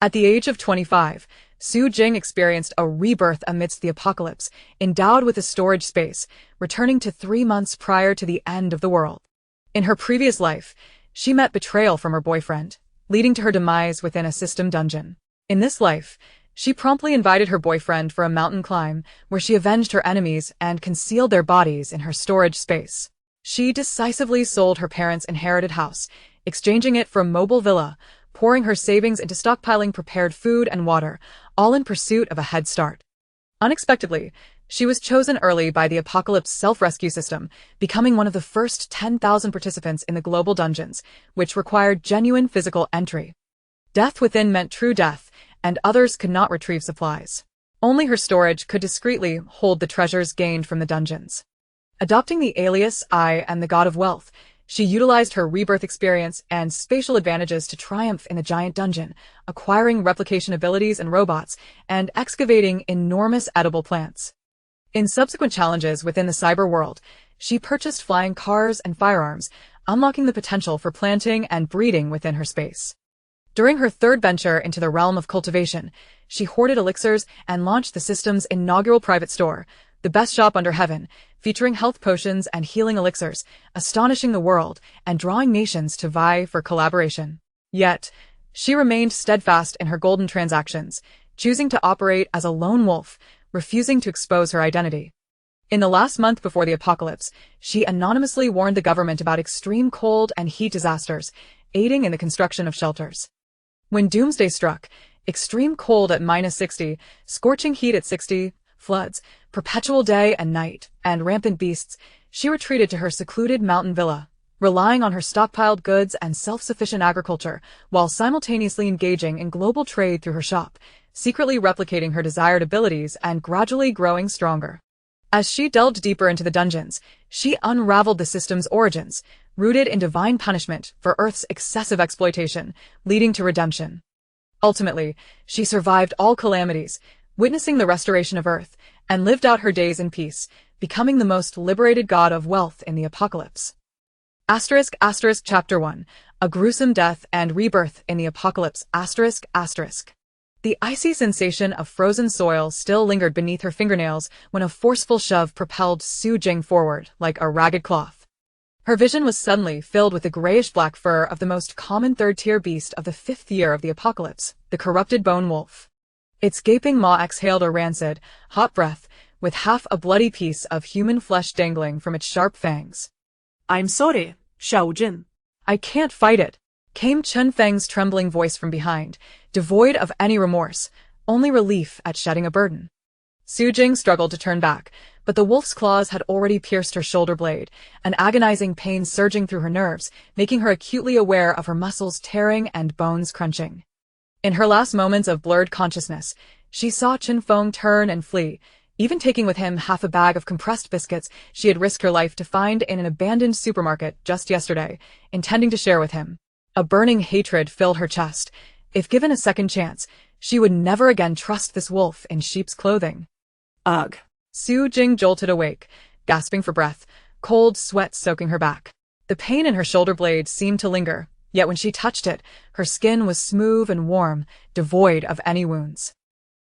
At the age of 25, Su Jing experienced a rebirth amidst the apocalypse, endowed with a storage space, returning to 3 months prior to the end of the world. In her previous life, she met betrayal from her boyfriend, leading to her demise within a system dungeon. In this life, she promptly invited her boyfriend for a mountain climb, where she avenged her enemies and concealed their bodies in her storage space. She decisively sold her parents' inherited house, exchanging it for a mobile villa, pouring her savings into stockpiling prepared food and water, all in pursuit of a head start. Unexpectedly, she was chosen early by the Apocalypse self-rescue system, becoming one of the first 10,000 participants in the global dungeons, which required genuine physical entry. Death within meant true death, and others could not retrieve supplies. Only her storage could discreetly hold the treasures gained from the dungeons. Adopting the alias I Am the God of Wealth, she utilized her rebirth experience and spatial advantages to triumph in the giant dungeon, acquiring replication abilities and robots, and excavating enormous edible plants. In subsequent challenges within the cyber world, she purchased flying cars and firearms, unlocking the potential for planting and breeding within her space. During her third venture into the realm of cultivation, she hoarded elixirs and launched the system's inaugural private store, the best shop under heaven, featuring health potions and healing elixirs, astonishing the world and drawing nations to vie for collaboration. Yet, she remained steadfast in her golden transactions, choosing to operate as a lone wolf, refusing to expose her identity. In the last month before the apocalypse, she anonymously warned the government about extreme cold and heat disasters, aiding in the construction of shelters. When Doomsday struck, extreme cold at -60, scorching heat at 60, floods, perpetual day and night, and rampant beasts, she retreated to her secluded mountain villa, relying on her stockpiled goods and self-sufficient agriculture, while simultaneously engaging in global trade through her shop, secretly replicating her desired abilities and gradually growing stronger. As she delved deeper into the dungeons, she unraveled the system's origins, rooted in divine punishment for Earth's excessive exploitation, leading to redemption. Ultimately, she survived all calamities, witnessing the restoration of Earth, and lived out her days in peace, becoming the most liberated god of wealth in the apocalypse. Chapter 1. A gruesome death and rebirth in the apocalypse. The icy sensation of frozen soil still lingered beneath her fingernails when a forceful shove propelled Su Jing forward like a ragged cloth. Her vision was suddenly filled with the grayish-black fur of the most common third-tier beast of the 5th year of the apocalypse, the corrupted bone wolf. Its gaping maw exhaled a rancid, hot breath, with half a bloody piece of human flesh dangling from its sharp fangs. "I'm sorry, Xiao Jin." "I can't fight it," came Chen Feng's trembling voice from behind, devoid of any remorse, only relief at shedding a burden. Su Jing struggled to turn back, but the wolf's claws had already pierced her shoulder blade, an agonizing pain surging through her nerves, making her acutely aware of her muscles tearing and bones crunching. In her last moments of blurred consciousness, she saw Chen Feng turn and flee, even taking with him half a bag of compressed biscuits she had risked her life to find in an abandoned supermarket just yesterday, intending to share with him. A burning hatred filled her chest. If given a second chance, she would never again trust this wolf in sheep's clothing. Ugh. Su Jing jolted awake, gasping for breath, cold sweat soaking her back. The pain in her shoulder blade seemed to linger, yet when she touched it, her skin was smooth and warm, devoid of any wounds.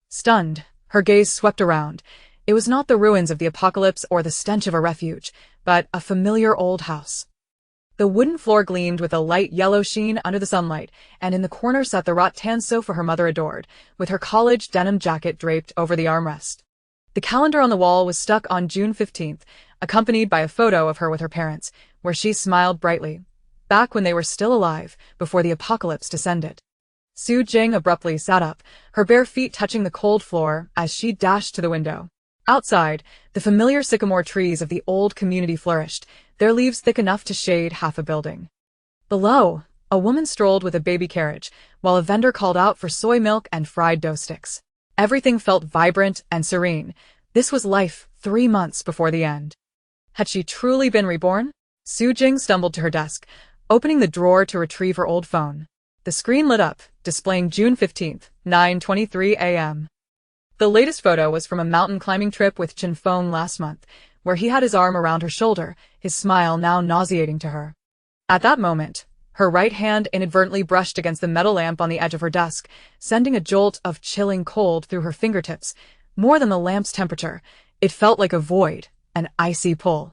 Stunned, her gaze swept around. It was not the ruins of the apocalypse or the stench of a refuge, but a familiar old house. The wooden floor gleamed with a light yellow sheen under the sunlight, and in the corner sat the rattan sofa her mother adored, with her college denim jacket draped over the armrest. The calendar on the wall was stuck on June 15th, accompanied by a photo of her with her parents, where she smiled brightly, back when they were still alive, before the apocalypse descended. Su Jing abruptly sat up, her bare feet touching the cold floor as she dashed to the window. Outside, the familiar sycamore trees of the old community flourished, their leaves thick enough to shade half a building. Below, a woman strolled with a baby carriage, while a vendor called out for soy milk and fried dough sticks. Everything felt vibrant and serene. This was life 3 months before the end. Had she truly been reborn? Su Jing stumbled to her desk, opening the drawer to retrieve her old phone. The screen lit up, displaying June 15th, 9:23 a.m. The latest photo was from a mountain climbing trip with Chen Feng last month, where he had his arm around her shoulder, his smile now nauseating to her. At that moment, Her right hand inadvertently brushed against the metal lamp on the edge of her desk, sending a jolt of chilling cold through her fingertips. More than the lamp's temperature, it felt like a void, an icy pull.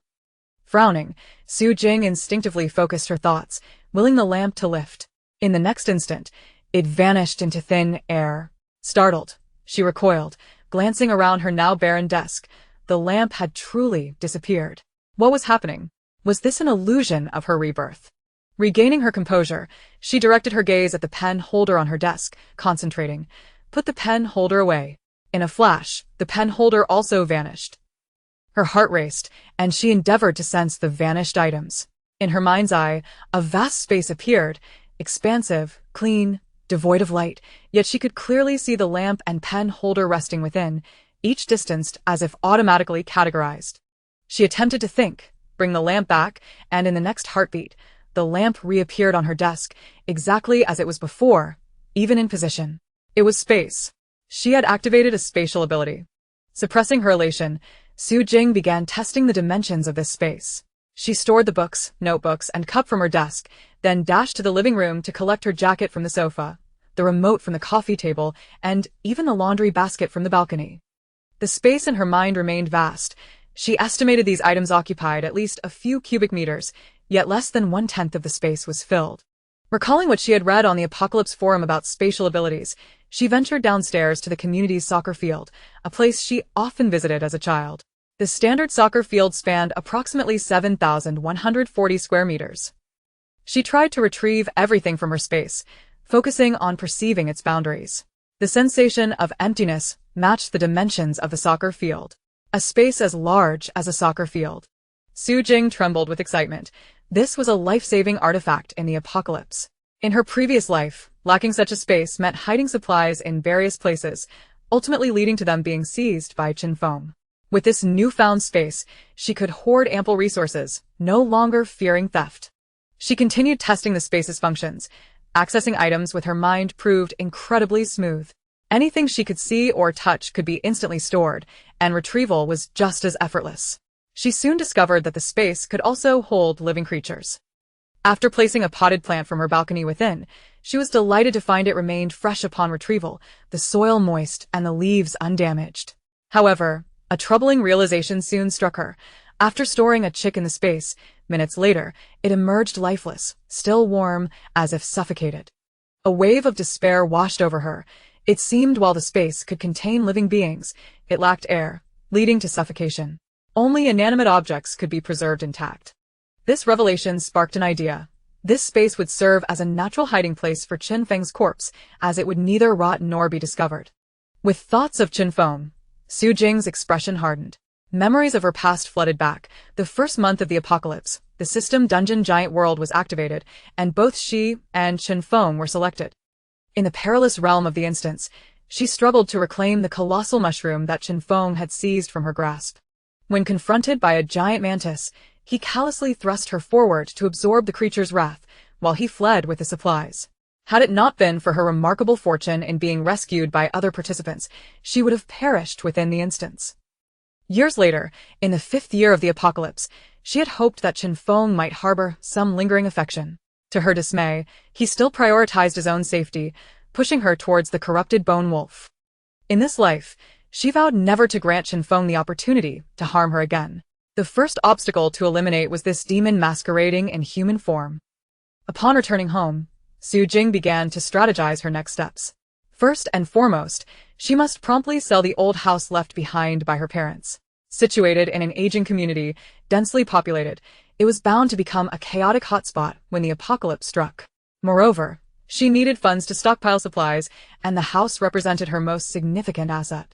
Frowning, Su Jing instinctively focused her thoughts, willing the lamp to lift. In the next instant, it vanished into thin air. Startled, she recoiled, glancing around her now barren desk. The lamp had truly disappeared. What was happening? Was this an illusion of her rebirth? Regaining her composure, she directed her gaze at the pen holder on her desk, concentrating. Put the pen holder away. In a flash, the pen holder also vanished. Her heart raced, and she endeavored to sense the vanished items. In her mind's eye, a vast space appeared, expansive, clean, devoid of light, yet she could clearly see the lamp and pen holder resting within, each distanced as if automatically categorized. She attempted to think, bring the lamp back, and in the next heartbeat, the lamp reappeared on her desk, exactly as it was before, even in position. It was space. She had activated a spatial ability. Suppressing her elation, Su Jing began testing the dimensions of this space. She stored the books, notebooks, and cup from her desk, then dashed to the living room to collect her jacket from the sofa, the remote from the coffee table, and even the laundry basket from the balcony. The space in her mind remained vast. She estimated these items occupied at least a few cubic meters, yet less than 1/10 of the space was filled. Recalling what she had read on the Apocalypse forum about spatial abilities, she ventured downstairs to the community's soccer field, a place she often visited as a child. The standard soccer field spanned approximately 7,140 square meters. She tried to retrieve everything from her space, focusing on perceiving its boundaries. The sensation of emptiness matched the dimensions of the soccer field. A space as large as a soccer field. Su Jing trembled with excitement. This was a life-saving artifact in the apocalypse. In her previous life, lacking such a space meant hiding supplies in various places, ultimately leading to them being seized by Qinfeng. With this newfound space, she could hoard ample resources, no longer fearing theft. She continued testing the space's functions. Accessing items with her mind proved incredibly smooth. Anything she could see or touch could be instantly stored, and retrieval was just as effortless. She soon discovered that the space could also hold living creatures. After placing a potted plant from her balcony within, she was delighted to find it remained fresh upon retrieval, the soil moist and the leaves undamaged. However, a troubling realization soon struck her. After storing a chick in the space, minutes later, it emerged lifeless, still warm, as if suffocated. A wave of despair washed over her. It seemed while the space could contain living beings, it lacked air, leading to suffocation. Only inanimate objects could be preserved intact. This revelation sparked an idea. This space would serve as a natural hiding place for Qinfeng's corpse, as it would neither rot nor be discovered. With thoughts of Qinfeng, Su Jing's expression hardened. Memories of her past flooded back. The first month of the apocalypse, the system Dungeon Giant World was activated, and both she and Qinfeng were selected. In the perilous realm of the instance, she struggled to reclaim the colossal mushroom that Qinfeng had seized from her grasp. When confronted by a giant mantis, he callously thrust her forward to absorb the creature's wrath, while he fled with the supplies. Had it not been for her remarkable fortune in being rescued by other participants, she would have perished within the instance. Years later, in the 5th year of the apocalypse, she had hoped that Qinfeng might harbor some lingering affection. To her dismay, he still prioritized his own safety, pushing her towards the corrupted bone wolf. In this life, she vowed never to grant Qinfeng the opportunity to harm her again. The first obstacle to eliminate was this demon masquerading in human form. Upon returning home, Su Jing began to strategize her next steps. First and foremost, she must promptly sell the old house left behind by her parents. Situated in an aging community, densely populated, it was bound to become a chaotic hotspot when the apocalypse struck. Moreover, she needed funds to stockpile supplies, and the house represented her most significant asset.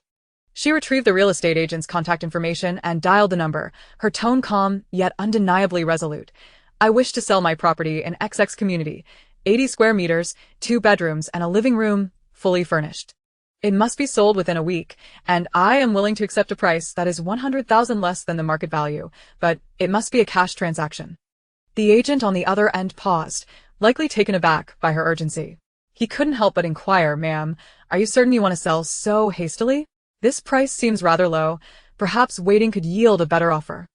She retrieved the real estate agent's contact information and dialed the number, her tone calm, yet undeniably resolute. "I wish to sell my property in XX community, 80 square meters, 2 bedrooms, and a living room, fully furnished. It must be sold within a week, and I am willing to accept a price that is 100,000 less than the market value, but it must be a cash transaction." The agent on the other end paused, likely taken aback by her urgency. He couldn't help but inquire, "Ma'am, are you certain you want to sell so hastily? This price seems rather low. Perhaps waiting could yield a better offer."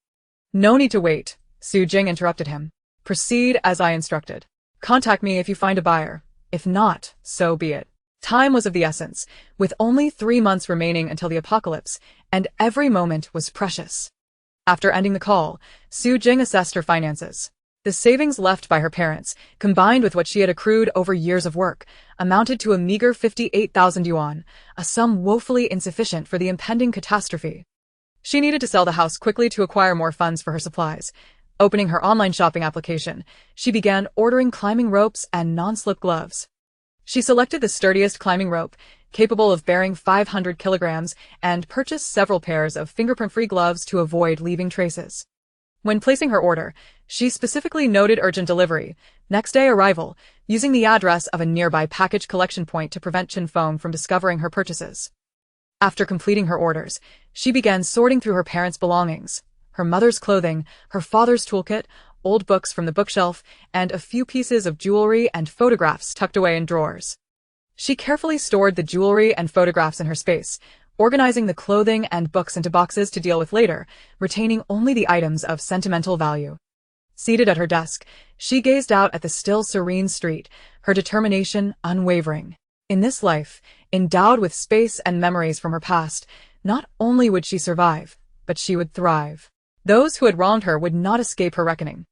"No need to wait," Su Jing interrupted him. "Proceed as I instructed." Contact me if you find a buyer. If not, so be it. Time was of the essence, with only 3 months remaining until the apocalypse, and every moment was precious. After ending the call, Su Jing assessed her finances. The savings left by her parents, combined with what she had accrued over years of work, amounted to a meager 58,000 yuan, a sum woefully insufficient for the impending catastrophe. She needed to sell the house quickly to acquire more funds for her supplies. Opening her online shopping application, she began ordering climbing ropes and non-slip gloves. She selected the sturdiest climbing rope, capable of bearing 500 kilograms, and purchased several pairs of fingerprint-free gloves to avoid leaving traces. When placing her order, she specifically noted urgent delivery, next day arrival, using the address of a nearby package collection point to prevent Chen Feng from discovering her purchases. After completing her orders, she began sorting through her parents' belongings, her mother's clothing, her father's toolkit, old books from the bookshelf, and a few pieces of jewelry and photographs tucked away in drawers. She carefully stored the jewelry and photographs in her space, organizing the clothing and books into boxes to deal with later, retaining only the items of sentimental value. Seated at her desk, she gazed out at the still serene street, her determination unwavering. In this life, endowed with space and memories from her past, not only would she survive, but she would thrive. Those who had wronged her would not escape her reckoning.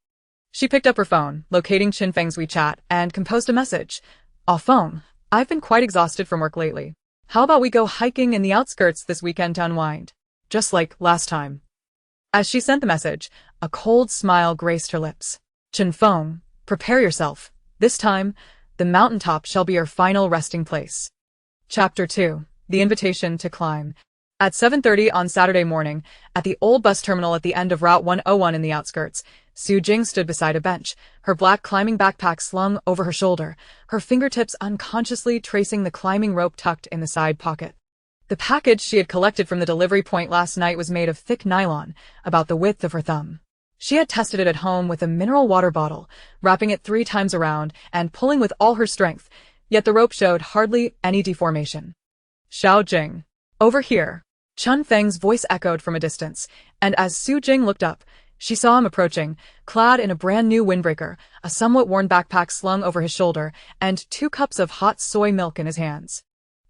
She picked up her phone, locating Chen Feng's WeChat, and composed a message. "Ah, phone, I've been quite exhausted from work lately. How about we go hiking in the outskirts this weekend to unwind? Just like last time." As she sent the message, a cold smile graced her lips. "Chen Feng, prepare yourself. This time, the mountaintop shall be your final resting place." Chapter 2. The Invitation to Climb. At 7:30 on Saturday morning, at the old bus terminal at the end of Route 101 in the outskirts, Su Jing stood beside a bench, her black climbing backpack slung over her shoulder, her fingertips unconsciously tracing the climbing rope tucked in the side pocket. The package she had collected from the delivery point last night was made of thick nylon, about the width of her thumb. She had tested it at home with a mineral water bottle, wrapping it 3 times around and pulling with all her strength, yet the rope showed hardly any deformation. "Xiao Jing. Over here." Chen Feng's voice echoed from a distance, and as Su Jing looked up, she saw him approaching, clad in a brand-new windbreaker, a somewhat worn backpack slung over his shoulder, and 2 cups of hot soy milk in his hands.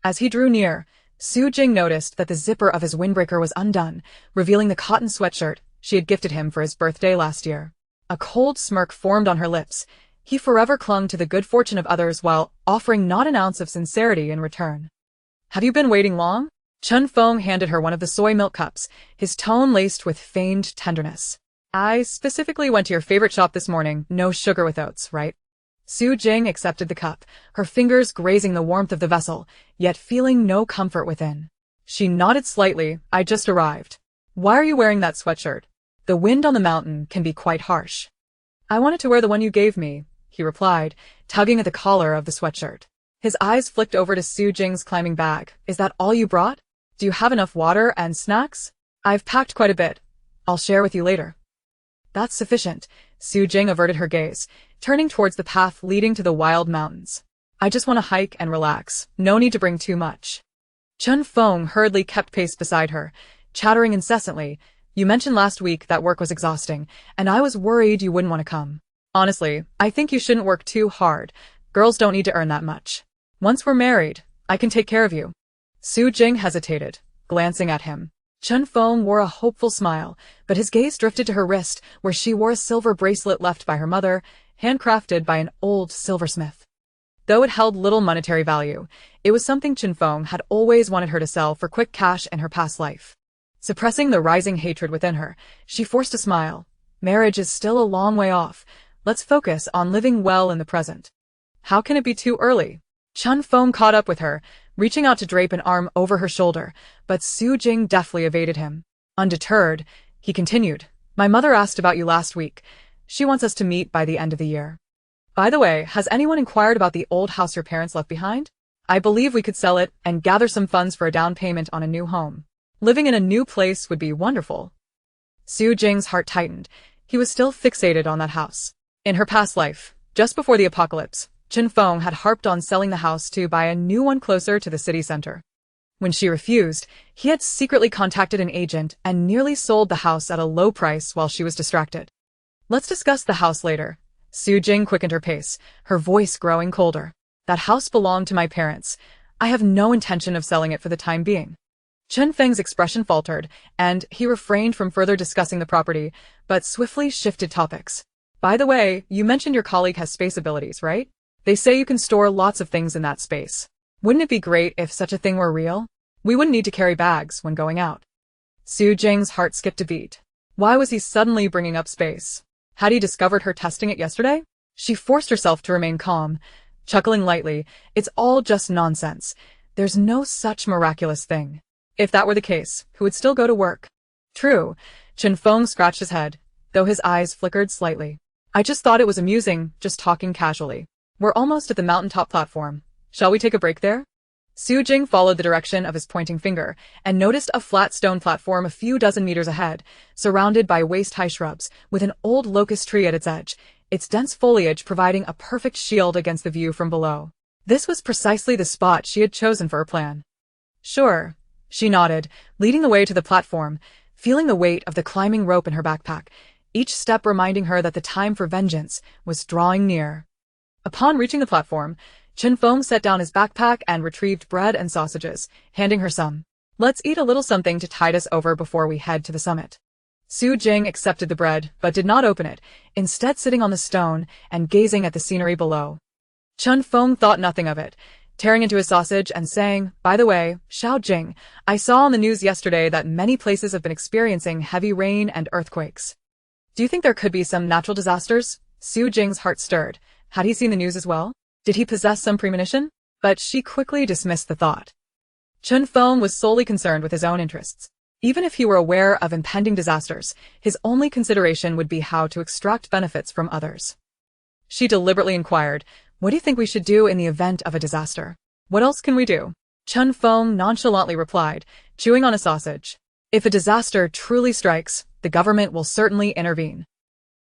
As he drew near, Su Jing noticed that the zipper of his windbreaker was undone, revealing the cotton sweatshirt she had gifted him for his birthday last year. A cold smirk formed on her lips. He forever clung to the good fortune of others while offering not an ounce of sincerity in return. "Have you been waiting long?" Chen Feng handed her one of the soy milk cups, his tone laced with feigned tenderness. "I specifically went to your favorite shop this morning, no sugar with oats, right?" Su Jing accepted the cup, her fingers grazing the warmth of the vessel, yet feeling no comfort within. She nodded slightly. "I just arrived." "Why are you wearing that sweatshirt? The wind on the mountain can be quite harsh." "I wanted to wear the one you gave me," he replied, tugging at the collar of the sweatshirt. His eyes flicked over to Su Jing's climbing bag. "Is that all you brought? Do you have enough water and snacks?" "I've packed quite a bit. I'll share with you later." "That's sufficient." Su Jing averted her gaze, turning towards the path leading to the wild mountains. "I just want to hike and relax. No need to bring too much." Chen Feng hurriedly kept pace beside her, chattering incessantly. "You mentioned last week that work was exhausting, and I was worried you wouldn't want to come. Honestly, I think you shouldn't work too hard. Girls don't need to earn that much. Once we're married, I can take care of you." Su Jing hesitated, glancing at him. Chen Feng wore a hopeful smile, but his gaze drifted to her wrist, where she wore a silver bracelet left by her mother, handcrafted by an old silversmith. Though it held little monetary value, it was something Chen Feng had always wanted her to sell for quick cash in her past life. Suppressing the rising hatred within her, she forced a smile. "Marriage is still a long way off. Let's focus on living well in the present." "How can it be too early?" Chen Feng caught up with her, reaching out to drape an arm over her shoulder, but Su Jing deftly evaded him. Undeterred, he continued, "My mother asked about you last week. She wants us to meet by the end of the year. By the way, has anyone inquired about the old house your parents left behind? I believe we could sell it and gather some funds for a down payment on a new home. Living in a new place would be wonderful." Su Jing's heart tightened. He was still fixated on that house. In her past life, just before the apocalypse, Chen Feng had harped on selling the house to buy a new one closer to the city center. When she refused, he had secretly contacted an agent and nearly sold the house at a low price while she was distracted. "Let's discuss the house later. Su Jing quickened her pace, her voice growing colder. That house belonged to my parents. I have no intention of selling it for the time being. Chen Feng's expression faltered, and he refrained from further discussing the property, but swiftly shifted topics. By the way, you mentioned your colleague has space abilities, right? They say you can store lots of things in that space. Wouldn't it be great if such a thing were real? We wouldn't need to carry bags when going out. Su Jing's heart skipped a beat. Why was he suddenly bringing up space? Had he discovered her testing it yesterday? She forced herself to remain calm, chuckling lightly. It's all just nonsense. There's no such miraculous thing. If that were the case, who would still go to work? True. Chen Feng scratched his head, though his eyes flickered slightly. I just thought it was amusing, just talking casually. We're almost at the mountaintop platform. Shall we take a break there? Su Jing followed the direction of his pointing finger and noticed a flat stone platform a few dozen meters ahead, surrounded by waist-high shrubs, with an old locust tree at its edge, its dense foliage providing a perfect shield against the view from below. This was precisely the spot she had chosen for her plan. Sure. She nodded, leading the way to the platform, feeling the weight of the climbing rope in her backpack, each step reminding her that the time for vengeance was drawing near. Upon reaching the platform, Chen Feng set down his backpack and retrieved bread and sausages, handing her some. Let's eat a little something to tide us over before we head to the summit. Su Jing accepted the bread, but did not open it, instead sitting on the stone and gazing at the scenery below. Chen Feng thought nothing of it, tearing into his sausage and saying, By the way, Xiao Jing, I saw on the news yesterday that many places have been experiencing heavy rain and earthquakes. Do you think there could be some natural disasters? Su Jing's heart stirred. Had he seen the news as well? Did he possess some premonition? But she quickly dismissed the thought. Chen Feng was solely concerned with his own interests. Even if he were aware of impending disasters, his only consideration would be how to extract benefits from others. She deliberately inquired, What do you think we should do in the event of a disaster? What else can we do? Chen Feng nonchalantly replied, chewing on a sausage. If a disaster truly strikes, the government will certainly intervene.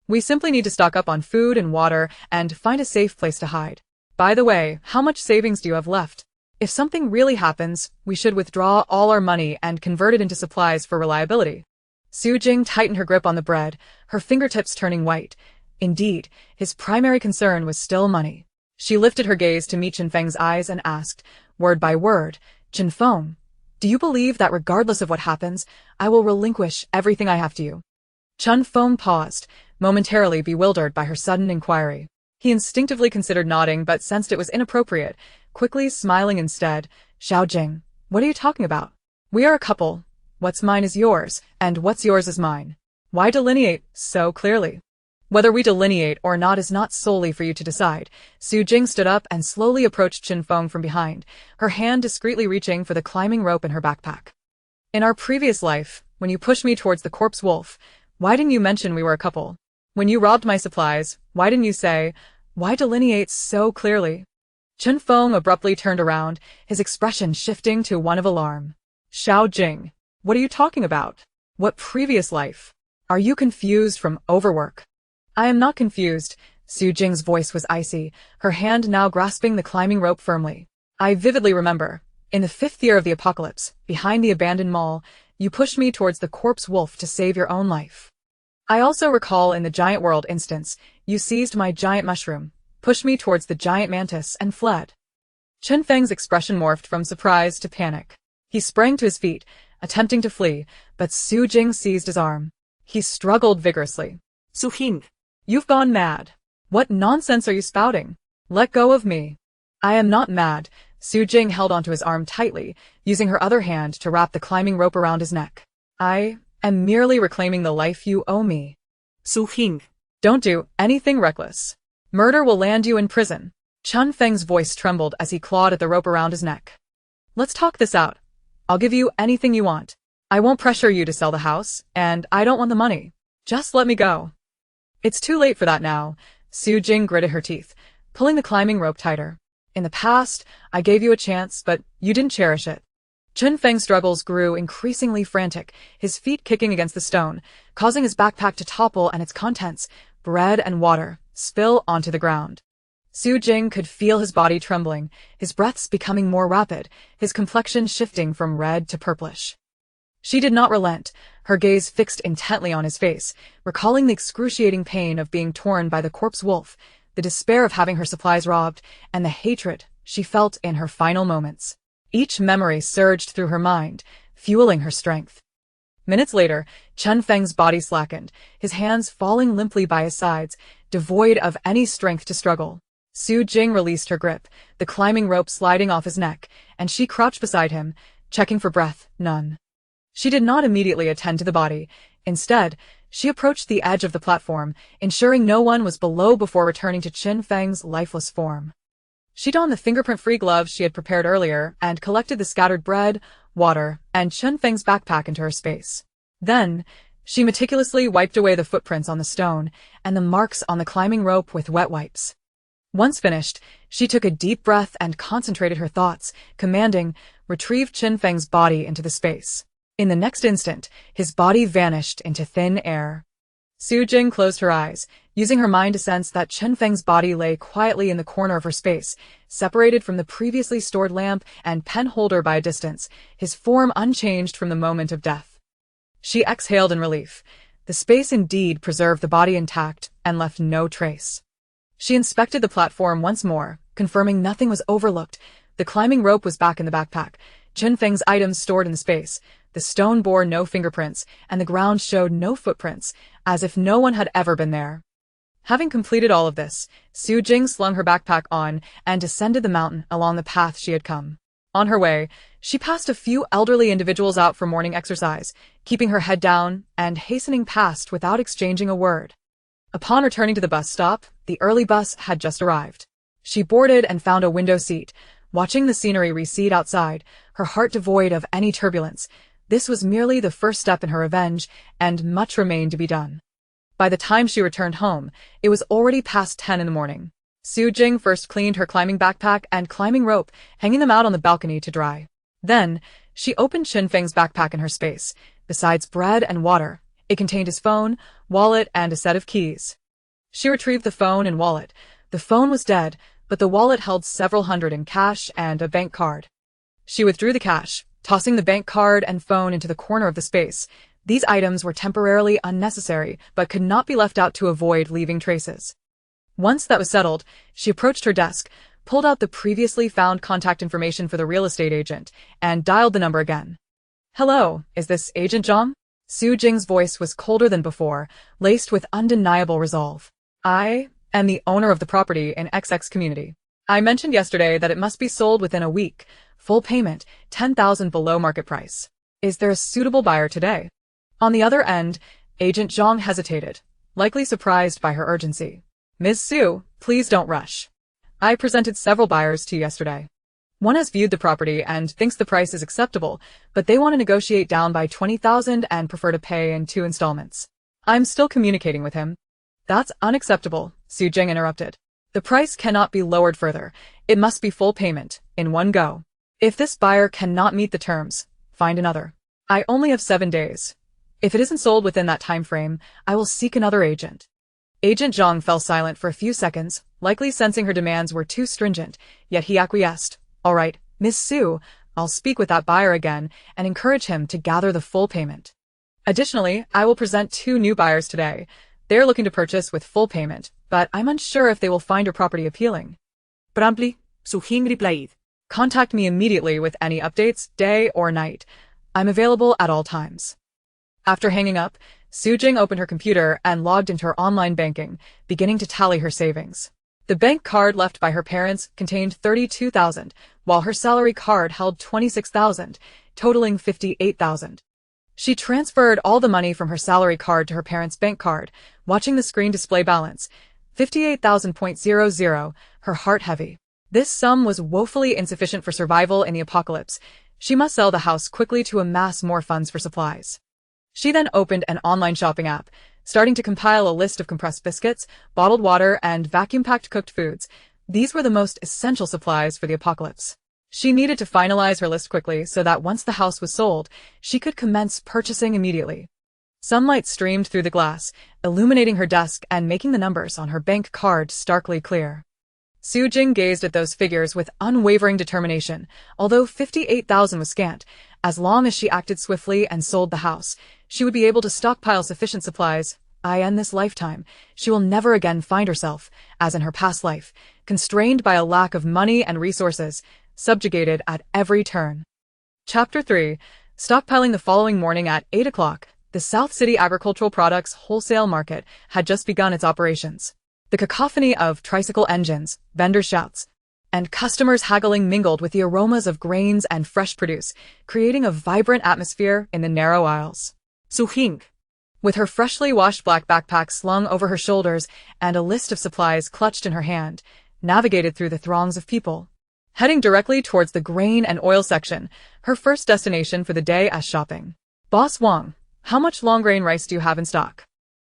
We simply need to stock up on food and water and find a safe place to hide. By the way, how much savings do you have left? If something really happens, we should withdraw all our money and convert it into supplies for reliability. Su Jing tightened her grip on the bread, her fingertips turning white. Indeed, his primary concern was still money. She lifted her gaze to meet Chen Feng's eyes and asked, word by word, Chen Feng, do you believe that regardless of what happens, I will relinquish everything I have to you? Chen Feng paused, momentarily bewildered by her sudden inquiry. He instinctively considered nodding but sensed it was inappropriate, quickly smiling instead. Xiao Jing, what are you talking about? We are a couple. What's mine is yours, and what's yours is mine. Why delineate so clearly? Whether we delineate or not is not solely for you to decide. Su Jing stood up and slowly approached Chen Feng from behind, her hand discreetly reaching for the climbing rope in her backpack. In our previous life, when you pushed me towards the corpse wolf, why didn't you mention we were a couple? When you robbed my supplies, why didn't you say, why delineate so clearly? Chen Feng abruptly turned around, his expression shifting to one of alarm. Xiao Jing, what are you talking about? What previous life? Are you confused from overwork? I am not confused. Su Jing's voice was icy, her hand now grasping the climbing rope firmly. I vividly remember, in the 5th year of the apocalypse, behind the abandoned mall, you pushed me towards the corpse wolf to save your own life. I also recall in the giant world instance, you seized my giant mushroom, pushed me towards the giant mantis and fled. Chen Feng's expression morphed from surprise to panic. He sprang to his feet, attempting to flee, but Su Jing seized his arm. He struggled vigorously. Su Jing, You've gone mad. What nonsense are you spouting? Let go of me. I am not mad. Su Jing held onto his arm tightly, using her other hand to wrap the climbing rope around his neck. I am merely reclaiming the life you owe me. Su Jing, Don't do anything reckless. Murder will land you in prison. Chen Feng's voice trembled as he clawed at the rope around his neck. Let's talk this out. I'll give you anything you want. I won't pressure you to sell the house, and I don't want the money. Just let me go. It's too late for that now. Su Jing gritted her teeth, pulling the climbing rope tighter. In the past, I gave you a chance, but you didn't cherish it. Chen Feng's struggles grew increasingly frantic, his feet kicking against the stone, causing his backpack to topple and its contents, bread and water, spill onto the ground. Su Jing could feel his body trembling, his breaths becoming more rapid, his complexion shifting from red to purplish. She did not relent, her gaze fixed intently on his face, recalling the excruciating pain of being torn by the corpse wolf, the despair of having her supplies robbed, and the hatred she felt in her final moments. Each memory surged through her mind, fueling her strength. Minutes later, Chen Feng's body slackened, his hands falling limply by his sides, devoid of any strength to struggle. Su Jing released her grip, the climbing rope sliding off his neck, and she crouched beside him, checking for breath. None. She did not immediately attend to the body. Instead, she approached the edge of the platform, ensuring no one was below before returning to Chen Feng's lifeless form. She donned the fingerprint-free gloves she had prepared earlier and collected the scattered bread, water, and Chen Feng's backpack into her space. Then, she meticulously wiped away the footprints on the stone and the marks on the climbing rope with wet wipes. Once finished, she took a deep breath and concentrated her thoughts, commanding, "Retrieve Chen Feng's body into the space." In the next instant, his body vanished into thin air. Su Jing closed her eyes, using her mind to sense that Chen Feng's body lay quietly in the corner of her space, separated from the previously stored lamp and pen holder by a distance, his form unchanged from the moment of death. She exhaled in relief. The space indeed preserved the body intact and left no trace. She inspected the platform once more, confirming nothing was overlooked. The climbing rope was back in the backpack, Chen Feng's items stored in the space. The stone bore no fingerprints, and the ground showed no footprints, as if no one had ever been there. Having completed all of this, Su Jing slung her backpack on and descended the mountain along the path she had come. On her way, she passed a few elderly individuals out for morning exercise, keeping her head down and hastening past without exchanging a word. Upon returning to the bus stop, the early bus had just arrived. She boarded and found a window seat, watching the scenery recede outside, her heart devoid of any turbulence. This was merely the first step in her revenge, and much remained to be done. By the time she returned home, it was already past 10 in the morning. Su Jing first cleaned her climbing backpack and climbing rope, hanging them out on the balcony to dry. Then, she opened Chen Feng's backpack in her space. Besides bread and water, it contained his phone, wallet, and a set of keys. She retrieved the phone and wallet. The phone was dead, but the wallet held several hundred in cash and a bank card. She withdrew the cash, tossing the bank card and phone into the corner of the space. These items were temporarily unnecessary, but could not be left out to avoid leaving traces. Once that was settled, she approached her desk, pulled out the previously found contact information for the real estate agent, and dialed the number again. "Hello, is this Agent Zhang?" Su Jing's voice was colder than before, laced with undeniable resolve. "I am the owner of the property in XX community. I mentioned yesterday that it must be sold within a week. Full payment, 10,000 below market price. Is there a suitable buyer today?" On the other end, Agent Zhang hesitated, likely surprised by her urgency. "Ms. Su, please don't rush. I presented several buyers to you yesterday. One has viewed the property and thinks the price is acceptable, but they want to negotiate down by 20,000 and prefer to pay in 2 installments. I'm still communicating with him." "That's unacceptable," Su Jing interrupted. "The price cannot be lowered further. It must be full payment, in one go. If this buyer cannot meet the terms, find another. I only have 7 days. If it isn't sold within that time frame, I will seek another agent." Agent Zhang fell silent for a few seconds, likely sensing her demands were too stringent, yet he acquiesced. "All right, Miss Su, I'll speak with that buyer again and encourage him to gather the full payment. Additionally, I will present 2 new buyers today. They're looking to purchase with full payment, but I'm unsure if they will find your property appealing." Promptly, Su Jing replied. "Contact me immediately with any updates, day or night. I'm available at all times." After hanging up, Su Jing opened her computer and logged into her online banking, beginning to tally her savings. The bank card left by her parents contained 32,000, while her salary card held 26,000, totaling 58,000. She transferred all the money from her salary card to her parents' bank card, watching the screen display balance, 58,000.00, her heart heavy. This sum was woefully insufficient for survival in the apocalypse. She must sell the house quickly to amass more funds for supplies. She then opened an online shopping app, starting to compile a list of compressed biscuits, bottled water, and vacuum-packed cooked foods. These were the most essential supplies for the apocalypse. She needed to finalize her list quickly so that once the house was sold, she could commence purchasing immediately. Sunlight streamed through the glass, illuminating her desk and making the numbers on her bank card starkly clear. Su Jing gazed at those figures with unwavering determination. Although 58,000 was scant, As long as she acted swiftly and sold the house, she would be able to stockpile sufficient supplies. In this lifetime, she will never again find herself, as in her past life, constrained by a lack of money and resources, subjugated at every turn. Chapter 3. Stockpiling. The following morning at 8 o'clock, the South City Agricultural Products Wholesale Market had just begun its operations. The cacophony of tricycle engines, vendor shouts, and customers haggling mingled with the aromas of grains and fresh produce, creating a vibrant atmosphere in the narrow aisles. Suhing. With her freshly washed black backpack slung over her shoulders and a list of supplies clutched in her hand, navigated through the throngs of people. Heading directly towards the grain and oil section, her first destination for the day as shopping. Boss Wang, how much long-grain rice do you have in stock?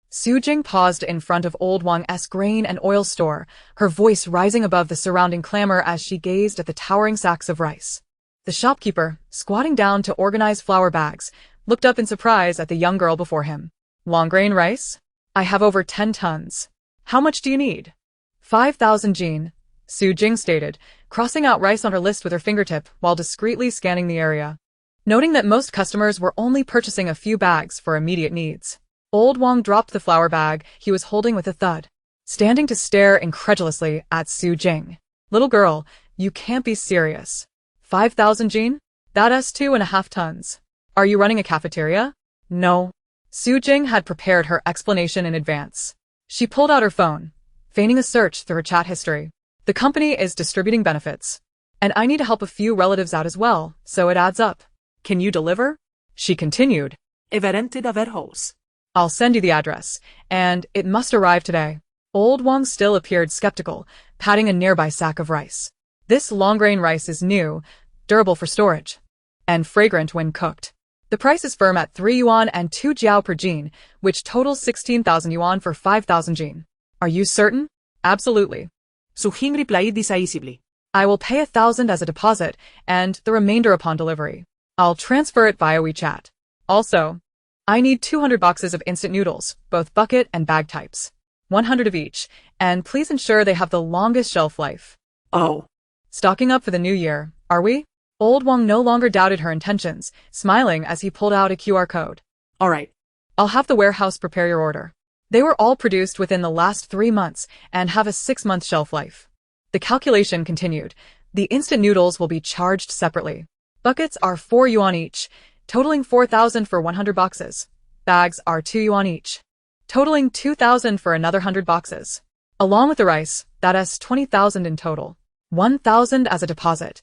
Su Jing paused in front of old Wang's grain and oil store, her voice rising above the surrounding clamor as she gazed at the towering sacks of rice. The shopkeeper, squatting down to organize flour bags, looked up in surprise at the young girl before him. Long-grain rice? I have over 10 tons. How much do you need? 5,000 jin, Su Jing stated, crossing out rice on her list with her fingertip while discreetly scanning the area. Noting that most customers were only purchasing a few bags for immediate needs, old Wang dropped the flour bag he was holding with a thud, standing to stare incredulously at Su Jing. Little girl, you can't be serious. 5,000 jin? That's 2.5 tons. Are you running a cafeteria? No. Su Jing had prepared her explanation in advance. She pulled out her phone, feigning a search through her chat history. The company is distributing benefits, and I need to help a few relatives out as well, so it adds up. Can you deliver? She continued. Everente da warehouse. I'll send you the address, and it must arrive today. Old Wang still appeared skeptical, patting a nearby sack of rice. This long-grain rice is new, durable for storage, and fragrant when cooked. The price is firm at 3 yuan and 2 jiao per jin, which totals 16,000 yuan for 5,000 jin. Are you certain? Absolutely. Suhing replied decisively. I will pay 1,000 as a deposit, and the remainder upon delivery. I'll transfer it via WeChat. Also, I need 200 boxes of instant noodles, both bucket and bag types. 100 of each, and please ensure they have the longest shelf life. Oh. Stocking up for the new year, are we? Old Wang no longer doubted her intentions, smiling as he pulled out a QR code. All right. I'll have the warehouse prepare your order. They were all produced within the last 3 months and have a 6-month shelf life. The calculation continued. The instant noodles will be charged separately. Buckets are 4 yuan each, totaling 4,000 for 100 boxes. Bags are 2 yuan each, totaling 2,000 for another 100 boxes. Along with the rice, that's 20,000 in total. 1,000 as a deposit.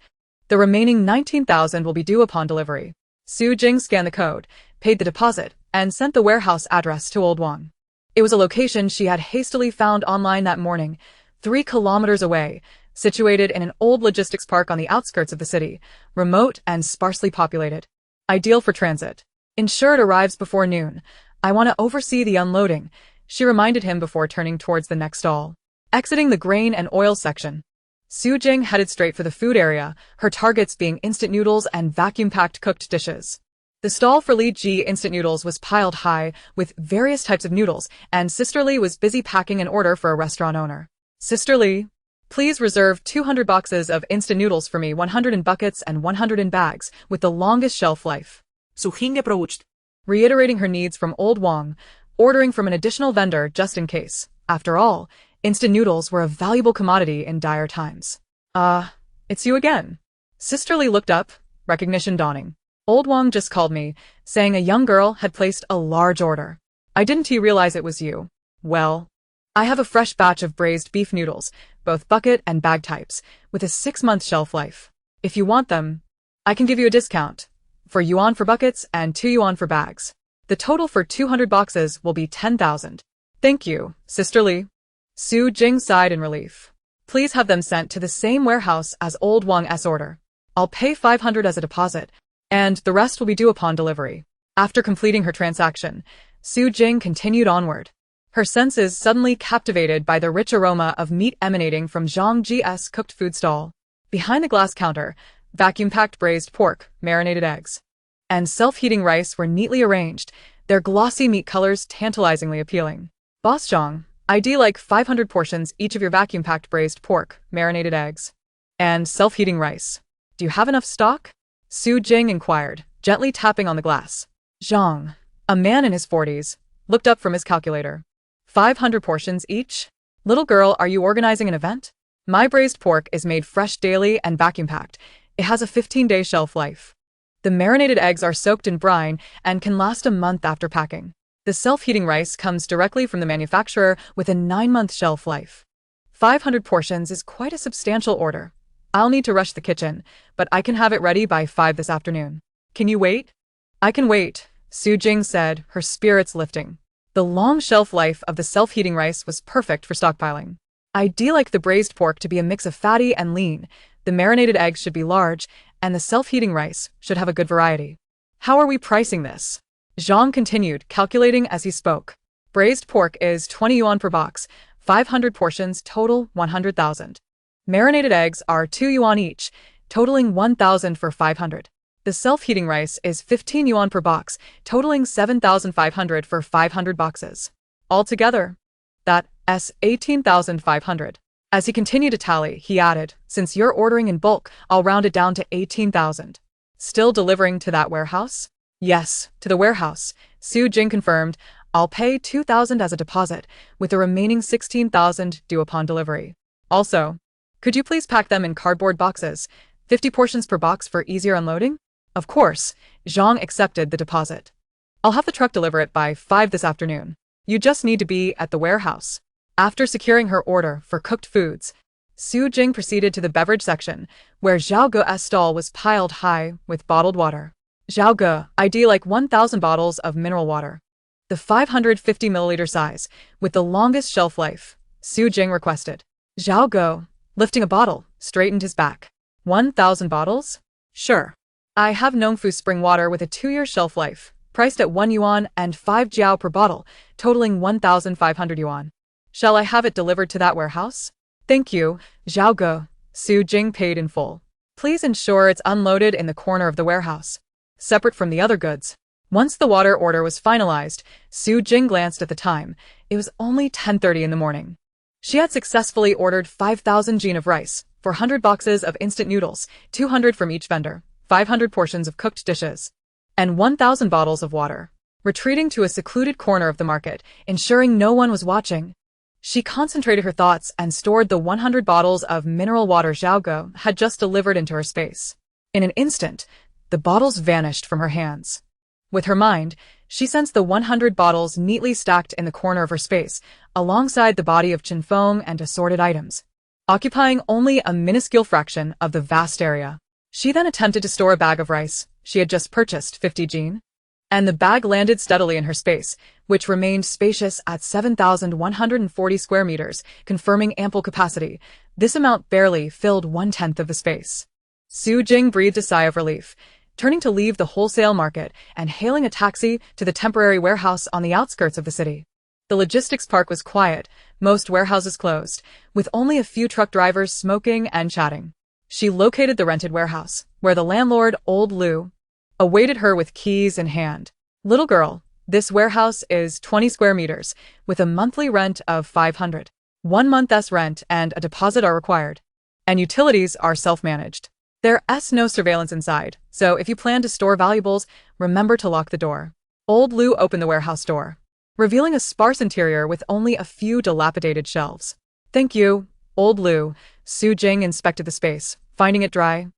The remaining 19,000 will be due upon delivery. Su Jing scanned the code, paid the deposit, and sent the warehouse address to Old Wang. It was a location she had hastily found online that morning, 3 kilometers away, situated in an old logistics park on the outskirts of the city, remote and sparsely populated. Ideal for transit. Ensure it arrives before noon. I want to oversee the unloading, she reminded him before turning towards the next stall. Exiting the grain and oil section, Su Jing headed straight for the food area, her targets being instant noodles and vacuum-packed cooked dishes. The stall for Li Ji instant noodles was piled high with various types of noodles, and Sister Li was busy packing an order for a restaurant owner. Sister Li, please reserve 200 boxes of instant noodles for me, 100 in buckets and 100 in bags, with the longest shelf life. Suhing approached, reiterating her needs from Old Wang, ordering from an additional vendor just in case. After all, instant noodles were a valuable commodity in dire times. It's you again. Sister Li looked up, recognition dawning. Old Wang just called me, saying a young girl had placed a large order. I didn't realize it was you. Well, I have a fresh batch of braised beef noodles, both bucket and bag types, with a 6-month shelf life. If you want them, I can give you a discount. 4 yuan for buckets and 2 yuan for bags. The total for 200 boxes will be 10,000. Thank you, Sister Li. Su Jing sighed in relief. Please have them sent to the same warehouse as Old Wang's order. I'll pay 500 as a deposit, and the rest will be due upon delivery. After completing her transaction, Su Jing continued onward, her senses suddenly captivated by the rich aroma of meat emanating from Zhang Ji's cooked food stall. Behind the glass counter, vacuum-packed braised pork, marinated eggs, and self-heating rice were neatly arranged, their glossy meat colors tantalizingly appealing. Boss Zhang, I'd like 500 portions each of your vacuum-packed braised pork, marinated eggs, and self-heating rice. Do you have enough stock? Su Jing inquired, gently tapping on the glass. Zhang, a man in his 40s, looked up from his calculator. 500 portions each? Little girl, are you organizing an event? My braised pork is made fresh daily and vacuum-packed. It has a 15-day shelf life. The marinated eggs are soaked in brine and can last a month after packing. The self-heating rice comes directly from the manufacturer with a 9-month shelf life. 500 portions is quite a substantial order. I'll need to rush the kitchen, but I can have it ready by 5 this afternoon. Can you wait? I can wait, Su Jing said, her spirits lifting. The long shelf life of the self-heating rice was perfect for stockpiling. I do like the braised pork to be a mix of fatty and lean, the marinated eggs should be large, and the self-heating rice should have a good variety. How are we pricing this? Zhang continued, calculating as he spoke. Braised pork is 20 yuan per box, 500 portions total 100,000. Marinated eggs are 2 yuan each, totaling 1,000 for 500. The self-heating rice is 15 yuan per box, totaling 7,500 for 500 boxes. Altogether, that's 18,500. As he continued to tally, he added, since you're ordering in bulk, I'll round it down to 18,000. Still delivering to that warehouse? Yes, to the warehouse, Su Jing confirmed. I'll pay 2,000 as a deposit, with the remaining 16,000 due upon delivery. Also, could you please pack them in cardboard boxes, 50 portions per box for easier unloading? Of course, Zhang accepted the deposit. I'll have the truck deliver it by 5 this afternoon. You just need to be at the warehouse. After securing her order for cooked foods, Su Jing proceeded to the beverage section, where Zhao Ge's stall was piled high with bottled water. Zhao Ge, I'd like 1,000 bottles of mineral water. The 550 milliliter size, with the longest shelf life, Su Jing requested. Zhao Ge, lifting a bottle, straightened his back. 1,000 bottles? Sure. I have Nongfu spring water with a 2-year shelf life, priced at 1 yuan and 5 jiao per bottle, totaling 1,500 yuan. Shall I have it delivered to that warehouse? Thank you, Zhao Ge. Su Jing paid in full. Please ensure it's unloaded in the corner of the warehouse, separate from the other goods. Once the water order was finalized, Su Jing glanced at the time. It was only 10:30 in the morning. She had successfully ordered 5,000 jin of rice, 400 boxes of instant noodles, 200 from each vendor, 500 portions of cooked dishes, and 1,000 bottles of water. Retreating to a secluded corner of the market, ensuring no one was watching, she concentrated her thoughts and stored the 100 bottles of mineral water Zhao Ge had just delivered into her space. In an instant, the bottles vanished from her hands. With her mind, she sensed the 100 bottles neatly stacked in the corner of her space, alongside the body of Qinfeng and assorted items, occupying only a minuscule fraction of the vast area. She then attempted to store a bag of rice she had just purchased, 50 jin, and the bag landed steadily in her space, which remained spacious at 7,140 square meters, confirming ample capacity. This amount barely filled 1/10 of the space. Su Jing breathed a sigh of relief, turning to leave the wholesale market and hailing a taxi to the temporary warehouse on the outskirts of the city. The logistics park was quiet, most warehouses closed, with only a few truck drivers smoking and chatting. She located the rented warehouse, where the landlord, Old Lu, awaited her with keys in hand. Little girl, this warehouse is 20 square meters, with a monthly rent of 500. 1 month's rent and a deposit are required. And utilities are self-managed. There's no surveillance inside, so if you plan to store valuables, remember to lock the door. Old Lu opened the warehouse door, revealing a sparse interior with only a few dilapidated shelves. Thank you, Old Lu. Su Jing inspected the space, finding it dry,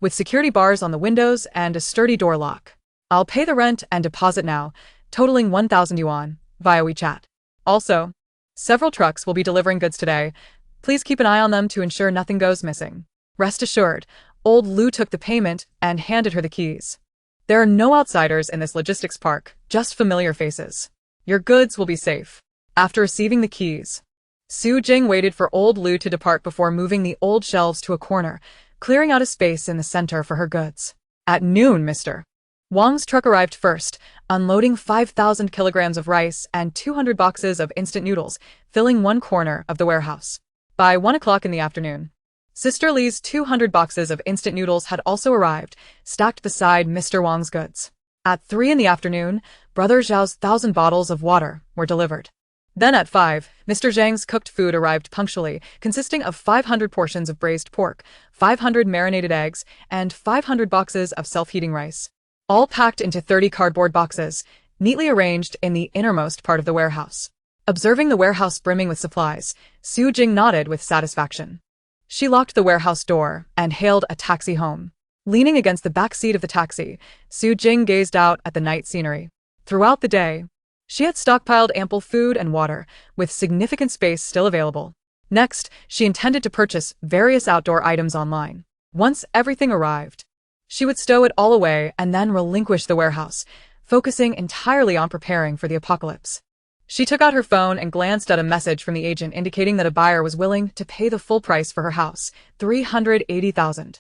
with security bars on the windows and a sturdy door lock. I'll pay the rent and deposit now, totaling 1,000 yuan, via WeChat. Also, several trucks will be delivering goods today. Please keep an eye on them to ensure nothing goes missing. Rest assured, Old Lu took the payment and handed her the keys. There are no outsiders in this logistics park, just familiar faces. Your goods will be safe. After receiving the keys, Su Jing waited for Old Lu to depart before moving the old shelves to a corner, clearing out a space in the center for her goods. At noon, Mr. Wang's truck arrived first, unloading 5,000 kilograms of rice and 200 boxes of instant noodles, filling one corner of the warehouse. By 1 o'clock in the afternoon, Sister Li's 200 boxes of instant noodles had also arrived, stacked beside Mr. Wang's goods. At 3 in the afternoon, Brother Zhao's 1,000 bottles of water were delivered. Then at 5, Mr. Zhang's cooked food arrived punctually, consisting of 500 portions of braised pork, 500 marinated eggs, and 500 boxes of self-heating rice. all packed into 30 cardboard boxes, neatly arranged in the innermost part of the warehouse. Observing the warehouse brimming with supplies, Su Jing nodded with satisfaction. She locked the warehouse door and hailed a taxi home. Leaning against the back seat of the taxi, Su Jing gazed out at the night scenery. Throughout the day, she had stockpiled ample food and water, with significant space still available. Next, she intended to purchase various outdoor items online. Once everything arrived, she would stow it all away and then relinquish the warehouse, focusing entirely on preparing for the apocalypse. She took out her phone and glanced at a message from the agent indicating that a buyer was willing to pay the full price for her house, $380,000.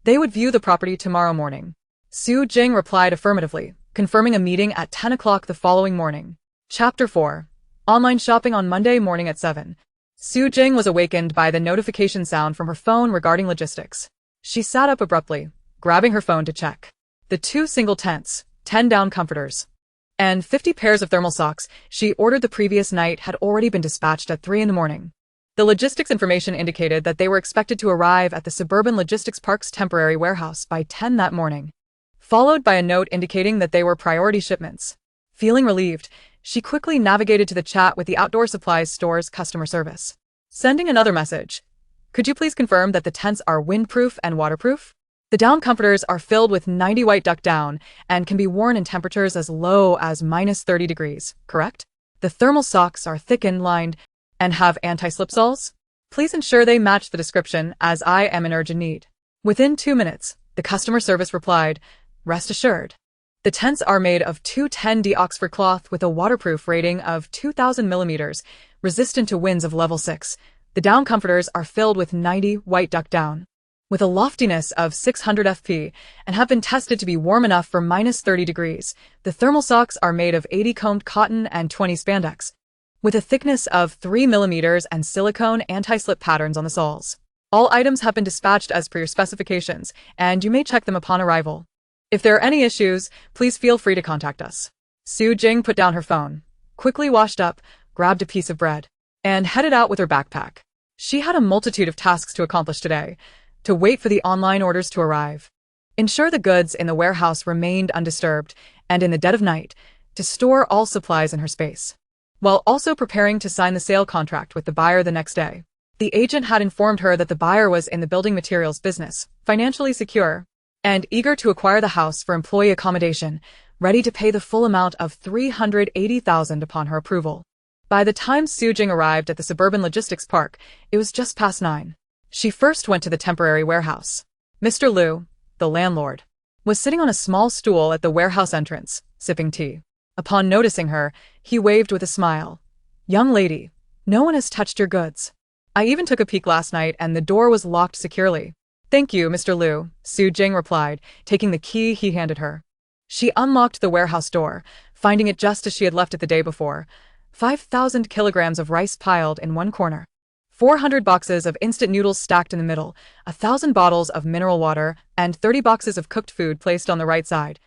They would view the property tomorrow morning. Su Jing replied affirmatively, confirming a meeting at 10 o'clock the following morning. Chapter 4. Online shopping on Monday morning at 7. Su Jing was awakened by the notification sound from her phone regarding logistics. She sat up abruptly, grabbing her phone to check. The 2 single tents, 10 down comforters, and 50 pairs of thermal socks she ordered the previous night had already been dispatched at 3 in the morning. The logistics information indicated that they were expected to arrive at the Suburban Logistics Park's temporary warehouse by 10 that morning, followed by a note indicating that they were priority shipments. Feeling relieved, she quickly navigated to the chat with the Outdoor Supplies Store's customer service, sending another message. Could you please confirm that the tents are windproof and waterproof? The down comforters are filled with 90 white duck down and can be worn in temperatures as low as -30 degrees, correct? The thermal socks are thick and lined and have anti-slip soles. Please ensure they match the description, as I am in urgent need. Within 2 minutes, the customer service replied, rest assured. The tents are made of 210D Oxford cloth with a waterproof rating of 2,000 millimeters, resistant to winds of level 6. The down comforters are filled with 90 white duck down, with a loftiness of 600 FP, and have been tested to be warm enough for -30 degrees. The thermal socks are made of 80 combed cotton and 20 spandex, with a thickness of 3 millimeters and silicone anti-slip patterns on the soles. All items have been dispatched as per your specifications, and you may check them upon arrival. If there are any issues, please feel free to contact us. Su Jing put down her phone, quickly washed up, grabbed a piece of bread, and headed out with her backpack. She had a multitude of tasks to accomplish today. To wait for the online orders to arrive, ensure the goods in the warehouse remained undisturbed, and in the dead of night, to store all supplies in her space, while also preparing to sign the sale contract with the buyer the next day. The agent had informed her that the buyer was in the building materials business, financially secure, and eager to acquire the house for employee accommodation, ready to pay the full amount of $380,000 upon her approval. By the time Su Jing arrived at the Suburban Logistics Park, it was just past 9. She first went to the temporary warehouse. Mr. Liu, the landlord, was sitting on a small stool at the warehouse entrance, sipping tea. Upon noticing her, he waved with a smile. Young lady, no one has touched your goods. I even took a peek last night and the door was locked securely. Thank you, Mr. Liu, Su Jing replied, taking the key he handed her. She unlocked the warehouse door, finding it just as she had left it the day before. 5,000 kilograms of rice piled in one corner, 400 boxes of instant noodles stacked in the middle, 1,000 bottles of mineral water, and 30 boxes of cooked food placed on the right side.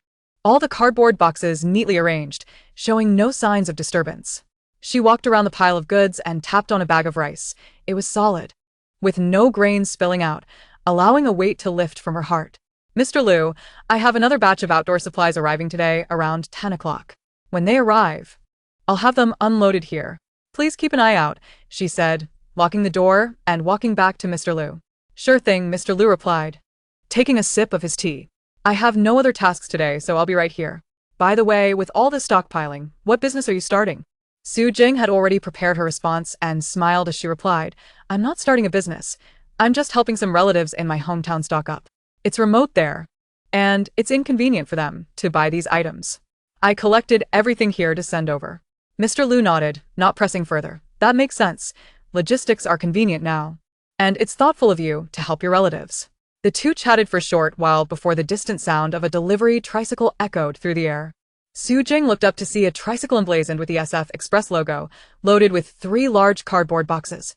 All the cardboard boxes neatly arranged, showing no signs of disturbance. She walked around the pile of goods and tapped on a bag of rice. It was solid, with no grains spilling out, allowing a weight to lift from her heart. Mr. Liu, I have another batch of outdoor supplies arriving today around 10 o'clock. When they arrive, I'll have them unloaded here. Please keep an eye out, she said, locking the door and walking back to Mr. Liu. Sure thing, Mr. Liu replied, taking a sip of his tea. I have no other tasks today, so I'll be right here. By the way, with all this stockpiling, what business are you starting? Su Jing had already prepared her response and smiled as she replied, I'm not starting a business. I'm just helping some relatives in my hometown stock up. It's remote there, and it's inconvenient for them to buy these items. I collected everything here to send over. Mr. Liu nodded, not pressing further. That makes sense. Logistics are convenient now, and it's thoughtful of you to help your relatives. The two chatted for a short while before the distant sound of a delivery tricycle echoed through the air. Su Jing looked up to see a tricycle emblazoned with the SF Express logo, loaded with 3 large cardboard boxes,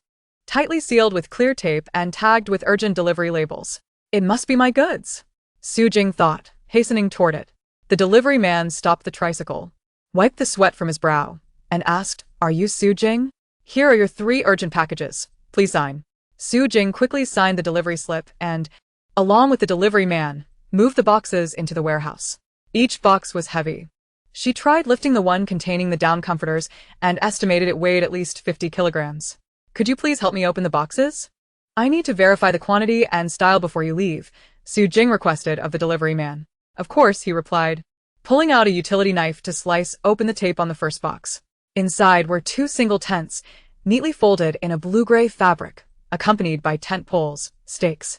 tightly sealed with clear tape and tagged with urgent delivery labels. It must be my goods, Su Jing thought, hastening toward it. The delivery man stopped the tricycle, wiped the sweat from his brow, and asked, Are you Su Jing? Here are your 3 urgent packages. Please sign. Su Jing quickly signed the delivery slip and, along with the delivery man, moved the boxes into the warehouse. Each box was heavy. She tried lifting the one containing the down comforters and estimated it weighed at least 50 kilograms. Could you please help me open the boxes? I need to verify the quantity and style before you leave, Su Jing requested of the delivery man. Of course, he replied, pulling out a utility knife to slice open the tape on the first box. Inside were 2 single tents, neatly folded in a blue-gray fabric, accompanied by tent poles, stakes,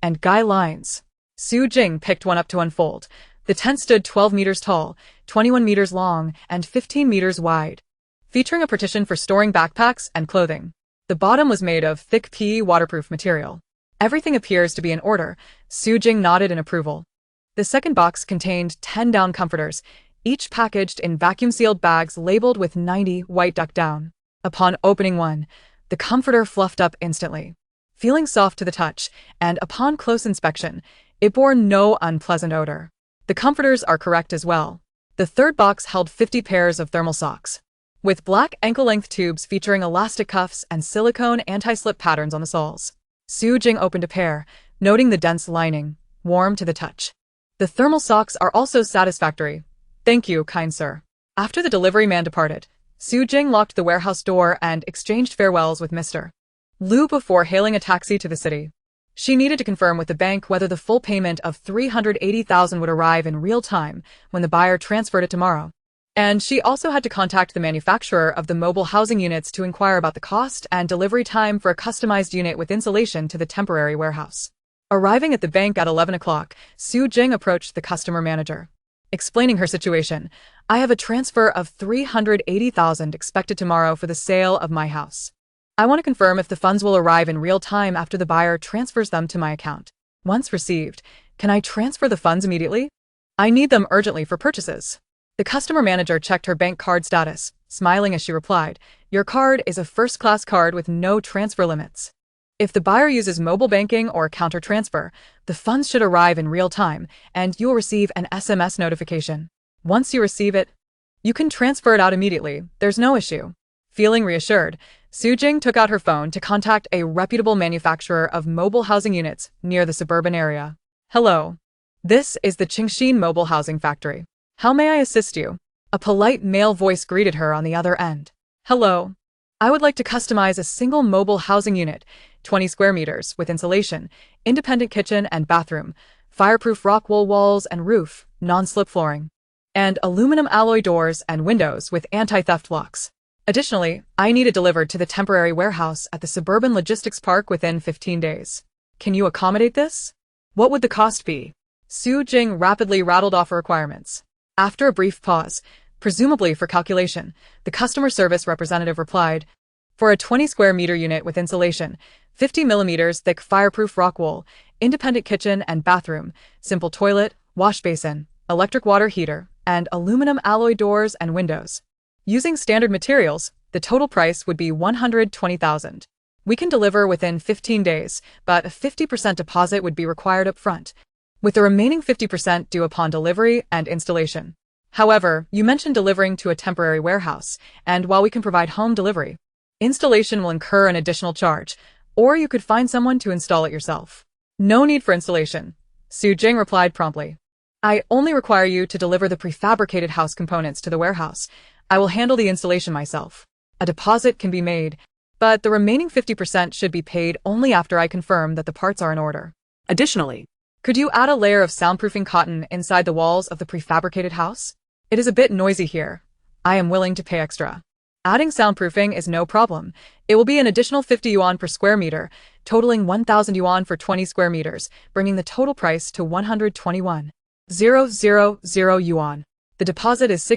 and guy lines. Su Jing picked one up to unfold. The tent stood 12 meters tall, 21 meters long, and 15 meters wide, featuring a partition for storing backpacks and clothing. The bottom was made of thick PE waterproof material. Everything appears to be in order. Su Jing nodded in approval. The second box contained 10 down comforters, each packaged in vacuum-sealed bags labeled with 90 white duck down. Upon opening one, the comforter fluffed up instantly, feeling soft to the touch, and upon close inspection, it bore no unpleasant odor. The comforters are correct as well. The third box held 50 pairs of thermal socks, with black ankle-length tubes featuring elastic cuffs and silicone anti-slip patterns on the soles. Su Jing opened a pair, noting the dense lining, warm to the touch. The thermal socks are also satisfactory. Thank you, kind sir. After the delivery man departed, Su Jing locked the warehouse door and exchanged farewells with Mr. Liu before hailing a taxi to the city. She needed to confirm with the bank whether the full payment of $380,000 would arrive in real time when the buyer transferred it tomorrow. And she also had to contact the manufacturer of the mobile housing units to inquire about the cost and delivery time for a customized unit with insulation to the temporary warehouse. Arriving at the bank at 11 o'clock, Su Jing approached the customer manager, explaining her situation. I have a transfer of $380,000 expected tomorrow for the sale of my house. I want to confirm if the funds will arrive in real time after the buyer transfers them to my account. Once received, can I transfer the funds immediately? I need them urgently for purchases. The customer manager checked her bank card status, smiling as she replied, your card is a first-class card with no transfer limits. If the buyer uses mobile banking or counter transfer, the funds should arrive in real time, and you'll receive an SMS notification. Once you receive it, you can transfer it out immediately. There's no issue. Feeling reassured, Su Jing took out her phone to contact a reputable manufacturer of mobile housing units near the suburban area. Hello. This is the Qingxin Mobile Housing Factory. How may I assist you? A polite male voice greeted her on the other end. Hello. I would like to customize a single mobile housing unit, 20 square meters, with insulation, independent kitchen and bathroom, fireproof rock wool walls and roof, non-slip flooring, and aluminum alloy doors and windows with anti-theft locks. Additionally, I need it delivered to the temporary warehouse at the Suburban Logistics Park within 15 days. Can you accommodate this? What would the cost be? Su Jing rapidly rattled off her requirements. After a brief pause, presumably for calculation, the customer service representative replied, for a 20 square meter unit with insulation, 50 millimeters thick fireproof rock wool, independent kitchen and bathroom, simple toilet, wash basin, electric water heater, and aluminum alloy doors and windows. Using standard materials, the total price would be $120,000. We can deliver within 15 days, but a 50% deposit would be required up front, with the remaining 50% due upon delivery and installation. However, you mentioned delivering to a temporary warehouse, and while we can provide home delivery, installation will incur an additional charge, or you could find someone to install it yourself. No need for installation, Su Jing replied promptly. I only require you to deliver the prefabricated house components to the warehouse. I will handle the installation myself. A deposit can be made, but the remaining 50% should be paid only after I confirm that the parts are in order. Additionally, Could you add a layer of soundproofing cotton inside the walls of the prefabricated house? It is a bit noisy here. I am willing to pay extra. Adding soundproofing is no problem. It will be an additional 50 yuan per square meter, totaling 1,000 yuan for 20 square meters, bringing the total price to 121,000 yuan. The deposit is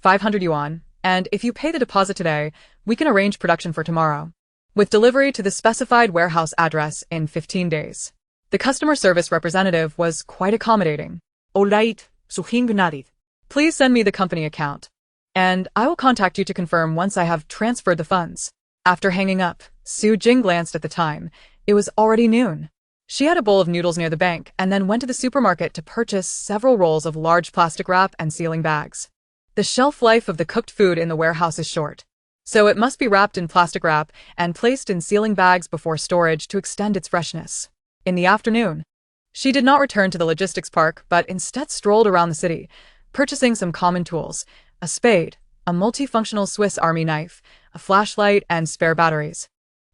500 yuan, and if you pay the deposit today, we can arrange production for tomorrow, with delivery to the specified warehouse address in 15 days. The customer service representative was quite accommodating. Alright, Su Jing nodded. Please send me the company account, and I will contact you to confirm once I have transferred the funds. After hanging up, Su Jing glanced at the time. It was already noon. She had a bowl of noodles near the bank and then went to the supermarket to purchase several rolls of large plastic wrap and sealing bags. The shelf life of the cooked food in the warehouse is short, so it must be wrapped in plastic wrap and placed in sealing bags before storage to extend its freshness. In the afternoon, She did not return to the logistics park, but instead strolled around the city, purchasing some common tools: a spade, a multifunctional Swiss Army knife, a flashlight, and spare batteries,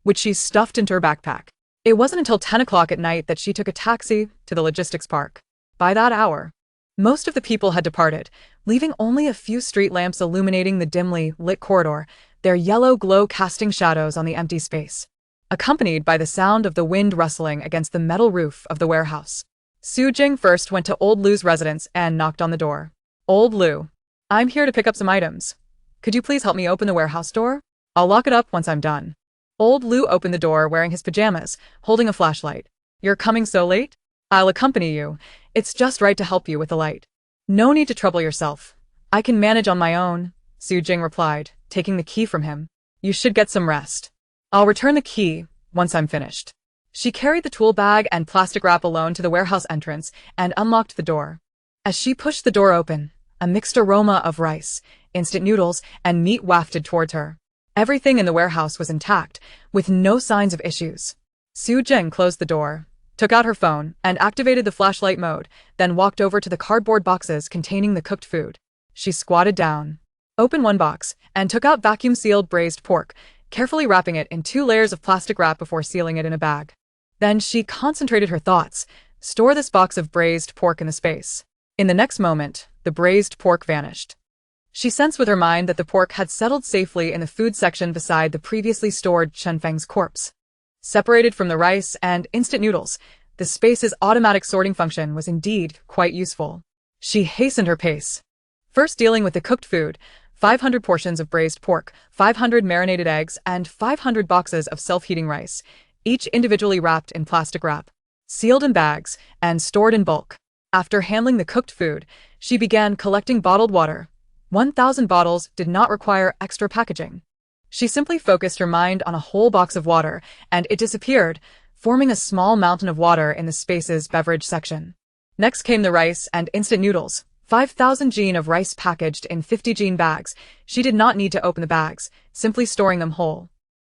which she stuffed into her backpack. It wasn't until 10 o'clock at night that she took a taxi to the logistics park. By that hour, most of the people had departed, leaving only a few street lamps illuminating the dimly lit corridor, their yellow glow casting shadows on the empty space, accompanied by the sound of the wind rustling against the metal roof of the warehouse. Su Jing first went to Old Lu's residence and knocked on the door. "Old Lu, I'm here to pick up some items. Could you please help me open the warehouse door? I'll lock it up once I'm done." Old Lu opened the door wearing his pajamas, holding a flashlight. "You're coming so late? I'll accompany you. It's just right to help you with the light." "No need to trouble yourself. I can manage on my own," Su Jing replied, taking the key from him. "You should get some rest. I'll return the key once I'm finished." She carried the tool bag and plastic wrap alone to the warehouse entrance and unlocked the door. As she pushed the door open, a mixed aroma of rice, instant noodles, and meat wafted towards her. Everything in the warehouse was intact, with no signs of issues. Su Jing closed the door, took out her phone, and activated the flashlight mode, then walked over to the cardboard boxes containing the cooked food. She squatted down, opened one box, and took out vacuum-sealed braised pork, carefully wrapping it in 2 layers of plastic wrap before sealing it in a bag. Then she concentrated her thoughts. Store this box of braised pork in the space. In the next moment, the braised pork vanished. She sensed with her mind that the pork had settled safely in the food section beside the previously stored Chenfeng's corpse. Separated from the rice and instant noodles, the space's automatic sorting function was indeed quite useful. She hastened her pace. First dealing with the cooked food: 500 portions of braised pork, 500 marinated eggs, and 500 boxes of self-heating rice, each individually wrapped in plastic wrap, sealed in bags, and stored in bulk. After handling the cooked food, she began collecting bottled water. 1,000 bottles did not require extra packaging. She simply focused her mind on a whole box of water, and it disappeared, forming a small mountain of water in the space's beverage section. Next came the rice and instant noodles. 5,000 jean of rice packaged in 50 jean bags. She did not need to open the bags, simply storing them whole.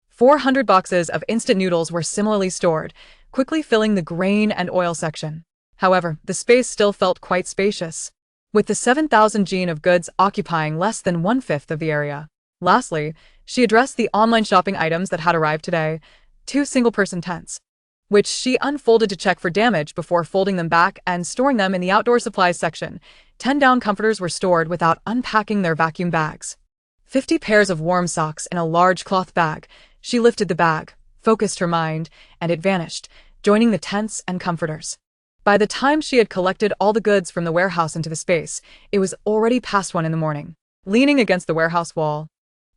400 boxes of instant noodles were similarly stored, quickly filling the grain and oil section. However, the space still felt quite spacious, with the 7,000 jean of goods occupying less than 1/5 of the area. Lastly, she addressed the online shopping items that had arrived today: 2 single-person tents, which she unfolded to check for damage before folding them back and storing them in the outdoor supplies section. 10 down comforters were stored without unpacking their vacuum bags. 50 pairs of warm socks in a large cloth bag. She lifted the bag, focused her mind, and it vanished, joining the tents and comforters. By the time she had collected all the goods from the warehouse into the space, it was already past 1 in the morning. Leaning against the warehouse wall,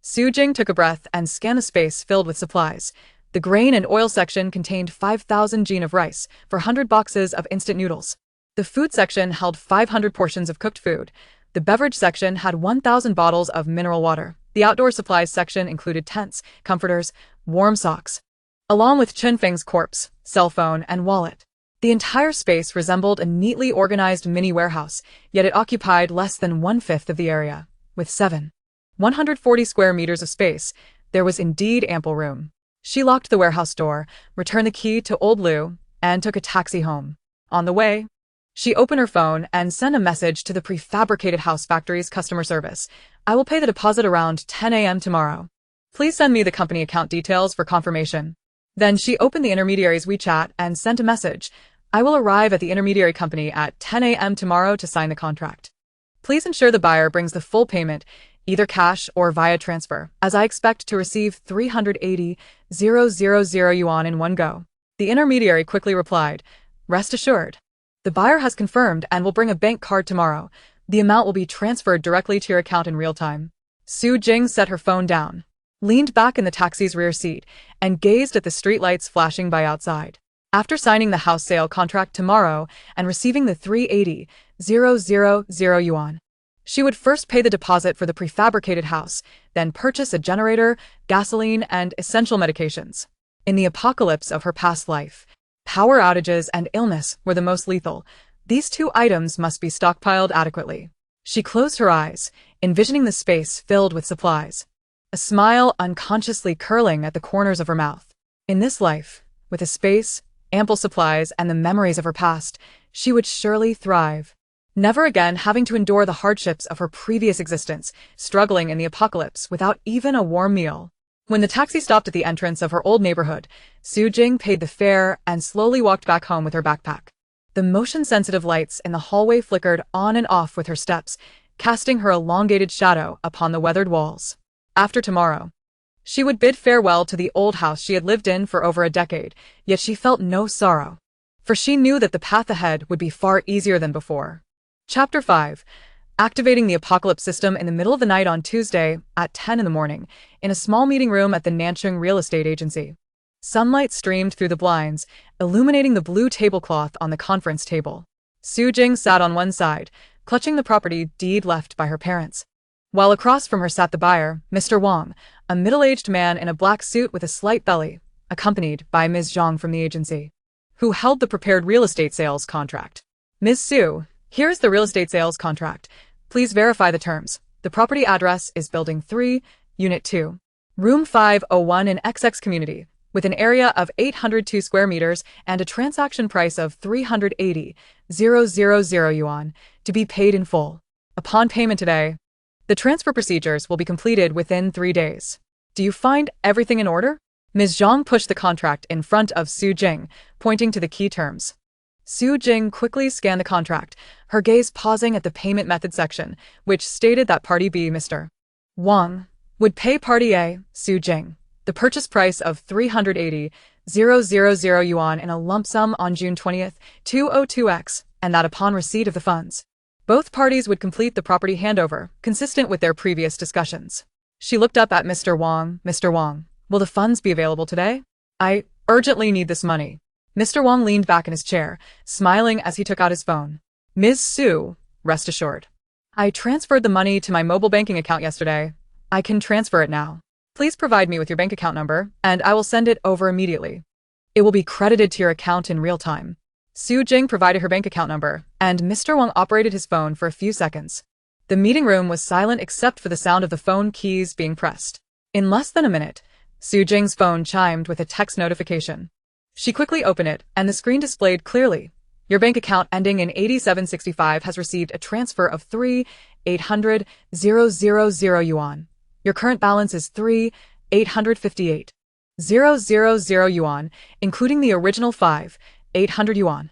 Su Jing took a breath and scanned the space filled with supplies. The grain and oil section contained 5,000 jean of rice, 400 boxes of instant noodles. The food section held 500 portions of cooked food. The beverage section had 1,000 bottles of mineral water. The outdoor supplies section included tents, comforters, warm socks, along with Chenfeng's corpse, cell phone, and wallet. The entire space resembled a neatly organized mini warehouse, yet it occupied less than 1/5 of the area. With 140 square meters of space, there was indeed ample room. She locked the warehouse door, returned the key to Old Lu, and took a taxi home. On the way, she opened her phone and sent a message to the prefabricated house factory's customer service. "I will pay the deposit around 10 a.m. tomorrow. Please send me the company account details for confirmation." Then she opened the intermediary's WeChat and sent a message: "I will arrive at the intermediary company at 10 a.m. tomorrow to sign the contract. Please ensure the buyer brings the full payment, either cash or via transfer, as I expect to receive 380,000 yuan in one go." The intermediary quickly replied, "Rest assured. The buyer has confirmed and will bring a bank card tomorrow. The amount will be transferred directly to your account in real time." Su Jing set her phone down, leaned back in the taxi's rear seat, and gazed at the streetlights flashing by outside. After signing the house sale contract tomorrow and receiving the 380,000 yuan, she would first pay the deposit for the prefabricated house, then purchase a generator, gasoline, and essential medications. In the apocalypse of her past life, power outages and illness were the most lethal. These 2 items must be stockpiled adequately. She closed her eyes, envisioning the space filled with supplies, a smile unconsciously curling at the corners of her mouth. In this life, with a space ample supplies, and the memories of her past, she would surely thrive. Never again having to endure the hardships of her previous existence, struggling in the apocalypse without even a warm meal. When the taxi stopped at the entrance of her old neighborhood, Su-jing paid the fare and slowly walked back home with her backpack. The motion-sensitive lights in the hallway flickered on and off with her steps, casting her elongated shadow upon the weathered walls. After tomorrow, she would bid farewell to the old house she had lived in for over a decade, yet she felt no sorrow, for she knew that the path ahead would be far easier than before. Chapter 5. Activating the apocalypse system in the middle of the night on Tuesday at 10 in the morning, in a small meeting room at the Nanchung Real Estate Agency. Sunlight streamed through the blinds, illuminating the blue tablecloth on the conference table. Su-jing sat on one side, clutching the property deed left by her parents, while across from her sat the buyer, Mr. Wang, a middle-aged man in a black suit with a slight belly, accompanied by Ms. Zhang from the agency, who held the prepared real estate sales contract. Ms. Su, here is the real estate sales contract. Please verify the terms. The property address is Building 3, Unit 2, Room 501 in XX Community, with an area of 802 square meters and a transaction price of 380,000 yuan, to be paid in full. Upon payment today, the transfer procedures will be completed within 3 days. Do you find everything in order? Ms. Zhang pushed the contract in front of Su-jing, pointing to the key terms. Su-jing quickly scanned the contract, her gaze pausing at the payment method section, which stated that Party B, Mr. Wang, would pay Party A, Su-jing, the purchase price of 380,000 yuan in a lump sum on June 20th, 2022x, and that upon receipt of the funds, both parties would complete the property handover, consistent with their previous discussions. She looked up at Mr. Wang. Mr. Wang, will the funds be available today? I urgently need this money. Mr. Wang leaned back in his chair, smiling as he took out his phone. Ms. Su, rest assured. I transferred the money to my mobile banking account yesterday. I can transfer it now. Please provide me with your bank account number, and I will send it over immediately. It will be credited to your account in real time. Su-jing provided her bank account number, and Mr. Wang operated his phone for a few seconds. The meeting room was silent except for the sound of the phone keys being pressed. In less than a minute, Su-jing's phone chimed with a text notification. She quickly opened it, and the screen displayed clearly. Your bank account ending in 8765 has received a transfer of 3,800,000 yuan. Your current balance is 3,858,000 yuan, including the original 5,800 yuan.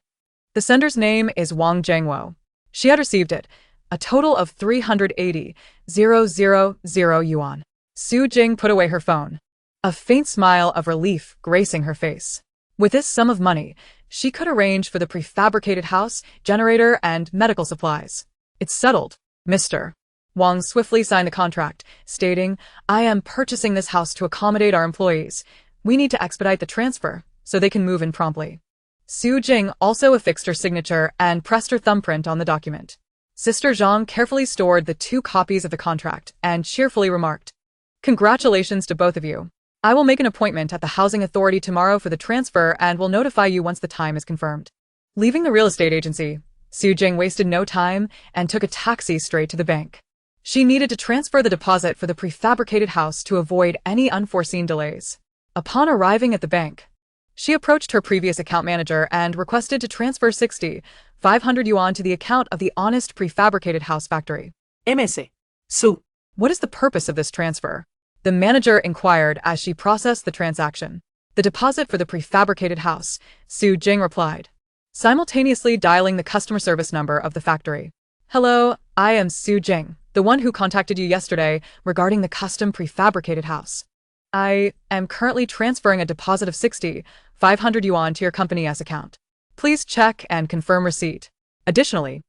The sender's name is Wang Jiangwo. She had received it, a total of 380,000 yuan. Su-jing put away her phone, a faint smile of relief gracing her face. With this sum of money, she could arrange for the prefabricated house, generator, and medical supplies. It's settled, Mr. Wang swiftly signed the contract, stating, I am purchasing this house to accommodate our employees. We need to expedite the transfer, so they can move in promptly. Su-jing also affixed her signature and pressed her thumbprint on the document. Sister Zhang carefully stored the 2 copies of the contract and cheerfully remarked, Congratulations to both of you. I will make an appointment at the housing authority tomorrow for the transfer and will notify you once the time is confirmed. Leaving the real estate agency, Su-jing wasted no time and took a taxi straight to the bank. She needed to transfer the deposit for the prefabricated house to avoid any unforeseen delays. Upon arriving at the bank, she approached her previous account manager and requested to transfer 6,500 yuan to the account of the Honest Prefabricated House Factory. MS. Su. What is the purpose of this transfer? The manager inquired as she processed the transaction. The deposit for the prefabricated house, Su-jing replied, simultaneously dialing the customer service number of the factory. Hello, I am Su-jing, the one who contacted you yesterday regarding the custom prefabricated house. I am currently transferring a deposit of 6,500 yuan to your company's account. Please check and confirm receipt. Additionally,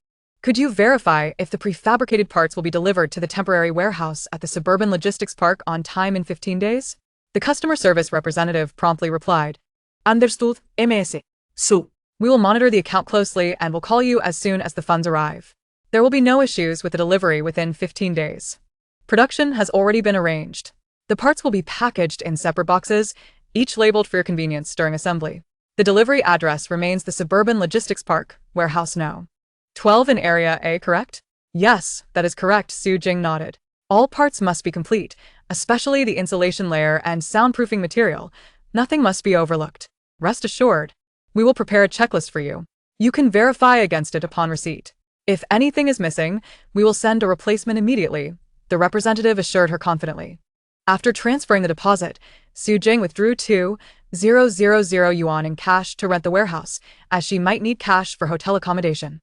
could you verify if the prefabricated parts will be delivered to the temporary warehouse at the suburban logistics park on time in 15 days? The customer service representative promptly replied, Understood, MS. Su. We will monitor the account closely and will call you as soon as the funds arrive. There will be no issues with the delivery within 15 days. Production has already been arranged. The parts will be packaged in separate boxes, each labeled for your convenience during assembly. The delivery address remains the Suburban Logistics Park, Warehouse No. 12 in Area A, correct? Yes, that is correct, Su-jing nodded. All parts must be complete, especially the insulation layer and soundproofing material. Nothing must be overlooked. Rest assured, We will prepare a checklist for you. You can verify against it upon receipt. If anything is missing, we will send a replacement immediately, the representative assured her confidently. After transferring the deposit, Su Jing withdrew 2,000 yuan in cash to rent the warehouse, as she might need cash for hotel accommodation.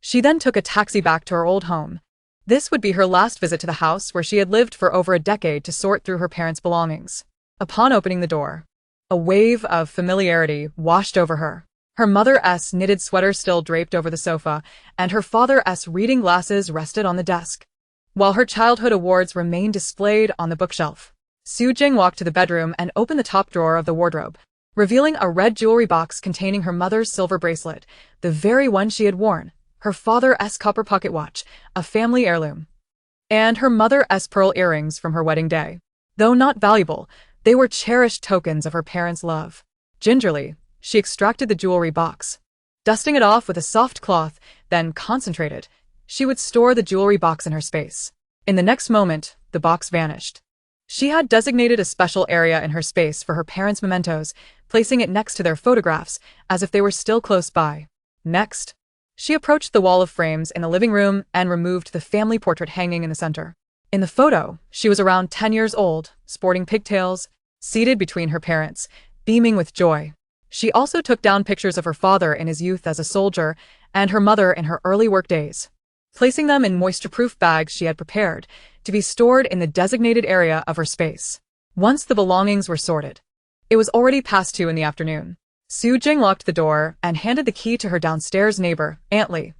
She then took a taxi back to her old home. This would be her last visit to the house where she had lived for over a decade to sort through her parents' belongings. Upon opening the door, a wave of familiarity washed over her. Her mother's knitted sweater still draped over the sofa, and her father's reading glasses rested on the desk, while her childhood awards remained displayed on the bookshelf. Su Jing walked to the bedroom and opened the top drawer of the wardrobe, revealing a red jewelry box containing her mother's silver bracelet, the very one she had worn, her father's copper pocket watch, a family heirloom, and her mother's pearl earrings from her wedding day. Though not valuable, they were cherished tokens of her parents' love. Gingerly, she extracted the jewelry box. Dusting it off with a soft cloth, then concentrated, she would store the jewelry box in her space. In the next moment, the box vanished. She had designated a special area in her space for her parents' mementos, placing it next to their photographs, as if they were still close by. Next, she approached the wall of frames in the living room and removed the family portrait hanging in the center. In the photo, she was around 10 years old, sporting pigtails, seated between her parents, beaming with joy. She also took down pictures of her father in his youth as a soldier and her mother in her early work days, placing them in moisture-proof bags she had prepared to be stored in the designated area of her space. Once the belongings were sorted, it was already past 2 in the afternoon. Su Jing locked the door and handed the key to her downstairs neighbor. Aunt Lee,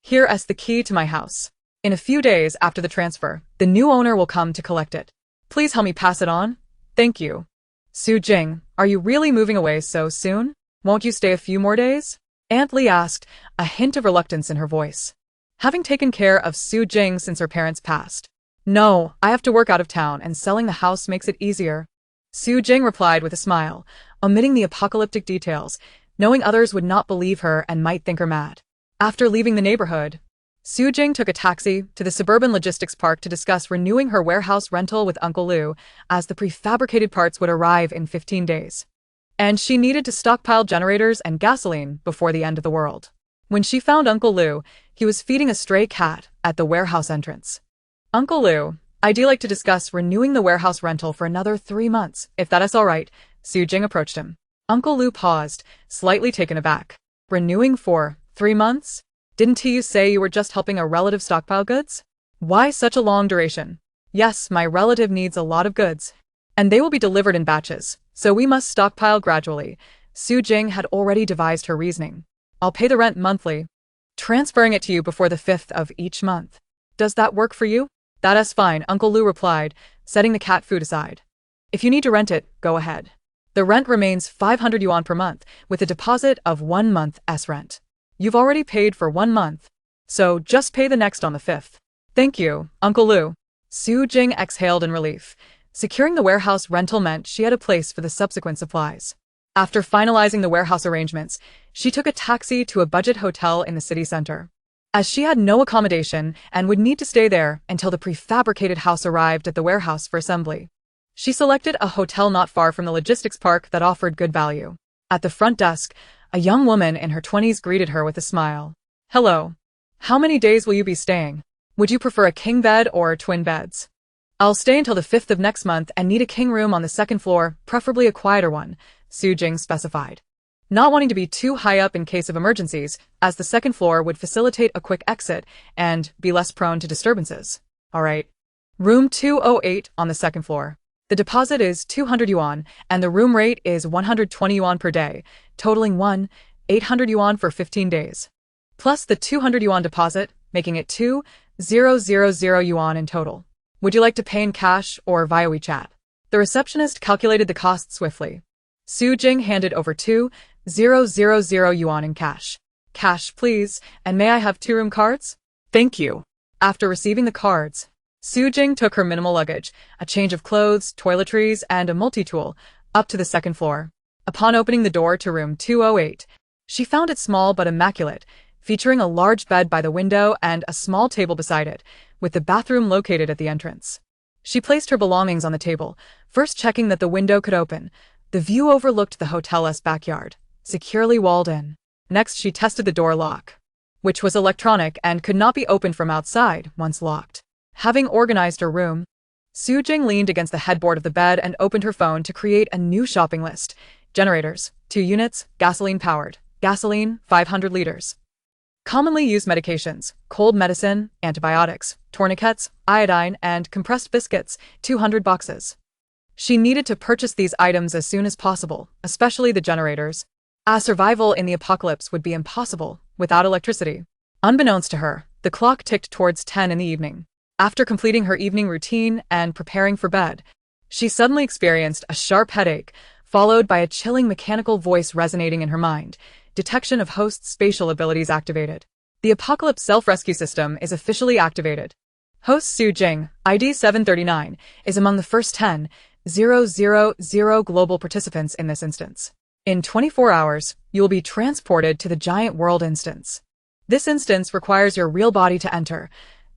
here's the key to my house. In a few days after the transfer, the new owner will come to collect it. Please help me pass it on. Thank you. Su Jing, are you really moving away so soon? Won't you stay a few more days? Aunt Lee asked, a hint of reluctance in her voice. Having taken care of Su Jing since her parents passed. No, I have to work out of town and selling the house makes it easier. Su Jing replied with a smile, omitting the apocalyptic details, knowing others would not believe her and might think her mad. After leaving the neighborhood, Su Jing took a taxi to the suburban logistics park to discuss renewing her warehouse rental with Uncle Liu, as the prefabricated parts would arrive in 15 days. And she needed to stockpile generators and gasoline before the end of the world. When she found Uncle Liu, he was feeding a stray cat at the warehouse entrance. Uncle Liu, I'd like to discuss renewing the warehouse rental for another 3 months, if that is all right. Su Jing approached him. Uncle Liu paused, slightly taken aback. Renewing for 3 months? Didn't you say you were just helping a relative stockpile goods? Why such a long duration? Yes, my relative needs a lot of goods, and they will be delivered in batches, so we must stockpile gradually. Su Jing had already devised her reasoning. I'll pay the rent monthly, transferring it to you before the 5th of each month. Does that work for you? That is fine, Uncle Liu replied, setting the cat food aside. If you need to rent it, go ahead. The rent remains 500 yuan per month, with a deposit of 1 month's rent. You've already paid for 1 month, so just pay the next on the 5th. Thank you, Uncle Liu. Su Jing exhaled in relief. Securing the warehouse rental meant she had a place for the subsequent supplies. After finalizing the warehouse arrangements, she took a taxi to a budget hotel in the city center. As she had no accommodation and would need to stay there until the prefabricated house arrived at the warehouse for assembly, she selected a hotel not far from the logistics park that offered good value. At the front desk, a young woman in her 20s greeted her with a smile. Hello. How many days will you be staying? Would you prefer a king bed or twin beds? I'll stay until the 5th of next month and need a king room on the 2nd floor, preferably a quieter one, Su Jing specified, not wanting to be too high up in case of emergencies, as the 2nd floor would facilitate a quick exit and be less prone to disturbances. All right. Room 208 on the 2nd floor. The deposit is 200 yuan, and the room rate is 120 yuan per day, totaling 800 yuan for 15 days. Plus the 200 yuan deposit, making it 2,000 yuan in total. Would you like to pay in cash or via WeChat? The receptionist calculated the cost swiftly. Su Jing handed over 2,000 yuan in cash. Cash, please, and may I have 2 room cards? Thank you. After receiving the cards, Su Jing took her minimal luggage, a change of clothes, toiletries, and a multi-tool, up to the 2nd floor. Upon opening the door to room 208, she found it small but immaculate, featuring a large bed by the window and a small table beside it, with the bathroom located at the entrance. She placed her belongings on the table, first checking that the window could open. The view overlooked the hotel's backyard. securely walled in. Next, she tested the door lock, which was electronic and could not be opened from outside once locked. Having organized her room, Su Jing leaned against the headboard of the bed and opened her phone to create a new shopping list. Generators, 2 units, gasoline-powered. Gasoline, 500 liters. Commonly used medications, cold medicine, antibiotics, tourniquets, iodine, and compressed biscuits, 200 boxes. She needed to purchase these items as soon as possible, especially the generators, as survival in the apocalypse would be impossible without electricity. Unbeknownst to her, the clock ticked towards 10 in the evening. After completing her evening routine and preparing for bed, she suddenly experienced a sharp headache, followed by a chilling mechanical voice resonating in her mind. Detection of host's spatial abilities activated. The Apocalypse self-rescue system is officially activated. Host Su Jing, ID 739, is among the first 10,000 global participants in this instance. In 24 hours, you will be transported to the Giant World instance. This instance requires your real body to enter.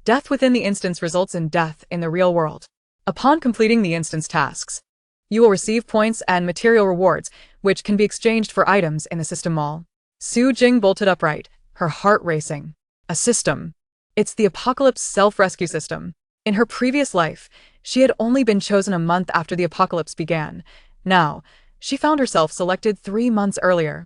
Death within the instance results in death in the real world. Upon completing the instance tasks, you will receive points and material rewards, which can be exchanged for items in the system mall. Su Jing bolted upright, her heart racing. A system. It's the Apocalypse self-rescue system. In her previous life, she had only been chosen a month after the apocalypse began. Now, she found herself selected 3 months earlier.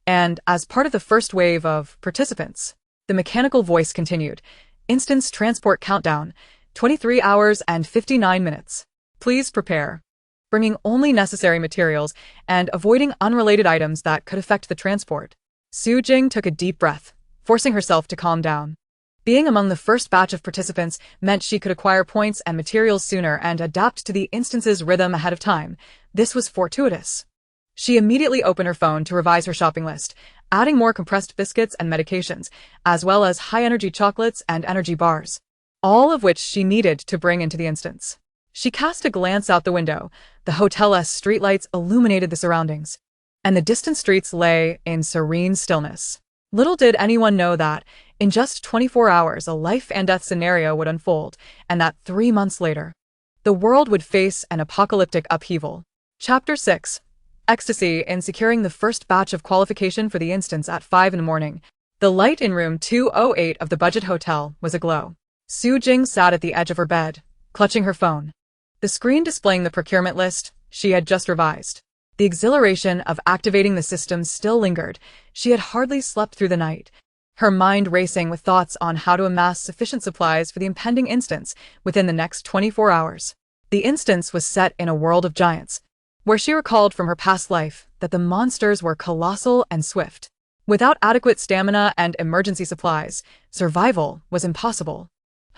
And as part of the first wave of participants, the mechanical voice continued. Instance transport countdown, 23 hours and 59 minutes. Please prepare. Bringing only necessary materials and avoiding unrelated items that could affect the transport. Su Jing took a deep breath, forcing herself to calm down. Being among the first batch of participants meant she could acquire points and materials sooner and adapt to the instance's rhythm ahead of time. This was fortuitous. She immediately opened her phone to revise her shopping list, adding more compressed biscuits and medications, as well as high-energy chocolates and energy bars, all of which she needed to bring into the instance. She cast a glance out the window. The hotel's streetlights illuminated the surroundings, and the distant streets lay in serene stillness. Little did anyone know that, in just 24 hours, a life-and-death scenario would unfold, and that 3 months later, the world would face an apocalyptic upheaval. Chapter 6. Ecstasy in securing the first batch of qualification for the instance at 5 in the morning. The light in room 208 of the budget hotel was aglow. Su Jing sat at the edge of her bed, clutching her phone. The screen displaying the procurement list she had just revised. The exhilaration of activating the system still lingered. She had hardly slept through the night, her mind racing with thoughts on how to amass sufficient supplies for the impending instance within the next 24 hours. The instance was set in a world of giants, where she recalled from her past life that the monsters were colossal and swift. Without adequate stamina and emergency supplies, survival was impossible.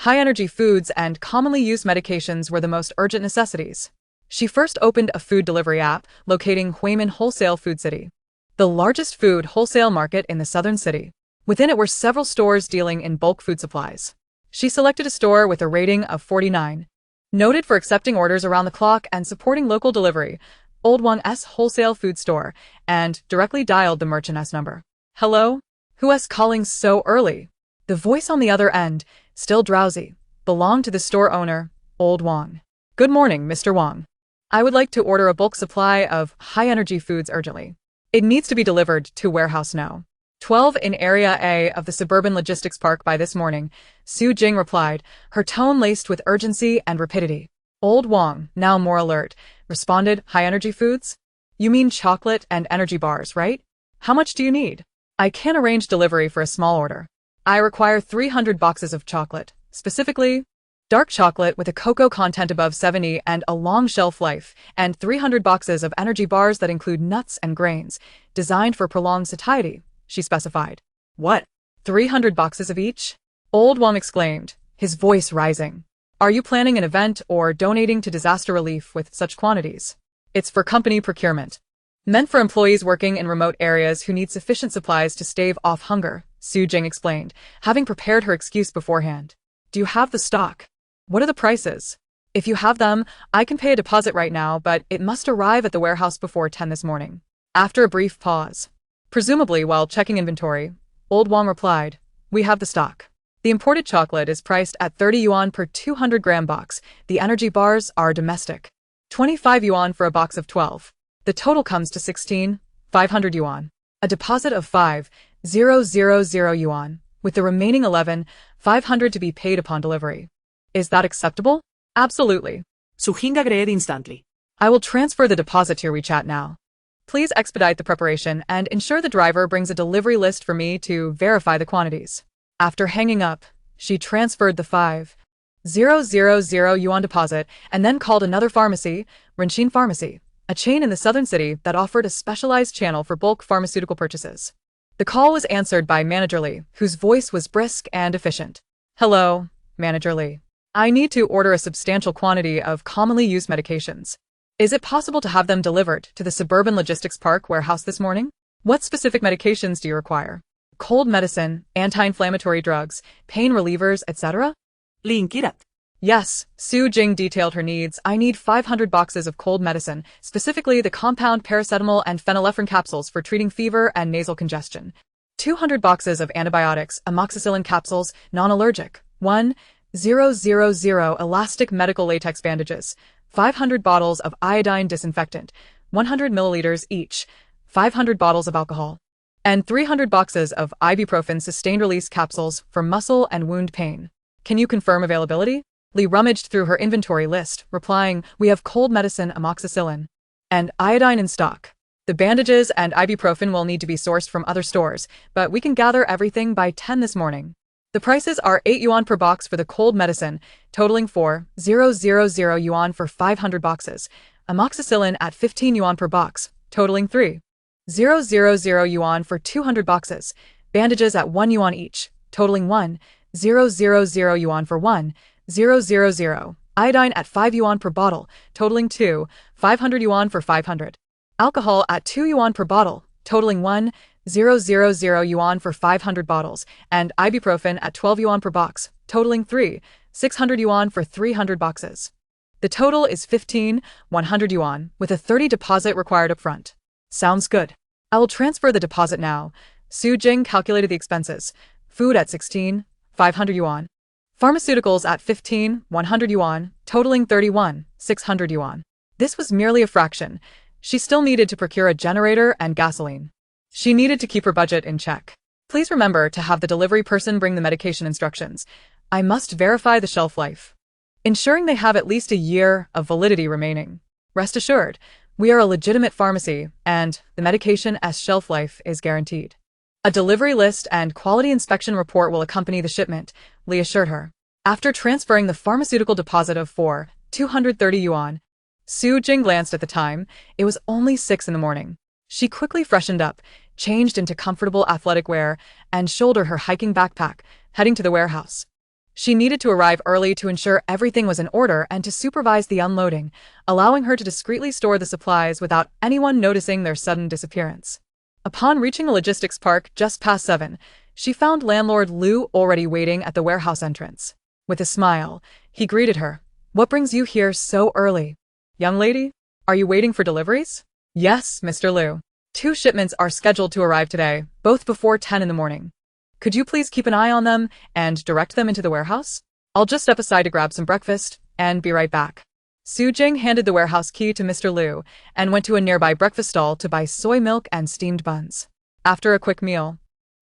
High-energy foods and commonly used medications were the most urgent necessities. She first opened a food delivery app locating Huimin Wholesale Food City, the largest food wholesale market in the southern city. Within it were several stores dealing in bulk food supplies. She selected a store with a rating of 49, noted for accepting orders around the clock and supporting local delivery, Old One's Wholesale Food Store, and directly dialed the merchant's number. Hello? Who's calling so early? The voice on the other end, still drowsy, belonged to the store owner, Old Wang. Good morning, Mr. Wang. I would like to order a bulk supply of high-energy foods urgently. It needs to be delivered to warehouse No. 12 in Area A of the Suburban Logistics Park by this morning, Su Jing replied, her tone laced with urgency and rapidity. Old Wang, now more alert, responded, high-energy foods? You mean chocolate and energy bars, right? How much do you need? I can arrange delivery for a small order. I require 300 boxes of chocolate, specifically dark chocolate with a cocoa content above 70 and a long shelf life, and 300 boxes of energy bars that include nuts and grains, designed for prolonged satiety, she specified. What? 300 boxes of each? Old Wang exclaimed, his voice rising. Are you planning an event or donating to disaster relief with such quantities? It's for company procurement. Meant for employees working in remote areas who need sufficient supplies to stave off hunger, Su Jing explained, having prepared her excuse beforehand. Do you have the stock? What are the prices? If you have them, I can pay a deposit right now, but it must arrive at the warehouse before 10 this morning. After a brief pause, presumably while checking inventory, Old Wang replied, we have the stock. The imported chocolate is priced at 30 yuan per 200-gram box. The energy bars are domestic. 25 yuan for a box of 12. The total comes to 16,500 yuan. A deposit of 5,000 yuan, with the remaining 11,500 to be paid upon delivery. Is that acceptable? Absolutely. Su Jing agreed instantly. I will transfer the deposit to your WeChat now. Please expedite the preparation and ensure the driver brings a delivery list for me to verify the quantities. After hanging up, she transferred the 5,000 yuan deposit and then called another pharmacy, Renxin Pharmacy, a chain in the southern city that offered a specialized channel for bulk pharmaceutical purchases. The call was answered by Manager Li, whose voice was brisk and efficient. Hello, Manager Li. I need to order a substantial quantity of commonly used medications. Is it possible to have them delivered to the Suburban Logistics Park warehouse this morning? What specific medications do you require? Cold medicine, anti-inflammatory drugs, pain relievers, etc.? Li inquirit. Yes, Su Jing detailed her needs. I need 500 boxes of cold medicine, specifically the compound paracetamol and phenylephrine capsules for treating fever and nasal congestion. 200 boxes of antibiotics, amoxicillin capsules, non-allergic. 1,000 elastic medical latex bandages. 500 bottles of iodine disinfectant, 100 milliliters each, 500 bottles of alcohol, and 300 boxes of ibuprofen sustained-release capsules for muscle and wound pain. Can you confirm availability? Li rummaged through her inventory list, replying, we have cold medicine, amoxicillin, and iodine in stock. The bandages and ibuprofen will need to be sourced from other stores, but we can gather everything by 10 this morning. The prices are 8 yuan per box for the cold medicine, totaling 4,000 yuan for 500 boxes. Amoxicillin at 15 yuan per box, totaling 3,000 yuan for 200 boxes. Bandages at 1 yuan each, totaling 1,000 yuan for 1,000. Iodine at 5 yuan per bottle, totaling 2,500 yuan for 500. Alcohol at 2 yuan per bottle, totaling 1,000 yuan for 500 bottles, and ibuprofen at 12 yuan per box, totaling 3,600 yuan for 300 boxes. The total is 15,100 yuan, with a 30 deposit required upfront. Sounds good. I will transfer the deposit now. Su Jing calculated the expenses. Food at 16,500 yuan. Pharmaceuticals at 15,100 yuan, totaling 31,600 yuan. This was merely a fraction. She still needed to procure a generator and gasoline. She needed to keep her budget in check. Please remember to have the delivery person bring the medication instructions. I must verify the shelf life, ensuring they have at least a year of validity remaining. Rest assured, we are a legitimate pharmacy, and the medication's shelf life is guaranteed. A delivery list and quality inspection report will accompany the shipment, Li assured her. After transferring the pharmaceutical deposit of 4,230 yuan, Su Jing glanced at the time. It was only 6 in the morning. She quickly freshened up, changed into comfortable athletic wear, and shouldered her hiking backpack, heading to the warehouse. She needed to arrive early to ensure everything was in order and to supervise the unloading, allowing her to discreetly store the supplies without anyone noticing their sudden disappearance. Upon reaching the logistics park just past 7, she found landlord Liu already waiting at the warehouse entrance. With a smile, he greeted her. What brings you here so early? Young lady, are you waiting for deliveries? Yes, Mr. Liu. 2 shipments are scheduled to arrive today, both before 10 in the morning. Could you please keep an eye on them and direct them into the warehouse? I'll just step aside to grab some breakfast and be right back. Su Jing handed the warehouse key to Mr. Liu and went to a nearby breakfast stall to buy soy milk and steamed buns. After a quick meal,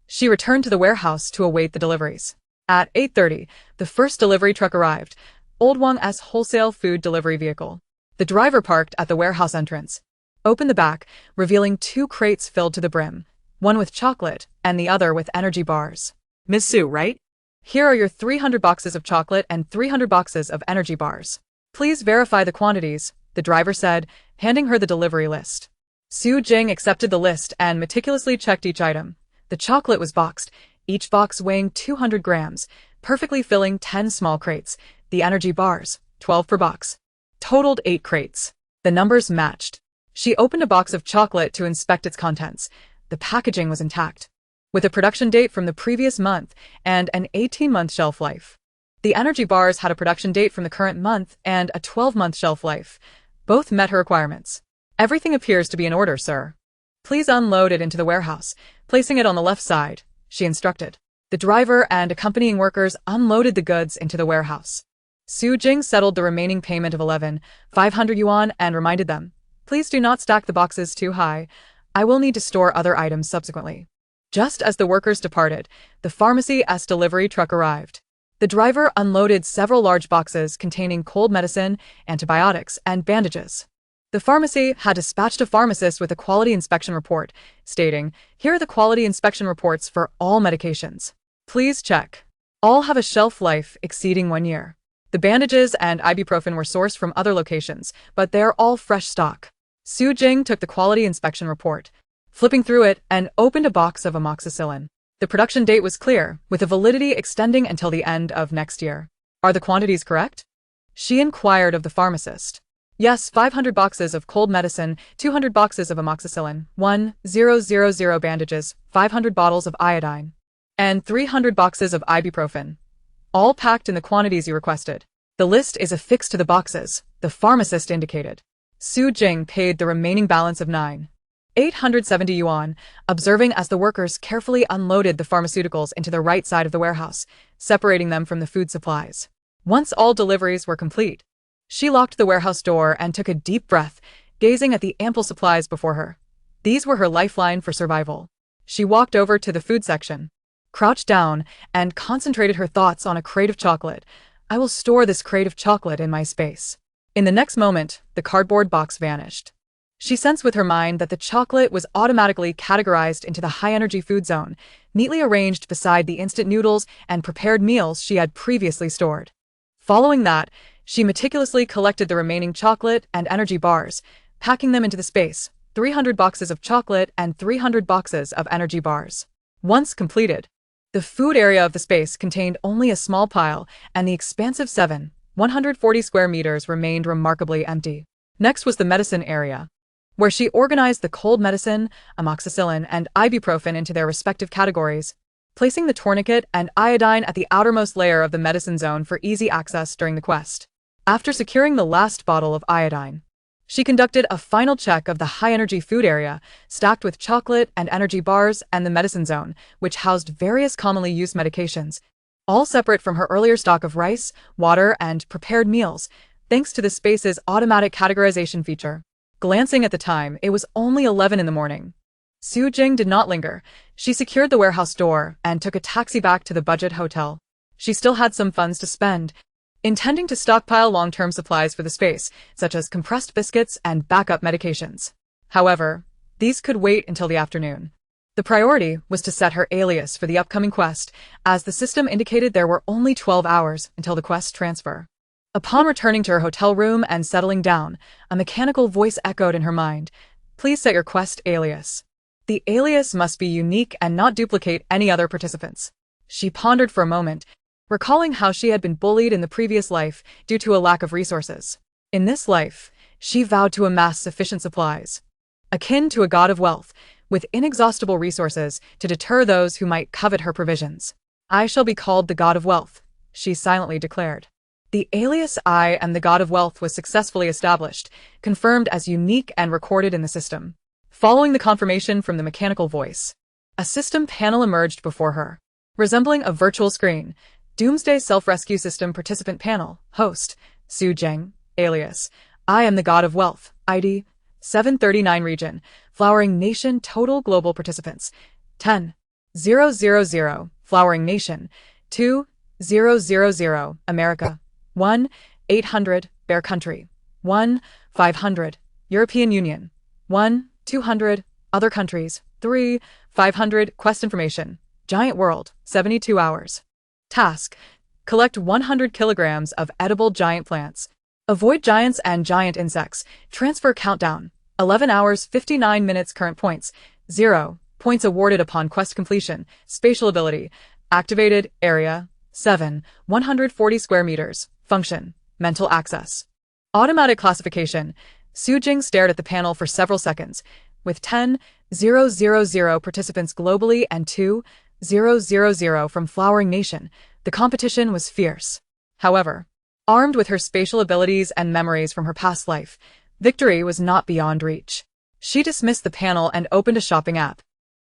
she returned to the warehouse to await the deliveries. At 8:30, the first delivery truck arrived, Old Wang's wholesale food delivery vehicle. The driver parked at the warehouse entrance, opened the back, revealing 2 crates filled to the brim, one with chocolate and the other with energy bars. Miss Su, right? Here are your 300 boxes of chocolate and 300 boxes of energy bars. Please verify the quantities, the driver said, handing her the delivery list. Su Jing accepted the list and meticulously checked each item. The chocolate was boxed, each box weighing 200 grams, perfectly filling 10 small crates. The energy bars, 12 per box, totaled 8 crates. The numbers matched. She opened a box of chocolate to inspect its contents. The packaging was intact, with a production date from the previous month and an 18-month shelf life. The energy bars had a production date from the current month and a 12-month shelf life. Both met her requirements. Everything appears to be in order, sir. Please unload it into the warehouse, placing it on the left side, she instructed. The driver and accompanying workers unloaded the goods into the warehouse. Su Jing settled the remaining payment of 11,500 yuan and reminded them, please do not stack the boxes too high. I will need to store other items subsequently. Just as the workers departed, the pharmacy's delivery truck arrived. The driver unloaded several large boxes containing cold medicine, antibiotics, and bandages. The pharmacy had dispatched a pharmacist with a quality inspection report, stating, "Here are the quality inspection reports for all medications. Please check. All have a shelf life exceeding 1 year." The bandages and ibuprofen were sourced from other locations, but they are all fresh stock. Su Jing took the quality inspection report, flipping through it, and opened a box of amoxicillin. The production date was clear, with the validity extending until the end of next year. "Are the quantities correct?" she inquired of the pharmacist. "Yes, 500 boxes of cold medicine, 200 boxes of amoxicillin, 1000 bandages, 500 bottles of iodine, and 300 boxes of ibuprofen. All packed in the quantities you requested. The list is affixed to the boxes," the pharmacist indicated. Su Jing paid the remaining balance of 9,870 yuan, observing as the workers carefully unloaded the pharmaceuticals into the right side of the warehouse, separating them from the food supplies. Once all deliveries were complete, she locked the warehouse door and took a deep breath, gazing at the ample supplies before her. These were her lifeline for survival. She walked over to the food section, crouched down, and concentrated her thoughts on a crate of chocolate. "I will store this crate of chocolate in my space." In the next moment, the cardboard box vanished. She sensed with her mind that the chocolate was automatically categorized into the high-energy food zone, neatly arranged beside the instant noodles and prepared meals she had previously stored. Following that, she meticulously collected the remaining chocolate and energy bars, packing them into the space, 300 boxes of chocolate and 300 boxes of energy bars. Once completed, the food area of the space contained only a small pile, and the expansive 140 square meters remained remarkably empty. Next was the medicine area, where she organized the cold medicine, amoxicillin, and ibuprofen into their respective categories, placing the tourniquet and iodine at the outermost layer of the medicine zone for easy access during the quest. After securing the last bottle of iodine, she conducted a final check of the high-energy food area, stacked with chocolate and energy bars, and the medicine zone, which housed various commonly used medications, all separate from her earlier stock of rice, water, and prepared meals, thanks to the space's automatic categorization feature. Glancing at the time, it was only 11 in the morning. Su Jing did not linger. She secured the warehouse door and took a taxi back to the budget hotel. She still had some funds to spend, intending to stockpile long-term supplies for the space, such as compressed biscuits and backup medications. However, these could wait until the afternoon. The priority was to set her alias for the upcoming quest, as the system indicated there were only 12 hours until the quest transfer. Upon returning to her hotel room and settling down, a mechanical voice echoed in her mind. "Please set your quest alias. The alias must be unique and not duplicate any other participants." She pondered for a moment, recalling how she had been bullied in the previous life due to a lack of resources. In this life, she vowed to amass sufficient supplies, akin to a god of wealth, with inexhaustible resources to deter those who might covet her provisions. "I shall be called the god of wealth," she silently declared. The alias "I am the god of wealth" was successfully established, confirmed as unique and recorded in the system. Following the confirmation from the mechanical voice, a system panel emerged before her, resembling a virtual screen. Doomsday Self-Rescue System Participant Panel. Host, Su Jing. Alias, I am the god of wealth. ID, 739 Region. Flowering Nation. Total global participants, 10,000. Flowering Nation, 2,000. America, 1,800. Bear Country, 1,500. European Union, 1,200. Other countries, 3,500. Quest information. Giant World, 72 hours. Task: collect 100 kilograms of edible giant plants. Avoid giants and giant insects. Transfer countdown, 11 hours 59 minutes. Current points, 0. Points awarded upon quest completion. Spatial ability. Activated area, 140 square meters. Function, mental access. Automatic classification. Su Jing stared at the panel for several seconds. With 10,000 participants globally and 2,000 from Flowering Nation, the competition was fierce. However, armed with her spatial abilities and memories from her past life, victory was not beyond reach. She dismissed the panel and opened a shopping app,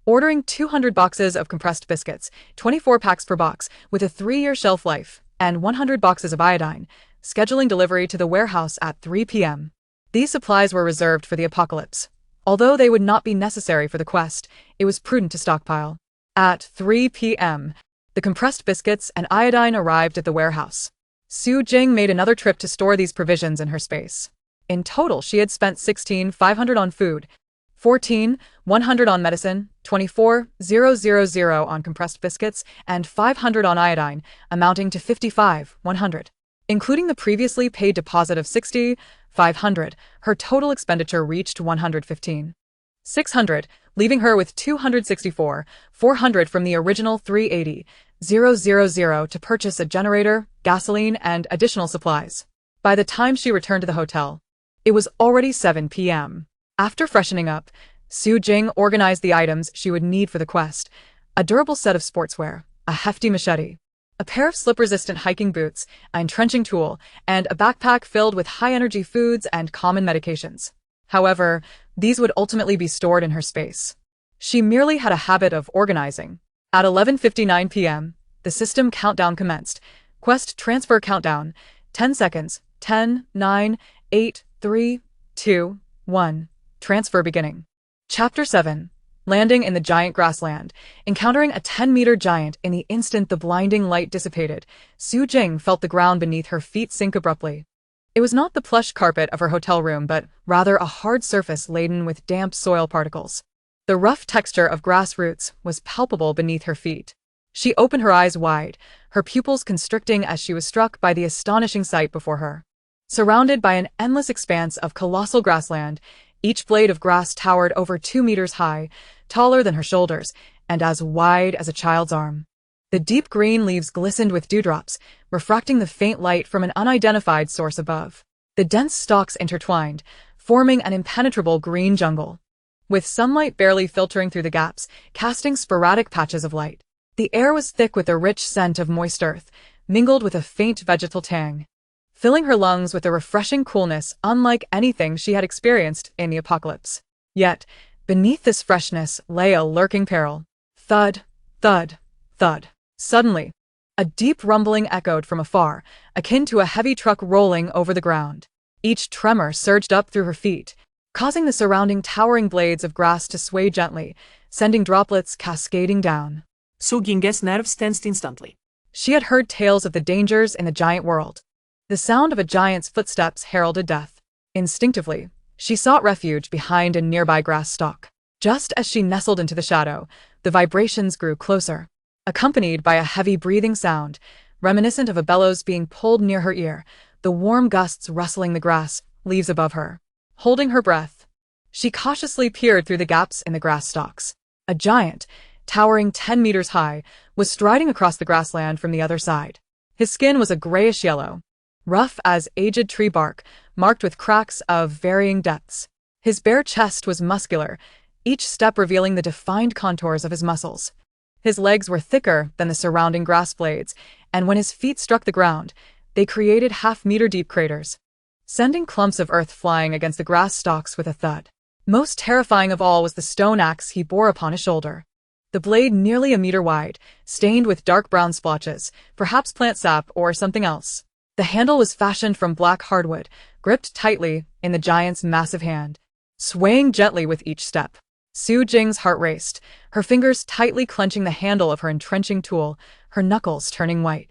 ordering 200 boxes of compressed biscuits, 24 packs per box, with a 3-year shelf life, and 100 boxes of iodine, scheduling delivery to the warehouse at 3 p.m. These supplies were reserved for the apocalypse. Although they would not be necessary for the quest, it was prudent to stockpile. At 3 p.m., the compressed biscuits and iodine arrived at the warehouse. Su Jing made another trip to store these provisions in her space. In total, she had spent 16,500 on food, 14,100 on medicine, 24,000 on compressed biscuits, and 500 on iodine, amounting to 55,100. Including the previously paid deposit of 60,500, her total expenditure reached 115,600, leaving her with 264,400 from the original 380,000 to purchase a generator, gasoline, and additional supplies. By the time she returned to the hotel, it was already 7 p.m. After freshening up, Su Jing organized the items she would need for the quest: a durable set of sportswear, a hefty machete, a pair of slip-resistant hiking boots, an entrenching tool, and a backpack filled with high-energy foods and common medications. However, these would ultimately be stored in her space. She merely had a habit of organizing. At 11:59 p.m., the system countdown commenced. Quest transfer countdown: 10 seconds, 10, 9, 8, 3, 2, 1. Transfer beginning. Chapter 7. Landing in the giant grassland. Encountering a 10-meter giant in the instant the blinding light dissipated, Su Jing felt the ground beneath her feet sink abruptly. It was not the plush carpet of her hotel room, but rather a hard surface laden with damp soil particles. The rough texture of grass roots was palpable beneath her feet. She opened her eyes wide, her pupils constricting as she was struck by the astonishing sight before her. Surrounded by an endless expanse of colossal grassland, each blade of grass towered over 2 meters high, taller than her shoulders, and as wide as a child's arm. The deep green leaves glistened with dewdrops, refracting the faint light from an unidentified source above. The dense stalks intertwined, forming an impenetrable green jungle, with sunlight barely filtering through the gaps, casting sporadic patches of light. The air was thick with a rich scent of moist earth, mingled with a faint vegetal tang, filling her lungs with a refreshing coolness unlike anything she had experienced in the apocalypse. Yet, beneath this freshness lay a lurking peril. Thud, thud, thud. Suddenly, a deep rumbling echoed from afar, akin to a heavy truck rolling over the ground. Each tremor surged up through her feet, causing the surrounding towering blades of grass to sway gently, sending droplets cascading down. Su Jing's nerves tensed instantly. She had heard tales of the dangers in the giant world. The sound of a giant's footsteps heralded death. Instinctively, she sought refuge behind a nearby grass stalk. Just as she nestled into the shadow, the vibrations grew closer, accompanied by a heavy breathing sound, reminiscent of a bellows being pulled near her ear, the warm gusts rustling the grass, leaves above her. Holding her breath, she cautiously peered through the gaps in the grass stalks. A giant, towering 10 meters high, was striding across the grassland from the other side. His skin was a grayish yellow, rough as aged tree bark, marked with cracks of varying depths. His bare chest was muscular, each step revealing the defined contours of his muscles. His legs were thicker than the surrounding grass blades, and when his feet struck the ground, they created half-meter-deep craters, sending clumps of earth flying against the grass stalks with a thud. Most terrifying of all was the stone axe he bore upon his shoulder. The blade nearly a meter wide, stained with dark brown splotches, perhaps plant sap or something else. The handle was fashioned from black hardwood, gripped tightly in the giant's massive hand, swaying gently with each step. Su Jing's heart raced, her fingers tightly clenching the handle of her entrenching tool, her knuckles turning white.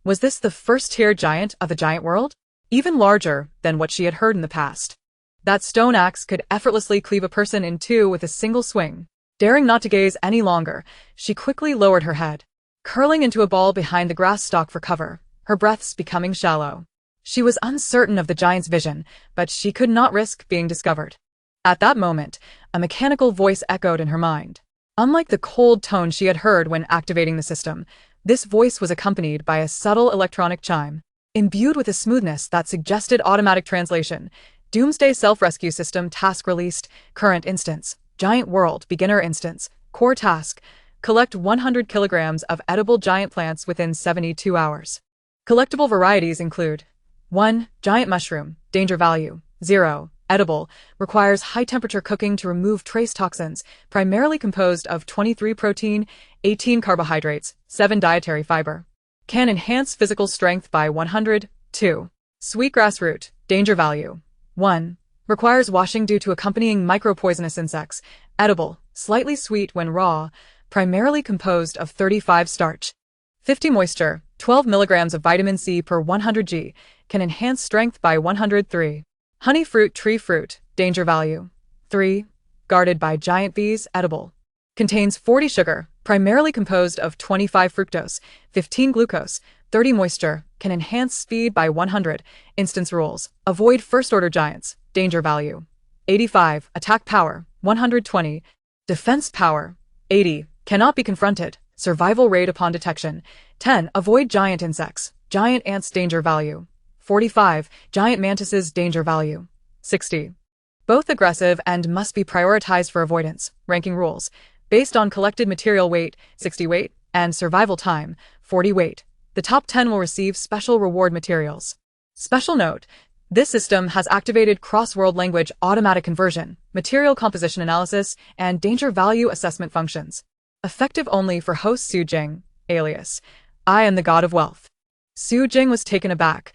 Was this the first-tier giant of the giant world? Even larger than what she had heard in the past. That stone axe could effortlessly cleave a person in two with a single swing. Daring not to gaze any longer, she quickly lowered her head, curling into a ball behind the grass stalk for cover, her breaths becoming shallow. She was uncertain of the giant's vision, but she could not risk being discovered. At that moment, a mechanical voice echoed in her mind. Unlike the cold tone she had heard when activating the system, this voice was accompanied by a subtle electronic chime, imbued with a smoothness that suggested automatic translation. Doomsday self-rescue system task released, current instance, giant world, beginner instance, core task, collect 100 kilograms of edible giant plants within 72 hours. Collectible varieties include 1. Giant mushroom, danger value, 0. Edible, requires high-temperature cooking to remove trace toxins, primarily composed of 23 protein, 18 carbohydrates, 7 dietary fiber. Can enhance physical strength by 100. 2. Sweetgrass root, danger value, 1. Requires washing due to accompanying micropoisonous insects. Edible, slightly sweet when raw, primarily composed of 35 starch. 50 moisture, 12 milligrams of vitamin C per 100 g, can enhance strength by 103. Honey fruit tree fruit, danger value. 3. Guarded by giant bees, edible. Contains 40 sugar, primarily composed of 25 fructose, 15 glucose, 30 moisture, can enhance speed by 100. Instance rules. Avoid first-order giants, danger value. 85. Attack power, 120. Defense power, 80. Cannot be confronted, survival rate upon detection. 10. Avoid giant insects, giant ants danger value. 45. Giant mantises danger value. 60. Both aggressive and must be prioritized for avoidance. Ranking rules. Based on collected material weight, 60 weight, and survival time, 40 weight. The top 10 will receive special reward materials. Special note. This system has activated cross-world language automatic conversion, material composition analysis, and danger value assessment functions. Effective only for host Su Jing, alias I am the god of wealth. Su Jing was taken aback.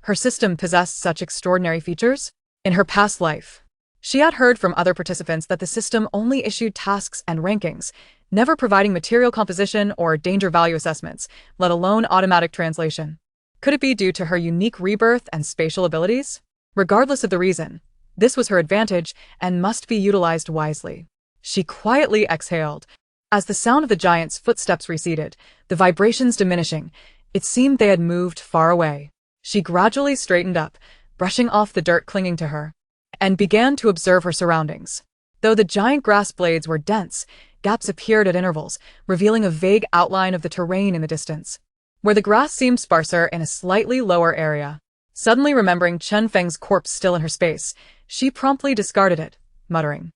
Her system possessed such extraordinary features? In her past life, she had heard from other participants that the system only issued tasks and rankings, never providing material composition or danger value assessments, let alone automatic translation. Could it be due to her unique rebirth and spatial abilities? Regardless of the reason, this was her advantage and must be utilized wisely. She quietly exhaled. As the sound of the giant's footsteps receded, the vibrations diminishing, it seemed they had moved far away. She gradually straightened up, brushing off the dirt clinging to her, and began to observe her surroundings. Though the giant grass blades were dense, gaps appeared at intervals, revealing a vague outline of the terrain in the distance, where the grass seemed sparser in a slightly lower area. Suddenly remembering Chen Feng's corpse still in her space, she promptly discarded it, muttering,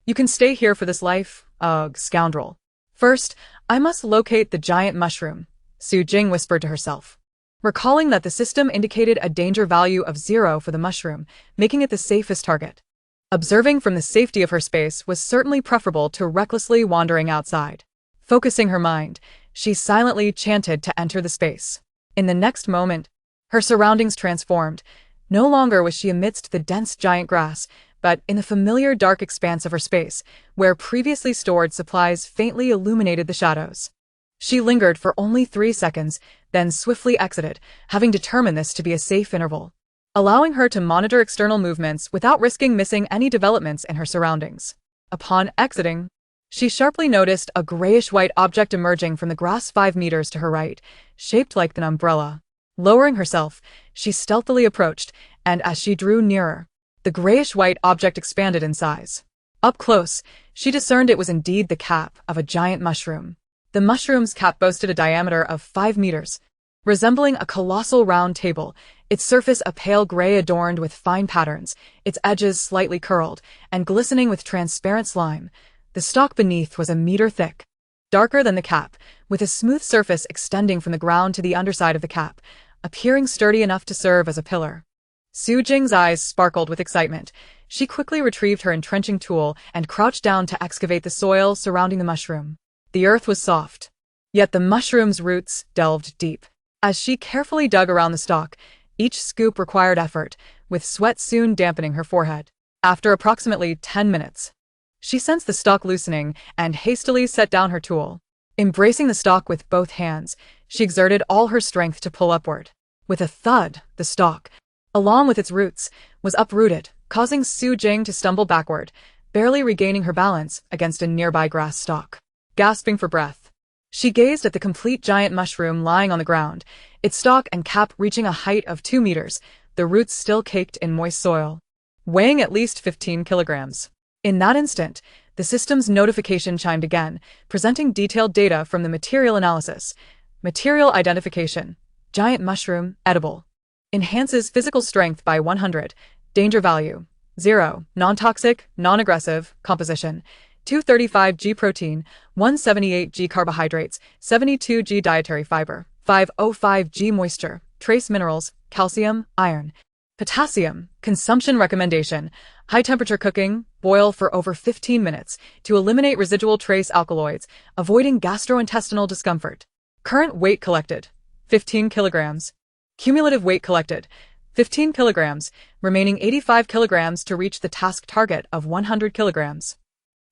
"You can stay here for this life, ugh, scoundrel. First, I must locate the giant mushroom," Su Jing whispered to herself, recalling that the system indicated a danger value of 0 for the mushroom, making it the safest target. Observing from the safety of her space was certainly preferable to recklessly wandering outside. Focusing her mind, she silently chanted to enter the space. In the next moment, her surroundings transformed. No longer was she amidst the dense giant grass, but in the familiar dark expanse of her space, where previously stored supplies faintly illuminated the shadows. She lingered for only 3 seconds, then swiftly exited, having determined this to be a safe interval, allowing her to monitor external movements without risking missing any developments in her surroundings. Upon exiting, she sharply noticed a grayish-white object emerging from the grass 5 meters to her right, shaped like an umbrella. Lowering herself, she stealthily approached, and as she drew nearer, the grayish-white object expanded in size. Up close, she discerned it was indeed the cap of a giant mushroom. The mushroom's cap boasted a diameter of 5 meters, resembling a colossal round table, its surface a pale gray adorned with fine patterns, its edges slightly curled, and glistening with transparent slime. The stalk beneath was a meter thick, darker than the cap, with a smooth surface extending from the ground to the underside of the cap, appearing sturdy enough to serve as a pillar. Su Jing's eyes sparkled with excitement. She quickly retrieved her entrenching tool and crouched down to excavate the soil surrounding the mushroom. The earth was soft, yet the mushroom's roots delved deep. As she carefully dug around the stalk, each scoop required effort, with sweat soon dampening her forehead. After approximately 10 minutes, she sensed the stalk loosening and hastily set down her tool. Embracing the stalk with both hands, she exerted all her strength to pull upward. With a thud, the stalk, along with its roots, was uprooted, causing Su Jing to stumble backward, barely regaining her balance against a nearby grass stalk. Gasping for breath, she gazed at the complete giant mushroom lying on the ground, its stalk and cap reaching a height of 2 meters, the roots still caked in moist soil, weighing at least 15 kilograms. In that instant, the system's notification chimed again, presenting detailed data from the material analysis. Material identification. Giant mushroom, edible. Enhances physical strength by 100. Danger value, 0. Non-toxic, non-aggressive, composition. 235 g protein, 178 g carbohydrates, 72 g dietary fiber, 505 g moisture, trace minerals, calcium, iron, potassium. Consumption recommendation: high temperature cooking, boil for over 15 minutes to eliminate residual trace alkaloids, avoiding gastrointestinal discomfort. Current weight collected: 15 kilograms. Cumulative weight collected: 15 kilograms, remaining 85 kilograms to reach the task target of 100 kilograms.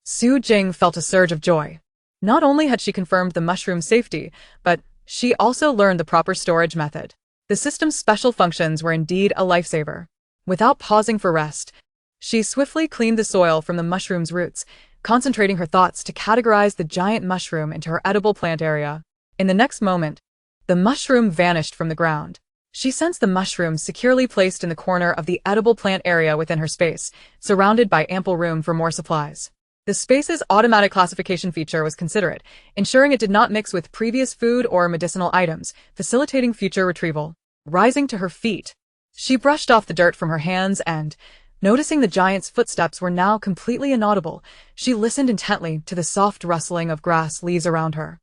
Su Jing felt a surge of joy. Not only had she confirmed the mushroom's safety, but she also learned the proper storage method. The system's special functions were indeed a lifesaver. Without pausing for rest, she swiftly cleaned the soil from the mushroom's roots, concentrating her thoughts to categorize the giant mushroom into her edible plant area. In the next moment, the mushroom vanished from the ground. She sensed the mushroom securely placed in the corner of the edible plant area within her space, surrounded by ample room for more supplies. The space's automatic classification feature was considerate, ensuring it did not mix with previous food or medicinal items, facilitating future retrieval. Rising to her feet, she brushed off the dirt from her hands and, noticing the giant's footsteps were now completely inaudible, she listened intently to the soft rustling of grass leaves around her.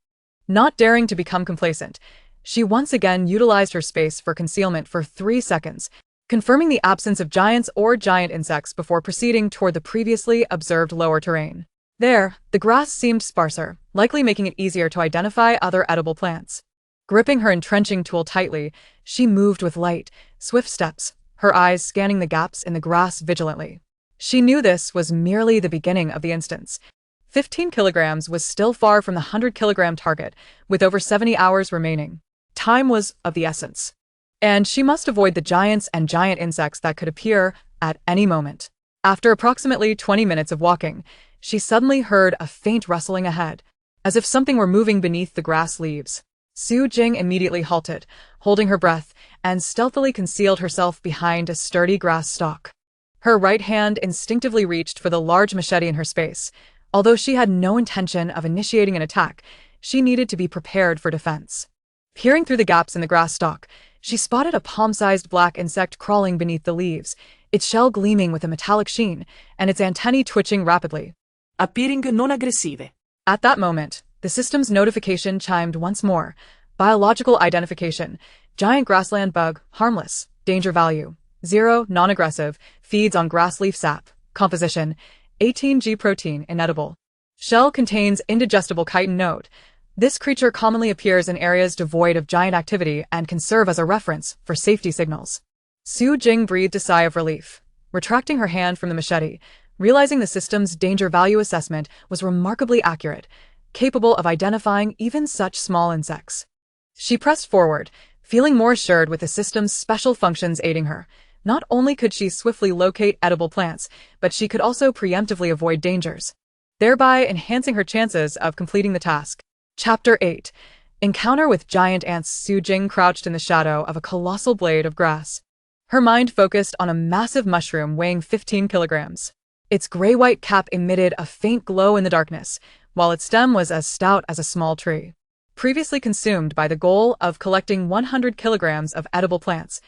Not daring to become complacent, she once again utilized her space for concealment for 3 seconds, confirming the absence of giants or giant insects before proceeding toward the previously observed lower terrain. There, the grass seemed sparser, likely making it easier to identify other edible plants. Gripping her entrenching tool tightly, she moved with light, swift steps, her eyes scanning the gaps in the grass vigilantly. She knew this was merely the beginning of the instance. 15 kilograms was still far from the 100-kilogram target, with over 70 hours remaining. Time was of the essence, and she must avoid the giants and giant insects that could appear at any moment. After approximately 20 minutes of walking, she suddenly heard a faint rustling ahead, as if something were moving beneath the grass leaves. Su Jing immediately halted, holding her breath, and stealthily concealed herself behind a sturdy grass stalk. Her right hand instinctively reached for the large machete in her space. Although she had no intention of initiating an attack, she needed to be prepared for defense. Peering through the gaps in the grass stalk, she spotted a palm-sized black insect crawling beneath the leaves, its shell gleaming with a metallic sheen, and its antennae twitching rapidly. Appearing non-aggressive. At that moment, the system's notification chimed once more. Biological identification. Giant grassland bug, harmless. Danger value 0, non-aggressive, feeds on grass leaf sap. Composition 18G protein, inedible. Shell contains indigestible chitin node. This creature commonly appears in areas devoid of giant activity and can serve as a reference for safety signals. Su Jing breathed a sigh of relief, retracting her hand from the machete, realizing the system's danger value assessment was remarkably accurate, capable of identifying even such small insects. She pressed forward, feeling more assured with the system's special functions aiding her. Not only could she swiftly locate edible plants, but she could also preemptively avoid dangers, thereby enhancing her chances of completing the task. Chapter 8. Encounter with Giant Ants. Su Jing crouched in the shadow of a colossal blade of grass. Her mind focused on a massive mushroom weighing 15 kilograms. Its gray-white cap emitted a faint glow in the darkness, while its stem was as stout as a small tree. Previously consumed by the goal of collecting 100 kilograms of edible plants,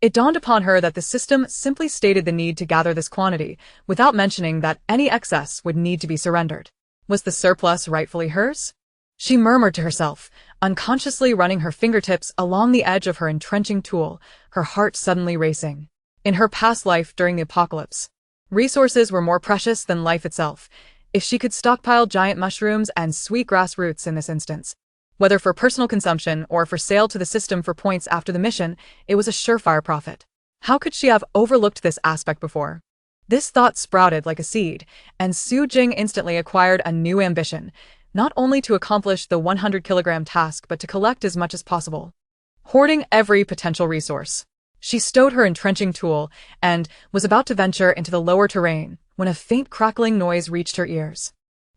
it dawned upon her that the system simply stated the need to gather this quantity, without mentioning that any excess would need to be surrendered. Was the surplus rightfully hers? She murmured to herself, unconsciously running her fingertips along the edge of her entrenching tool, her heart suddenly racing. In her past life during the apocalypse, resources were more precious than life itself. If she could stockpile giant mushrooms and sweetgrass roots in this instance, whether for personal consumption or for sale to the system for points after the mission, it was a surefire profit. How could she have overlooked this aspect before? This thought sprouted like a seed, and Su Jing instantly acquired a new ambition, not only to accomplish the 100-kilogram task but to collect as much as possible. Hoarding every potential resource, she stowed her entrenching tool and was about to venture into the lower terrain when a faint crackling noise reached her ears,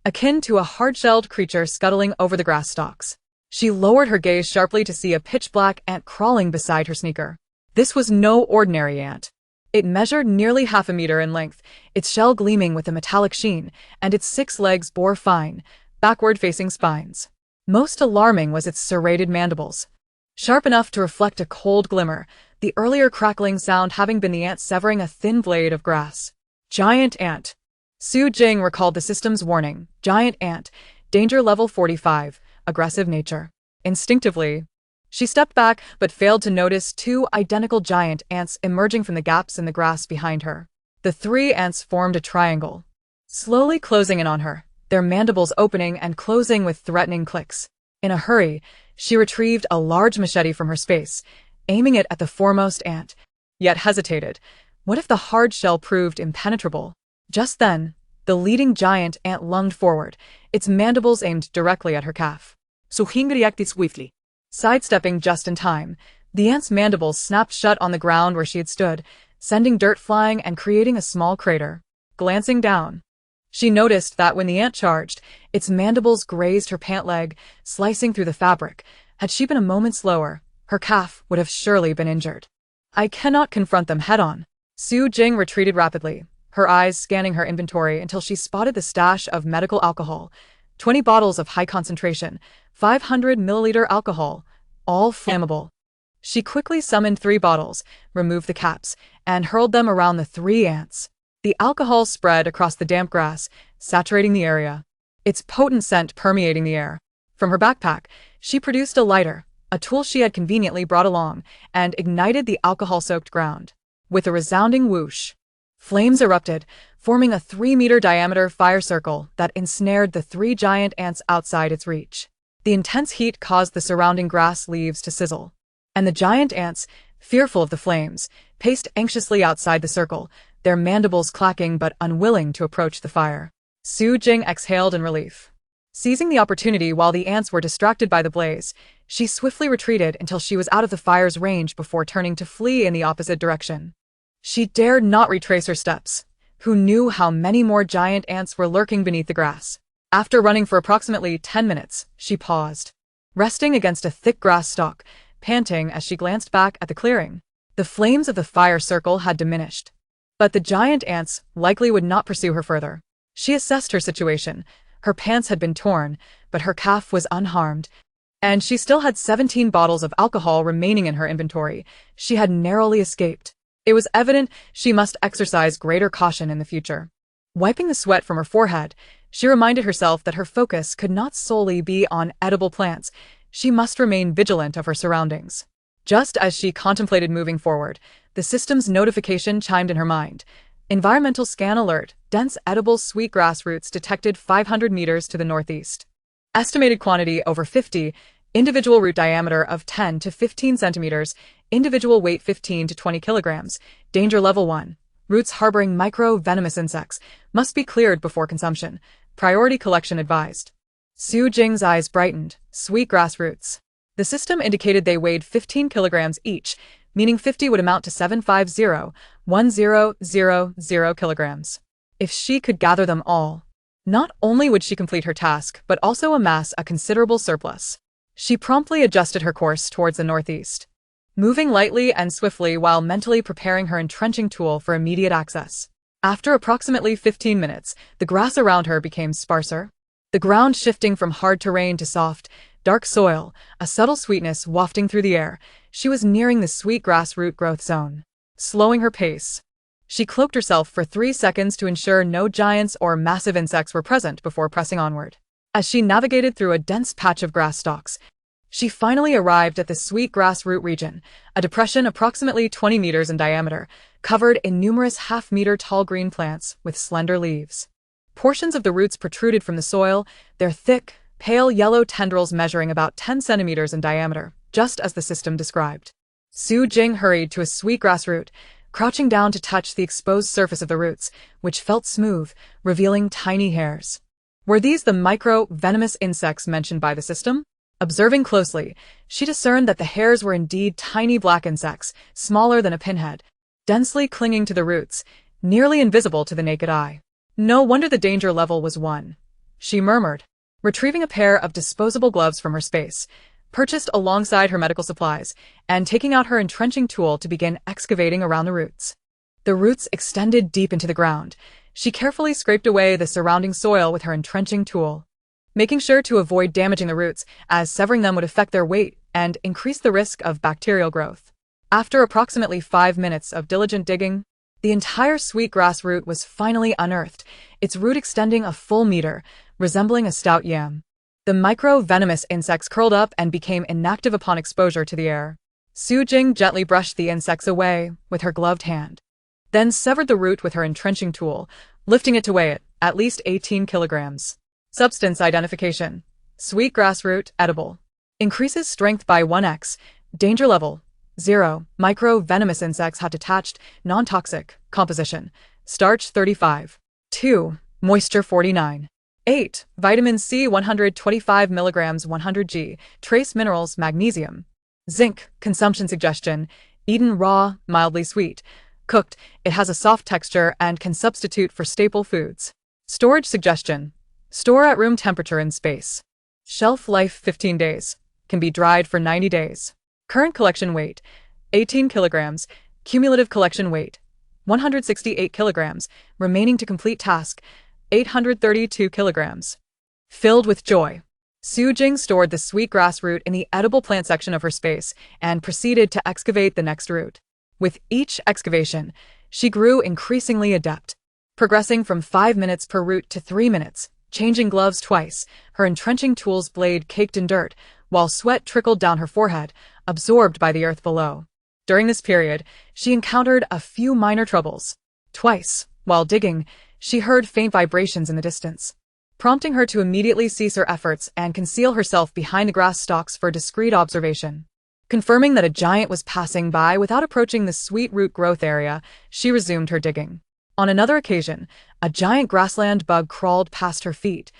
akin to a hard-shelled creature scuttling over the grass stalks. She lowered her gaze sharply to see a pitch-black ant crawling beside her sneaker. This was no ordinary ant. It measured nearly half a meter in length, its shell gleaming with a metallic sheen, and its 6 legs bore fine, backward-facing spines. Most alarming was its serrated mandibles, sharp enough to reflect a cold glimmer, the earlier crackling sound having been the ant severing a thin blade of grass. Giant ant. Su Jing recalled the system's warning. Giant ant. Danger level 45. Aggressive nature. Instinctively, she stepped back but failed to notice 2 identical giant ants emerging from the gaps in the grass behind her. The 3 ants formed a triangle, slowly closing in on her, their mandibles opening and closing with threatening clicks. In a hurry, she retrieved a large machete from her space, aiming it at the foremost ant. yet hesitated. What if the hard shell proved impenetrable? Just then, the leading giant ant lunged forward, its mandibles aimed directly at her calf. Suhin reacted swiftly. Sidestepping just in time, the ant's mandibles snapped shut on the ground where she had stood, sending dirt flying and creating a small crater. Glancing down, she noticed that when the ant charged, its mandibles grazed her pant leg, slicing through the fabric. Had she been a moment slower, her calf would have surely been injured. I cannot confront them head-on. Su Jing retreated rapidly, her eyes scanning her inventory until she spotted the stash of medical alcohol. 20 bottles of high concentration, 500 milliliter alcohol, all flammable. She quickly summoned 3 bottles, removed the caps, and hurled them around the 3 ants. The alcohol spread across the damp grass, saturating the area, its potent scent permeating the air. From her backpack, she produced a lighter, a tool she had conveniently brought along, and ignited the alcohol-soaked ground. With a resounding whoosh, flames erupted, forming a 3-meter diameter fire circle that ensnared the 3 giant ants outside its reach. The intense heat caused the surrounding grass leaves to sizzle, and the giant ants, fearful of the flames, paced anxiously outside the circle, their mandibles clacking but unwilling to approach the fire. Su Jing exhaled in relief. Seizing the opportunity while the ants were distracted by the blaze, she swiftly retreated until she was out of the fire's range before turning to flee in the opposite direction. She dared not retrace her steps. Who knew how many more giant ants were lurking beneath the grass? After running for approximately 10 minutes, she paused, resting against a thick grass stalk, panting as she glanced back at the clearing. The flames of the fire circle had diminished, but the giant ants likely would not pursue her further. She assessed her situation. Her pants had been torn, but her calf was unharmed, and she still had 17 bottles of alcohol remaining in her inventory. She had narrowly escaped. It was evident she must exercise greater caution in the future. Wiping the sweat from her forehead, she reminded herself that her focus could not solely be on edible plants. She must remain vigilant of her surroundings. Just as she contemplated moving forward, the system's notification chimed in her mind. Environmental scan alert, dense edible sweetgrass roots detected 500 meters to the northeast. Estimated quantity over 50, individual root diameter of 10 to 15 centimeters, individual weight 15 to 20 kilograms, danger level 1. Roots harboring micro-venomous insects must be cleared before consumption. Priority collection advised. Su Jing's eyes brightened. Sweetgrass roots. The system indicated they weighed 15 kilograms each, meaning 50 would amount to 750,1000 kilograms. If she could gather them all, not only would she complete her task, but also amass a considerable surplus. She promptly adjusted her course towards the northeast, moving lightly and swiftly while mentally preparing her entrenching tool for immediate access. After approximately 15 minutes, the grass around her became sparser, the ground shifting from hard terrain to soft, dark soil, a subtle sweetness wafting through the air. She was nearing the sweetgrass root growth zone. Slowing her pace, she cloaked herself for 3 seconds to ensure no giants or massive insects were present before pressing onward. As she navigated through a dense patch of grass stalks, she finally arrived at the sweetgrass root region, a depression approximately 20 meters in diameter, covered in numerous half-meter tall green plants with slender leaves. Portions of the roots protruded from the soil, their thick, pale yellow tendrils measuring about 10 centimeters in diameter, just as the system described. Su Jing hurried to a sweetgrass root, crouching down to touch the exposed surface of the roots, which felt smooth, revealing tiny hairs. Were these the micro-venomous insects mentioned by the system? Observing closely, she discerned that the hairs were indeed tiny black insects, smaller than a pinhead, densely clinging to the roots, nearly invisible to the naked eye. No wonder the danger level was 1, she murmured, retrieving a pair of disposable gloves from her space, purchased alongside her medical supplies, and taking out her entrenching tool to begin excavating around the roots. The roots extended deep into the ground. She carefully scraped away the surrounding soil with her entrenching tool, making sure to avoid damaging the roots, as severing them would affect their weight and increase the risk of bacterial growth. After approximately 5 minutes of diligent digging, the entire sweetgrass root was finally unearthed, its root extending a full meter, resembling a stout yam. The micro-venomous insects curled up and became inactive upon exposure to the air. Su Jing gently brushed the insects away with her gloved hand, then severed the root with her entrenching tool, lifting it to weigh it, at least 18 kilograms. Substance identification. Sweetgrass root, edible. Increases strength by 1x. Danger level, 0. Micro-venomous insects had detached, non-toxic, composition. Starch 35. 2. Moisture 49. 8. Vitamin C 125 mg 100 g. Trace minerals magnesium. Zinc, consumption suggestion. Eaten raw, mildly sweet. Cooked, it has a soft texture and can substitute for staple foods. Storage suggestion. Store at room temperature in space. Shelf life 15 days. Can be dried for 90 days. Current collection weight 18 kilograms. Cumulative collection weight 168 kilograms. Remaining to complete task 832 kilograms. Filled with joy, Su Jing stored the sweet grass root in the edible plant section of her space and proceeded to excavate the next root. With each excavation, she grew increasingly adept, progressing from 5 minutes per root to 3 minutes, changing gloves twice, her entrenching tool's blade caked in dirt, while sweat trickled down her forehead, absorbed by the earth below. During this period, she encountered a few minor troubles. Twice, while digging, she heard faint vibrations in the distance, prompting her to immediately cease her efforts and conceal herself behind the grass stalks for discreet observation. Confirming that a giant was passing by without approaching the sweet root growth area, she resumed her digging. On another occasion, a giant grassland bug crawled past her feet,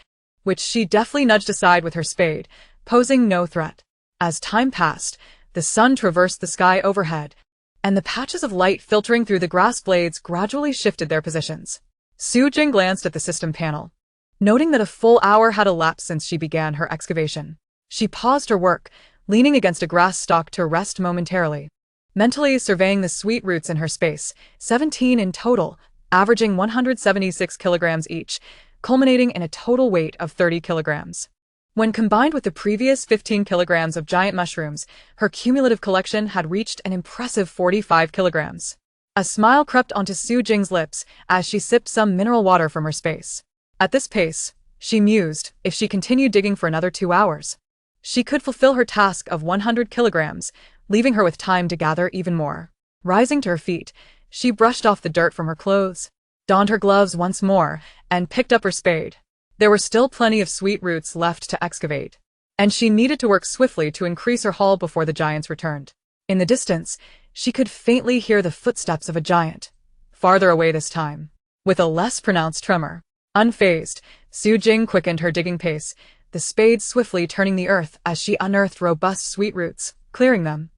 which she deftly nudged aside with her spade, posing no threat. As time passed, the sun traversed the sky overhead, and the patches of light filtering through the grass blades gradually shifted their positions. Su Jing glanced at the system panel, noting that a full hour had elapsed since she began her excavation. She paused her work, leaning against a grass stalk to rest momentarily, mentally surveying the sweet roots in her space, 17 in total, averaging 176 kilograms each, culminating in a total weight of 30 kilograms. When combined with the previous 15 kilograms of giant mushrooms, her cumulative collection had reached an impressive 45 kilograms. A smile crept onto Su Jing's lips as she sipped some mineral water from her space. At this pace, she mused, if she continued digging for another 2 hours, she could fulfill her task of 100 kilograms, leaving her with time to gather even more. Rising to her feet, she brushed off the dirt from her clothes, donned her gloves once more, and picked up her spade. There were still plenty of sweet roots left to excavate, and she needed to work swiftly to increase her haul before the giants returned. In the distance, she could faintly hear the footsteps of a giant, farther away this time, with a less pronounced tremor. Unfazed, Su Jing quickened her digging pace, the spade swiftly turning the earth as she unearthed robust sweet roots, clearing them,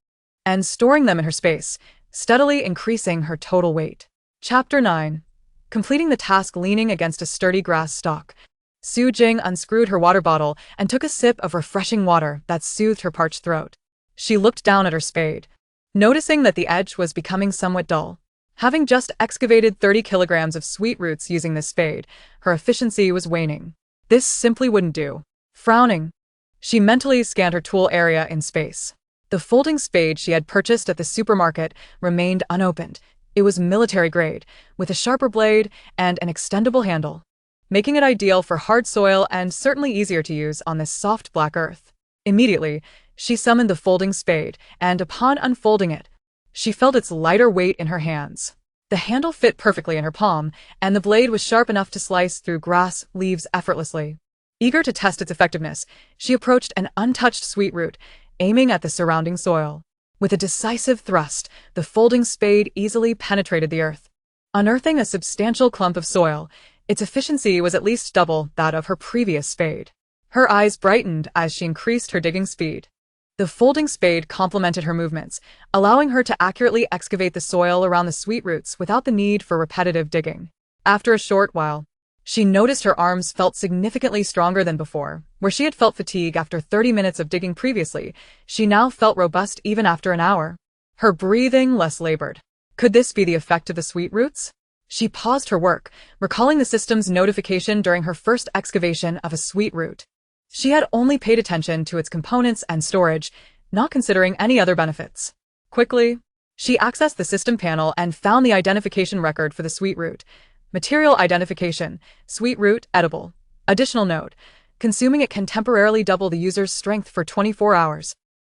and storing them in her space, steadily increasing her total weight. Chapter 9. Completing the task leaning against a sturdy grass stalk, Su Jing unscrewed her water bottle and took a sip of refreshing water that soothed her parched throat. She looked down at her spade, noticing that the edge was becoming somewhat dull. Having just excavated 30 kilograms of sweet roots using this spade, her efficiency was waning. This simply wouldn't do. Frowning, she mentally scanned her tool area in space. The folding spade she had purchased at the supermarket remained unopened. It was military grade, with a sharper blade and an extendable handle, making it ideal for hard soil and certainly easier to use on this soft black earth. Immediately, she summoned the folding spade, and upon unfolding it, she felt its lighter weight in her hands. The handle fit perfectly in her palm, and the blade was sharp enough to slice through grass leaves effortlessly. Eager to test its effectiveness, she approached an untouched sweet root, aiming at the surrounding soil. With a decisive thrust, the folding spade easily penetrated the earth, unearthing a substantial clump of soil. Its efficiency was at least double that of her previous spade. Her eyes brightened as she increased her digging speed. The folding spade complemented her movements, allowing her to accurately excavate the soil around the sweet roots without the need for repetitive digging. After a short while, she noticed her arms felt significantly stronger than before. Where she had felt fatigue after 30 minutes of digging previously, she now felt robust even after an hour. Her breathing less labored. Could this be the effect of the sweet roots? She paused her work, recalling the system's notification during her first excavation of a sweet root. She had only paid attention to its components and storage, not considering any other benefits. Quickly, she accessed the system panel and found the identification record for the sweet root. Material identification, sweet root, edible. Additional note, consuming it can temporarily double the user's strength for 24 hours.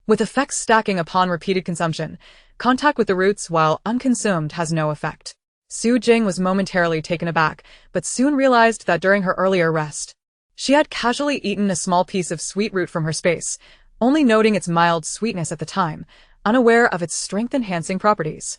With effects stacking upon repeated consumption, contact with the roots while unconsumed has no effect. Su Jing was momentarily taken aback, but soon realized that during her earlier rest, she had casually eaten a small piece of sweet root from her space, only noting its mild sweetness at the time. unaware of its strength-enhancing properties.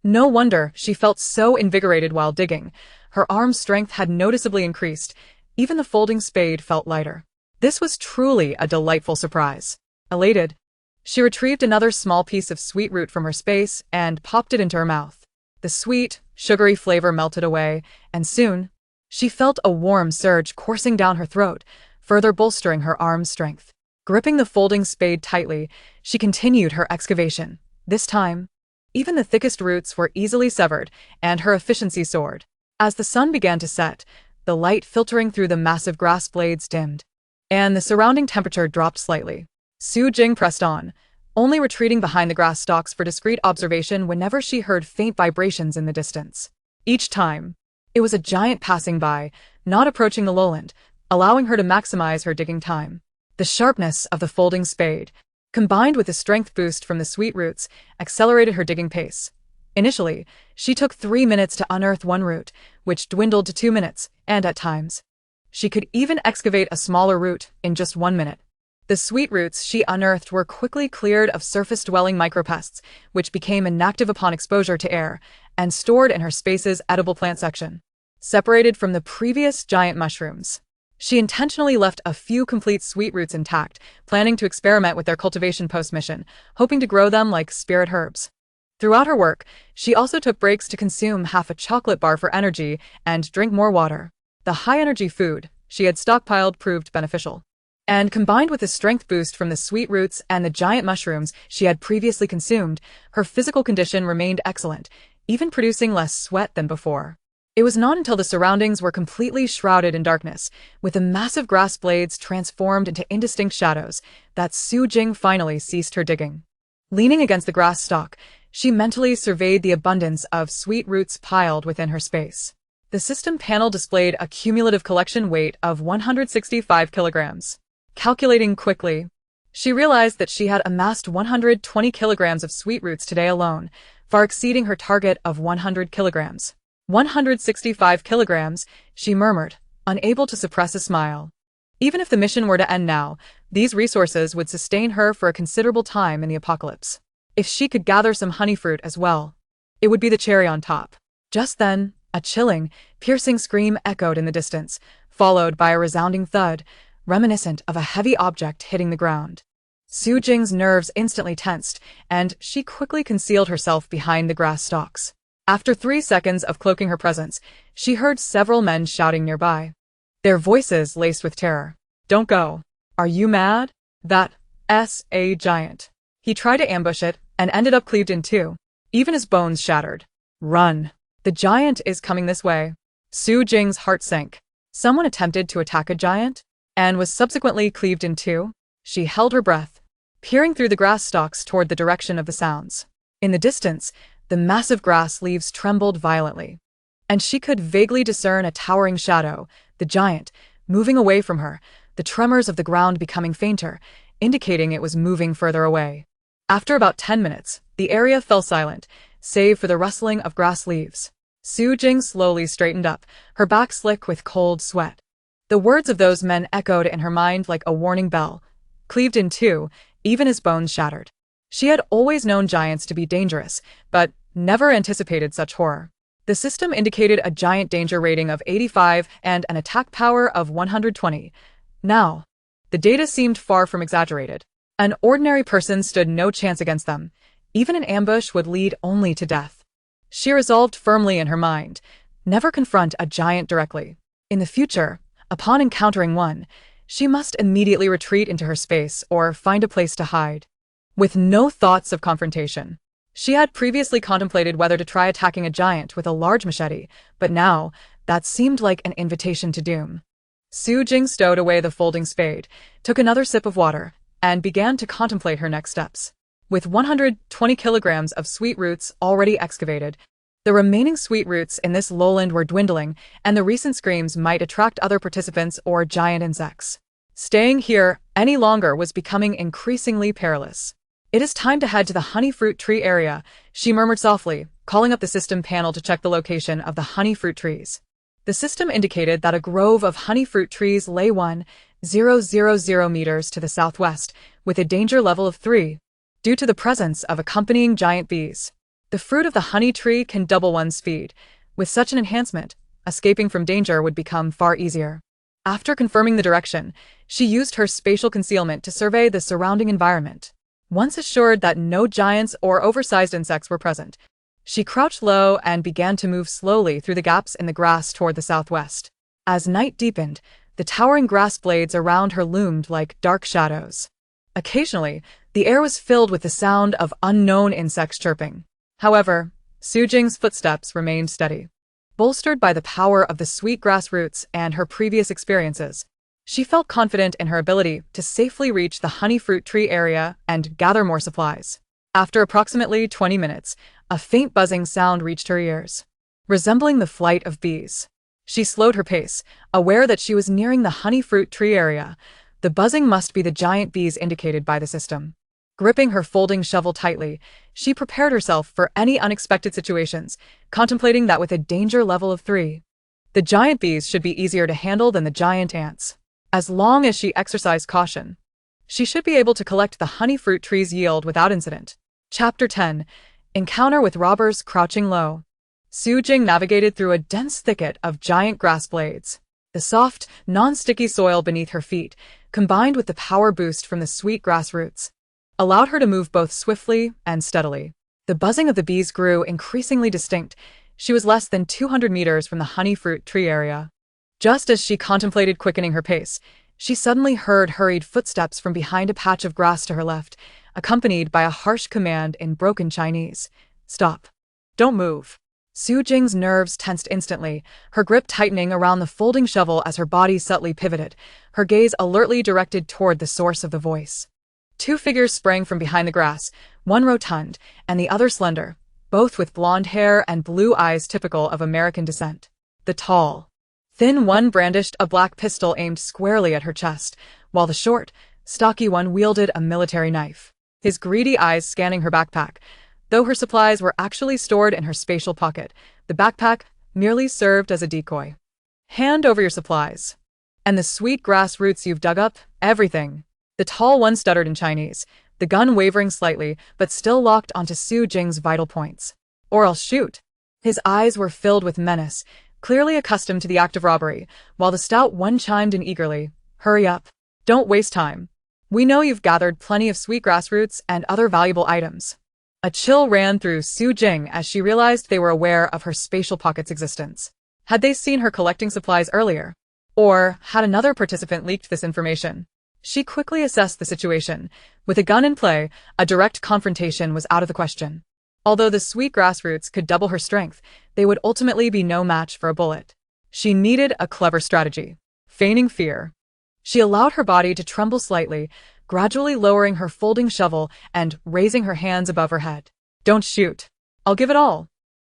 No wonder she felt so invigorated while digging. Her arm strength had noticeably increased. Even the folding spade felt lighter. This was truly a delightful surprise. Elated, she retrieved another small piece of sweet root from her space and popped it into her mouth. The sweet, sugary flavor melted away, and soon, she felt a warm surge coursing down her throat, further bolstering her arm's strength. Gripping the folding spade tightly, she continued her excavation. This time, even the thickest roots were easily severed, and her efficiency soared. As the sun began to set, the light filtering through the massive grass blades dimmed, and the surrounding temperature dropped slightly. Su Jing pressed on, only retreating behind the grass stalks for discreet observation whenever she heard faint vibrations in the distance. Each time, it was a giant passing by, not approaching the lowland, allowing her to maximize her digging time. The sharpness of the folding spade, combined with the strength boost from the sweet roots, accelerated her digging pace. Initially, she took 3 minutes to unearth one root, which dwindled to 2 minutes, and at times, she could even excavate a smaller root in just 1 minute. The sweet roots she unearthed were quickly cleared of surface-dwelling micropests, which became inactive upon exposure to air, and stored in her space's edible plant section. Separated from the previous giant mushrooms, she intentionally left a few complete sweet roots intact, planning to experiment with their cultivation post-mission, hoping to grow them like spirit herbs. Throughout her work, she also took breaks to consume half a chocolate bar for energy and drink more water. The high-energy food she had stockpiled proved beneficial. And combined with the strength boost from the sweet roots and the giant mushrooms she had previously consumed, her physical condition remained excellent, even producing less sweat than before. It was not until the surroundings were completely shrouded in darkness, with the massive grass blades transformed into indistinct shadows, that Su Jing finally ceased her digging. Leaning against the grass stalk, she mentally surveyed the abundance of sweet roots piled within her space. The system panel displayed a cumulative collection weight of 165 kilograms. Calculating quickly, she realized that she had amassed 120 kilograms of sweet roots today alone, far exceeding her target of 100 kilograms. 165 kilograms, she murmured, unable to suppress a smile. Even if the mission were to end now, these resources would sustain her for a considerable time in the apocalypse. If she could gather some honey fruit as well, it would be the cherry on top. Just then, a chilling, piercing scream echoed in the distance, followed by a resounding thud, reminiscent of a heavy object hitting the ground. Su Jing's nerves instantly tensed, and she quickly concealed herself behind the grass stalks. After 3 seconds of cloaking her presence, she heard several men shouting nearby, their voices laced with terror. "Don't go. Are you mad? That's a giant." He tried to ambush it and ended up cleaved in two, even his bones shattered. "Run. The giant is coming this way." Su Jing's heart sank. Someone attempted to attack a giant and was subsequently cleaved in two. She held her breath, peering through the grass stalks toward the direction of the sounds. In the distance, the massive grass leaves trembled violently, and she could vaguely discern a towering shadow, the giant, moving away from her, the tremors of the ground becoming fainter, indicating it was moving further away. After about 10 minutes, the area fell silent, save for the rustling of grass leaves. Su Jing slowly straightened up, her back slick with cold sweat. The words of those men echoed in her mind like a warning bell. Cleaved in two, even his bones shattered. She had always known giants to be dangerous, but never anticipated such horror. The system indicated a giant danger rating of 85 and an attack power of 120. Now, the data seemed far from exaggerated. An ordinary person stood no chance against them. Even an ambush would lead only to death. She resolved firmly in her mind, never confront a giant directly. In the future, upon encountering one, she must immediately retreat into her space or find a place to hide. With no thoughts of confrontation, she had previously contemplated whether to try attacking a giant with a large machete, but now, that seemed like an invitation to doom. Su Jing stowed away the folding spade, took another sip of water, and began to contemplate her next steps. With 120 kilograms of sweet roots already excavated, the remaining sweet roots in this lowland were dwindling, and the recent screams might attract other participants or giant insects. Staying here any longer was becoming increasingly perilous. "It is time to head to the honey fruit tree area," she murmured softly, calling up the system panel to check the location of the honey fruit trees. The system indicated that a grove of honey fruit trees lay 1,000 meters to the southwest, with a danger level of 3. due to the presence of accompanying giant bees. The fruit of the honey tree can double one's speed. With such an enhancement, escaping from danger would become far easier. After confirming the direction, she used her spatial concealment to survey the surrounding environment. Once assured that no giants or oversized insects were present, she crouched low and began to move slowly through the gaps in the grass toward the southwest. As night deepened, the towering grass blades around her loomed like dark shadows. Occasionally, the air was filled with the sound of unknown insects chirping. However, Su Jing's footsteps remained steady. Bolstered by the power of the sweet grass roots and her previous experiences, she felt confident in her ability to safely reach the honey fruit tree area and gather more supplies. After approximately 20 minutes, a faint buzzing sound reached her ears, resembling the flight of bees. She slowed her pace, aware that she was nearing the honey fruit tree area. The buzzing must be the giant bees indicated by the system. Gripping her folding shovel tightly, she prepared herself for any unexpected situations, contemplating that with a danger level of 3, the giant bees should be easier to handle than the giant ants. As long as she exercised caution, she should be able to collect the honey fruit tree's yield without incident. Chapter 10. Encounter with Robbers Crouching Low. Su Jing navigated through a dense thicket of giant grass blades. The soft, non-sticky soil beneath her feet, combined with the power boost from the sweet grass roots, allowed her to move both swiftly and steadily. The buzzing of the bees grew increasingly distinct. She was less than 200 meters from the honey fruit tree area. Just as she contemplated quickening her pace, she suddenly heard hurried footsteps from behind a patch of grass to her left, accompanied by a harsh command in broken Chinese. "Stop. Don't move." Su Jing's nerves tensed instantly, her grip tightening around the folding shovel as her body subtly pivoted, her gaze alertly directed toward the source of the voice. Two figures sprang from behind the grass, one rotund and the other slender, both with blonde hair and blue eyes typical of American descent. The tall, thin one brandished a black pistol aimed squarely at her chest, while the short, stocky one wielded a military knife, his greedy eyes scanning her backpack. Though her supplies were actually stored in her spatial pocket, the backpack merely served as a decoy. "Hand over your supplies. And the sweet grass roots you've dug up, everything." The tall one stuttered in Chinese, the gun wavering slightly but still locked onto Su Jing's vital points. "Or I'll shoot." His eyes were filled with menace, clearly accustomed to the act of robbery, while the stout one chimed in eagerly. "Hurry up. Don't waste time. We know you've gathered plenty of sweet grass roots and other valuable items." A chill ran through Su Jing as she realized they were aware of her spatial pocket's existence. Had they seen her collecting supplies earlier? Or had another participant leaked this information? She quickly assessed the situation. With a gun in play, a direct confrontation was out of the question. Although the sweet grass roots could double her strength, they would ultimately be no match for a bullet. She needed a clever strategy. Feigning fear, she allowed her body to tremble slightly, gradually lowering her folding shovel and raising her hands above her head. "Don't shoot. I'll give it all.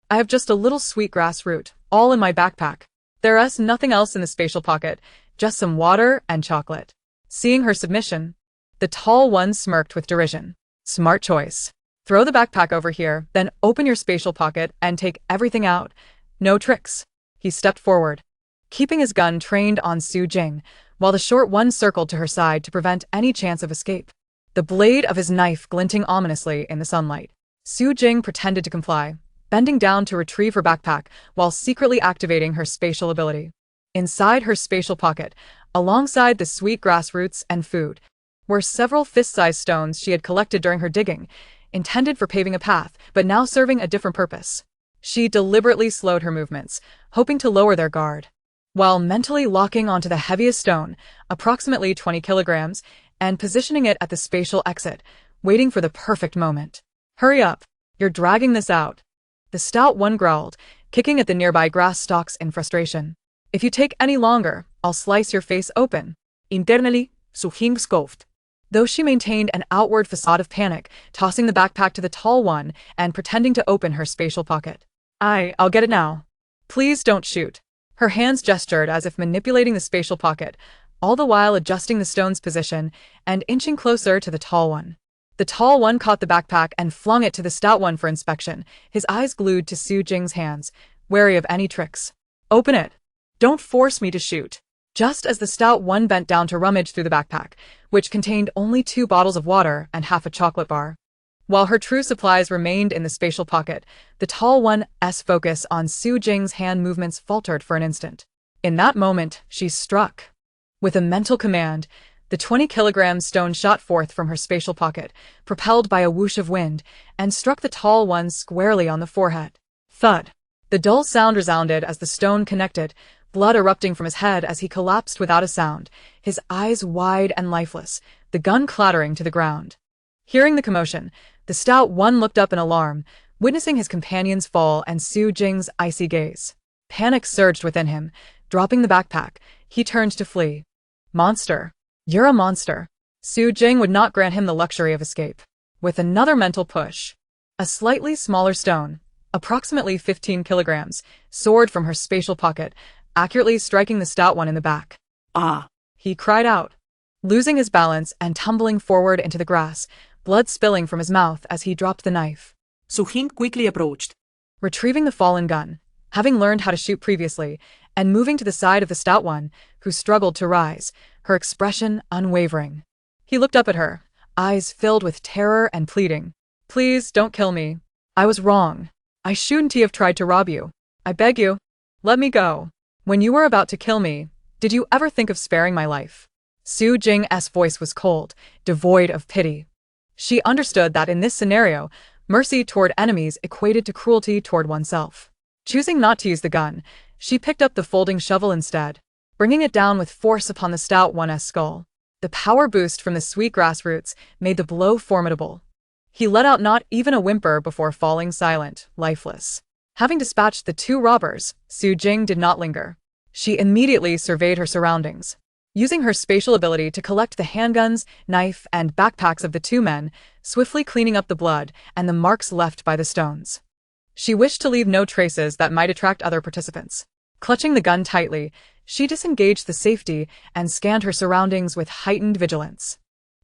I have just a little sweet grass root, all in my backpack. There's nothing else in the spatial pocket, just some water and chocolate." Seeing her submission, the tall one smirked with derision. "Smart choice. Throw the backpack over here, then open your spatial pocket and take everything out. No tricks." He stepped forward, keeping his gun trained on Su Jing, while the short one circled to her side to prevent any chance of escape. The blade of his knife glinting ominously in the sunlight. Su Jing pretended to comply, bending down to retrieve her backpack while secretly activating her spatial ability. Inside her spatial pocket, alongside the sweet grass roots and food, were several fist-sized stones she had collected during her digging, intended for paving a path, but now serving a different purpose. She deliberately slowed her movements, hoping to lower their guard, while mentally locking onto the heaviest stone, approximately 20 kilograms, and positioning it at the spatial exit, waiting for the perfect moment. "Hurry up. You're dragging this out." The stout one growled, kicking at the nearby grass stalks in frustration. "If you take any longer, I'll slice your face open." Internally, Su Jing scoffed. Though she maintained an outward facade of panic, tossing the backpack to the tall one and pretending to open her spatial pocket. I'll get it now. Please don't shoot." Her hands gestured as if manipulating the spatial pocket, all the while adjusting the stone's position and inching closer to the tall one. The tall one caught the backpack and flung it to the stout one for inspection, his eyes glued to Su Jing's hands, wary of any tricks. "Open it. Don't force me to shoot." Just as the stout one bent down to rummage through the backpack, which contained only 2 bottles of water and half a chocolate bar, While her true supplies remained in the spatial pocket, the tall one's focus on Su Jing's hand movements faltered for an instant. In that moment, she struck. With a mental command, the 20-kilogram stone shot forth from her spatial pocket, propelled by a whoosh of wind, and struck the tall one squarely on the forehead. Thud! The dull sound resounded as the stone connected, blood erupting from his head as he collapsed without a sound, his eyes wide and lifeless, the gun clattering to the ground. Hearing the commotion, the stout one looked up in alarm, witnessing his companion's fall and Su Jing's icy gaze. Panic surged within him. Dropping the backpack, he turned to flee. Monster. You're a monster. Su Jing would not grant him the luxury of escape. With another mental push, a slightly smaller stone, approximately 15 kilograms, soared from her spatial pocket, accurately striking the stout one in the back. Ah! He cried out, losing his balance and tumbling forward into the grass, blood spilling from his mouth as he dropped the knife. Su Jing quickly approached. Retrieving the fallen gun, having learned how to shoot previously, and moving to the side of the stout one, who struggled to rise, her expression unwavering. He looked up at her, eyes filled with terror and pleading. Please don't kill me. I was wrong. I shouldn't have tried to rob you. I beg you. Let me go. When you were about to kill me, did you ever think of sparing my life? Su Jing's voice was cold, devoid of pity. She understood that in this scenario, mercy toward enemies equated to cruelty toward oneself. Choosing not to use the gun, she picked up the folding shovel instead, bringing it down with force upon the stout one's skull. The power boost from the sweetgrass roots made the blow formidable. He let out not even a whimper before falling silent, lifeless. Having dispatched the two robbers, Su Jing did not linger. She immediately surveyed her surroundings. Using her spatial ability to collect the handguns, knife, and backpacks of the two men, swiftly cleaning up the blood and the marks left by the stones. She wished to leave no traces that might attract other participants. Clutching the gun tightly, she disengaged the safety and scanned her surroundings with heightened vigilance.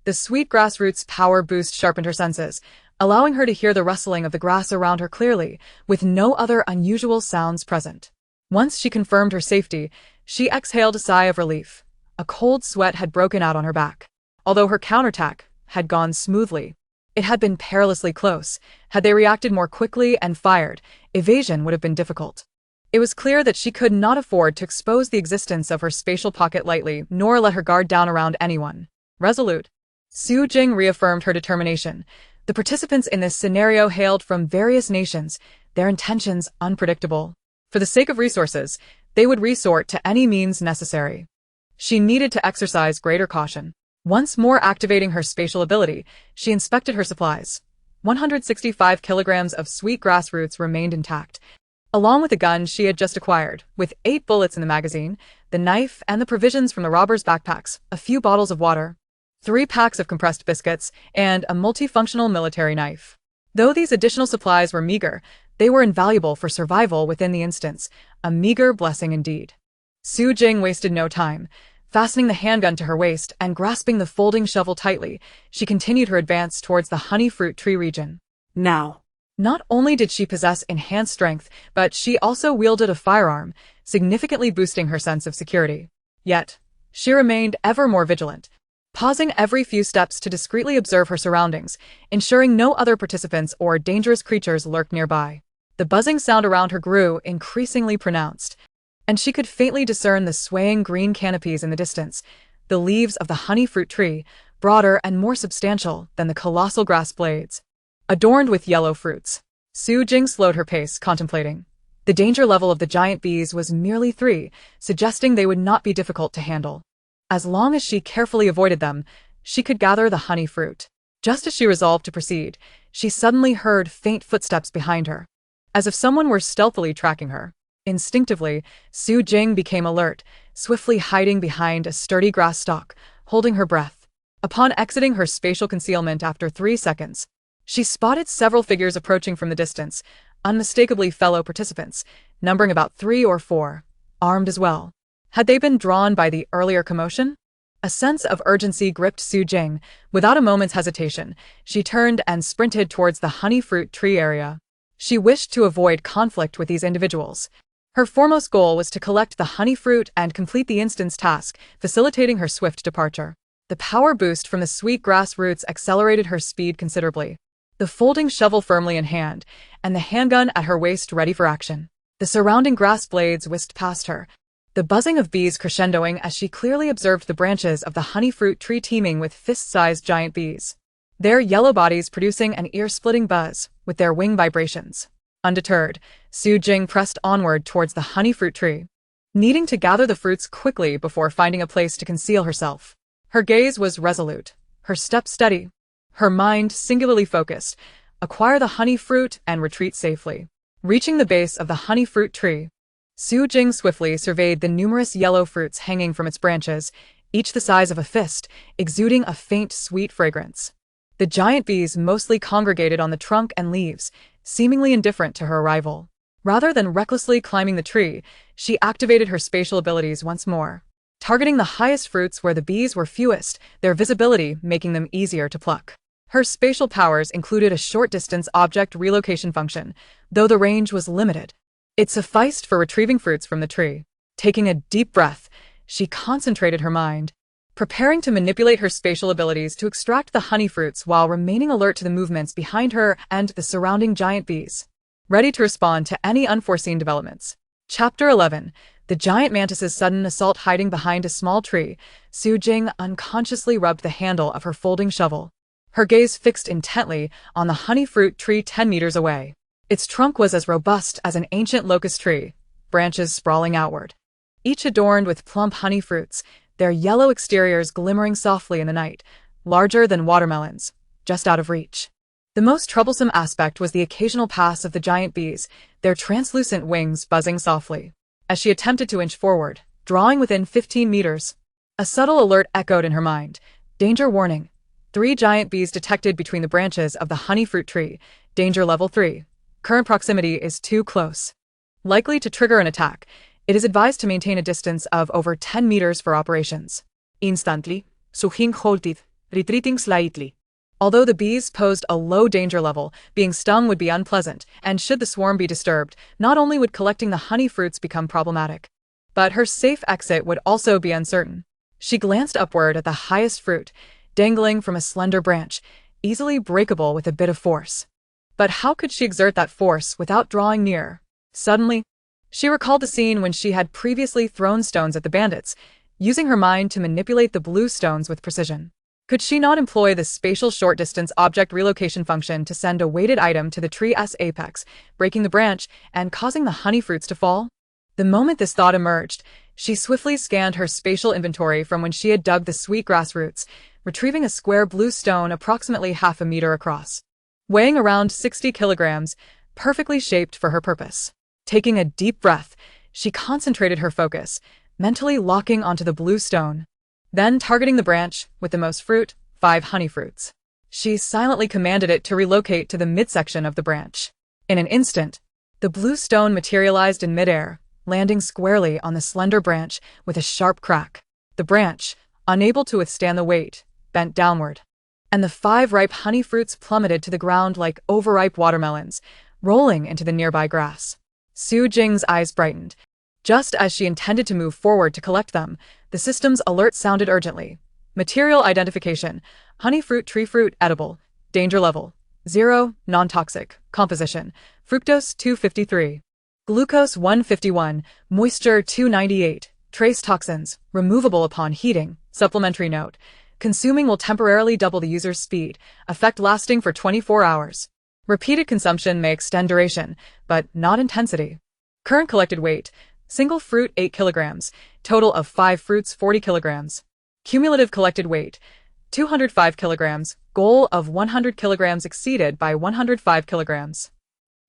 The sweetgrass roots' power boost sharpened her senses, allowing her to hear the rustling of the grass around her clearly, with no other unusual sounds present. Once she confirmed her safety, she exhaled a sigh of relief. A cold sweat had broken out on her back. Although her counterattack had gone smoothly, it had been perilously close. Had they reacted more quickly and fired, evasion would have been difficult. It was clear that she could not afford to expose the existence of her spatial pocket lightly, nor let her guard down around anyone. Resolute, Su Jing reaffirmed her determination. The participants in this scenario hailed from various nations, their intentions unpredictable. For the sake of resources, they would resort to any means necessary. She needed to exercise greater caution. Once more activating her spatial ability, she inspected her supplies. 165 kilograms of sweetgrass roots remained intact, along with the gun she had just acquired, with 8 bullets in the magazine, the knife and the provisions from the robbers' backpacks, a few bottles of water, 3 packs of compressed biscuits, and a multifunctional military knife. Though these additional supplies were meager, they were invaluable for survival within the instance, a meager blessing indeed. Su Jing wasted no time. Fastening the handgun to her waist and grasping the folding shovel tightly, she continued her advance towards the honey fruit tree region. Now, not only did she possess enhanced strength, but she also wielded a firearm, significantly boosting her sense of security. Yet, she remained ever more vigilant, pausing every few steps to discreetly observe her surroundings, ensuring no other participants or dangerous creatures lurked nearby. The buzzing sound around her grew increasingly pronounced, and she could faintly discern the swaying green canopies in the distance, the leaves of the honey fruit tree, broader and more substantial than the colossal grass blades, adorned with yellow fruits. Su Jing slowed her pace, contemplating. The danger level of the giant bees was merely 3, suggesting they would not be difficult to handle. As long as she carefully avoided them, she could gather the honey fruit. Just as she resolved to proceed, she suddenly heard faint footsteps behind her, as if someone were stealthily tracking her. Instinctively, Su Jing became alert, swiftly hiding behind a sturdy grass stalk, holding her breath. Upon exiting her spatial concealment after 3 seconds, she spotted several figures approaching from the distance, unmistakably fellow participants, numbering about 3 or 4, armed as well. Had they been drawn by the earlier commotion? A sense of urgency gripped Su Jing. Without a moment's hesitation, she turned and sprinted towards the honey fruit tree area. She wished to avoid conflict with these individuals. Her foremost goal was to collect the honey fruit and complete the instance task, facilitating her swift departure. The power boost from the sweet grass roots accelerated her speed considerably. the folding shovel firmly in hand, and the handgun at her waist ready for action. The surrounding grass blades whisked past her, the buzzing of bees crescendoing as she clearly observed the branches of the honey fruit tree teeming with fist-sized giant bees. Their yellow bodies producing an ear-splitting buzz with their wing vibrations. Undeterred, Su Jing pressed onward towards the honey fruit tree, needing to gather the fruits quickly before finding a place to conceal herself. Her gaze was resolute, her step steady, her mind singularly focused. Acquire the honey fruit and retreat safely. Reaching the base of the honey fruit tree, Su Jing swiftly surveyed the numerous yellow fruits hanging from its branches, each the size of a fist, exuding a faint, sweet fragrance. The giant bees mostly congregated on the trunk and leaves, seemingly indifferent to her arrival. Rather than recklessly climbing the tree, she activated her spatial abilities once more, targeting the highest fruits where the bees were fewest, their visibility making them easier to pluck. Her spatial powers included a short-distance object relocation function, though the range was limited. It sufficed for retrieving fruits from the tree. Taking a deep breath, she concentrated her mind, preparing to manipulate her spatial abilities to extract the honey fruits while remaining alert to the movements behind her and the surrounding giant bees, ready to respond to any unforeseen developments. Chapter 11. The giant mantis's sudden assault. Hiding behind a small tree, Su Jing unconsciously rubbed the handle of her folding shovel, her gaze fixed intently on the honey fruit tree 10 meters away. Its trunk was as robust as an ancient locust tree, branches sprawling outward, each adorned with plump honey fruits, their yellow exteriors glimmering softly in the night, larger than watermelons, just out of reach. The most troublesome aspect was the occasional pass of the giant bees, their translucent wings buzzing softly. As she attempted to inch forward, drawing within 15 meters, a subtle alert echoed in her mind. Danger warning. 3 giant bees detected between the branches of the honey fruit tree. Danger level 3. Current proximity is too close. Likely to trigger an attack. It is advised to maintain a distance of over 10 meters for operations. Instantly, Su Jing halted, retreating slightly. Although the bees posed a low danger level, being stung would be unpleasant, and should the swarm be disturbed, not only would collecting the honey fruits become problematic, but her safe exit would also be uncertain. She glanced upward at the highest fruit, dangling from a slender branch, easily breakable with a bit of force. But how could she exert that force without drawing near? Suddenly, she recalled the scene when she had previously thrown stones at the bandits, using her mind to manipulate the blue stones with precision. Could she not employ the spatial short-distance object relocation function to send a weighted item to the tree's apex, breaking the branch and causing the honey fruits to fall? The moment this thought emerged, she swiftly scanned her spatial inventory from when she had dug the sweet grass roots, retrieving a square blue stone approximately half a meter across, weighing around 60 kilograms, perfectly shaped for her purpose. Taking a deep breath, she concentrated her focus, mentally locking onto the blue stone. Then targeting the branch with the most fruit, 5 honey fruits. She silently commanded it to relocate to the midsection of the branch. In an instant, the blue stone materialized in midair, landing squarely on the slender branch with a sharp crack. The branch, unable to withstand the weight, bent downward, and the 5 ripe honey fruits plummeted to the ground like overripe watermelons, rolling into the nearby grass. Su Jing's eyes brightened. Just as she intended to move forward to collect them, the system's alert sounded urgently. Material identification. Honey fruit tree fruit edible. Danger level 0, non-toxic. Composition. Fructose 253. Glucose 151. Moisture 298. Trace toxins. Removable upon heating. Supplementary note. Consuming will temporarily double the user's speed. Effect lasting for 24 hours. Repeated consumption may extend duration, but not intensity. Current collected weight. Single fruit 8 kilograms, total of 5 fruits 40 kilograms. Cumulative collected weight 205 kilograms, goal of 100 kilograms exceeded by 105 kilograms.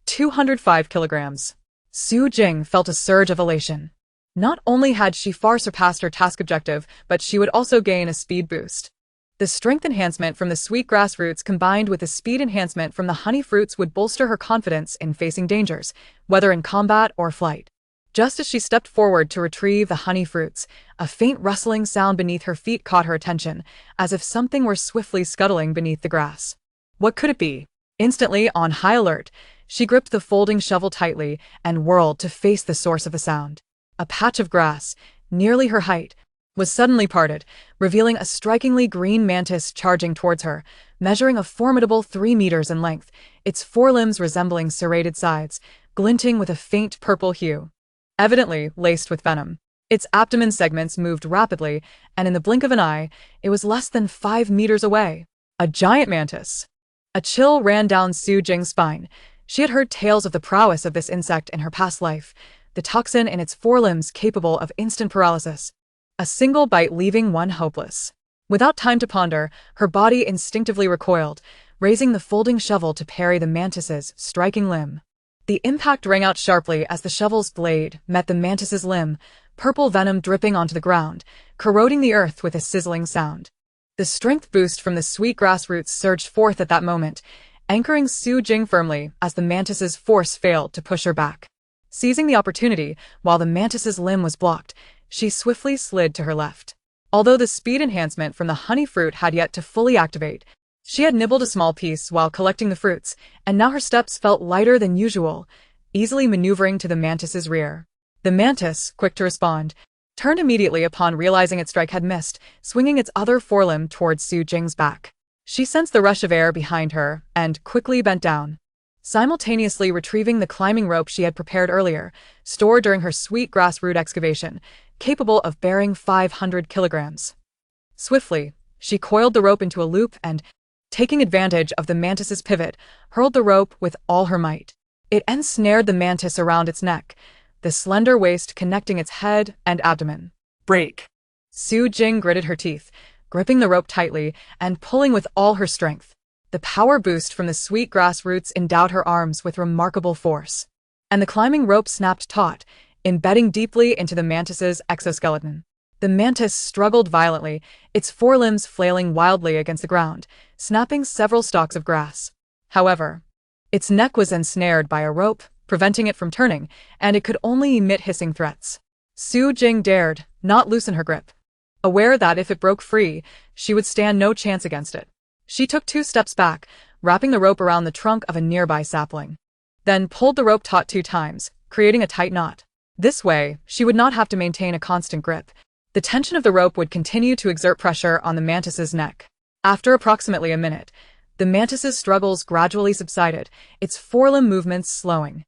205 kilograms. Su Jing felt a surge of elation. Not only had she far surpassed her task objective, but she would also gain a speed boost. The strength enhancement from the sweet grass roots combined with the speed enhancement from the honey fruits would bolster her confidence in facing dangers, whether in combat or flight. Just as she stepped forward to retrieve the honey fruits, a faint rustling sound beneath her feet caught her attention, as if something were swiftly scuttling beneath the grass. What could it be? Instantly, on high alert, she gripped the folding shovel tightly and whirled to face the source of the sound. A patch of grass, nearly her height, was suddenly parted, revealing a strikingly green mantis charging towards her, measuring a formidable 3 meters in length, its forelimbs resembling serrated sides, glinting with a faint purple hue. Evidently laced with venom. Its abdomen segments moved rapidly, and in the blink of an eye, it was less than 5 meters away. A giant mantis. A chill ran down Su Jing's spine. She had heard tales of the prowess of this insect in her past life, the toxin in its forelimbs capable of instant paralysis. A single bite leaving one hopeless. Without time to ponder, her body instinctively recoiled, raising the folding shovel to parry the mantis's striking limb. The impact rang out sharply as the shovel's blade met the mantis's limb, purple venom dripping onto the ground, corroding the earth with a sizzling sound. The strength boost from the sweet grass roots surged forth at that moment, anchoring Su Jing firmly as the mantis's force failed to push her back. Seizing the opportunity, while the mantis's limb was blocked, she swiftly slid to her left. Although the speed enhancement from the honey fruit had yet to fully activate, she had nibbled a small piece while collecting the fruits, and now her steps felt lighter than usual, easily maneuvering to the mantis's rear. The mantis, quick to respond, turned immediately upon realizing its strike had missed, swinging its other forelimb towards Su Jing's back. She sensed the rush of air behind her and quickly bent down, simultaneously retrieving the climbing rope she had prepared earlier, stored during her sweet grass root excavation, capable of bearing 500 kilograms. Swiftly, she coiled the rope into a loop and, taking advantage of the mantis's pivot, hurled the rope with all her might. It ensnared the mantis around its neck, the slender waist connecting its head and abdomen. Break. Su Jing gritted her teeth, gripping the rope tightly and pulling with all her strength. The power boost from the sweet grass roots endowed her arms with remarkable force. And the climbing rope snapped taut, embedding deeply into the mantis's exoskeleton. The mantis struggled violently, its forelimbs flailing wildly against the ground, snapping several stalks of grass. However, its neck was ensnared by a rope, preventing it from turning, and it could only emit hissing threats. Su Jing dared not loosen her grip, aware that if it broke free, she would stand no chance against it. She took 2 steps back, wrapping the rope around the trunk of a nearby sapling. Then pulled the rope taut 2 times, creating a tight knot. This way, she would not have to maintain a constant grip. The tension of the rope would continue to exert pressure on the mantis's neck. After approximately a minute, the mantis's struggles gradually subsided, its forelimb movements slowing,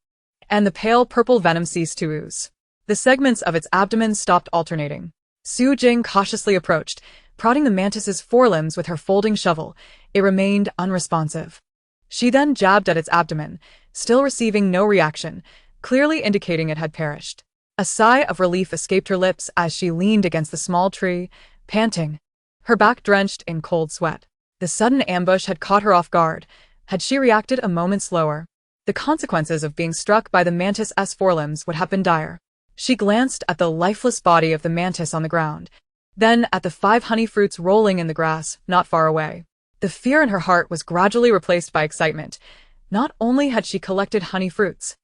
and the pale purple venom ceased to ooze. The segments of its abdomen stopped alternating. Su Jing cautiously approached, prodding the mantis's forelimbs with her folding shovel. It remained unresponsive. She then jabbed at its abdomen, still receiving no reaction, clearly indicating it had perished. A sigh of relief escaped her lips as she leaned against the small tree, panting, her back drenched in cold sweat. The sudden ambush had caught her off guard. Had she reacted a moment slower, the consequences of being struck by the mantis's forelimbs would have been dire. She glanced at the lifeless body of the mantis on the ground, then at the 5 honey fruits rolling in the grass not far away. The fear in her heart was gradually replaced by excitement. Not only had she collected honey fruits,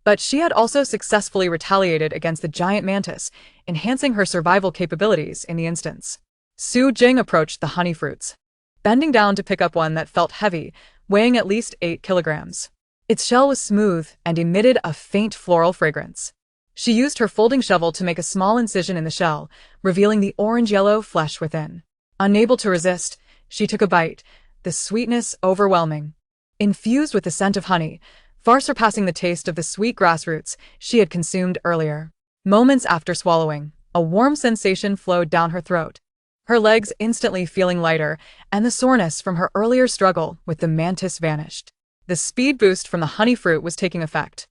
but she had also successfully retaliated against the giant mantis, enhancing her survival capabilities in the instance. Su Jing approached the honey fruits, bending down to pick up one that felt heavy, weighing at least 8 kilograms. Its shell was smooth and emitted a faint floral fragrance. She used her folding shovel to make a small incision in the shell, revealing the orange-yellow flesh within. Unable to resist, she took a bite, the sweetness overwhelming. Infused with the scent of honey, far surpassing the taste of the sweet grass roots she had consumed earlier. Moments after swallowing, a warm sensation flowed down her throat, her legs instantly feeling lighter, and the soreness from her earlier struggle with the mantis vanished. The speed boost from the honey fruit was taking effect.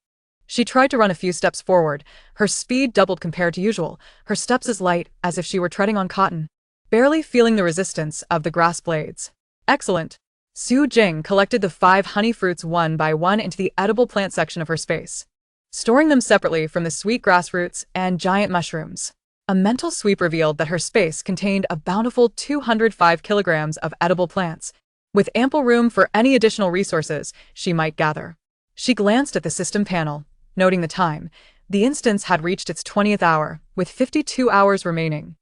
She tried to run a few steps forward, her speed doubled compared to usual, her steps as light as if she were treading on cotton, barely feeling the resistance of the grass blades. Excellent. Su Jing collected the 5 honey fruits one by one into the edible plant section of her space, storing them separately from the sweet grass roots and giant mushrooms. A mental sweep revealed that her space contained a bountiful 205 kilograms of edible plants, with ample room for any additional resources she might gather. She glanced at the system panel, noting the time. The instance had reached its 20th hour, with 52 hours remaining.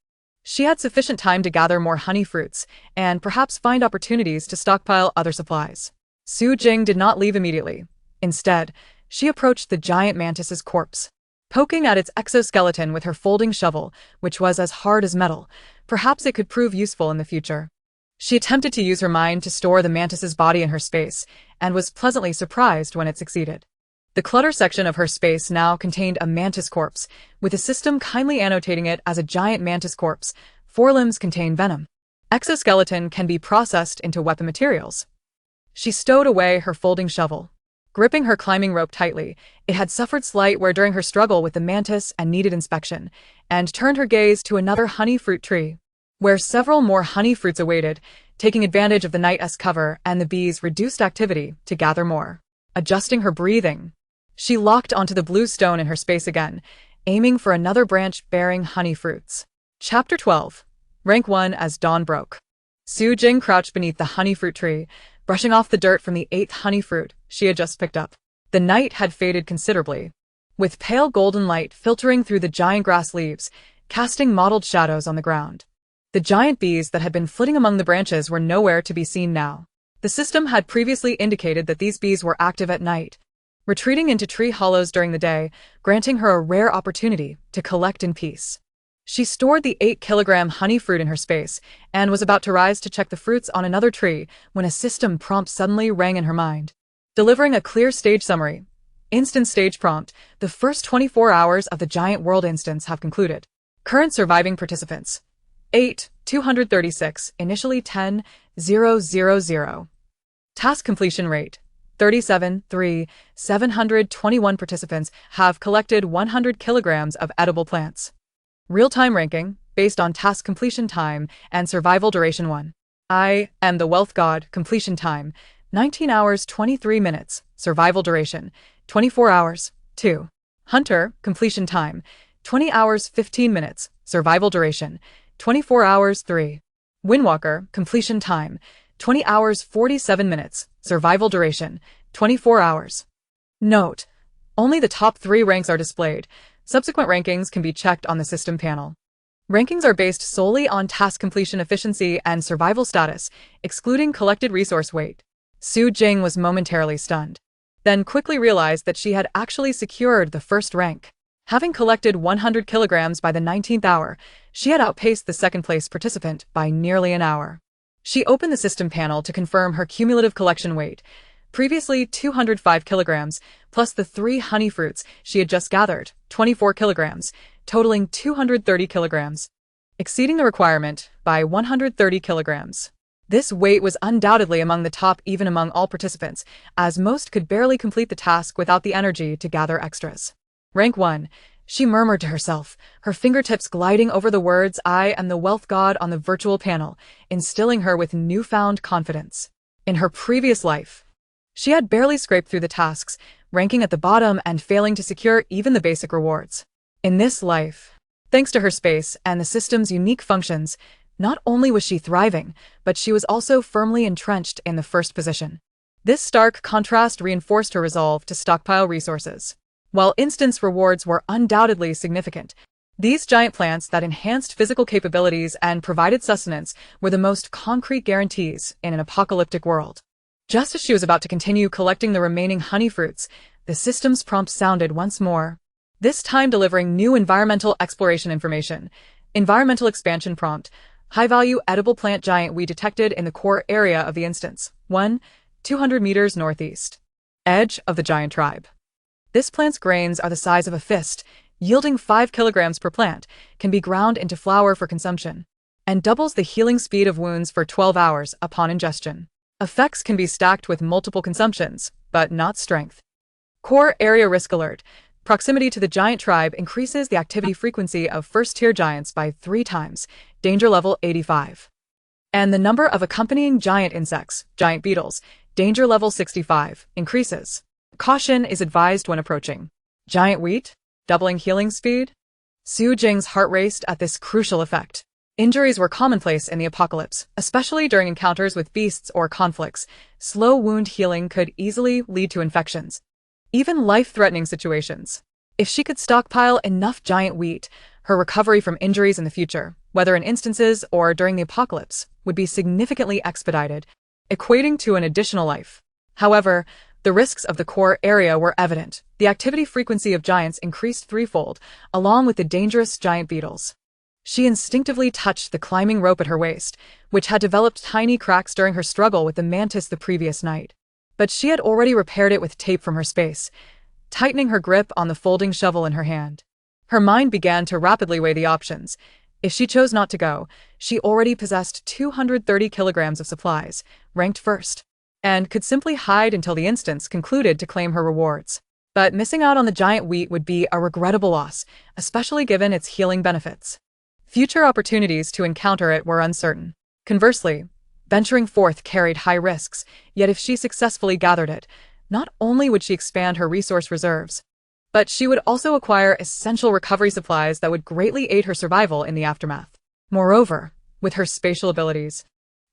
She had sufficient time to gather more honey fruits, and perhaps find opportunities to stockpile other supplies. Su Jing did not leave immediately. Instead, she approached the giant mantis's corpse. Poking at its exoskeleton with her folding shovel, which was as hard as metal, perhaps it could prove useful in the future. She attempted to use her mind to store the mantis's body in her space, and was pleasantly surprised when it succeeded. The clutter section of her space now contained a mantis corpse, with the system kindly annotating it as a giant mantis corpse. Forelimbs contain venom. Exoskeleton can be processed into weapon materials. She stowed away her folding shovel. Gripping her climbing rope tightly, it had suffered slight wear during her struggle with the mantis and needed inspection, and turned her gaze to another honey fruit tree, where several more honey fruits awaited, taking advantage of the night's cover and the bees' reduced activity to gather more. Adjusting her breathing, she locked onto the blue stone in her space again, aiming for another branch bearing honey fruits. Chapter 12. Rank 1 as dawn broke. Su Jing crouched beneath the honey fruit tree, brushing off the dirt from the 8th honey fruit she had just picked up. The night had faded considerably, with pale golden light filtering through the giant grass leaves, casting mottled shadows on the ground. The giant bees that had been flitting among the branches were nowhere to be seen now. The system had previously indicated that these bees were active at night, retreating into tree hollows during the day, granting her a rare opportunity to collect in peace. She stored the 8-kilogram honey fruit in her space, and was about to rise to check the fruits on another tree when a system prompt suddenly rang in her mind, delivering a clear stage summary. Instant stage prompt: the first 24 hours of the giant world instance have concluded. Current surviving participants: 8,236, initially 10,000. Task completion rate: 37,3. 721 participants have collected 100 kilograms of edible plants. Real-time ranking, based on task completion time and survival duration: 1. I am the Wealth God. Completion time: 19 hours 23 minutes. Survival duration: 24 hours. 2. Hunter. Completion time: 20 hours 15 minutes. Survival duration: 24 hours. 3. Windwalker. Completion time: 20 hours 47 minutes. Survival duration: 24 hours. Note: only the top 3 ranks are displayed. Subsequent rankings can be checked on the system panel. Rankings are based solely on task completion efficiency and survival status, excluding collected resource weight. Su Jing was momentarily stunned, then quickly realized that she had actually secured the first rank. Having collected 100 kilograms by the 19th hour, she had outpaced the second-place participant by nearly an hour. She opened the system panel to confirm her cumulative collection weight, previously 205 kilograms, plus the 3 honey fruits she had just gathered, 24 kilograms, totaling 230 kilograms, exceeding the requirement by 130 kilograms. This weight was undoubtedly among the top even among all participants, as most could barely complete the task without the energy to gather extras. Rank 1, she murmured to herself, her fingertips gliding over the words "I am the Wealth God" on the virtual panel, instilling her with newfound confidence. In her previous life, she had barely scraped through the tasks, ranking at the bottom and failing to secure even the basic rewards. In this life, thanks to her space and the system's unique functions, not only was she thriving, but she was also firmly entrenched in the first position. This stark contrast reinforced her resolve to stockpile resources. While instance rewards were undoubtedly significant, these giant plants that enhanced physical capabilities and provided sustenance were the most concrete guarantees in an apocalyptic world. Just as she was about to continue collecting the remaining honey fruits, the system's prompt sounded once more, this time delivering new environmental exploration information. Environmental expansion prompt: high-value edible plant giant weed detected in the core area of the instance. 1, 200 meters northeast. Edge of the giant tribe. This plant's grains are the size of a fist, yielding 5 kilograms per plant, can be ground into flour for consumption, and doubles the healing speed of wounds for 12 hours upon ingestion. Effects can be stacked with multiple consumptions, but not strength. Core area risk alert. Proximity to the giant tribe increases the activity frequency of first-tier giants by 3 times, danger level 85. And the number of accompanying giant insects, giant beetles, danger level 65, increases. Caution is advised when approaching. Giant wheat? Doubling healing speed? Su Jing's heart raced at this crucial effect. Injuries were commonplace in the apocalypse, especially during encounters with beasts or conflicts. Slow wound healing could easily lead to infections, even life-threatening situations. If she could stockpile enough giant wheat, her recovery from injuries in the future, whether in instances or during the apocalypse, would be significantly expedited, equating to an additional life. However, The risks of the core area were evident. The activity frequency of giants increased threefold, along with the dangerous giant beetles. She instinctively touched the climbing rope at her waist, which had developed tiny cracks during her struggle with the mantis the previous night. But she had already repaired it with tape from her space, tightening her grip on the folding shovel in her hand. Her mind began to rapidly weigh the options. If she chose not to go, she already possessed 230 kilograms of supplies, ranked first, and could simply hide until the instance concluded to claim her rewards. But missing out on the giant wheat would be a regrettable loss, especially given its healing benefits. Future opportunities to encounter it were uncertain. Conversely, venturing forth carried high risks, yet if she successfully gathered it, not only would she expand her resource reserves, but she would also acquire essential recovery supplies that would greatly aid her survival in the aftermath. Moreover, with her spatial abilities,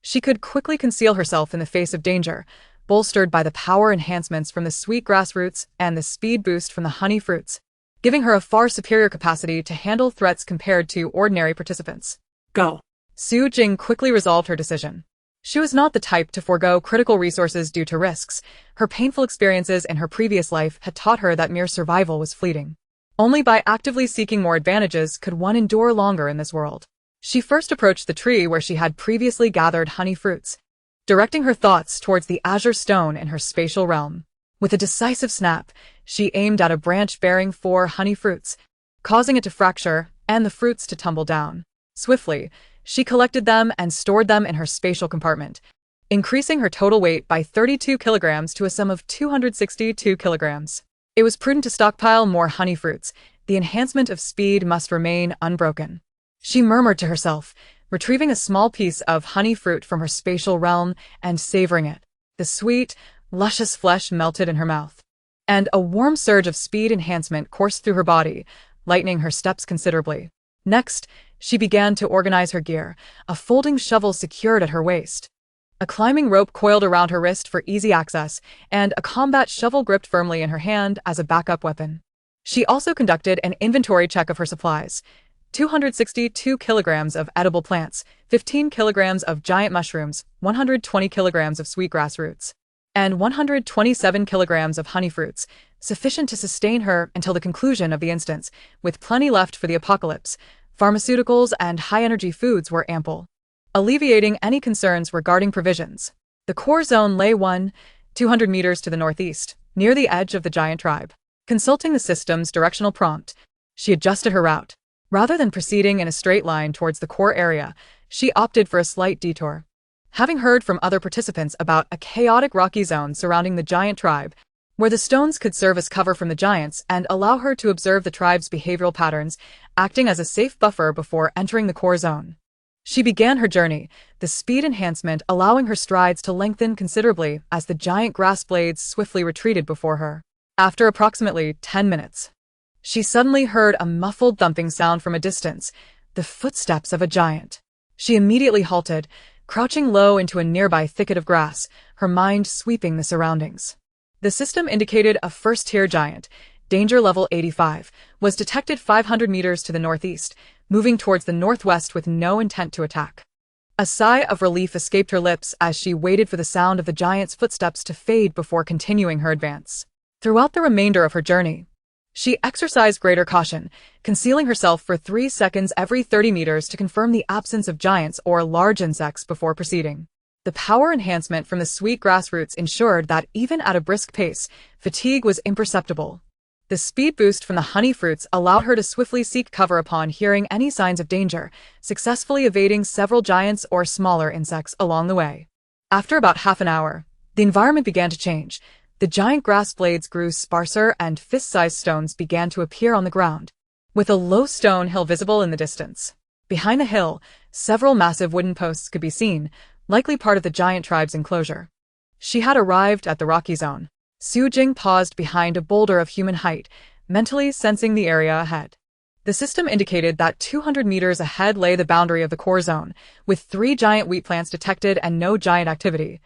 she could quickly conceal herself in the face of danger, bolstered by the power enhancements from the sweet grass roots and the speed boost from the honey fruits, giving her a far superior capacity to handle threats compared to ordinary participants. Go. Su Jing quickly resolved her decision. She was not the type to forego critical resources due to risks. Her painful experiences in her previous life had taught her that mere survival was fleeting. Only by actively seeking more advantages could one endure longer in this world. She first approached the tree where she had previously gathered honey fruits, directing her thoughts towards the azure stone in her spatial realm. With a decisive snap, she aimed at a branch bearing 4 honey fruits, causing it to fracture and the fruits to tumble down. Swiftly, she collected them and stored them in her spatial compartment, increasing her total weight by 32 kilograms to a sum of 262 kilograms. It was prudent to stockpile more honey fruits. The enhancement of speed must remain unbroken. She murmured to herself, retrieving a small piece of honey fruit from her spatial realm and savoring it. The sweet, luscious flesh melted in her mouth, and a warm surge of speed enhancement coursed through her body, lightening her steps considerably. Next, she began to organize her gear, a folding shovel secured at her waist, a climbing rope coiled around her wrist for easy access, and a combat shovel gripped firmly in her hand as a backup weapon. She also conducted an inventory check of her supplies: 262 kilograms of edible plants, 15 kilograms of giant mushrooms, 120 kilograms of sweetgrass roots, and 127 kilograms of honey fruits, sufficient to sustain her until the conclusion of the instance, with plenty left for the apocalypse. Pharmaceuticals and high-energy foods were ample, alleviating any concerns regarding provisions. The core zone lay 200 meters to the northeast, near the edge of the giant tribe. Consulting the system's directional prompt, she adjusted her route. Rather than proceeding in a straight line towards the core area, she opted for a slight detour. Having heard from other participants about a chaotic rocky zone surrounding the giant tribe, where the stones could serve as cover from the giants and allow her to observe the tribe's behavioral patterns, acting as a safe buffer before entering the core zone, she began her journey, the speed enhancement allowing her strides to lengthen considerably as the giant grass blades swiftly retreated before her. After approximately 10 minutes, she suddenly heard a muffled thumping sound from a distance, the footsteps of a giant. She immediately halted, crouching low into a nearby thicket of grass, her mind sweeping the surroundings. The system indicated a first-tier giant, danger level 85, was detected 500 meters to the northeast, moving towards the northwest with no intent to attack. A sigh of relief escaped her lips as she waited for the sound of the giant's footsteps to fade before continuing her advance. Throughout the remainder of her journey, she exercised greater caution, concealing herself for 3 seconds every 30 meters to confirm the absence of giants or large insects before proceeding. The power enhancement from the sweet grass roots ensured that even at a brisk pace, fatigue was imperceptible. The speed boost from the honey fruits allowed her to swiftly seek cover upon hearing any signs of danger, successfully evading several giants or smaller insects along the way. After about half an hour, the environment began to change. The giant grass blades grew sparser and fist-sized stones began to appear on the ground, with a low stone hill visible in the distance. Behind the hill, several massive wooden posts could be seen, likely part of the giant tribe's enclosure. She had arrived at the rocky zone. Su Jing paused behind a boulder of human height, mentally sensing the area ahead. The system indicated that 200 meters ahead lay the boundary of the core zone, with 3 giant wheat plants detected and no giant activity,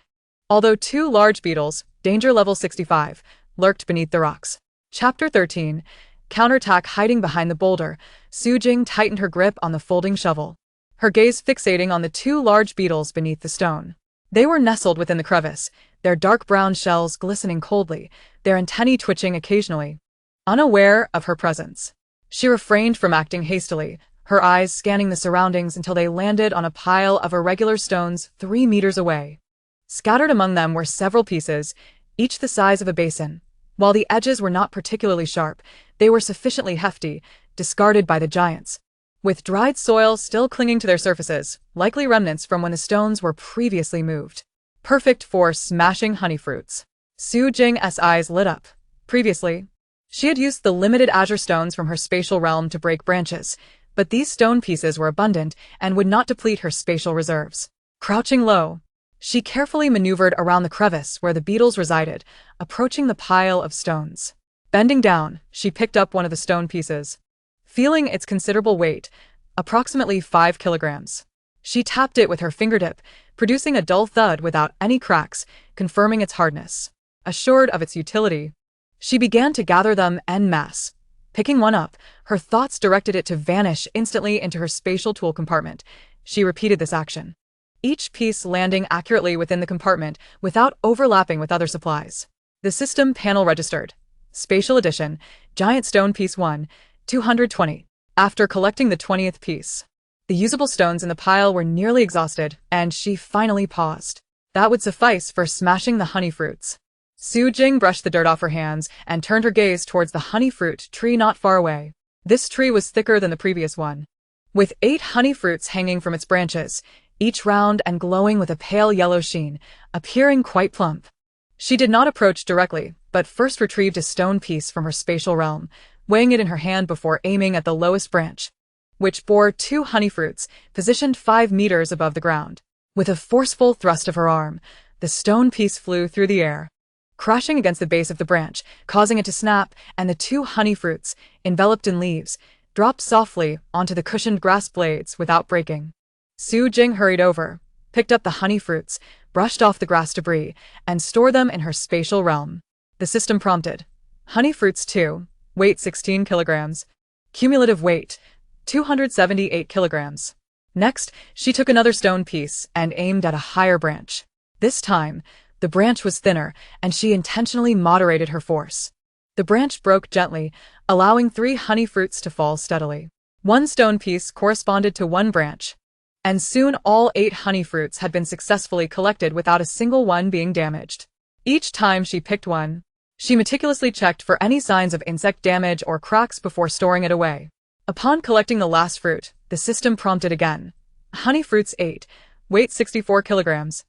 although 2 large beetles, danger level 65, lurked beneath the rocks. Chapter 13. Counterattack. Hiding behind the boulder, Su Jing tightened her grip on the folding shovel, her gaze fixating on the 2 large beetles beneath the stone. They were nestled within the crevice, their dark brown shells glistening coldly, their antennae twitching occasionally. Unaware of her presence, she refrained from acting hastily, her eyes scanning the surroundings until they landed on a pile of irregular stones 3 meters away. Scattered among them were several pieces, each the size of a basin. While the edges were not particularly sharp, they were sufficiently hefty, discarded by the giants, with dried soil still clinging to their surfaces, likely remnants from when the stones were previously moved. Perfect for smashing honey fruits. Su Jing's eyes lit up. Previously, she had used the limited azure stones from her spatial realm to break branches, but these stone pieces were abundant and would not deplete her spatial reserves. Crouching low, she carefully maneuvered around the crevice where the beetles resided, approaching the pile of stones. Bending down, she picked up one of the stone pieces. Feeling its considerable weight, approximately 5 kilograms, she tapped it with her fingertip, producing a dull thud without any cracks, confirming its hardness. Assured of its utility, she began to gather them en masse. Picking one up, her thoughts directed it to vanish instantly into her spatial tool compartment. She repeated this action, each piece landing accurately within the compartment without overlapping with other supplies. The system panel registered. Spatial Edition, Giant Stone Piece 1, 220. After collecting the 20th piece, the usable stones in the pile were nearly exhausted, and she finally paused. That would suffice for smashing the honey fruits. Su Jing brushed the dirt off her hands and turned her gaze towards the honey fruit tree not far away. This tree was thicker than the previous one, with 8 honey fruits hanging from its branches, each round and glowing with a pale yellow sheen, appearing quite plump. She did not approach directly, but first retrieved a stone piece from her spatial realm, weighing it in her hand before aiming at the lowest branch, which bore 2 honey fruits, positioned 5 meters above the ground. With a forceful thrust of her arm, the stone piece flew through the air, crashing against the base of the branch, causing it to snap, and the 2 honey fruits, enveloped in leaves, dropped softly onto the cushioned grass blades without breaking. Su Jing hurried over, picked up the honey fruits, brushed off the grass debris, and stored them in her spatial realm. The system prompted. Honey fruits 2, weight 16 kilograms. Cumulative weight, 278 kilograms. Next, she took another stone piece and aimed at a higher branch. This time, the branch was thinner, and she intentionally moderated her force. The branch broke gently, allowing 3 honey fruits to fall steadily. 1 stone piece corresponded to 1 branch, and soon all 8 honey fruits had been successfully collected without a single one being damaged. Each time she picked one, she meticulously checked for any signs of insect damage or cracks before storing it away. Upon collecting the last fruit, the system prompted again. Honey fruits 8, weight 64 kilograms.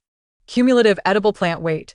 Cumulative edible plant weight,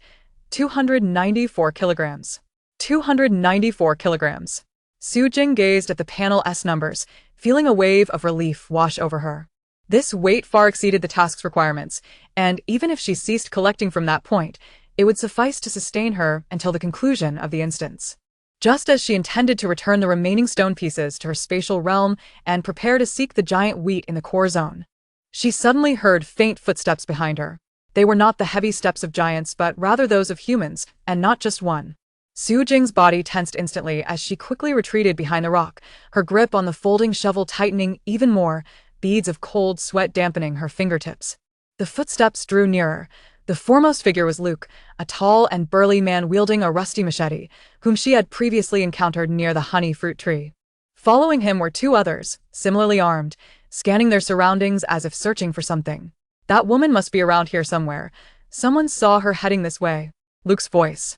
294 kilograms. 294 kilograms. Su Jing gazed at the panel S numbers, feeling a wave of relief wash over her. This weight far exceeded the task's requirements, and even if she ceased collecting from that point, it would suffice to sustain her until the conclusion of the instance. Just as she intended to return the remaining stone pieces to her spatial realm and prepare to seek the giant wheat in the core zone, she suddenly heard faint footsteps behind her. They were not the heavy steps of giants, but rather those of humans, and not just one. Su Jing's body tensed instantly as she quickly retreated behind the rock, her grip on the folding shovel tightening even more, beads of cold sweat dampening her fingertips. The footsteps drew nearer. The foremost figure was Luke, a tall and burly man wielding a rusty machete, whom she had previously encountered near the honey fruit tree. Following him were 2 others, similarly armed, scanning their surroundings as if searching for something. That woman must be around here somewhere. Someone saw her heading this way. Luke's voice,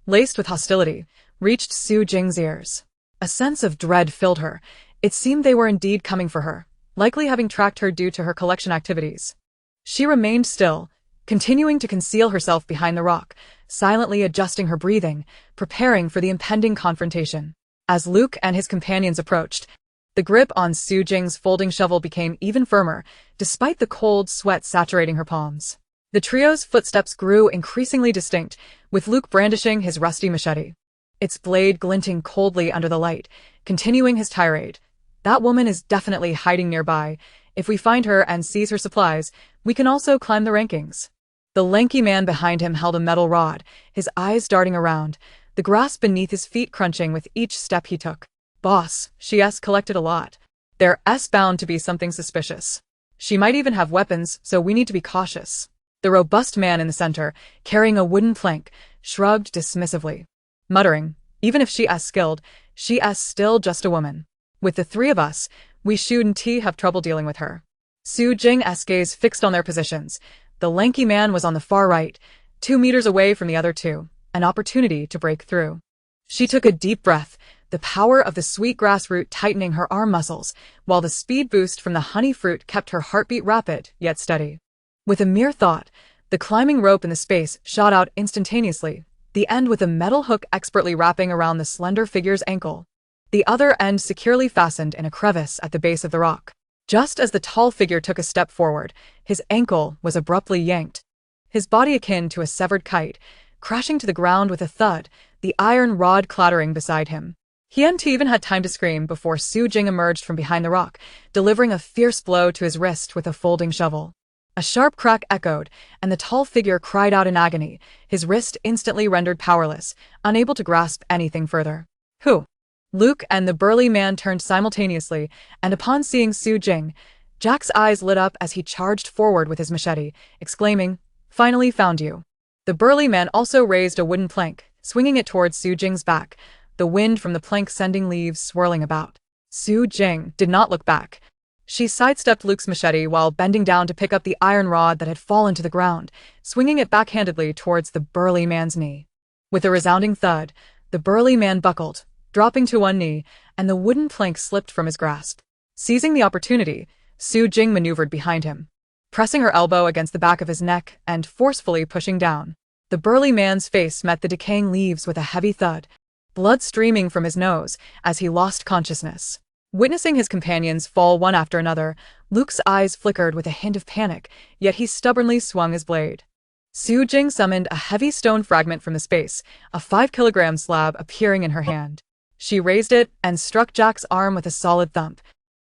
laced with hostility, reached Su Jing's ears. A sense of dread filled her. It seemed they were indeed coming for her, likely having tracked her due to her collection activities. She remained still, continuing to conceal herself behind the rock, silently adjusting her breathing, preparing for the impending confrontation. As Luke and his companions approached, the grip on Su Jing's folding shovel became even firmer, despite the cold sweat saturating her palms. The trio's footsteps grew increasingly distinct, with Luke brandishing his rusty machete, its blade glinting coldly under the light, continuing his tirade. That woman is definitely hiding nearby. If we find her and seize her supplies, we can also climb the rankings. The lanky man behind him held a metal rod, his eyes darting around, the grass beneath his feet crunching with each step he took. Boss, she's collected a lot. There's bound to be something suspicious. She might even have weapons, so we need to be cautious. The robust man in the center, carrying a wooden plank, shrugged dismissively, muttering, even if she is skilled, she is still just a woman. With the three of us, we shouldn't have trouble dealing with her. Su Jing's gaze fixed on their positions. The lanky man was on the far right, 2 meters away from the other two, an opportunity to break through. She took a deep breath, the power of the sweet grass root tightening her arm muscles, while the speed boost from the honey fruit kept her heartbeat rapid yet steady. With a mere thought, the climbing rope in the space shot out instantaneously, the end with a metal hook expertly wrapping around the slender figure's ankle, the other end securely fastened in a crevice at the base of the rock. Just as the tall figure took a step forward, his ankle was abruptly yanked. His body akin to a severed kite, crashing to the ground with a thud, the iron rod clattering beside him. He hadn't even had time to scream before Su Jing emerged from behind the rock, delivering a fierce blow to his wrist with a folding shovel. A sharp crack echoed, and the tall figure cried out in agony, his wrist instantly rendered powerless, unable to grasp anything further. Who? Luke and the burly man turned simultaneously, and upon seeing Su Jing, Jack's eyes lit up as he charged forward with his machete, exclaiming, "Finally found you." The burly man also raised a wooden plank, swinging it towards Su Jing's back, the wind from the plank sending leaves swirling about. Su Jing did not look back. She sidestepped Luke's machete while bending down to pick up the iron rod that had fallen to the ground, swinging it backhandedly towards the burly man's knee. With a resounding thud, the burly man buckled, dropping to one knee, and the wooden plank slipped from his grasp. Seizing the opportunity, Su Jing maneuvered behind him, pressing her elbow against the back of his neck and forcefully pushing down. The burly man's face met the decaying leaves with a heavy thud, blood streaming from his nose as he lost consciousness. Witnessing his companions fall one after another, Luke's eyes flickered with a hint of panic, yet he stubbornly swung his blade. Su Jing summoned a heavy stone fragment from the space, a 5-kilogram slab appearing in her hand. She raised it and struck Jack's arm with a solid thump,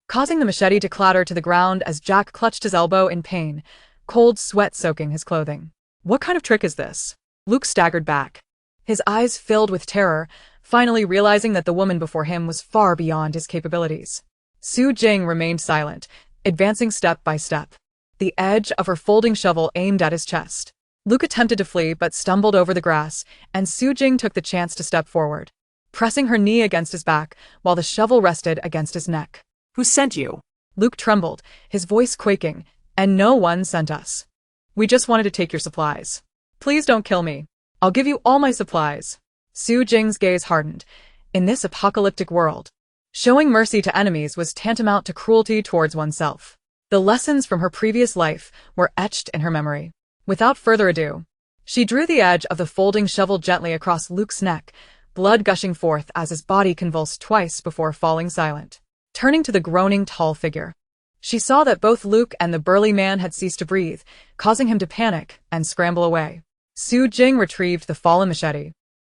causing the machete to clatter to the ground as Jack clutched his elbow in pain, cold sweat soaking his clothing. What kind of trick is this? Luke staggered back, his eyes filled with terror, finally realizing that the woman before him was far beyond his capabilities. Su Jing remained silent, advancing step by step, the edge of her folding shovel aimed at his chest. Luke attempted to flee but stumbled over the grass, and Su Jing took the chance to step forward, pressing her knee against his back while the shovel rested against his neck. Who sent you? Luke trembled, his voice quaking, "And no one sent us. We just wanted to take your supplies. Please don't kill me. I'll give you all my supplies." Su Jing's gaze hardened. In this apocalyptic world, showing mercy to enemies was tantamount to cruelty towards oneself. The lessons from her previous life were etched in her memory. Without further ado, she drew the edge of the folding shovel gently across Luke's neck, blood gushing forth as his body convulsed twice before falling silent. Turning to the groaning tall figure, she saw that both Luke and the burly man had ceased to breathe, causing him to panic and scramble away. Su Jing retrieved the fallen machete,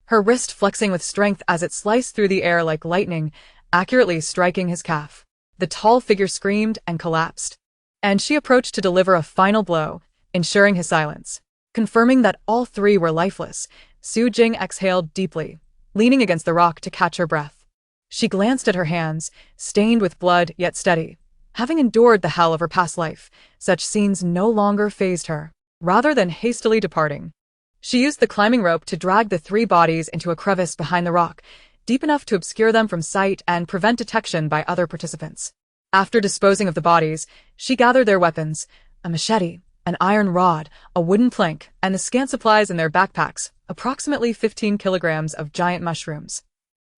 her wrist flexing with strength as it sliced through the air like lightning, accurately striking his calf. The tall figure screamed and collapsed, and she approached to deliver a final blow, ensuring his silence. Confirming that all three were lifeless, Su Jing exhaled deeply, leaning against the rock to catch her breath. She glanced at her hands, stained with blood yet steady. Having endured the hell of her past life, such scenes no longer fazed her. Rather than hastily departing, she used the climbing rope to drag the three bodies into a crevice behind the rock, deep enough to obscure them from sight and prevent detection by other participants. After disposing of the bodies, she gathered their weapons, a machete, an iron rod, a wooden plank, and the scant supplies in their backpacks, approximately 15 kilograms of giant mushrooms,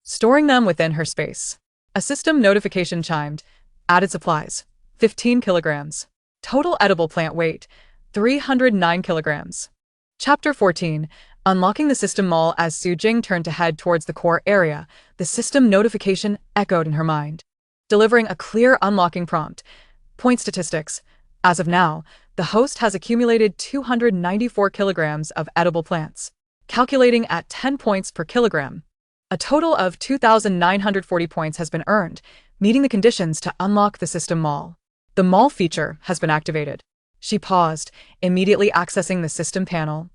storing them within her space. A system notification chimed. Added supplies, 15 kilograms. Total edible plant weight, 309 kilograms. Chapter 14. Unlocking the system mall. As Su Jing turned to head towards the core area, the system notification echoed in her mind, delivering a clear unlocking prompt. Point statistics. As of now, the host has accumulated 294 kilograms of edible plants, calculating at 10 points per kilogram. A total of 2,940 points has been earned, meeting the conditions to unlock the system mall. The mall feature has been activated. She paused, immediately accessing the system panel.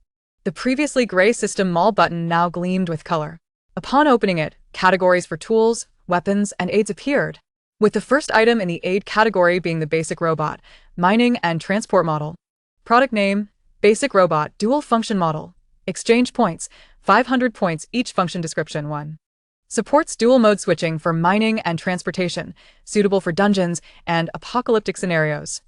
The previously gray system mall button now gleamed with color. Upon opening it, categories for tools, weapons, and aids appeared, with the first item in the aid category being the basic robot, mining and transport model. Product name, Basic Robot Dual Function Model. Exchange points, 500 points each. Function description 1. Supports dual mode switching for mining and transportation, suitable for dungeons and apocalyptic scenarios.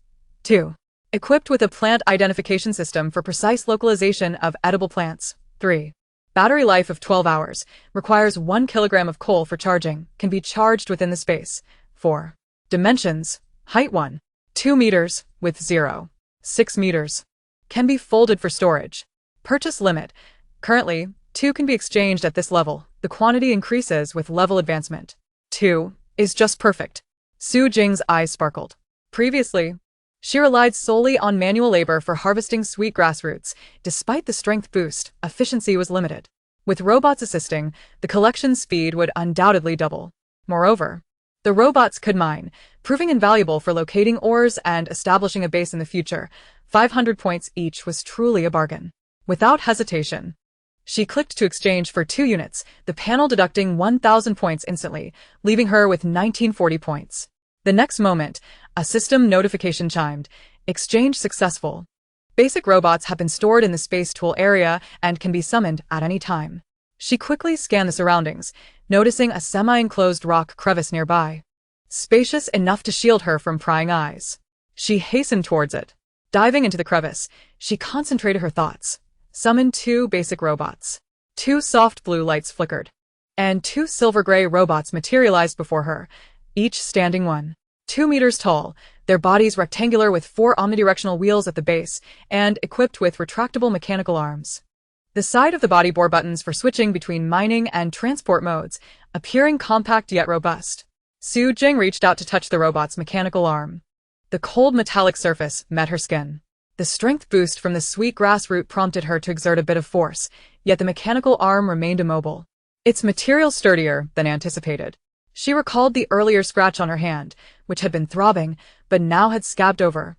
2. Equipped with a plant identification system for precise localization of edible plants. 3. Battery life of 12 hours, requires 1 kilogram of coal for charging, can be charged within the space. 4. Dimensions, height 1. 2 meters, width 0. 6 meters. Can be folded for storage. Purchase limit. Currently, 2 can be exchanged at this level. The quantity increases with level advancement. 2 is just perfect. Su Jing's eyes sparkled. Previously, she relied solely on manual labor for harvesting sweet grass roots. Despite the strength boost, efficiency was limited. With robots assisting, the collection speed would undoubtedly double. Moreover, the robots could mine, proving invaluable for locating ores and establishing a base in the future. 500 points each was truly a bargain. Without hesitation, she clicked to exchange for 2 units, the panel deducting 1,000 points instantly, leaving her with 1940 points. The next moment, a system notification chimed. Exchange successful. Basic robots have been stored in the space tool area and can be summoned at any time. She quickly scanned the surroundings, noticing a semi-enclosed rock crevice nearby. Spacious enough to shield her from prying eyes. She hastened towards it. Diving into the crevice, she concentrated her thoughts. Summoned 2 basic robots. 2 soft blue lights flickered, and 2 silver-gray robots materialized before her, each standing 2 meters tall, their bodies rectangular with 4 omnidirectional wheels at the base, and equipped with retractable mechanical arms. The side of the body bore buttons for switching between mining and transport modes, appearing compact yet robust. Su Jing reached out to touch the robot's mechanical arm. The cold metallic surface met her skin. The strength boost from the sweet grass root prompted her to exert a bit of force, yet the mechanical arm remained immobile. Its material sturdier than anticipated. She recalled the earlier scratch on her hand, which had been throbbing, but now had scabbed over.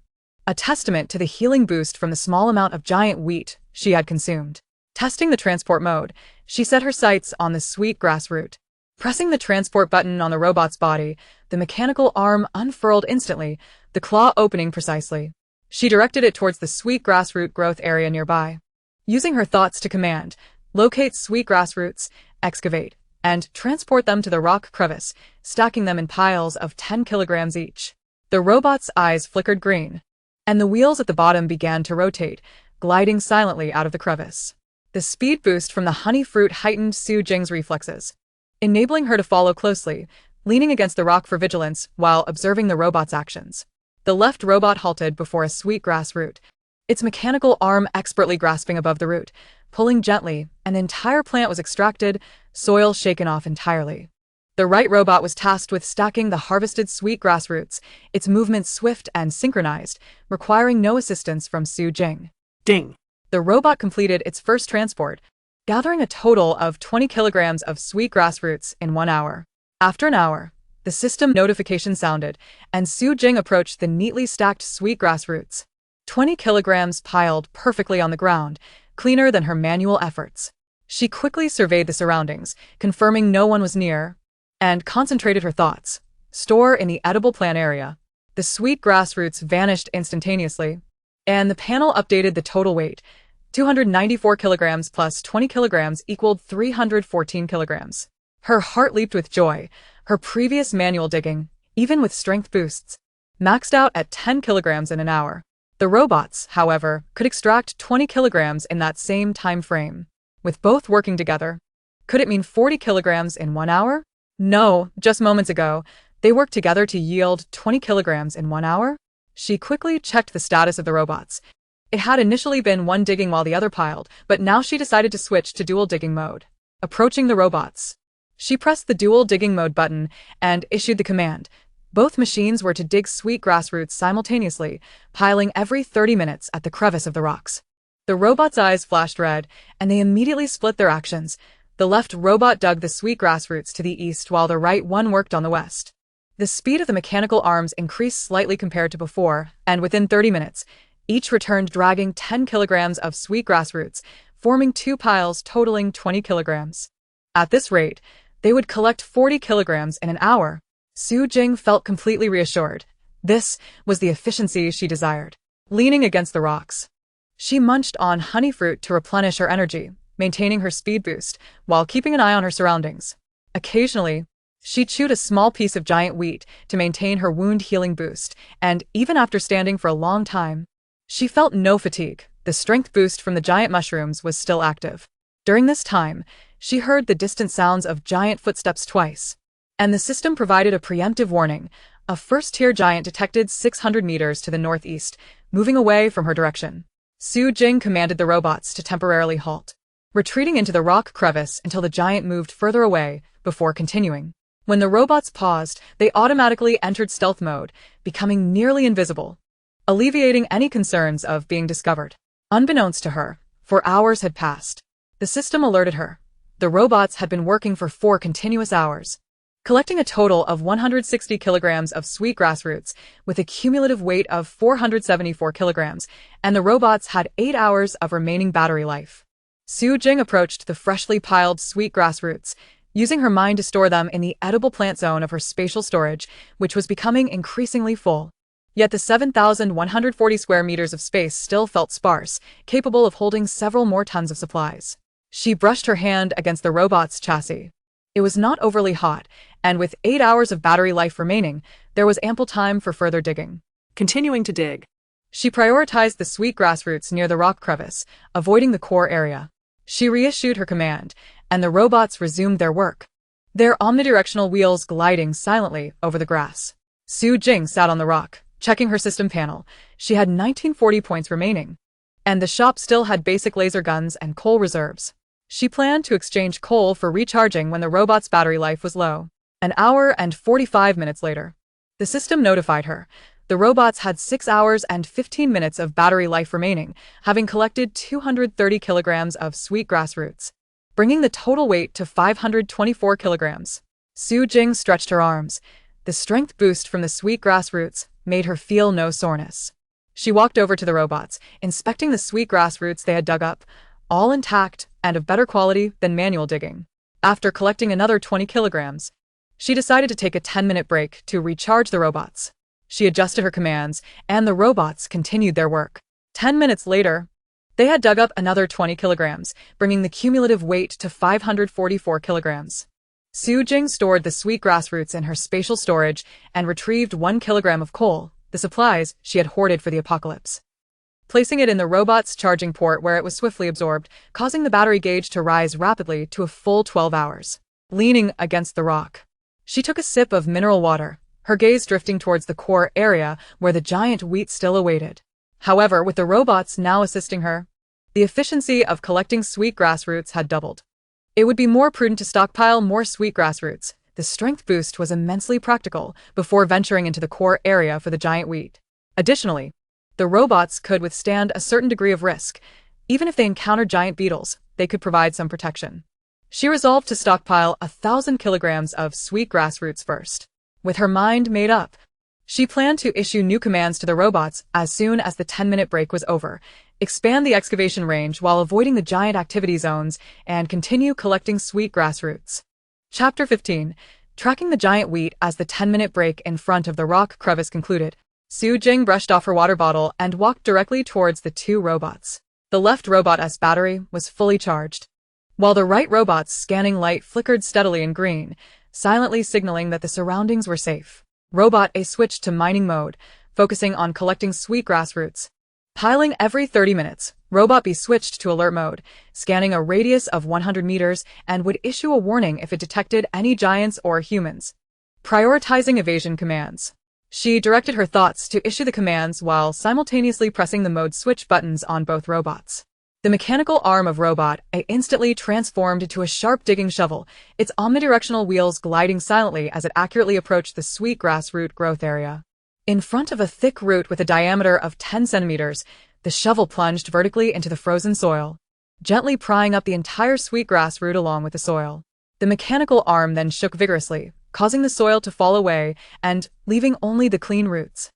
A testament to the healing boost from the small amount of giant wheat she had consumed. Testing the transport mode, she set her sights on the sweet grass root. Pressing the transport button on the robot's body, the mechanical arm unfurled instantly, the claw opening precisely. She directed it towards the sweet grass root growth area nearby. Using her thoughts to command, locate sweet grass roots, excavate, and transport them to the rock crevice, stacking them in piles of 10 kilograms each. The robot's eyes flickered green, and the wheels at the bottom began to rotate, gliding silently out of the crevice. The speed boost from the honey fruit heightened Su Jing's reflexes, enabling her to follow closely, leaning against the rock for vigilance while observing the robot's actions. The left robot halted before a sweet grass root, its mechanical arm expertly grasping above the root. Pulling gently, an entire plant was extracted, soil shaken off entirely. The right robot was tasked with stacking the harvested sweet grass roots, its movements swift and synchronized, requiring no assistance from Su Jing. Ding. The robot completed its first transport, gathering a total of 20 kilograms of sweet grass roots in 1 hour. After an hour, the system notification sounded, and Su Jing approached the neatly stacked sweet grass roots. 20 kilograms piled perfectly on the ground, cleaner than her manual efforts. She quickly surveyed the surroundings, confirming no one was near, and concentrated her thoughts. Store in the edible plant area. The sweet grass roots vanished instantaneously, and the panel updated the total weight. 294 kilograms plus 20 kilograms equaled 314 kilograms. Her heart leaped with joy. Her previous manual digging, even with strength boosts, maxed out at 10 kilograms in an hour. The robots, however, could extract 20 kilograms in that same time frame. With both working together, could it mean 40 kilograms in 1 hour? No, just moments ago, they worked together to yield 20 kilograms in 1 hour? She quickly checked the status of the robots. It had initially been one digging while the other piled, but now she decided to switch to dual digging mode. Approaching the robots, she pressed the dual digging mode button and issued the command. Both machines were to dig sweet grass roots simultaneously, piling every 30 minutes at the crevice of the rocks. The robot's eyes flashed red, and they immediately split their actions. The left robot dug the sweet grass roots to the east while the right one worked on the west. The speed of the mechanical arms increased slightly compared to before, and within 30 minutes, each returned dragging 10 kilograms of sweet grass roots, forming 2 piles totaling 20 kilograms. At this rate, they would collect 40 kilograms in an hour. Su Jing felt completely reassured. This was the efficiency she desired. Leaning against the rocks, She munched on honey fruit to replenish her energy, maintaining her speed boost, while keeping an eye on her surroundings. Occasionally, she chewed a small piece of giant wheat to maintain her wound healing boost, and even after standing for a long time, she felt no fatigue. The strength boost from the giant mushrooms was still active. During this time, she heard the distant sounds of giant footsteps twice, and the system provided a preemptive warning. A first-tier giant detected 600 meters to the northeast, moving away from her direction. Su Jing commanded the robots to temporarily halt, retreating into the rock crevice until the giant moved further away before continuing. When the robots paused, they automatically entered stealth mode, becoming nearly invisible, alleviating any concerns of being discovered. Unbeknownst to her, 4 hours had passed. The system alerted her. The robots had been working for 4 continuous hours, collecting a total of 160 kilograms of sweetgrass roots with a cumulative weight of 474 kilograms, and the robots had 8 hours of remaining battery life. Su Jing approached the freshly piled sweetgrass roots, using her mind to store them in the edible plant zone of her spatial storage, which was becoming increasingly full. Yet the 7,140 square meters of space still felt sparse, capable of holding several more tons of supplies. She brushed her hand against the robot's chassis. It was not overly hot, and with 8 hours of battery life remaining, there was ample time for further digging. Continuing to dig. She prioritized the sweetgrass roots near the rock crevice, avoiding the core area. She reissued her command, and the robots resumed their work, their omnidirectional wheels gliding silently over the grass. Su Jing sat on the rock, checking her system panel. She had 1940 points remaining, and the shop still had basic laser guns and coal reserves. She planned to exchange coal for recharging when the robot's battery life was low. An hour and 45 minutes later, the system notified her. The robots had 6 hours and 15 minutes of battery life remaining, having collected 230 kilograms of sweetgrass roots, bringing the total weight to 524 kilograms. Su Jing stretched her arms. The strength boost from the sweetgrass roots made her feel no soreness. She walked over to the robots, inspecting the sweetgrass roots they had dug up, all intact and of better quality than manual digging. After collecting another 20 kilograms, she decided to take a 10-minute break to recharge the robots. She adjusted her commands, and the robots continued their work. 10 minutes later, they had dug up another 20 kilograms, bringing the cumulative weight to 544 kilograms. Su Jing stored the sweetgrass roots in her spatial storage and retrieved 1 kilogram of coal, the supplies she had hoarded for the apocalypse, placing it in the robot's charging port where it was swiftly absorbed, causing the battery gauge to rise rapidly to a full 12 hours. Leaning against the rock, she took a sip of mineral water, her gaze drifting towards the core area where the giant wheat still awaited. However, with the robots now assisting her, the efficiency of collecting sweetgrass roots had doubled. It would be more prudent to stockpile more sweetgrass roots. The strength boost was immensely practical before venturing into the core area for the giant wheat. Additionally, the robots could withstand a certain degree of risk. Even if they encountered giant beetles, they could provide some protection. She resolved to stockpile 1,000 kilograms of sweetgrass roots first. With her mind made up, she planned to issue new commands to the robots as soon as the 10-minute break was over, expand the excavation range while avoiding the giant activity zones, and continue collecting sweetgrass roots. Chapter 15. Tracking the giant wheat. As the 10-minute break in front of the rock crevice concluded, Su Jing brushed off her water bottle and walked directly towards the 2 robots. The left robot's battery was fully charged, while the right robot's scanning light flickered steadily in green, silently signaling that the surroundings were safe. Robot A switched to mining mode, focusing on collecting sweetgrass roots. Piling every 30 minutes, Robot B switched to alert mode, scanning a radius of 100 meters and would issue a warning if it detected any giants or humans. Prioritizing evasion commands. She directed her thoughts to issue the commands while simultaneously pressing the mode switch buttons on both robots. The mechanical arm of Robot A instantly transformed into a sharp digging shovel, its omnidirectional wheels gliding silently as it accurately approached the sweetgrass root growth area. In front of a thick root with a diameter of 10 centimeters, the shovel plunged vertically into the frozen soil, gently prying up the entire sweetgrass root along with the soil. The mechanical arm then shook vigorously, causing the soil to fall away and leaving only the clean roots,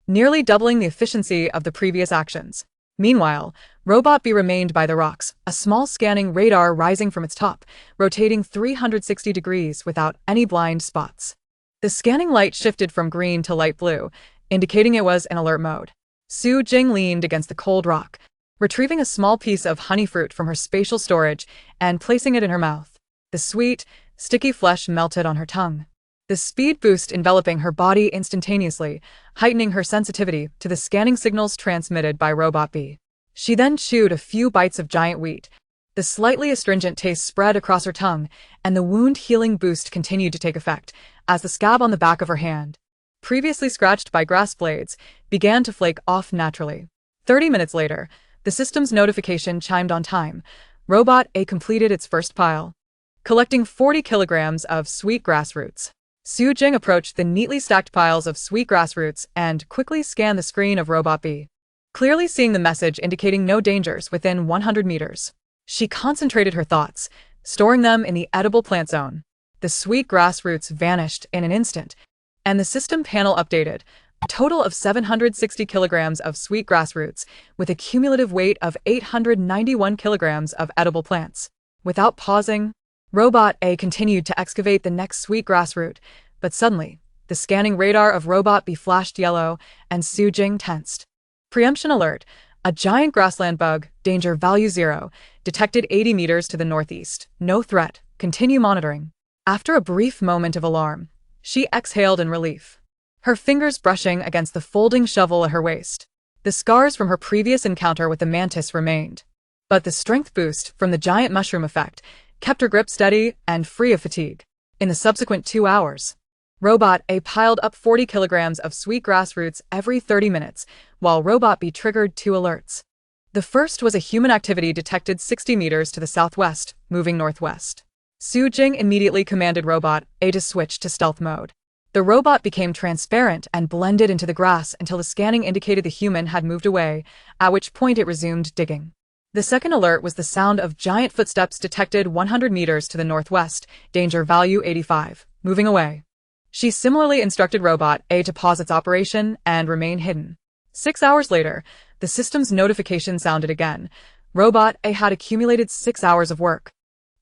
nearly doubling the efficiency of the previous actions. Meanwhile, Robot B remained by the rocks, a small scanning radar rising from its top, rotating 360 degrees without any blind spots. The scanning light shifted from green to light blue, indicating it was in alert mode. Su Jing leaned against the cold rock, retrieving a small piece of honey fruit from her spatial storage and placing it in her mouth. The sweet, sticky flesh melted on her tongue. The speed boost enveloping her body instantaneously, heightening her sensitivity to the scanning signals transmitted by Robot B. She then chewed a few bites of giant wheat. The slightly astringent taste spread across her tongue, and the wound-healing boost continued to take effect as the scab on the back of her hand, previously scratched by grass blades, began to flake off naturally. 30 minutes later, the system's notification chimed on time. Robot A completed its first pile, collecting 40 kilograms of sweet grass roots. Su Jing approached the neatly stacked piles of sweet grass roots and quickly scanned the screen of Robot B, clearly seeing the message indicating no dangers within 100 meters. She concentrated her thoughts, storing them in the edible plant zone. The sweet grass roots vanished in an instant, and the system panel updated. A total of 760 kilograms of sweet grass roots, with a cumulative weight of 891 kilograms of edible plants. Without pausing, Robot A continued to excavate the next sweet grass root, but suddenly, the scanning radar of Robot B flashed yellow, and Su Jing tensed. Preemption alert. A giant grassland bug, danger value 0, detected 80 meters to the northeast. No threat. Continue monitoring. After a brief moment of alarm, she exhaled in relief, her fingers brushing against the folding shovel at her waist. The scars from her previous encounter with the mantis remained, but the strength boost from the giant mushroom effect kept her grip steady and free of fatigue. In the subsequent 2 hours, Robot A piled up 40 kilograms of sweet grass roots every 30 minutes, while Robot B triggered 2 alerts. The first was a human activity detected 60 meters to the southwest, moving northwest. Su Jing immediately commanded Robot A to switch to stealth mode. The robot became transparent and blended into the grass until the scanning indicated the human had moved away, at which point it resumed digging. The second alert was the sound of giant footsteps detected 100 meters to the northwest, danger value 85, moving away. She similarly instructed Robot A to pause its operation and remain hidden. 6 hours later, the system's notification sounded again. Robot A had accumulated 6 hours of work,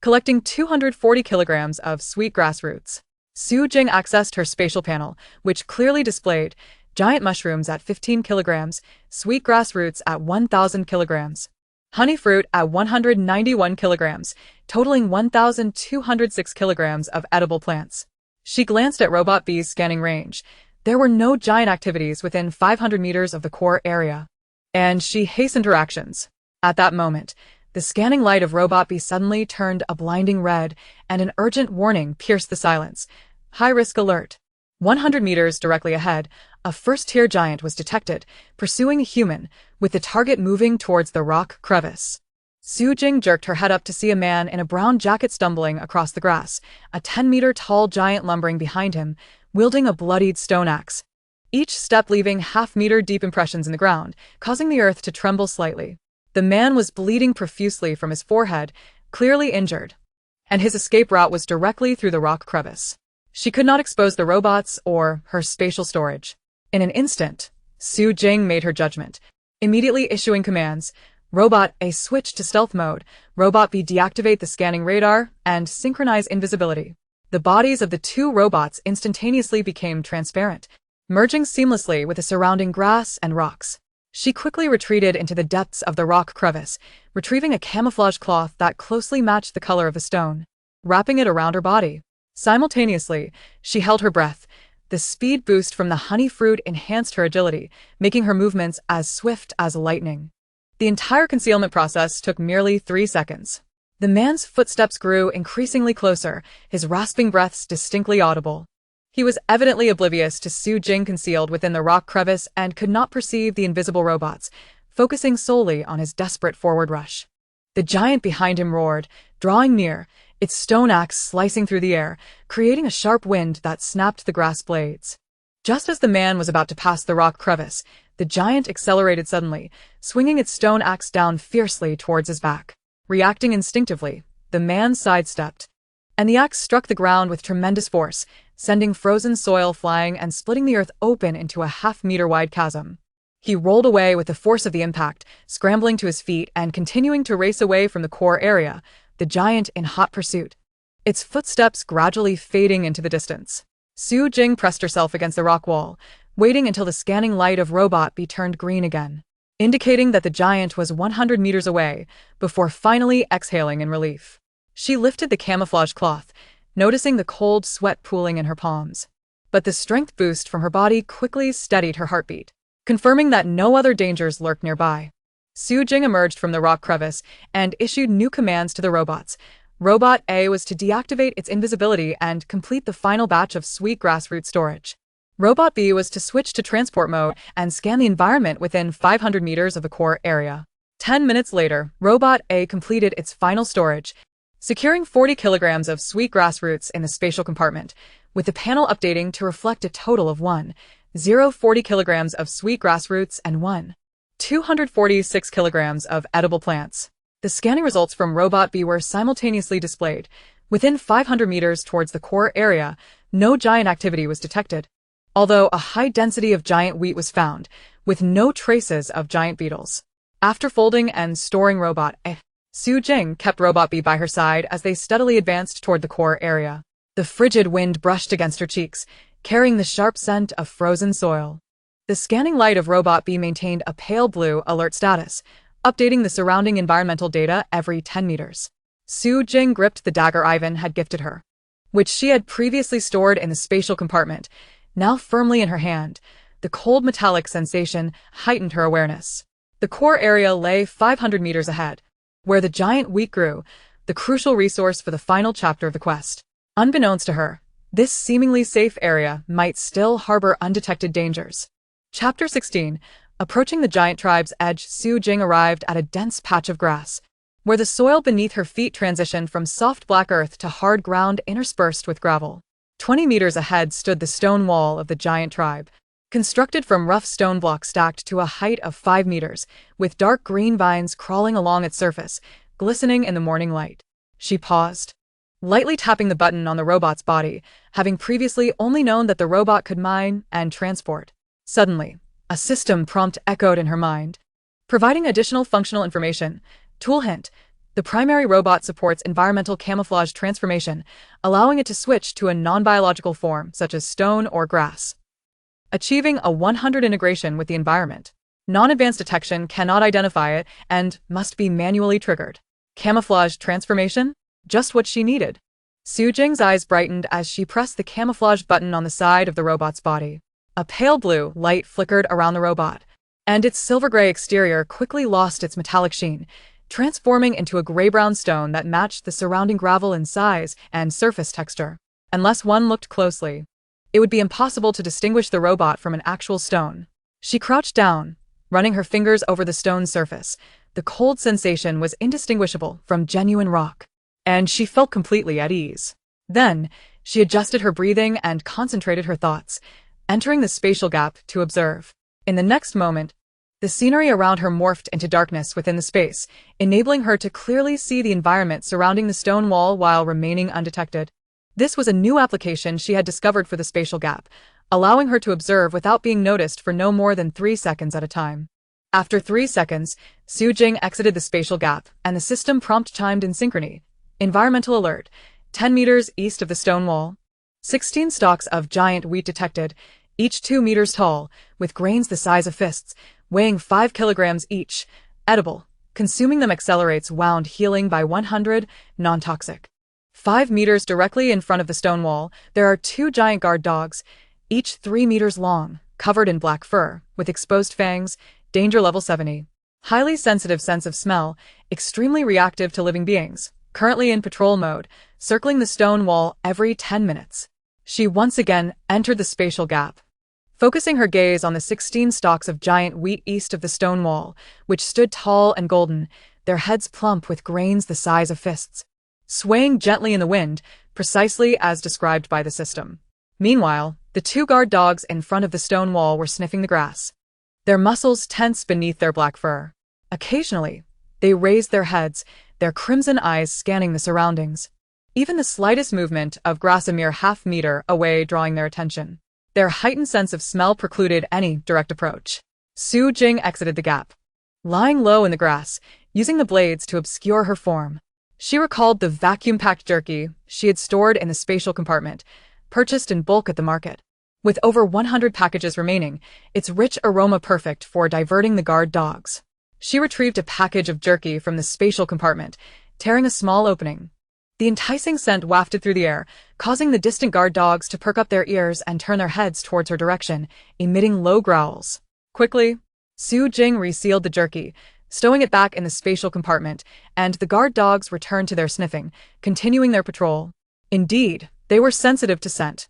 collecting 240 kilograms of sweet grass roots. Su Jing accessed her spatial panel, which clearly displayed giant mushrooms at 15 kilograms, sweet grass roots at 1,000 kilograms, honey fruit at 191 kilograms, totaling 1,206 kilograms of edible plants. She glanced at Robot B's scanning range. There were no giant activities within 500 meters of the core area, and she hastened her actions. At that moment, the scanning light of Robot B suddenly turned a blinding red, and an urgent warning pierced the silence. High-risk alert. 100 meters directly ahead, a first-tier giant was detected, pursuing a human, with the target moving towards the rock crevice. Su Jing jerked her head up to see a man in a brown jacket stumbling across the grass, a 10-meter-tall giant lumbering behind him, wielding a bloodied stone axe, each step leaving half-meter-deep impressions in the ground, causing the earth to tremble slightly. The man was bleeding profusely from his forehead, clearly injured, and his escape route was directly through the rock crevice. She could not expose the robots or her spatial storage. In an instant, Su Jing made her judgment, immediately issuing commands. Robot A switch to stealth mode, Robot B deactivate the scanning radar, and synchronize invisibility. The bodies of the 2 robots instantaneously became transparent, merging seamlessly with the surrounding grass and rocks. She quickly retreated into the depths of the rock crevice, retrieving a camouflage cloth that closely matched the color of the stone, wrapping it around her body. Simultaneously, she held her breath. The speed boost from the honey fruit enhanced her agility, making her movements as swift as lightning. The entire concealment process took merely 3 seconds. The man's footsteps grew increasingly closer, his rasping breaths distinctly audible. He was evidently oblivious to Su Jing concealed within the rock crevice and could not perceive the invisible robots, focusing solely on his desperate forward rush. The giant behind him roared, drawing near, its stone axe slicing through the air, creating a sharp wind that snapped the grass blades. Just as the man was about to pass the rock crevice, the giant accelerated suddenly, swinging its stone axe down fiercely towards his back. Reacting instinctively, the man sidestepped, and the axe struck the ground with tremendous force, sending frozen soil flying and splitting the earth open into a half-meter-wide chasm. He rolled away with the force of the impact, scrambling to his feet and continuing to race away from the core area, the giant in hot pursuit, its footsteps gradually fading into the distance. Su Jing pressed herself against the rock wall, waiting until the scanning light of Robot B turned green again. indicating that the giant was 100 meters away, before finally exhaling in relief. She lifted the camouflage cloth, noticing the cold sweat pooling in her palms. But the strength boost from her body quickly steadied her heartbeat, confirming that no other dangers lurked nearby. Su Jing emerged from the rock crevice and issued new commands to the robots. Robot A was to deactivate its invisibility and complete the final batch of sweet grassroot storage. Robot B was to switch to transport mode and scan the environment within 500 meters of the core area. 10 minutes later, Robot A completed its final storage, securing 40 kilograms of sweet grassroots in the spatial compartment, with the panel updating to reflect a total of 40 kilograms of sweet grassroots and 246 kilograms of edible plants. The scanning results from Robot B were simultaneously displayed. Within 500 meters towards the core area, no giant activity was detected, although a high density of giant wheat was found, with no traces of giant beetles. After folding and storing Robot A, Su Jing kept Robot B by her side as they steadily advanced toward the core area. The frigid wind brushed against her cheeks, carrying the sharp scent of frozen soil. The scanning light of Robot B maintained a pale blue alert status, updating the surrounding environmental data every 10 meters. Su Jing gripped the dagger Ivan had gifted her, which she had previously stored in the spatial compartment, now firmly in her hand. The cold metallic sensation heightened her awareness. The core area lay 500 meters ahead, where the giant wheat grew, the crucial resource for the final chapter of the quest. Unbeknownst to her, this seemingly safe area might still harbor undetected dangers. Chapter 16. Approaching the giant tribe's edge, Su Jing arrived at a dense patch of grass, where the soil beneath her feet transitioned from soft black earth to hard ground interspersed with gravel. 20 meters ahead stood the stone wall of the giant tribe, constructed from rough stone blocks stacked to a height of 5 meters, with dark green vines crawling along its surface, glistening in the morning light. She paused, lightly tapping the button on the robot's body, having previously only known that the robot could mine and transport. Suddenly, a system prompt echoed in her mind, providing additional functional information. Tool hint: the primary robot supports environmental camouflage transformation, allowing it to switch to a non-biological form, such as stone or grass, achieving a 100 integration with the environment. Non-advanced detection cannot identify it and must be manually triggered. Camouflage transformation? Just what she needed. Su Jing's eyes brightened as she pressed the camouflage button on the side of the robot's body. A pale blue light flickered around the robot, and its silver-gray exterior quickly lost its metallic sheen, transforming into a gray-brown stone that matched the surrounding gravel in size and surface texture. Unless one looked closely, it would be impossible to distinguish the robot from an actual stone. She crouched down, running her fingers over the stone's surface. The cold sensation was indistinguishable from genuine rock, and she felt completely at ease. Then, she adjusted her breathing and concentrated her thoughts, entering the spatial gap to observe. In the next moment, the scenery around her morphed into darkness within the space, enabling her to clearly see the environment surrounding the stone wall while remaining undetected. This was a new application she had discovered for the spatial gap, allowing her to observe without being noticed for no more than 3 seconds at a time. After 3 seconds, Su Jing exited the spatial gap, and the system prompt chimed in synchrony. Environmental alert: 10 meters east of the stone wall. 16 stalks of giant wheat detected, each 2 meters tall, with grains the size of fists, weighing 5 kilograms each. Edible. Consuming them accelerates wound healing by 100, non-toxic. 5 meters directly in front of the stone wall, there are 2 giant guard dogs, each 3 meters long, covered in black fur, with exposed fangs, danger level 70. Highly sensitive sense of smell, extremely reactive to living beings, currently in patrol mode, circling the stone wall every 10 minutes. She once again entered the spatial gap, focusing her gaze on the 16 stalks of giant wheat east of the stone wall, which stood tall and golden, their heads plump with grains the size of fists, swaying gently in the wind, precisely as described by the system. Meanwhile, the 2 guard dogs in front of the stone wall were sniffing the grass, their muscles tense beneath their black fur. Occasionally, they raised their heads, their crimson eyes scanning the surroundings. Even the slightest movement of grass a mere half-meter away drawing their attention. Their heightened sense of smell precluded any direct approach. Su Jing exited the gap, lying low in the grass, using the blades to obscure her form. She recalled the vacuum-packed jerky she had stored in the spatial compartment, purchased in bulk at the market. With over 100 packages remaining, its rich aroma perfect for diverting the guard dogs. She retrieved a package of jerky from the spatial compartment, tearing a small opening. The enticing scent wafted through the air, causing the distant guard dogs to perk up their ears and turn their heads towards her direction, emitting low growls. Quickly, Su Jing resealed the jerky, stowing it back in the spatial compartment, and the guard dogs returned to their sniffing, continuing their patrol. Indeed, they were sensitive to scent.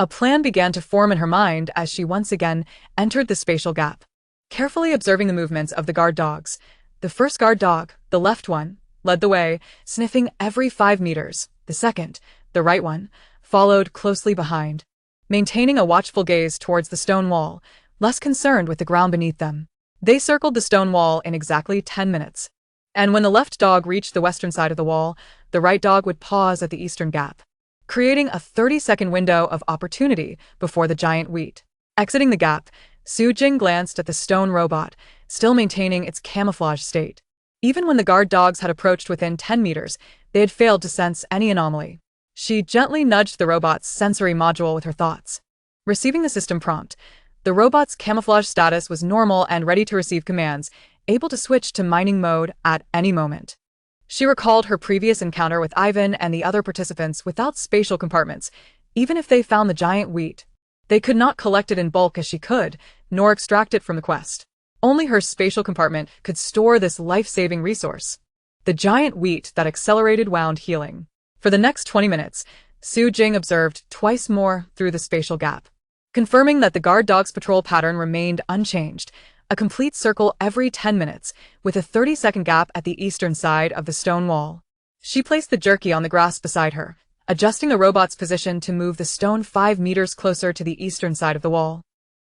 A plan began to form in her mind as she once again entered the spatial gap. Carefully observing the movements of the guard dogs, the first guard dog, the left one, led the way, sniffing every 5 meters. The second, the right one, followed closely behind, maintaining a watchful gaze towards the stone wall, less concerned with the ground beneath them. They circled the stone wall in exactly 10 minutes. And when the left dog reached the western side of the wall, the right dog would pause at the eastern gap, creating a 30-second window of opportunity before the giant wheat. Exiting the gap, Su Jing glanced at the stone robot, still maintaining its camouflage state. Even when the guard dogs had approached within 10 meters, they had failed to sense any anomaly. She gently nudged the robot's sensory module with her thoughts. Receiving the system prompt, the robot's camouflage status was normal and ready to receive commands, able to switch to mining mode at any moment. She recalled her previous encounter with Ivan and the other participants without spatial compartments. Even if they found the giant wheat, they could not collect it in bulk as she could, nor extract it from the quest. Only her spatial compartment could store this life-saving resource. The giant wheat that accelerated wound healing. For the next 20 minutes, Su Jing observed twice more through the spatial gap, confirming that the guard dog's patrol pattern remained unchanged, a complete circle every 10 minutes, with a 30-second gap at the eastern side of the stone wall. She placed the jerky on the grass beside her, adjusting the robot's position to move the stone 5 meters closer to the eastern side of the wall,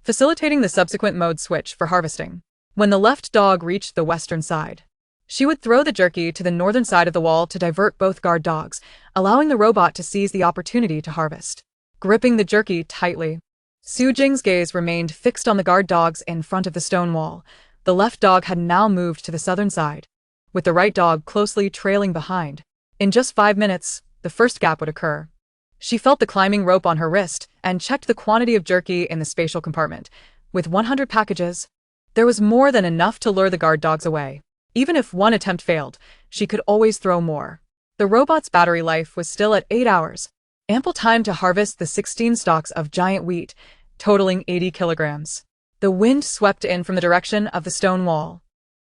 facilitating the subsequent mode switch for harvesting. When the left dog reached the western side, she would throw the jerky to the northern side of the wall to divert both guard dogs, allowing the robot to seize the opportunity to harvest. Gripping the jerky tightly, Su Jing's gaze remained fixed on the guard dogs in front of the stone wall. The left dog had now moved to the southern side, with the right dog closely trailing behind. In just 5 minutes, the first gap would occur. She felt the climbing rope on her wrist and checked the quantity of jerky in the spatial compartment. With 100 packages, there was more than enough to lure the guard dogs away. Even if one attempt failed, she could always throw more. The robot's battery life was still at 8 hours, ample time to harvest the 16 stalks of giant wheat, totaling 80 kilograms. The wind swept in from the direction of the stone wall,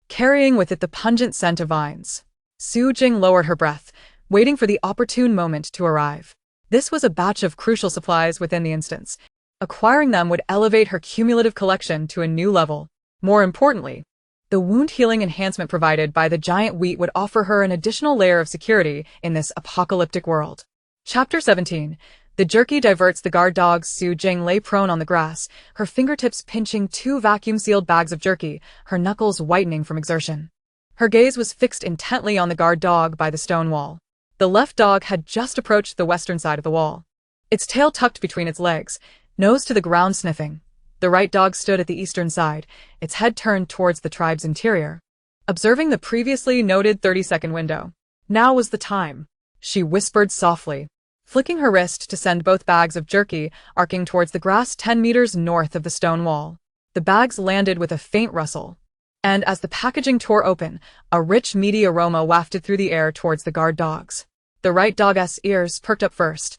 carrying with it the pungent scent of vines. Su Jing lowered her breath, waiting for the opportune moment to arrive. This was a batch of crucial supplies within the instance. Acquiring them would elevate her cumulative collection to a new level. More importantly, the wound healing enhancement provided by the giant wheat would offer her an additional layer of security in this apocalyptic world. Chapter 17. The jerky diverts the guard dogs. Su Jing lay prone on the grass, her fingertips pinching 2 vacuum-sealed bags of jerky, her knuckles whitening from exertion. Her gaze was fixed intently on the guard dog by the stone wall. The left dog had just approached the western side of the wall, its tail tucked between its legs, nose to the ground sniffing. The right dog stood at the eastern side, its head turned towards the tribe's interior, observing the previously noted 30-second window. Now was the time, she whispered softly, flicking her wrist to send both bags of jerky arcing towards the grass 10 meters north of the stone wall. The bags landed with a faint rustle, and as the packaging tore open, a rich, meaty aroma wafted through the air towards the guard dogs. The right dog's ears perked up first,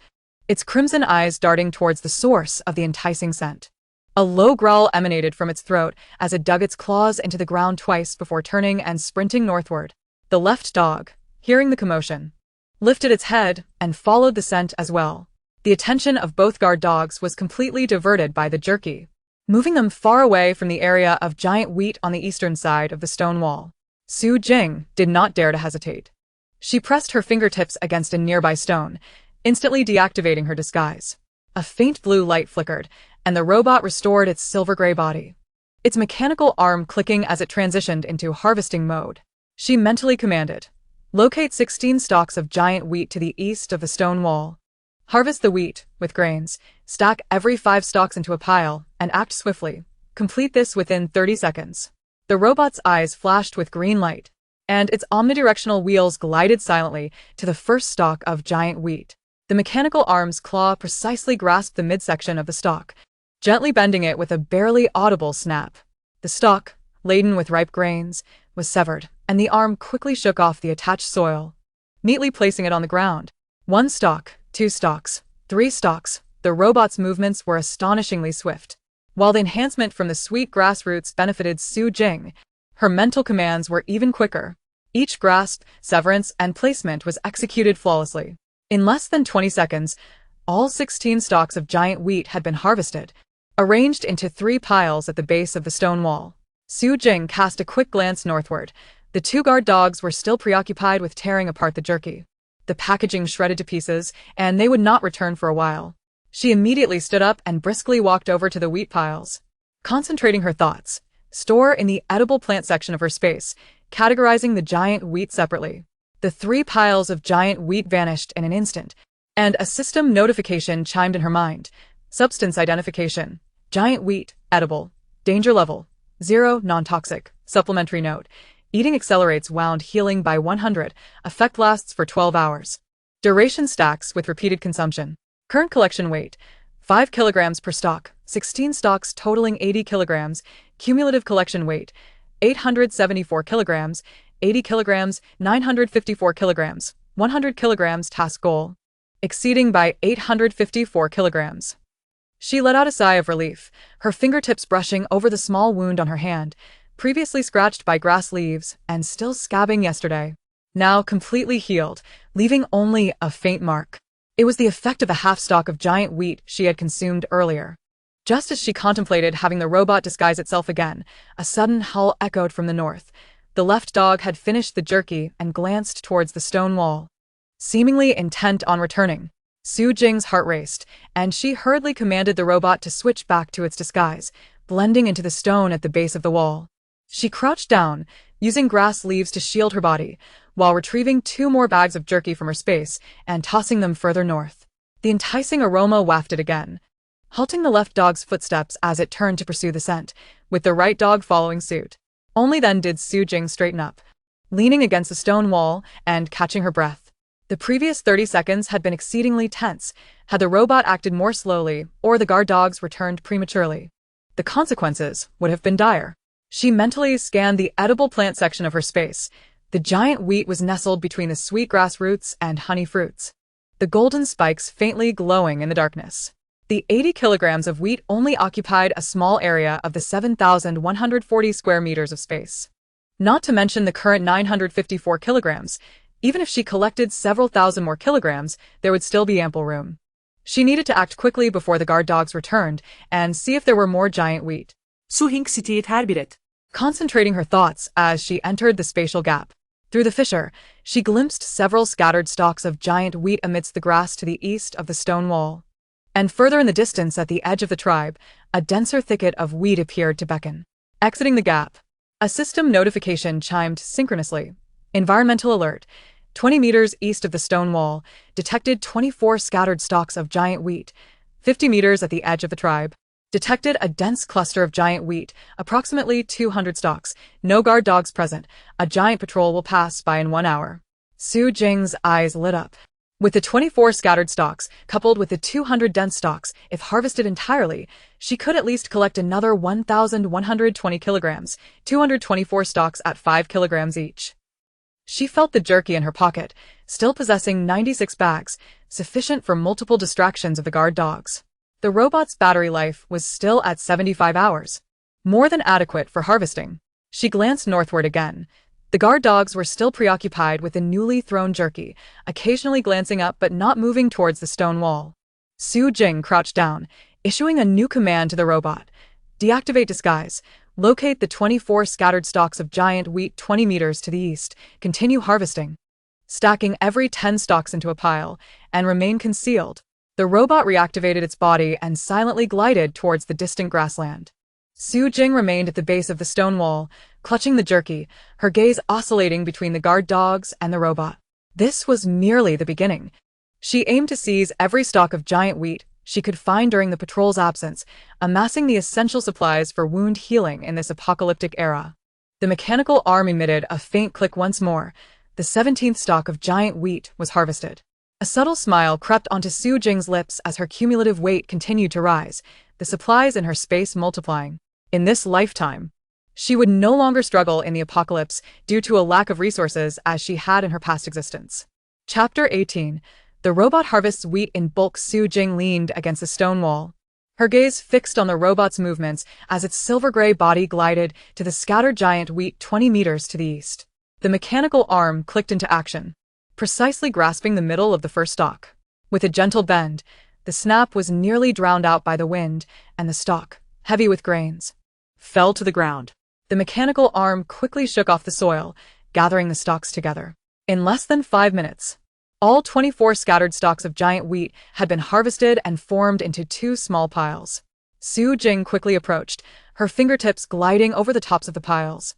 its crimson eyes darting towards the source of the enticing scent. A low growl emanated from its throat as it dug its claws into the ground twice before turning and sprinting northward. The left dog, hearing the commotion, lifted its head and followed the scent as well. The attention of both guard dogs was completely diverted by the jerky, moving them far away from the area of giant wheat on the eastern side of the stone wall. Su Jing did not dare to hesitate. She pressed her fingertips against a nearby stone, instantly deactivating her disguise. A faint blue light flickered, and the robot restored its silver-gray body, its mechanical arm clicking as it transitioned into harvesting mode. She mentally commanded, "Locate 16 stalks of giant wheat to the east of the stone wall. Harvest the wheat, with grains, stack every 5 stalks into a pile, and act swiftly. Complete this within 30 seconds." The robot's eyes flashed with green light, and its omnidirectional wheels glided silently to the first stalk of giant wheat. The mechanical arm's claw precisely grasped the midsection of the stalk, gently bending it with a barely audible snap. The stalk, laden with ripe grains, was severed, and the arm quickly shook off the attached soil, neatly placing it on the ground. 1 stalk, 2 stalks, 3 stalks. The robot's movements were astonishingly swift. While the enhancement from the sweet grass roots benefited Su Jing, her mental commands were even quicker. Each grasp, severance, and placement was executed flawlessly. In less than 20 seconds, all 16 stalks of giant wheat had been harvested, arranged into 3 piles at the base of the stone wall. Su Jing cast a quick glance northward. The 2 guard dogs were still preoccupied with tearing apart the jerky. The packaging shredded to pieces, and they would not return for a while. She immediately stood up and briskly walked over to the wheat piles. Concentrating her thoughts, store in the edible plant section of her space, categorizing the giant wheat separately. The 3 piles of giant wheat vanished in an instant, and a system notification chimed in her mind. Substance identification. Giant wheat, edible. Danger level 0, non-toxic. Supplementary note. Eating accelerates wound healing by 100. Effect lasts for 12 hours. Duration stacks with repeated consumption. Current collection weight, 5 kilograms per stalk, 16 stalks totaling 80 kilograms. Cumulative collection weight, 874 kilograms, 80 kilograms, 954 kilograms, 100 kilograms. Task goal, exceeding by 854 kilograms. She let out a sigh of relief, her fingertips brushing over the small wound on her hand, previously scratched by grass leaves and still scabbing yesterday. Now completely healed, leaving only a faint mark. It was the effect of the half-stalk of giant wheat she had consumed earlier. Just as she contemplated having the robot disguise itself again, a sudden howl echoed from the north. The left dog had finished the jerky and glanced towards the stone wall. Seemingly intent on returning, Su Jing's heart raced, and she hurriedly commanded the robot to switch back to its disguise, blending into the stone at the base of the wall. She crouched down, using grass leaves to shield her body, while retrieving 2 more bags of jerky from her space and tossing them further north. The enticing aroma wafted again, halting the left dog's footsteps as it turned to pursue the scent, with the right dog following suit. Only then did Su Jing straighten up, leaning against the stone wall and catching her breath. The previous 30 seconds had been exceedingly tense. Had the robot acted more slowly, or the guard dogs returned prematurely, the consequences would have been dire. She mentally scanned the edible plant section of her space. The giant wheat was nestled between the sweet grass roots and honey fruits, the golden spikes faintly glowing in the darkness. The 80 kilograms of wheat only occupied a small area of the 7,140 square meters of space. Not to mention the current 954 kilograms. Even if she collected several thousand more kilograms, there would still be ample room. She needed to act quickly before the guard dogs returned and see if there were more giant wheat. Su Hing her bir et. Concentrating her thoughts as she entered the spatial gap. Through the fissure, she glimpsed several scattered stalks of giant wheat amidst the grass to the east of the stone wall. And further in the distance at the edge of the tribe, a denser thicket of wheat appeared to beckon. Exiting the gap, a system notification chimed synchronously. Environmental alert. 20 meters east of the stone wall, detected 24 scattered stalks of giant wheat. 50 meters at the edge of the tribe, detected a dense cluster of giant wheat, approximately 200 stalks. No guard dogs present. A giant patrol will pass by in 1 hour. Su Jing's eyes lit up. With the 24 scattered stalks, coupled with the 200 dense stalks, if harvested entirely, she could at least collect another 1,120 kilograms, 224 stalks at 5 kilograms each. She felt the jerky in her pocket, still possessing 96 bags, sufficient for multiple distractions of the guard dogs. The robot's battery life was still at 75 hours, more than adequate for harvesting. She glanced northward again. The guard dogs were still preoccupied with the newly thrown jerky, occasionally glancing up but not moving towards the stone wall. Su Jing crouched down, issuing a new command to the robot. Deactivate disguise. Locate the 24 scattered stalks of giant wheat 20 meters to the east. Continue harvesting, stacking every 10 stalks into a pile, and remain concealed. The robot reactivated its body and silently glided towards the distant grassland. Su Jing remained at the base of the stone wall, clutching the jerky, her gaze oscillating between the guard dogs and the robot. This was merely the beginning. She aimed to seize every stalk of giant wheat she could find during the patrol's absence, amassing the essential supplies for wound healing in this apocalyptic era. The mechanical arm emitted a faint click once more. The 17th stalk of giant wheat was harvested. A subtle smile crept onto Su Jing's lips as her cumulative weight continued to rise, the supplies in her space multiplying. In this lifetime, she would no longer struggle in the apocalypse due to a lack of resources as she had in her past existence. Chapter 18. The robot harvests wheat in bulk. Su Jing leaned against a stone wall, her gaze fixed on the robot's movements as its silver-gray body glided to the scattered giant wheat 20 meters to the east. The mechanical arm clicked into action, precisely grasping the middle of the first stalk. With a gentle bend, the snap was nearly drowned out by the wind, and the stalk, heavy with grains, fell to the ground. The mechanical arm quickly shook off the soil, gathering the stalks together. In less than 5 minutes, all 24 scattered stalks of giant wheat had been harvested and formed into 2 small piles. Su Jing quickly approached, her fingertips gliding over the tops of the piles.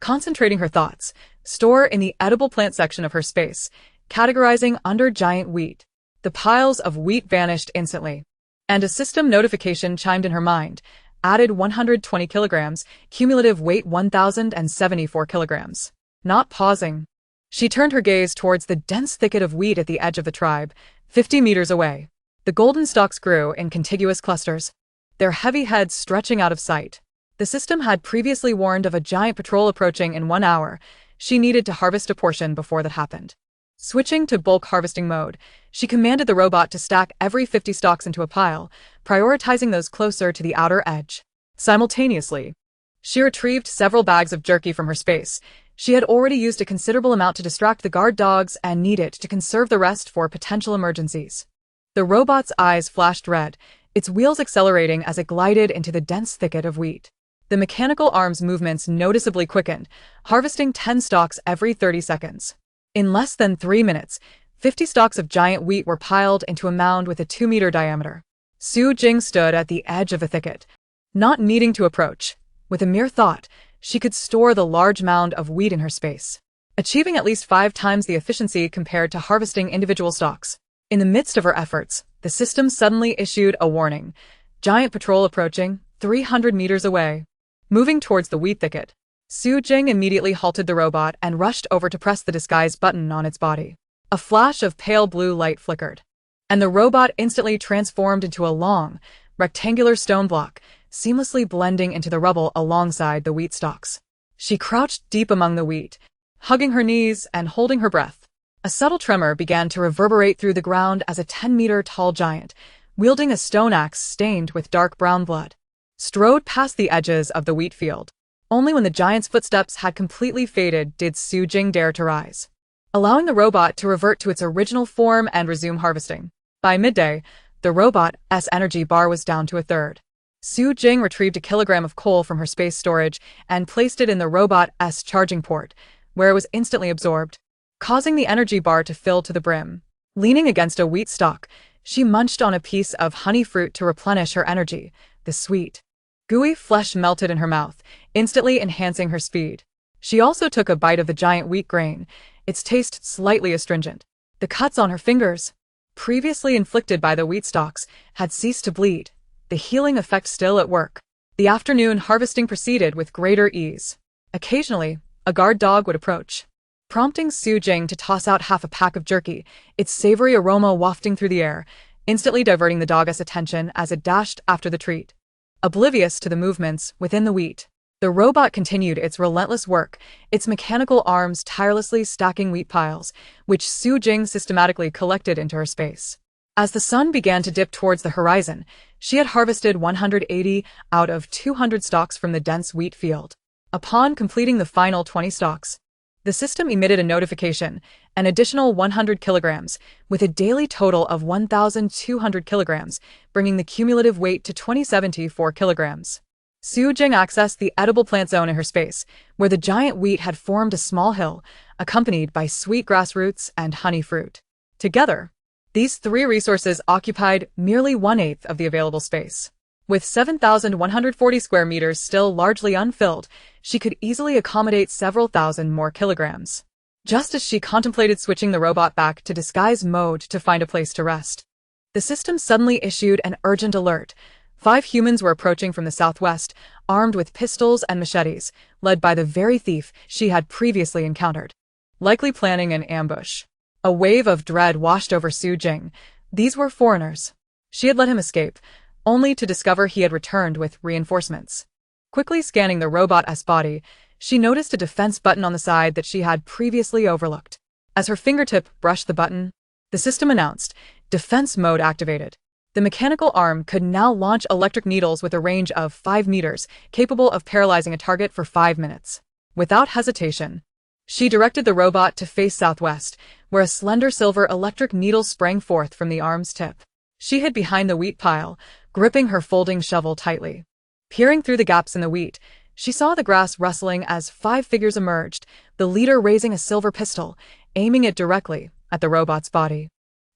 Concentrating her thoughts, store in the edible plant section of her space, categorizing under giant wheat. The piles of wheat vanished instantly, and a system notification chimed in her mind, added 120 kilograms, cumulative weight 1,074 kilograms. Not pausing, she turned her gaze towards the dense thicket of wheat at the edge of the tribe, 50 meters away. The golden stalks grew in contiguous clusters, their heavy heads stretching out of sight. The system had previously warned of a giant patrol approaching in 1 hour. She needed to harvest a portion before that happened. Switching to bulk harvesting mode, she commanded the robot to stack every 50 stalks into a pile, prioritizing those closer to the outer edge. Simultaneously, she retrieved several bags of jerky from her space. She had already used a considerable amount to distract the guard dogs and needed to conserve the rest for potential emergencies. The robot's eyes flashed red, its wheels accelerating as it glided into the dense thicket of wheat. The mechanical arm's movements noticeably quickened, harvesting 10 stalks every 30 seconds. In less than 3 minutes, 50 stalks of giant wheat were piled into a mound with a 2-meter diameter. Su Jing stood at the edge of the thicket, not needing to approach. With a mere thought, she could store the large mound of wheat in her space, achieving at least 5 times the efficiency compared to harvesting individual stalks. In the midst of her efforts, the system suddenly issued a warning. Giant patrol approaching, 300 meters away. Moving towards the wheat thicket, Su Jing immediately halted the robot and rushed over to press the disguise button on its body. A flash of pale blue light flickered, and the robot instantly transformed into a long, rectangular stone block, seamlessly blending into the rubble alongside the wheat stalks. She crouched deep among the wheat, hugging her knees and holding her breath. A subtle tremor began to reverberate through the ground as a 10-meter-tall giant, wielding a stone axe stained with dark brown blood, strode past the edges of the wheat field. Only when the giant's footsteps had completely faded did Su Jing dare to rise, allowing the robot to revert to its original form and resume harvesting. By midday, the robot's energy bar was down to a third. Su Jing retrieved a kilogram of coal from her space storage and placed it in the robot's charging port, where it was instantly absorbed, causing the energy bar to fill to the brim. Leaning against a wheat stalk, she munched on a piece of honey fruit to replenish her energy. The sweet, gooey flesh melted in her mouth, instantly enhancing her speed. She also took a bite of the giant wheat grain, its taste slightly astringent. The cuts on her fingers, previously inflicted by the wheat stalks, had ceased to bleed, the healing effect still at work. The afternoon harvesting proceeded with greater ease. Occasionally, a guard dog would approach, prompting Su Jing to toss out half a pack of jerky, its savory aroma wafting through the air, instantly diverting the dog's attention as it dashed after the treat. Oblivious to the movements within the wheat, the robot continued its relentless work, its mechanical arms tirelessly stacking wheat piles, which Su Jing systematically collected into her space. As the sun began to dip towards the horizon, she had harvested 180 out of 200 stalks from the dense wheat field. Upon completing the final 20 stalks, the system emitted a notification, an additional 100 kilograms, with a daily total of 1,200 kilograms, bringing the cumulative weight to 2,074 kilograms. Su Jing accessed the edible plant zone in her space, where the giant wheat had formed a small hill, accompanied by sweet grass roots and honey fruit. Together, these 3 resources occupied merely 1/8 of the available space. With 7,140 square meters still largely unfilled, she could easily accommodate several thousand more kilograms. Just as she contemplated switching the robot back to disguise mode to find a place to rest, the system suddenly issued an urgent alert. 5 humans were approaching from the southwest, armed with pistols and machetes, led by the very thief she had previously encountered, likely planning an ambush. A wave of dread washed over Su Jing. These were foreigners. She had let him escape, only to discover he had returned with reinforcements. Quickly scanning the robot's body, she noticed a defense button on the side that she had previously overlooked. As her fingertip brushed the button, the system announced, "Defense mode activated." The mechanical arm could now launch electric needles with a range of 5 meters, capable of paralyzing a target for 5 minutes. Without hesitation, she directed the robot to face southwest, where a slender silver electric needle sprang forth from the arm's tip. She hid behind the wheat pile, gripping her folding shovel tightly. Peering through the gaps in the wheat, she saw the grass rustling as 5 figures emerged, the leader raising a silver pistol, aiming it directly at the robot's body.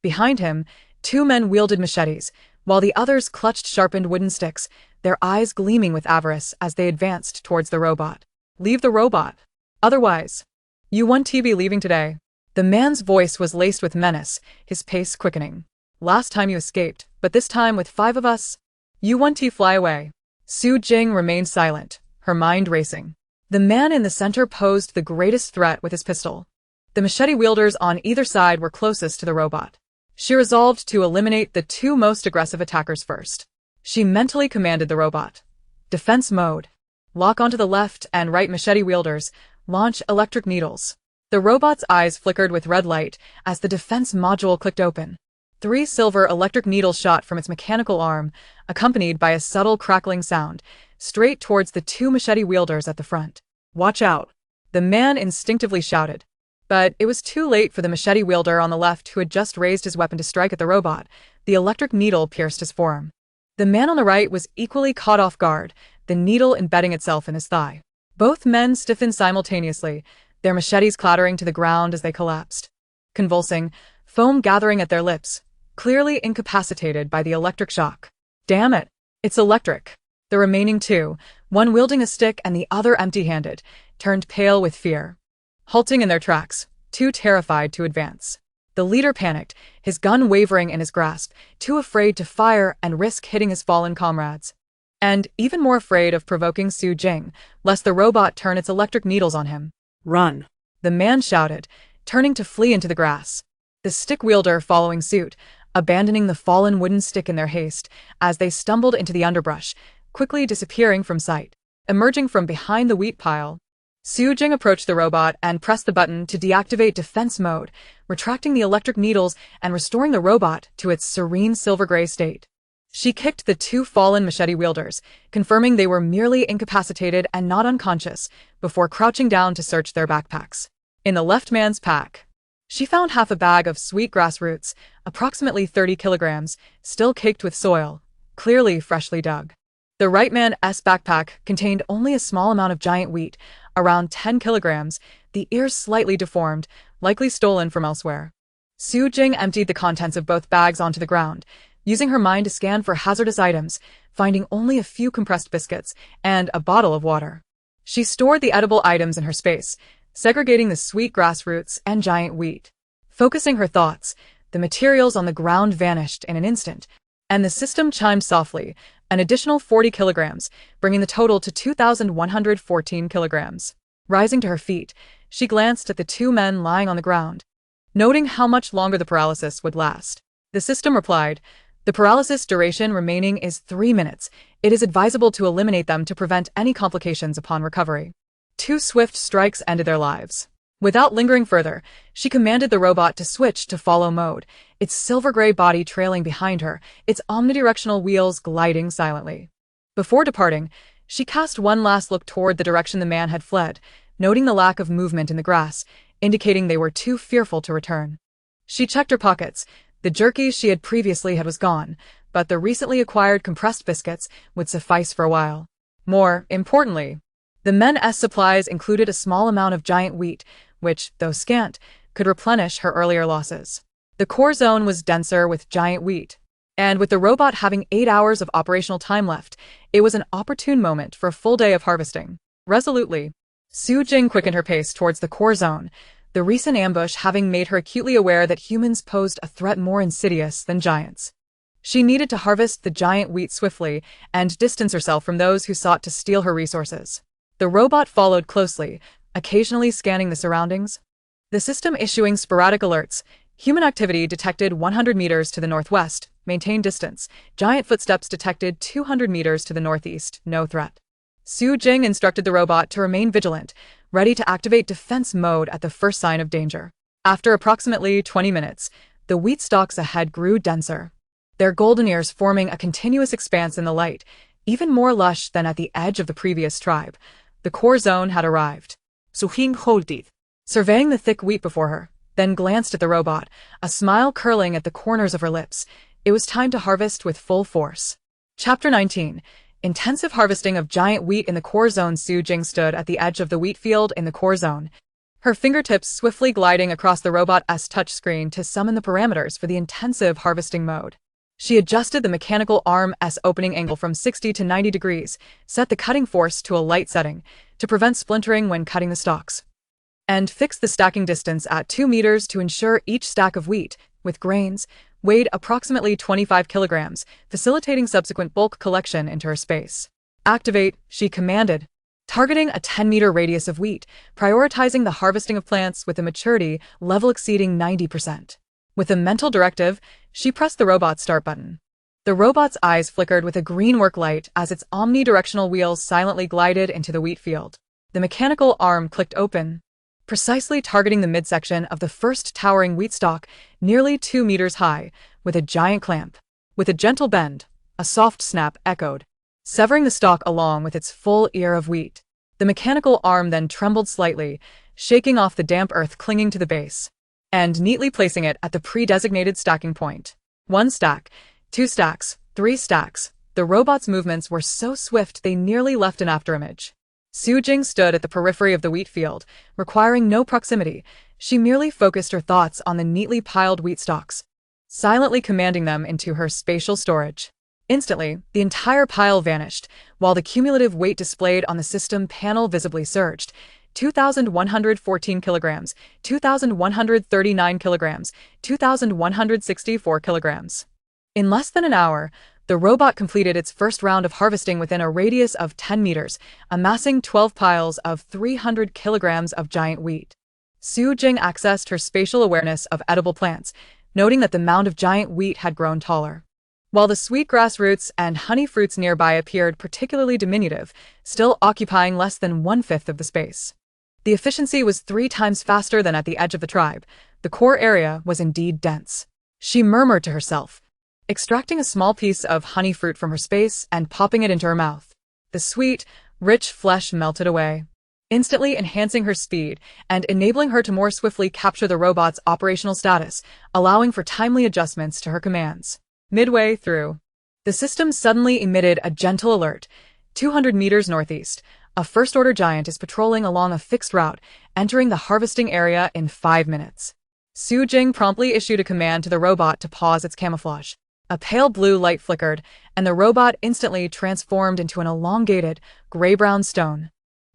Behind him, 2 men wielded machetes, while the others clutched sharpened wooden sticks, their eyes gleaming with avarice as they advanced towards the robot. "Leave the robot. Otherwise, you won't be leaving today." The man's voice was laced with menace, his pace quickening. "Last time you escaped, but this time with 5 of us, you won't fly away." Su Jing remained silent, her mind racing. The man in the center posed the greatest threat with his pistol. The machete wielders on either side were closest to the robot. She resolved to eliminate the 2 most aggressive attackers first. She mentally commanded the robot. "Defense mode. Lock onto the left and right machete wielders. Launch electric needles." The robot's eyes flickered with red light as the defense module clicked open. 3 silver electric needles shot from its mechanical arm, accompanied by a subtle crackling sound, straight towards the 2 machete wielders at the front. "Watch out!" the man instinctively shouted. But it was too late for the machete wielder on the left who had just raised his weapon to strike at the robot. The electric needle pierced his forearm. The man on the right was equally caught off guard, the needle embedding itself in his thigh. Both men stiffened simultaneously, their machetes clattering to the ground as they collapsed. Convulsing, foam gathering at their lips, clearly incapacitated by the electric shock. "Damn it, it's electric." The remaining 2, one wielding a stick and the other empty-handed, turned pale with fear. Halting in their tracks, too terrified to advance. The leader panicked, his gun wavering in his grasp, too afraid to fire and risk hitting his fallen comrades. And even more afraid of provoking Su Jing, lest the robot turn its electric needles on him. Run! The man shouted, turning to flee into the grass. The stick wielder following suit, abandoning the fallen wooden stick in their haste, as they stumbled into the underbrush, quickly disappearing from sight. Emerging from behind the wheat pile, Su Jing approached the robot and pressed the button to deactivate defense mode, retracting the electric needles and restoring the robot to its serene silver-gray state. She kicked the 2 fallen machete wielders, confirming they were merely incapacitated and not unconscious, before crouching down to search their backpacks. In the left man's pack, she found half a bag of sweet grass roots, approximately 30 kilograms, still caked with soil, clearly freshly dug. The right man's backpack contained only a small amount of giant wheat, around 10 kilograms, the ears slightly deformed, likely stolen from elsewhere. Su Jing emptied the contents of both bags onto the ground, using her mind to scan for hazardous items, finding only a few compressed biscuits and a bottle of water. She stored the edible items in her space, segregating the sweet grass roots and giant wheat. Focusing her thoughts, the materials on the ground vanished in an instant, and the system chimed softly, an additional 40 kilograms, bringing the total to 2,114 kilograms. Rising to her feet, she glanced at the 2 men lying on the ground, noting how much longer the paralysis would last. The system replied, "The paralysis duration remaining is 3 minutes. It is advisable to eliminate them to prevent any complications upon recovery." 2 swift strikes ended their lives. Without lingering further, she commanded the robot to switch to follow mode, its silver-gray body trailing behind her, its omnidirectional wheels gliding silently. Before departing, she cast one last look toward the direction the man had fled, noting the lack of movement in the grass, indicating they were too fearful to return. She checked her pockets. The jerky she had previously had was gone, but the recently acquired compressed biscuits would suffice for a while. More importantly, the men's supplies included a small amount of giant wheat, which, though scant, could replenish her earlier losses. The core zone was denser with giant wheat, and with the robot having 8 hours of operational time left, it was an opportune moment for a full day of harvesting. Resolutely, Su Jing quickened her pace towards the core zone, the recent ambush having made her acutely aware that humans posed a threat more insidious than giants. She needed to harvest the giant wheat swiftly and distance herself from those who sought to steal her resources. The robot followed closely, occasionally scanning the surroundings, the system issuing sporadic alerts. Human activity detected 100 meters to the northwest, maintain distance. Giant footsteps detected 200 meters to the northeast, no threat. Su Jing instructed the robot to remain vigilant, ready to activate defense mode at the first sign of danger. After approximately 20 minutes, the wheat stalks ahead grew denser, their golden ears forming a continuous expanse in the light, even more lush than at the edge of the previous tribe. The core zone had arrived. Su Jing halted, Surveying the thick wheat before her, then glanced at the robot, a smile curling at the corners of her lips. It was time to harvest with full force. Chapter 19. Intensive harvesting of giant wheat in the core zone. Su Jing stood at the edge of the wheat field in the core zone, her fingertips swiftly gliding across the robot's touchscreen to summon the parameters for the intensive harvesting mode. She adjusted the mechanical arm's opening angle from 60 to 90 degrees, set the cutting force to a light setting to prevent splintering when cutting the stalks, and fixed the stacking distance at 2 meters to ensure each stack of wheat, with grains, weighed approximately 25 kilograms, facilitating subsequent bulk collection into her space. Activate, she commanded, targeting a 10-meter radius of wheat, prioritizing the harvesting of plants with a maturity level exceeding 90%. With a mental directive, she pressed the robot's start button. The robot's eyes flickered with a green work light as its omnidirectional wheels silently glided into the wheat field. The mechanical arm clicked open, precisely targeting the midsection of the first towering wheat stalk, nearly 2 meters high, with a giant clamp. With a gentle bend, a soft snap echoed, severing the stalk along with its full ear of wheat. The mechanical arm then trembled slightly, shaking off the damp earth clinging to the base, and neatly placing it at the pre-designated stacking point. 1 stack, 2 stacks, 3 stacks. The robot's movements were so swift they nearly left an afterimage. Su Jing stood at the periphery of the wheat field, requiring no proximity. She merely focused her thoughts on the neatly piled wheat stalks, silently commanding them into her spatial storage. Instantly, the entire pile vanished, while the cumulative weight displayed on the system panel visibly surged. 2,114 kilograms, 2,139 kilograms, 2,164 kilograms. In less than an hour, the robot completed its first round of harvesting within a radius of 10 meters, amassing 12 piles of 300 kilograms of giant wheat. Su Jing accessed her spatial awareness of edible plants, noting that the mound of giant wheat had grown taller, while the sweet grass roots and honey fruits nearby appeared particularly diminutive, still occupying less than 1/5 of the space. The efficiency was 3 times faster than at the edge of the tribe. The core area was indeed dense. She murmured to herself, extracting a small piece of honey fruit from her space and popping it into her mouth. The sweet, rich flesh melted away, instantly enhancing her speed and enabling her to more swiftly capture the robot's operational status, allowing for timely adjustments to her commands. Midway through, the system suddenly emitted a gentle alert. 200 meters northeast, a first-order giant is patrolling along a fixed route, entering the harvesting area in 5 minutes. Su Jing promptly issued a command to the robot to pause its camouflage. A pale blue light flickered, and the robot instantly transformed into an elongated, gray-brown stone,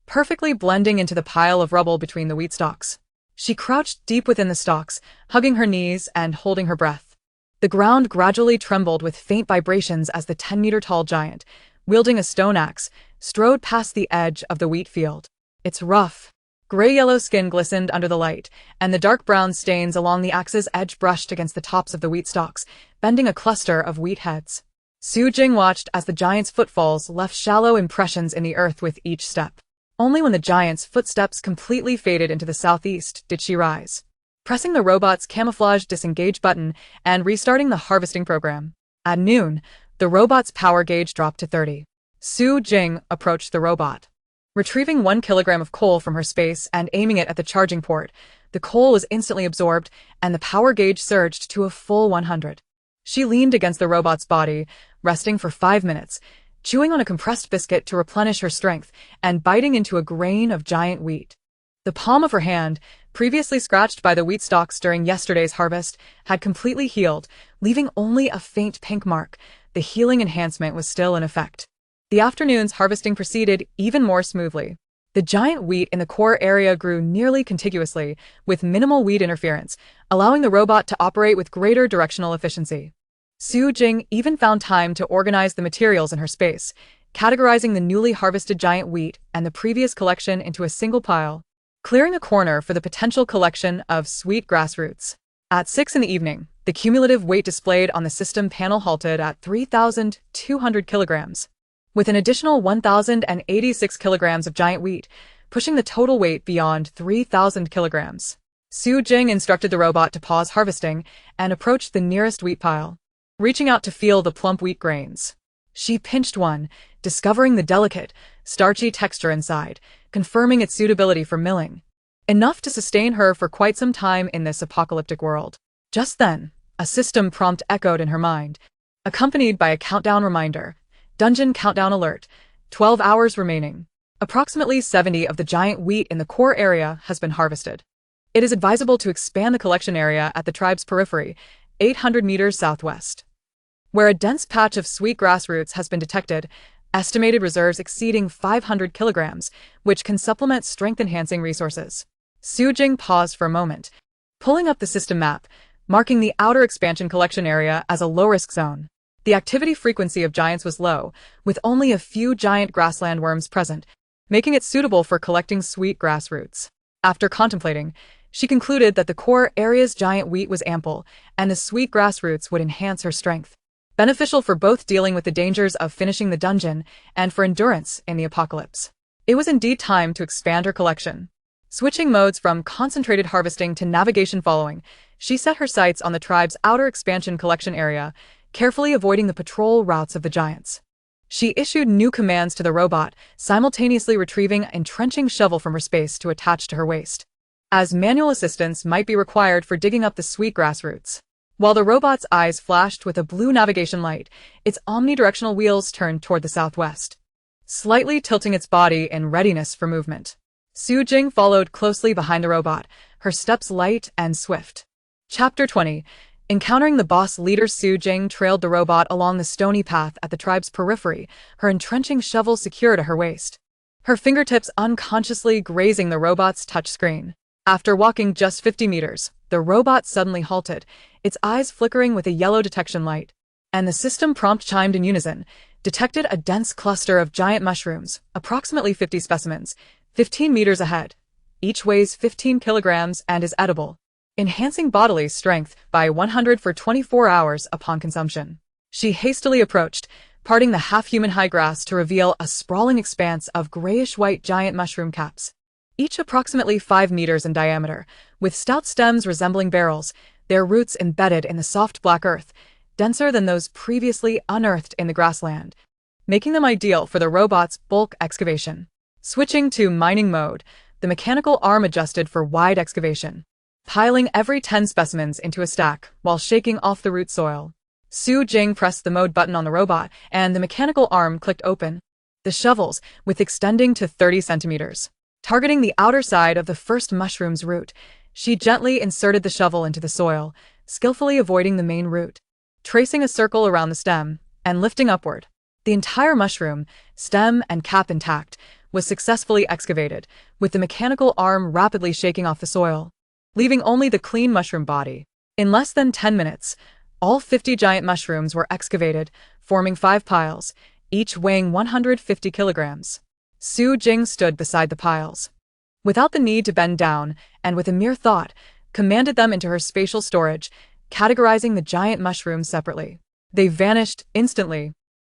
perfectly blending into the pile of rubble between the wheat stalks. She crouched deep within the stalks, hugging her knees and holding her breath. The ground gradually trembled with faint vibrations as the 10-meter-tall giant, wielding a stone axe, strode past the edge of the wheat field. Its rough, gray-yellow skin glistened under the light, and the dark brown stains along the axe's edge brushed against the tops of the wheat stalks, bending a cluster of wheat heads. Su Jing watched as the giant's footfalls left shallow impressions in the earth with each step. Only when the giant's footsteps completely faded into the southeast did she rise, pressing the robot's camouflage disengage button and restarting the harvesting program. At noon, the robot's power gauge dropped to 30. Su Jing approached the robot, retrieving 1 kilogram of coal from her space and aiming it at the charging port. The coal was instantly absorbed, and the power gauge surged to a full 100. She leaned against the robot's body, resting for 5 minutes, chewing on a compressed biscuit to replenish her strength and biting into a grain of giant wheat. The palm of her hand, previously scratched by the wheat stalks during yesterday's harvest, had completely healed, leaving only a faint pink mark. The healing enhancement was still in effect. The afternoon's harvesting proceeded even more smoothly. The giant wheat in the core area grew nearly contiguously, with minimal weed interference, allowing the robot to operate with greater directional efficiency. Su Jing even found time to organize the materials in her space, categorizing the newly harvested giant wheat and the previous collection into a single pile, clearing a corner for the potential collection of sweet grass roots. At 6 in the evening, The cumulative weight displayed on the system panel halted at 3,200 kilograms, with an additional 1,086 kilograms of giant wheat, pushing the total weight beyond 3,000 kilograms. Su Jing instructed the robot to pause harvesting and approached the nearest wheat pile, reaching out to feel the plump wheat grains. She pinched one, discovering the delicate, starchy texture inside, confirming its suitability for milling, enough to sustain her for quite some time in this apocalyptic world. Just then, a system prompt echoed in her mind, accompanied by a countdown reminder. Dungeon countdown alert. 12 hours remaining. Approximately 70 of the giant wheat in the core area has been harvested. It is advisable to expand the collection area at the tribe's periphery, 800 meters southwest, where a dense patch of sweet grass roots has been detected, estimated reserves exceeding 500 kilograms, which can supplement strength-enhancing resources. Su Jing paused for a moment, pulling up the system map, marking the outer expansion collection area as a low-risk zone. The activity frequency of giants was low, with only a few giant grassland worms present, making it suitable for collecting sweet grass roots. After contemplating, she concluded that the core area's giant wheat was ample, and the sweet grass roots would enhance her strength, beneficial for both dealing with the dangers of finishing the dungeon and for endurance in the apocalypse. It was indeed time to expand her collection. Switching modes from concentrated harvesting to navigation following, she set her sights on the tribe's outer expansion collection area, carefully avoiding the patrol routes of the giants. She issued new commands to the robot, simultaneously retrieving an entrenching shovel from her space to attach to her waist, as manual assistance might be required for digging up the sweet grass roots. While the robot's eyes flashed with a blue navigation light, its omnidirectional wheels turned toward the southwest, slightly tilting its body in readiness for movement. Su Jing followed closely behind the robot, her steps light and swift. Chapter 20. Encountering the boss leader, Su Jing trailed the robot along the stony path at the tribe's periphery, her entrenching shovel secure to her waist, her fingertips unconsciously grazing the robot's touchscreen. After walking just 50 meters, the robot suddenly halted, its eyes flickering with a yellow detection light, and the system prompt chimed in unison, detected a dense cluster of giant mushrooms, approximately 50 specimens, 15 meters ahead. Each weighs 15 kilograms and is edible, enhancing bodily strength by 100 for 24 hours upon consumption. She hastily approached, parting the half-human high grass to reveal a sprawling expanse of grayish-white giant mushroom caps, each approximately 5 meters in diameter, with stout stems resembling barrels, their roots embedded in the soft black earth, denser than those previously unearthed in the grassland, making them ideal for the robot's bulk excavation. Switching to mining mode, the mechanical arm adjusted for wide excavation, piling every 10 specimens into a stack while shaking off the root soil. Su Jing pressed the mode button on the robot, and the mechanical arm clicked open. The shovels, with extending to 30 centimeters, targeting the outer side of the first mushroom's root, she gently inserted the shovel into the soil, skillfully avoiding the main root, tracing a circle around the stem, and lifting upward. The entire mushroom, stem and cap intact, was successfully excavated, with the mechanical arm rapidly shaking off the soil, leaving only the clean mushroom body. In less than 10 minutes, all 50 giant mushrooms were excavated, forming 5 piles, each weighing 150 kilograms. Su Jing stood beside the piles, without the need to bend down, and with a mere thought, commanded them into her spatial storage, categorizing the giant mushrooms separately. They vanished instantly,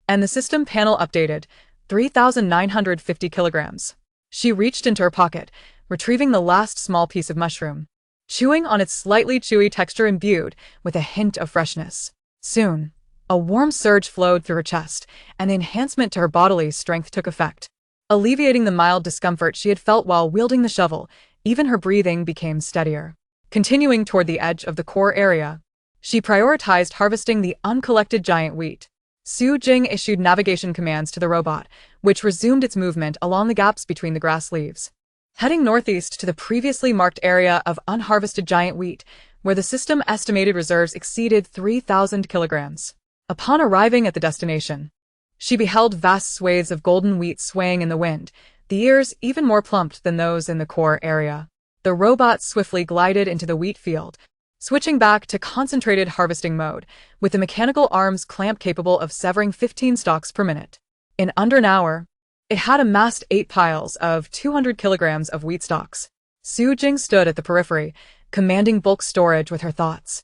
and the system panel updated, 3,950 kilograms. She reached into her pocket, retrieving the last small piece of mushroom, chewing on its slightly chewy texture imbued with a hint of freshness. Soon, a warm surge flowed through her chest, and the enhancement to her bodily strength took effect. Alleviating the mild discomfort she had felt while wielding the shovel, even her breathing became steadier. Continuing toward the edge of the core area, she prioritized harvesting the uncollected giant wheat. Su Jing issued navigation commands to the robot, which resumed its movement along the gaps between the grass leaves, heading northeast to the previously marked area of unharvested giant wheat, where the system estimated reserves exceeded 3,000 kilograms. Upon arriving at the destination, she beheld vast swathes of golden wheat swaying in the wind, the ears even more plumped than those in the core area. The robot swiftly glided into the wheat field, switching back to concentrated harvesting mode, with the mechanical arms clamp capable of severing 15 stalks per minute. In under an hour, it had amassed 8 piles of 200 kilograms of wheat stalks. Su Jing stood at the periphery, commanding bulk storage with her thoughts.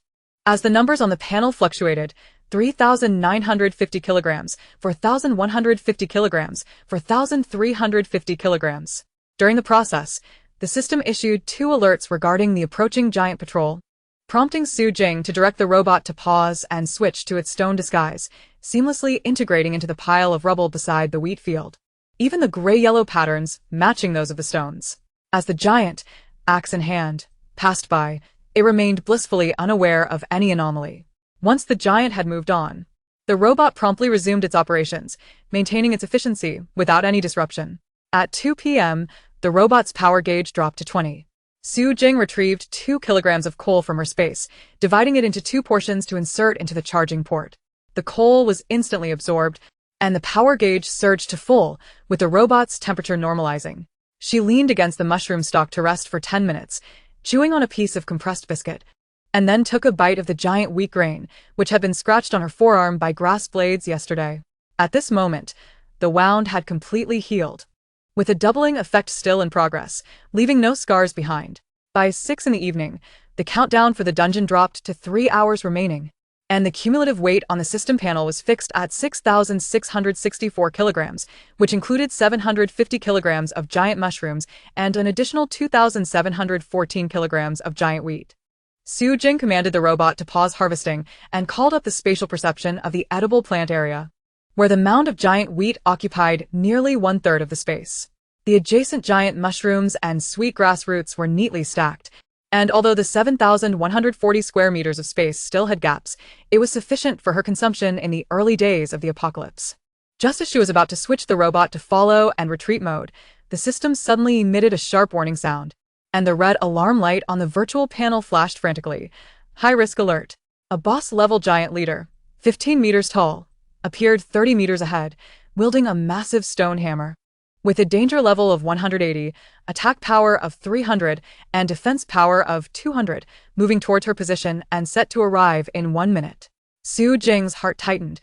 As the numbers on the panel fluctuated, 3,950 kilograms, 4,150 kilograms, 4,350 kilograms. During the process, the system issued 2 alerts regarding the approaching giant patrol, prompting Su Jing to direct the robot to pause and switch to its stone disguise, seamlessly integrating into the pile of rubble beside the wheat field. Even the gray-yellow patterns matching those of the stones. As the giant, axe in hand, passed by, it remained blissfully unaware of any anomaly. Once the giant had moved on, the robot promptly resumed its operations, maintaining its efficiency without any disruption. At 2 p.m., the robot's power gauge dropped to 20. Su Jing retrieved 2 kilograms of coal from her space, dividing it into 2 portions to insert into the charging port. The coal was instantly absorbed, and the power gauge surged to full, with the robot's temperature normalizing. She leaned against the mushroom stalk to rest for 10 minutes, chewing on a piece of compressed biscuit, and then took a bite of the giant wheat grain, which had been scratched on her forearm by grass blades yesterday. At this moment, the wound had completely healed, with a doubling effect still in progress, leaving no scars behind. By 6 in the evening, the countdown for the dungeon dropped to 3 hours remaining, and the cumulative weight on the system panel was fixed at 6,664 kilograms, which included 750 kilograms of giant mushrooms and an additional 2,714 kilograms of giant wheat. Su Jing commanded the robot to pause harvesting and called up the spatial perception of the edible plant area, where the mound of giant wheat occupied nearly 1/3 of the space. The adjacent giant mushrooms and sweetgrass roots were neatly stacked, and although the 7,140 square meters of space still had gaps, it was sufficient for her consumption in the early days of the apocalypse. Just as she was about to switch the robot to follow and retreat mode, the system suddenly emitted a sharp warning sound, and the red alarm light on the virtual panel flashed frantically. High-risk alert. A boss-level giant leader, 15 meters tall, appeared 30 meters ahead, wielding a massive stone hammer. With a danger level of 180, attack power of 300, and defense power of 200, moving towards her position and set to arrive in 1 minute. Su Jing's heart tightened,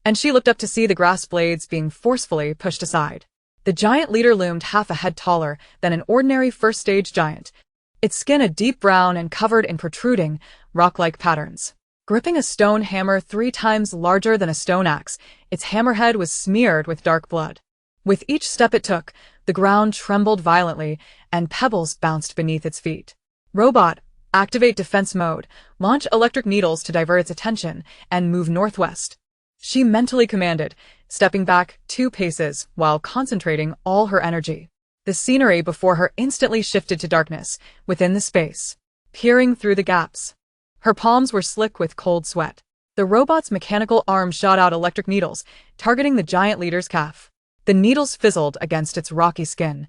and she looked up to see the grass blades being forcefully pushed aside. The giant leader loomed half a head taller than an ordinary first-stage giant, its skin a deep brown and covered in protruding, rock-like patterns. Gripping a stone hammer 3 times larger than a stone axe, its hammerhead was smeared with dark blood. With each step it took, the ground trembled violently, and pebbles bounced beneath its feet. Robot, activate defense mode, launch electric needles to divert its attention, and move northwest. She mentally commanded, stepping back 2 paces while concentrating all her energy. The scenery before her instantly shifted to darkness, within the space, peering through the gaps. Her palms were slick with cold sweat. The robot's mechanical arm shot out electric needles, targeting the giant leader's calf. The needles fizzled against its rocky skin,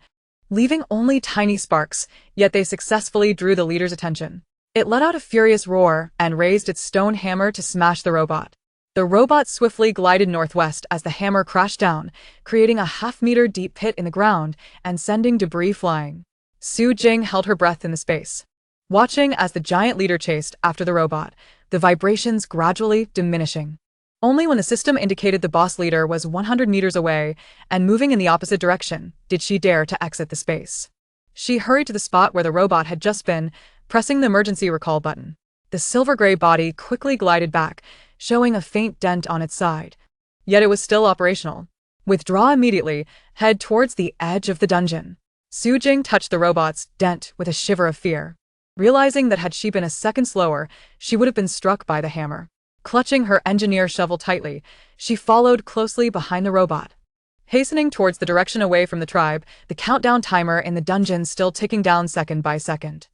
leaving only tiny sparks, yet they successfully drew the leader's attention. It let out a furious roar and raised its stone hammer to smash the robot. The robot swiftly glided northwest as the hammer crashed down, creating a half-meter deep pit in the ground and sending debris flying. Su Jing held her breath in the space, watching as the giant leader chased after the robot, the vibrations gradually diminishing. Only when the system indicated the boss leader was 100 meters away and moving in the opposite direction did she dare to exit the space. She hurried to the spot where the robot had just been, pressing the emergency recall button. The silver-gray body quickly glided back, showing a faint dent on its side. Yet it was still operational. Withdraw immediately, head towards the edge of the dungeon. Su Jing touched the robot's dent with a shiver of fear, realizing that had she been a second slower, she would have been struck by the hammer. Clutching her engineer shovel tightly, she followed closely behind the robot, hastening towards the direction away from the tribe, the countdown timer in the dungeon still ticking down second by second.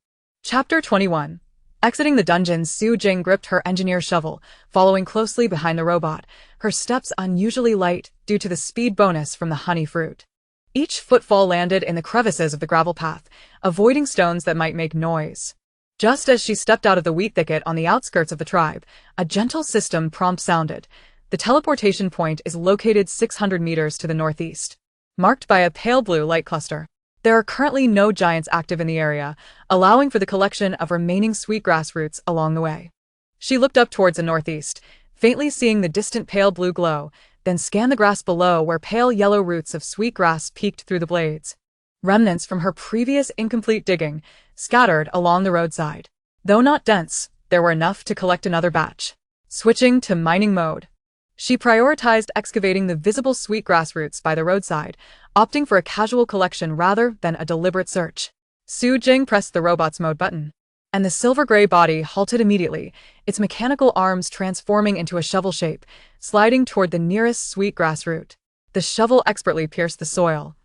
Chapter 21. Exiting the dungeon, Su Jing gripped her engineer shovel, following closely behind the robot, her steps unusually light due to the speed bonus from the honey fruit. Each footfall landed in the crevices of the gravel path, avoiding stones that might make noise. Just as she stepped out of the wheat thicket on the outskirts of the tribe, a gentle system prompt sounded. The teleportation point is located 600 meters to the northeast, marked by a pale blue light cluster. There are currently no giants active in the area, allowing for the collection of remaining sweetgrass roots along the way. She looked up towards the northeast, faintly seeing the distant pale blue glow, then scanned the grass below where pale yellow roots of sweetgrass peeked through the blades. Remnants from her previous incomplete digging scattered along the roadside. Though not dense, there were enough to collect another batch. Switching to mining mode, she prioritized excavating the visible sweetgrass roots by the roadside, opting for a casual collection rather than a deliberate search. Su Jing pressed the robot's mode button, and the silver-gray body halted immediately, its mechanical arms transforming into a shovel shape, sliding toward the nearest sweetgrass root. The shovel expertly pierced the soil,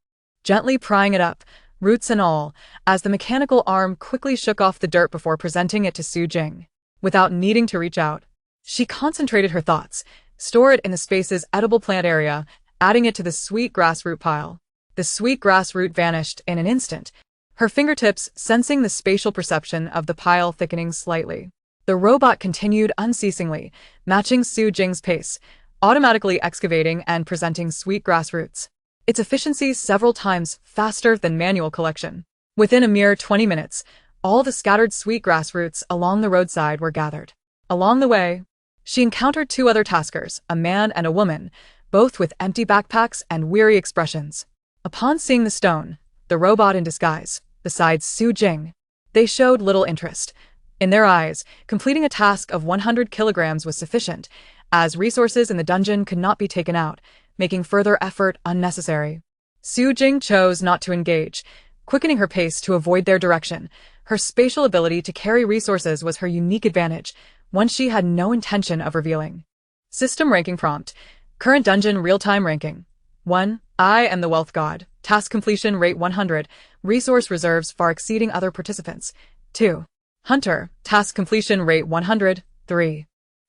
gently prying it up, roots and all, as the mechanical arm quickly shook off the dirt before presenting it to Su Jing. Without needing to reach out, she concentrated her thoughts, stored in the space's edible plant area, adding it to the sweetgrass root pile. The sweetgrass root vanished in an instant, her fingertips sensing the spatial perception of the pile thickening slightly. The robot continued unceasingly, matching Su Jing's pace, automatically excavating and presenting sweetgrass roots, its efficiency several times faster than manual collection. Within a mere 20 minutes, all the scattered sweetgrass roots along the roadside were gathered. Along the way, she encountered two other taskers, a man and a woman, both with empty backpacks and weary expressions. Upon seeing the stone, the robot in disguise, besides Su Jing, they showed little interest. In their eyes, completing a task of 100 kilograms was sufficient, as resources in the dungeon could not be taken out, making further effort unnecessary. Su Jing chose not to engage, quickening her pace to avoid their direction. Her spatial ability to carry resources was her unique advantage, one she had no intention of revealing. System ranking prompt. Current dungeon real-time ranking. 1. I am the wealth god. Task completion rate 100. Resource reserves far exceeding other participants. 2. Hunter. Task completion rate 100. 3.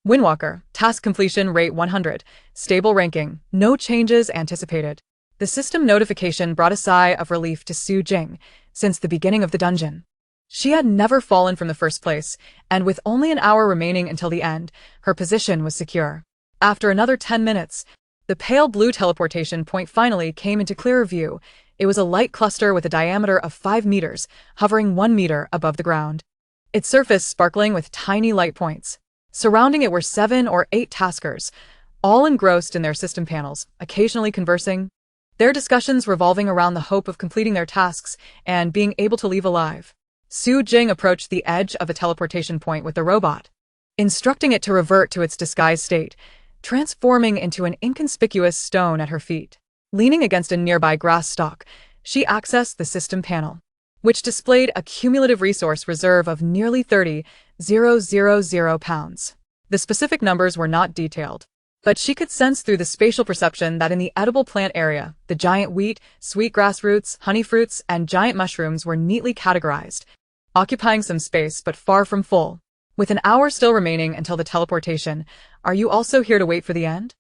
Windwalker. Task completion rate 100. Stable ranking. No changes anticipated. The system notification brought a sigh of relief to Su Jing. Since the beginning of the dungeon, she had never fallen from the first place, and with only an hour remaining until the end, her position was secure. After another 10 minutes, the pale blue teleportation point finally came into clearer view. It was a light cluster with a diameter of 5 meters, hovering 1 meter above the ground, its surface sparkling with tiny light points. Surrounding it were 7 or 8 taskers, all engrossed in their system panels, occasionally conversing, their discussions revolving around the hope of completing their tasks and being able to leave alive. Su Jing approached the edge of the teleportation point with the robot, instructing it to revert to its disguised state, transforming into an inconspicuous stone at her feet. Leaning against a nearby grass stalk, she accessed the system panel, which displayed a cumulative resource reserve of nearly 30,000 pounds. The specific numbers were not detailed, but she could sense through the spatial perception that in the edible plant area, the giant wheat, sweetgrass roots, honey fruits, and giant mushrooms were neatly categorized, occupying some space but far from full. With an hour still remaining until the teleportation, are you also here to wait for the end?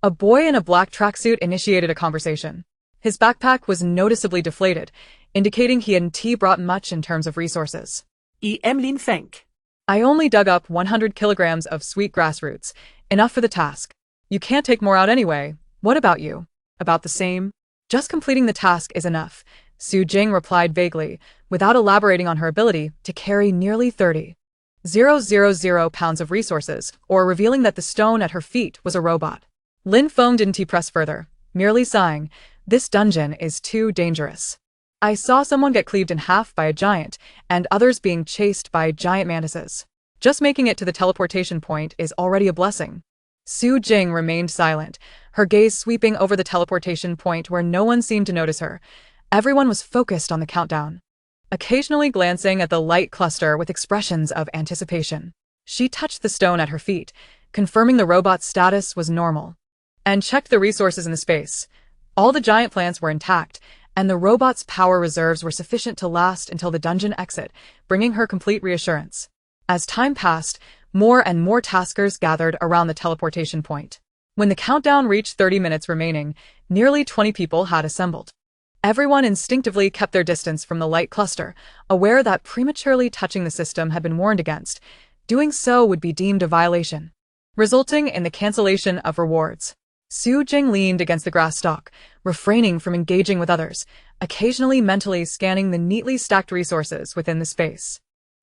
A boy in a black tracksuit initiated a conversation. His backpack was noticeably deflated, indicating he hadn't brought much in terms of resources. Lin Feng. I only dug up 100 kilograms of sweetgrass roots, enough for the task. You can't take more out anyway. What about you? About the same? Just completing the task is enough, Su Jing replied vaguely, without elaborating on her ability to carry nearly 30,000 pounds of resources, or revealing that the stone at her feet was a robot. Lin Feng didn't press further, merely sighing, "This dungeon is too dangerous. I saw someone get cleaved in half by a giant, and others being chased by giant mantises. Just making it to the teleportation point is already a blessing." Su Jing remained silent, her gaze sweeping over the teleportation point where no one seemed to notice her. Everyone was focused on the countdown, occasionally glancing at the light cluster with expressions of anticipation. She touched the stone at her feet, confirming the robot's status was normal, and checked the resources in the space. All the giant plants were intact, and the robot's power reserves were sufficient to last until the dungeon exit, bringing her complete reassurance. As time passed, more and more taskers gathered around the teleportation point. When the countdown reached 30 minutes remaining, nearly 20 people had assembled. Everyone instinctively kept their distance from the light cluster, aware that prematurely touching the system had been warned against. Doing so would be deemed a violation, resulting in the cancellation of rewards. Su Jing leaned against the grass stalk, refraining from engaging with others, occasionally mentally scanning the neatly stacked resources within the space.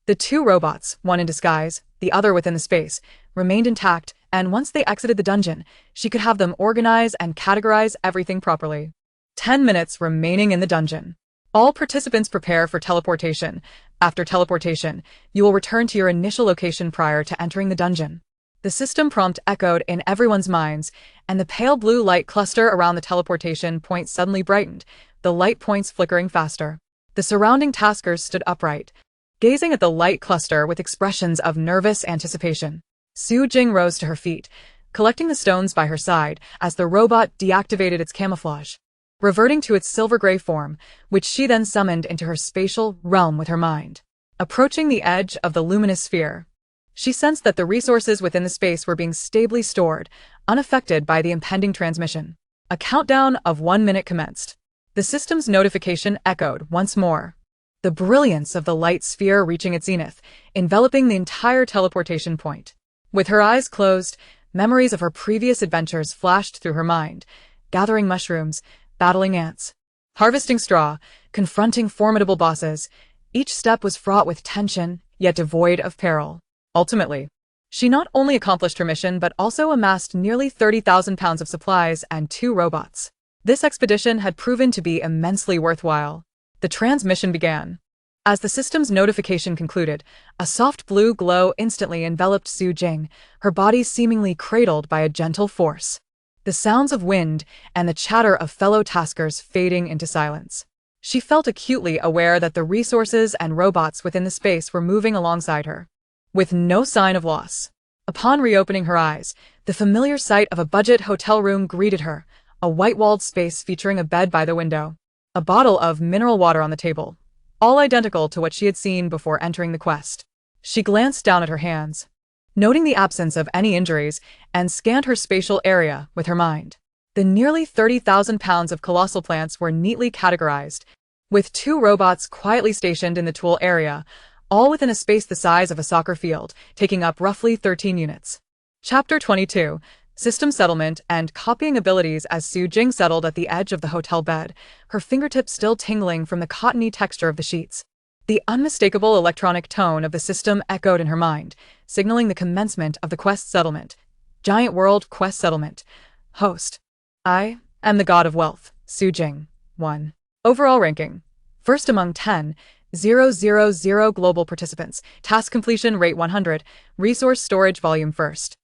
The two robots, one in disguise, the other within the space, remained intact, and once they exited the dungeon, she could have them organize and categorize everything properly. 10 minutes remaining in the dungeon. All participants prepare for teleportation. After teleportation, you will return to your initial location prior to entering the dungeon. The system prompt echoed in everyone's minds, and the pale blue light cluster around the teleportation point suddenly brightened, the light points flickering faster. The surrounding taskers stood upright, gazing at the light cluster with expressions of nervous anticipation. Su Jing rose to her feet, collecting the stones by her side as the robot deactivated its camouflage, reverting to its silver-gray form, which she then summoned into her spatial realm with her mind. Approaching the edge of the luminous sphere, she sensed that the resources within the space were being stably stored, unaffected by the impending transmission. A countdown of 1 minute commenced. The system's notification echoed once more, the brilliance of the light sphere reaching its zenith, enveloping the entire teleportation point. With her eyes closed, memories of her previous adventures flashed through her mind, gathering mushrooms, battling ants, harvesting straw, confronting formidable bosses. Each step was fraught with tension, yet devoid of peril. Ultimately, she not only accomplished her mission but also amassed nearly 30,000 pounds of supplies and 2 robots. This expedition had proven to be immensely worthwhile. The transmission began. As the system's notification concluded, a soft blue glow instantly enveloped Su Jing, her body seemingly cradled by a gentle force. The sounds of wind and the chatter of fellow taskers fading into silence. She felt acutely aware that the resources and robots within the space were moving alongside her, with no sign of loss. Upon reopening her eyes, the familiar sight of a budget hotel room greeted her, a white-walled space featuring a bed by the window, a bottle of mineral water on the table, all identical to what she had seen before entering the quest. She glanced down at her hands, noting the absence of any injuries, and scanned her spatial area with her mind. The nearly 30,000 pounds of colossal plants were neatly categorized, with 2 robots quietly stationed in the tool area, all within a space the size of a soccer field, taking up roughly 13 units. Chapter 22. System Settlement and Copying Abilities. As Su Jing settled at the edge of the hotel bed, her fingertips still tingling from the cottony texture of the sheets. The unmistakable electronic tone of the system echoed in her mind, signaling the commencement of the quest settlement. Giant World Quest Settlement. Host. I am the God of Wealth, Su Jing. 1. Overall ranking. First among 10,000 global participants. Task completion rate 100. Resource storage volume first.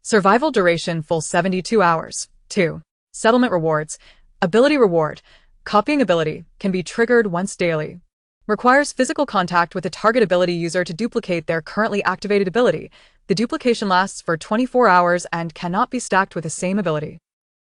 Survival duration full 72 hours. 2. Settlement rewards. Ability reward. Copying ability can be triggered once daily. Requires physical contact with a target ability user to duplicate their currently activated ability. The duplication lasts for 24 hours and cannot be stacked with the same ability.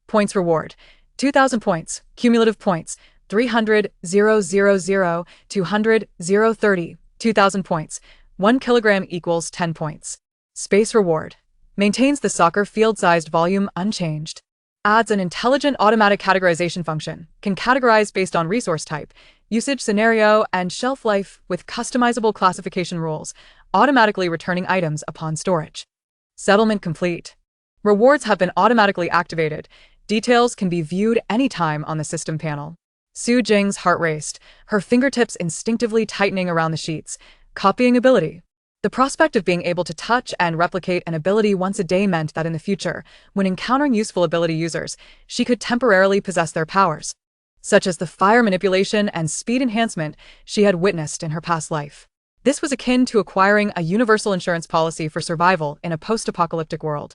Points reward. 2,000 points. Cumulative points. 300, 000, 200, 030, 2,000 points. 1 kilogram equals 10 points. Space reward. Maintains the soccer field-sized volume unchanged. Adds an intelligent automatic categorization function. Can categorize based on resource type, usage scenario, and shelf life with customizable classification rules, automatically returning items upon storage. Settlement complete. Rewards have been automatically activated. Details can be viewed anytime on the system panel. Su Jing's heart raced, her fingertips instinctively tightening around the sheets. Copying ability. The prospect of being able to touch and replicate an ability once a day meant that in the future, when encountering useful ability users, she could temporarily possess their powers, such as the fire manipulation and speed enhancement she had witnessed in her past life. This was akin to acquiring a universal insurance policy for survival in a post-apocalyptic world.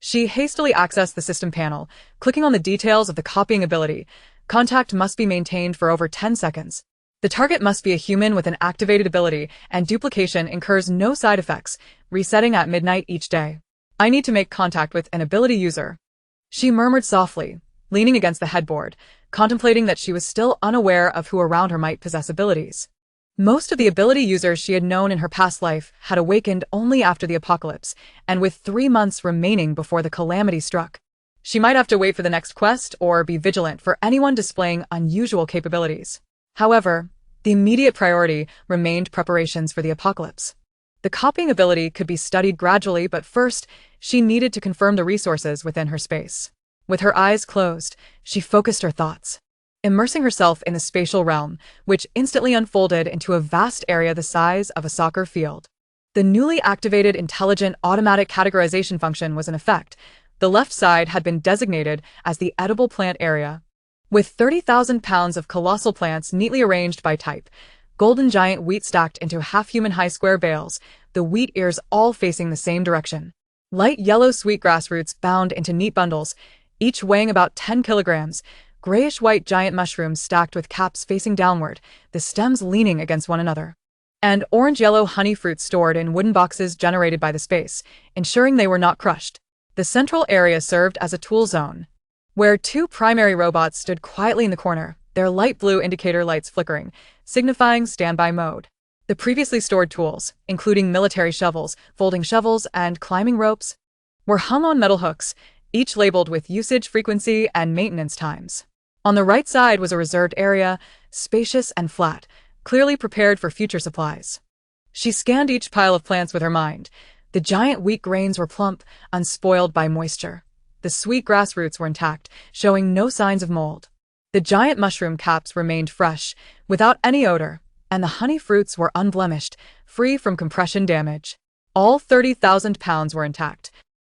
She hastily accessed the system panel, clicking on the details of the copying ability. Contact must be maintained for over 10 seconds. The target must be a human with an activated ability, and duplication incurs no side effects, resetting at midnight each day. I need to make contact with an ability user, she murmured softly, leaning against the headboard, contemplating that she was still unaware of who around her might possess abilities. Most of the ability users she had known in her past life had awakened only after the apocalypse, and with 3 months remaining before the calamity struck. She might have to wait for the next quest or be vigilant for anyone displaying unusual capabilities. However, the immediate priority remained preparations for the apocalypse. The copying ability could be studied gradually, but first, she needed to confirm the resources within her space. With her eyes closed, she focused her thoughts, immersing herself in the spatial realm, which instantly unfolded into a vast area the size of a soccer field. The newly activated intelligent automatic categorization function was in effect. The left side had been designated as the edible plant area, With 30,000 pounds of colossal plants neatly arranged by type, golden giant wheat stacked into half-human high square bales, the wheat ears all facing the same direction. Light yellow sweetgrass roots bound into neat bundles, each weighing about 10 kilograms, grayish-white giant mushrooms stacked with caps facing downward, the stems leaning against one another. And orange-yellow honey fruits stored in wooden boxes generated by the space, ensuring they were not crushed. The central area served as a tool zone, where two primary robots stood quietly in the corner, their light blue indicator lights flickering, signifying standby mode. The previously stored tools, including military shovels, folding shovels, and climbing ropes, were hung on metal hooks, each labeled with usage frequency and maintenance times. On the right side was a reserved area, spacious and flat, clearly prepared for future supplies. She scanned each pile of plants with her mind. The giant wheat grains were plump, unspoiled by moisture. The sweet grass roots were intact, showing no signs of mold. The giant mushroom caps remained fresh, without any odor, and the honey fruits were unblemished, free from compression damage. All 30,000 pounds were intact.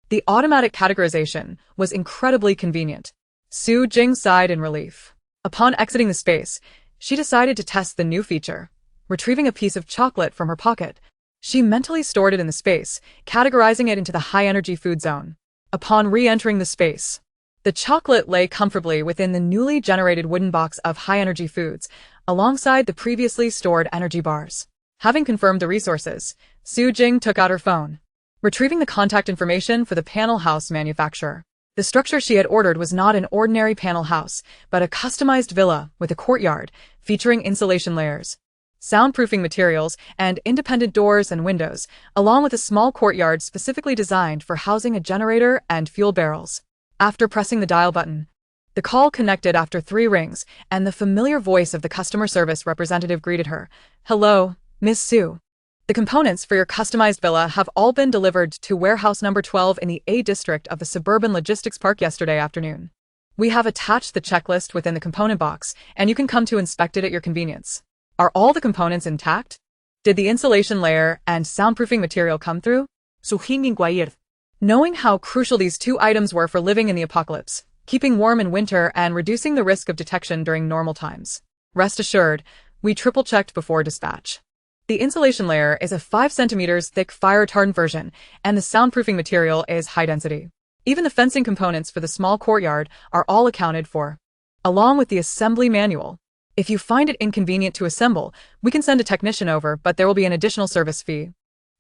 The automatic categorization was incredibly convenient. Su Jing sighed in relief. Upon exiting the space, she decided to test the new feature. Retrieving a piece of chocolate from her pocket, she mentally stored it in the space, categorizing it into the high-energy food zone. Upon re-entering the space, the chocolate lay comfortably within the newly generated wooden box of high-energy foods, alongside the previously stored energy bars. Having confirmed the resources, Su Jing took out her phone, retrieving the contact information for the panel house manufacturer. The structure she had ordered was not an ordinary panel house, but a customized villa with a courtyard, featuring insulation layers, soundproofing materials, and independent doors and windows, along with a small courtyard specifically designed for housing a generator and fuel barrels. After pressing the dial button, the call connected after 3 rings, and the familiar voice of the customer service representative greeted her. "Hello, Miss Su. The components for your customized villa have all been delivered to warehouse number 12 in the A district of the suburban logistics park yesterday afternoon. We have attached the checklist within the component box, and you can come to inspect it at your convenience. Are all the components intact? Did the insulation layer and soundproofing material come through?" Suhing inquired. Knowing how crucial these 2 items were for living in the apocalypse, keeping warm in winter and reducing the risk of detection during normal times, rest assured, we triple-checked before dispatch. The insulation layer is a 5 centimeters thick fire-retardant version, and the soundproofing material is high-density. Even the fencing components for the small courtyard are all accounted for, along with the assembly manual. If you find it inconvenient to assemble, we can send a technician over, but there will be an additional service fee.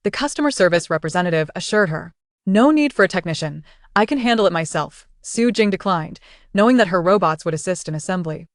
The customer service representative assured her. "No need for a technician. I can handle it myself," Su Jing declined, knowing that her robots would assist in assembly.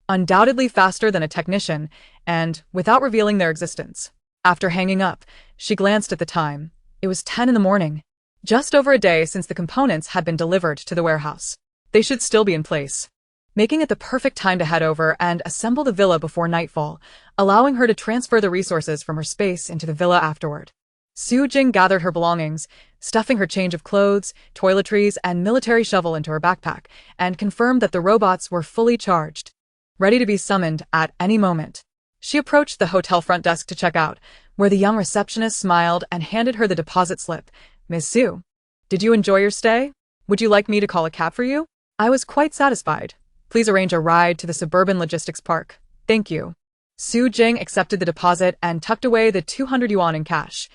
Undoubtedly faster than a technician, and without revealing their existence. After hanging up, she glanced at the time. It was 10 in the morning. Just over a day since the components had been delivered to the warehouse. They should still be in place, making it the perfect time to head over and assemble the villa before nightfall, allowing her to transfer the resources from her space into the villa afterward. Su Jing gathered her belongings, stuffing her change of clothes, toiletries, and military shovel into her backpack, and confirmed that the robots were fully charged, ready to be summoned at any moment. She approached the hotel front desk to check out, where the young receptionist smiled and handed her the deposit slip. "Miss Su, did you enjoy your stay? Would you like me to call a cab for you?" "I was quite satisfied. Please arrange a ride to the suburban logistics park. Thank you." Su Jing accepted the deposit and tucked away the 200 yuan in cash,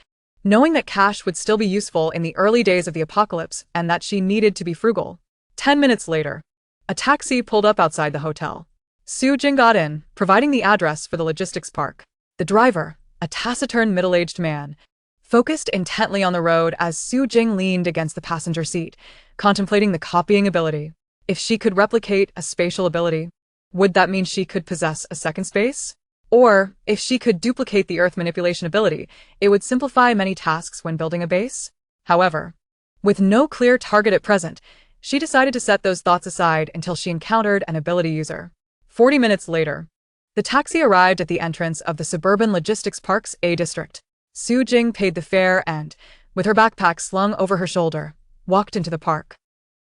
knowing that cash would still be useful in the early days of the apocalypse and that she needed to be frugal. 10 minutes later, a taxi pulled up outside the hotel. Su Jing got in, providing the address for the logistics park. The driver, a taciturn middle-aged man, focused intently on the road as Su Jing leaned against the passenger seat, contemplating the copying ability. If she could replicate a spatial ability, would that mean she could possess a second space? Or, if she could duplicate the Earth manipulation ability, it would simplify many tasks when building a base? However, with no clear target at present, she decided to set those thoughts aside until she encountered an ability user. 40 minutes later, the taxi arrived at the entrance of the suburban logistics park's A district. Su Jing paid the fare and, with her backpack slung over her shoulder, walked into the park.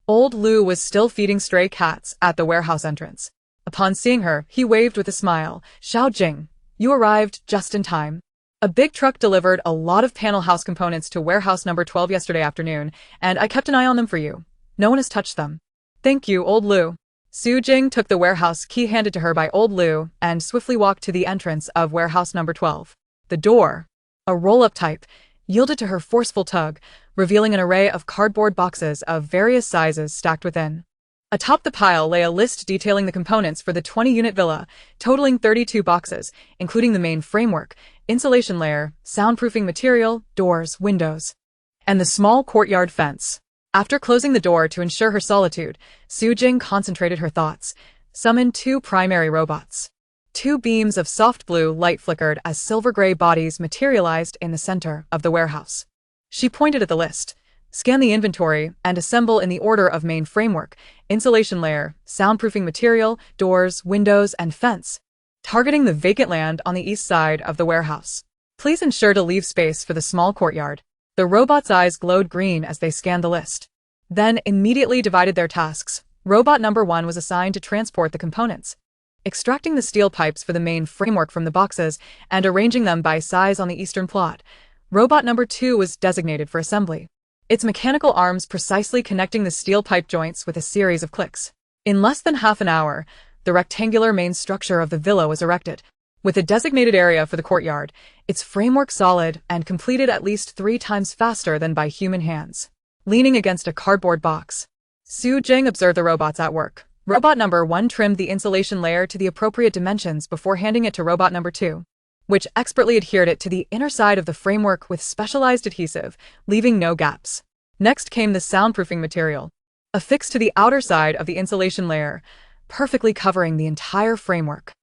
Old Lu was still feeding stray cats at the warehouse entrance. Upon seeing her, he waved with a smile. "Xiao Jing, you arrived just in time. A big truck delivered a lot of panel house components to warehouse number 12 yesterday afternoon, and I kept an eye on them for you. No one has touched them." "Thank you, Old Lu." Su Jing took the warehouse key handed to her by old Liu and swiftly walked to the entrance of warehouse number 12. The door, a roll-up type, yielded to her forceful tug, revealing an array of cardboard boxes of various sizes stacked within. Atop the pile lay a list detailing the components for the 20-unit villa, totaling 32 boxes, including the main framework, insulation layer, soundproofing material, doors, windows, and the small courtyard fence. After closing the door to ensure her solitude, Su Jing concentrated her thoughts, summoned two primary robots. Two beams of soft blue light flickered as silver-gray bodies materialized in the center of the warehouse. She pointed at the list, scan the inventory, and assemble in the order of main framework, insulation layer, soundproofing material, doors, windows, and fence, targeting the vacant land on the east side of the warehouse. Please ensure to leave space for the small courtyard. The robot's eyes glowed green as they scanned the list. Then immediately divided their tasks. Robot number 1 was assigned to transport the components, extracting the steel pipes for the main framework from the boxes and arranging them by size on the eastern plot. Robot number 2 was designated for assembly, its mechanical arms precisely connecting the steel pipe joints with a series of clicks. In less than half an hour, the rectangular main structure of the villa was erected, with a designated area for the courtyard, its framework solid and completed at least 3 times faster than by human hands. Leaning against a cardboard box, Su Jing observed the robots at work. Robot number 1 trimmed the insulation layer to the appropriate dimensions before handing it to robot number 2, which expertly adhered it to the inner side of the framework with specialized adhesive, leaving no gaps. Next came the soundproofing material, affixed to the outer side of the insulation layer, perfectly covering the entire framework.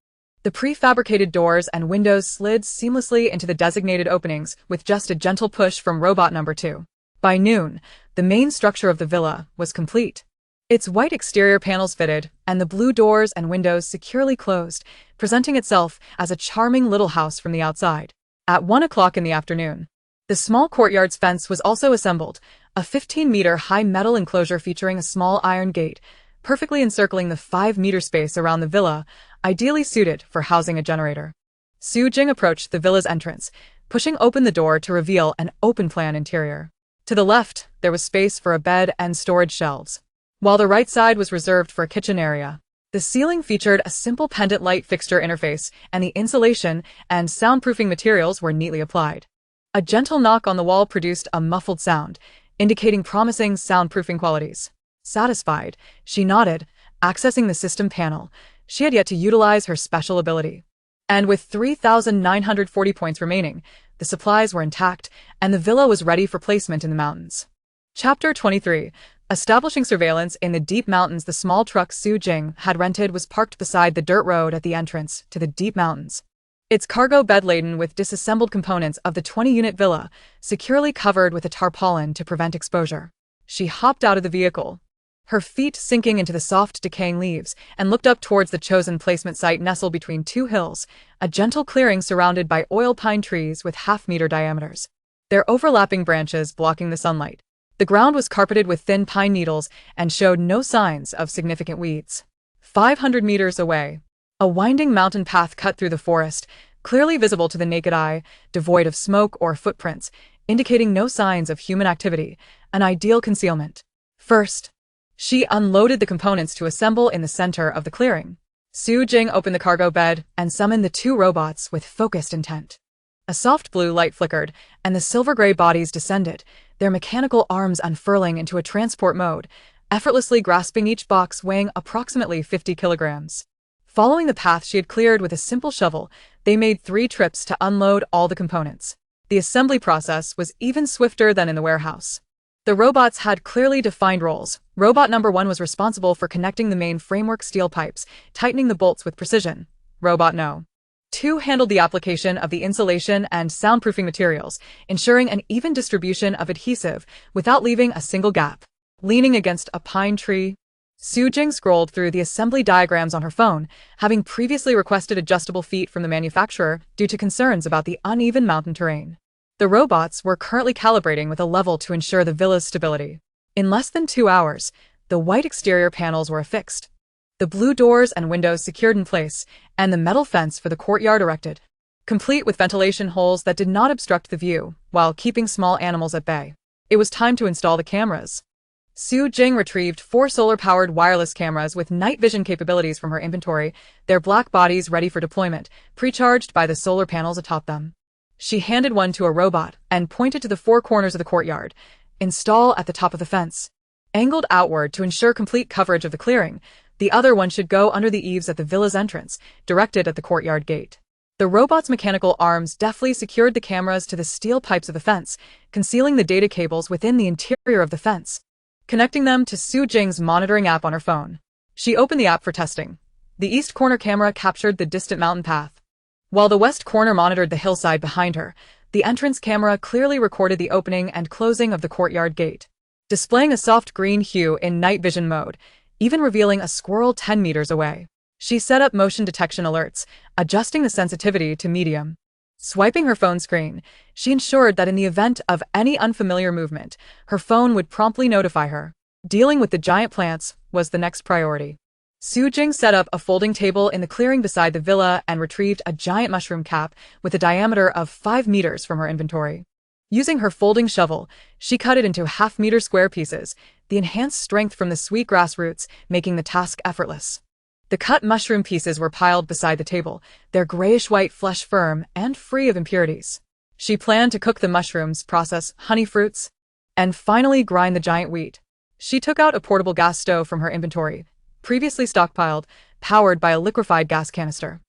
The prefabricated doors and windows slid seamlessly into the designated openings with just a gentle push from robot number 2. By noon, the main structure of the villa was complete. Its white exterior panels fitted, and the blue doors and windows securely closed, presenting itself as a charming little house from the outside. At 1 o'clock in the afternoon, the small courtyard's fence was also assembled, a 15-meter-high metal enclosure featuring a small iron gate, perfectly encircling the 5-meter space around the villa, ideally suited for housing a generator. Su Jing approached the villa's entrance, pushing open the door to reveal an open-plan interior. To the left, there was space for a bed and storage shelves, while the right side was reserved for a kitchen area. The ceiling featured a simple pendant light fixture interface, and the insulation and soundproofing materials were neatly applied. A gentle knock on the wall produced a muffled sound, indicating promising soundproofing qualities. Satisfied, she nodded, accessing the system panel. She had yet to utilize her special ability. And with 3,940 points remaining, the supplies were intact, and the villa was ready for placement in the mountains. Chapter 23. Establishing surveillance in the deep mountains. The small truck Su Jing had rented was parked beside the dirt road at the entrance to the deep mountains. Its cargo bed laden with disassembled components of the 20-unit villa, securely covered with a tarpaulin to prevent exposure. She hopped out of the vehicle, her feet sinking into the soft, decaying leaves, and looked up towards the chosen placement site nestled between 2 hills, a gentle clearing surrounded by oil pine trees with half-meter diameters, their overlapping branches blocking the sunlight. The ground was carpeted with thin pine needles and showed no signs of significant weeds. 500 meters away, a winding mountain path cut through the forest, clearly visible to the naked eye, devoid of smoke or footprints, indicating no signs of human activity, an ideal concealment. First, she unloaded the components to assemble in the center of the clearing. Su Jing opened the cargo bed and summoned the 2 robots with focused intent. A soft blue light flickered, and the silver-gray bodies descended, their mechanical arms unfurling into a transport mode, effortlessly grasping each box weighing approximately 50 kilograms. Following the path she had cleared with a simple shovel, they made 3 trips to unload all the components. The assembly process was even swifter than in the warehouse. The robots had clearly defined roles. Robot number 1 was responsible for connecting the main framework steel pipes, tightening the bolts with precision. Robot No. 2 handled the application of the insulation and soundproofing materials, ensuring an even distribution of adhesive without leaving a single gap. Leaning against a pine tree, Su Jing scrolled through the assembly diagrams on her phone, having previously requested adjustable feet from the manufacturer due to concerns about the uneven mountain terrain. The robots were currently calibrating with a level to ensure the villa's stability. In less than 2 hours, the white exterior panels were affixed, the blue doors and windows secured in place, and the metal fence for the courtyard erected, complete with ventilation holes that did not obstruct the view, while keeping small animals at bay. It was time to install the cameras. Su Jing retrieved 4 solar-powered wireless cameras with night vision capabilities from her inventory, their black bodies ready for deployment, pre-charged by the solar panels atop them. She handed one to a robot and pointed to the 4 corners of the courtyard. Install at the top of the fence. Angled outward to ensure complete coverage of the clearing, the other one should go under the eaves at the villa's entrance, directed at the courtyard gate. The robot's mechanical arms deftly secured the cameras to the steel pipes of the fence, concealing the data cables within the interior of the fence, connecting them to Su Jing's monitoring app on her phone. She opened the app for testing. The east corner camera captured the distant mountain path, while the west corner monitored the hillside behind her. The entrance camera clearly recorded the opening and closing of the courtyard gate, displaying a soft green hue in night vision mode, even revealing a squirrel 10 meters away. She set up motion detection alerts, adjusting the sensitivity to medium. Swiping her phone screen, she ensured that in the event of any unfamiliar movement, her phone would promptly notify her. Dealing with the giant plants was the next priority. Su Jing set up a folding table in the clearing beside the villa and retrieved a giant mushroom cap with a diameter of 5 meters from her inventory. Using her folding shovel, she cut it into half-meter square pieces, the enhanced strength from the sweetgrass roots making the task effortless. The cut mushroom pieces were piled beside the table, their grayish-white flesh firm and free of impurities. She planned to cook the mushrooms, process honey fruits, and finally grind the giant wheat. She took out a portable gas stove from her inventory, previously stockpiled, powered by a liquefied gas canister.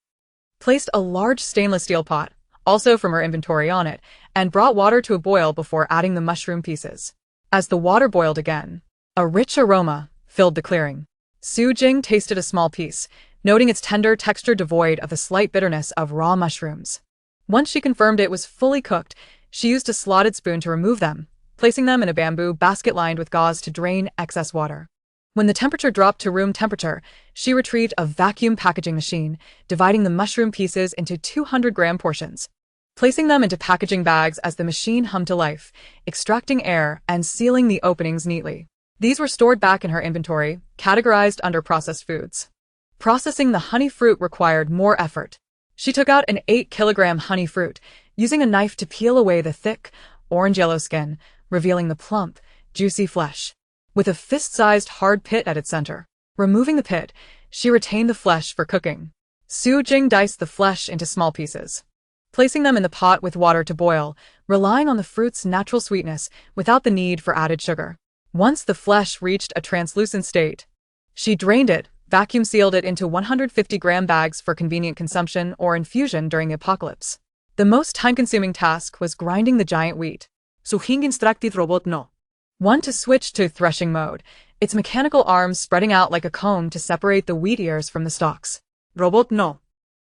Placed a large stainless steel pot, also from her inventory, on it, and brought water to a boil before adding the mushroom pieces. As the water boiled again, a rich aroma filled the clearing. Su Jing tasted a small piece, noting its tender texture devoid of the slight bitterness of raw mushrooms. Once she confirmed it was fully cooked, she used a slotted spoon to remove them, placing them in a bamboo basket lined with gauze to drain excess water. When the temperature dropped to room temperature, she retrieved a vacuum packaging machine, dividing the mushroom pieces into 200-gram portions. Placing them into packaging bags as the machine hummed to life, extracting air and sealing the openings neatly. These were stored back in her inventory, categorized under processed foods. Processing the honey fruit required more effort. She took out an 8-kilogram honey fruit, using a knife to peel away the thick, orange-yellow skin, revealing the plump, juicy flesh, with a fist-sized hard pit at its center. Removing the pit, she retained the flesh for cooking. Su Jing diced the flesh into small pieces, placing them in the pot with water to boil, relying on the fruit's natural sweetness without the need for added sugar. Once the flesh reached a translucent state, she drained it, vacuum-sealed it into 150-gram bags for convenient consumption or infusion during the apocalypse. The most time-consuming task was grinding the giant wheat. Suhing instructed robot no. 1 to switch to threshing mode, its mechanical arms spreading out like a comb to separate the wheat ears from the stalks. Robot no.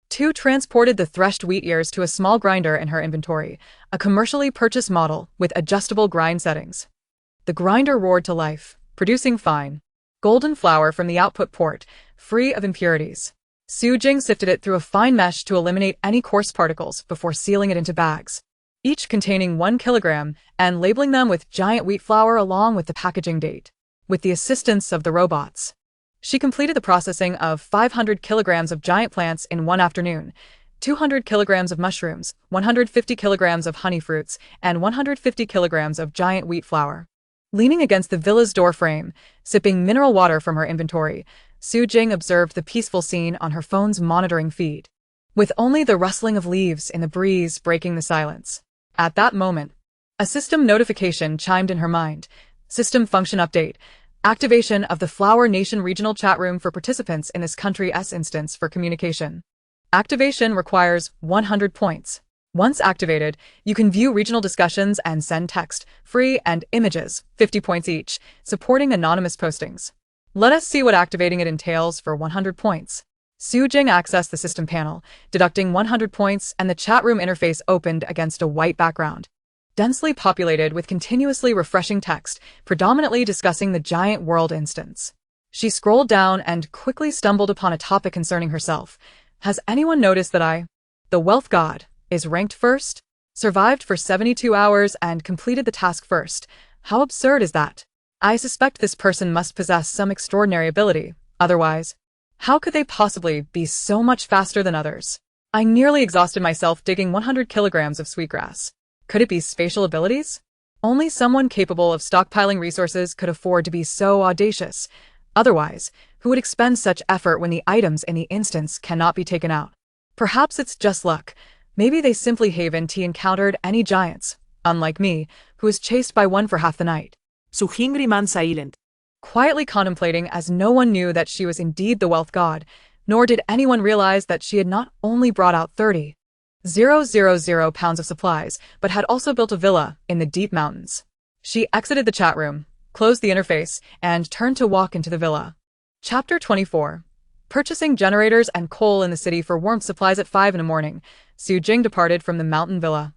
2 transported the threshed wheat ears to a small grinder in her inventory, a commercially purchased model with adjustable grind settings. The grinder roared to life, producing fine, golden flour from the output port, free of impurities. Su Jing sifted it through a fine mesh to eliminate any coarse particles before sealing it into bags, each containing 1 kilogram, and labeling them with giant wheat flour along with the packaging date. With the assistance of the robots, she completed the processing of 500 kilograms of giant plants in one afternoon, 200 kilograms of mushrooms, 150 kilograms of honey fruits, and 150 kilograms of giant wheat flour. Leaning against the villa's door frame, sipping mineral water from her inventory, Su Jing observed the peaceful scene on her phone's monitoring feed, with only the rustling of leaves in the breeze breaking the silence. At that moment, a system notification chimed in her mind. System function update. Activation of the Flower Nation regional chat room for participants in this country's instance for communication. Activation requires 100 points. Once activated, you can view regional discussions and send text, free, and images, 50 points each, supporting anonymous postings. Let us see what activating it entails for 100 points. Su Jing accessed the system panel, deducting 100 points, and the chat room interface opened against a white background, densely populated with continuously refreshing text, predominantly discussing the giant world instance. She scrolled down and quickly stumbled upon a topic concerning herself. Has anyone noticed that the wealth god, is ranked first? Survived for 72 hours and completed the task first. How absurd is that? I suspect this person must possess some extraordinary ability. Otherwise, how could they possibly be so much faster than others? I nearly exhausted myself digging 100 kilograms of sweetgrass. Could it be spatial abilities? Only someone capable of stockpiling resources could afford to be so audacious. Otherwise, who would expend such effort when the items in the instance cannot be taken out? Perhaps it's just luck. Maybe they simply haven't encountered any giants, unlike me, who was chased by one for half the night. Su hungry man silent. Quietly contemplating, as no one knew that she was indeed the wealth god, nor did anyone realize that she had not only brought out 30,000 pounds of supplies, but had also built a villa in the deep mountains. She exited the chat room, closed the interface, and turned to walk into the villa. Chapter 24. Purchasing generators and coal in the city for warmth supplies at 5 in the morning, Su Jing departed from the mountain villa.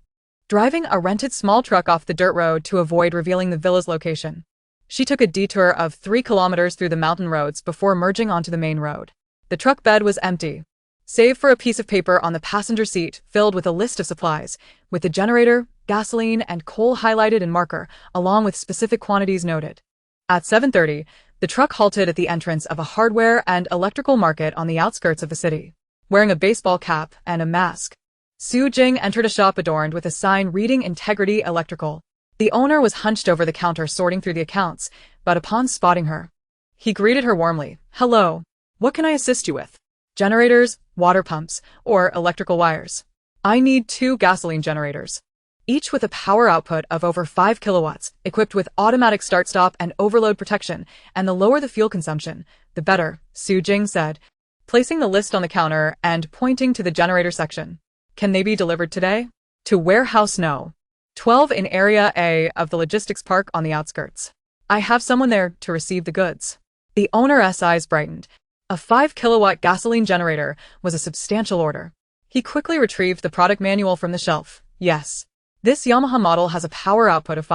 Driving a rented small truck off the dirt road to avoid revealing the villa's location. She took a detour of 3 kilometers through the mountain roads before merging onto the main road. The truck bed was empty, save for a piece of paper on the passenger seat filled with a list of supplies, with the generator, gasoline, and coal highlighted in marker, along with specific quantities noted. At 7:30, the truck halted at the entrance of a hardware and electrical market on the outskirts of the city. Wearing a baseball cap and a mask, Su Jing entered a shop adorned with a sign reading Integrity Electrical. The owner was hunched over the counter sorting through the accounts, but upon spotting her, he greeted her warmly. "Hello. What can I assist you with? Generators, water pumps, or electrical wires? I need 2 gasoline generators, each with a power output of over 5 kilowatts, equipped with automatic start-stop and overload protection, and the lower the fuel consumption, the better," Su Jing said, placing the list on the counter and pointing to the generator section. "Can they be delivered today? To Warehouse No. 12 in Area A of the logistics park on the outskirts. I have someone there to receive the goods." The owner's eyes brightened. A 5-kilowatt gasoline generator was a substantial order. He quickly retrieved the product manual from the shelf. Yes. This Yamaha model has a power output of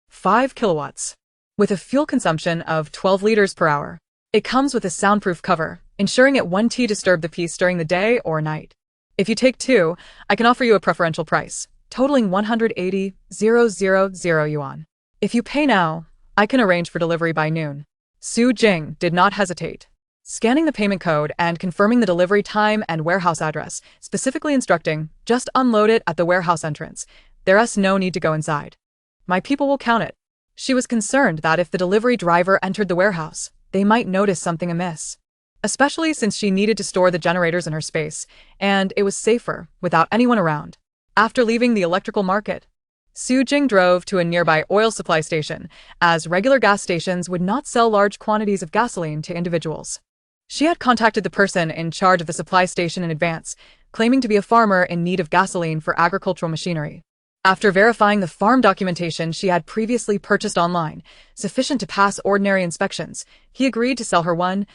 5 kilowatts, with a fuel consumption of 12 liters per hour. It comes with a soundproof cover, ensuring it won't disturb the piece during the day or night. If you take 2, I can offer you a preferential price, totaling 180,000 yuan. If you pay now, I can arrange for delivery by noon. Su Jing did not hesitate. Scanning the payment code and confirming the delivery time and warehouse address, specifically instructing, just unload it at the warehouse entrance. There's no need to go inside. My people will count it. She was concerned that if the delivery driver entered the warehouse, they might notice something amiss. Especially since she needed to store the generators in her space, and it was safer without anyone around. After leaving the electrical market, Su Jing drove to a nearby oil supply station, as regular gas stations would not sell large quantities of gasoline to individuals. She had contacted the person in charge of the supply station in advance, claiming to be a farmer in need of gasoline for agricultural machinery. After verifying the farm documentation she had previously purchased online, sufficient to pass ordinary inspections, he agreed to sell her 1,000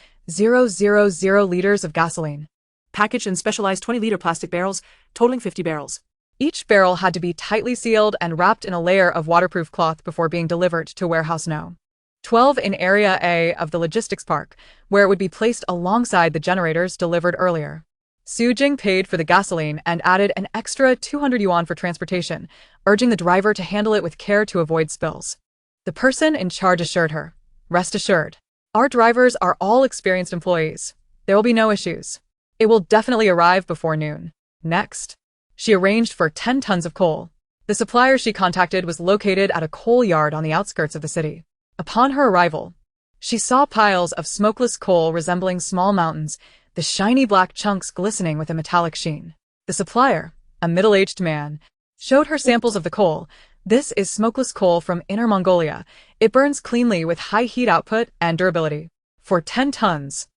liters of gasoline. Packaged in specialized 20-liter plastic barrels, totaling 50 barrels. Each barrel had to be tightly sealed and wrapped in a layer of waterproof cloth before being delivered to Warehouse No. 12 in Area A of the logistics park, where it would be placed alongside the generators delivered earlier. Su Jing paid for the gasoline and added an extra 200 yuan for transportation, urging the driver to handle it with care to avoid spills. The person in charge assured her, "Rest assured, our drivers are all experienced employees. There will be no issues. It will definitely arrive before noon." Next, she arranged for 10 tons of coal. The supplier she contacted was located at a coal yard on the outskirts of the city. Upon her arrival, she saw piles of smokeless coal resembling small mountains, the shiny black chunks glistening with a metallic sheen. The supplier, a middle-aged man, showed her samples of the coal. "This is smokeless coal from Inner Mongolia. It burns cleanly with high heat output and durability. For 10 tons,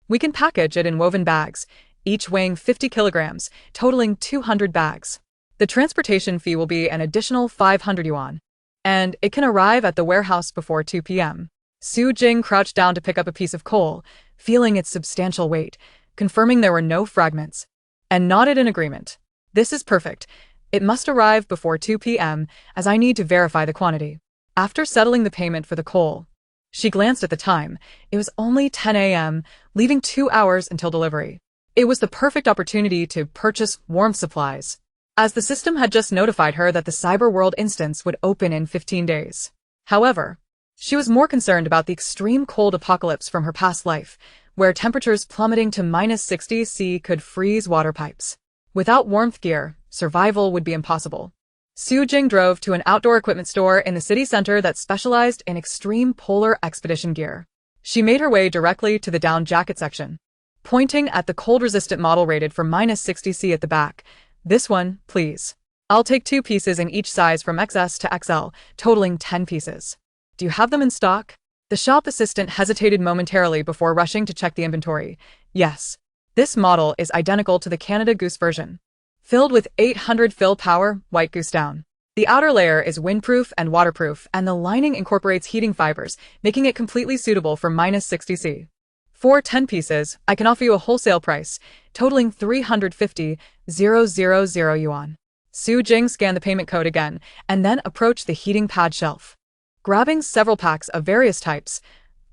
we can package it in woven bags, each weighing 50 kilograms, totaling 200 bags. The transportation fee will be an additional 500 yuan, and it can arrive at the warehouse before 2 p.m. Su Jing crouched down to pick up a piece of coal, feeling its substantial weight, confirming there were no fragments, and nodded in agreement. "This is perfect. It must arrive before 2 p.m., as I need to verify the quantity." After settling the payment for the coal, she glanced at the time. It was only 10 a.m., leaving 2 hours until delivery. It was the perfect opportunity to purchase warmth supplies, as the system had just notified her that the Cyber World instance would open in 15 days. However, she was more concerned about the extreme cold apocalypse from her past life, where temperatures plummeting to -60 C could freeze water pipes. Without warmth gear, survival would be impossible. Su Jing drove to an outdoor equipment store in the city center that specialized in extreme polar expedition gear. She made her way directly to the down jacket section, pointing at the cold-resistant model rated for -60°C at the back. "This one, please. I'll take 2 pieces in each size from XS to XL, totaling 10 pieces. Do you have them in stock?" The shop assistant hesitated momentarily before rushing to check the inventory. "Yes. This model is identical to the Canada Goose version. Filled with 800 fill power, White Goose down. The outer layer is windproof and waterproof, and the lining incorporates heating fibers, making it completely suitable for -60°C. For 10 pieces, I can offer you a wholesale price, totaling 350,000 yuan. Su Jing scanned the payment code again, and then approached the heating pad shelf. Grabbing several packs of various types,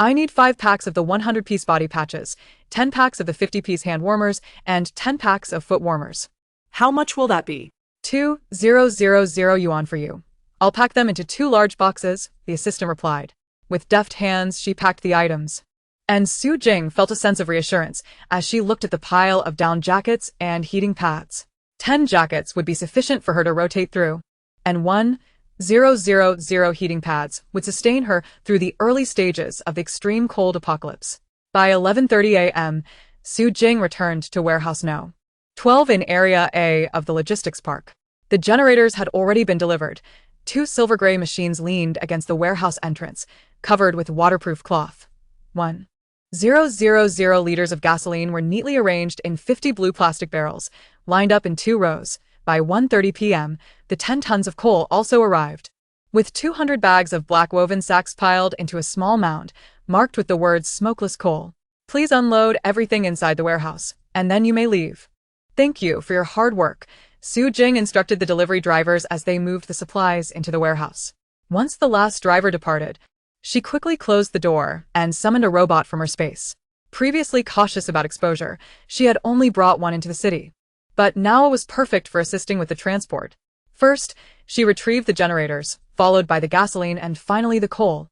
"I need 5 packs of the 100-piece body patches, 10 packs of the 50-piece hand warmers, and 10 packs of foot warmers." How much will that be? 2,000 yuan for you. I'll pack them into 2 large boxes, the assistant replied. With deft hands, she packed the items. And Su Jing felt a sense of reassurance as she looked at the pile of down jackets and heating pads. 10 jackets would be sufficient for her to rotate through, and 1,000 heating pads would sustain her through the early stages of the extreme cold apocalypse. By 11:30 a.m., Su Jing returned to Warehouse No. 12 in Area A of the logistics park. The generators had already been delivered. 2 silver-gray machines leaned against the warehouse entrance, covered with waterproof cloth. 1,000 liters of gasoline were neatly arranged in 50 blue plastic barrels, lined up in 2 rows. By 1:30 p.m., the 10 tons of coal also arrived, with 200 bags of black woven sacks piled into a small mound, marked with the words "smokeless coal." "Please unload everything inside the warehouse, and then you may leave." "Thank you for your hard work," Su Jing instructed the delivery drivers as they moved the supplies into the warehouse. Once the last driver departed, she quickly closed the door and summoned a robot from her space. Previously cautious about exposure, she had only brought one into the city. But now it was perfect for assisting with the transport. First, she retrieved the generators, followed by the gasoline and finally the coal,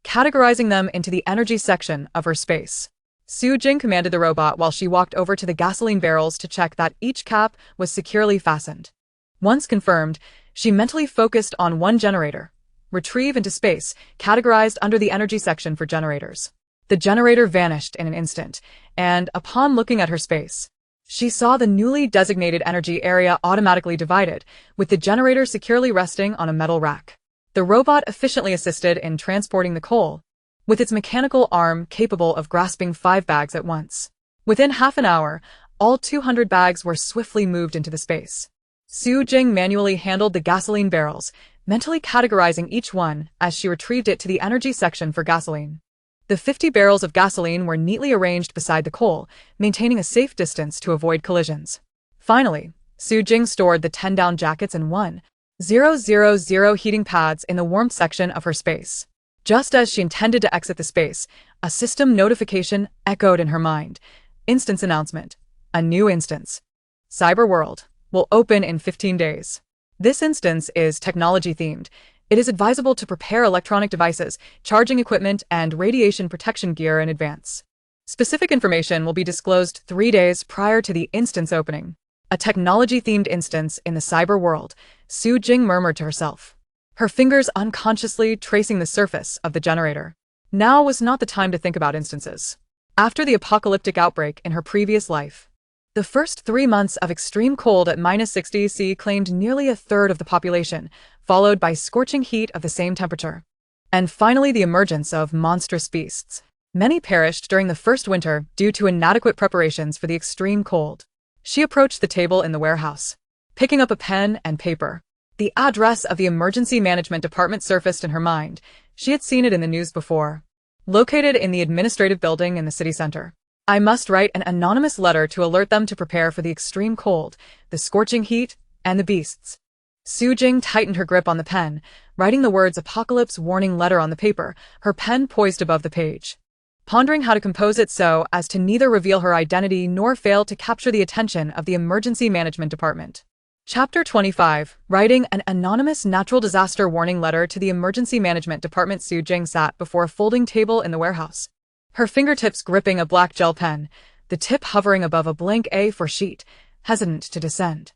categorizing them into the energy section of her space. Su Jing commanded the robot while she walked over to the gasoline barrels to check that each cap was securely fastened. Once confirmed, she mentally focused on one generator. "Retrieve into space," categorized under the energy section for generators. The generator vanished in an instant, and upon looking at her space, she saw the newly designated energy area automatically divided, with the generator securely resting on a metal rack. The robot efficiently assisted in transporting the coal, with its mechanical arm capable of grasping 5 bags at once. Within half an hour, all 200 bags were swiftly moved into the space. Su Jing manually handled the gasoline barrels, mentally categorizing each one as she retrieved it to the energy section for gasoline. The 50 barrels of gasoline were neatly arranged beside the coal, maintaining a safe distance to avoid collisions. Finally, Su Jing stored the 10 down jackets and 1,000 heating pads in the warmth section of her space. Just as she intended to exit the space, a system notification echoed in her mind. Instance announcement. A new instance. Cyber World will open in 15 days. This instance is technology-themed. It is advisable to prepare electronic devices, charging equipment, and radiation protection gear in advance. Specific information will be disclosed 3 days prior to the instance opening. A technology-themed instance in the cyber world, Su Jing murmured to herself, her fingers unconsciously tracing the surface of the generator. Now was not the time to think about instances. After the apocalyptic outbreak in her previous life, the first 3 months of extreme cold at -60°C claimed nearly a third of the population, followed by scorching heat of the same temperature. And finally the emergence of monstrous beasts. Many perished during the first winter due to inadequate preparations for the extreme cold. She approached the table in the warehouse, picking up a pen and paper. The address of the Emergency Management Department surfaced in her mind. She had seen it in the news before. Located in the administrative building in the city center. "I must write an anonymous letter to alert them to prepare for the extreme cold, the scorching heat, and the beasts." Su Jing tightened her grip on the pen, writing the words "Apocalypse Warning Letter" on the paper, her pen poised above the page. Pondering how to compose it so as to neither reveal her identity nor fail to capture the attention of the Emergency Management Department. Chapter 25. Writing an anonymous natural disaster warning letter to the Emergency Management Department. Su Jing sat before a folding table in the warehouse, her fingertips gripping a black gel pen, the tip hovering above a blank A4 sheet, hesitant to descend.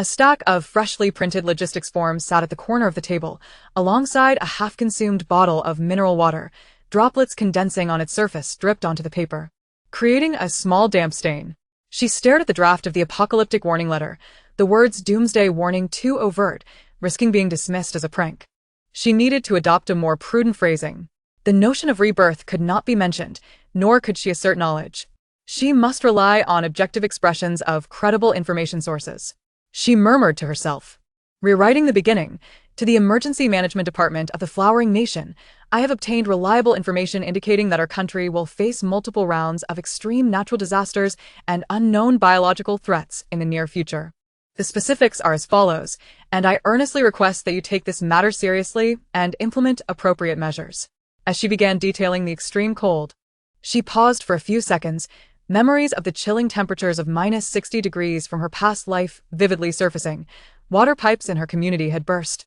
A stack of freshly printed logistics forms sat at the corner of the table, alongside a half-consumed bottle of mineral water. Droplets condensing on its surface dripped onto the paper, creating a small damp stain. She stared at the draft of the apocalyptic warning letter, the words Doomsday warning too overt, risking being dismissed as a prank. She needed to adopt a more prudent phrasing. The notion of rebirth could not be mentioned, nor could she assert knowledge. She must rely on objective expressions of credible information sources. She murmured to herself. Rewriting the beginning. To the Emergency Management Department of the Flowering Nation, I have obtained reliable information indicating that our country will face multiple rounds of extreme natural disasters and unknown biological threats in the near future. The specifics are as follows, and I earnestly request that you take this matter seriously and implement appropriate measures. As she began detailing the extreme cold, she paused for a few seconds, memories of the chilling temperatures of -60 degrees from her past life vividly surfacing. Water pipes in her community had burst.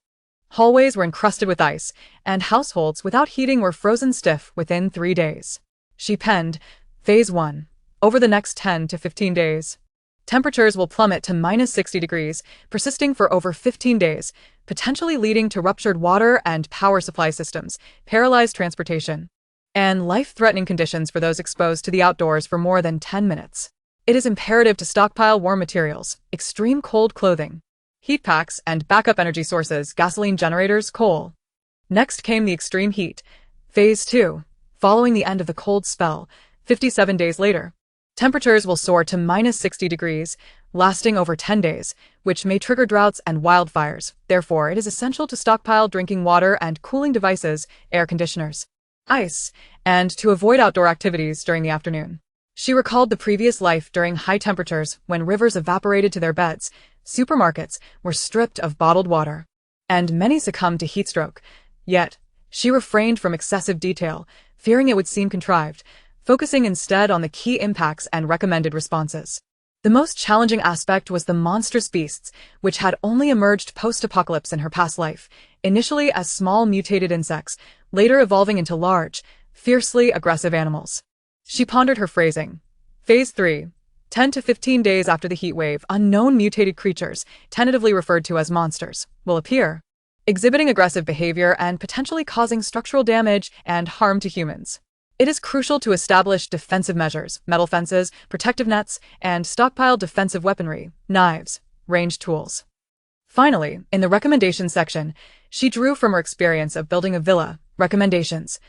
Hallways were encrusted with ice, and households without heating were frozen stiff within 3 days. She penned, Phase 1. Over the next 10 to 15 days, temperatures will plummet to -60 degrees, persisting for over 15 days, potentially leading to ruptured water and power supply systems, paralyzed transportation, and life-threatening conditions for those exposed to the outdoors for more than 10 minutes. It is imperative to stockpile warm materials, extreme cold clothing, heat packs, and backup energy sources, gasoline generators, coal. Next came the extreme heat. Phase 2. Following the end of the cold spell, 57 days later, temperatures will soar to -60 degrees, lasting over 10 days, which may trigger droughts and wildfires. Therefore, it is essential to stockpile drinking water and cooling devices, air conditioners, ice, and to avoid outdoor activities during the afternoon. She recalled the previous life during high temperatures when rivers evaporated to their beds, supermarkets were stripped of bottled water, and many succumbed to heat stroke. Yet, she refrained from excessive detail, fearing it would seem contrived, focusing instead on the key impacts and recommended responses. The most challenging aspect was the monstrous beasts, which had only emerged post-apocalypse in her past life, initially as small mutated insects, later evolving into large, fiercely aggressive animals. She pondered her phrasing. Phase 3. 10 to 15 days after the heat wave, unknown mutated creatures, tentatively referred to as monsters, will appear, exhibiting aggressive behavior and potentially causing structural damage and harm to humans. It is crucial to establish defensive measures, metal fences, protective nets, and stockpile defensive weaponry, knives, ranged tools. Finally, in the recommendations section, she drew from her experience of building a villa. Recommendations.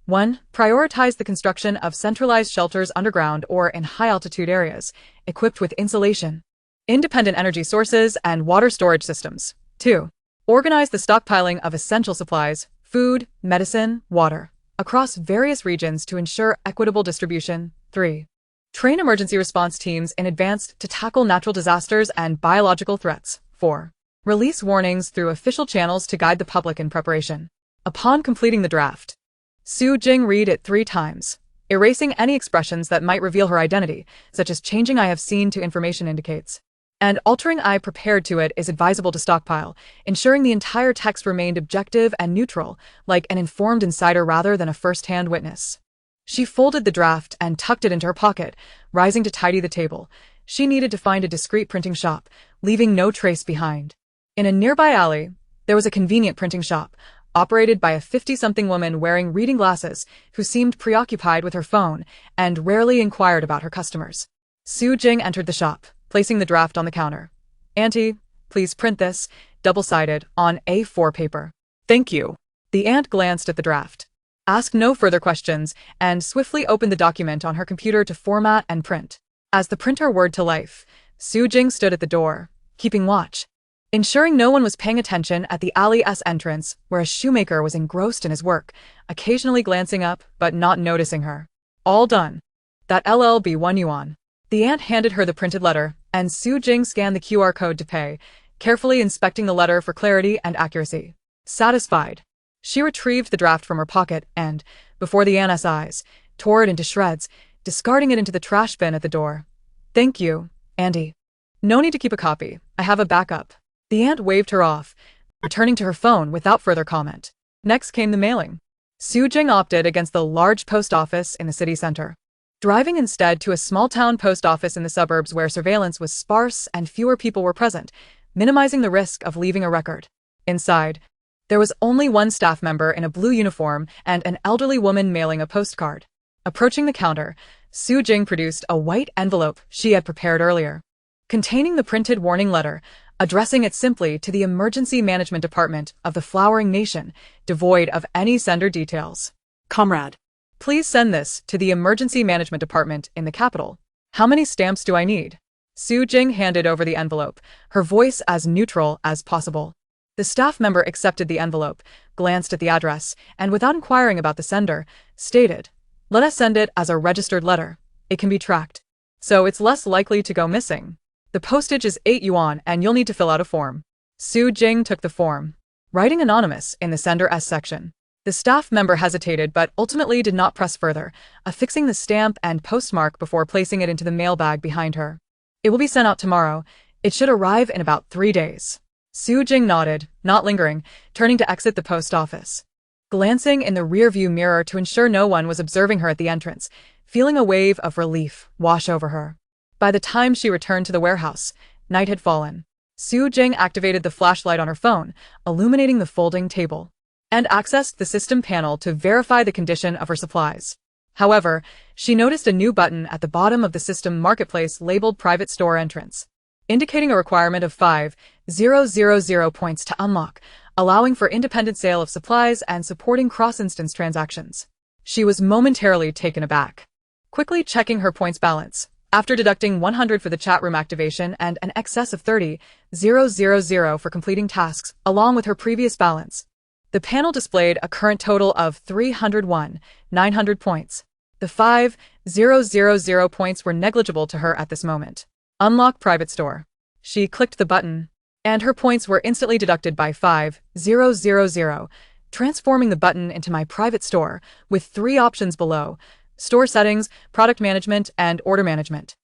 1. Prioritize the construction of centralized shelters underground or in high-altitude areas, equipped with insulation, independent energy sources, and water storage systems. 2. Organize the stockpiling of essential supplies, food, medicine, water, across various regions to ensure equitable distribution. 3. Train emergency response teams in advance to tackle natural disasters and biological threats. 4. Release warnings through official channels to guide the public in preparation. Upon completing the draft, Su Jing read it 3 times, erasing any expressions that might reveal her identity, such as changing I have seen to information indicates, and altering I prepared to it is advisable to stockpile, ensuring the entire text remained objective and neutral, like an informed insider rather than a first-hand witness. She folded the draft and tucked it into her pocket, rising to tidy the table. She needed to find a discreet printing shop, leaving no trace behind. In a nearby alley, there was a convenient printing shop, operated by a 50-something woman wearing reading glasses who seemed preoccupied with her phone and rarely inquired about her customers. Su Jing entered the shop, placing the draft on the counter. Auntie, please print this, double-sided, on A4 paper. Thank you. The aunt glanced at the draft, asked no further questions, and swiftly opened the document on her computer to format and print. As the printer whirred to life, Su Jing stood at the door, keeping watch, ensuring no one was paying attention at the alley's entrance, where a shoemaker was engrossed in his work, occasionally glancing up but not noticing her. All done. That LL be 1 yuan. The aunt handed her the printed letter, and Su Jing scanned the QR code to pay, carefully inspecting the letter for clarity and accuracy. Satisfied, she retrieved the draft from her pocket and, before the aunt's eyes, tore it into shreds, discarding it into the trash bin at the door. Thank you, Auntie. No need to keep a copy. I have a backup. The aunt waved her off, returning to her phone without further comment. Next came the mailing. Su Jing opted against the large post office in the city center, driving instead to a small-town post office in the suburbs where surveillance was sparse and fewer people were present. minimizing the risk of leaving a record. Inside, there was only one staff member in a blue uniform and an elderly woman mailing a postcard. Approaching the counter, Su Jing produced a white envelope she had prepared earlier, containing the printed warning letter, addressing it simply to the Emergency Management Department of the Flowering Nation, devoid of any sender details. Comrade. Please send this to the Emergency Management Department in the capital. How many stamps do I need? Su Jing handed over the envelope, her voice as neutral as possible. The staff member accepted the envelope, glanced at the address, and without inquiring about the sender, stated, "Let us send it as a registered letter. It can be tracked, so it's less likely to go missing. The postage is 8 yuan and you'll need to fill out a form." Su Jing took the form, writing anonymous in the sender S section. The staff member hesitated but ultimately did not press further, affixing the stamp and postmark before placing it into the mailbag behind her. "It will be sent out tomorrow. It should arrive in about 3 days." Su Jing nodded, not lingering, turning to exit the post office. Glancing in the rearview mirror to ensure no one was observing her at the entrance, feeling a wave of relief wash over her. By the time she returned to the warehouse, night had fallen. Su Jing activated the flashlight on her phone, illuminating the folding table, and accessed the system panel to verify the condition of her supplies. However, she noticed a new button at the bottom of the system marketplace labeled Private Store Entrance, indicating a requirement of 5,000 points to unlock, allowing for independent sale of supplies and supporting cross-instance transactions. She was momentarily taken aback. Quickly checking her points balance, after deducting 100 for the chat room activation and an excess of 30,000 for completing tasks, along with her previous balance, the panel displayed a current total of 301,900 points. The 5,000 points were negligible to her at this moment. Unlock Private Store. She clicked the button, and her points were instantly deducted by 5,000, transforming the button into My Private Store, with 3 options below: Store Settings, Product Management, and Order Management.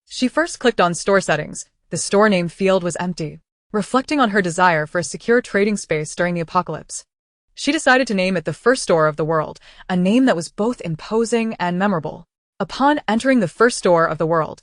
She first clicked on Store Settings. The store name field was empty, reflecting on her desire for a secure trading space during the apocalypse. She decided to name it the First Store of the World, a name that was both imposing and memorable. Upon entering the First Store of the World,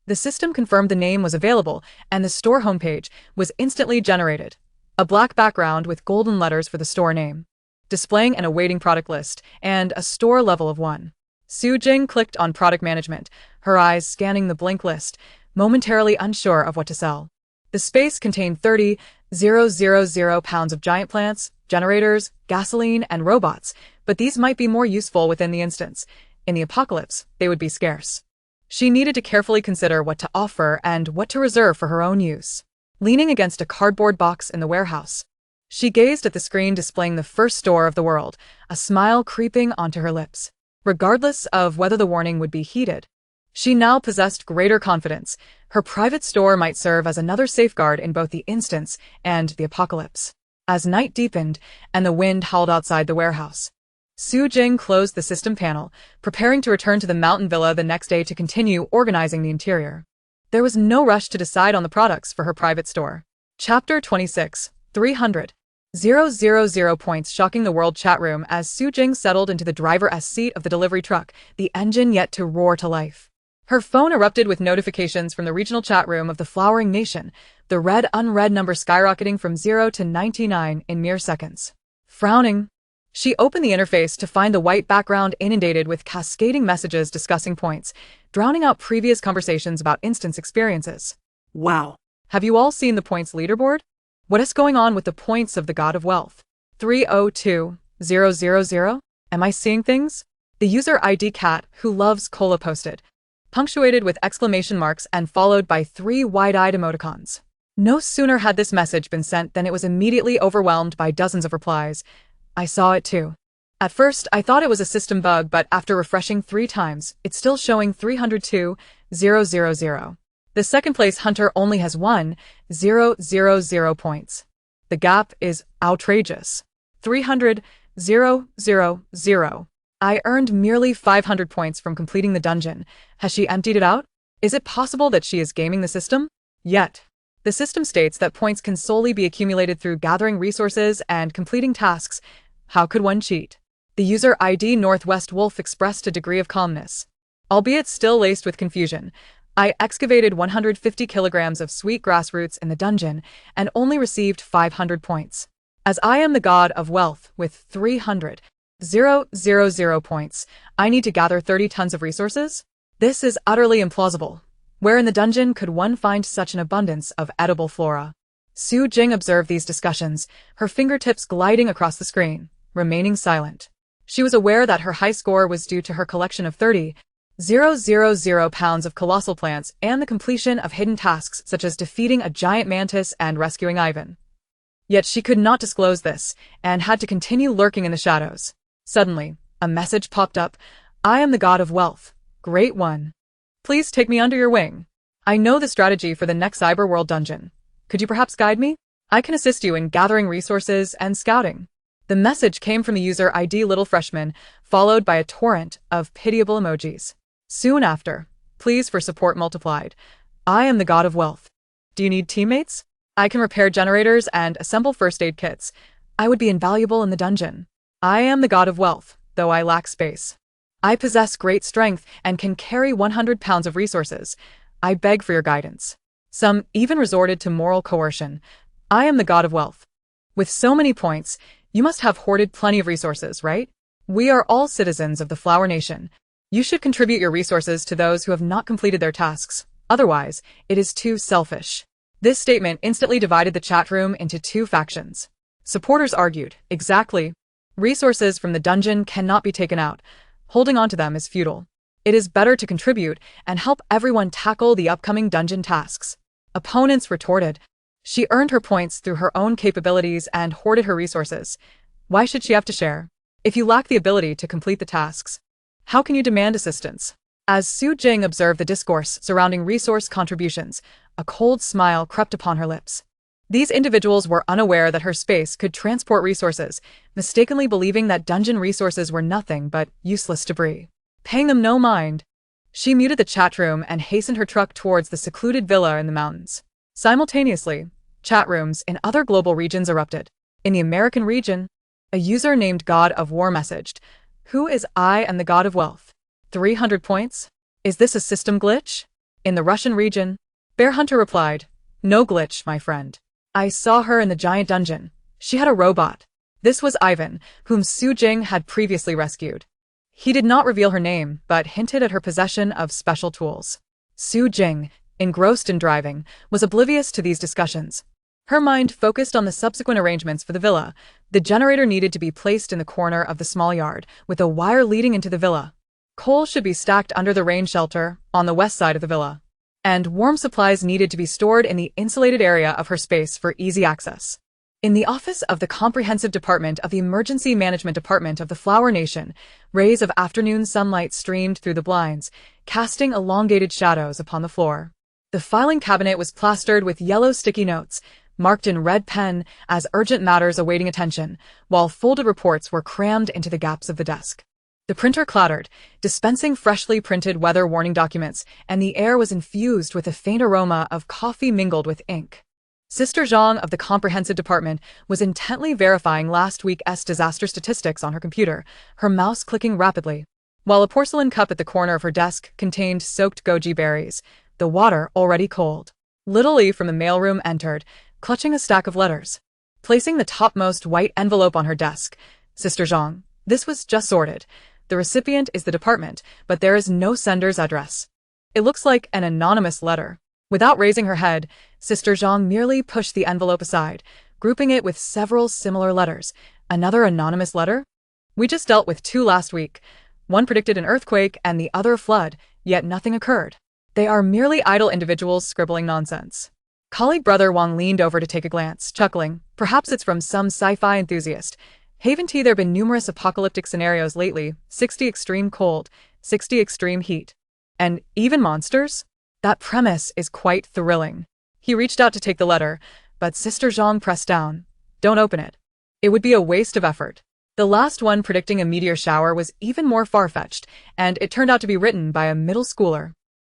the system confirmed the name was available, and the store homepage was instantly generated. A black background with golden letters for the store name, displaying an awaiting product list, and a store level of 1. Su Jing clicked on Product Management, her eyes scanning the blank list, momentarily unsure of what to sell. The space contained 30,000 pounds of giant plants, generators, gasoline, and robots, but these might be more useful within the instance. In the apocalypse, they would be scarce. She needed to carefully consider what to offer and what to reserve for her own use. Leaning against a cardboard box in the warehouse, she gazed at the screen displaying the First Store of the World, a smile creeping onto her lips. Regardless of whether the warning would be heeded, she now possessed greater confidence. Her private store might serve as another safeguard in both the instance and the apocalypse. As night deepened and the wind howled outside the warehouse, Su Jing closed the system panel, preparing to return to the mountain villa the next day to continue organizing the interior. There was no rush to decide on the products for her private store. Chapter 26, 300,000 points shocking the world chat room as Su Jing settled into the driver's seat of the delivery truck, the engine yet to roar to life. Her phone erupted with notifications from the regional chat room of the Flowering Nation, the red-unread number skyrocketing from 0 to 99 in mere seconds. Frowning, she opened the interface to find the white background inundated with cascading messages discussing points, drowning out previous conversations about instance experiences. Wow. Have you all seen the points leaderboard? What is going on with the points of the God of Wealth? 302,000? Am I seeing things? The user ID Cat Who Loves Cola posted, punctuated with exclamation marks and followed by 3 wide-eyed emoticons. No sooner had this message been sent than it was immediately overwhelmed by dozens of replies. I saw it too. At first, I thought it was a system bug, but after refreshing 3 times, it's still showing 302,000. The second place hunter only has 1,000 points. The gap is outrageous. 300,000. I earned merely 500 points from completing the dungeon. Has she emptied it out? Is it possible that she is gaming the system? Yet, the system states that points can solely be accumulated through gathering resources and completing tasks. How could one cheat? The user ID Northwest Wolf expressed a degree of calmness, albeit still laced with confusion. I excavated 150 kilograms of sweet grass roots in the dungeon and only received 500 points. As I am the god of wealth with 300,000 points, I need to gather 30 tons of resources? This is utterly implausible. Where in the dungeon could one find such an abundance of edible flora? Su Jing observed these discussions, her fingertips gliding across the screen, remaining silent. She was aware that her high score was due to her collection of 30,000 pounds of colossal plants and the completion of hidden tasks such as defeating a giant mantis and rescuing Ivan. Yet she could not disclose this, and had to continue lurking in the shadows. Suddenly, a message popped up. I am the god of wealth. Great one. Please take me under your wing. I know the strategy for the next cyberworld dungeon. Could you perhaps guide me? I can assist you in gathering resources and scouting. The message came from the user ID Little Freshman, followed by a torrent of pitiable emojis. Soon after, pleas for support multiplied. I am the god of wealth. Do you need teammates? I can repair generators and assemble first aid kits. I would be invaluable in the dungeon. I am the god of wealth, though I lack space. I possess great strength and can carry 100 pounds of resources. I beg for your guidance. Some even resorted to moral coercion. I am the god of wealth. With so many points, you must have hoarded plenty of resources, right? We are all citizens of the Flower Nation. You should contribute your resources to those who have not completed their tasks. Otherwise, it is too selfish. This statement instantly divided the chat room into two factions. Supporters argued, exactly. Resources from the dungeon cannot be taken out. Holding on to them is futile. It is better to contribute and help everyone tackle the upcoming dungeon tasks. Opponents retorted. She earned her points through her own capabilities and hoarded her resources. Why should she have to share? If you lack the ability to complete the tasks, how can you demand assistance? As Su Jing observed the discourse surrounding resource contributions, a cold smile crept upon her lips. These individuals were unaware that her space could transport resources, mistakenly believing that dungeon resources were nothing but useless debris. Paying them no mind, she muted the chat room and hastened her truck towards the secluded villa in the mountains. Simultaneously, chat rooms in other global regions erupted. In the American region, a user named God of War messaged, "Who is I and the God of Wealth? 300 points? Is this a system glitch?" In the Russian region, Bear Hunter replied, "No glitch, my friend. I saw her in the giant dungeon. She had a robot." This was Ivan, whom Su Jing had previously rescued. He did not reveal her name, but hinted at her possession of special tools. Su Jing, engrossed in driving, was oblivious to these discussions. Her mind focused on the subsequent arrangements for the villa. The generator needed to be placed in the corner of the small yard, with a wire leading into the villa. Coal should be stacked under the rain shelter, on the west side of the villa. And warm supplies needed to be stored in the insulated area of her space for easy access. In the office of the Comprehensive Department of the Emergency Management Department of the Flower Nation, rays of afternoon sunlight streamed through the blinds, casting elongated shadows upon the floor. The filing cabinet was plastered with yellow sticky notes, marked in red pen as urgent matters awaiting attention, while folded reports were crammed into the gaps of the desk. The printer clattered, dispensing freshly printed weather warning documents, and the air was infused with a faint aroma of coffee mingled with ink. Sister Zhang of the Comprehensive Department was intently verifying last week's disaster statistics on her computer, her mouse clicking rapidly. While a porcelain cup at the corner of her desk contained soaked goji berries, the water already cold. Little Lee from the mailroom entered, clutching a stack of letters. Placing the topmost white envelope on her desk, Sister Zhang, this was just sorted. The recipient is the department, but there is no sender's address. It looks like an anonymous letter. Without raising her head, Sister Zhang merely pushed the envelope aside, grouping it with several similar letters. Another anonymous letter? We just dealt with two last week. One predicted an earthquake and the other a flood, yet nothing occurred. They are merely idle individuals scribbling nonsense. Colleague Brother Wang leaned over to take a glance, chuckling. Perhaps it's from some sci-fi enthusiast. Haven't there been numerous apocalyptic scenarios lately? 60 extreme cold, 60 extreme heat. And even monsters? That premise is quite thrilling. He reached out to take the letter, but Sister Zhang pressed down. Don't open it. It would be a waste of effort. The last one predicting a meteor shower was even more far-fetched, and it turned out to be written by a middle schooler.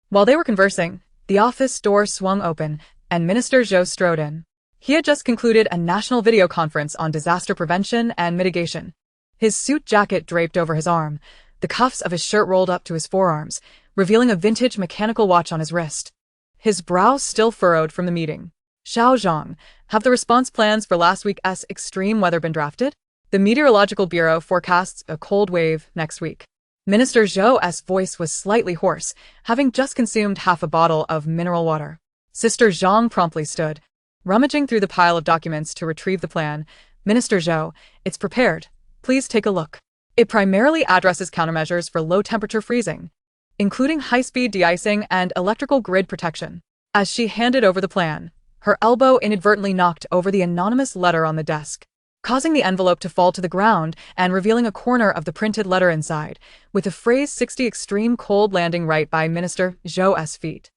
While they were conversing, the office door swung open, and Minister Zhou strode in. He had just concluded a national video conference on disaster prevention and mitigation. His suit jacket draped over his arm, the cuffs of his shirt rolled up to his forearms, revealing a vintage mechanical watch on his wrist. His brow still furrowed from the meeting. Xiao Zhang, have the response plans for last week's extreme weather been drafted? The Meteorological Bureau forecasts a cold wave next week. Minister Zhou's voice was slightly hoarse, having just consumed half a bottle of mineral water. Sister Zhang promptly stood, rummaging through the pile of documents to retrieve the plan. Minister Zhou, it's prepared. Please take a look. It primarily addresses countermeasures for low-temperature freezing, including high-speed de-icing and electrical grid protection. As she handed over the plan, her elbow inadvertently knocked over the anonymous letter on the desk, causing the envelope to fall to the ground and revealing a corner of the printed letter inside, with the phrase 60 extreme cold landing right by Minister Zhou's feet.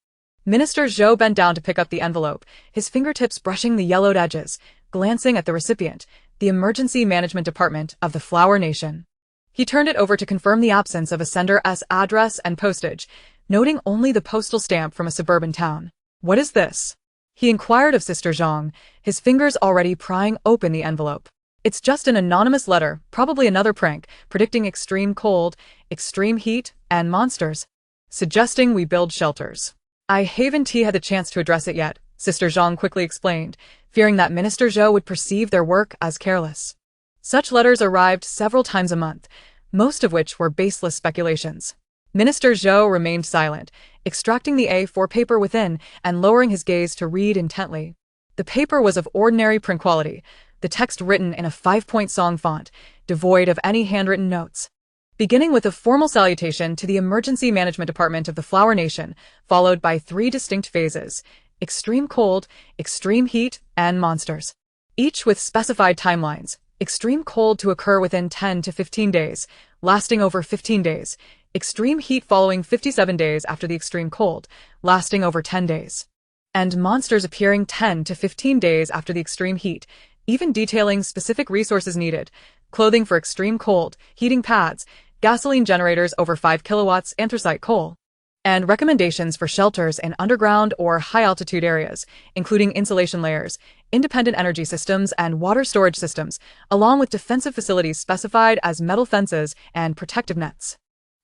Minister Zhou bent down to pick up the envelope, his fingertips brushing the yellowed edges, glancing at the recipient, the Emergency Management Department of the Flower Nation. He turned it over to confirm the absence of a sender's address and postage, noting only the postal stamp from a suburban town. What is this? He inquired of Sister Zhang, his fingers already prying open the envelope. It's just an anonymous letter, probably another prank, predicting extreme cold, extreme heat, and monsters, suggesting we build shelters. I haven't had the chance to address it yet, Sister Zhang quickly explained, fearing that Minister Zhou would perceive their work as careless. Such letters arrived several times a month, most of which were baseless speculations. Minister Zhou remained silent, extracting the A4 paper within and lowering his gaze to read intently. The paper was of ordinary print quality, the text written in a 5-point song font, devoid of any handwritten notes. Beginning with a formal salutation to the Emergency Management Department of the Flower Nation, followed by 3 distinct phases: extreme cold, extreme heat, and monsters. Each with specified timelines: extreme cold to occur within 10 to 15 days, lasting over 15 days, extreme heat following 57 days after the extreme cold, lasting over 10 days, and monsters appearing 10 to 15 days after the extreme heat, even detailing specific resources needed: clothing for extreme cold, heating pads, gasoline generators over 5 kilowatts, anthracite coal, and recommendations for shelters in underground or high-altitude areas, including insulation layers, independent energy systems, and water storage systems, along with defensive facilities specified as metal fences and protective nets.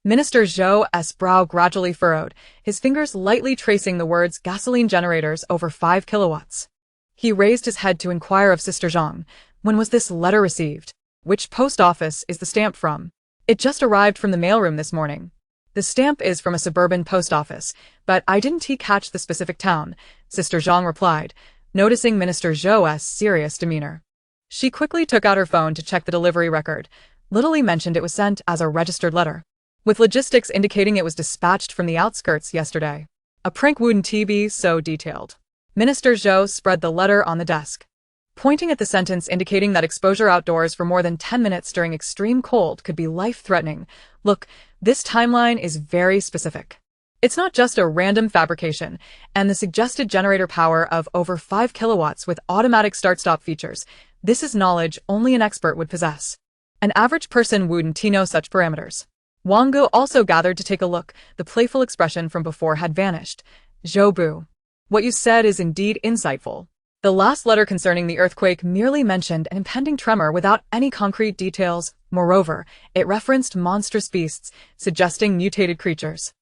Minister Zhou's brow gradually furrowed, his fingers lightly tracing the words gasoline generators over 5 kilowatts. He raised his head to inquire of Sister Zhang, when was this letter received? Which post office is the stamp from? It just arrived from the mailroom this morning. The stamp is from a suburban post office, but I didn't catch the specific town, Sister Zhang replied, noticing Minister Zhou's serious demeanor. She quickly took out her phone to check the delivery record. Little mentioned it was sent as a registered letter, with logistics indicating it was dispatched from the outskirts yesterday. A prank wouldn't be so detailed. Minister Zhou spread the letter on the desk, pointing at the sentence indicating that exposure outdoors for more than 10 minutes during extreme cold could be life-threatening. Look, this timeline is very specific. It's not just a random fabrication, and the suggested generator power of over 5 kilowatts with automatic start-stop features. This is knowledge only an expert would possess. An average person wouldn't know such parameters. Wang Gu also gathered to take a look. The playful expression from before had vanished. Zhou Bu, what you said is indeed insightful. The last letter concerning the earthquake merely mentioned an impending tremor without any concrete details. Moreover, it referenced monstrous beasts, suggesting mutated creatures.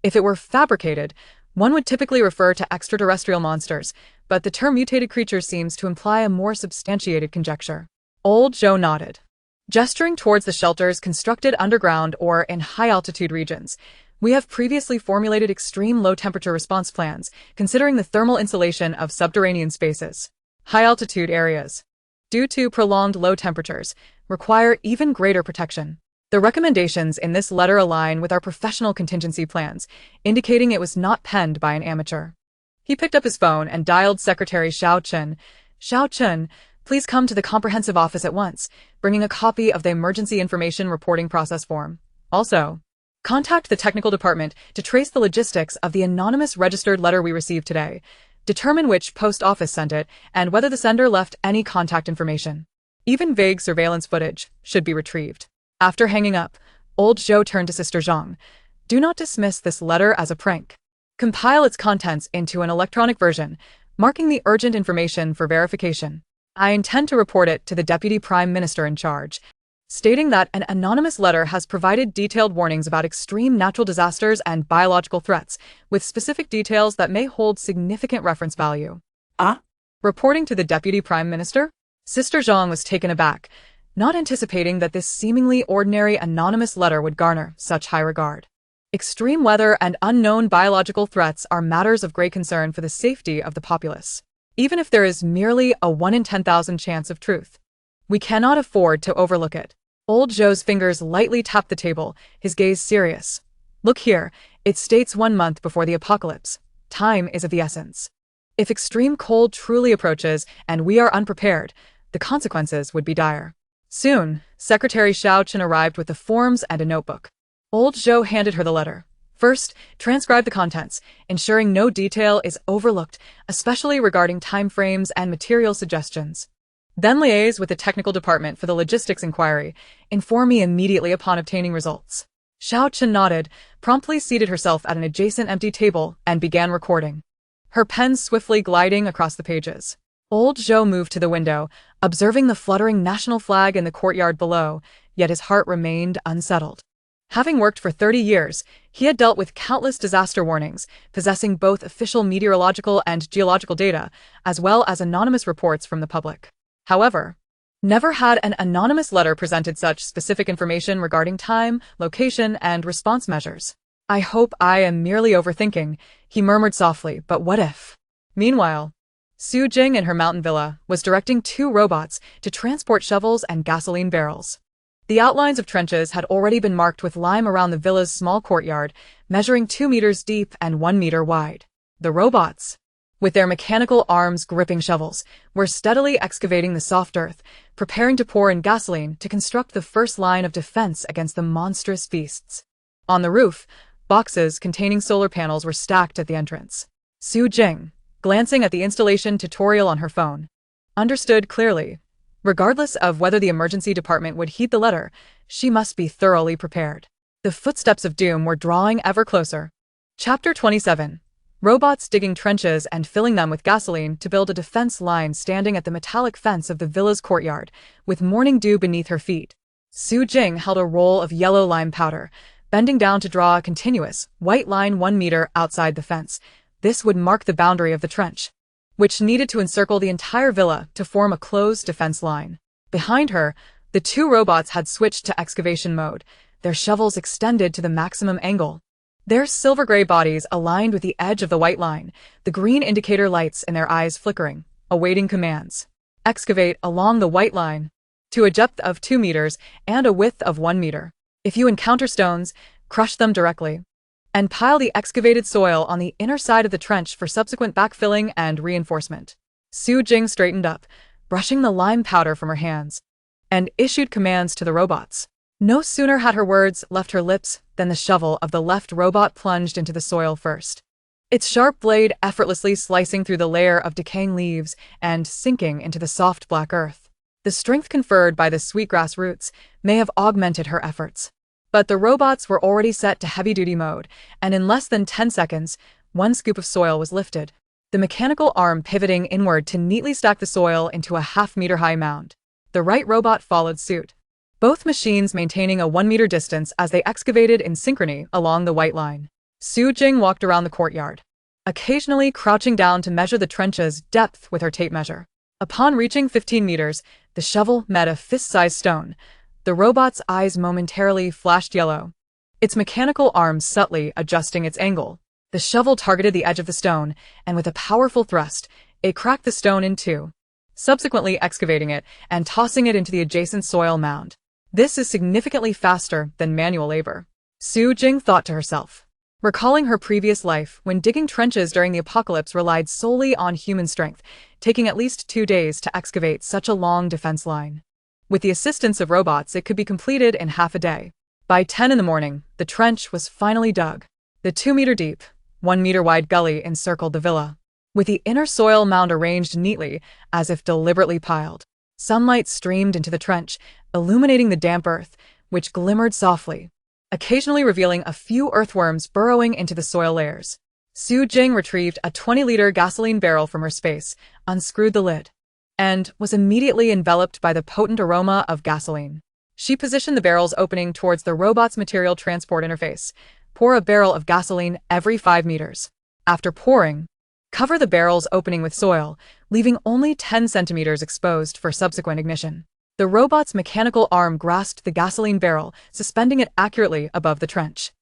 If it were fabricated, one would typically refer to extraterrestrial monsters, but the term mutated creatures seems to imply a more substantiated conjecture. Old Zhou nodded, gesturing towards the shelters constructed underground or in high-altitude regions. We have previously formulated extreme low-temperature response plans, considering the thermal insulation of subterranean spaces. High-altitude areas, due to prolonged low temperatures, require even greater protection. The recommendations in this letter align with our professional contingency plans, indicating it was not penned by an amateur. He picked up his phone and dialed Secretary Xiao Chen. Xiao Chen, please come to the comprehensive office at once, bringing a copy of the Emergency Information Reporting Process form. Also, contact the technical department to trace the logistics of the anonymous registered letter we received today, determine which post office sent it, and whether the sender left any contact information. Even vague surveillance footage should be retrieved. After hanging up, old Zhou turned to Sister Zhang. Do not dismiss this letter as a prank. Compile its contents into an electronic version, marking the urgent information for verification. I intend to report it to the Deputy Prime Minister in charge. stating that an anonymous letter has provided detailed warnings about extreme natural disasters and biological threats, with specific details that may hold significant reference value. Reporting to the Deputy Prime Minister, Sister Zhang was taken aback, not anticipating that this seemingly ordinary anonymous letter would garner such high regard. Extreme weather and unknown biological threats are matters of great concern for the safety of the populace, even if there is merely a 1 in 10,000 chance of truth. We cannot afford to overlook it. Old Zhou's fingers lightly tapped the table, his gaze serious. Look here, it states 1 month before the apocalypse. Time is of the essence. If extreme cold truly approaches and we are unprepared, the consequences would be dire. Soon, Secretary Xiao Chen arrived with the forms and a notebook. Old Zhou handed her the letter. First, transcribe the contents, ensuring no detail is overlooked, especially regarding time frames and material suggestions. Then liaise with the technical department for the logistics inquiry. Inform me immediately upon obtaining results. Xiao Chen nodded, promptly seated herself at an adjacent empty table, and began recording. Her pen swiftly gliding across the pages. Old Zhou moved to the window, observing the fluttering national flag in the courtyard below, yet his heart remained unsettled. Having worked for 30 years, he had dealt with countless disaster warnings, possessing both official meteorological and geological data, as well as anonymous reports from the public. However, never had an anonymous letter presented such specific information regarding time, location, and response measures. I hope I am merely overthinking, he murmured softly, but what if? Meanwhile, Su Jing in her mountain villa was directing 2 robots to transport shovels and gasoline barrels. The outlines of trenches had already been marked with lime around the villa's small courtyard, measuring 2 meters deep and 1 meter wide. The robots, with their mechanical arms gripping shovels, were steadily excavating the soft earth, preparing to pour in gasoline to construct the first line of defense against the monstrous beasts. On the roof, boxes containing solar panels were stacked at the entrance. Su Jing, glancing at the installation tutorial on her phone, understood clearly. Regardless of whether the emergency department would heed the letter, she must be thoroughly prepared. The footsteps of doom were drawing ever closer. Chapter 27. Robots digging trenches and filling them with gasoline to build a defense line standing at the metallic fence of the villa's courtyard, with morning dew beneath her feet. Su Jing held a roll of yellow lime powder, bending down to draw a continuous, white line 1 meter outside the fence. This would mark the boundary of the trench, which needed to encircle the entire villa to form a closed defense line. Behind her, the 2 robots had switched to excavation mode, their shovels extended to the maximum angle. Their silver-gray bodies aligned with the edge of the white line, the green indicator lights in their eyes flickering, awaiting commands. Excavate along the white line, to a depth of 2 meters and a width of 1 meter. If you encounter stones, crush them directly, and pile the excavated soil on the inner side of the trench for subsequent backfilling and reinforcement. Su Jing straightened up, brushing the lime powder from her hands, and issued commands to the robots. No sooner had her words left her lips than the shovel of the left robot plunged into the soil first, its sharp blade effortlessly slicing through the layer of decaying leaves and sinking into the soft black earth. The strength conferred by the sweetgrass roots may have augmented her efforts, but the robots were already set to heavy-duty mode, and in less than 10 seconds, 1 scoop of soil was lifted, the mechanical arm pivoting inward to neatly stack the soil into a half-meter-high mound. The right robot followed suit, both machines maintaining a 1 meter distance as they excavated in synchrony along the white line. Su Jing walked around the courtyard, occasionally crouching down to measure the trench's depth with her tape measure. Upon reaching 15 meters, the shovel met a fist-sized stone. The robot's eyes momentarily flashed yellow, its mechanical arms subtly adjusting its angle. The shovel targeted the edge of the stone, and with a powerful thrust, it cracked the stone in 2, subsequently excavating it and tossing it into the adjacent soil mound. This is significantly faster than manual labor, Su Jing thought to herself, recalling her previous life when digging trenches during the apocalypse relied solely on human strength, taking at least 2 days to excavate such a long defense line. With the assistance of robots, it could be completed in half a day. By 10 in the morning, the trench was finally dug. The 2 meter deep, 1 meter wide gully encircled the villa, with the inner soil mound arranged neatly, as if deliberately piled. Sunlight streamed into the trench, illuminating the damp earth, which glimmered softly, occasionally revealing a few earthworms burrowing into the soil layers. Su Jing retrieved a 20-liter gasoline barrel from her space, unscrewed the lid, and was immediately enveloped by the potent aroma of gasoline. She positioned the barrel's opening towards the robot's material transport interface. Pour a barrel of gasoline every 5 meters. After pouring, cover the barrel's opening with soil, leaving only 10 centimeters exposed for subsequent ignition. The robot's mechanical arm grasped the gasoline barrel, suspending it accurately above the trench.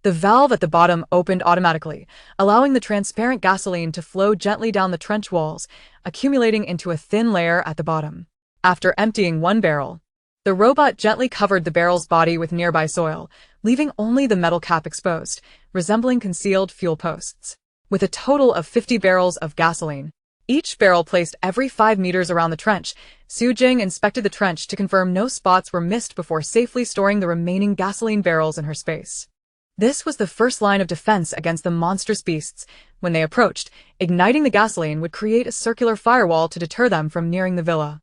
The valve at the bottom opened automatically, allowing the transparent gasoline to flow gently down the trench walls, accumulating into a thin layer at the bottom. After emptying one barrel, the robot gently covered the barrel's body with nearby soil, leaving only the metal cap exposed, resembling concealed fuel posts. With a total of 50 barrels of gasoline, each barrel placed every 5 meters around the trench, Su Jing inspected the trench to confirm no spots were missed before safely storing the remaining gasoline barrels in her space. This was the first line of defense against the monstrous beasts. When they approached, igniting the gasoline would create a circular firewall to deter them from nearing the villa.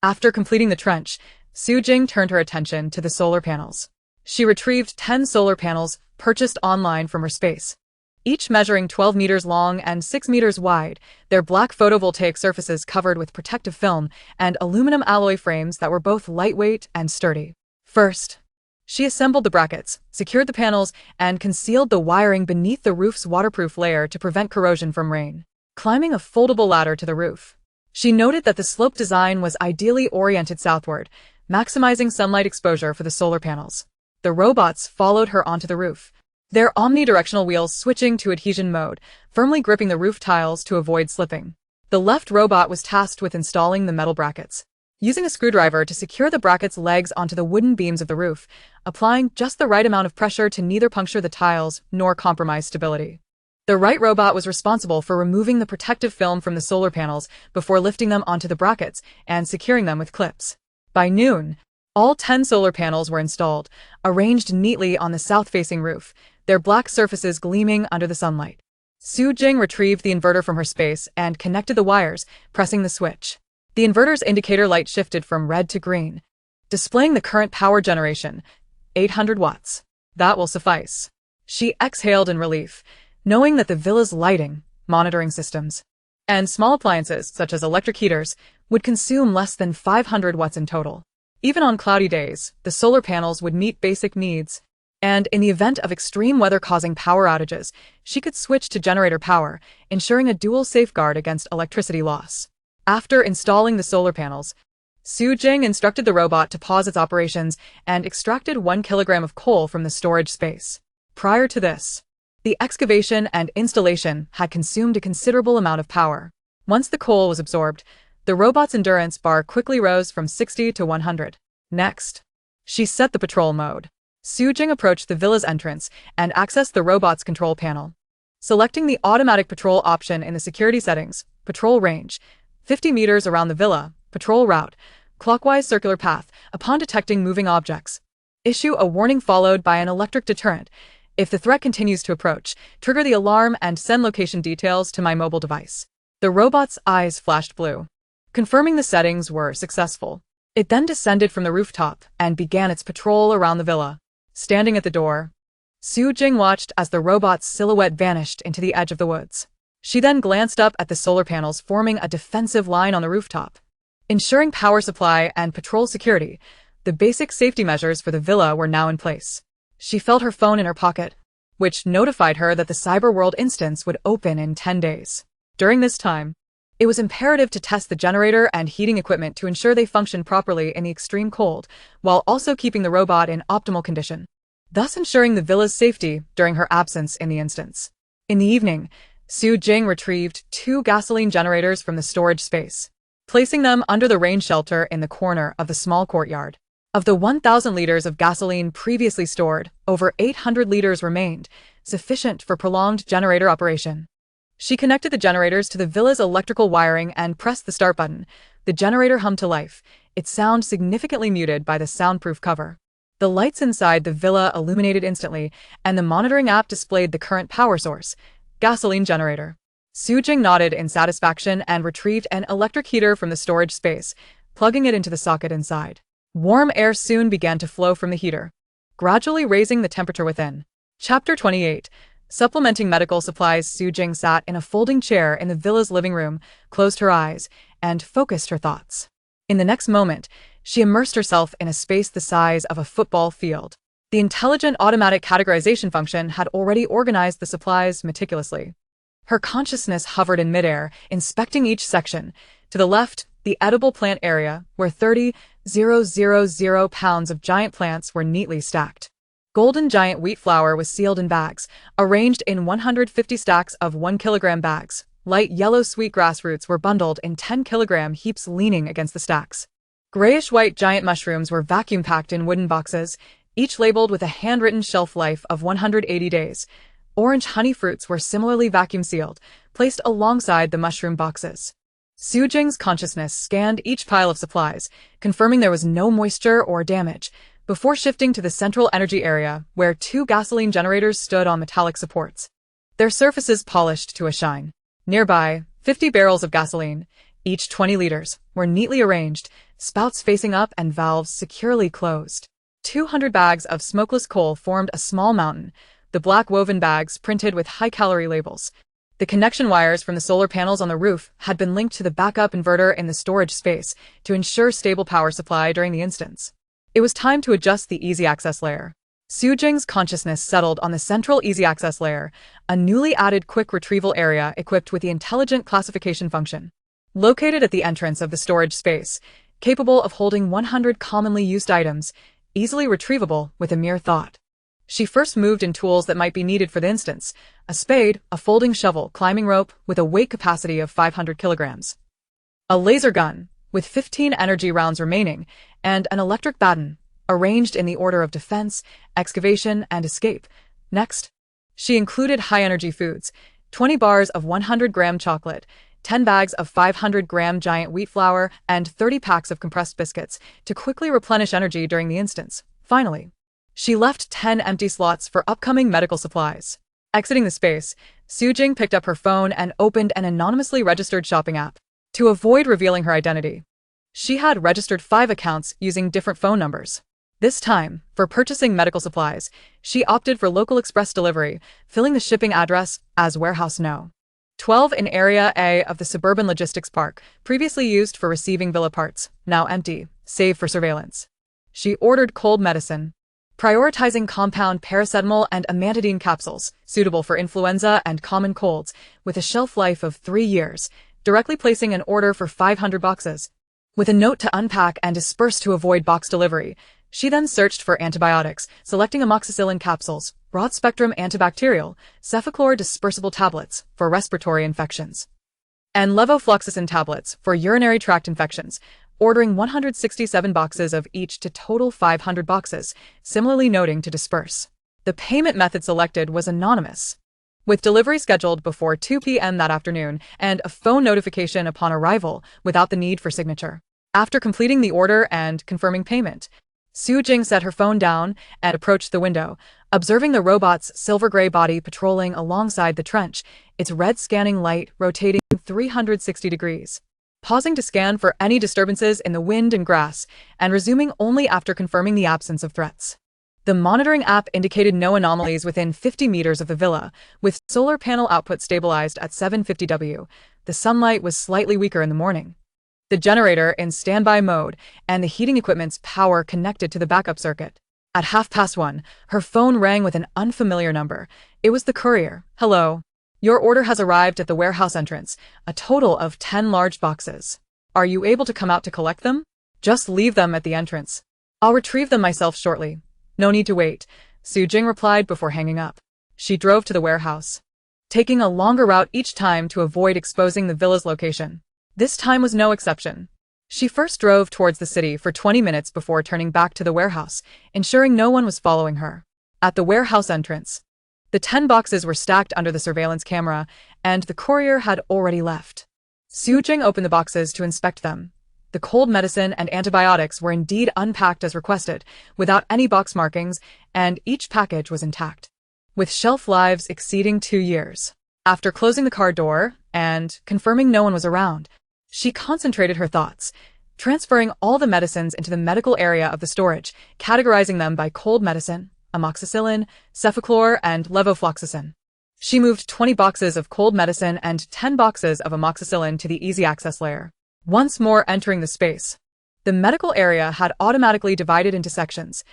After completing the trench, Su Jing turned her attention to the solar panels. She retrieved 10 solar panels purchased online from her space. Each measuring 12 meters long and 6 meters wide, their black photovoltaic surfaces covered with protective film and aluminum alloy frames that were both lightweight and sturdy. First, she assembled the brackets, secured the panels, and concealed the wiring beneath the roof's waterproof layer to prevent corrosion from rain. Climbing a foldable ladder to the roof, she noted that the slope design was ideally oriented southward, maximizing sunlight exposure for the solar panels. The robots followed her onto the roof, their omnidirectional wheels switching to adhesion mode, firmly gripping the roof tiles to avoid slipping. The left robot was tasked with installing the metal brackets, using a screwdriver to secure the brackets' legs onto the wooden beams of the roof, applying just the right amount of pressure to neither puncture the tiles nor compromise stability. The right robot was responsible for removing the protective film from the solar panels before lifting them onto the brackets and securing them with clips. By noon, all 10 solar panels were installed, arranged neatly on the south-facing roof, their black surfaces gleaming under the sunlight. Su Jing retrieved the inverter from her space and connected the wires, pressing the switch. The inverter's indicator light shifted from red to green, displaying the current power generation, 800 watts. That will suffice. She exhaled in relief, knowing that the villa's lighting, monitoring systems, and small appliances, such as electric heaters, would consume less than 500 watts in total. Even on cloudy days, the solar panels would meet basic needs, and in the event of extreme weather causing power outages, she could switch to generator power, ensuring a dual safeguard against electricity loss. After installing the solar panels, Su Jing instructed the robot to pause its operations and extracted 1 kilogram of coal from the storage space. Prior to this, the excavation and installation had consumed a considerable amount of power. Once the coal was absorbed, the robot's endurance bar quickly rose from 60 to 100. Next, she set the patrol mode. Su Jing approached the villa's entrance and accessed the robot's control panel. Selecting the automatic patrol option in the security settings, patrol range, 50 meters around the villa, patrol route, clockwise circular path, upon detecting moving objects. Issue a warning followed by an electric deterrent. If the threat continues to approach, trigger the alarm and send location details to my mobile device. The robot's eyes flashed blue, confirming the settings were successful. It then descended from the rooftop and began its patrol around the villa. Standing at the door, Su Jing watched as the robot's silhouette vanished into the edge of the woods. She then glanced up at the solar panels forming a defensive line on the rooftop. Ensuring power supply and patrol security, the basic safety measures for the villa were now in place. She felt her phone in her pocket, which notified her that the Cyberworld instance would open in 10 days. During this time, it was imperative to test the generator and heating equipment to ensure they functioned properly in the extreme cold, while also keeping the robot in optimal condition, thus ensuring the villa's safety during her absence in the instance. In the evening, Su Jing retrieved 2 gasoline generators from the storage space, placing them under the rain shelter in the corner of the small courtyard. Of the 1,000 liters of gasoline previously stored, over 800 liters remained, sufficient for prolonged generator operation. She connected the generators to the villa's electrical wiring and pressed the start button. The generator hummed to life, its sound significantly muted by the soundproof cover. The lights inside the villa illuminated instantly, and the monitoring app displayed the current power source, gasoline generator. Su Jing nodded in satisfaction and retrieved an electric heater from the storage space, plugging it into the socket inside. Warm air soon began to flow from the heater, gradually raising the temperature within. Chapter 28. Supplementing medical supplies. Su Jing sat in a folding chair in the villa's living room, closed her eyes, and focused her thoughts. In the next moment, She immersed herself in a space the size of a football field. The intelligent automatic categorization function had already organized the supplies meticulously. Her consciousness hovered in midair, inspecting each section. To the left, the edible plant area, where 30,000 pounds of giant plants were neatly stacked. Golden giant wheat flour was sealed in bags, arranged in 150 stacks of 1 kilogram bags. Light yellow sweetgrass roots were bundled in 10-kilogram heaps leaning against the stacks. Grayish-white giant mushrooms were vacuum-packed in wooden boxes, each labeled with a handwritten shelf life of 180 days. Orange honey fruits were similarly vacuum-sealed, placed alongside the mushroom boxes. Su Jing's consciousness scanned each pile of supplies, confirming there was no moisture or damage, before shifting to the central energy area, where 2 gasoline generators stood on metallic supports. Their surfaces polished to a shine. Nearby, 50 barrels of gasoline, each 20 liters, were neatly arranged, spouts facing up and valves securely closed. 200 bags of smokeless coal formed a small mountain, the black woven bags printed with high-calorie labels. The connection wires from the solar panels on the roof had been linked to the backup inverter in the storage space to ensure stable power supply during the instance. It was time to adjust the easy access layer. Su Jing's consciousness settled on the central easy access layer, a newly added quick retrieval area equipped with the intelligent classification function. Located at the entrance of the storage space, capable of holding 100 commonly used items, easily retrievable with a mere thought. She first moved in tools that might be needed for the instance: a spade, a folding shovel, climbing rope with a weight capacity of 500 kilograms, a laser gun with 15 energy rounds remaining, and an electric baton, arranged in the order of defense, excavation, and escape. Next, she included high-energy foods: 20 bars of 100-gram chocolate, 10 bags of 500-gram giant wheat flour, and 30 packs of compressed biscuits to quickly replenish energy during the instance. Finally, she left 10 empty slots for upcoming medical supplies. Exiting the space, Su Jing picked up her phone and opened an anonymously registered shopping app. To avoid revealing her identity, she had registered 5 accounts using different phone numbers. This time, for purchasing medical supplies, she opted for local express delivery, filling the shipping address as Warehouse No. 12 in Area A of the Suburban Logistics Park, previously used for receiving villa parts, now empty, save for surveillance. She ordered cold medicine, prioritizing compound paracetamol and amantadine capsules, suitable for influenza and common colds, with a shelf life of 3 years, directly placing an order for 500 boxes. With a note to unpack and disperse to avoid box delivery, she then searched for antibiotics, selecting amoxicillin capsules, broad-spectrum antibacterial, cefaclor dispersible tablets for respiratory infections, and levofloxacin tablets for urinary tract infections, ordering 167 boxes of each to total 500 boxes, similarly noting to disperse. The payment method selected was anonymous, with delivery scheduled before 2 p.m. that afternoon and a phone notification upon arrival without the need for signature. After completing the order and confirming payment, Su Jing set her phone down and approached the window, observing the robot's silver-gray body patrolling alongside the trench, its red scanning light rotating 360 degrees. Pausing to scan for any disturbances in the wind and grass, and resuming only after confirming the absence of threats. The monitoring app indicated no anomalies within 50 meters of the villa, with solar panel output stabilized at 750 W. The sunlight was slightly weaker in the morning. The generator in standby mode, and the heating equipment's power connected to the backup circuit. At 1:30, her phone rang with an unfamiliar number. It was the courier. "Hello. Your order has arrived at the warehouse entrance, a total of 10 large boxes. Are you able to come out to collect them? Just leave them at the entrance. I'll retrieve them myself shortly." "No need to wait," Su Jing replied before hanging up. She drove to the warehouse, taking a longer route each time to avoid exposing the villa's location. This time was no exception. She first drove towards the city for 20 minutes before turning back to the warehouse, ensuring no one was following her. At the warehouse entrance, the 10 boxes were stacked under the surveillance camera, and the courier had already left. Su Jing opened the boxes to inspect them. The cold medicine and antibiotics were indeed unpacked as requested, without any box markings, and each package was intact, with shelf lives exceeding 2 years. After closing the car door and confirming no one was around, she concentrated her thoughts, transferring all the medicines into the medical area of the storage, categorizing them by cold medicine, amoxicillin, cefaclor, and levofloxacin. She moved 20 boxes of cold medicine and 10 boxes of amoxicillin to the easy access layer. Once more entering the space, The medical area had automatically divided into sections.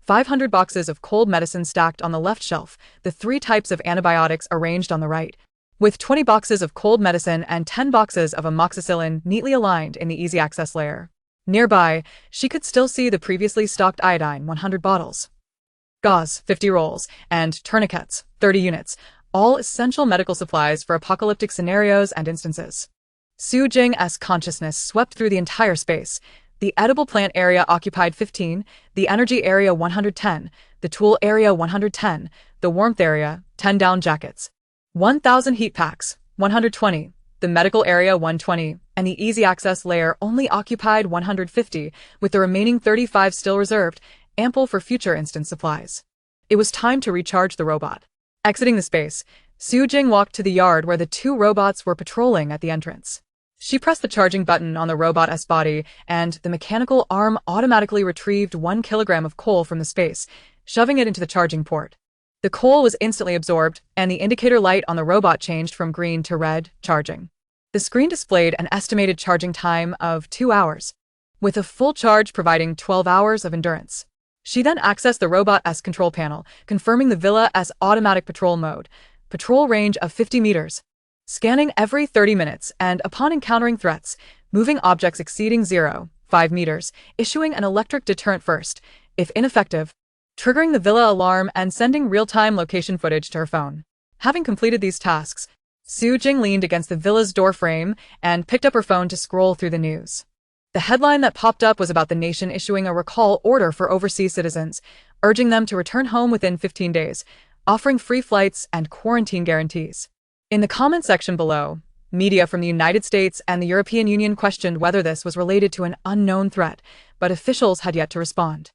500 boxes of cold medicine stacked on the left shelf, the 3 types of antibiotics arranged on the right, with 20 boxes of cold medicine and 10 boxes of amoxicillin neatly aligned in the easy access layer. Nearby, she could still see the previously stocked iodine 100 bottles, gauze 50 rolls, and tourniquets 30 units, all essential medical supplies for apocalyptic scenarios and instances. Su Jing's consciousness swept through the entire space. The edible plant area occupied 15, the energy area 110, the tool area 110, the warmth area 10 down jackets, 1,000 heat packs 120, the medical area 120, and the easy access layer only occupied 150, with the remaining 35 still reserved, ample for future instance supplies. It was time to recharge the robot. Exiting the space, Su Jing walked to the yard where the 2 robots were patrolling at the entrance. She pressed the charging button on the robot's body, and the mechanical arm automatically retrieved 1 kilogram of coal from the space, shoving it into the charging port. The coal was instantly absorbed, and the indicator light on the robot changed from green to red, charging. The screen displayed an estimated charging time of 2 hours, with a full charge providing 12 hours of endurance. She then accessed the robot's control panel, confirming the villa's automatic patrol mode, patrol range of 50 meters. Scanning every 30 minutes and, upon encountering threats, moving objects exceeding 0.5 meters, issuing an electric deterrent first, if ineffective, triggering the villa alarm and sending real-time location footage to her phone. Having completed these tasks, Su Jing leaned against the villa's door frame and picked up her phone to scroll through the news. The headline that popped up was about the nation issuing a recall order for overseas citizens, urging them to return home within 15 days, offering free flights and quarantine guarantees. In the comment section below, media from the United States and the European Union questioned whether this was related to an unknown threat, but officials had yet to respond.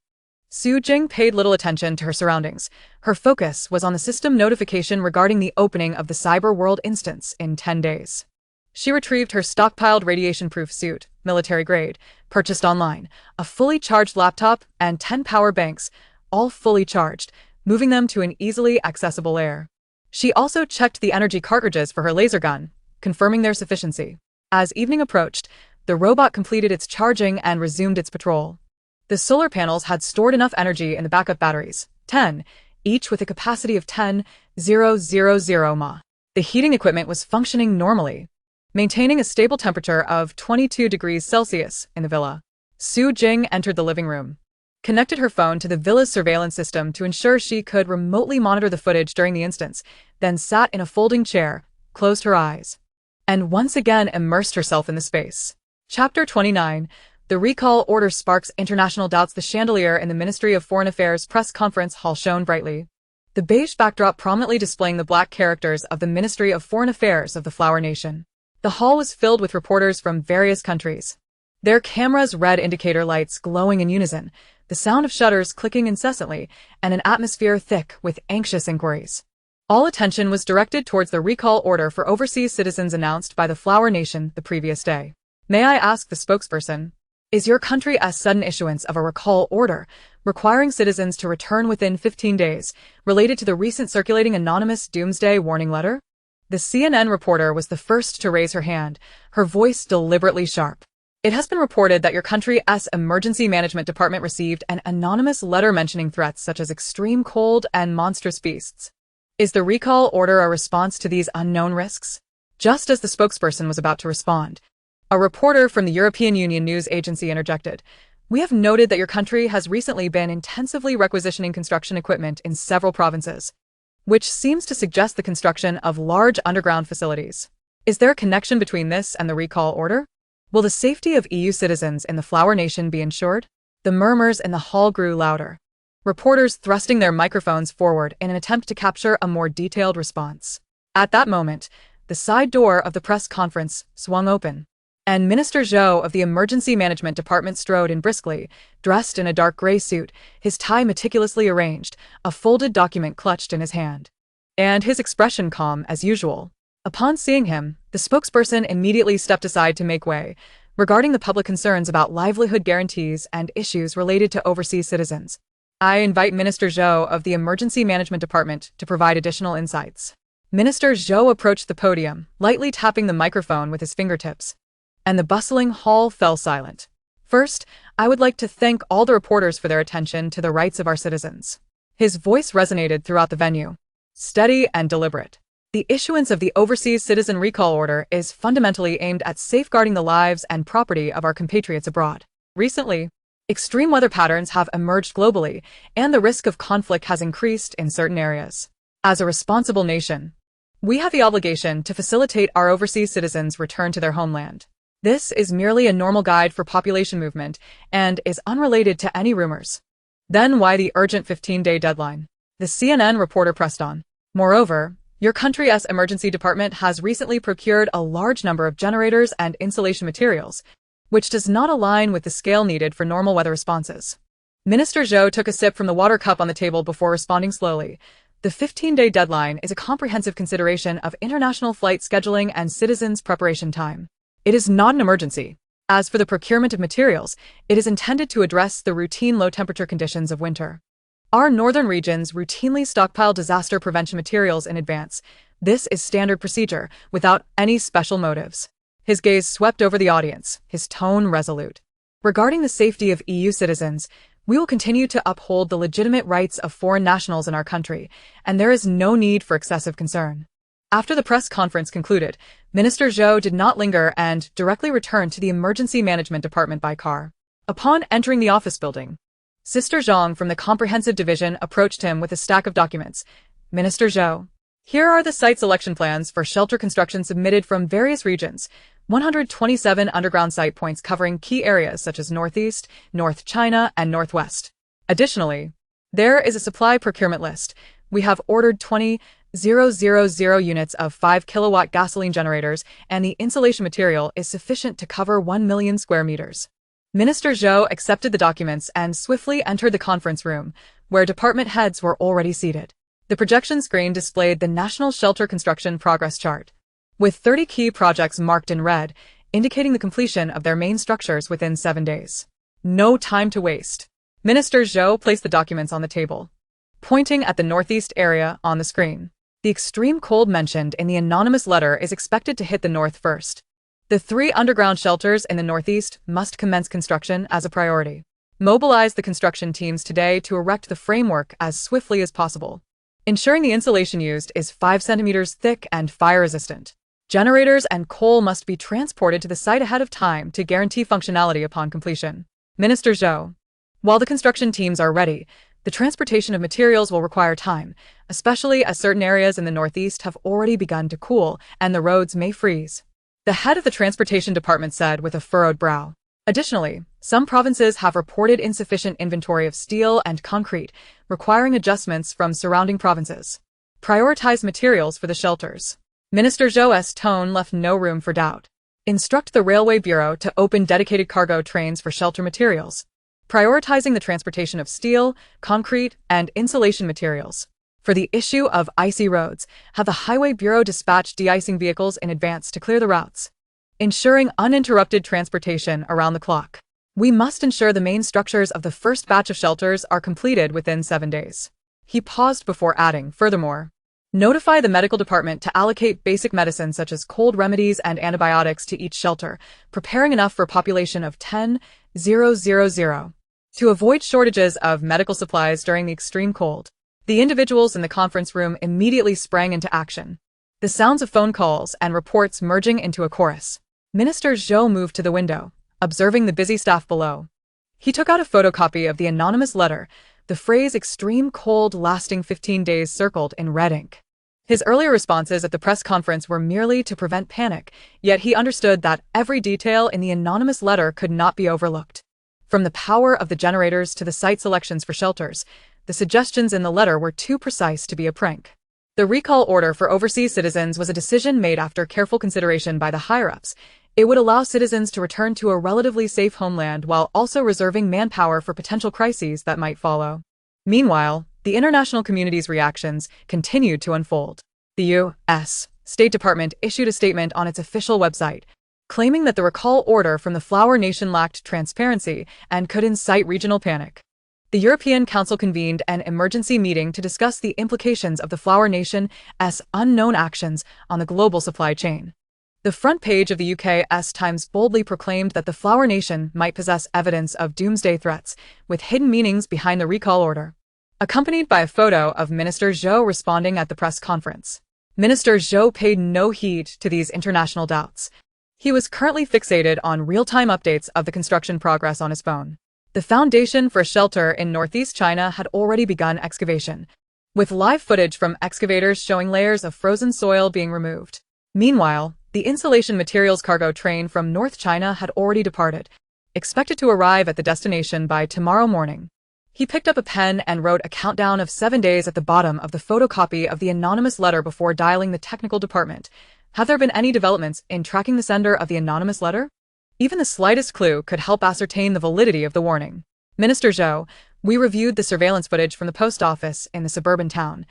Su Jing paid little attention to her surroundings. Her focus was on the system notification regarding the opening of the Cyber World instance in 10 days. She retrieved her stockpiled radiation-proof suit, military grade, purchased online, a fully charged laptop, and 10 power banks, all fully charged, moving them to an easily accessible layer. She also checked the energy cartridges for her laser gun, confirming their sufficiency. As evening approached, the robot completed its charging and resumed its patrol. The solar panels had stored enough energy in the backup batteries, 10, each with a capacity of 10,000 mAh. The heating equipment was functioning normally, maintaining a stable temperature of 22 degrees Celsius in the villa. Su Jing entered the living room, connected her phone to the villa's surveillance system to ensure she could remotely monitor the footage during the instance, then sat in a folding chair, closed her eyes, and once again immersed herself in the space. Chapter 29. The recall order sparks international doubts. The chandelier in the Ministry of Foreign Affairs press conference hall shone brightly, the beige backdrop prominently displaying the black characters of the Ministry of Foreign Affairs of the Flower Nation. The hall was filled with reporters from various countries, their cameras' red indicator lights glowing in unison, the sound of shutters clicking incessantly, and an atmosphere thick with anxious inquiries. All attention was directed towards the recall order for overseas citizens announced by the Flower Nation the previous day. May I ask the spokesperson, is your country's sudden issuance of a recall order, requiring citizens to return within 15 days, related to the recent circulating anonymous Doomsday warning letter? The CNN reporter was the first to raise her hand, her voice deliberately sharp. It has been reported that your country's emergency management department received an anonymous letter mentioning threats such as extreme cold and monstrous beasts. Is the recall order a response to these unknown risks? Just as the spokesperson was about to respond, a reporter from the European Union news agency interjected. We have noted that your country has recently been intensively requisitioning construction equipment in several provinces, which seems to suggest the construction of large underground facilities. Is there a connection between this and the recall order? Will the safety of EU citizens in the Flower Nation be ensured? The murmurs in the hall grew louder, reporters thrusting their microphones forward in an attempt to capture a more detailed response. At that moment, the side door of the press conference swung open, and Minister Zhou of the Emergency Management Department strode in briskly, dressed in a dark gray suit, his tie meticulously arranged, a folded document clutched in his hand, and his expression calm as usual. Upon seeing him, the spokesperson immediately stepped aside to make way, regarding the public concerns about livelihood guarantees and issues related to overseas citizens. I invite Minister Zhou of the Emergency Management Department to provide additional insights. Minister Zhou approached the podium, lightly tapping the microphone with his fingertips, and the bustling hall fell silent. First, I would like to thank all the reporters for their attention to the rights of our citizens. His voice resonated throughout the venue. Steady and deliberate. The issuance of the Overseas Citizen Recall Order is fundamentally aimed at safeguarding the lives and property of our compatriots abroad. Recently, extreme weather patterns have emerged globally, and the risk of conflict has increased in certain areas. As a responsible nation, we have the obligation to facilitate our overseas citizens' return to their homeland. This is merely a normal guide for population movement and is unrelated to any rumors. Then why the urgent 15-day deadline? The CNN reporter pressed on. Moreover, your country's emergency department has recently procured a large number of generators and insulation materials, which does not align with the scale needed for normal weather responses. Minister Zhou took a sip from the water cup on the table before responding slowly. The 15-day deadline is a comprehensive consideration of international flight scheduling and citizens' preparation time. It is not an emergency. As for the procurement of materials, it is intended to address the routine low-temperature conditions of winter. Our northern regions routinely stockpile disaster prevention materials in advance. This is standard procedure, without any special motives. His gaze swept over the audience, his tone resolute. Regarding the safety of EU citizens, we will continue to uphold the legitimate rights of foreign nationals in our country, and there is no need for excessive concern. After the press conference concluded, Minister Zhou did not linger and directly returned to the Emergency Management Department by car. Upon entering the office building, Sister Zhang from the Comprehensive Division approached him with a stack of documents. Minister Zhou, here are the site selection plans for shelter construction submitted from various regions. 127 underground site points covering key areas such as Northeast, North China, and Northwest. Additionally, there is a supply procurement list. We have ordered 20,000 units of 5 kilowatt gasoline generators, and the insulation material is sufficient to cover 1 million square meters. Minister Zhou accepted the documents and swiftly entered the conference room, where department heads were already seated. The projection screen displayed the National Shelter Construction Progress Chart, with 30 key projects marked in red, indicating the completion of their main structures within 7 days. No time to waste. Minister Zhou placed the documents on the table, pointing at the northeast area on the screen. The extreme cold mentioned in the anonymous letter is expected to hit the north first. The 3 underground shelters in the northeast must commence construction as a priority. Mobilize the construction teams today to erect the framework as swiftly as possible, ensuring the insulation used is 5 centimeters thick and fire-resistant. Generators and coal must be transported to the site ahead of time to guarantee functionality upon completion. Minister Zhou, while the construction teams are ready, the transportation of materials will require time, especially as certain areas in the northeast have already begun to cool and the roads may freeze. The head of the transportation department said with a furrowed brow. Additionally, some provinces have reported insufficient inventory of steel and concrete, requiring adjustments from surrounding provinces. Prioritize materials for the shelters. Minister Zhou's tone left no room for doubt. Instruct the Railway Bureau to open dedicated cargo trains for shelter materials, prioritizing the transportation of steel, concrete, and insulation materials. For the issue of icy roads, have the Highway Bureau dispatch de-icing vehicles in advance to clear the routes, ensuring uninterrupted transportation around the clock. We must ensure the main structures of the first batch of shelters are completed within 7 days. He paused before adding, furthermore, notify the medical department to allocate basic medicines such as cold remedies and antibiotics to each shelter, preparing enough for a population of 10,000. To avoid shortages of medical supplies during the extreme cold, the individuals in the conference room immediately sprang into action, the sounds of phone calls and reports merging into a chorus. Minister Zhou moved to the window, observing the busy staff below. He took out a photocopy of the anonymous letter, the phrase extreme cold lasting 15 days circled in red ink. His earlier responses at the press conference were merely to prevent panic, yet he understood that every detail in the anonymous letter could not be overlooked. From the power of the generators to the site selections for shelters, the suggestions in the letter were too precise to be a prank. The recall order for overseas citizens was a decision made after careful consideration by the higher-ups. It would allow citizens to return to a relatively safe homeland while also reserving manpower for potential crises that might follow. Meanwhile, the international community's reactions continued to unfold. The U.S. State Department issued a statement on its official website, claiming that the recall order from the flower nation lacked transparency and could incite regional panic. The European Council convened an emergency meeting to discuss the implications of the flower nation's unknown actions on the global supply chain. The front page of the UK's Times boldly proclaimed that the Flower Nation might possess evidence of doomsday threats, with hidden meanings behind the recall order, accompanied by a photo of Minister Zhou responding at the press conference. Minister Zhou paid no heed to these international doubts. He was currently fixated on real-time updates of the construction progress on his phone. The foundation for a shelter in northeast China had already begun excavation, with live footage from excavators showing layers of frozen soil being removed. Meanwhile, the insulation materials cargo train from North China had already departed, expected to arrive at the destination by tomorrow morning. He picked up a pen and wrote a countdown of 7 days at the bottom of the photocopy of the anonymous letter before dialing the technical department. Have there been any developments in tracking the sender of the anonymous letter? Even the slightest clue could help ascertain the validity of the warning. Minister Zhou, we reviewed the surveillance footage from the post office in the suburban town.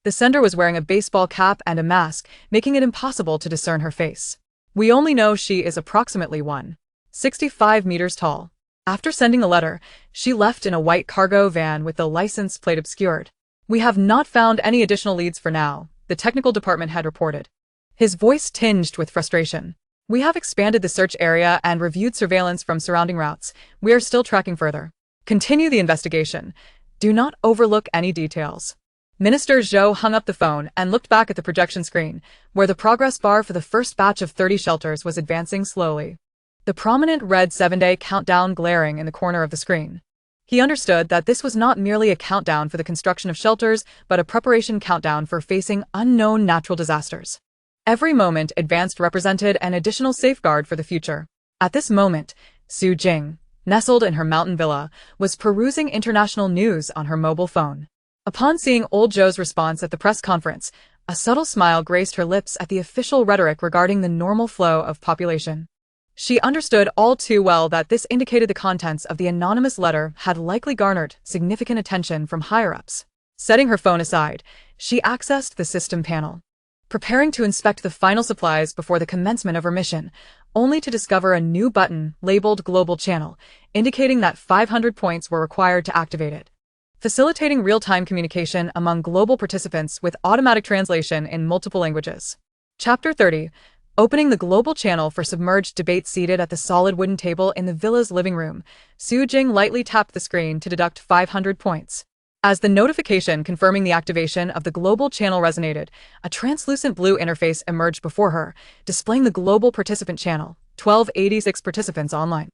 The sender was wearing a baseball cap and a mask, making it impossible to discern her face. We only know she is approximately 1.65 meters tall. After sending the letter, she left in a white cargo van with the license plate obscured. We have not found any additional leads for now, the technical department had reported. His voice tinged with frustration. We have expanded the search area and reviewed surveillance from surrounding routes. We are still tracking further. Continue the investigation. Do not overlook any details. Minister Zhou hung up the phone and looked back at the projection screen, where the progress bar for the first batch of 30 shelters was advancing slowly. The prominent red 7-day countdown glaring in the corner of the screen. He understood that this was not merely a countdown for the construction of shelters, but a preparation countdown for facing unknown natural disasters. Every moment advanced represented an additional safeguard for the future. At this moment, Su Jing, nestled in her mountain villa, was perusing international news on her mobile phone. Upon seeing old Zhou's response at the press conference, a subtle smile graced her lips at the official rhetoric regarding the normal flow of population. She understood all too well that this indicated the contents of the anonymous letter had likely garnered significant attention from higher-ups. Setting her phone aside, she accessed the system panel, preparing to inspect the final supplies before the commencement of her mission, only to discover a new button labeled Global Channel, indicating that 500 points were required to activate it. Facilitating real-time communication among global participants with automatic translation in multiple languages. Chapter 30. Opening the global channel for submerged debate. Seated at the solid wooden table in the villa's living room, Su Jing lightly tapped the screen to deduct 500 points. As the notification confirming the activation of the global channel resonated, a translucent blue interface emerged before her, displaying the global participant channel, 1286 participants online.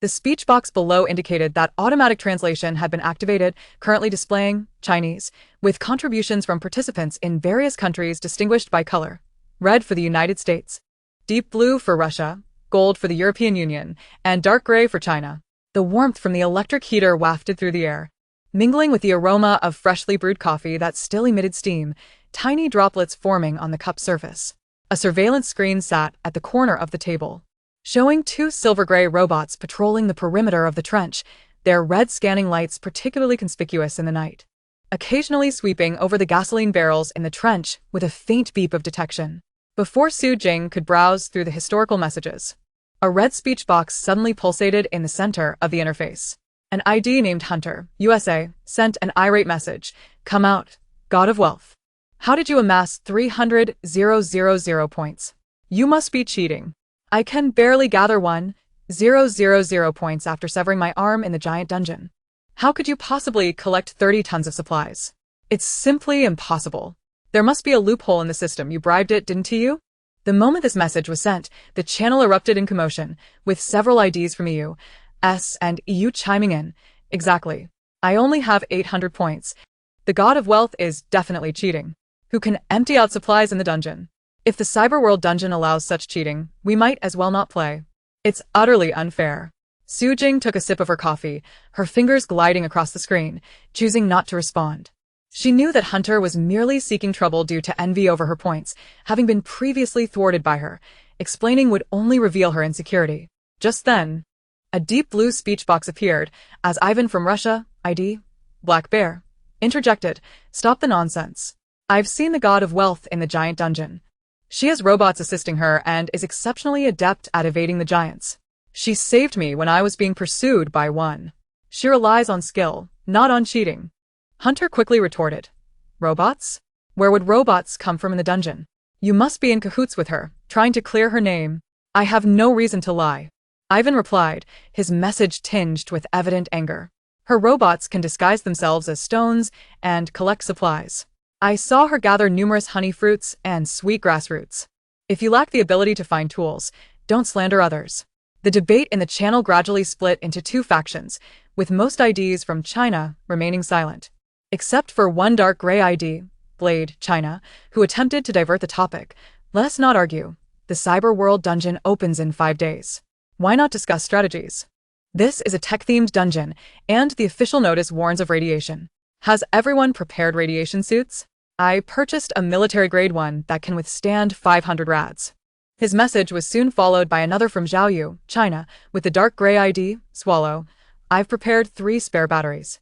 The speech box below indicated that automatic translation had been activated, currently displaying Chinese, with contributions from participants in various countries distinguished by color: red for the United States, deep blue for Russia, gold for the European Union, and dark gray for China. The warmth from the electric heater wafted through the air, mingling with the aroma of freshly brewed coffee that still emitted steam, tiny droplets forming on the cup surface. A surveillance screen sat at the corner of the table, showing 2 silver-gray robots patrolling the perimeter of the trench, their red scanning lights particularly conspicuous in the night, occasionally sweeping over the gasoline barrels in the trench with a faint beep of detection. Before Su Jing could browse through the historical messages, a red speech box suddenly pulsated in the center of the interface. An ID named Hunter, USA, sent an irate message. Come out, God of Wealth. How did you amass 300,000 points? You must be cheating. I can barely gather 1,000 points after severing my arm in the giant dungeon. How could you possibly collect 30 tons of supplies? It's simply impossible. There must be a loophole in the system. You bribed it, didn't you? The moment this message was sent, the channel erupted in commotion, with several IDs from EU, S, and EU chiming in. Exactly. I only have 800 points. The God of Wealth is definitely cheating. Who can empty out supplies in the dungeon? If the Cyberworld dungeon allows such cheating, we might as well not play. It's utterly unfair. Su Jing took a sip of her coffee, her fingers gliding across the screen, choosing not to respond. She knew that Hunter was merely seeking trouble due to envy over her points, having been previously thwarted by her. Explaining would only reveal her insecurity. Just then, a deep blue speech box appeared, as Ivan from Russia, ID, Black Bear, interjected, "Stop the nonsense. I've seen the God of Wealth in the giant dungeon. She has robots assisting her and is exceptionally adept at evading the giants. She saved me when I was being pursued by one. She relies on skill, not on cheating." Hunter quickly retorted, "Robots? Where would robots come from in the dungeon? You must be in cahoots with her, trying to clear her name. I have no reason to lie. Ivan replied, his message tinged with evident anger. Her robots can disguise themselves as stones and collect supplies. I saw her gather numerous honey fruits and sweetgrass roots. If you lack the ability to find tools, don't slander others. The debate in the channel gradually split into two factions, with most IDs from China remaining silent. Except for one dark gray ID, Blade, China, who attempted to divert the topic. Let us not argue. The cyber world dungeon opens in 5 days. Why not discuss strategies? This is a tech-themed dungeon, and the official notice warns of radiation. Has everyone prepared radiation suits? I purchased a military-grade one that can withstand 500 rads. His message was soon followed by another from Zhaoyu, China, with the dark gray ID, Swallow. I've prepared 3 spare batteries.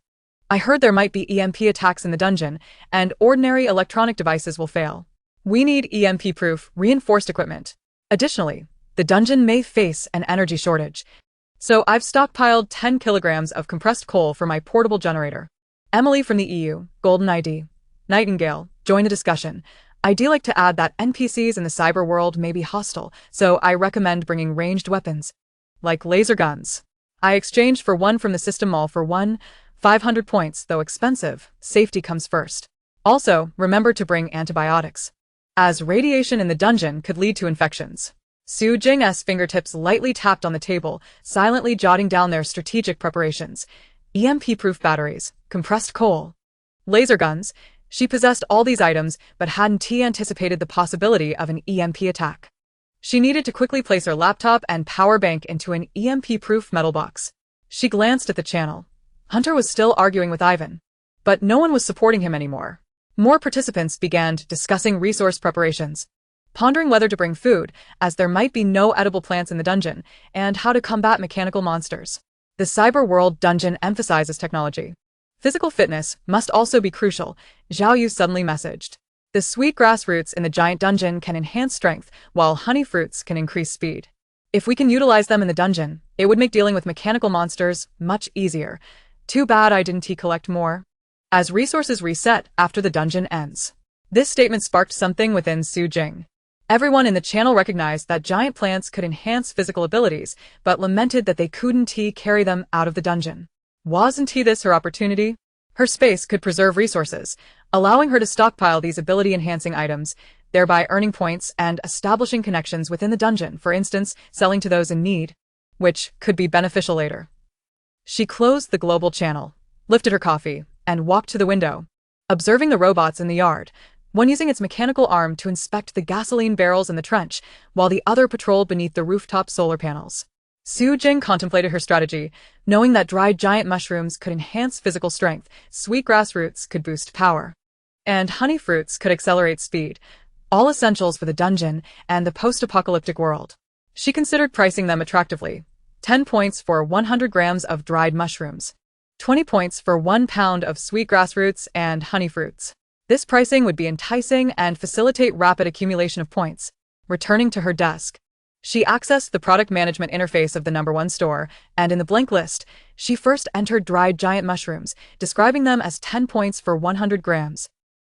I heard there might be EMP attacks in the dungeon, and ordinary electronic devices will fail. We need EMP-proof, reinforced equipment. Additionally, the dungeon may face an energy shortage, so I've stockpiled 10 kilograms of compressed coal for my portable generator. Emily from the EU, Golden ID. Nightingale, join the discussion. I'd like to add that NPCs in the cyber world may be hostile, so I recommend bringing ranged weapons, like laser guns. I exchanged for one from the system mall for one, 500 points, though expensive. Safety comes first. Also, remember to bring antibiotics, as radiation in the dungeon could lead to infections. Su Jing's fingertips lightly tapped on the table, silently jotting down their strategic preparations. EMP-proof batteries, compressed coal, laser guns. She possessed all these items, but hadn't anticipated the possibility of an EMP attack. She needed to quickly place her laptop and power bank into an EMP-proof metal box. She glanced at the channel. Hunter was still arguing with Ivan, but no one was supporting him anymore. More participants began discussing resource preparations, pondering whether to bring food, as there might be no edible plants in the dungeon, and how to combat mechanical monsters. The cyber world dungeon emphasizes technology. Physical fitness must also be crucial, Zhaoyu suddenly messaged. The sweetgrass roots in the giant dungeon can enhance strength, while honey fruits can increase speed. If we can utilize them in the dungeon, it would make dealing with mechanical monsters much easier. Too bad I didn't collect more. As resources reset after the dungeon ends. This statement sparked something within Su Jing. Everyone in the channel recognized that giant plants could enhance physical abilities, but lamented that they couldn't carry them out of the dungeon. Wasn't this her opportunity? Her space could preserve resources, allowing her to stockpile these ability-enhancing items, thereby earning points and establishing connections within the dungeon, for instance, selling to those in need, which could be beneficial later. She closed the global channel, lifted her coffee, and walked to the window, observing the robots in the yard, one using its mechanical arm to inspect the gasoline barrels in the trench, while the other patrolled beneath the rooftop solar panels. Su Jing contemplated her strategy, knowing that dried giant mushrooms could enhance physical strength, sweetgrass roots could boost power, and honey fruits could accelerate speed, all essentials for the dungeon and the post-apocalyptic world. She considered pricing them attractively. 10 points for 100 grams of dried mushrooms, 20 points for 1 pound of sweetgrass roots and honey fruits. This pricing would be enticing and facilitate rapid accumulation of points. Returning to her desk, she accessed the product management interface of the No. 1 store, and in the blank list, she first entered dried giant mushrooms, describing them as 10 points for 100 grams.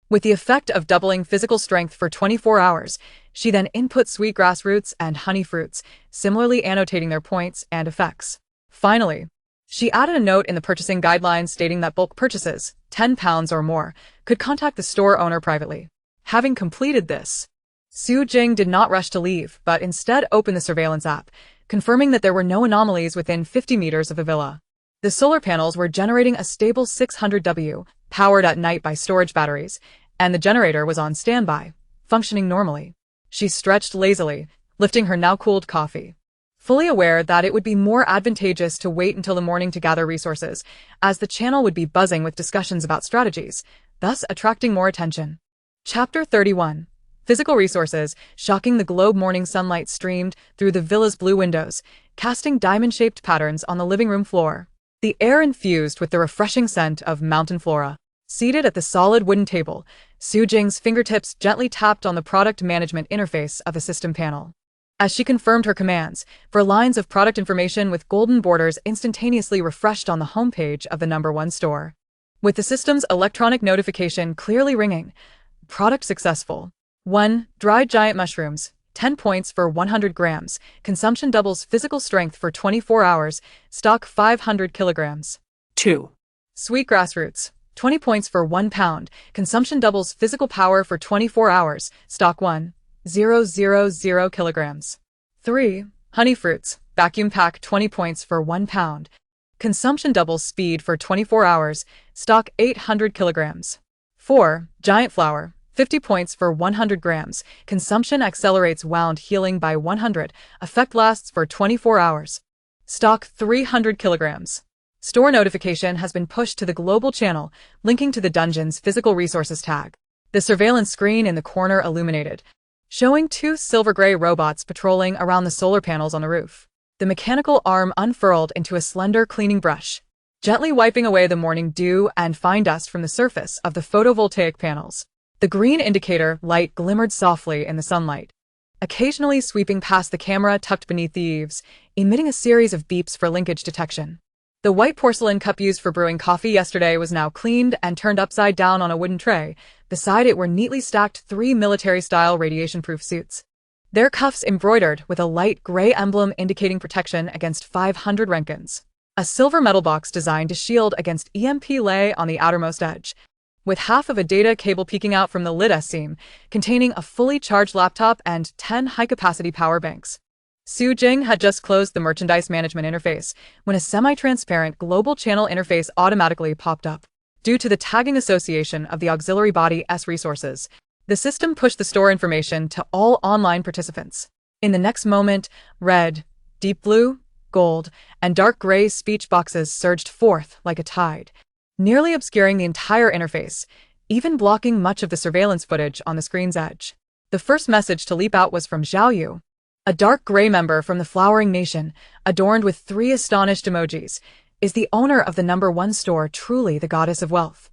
With the effect of doubling physical strength for 24 hours, she then input sweetgrass roots and honey fruits, similarly annotating their points and effects. Finally, she added a note in the purchasing guidelines stating that bulk purchases, 10 pounds or more, could contact the store owner privately. Having completed this, Su Jing did not rush to leave, but instead opened the surveillance app, confirming that there were no anomalies within 50 meters of the villa. The solar panels were generating a stable 600 W, powered at night by storage batteries, and the generator was on standby, functioning normally. She stretched lazily, lifting her now-cooled coffee, fully aware that it would be more advantageous to wait until the morning to gather resources, as the channel would be buzzing with discussions about strategies, thus attracting more attention. Chapter 31. Physical resources. Shocking, the globe morning sunlight streamed through the villa's blue windows, casting diamond-shaped patterns on the living room floor. The air infused with the refreshing scent of mountain flora. Seated at the solid wooden table, Su Jing's fingertips gently tapped on the product management interface of the system panel. As she confirmed her commands, for lines of product information with golden borders instantaneously refreshed on the homepage of the No. 1 store. With the system's electronic notification clearly ringing, product successful. 1. Dried giant mushrooms. 10 points for 100 grams. Consumption doubles physical strength for 24 hours. Stock 500 kilograms. 2. Sweet grass roots. 20 points for 1 pound. Consumption doubles physical power for 24 hours. Stock 1,000 kilograms. 3. Honey fruits. Vacuum pack 20 points for 1 pound. Consumption doubles speed for 24 hours. Stock 800 kilograms. 4. Giant flower. 50 points for 100 grams. Consumption accelerates wound healing by 100. Effect lasts for 24 hours. Stock 300 kilograms. Store notification has been pushed to the global channel, linking to the dungeon's physical resources tag. The surveillance screen in the corner illuminated, showing 2 silver-gray robots patrolling around the solar panels on the roof. The mechanical arm unfurled into a slender cleaning brush, gently wiping away the morning dew and fine dust from the surface of the photovoltaic panels. The green indicator light glimmered softly in the sunlight, occasionally sweeping past the camera tucked beneath the eaves, emitting a series of beeps for linkage detection. The white porcelain cup used for brewing coffee yesterday was now cleaned and turned upside down on a wooden tray. Beside it were neatly stacked 3 military-style radiation-proof suits, their cuffs embroidered with a light gray emblem indicating protection against 500 Renkins. A silver metal box designed to shield against EMP lay on the outermost edge, with half of a data cable peeking out from the lid seam, containing a fully charged laptop and 10 high-capacity power banks. Su Jing had just closed the merchandise management interface when a semi-transparent global channel interface automatically popped up. Due to the tagging association of the auxiliary body S resources, the system pushed the store information to all online participants. In the next moment, red, deep blue, gold, and dark gray speech boxes surged forth like a tide, nearly obscuring the entire interface, even blocking much of the surveillance footage on the screen's edge. The first message to leap out was from Zhao Yu, a dark gray member from the Flowering Nation, adorned with 3 astonished emojis. Is the owner of the #1 store truly the goddess of wealth?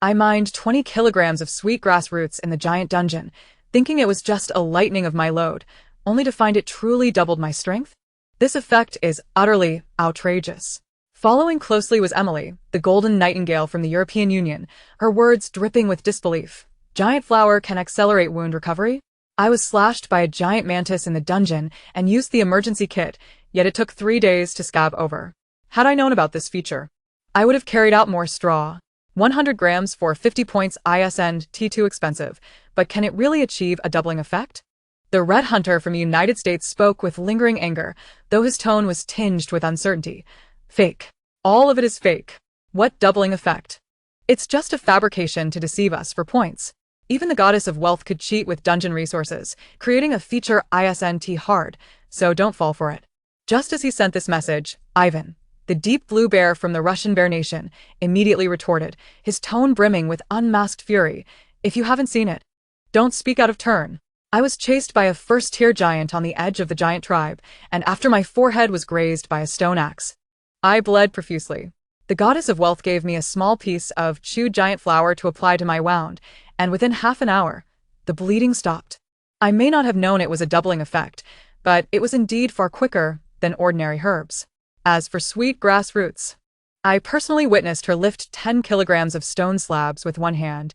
I mined 20 kilograms of sweet grass roots in the giant dungeon, thinking it was just a lightening of my load, only to find it truly doubled my strength. This effect is utterly outrageous. Following closely was Emily, the golden nightingale from the European Union, her words dripping with disbelief. Giant flower can accelerate wound recovery? I was slashed by a giant mantis in the dungeon and used the emergency kit, yet it took 3 days to scab over. Had I known about this feature, I would have carried out more straw. 100 grams for 50 points ISN T2 expensive, but can it really achieve a doubling effect? The Red Hunter from the United States spoke with lingering anger, though his tone was tinged with uncertainty. Fake. All of it is fake. What doubling effect? It's just a fabrication to deceive us for points. Even the goddess of wealth could cheat with dungeon resources, creating a feature ISNT hard, so don't fall for it. Just as he sent this message, Ivan, the deep blue bear from the Russian Bear Nation, immediately retorted, his tone brimming with unmasked fury. If you haven't seen it, don't speak out of turn. I was chased by a first-tier giant on the edge of the giant tribe, and after my forehead was grazed by a stone axe, I bled profusely. The goddess of wealth gave me a small piece of chewed giant flour to apply to my wound, and within half an hour, the bleeding stopped. I may not have known it was a doubling effect, but it was indeed far quicker than ordinary herbs. As for sweet grass roots, I personally witnessed her lift 10 kilograms of stone slabs with one hand,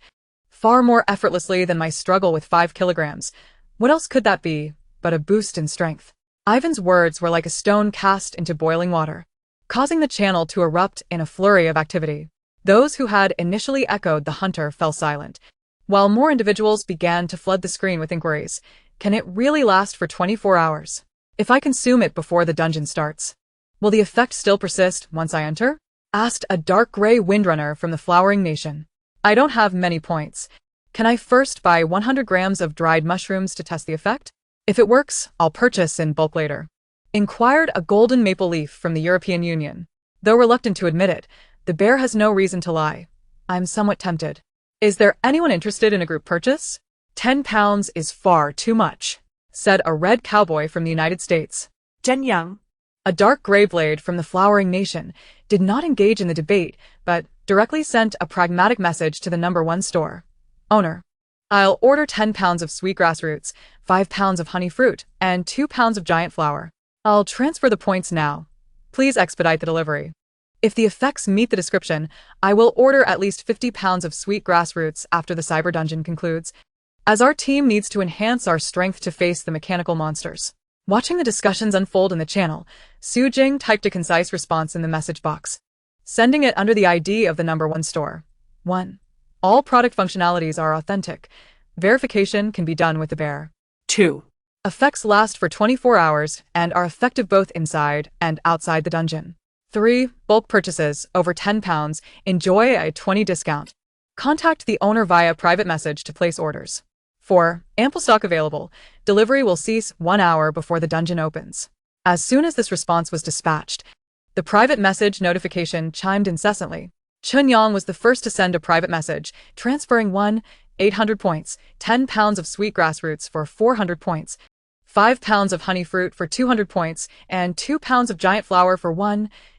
far more effortlessly than my struggle with 5 kilograms. What else could that be but a boost in strength? Ivan's words were like a stone cast into boiling water, causing the channel to erupt in a flurry of activity. Those who had initially echoed the hunter fell silent, while more individuals began to flood the screen with inquiries. Can it really last for 24 hours? If I consume it before the dungeon starts, will the effect still persist once I enter? Asked a dark gray windrunner from the Flowering Nation. I don't have many points. Can I first buy 100 grams of dried mushrooms to test the effect? If it works, I'll purchase in bulk later. Inquired a golden maple leaf from the European Union. Though reluctant to admit it, the bear has no reason to lie. I'm somewhat tempted. Is there anyone interested in a group purchase? 10 pounds is far too much, said a red cowboy from the United States. Zhen Yang, a dark gray blade from the Flowering Nation, did not engage in the debate, but directly sent a pragmatic message to the #1 store. Owner, I'll order 10 pounds of sweetgrass roots, 5 pounds of honey fruit, and 2 pounds of giant flour. I'll transfer the points now. Please expedite the delivery. If the effects meet the description, I will order at least 50 pounds of sweet grass roots after the cyber dungeon concludes. as our team needs to enhance our strength to face the mechanical monsters. Watching the discussions unfold in the channel, Su Jing typed a concise response in the message box, sending it under the ID of the number 1 store. 1. All product functionalities are authentic. Verification can be done with the bear. 2. Effects last for 24 hours and are effective both inside and outside the dungeon. 3. Bulk purchases over £10 enjoy a 20% discount. Contact the owner via private message to place orders. 4. Ample stock available. Delivery will cease 1 hour before the dungeon opens. As soon as this response was dispatched, the private message notification chimed incessantly. Chunyang was the first to send a private message, transferring 800 points, 10 pounds of sweet grass roots for 400 points, 5 pounds of honey fruit for 200 points, and 2 pounds of giant flower for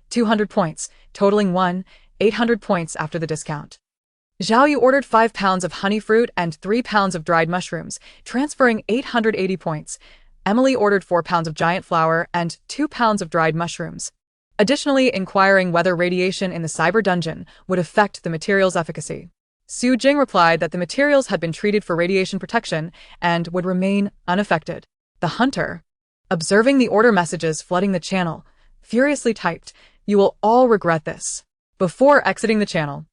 200 points, totaling 800 points after the discount. Zhao Yu ordered 5 pounds of honey fruit and 3 pounds of dried mushrooms, transferring 880 points. Emily ordered 4 pounds of giant flower and 2 pounds of dried mushrooms, additionally inquiring whether radiation in the cyber dungeon would affect the material's efficacy. Su Jing replied that the materials had been treated for radiation protection and would remain unaffected. The hunter, observing the order messages flooding the channel, furiously typed, "You will all regret this." Before exiting the channel,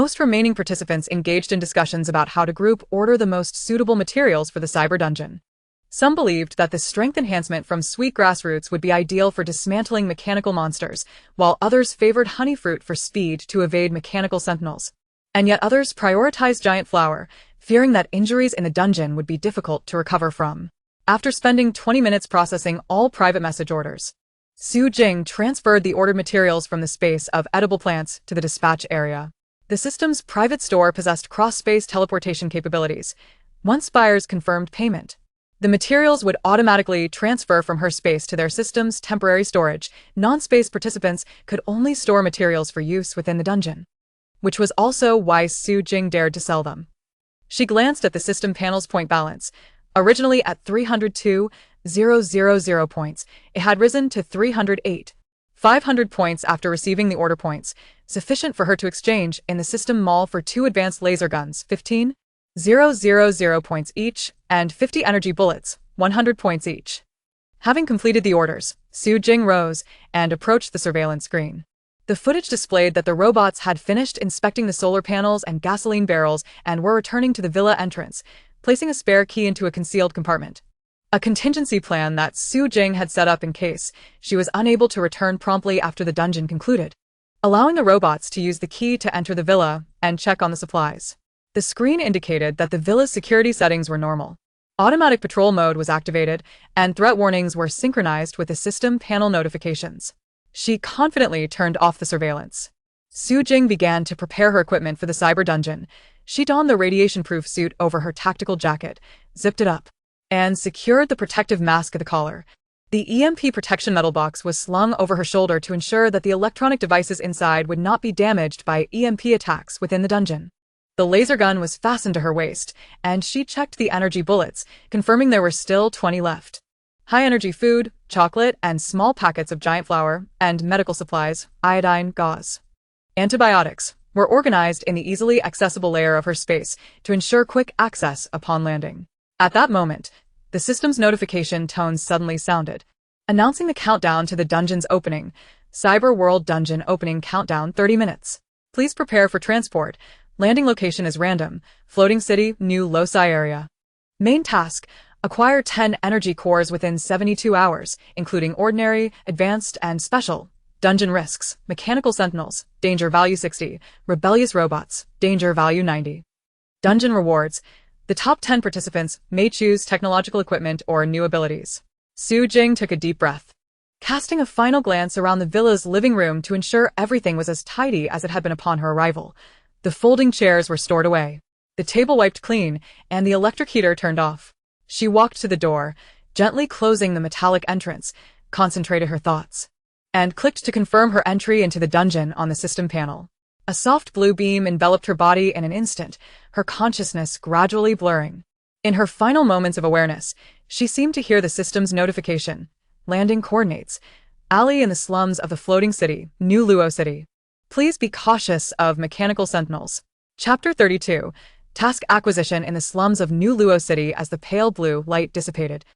most remaining participants engaged in discussions about how to group order the most suitable materials for the cyber dungeon. Some believed that the strength enhancement from sweet grass roots would be ideal for dismantling mechanical monsters, while others favored honey fruit for speed to evade mechanical sentinels. And yet others prioritized giant flower, fearing that injuries in the dungeon would be difficult to recover from. After spending 20 minutes processing all private message orders, Su Jing transferred the ordered materials from the space of edible plants to the dispatch area. The system's private store possessed cross-space teleportation capabilities. Once buyers confirmed payment, the materials would automatically transfer from her space to their system's temporary storage. Non-space participants could only store materials for use within the dungeon, which was also why Su Jing dared to sell them. She glanced at the system panel's point balance. Originally at 302,000 points, it had risen to 308,500 points after receiving the order points, sufficient for her to exchange in the system mall for 2 advanced laser guns, 15,000 points each, and 50 energy bullets, 100 points each. Having completed the orders, Su Jing rose and approached the surveillance screen. The footage displayed that the robots had finished inspecting the solar panels and gasoline barrels and were returning to the villa entrance, placing a spare key into a concealed compartment. A contingency plan that Su Jing had set up in case she was unable to return promptly after the dungeon concluded, allowing the robots to use the key to enter the villa and check on the supplies. The screen indicated that the villa's security settings were normal. Automatic patrol mode was activated, and threat warnings were synchronized with the system panel notifications. She confidently turned off the surveillance. Su Jing began to prepare her equipment for the cyber dungeon. She donned the radiation-proof suit over her tactical jacket, zipped it up, and secured the protective mask at the collar. The EMP protection metal box was slung over her shoulder to ensure that the electronic devices inside would not be damaged by EMP attacks within the dungeon. The laser gun was fastened to her waist, and she checked the energy bullets, confirming there were still 20 left. High-energy food, chocolate, and small packets of giant flour, and medical supplies, iodine, gauze, antibiotics, were organized in the easily accessible layer of her space to ensure quick access upon landing. At that moment, the system's notification tones suddenly sounded, announcing the countdown to the dungeon's opening. Cyber World Dungeon opening countdown 30 minutes. Please prepare for transport. Landing location is random. Floating city, new loci area. Main task: acquire 10 energy cores within 72 hours, including ordinary, advanced, and special. Dungeon risks: mechanical sentinels, danger value 60, rebellious robots, danger value 90. Dungeon rewards: the top 10 participants may choose technological equipment or new abilities. Su Jing took a deep breath, casting a final glance around the villa's living room to ensure everything was as tidy as it had been upon her arrival. The folding chairs were stored away, the table wiped clean, and the electric heater turned off. She walked to the door, gently closing the metallic entrance, concentrated her thoughts, and clicked to confirm her entry into the dungeon on the system panel. A soft blue beam enveloped her body in an instant, her consciousness gradually blurring. In her final moments of awareness, she seemed to hear the system's notification. Landing coordinates: alley in the slums of the floating city, New Luo City. Please be cautious of mechanical sentinels. Chapter 32. Task acquisition in the slums of New Luo City as the pale blue light dissipated.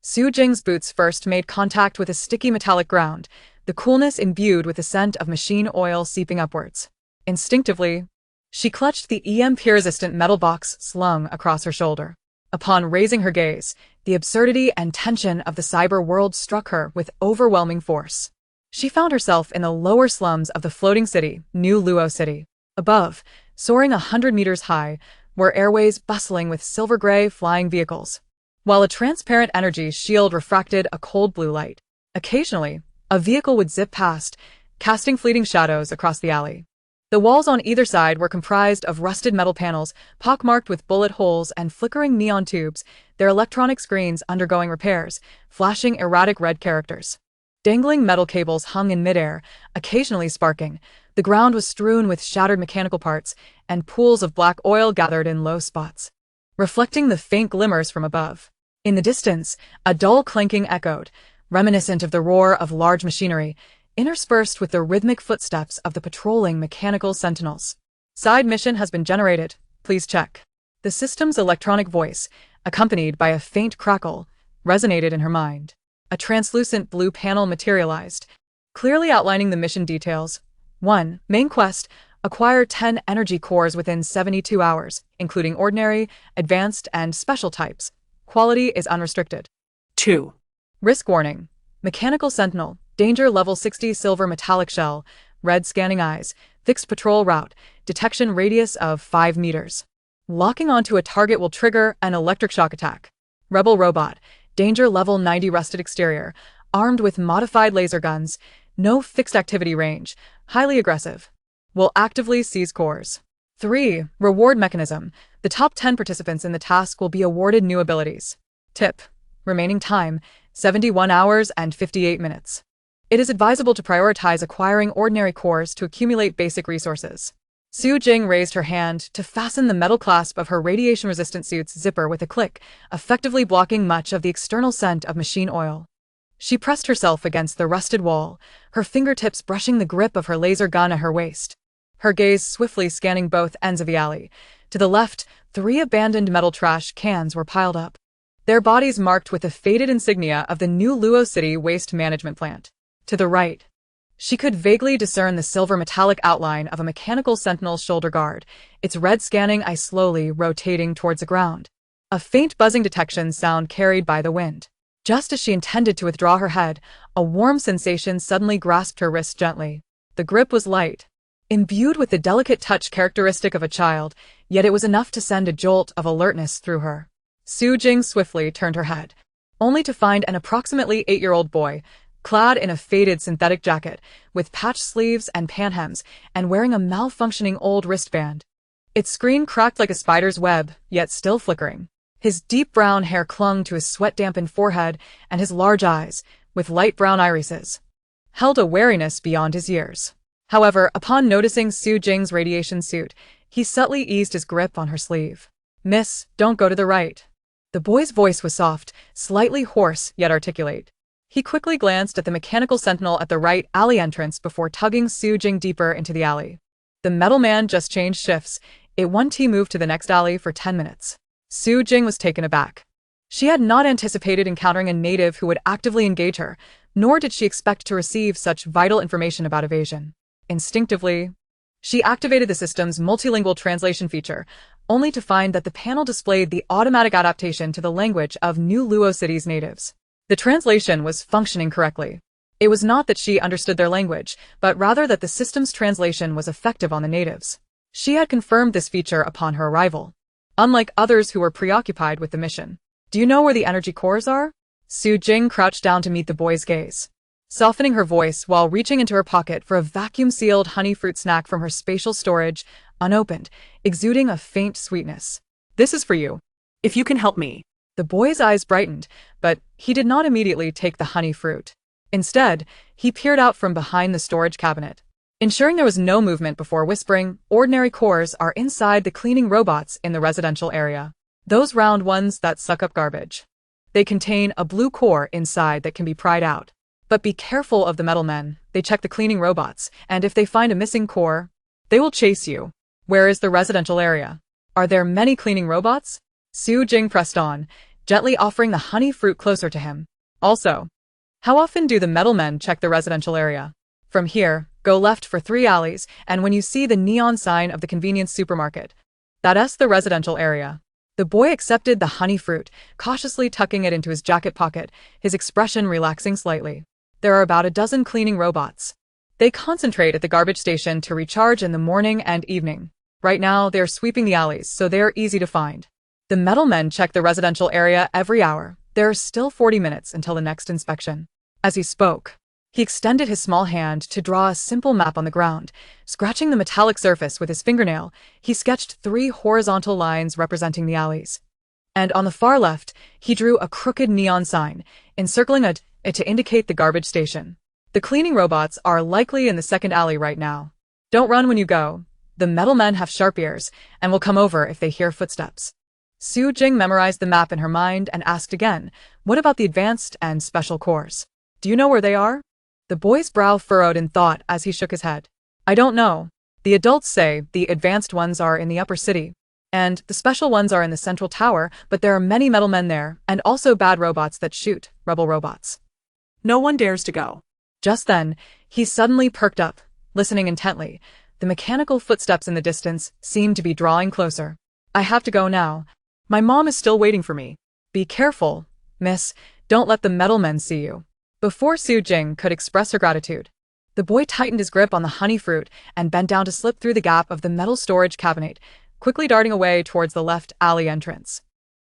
Su Jing's boots first made contact with a sticky metallic ground, the coolness imbued with the scent of machine oil seeping upwards. Instinctively, she clutched the EMP-resistant metal box slung across her shoulder. Upon raising her gaze, the absurdity and tension of the cyber world struck her with overwhelming force. She found herself in the lower slums of the floating city, New Luo City. Above, soaring 100 meters high, were airways bustling with silver-gray flying vehicles, while a transparent energy shield refracted a cold blue light. Occasionally, a vehicle would zip past, casting fleeting shadows across the alley. The walls on either side were comprised of rusted metal panels, pockmarked with bullet holes and flickering neon tubes, their electronic screens undergoing repairs, flashing erratic red characters. Dangling metal cables hung in midair, occasionally sparking. The ground was strewn with shattered mechanical parts, and pools of black oil gathered in low spots, reflecting the faint glimmers from above. In the distance, a dull clanking echoed, reminiscent of the roar of large machinery, interspersed with the rhythmic footsteps of the patrolling mechanical sentinels. Side mission has been generated. Please check. The system's electronic voice, accompanied by a faint crackle, resonated in her mind. A translucent blue panel materialized, clearly outlining the mission details. 1. Main quest: acquire 10 energy cores within 72 hours, including ordinary, advanced, and special types. Quality is unrestricted. 2. Risk warning. Mechanical Sentinel. Danger level 60 silver metallic shell. Red scanning eyes. Fixed patrol route. Detection radius of 5 meters. Locking onto a target will trigger an electric shock attack. Rebel Robot. Danger level 90 rusted exterior. Armed with modified laser guns. No fixed activity range. Highly aggressive. Will actively seize cores. 3. Reward mechanism. The top 10 participants in the task will be awarded new abilities. Tip. Remaining time, 71 hours and 58 minutes. It is advisable to prioritize acquiring ordinary cores to accumulate basic resources. Su Jing raised her hand to fasten the metal clasp of her radiation-resistant suit's zipper with a click, effectively blocking much of the external scent of machine oil. She pressed herself against the rusted wall, her fingertips brushing the grip of her laser gun at her waist. Her gaze swiftly scanning both ends of the alley. To the left, 3 abandoned metal trash cans were piled up, their bodies marked with the faded insignia of the New Luo City waste management plant. To the right, she could vaguely discern the silver metallic outline of a mechanical sentinel's shoulder guard, its red scanning eye slowly rotating towards the ground. A faint buzzing detection sound carried by the wind. Just as she intended to withdraw her head, a warm sensation suddenly grasped her wrist gently. The grip was light, imbued with the delicate touch characteristic of a child, yet it was enough to send a jolt of alertness through her. Su Jing swiftly turned her head, only to find an approximately 8-year-old boy, clad in a faded synthetic jacket, with patched sleeves and panhems, and wearing a malfunctioning old wristband. Its screen cracked like a spider's web, yet still flickering. His deep brown hair clung to his sweat-dampened forehead, and his large eyes, with light brown irises, held a wariness beyond his years. However, upon noticing Su Jing's radiation suit, he subtly eased his grip on her sleeve. "Miss, don't go to the right." The boy's voice was soft, slightly hoarse yet articulate. He quickly glanced at the mechanical sentinel at the right alley entrance before tugging Su Jing deeper into the alley. The metal man just changed shifts. It 1T moved to the next alley for 10 minutes. Su Jing was taken aback. She had not anticipated encountering a native who would actively engage her, nor did she expect to receive such vital information about evasion. Instinctively, she activated the system's multilingual translation feature, only to find that the panel displayed the automatic adaptation to the language of New Luo City's natives. The translation was functioning correctly. It was not that she understood their language, but rather that the system's translation was effective on the natives. She had confirmed this feature upon her arrival, unlike others who were preoccupied with the mission. "Do you know where the energy cores are?" Su Jing crouched down to meet the boy's gaze, softening her voice while reaching into her pocket for a vacuum-sealed honey fruit snack from her spatial storage, unopened, exuding a faint sweetness. "This is for you, if you can help me." The boy's eyes brightened, but he did not immediately take the honey fruit. Instead, he peered out from behind the storage cabinet, ensuring there was no movement before whispering, "Ordinary cores are inside the cleaning robots in the residential area. Those round ones that suck up garbage. They contain a blue core inside that can be pried out. But be careful of the metal men. They check the cleaning robots, and if they find a missing core, they will chase you." "Where is the residential area?" Are there many cleaning robots? Su Jing pressed on, gently offering the honey fruit closer to him. Also, how often do the metal men check the residential area? From here, go left for 3 alleys, and when you see the neon sign of the convenience supermarket, that's the residential area. The boy accepted the honey fruit, cautiously tucking it into his jacket pocket, his expression relaxing slightly. There are about a dozen cleaning robots. They concentrate at the garbage station to recharge in the morning and evening. Right now, they're sweeping the alleys, so they're easy to find. The metal men check the residential area every hour. There are still 40 minutes until the next inspection. As he spoke, he extended his small hand to draw a simple map on the ground. Scratching the metallic surface with his fingernail, he sketched 3 horizontal lines representing the alleys. And on the far left, he drew a crooked neon sign, encircling it to indicate the garbage station. The cleaning robots are likely in the second alley right now. Don't run when you go. The metal men have sharp ears and will come over if they hear footsteps. Su Jing memorized the map in her mind and asked again, what about the advanced and special cores? Do you know where they are? The boy's brow furrowed in thought as he shook his head. I don't know. The adults say the advanced ones are in the upper city, and the special ones are in the central tower, but there are many metal men there, and also bad robots that shoot, rebel robots. No one dares to go. Just then, he suddenly perked up, listening intently. The mechanical footsteps in the distance seemed to be drawing closer. I have to go now. My mom is still waiting for me. Be careful, miss. Don't let the metal men see you. Before Su Jing could express her gratitude, the boy tightened his grip on the honey fruit and bent down to slip through the gap of the metal storage cabinet, quickly darting away towards the left alley entrance.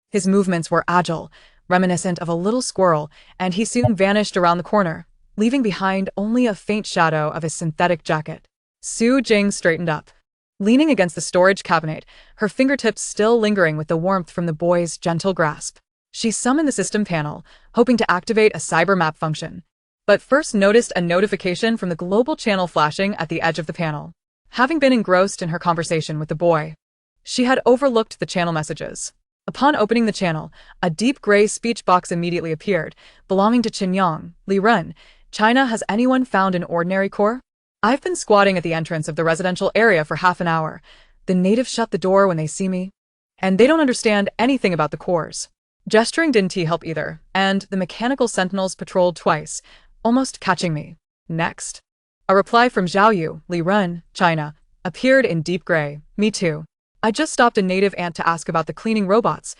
His movements were agile, reminiscent of a little squirrel, and he soon vanished around the corner, leaving behind only a faint shadow of his synthetic jacket. Su Jing straightened up, leaning against the storage cabinet, her fingertips still lingering with the warmth from the boy's gentle grasp. She summoned the system panel, hoping to activate a cyber map function, but first noticed a notification from the global channel flashing at the edge of the panel. Having been engrossed in her conversation with the boy, she had overlooked the channel messages. Upon opening the channel, a deep gray speech box immediately appeared, belonging to Qinyang, Li Ren. China, has anyone found an ordinary core? I've been squatting at the entrance of the residential area for half an hour. The natives shut the door when they see me, and they don't understand anything about the cores. Gesturing didn't help either, and the mechanical sentinels patrolled twice, almost catching me. Next, a reply from Zhaoyu, Li Ren, China, appeared in deep gray. Me too. I just stopped a native ant to ask about the cleaning robots,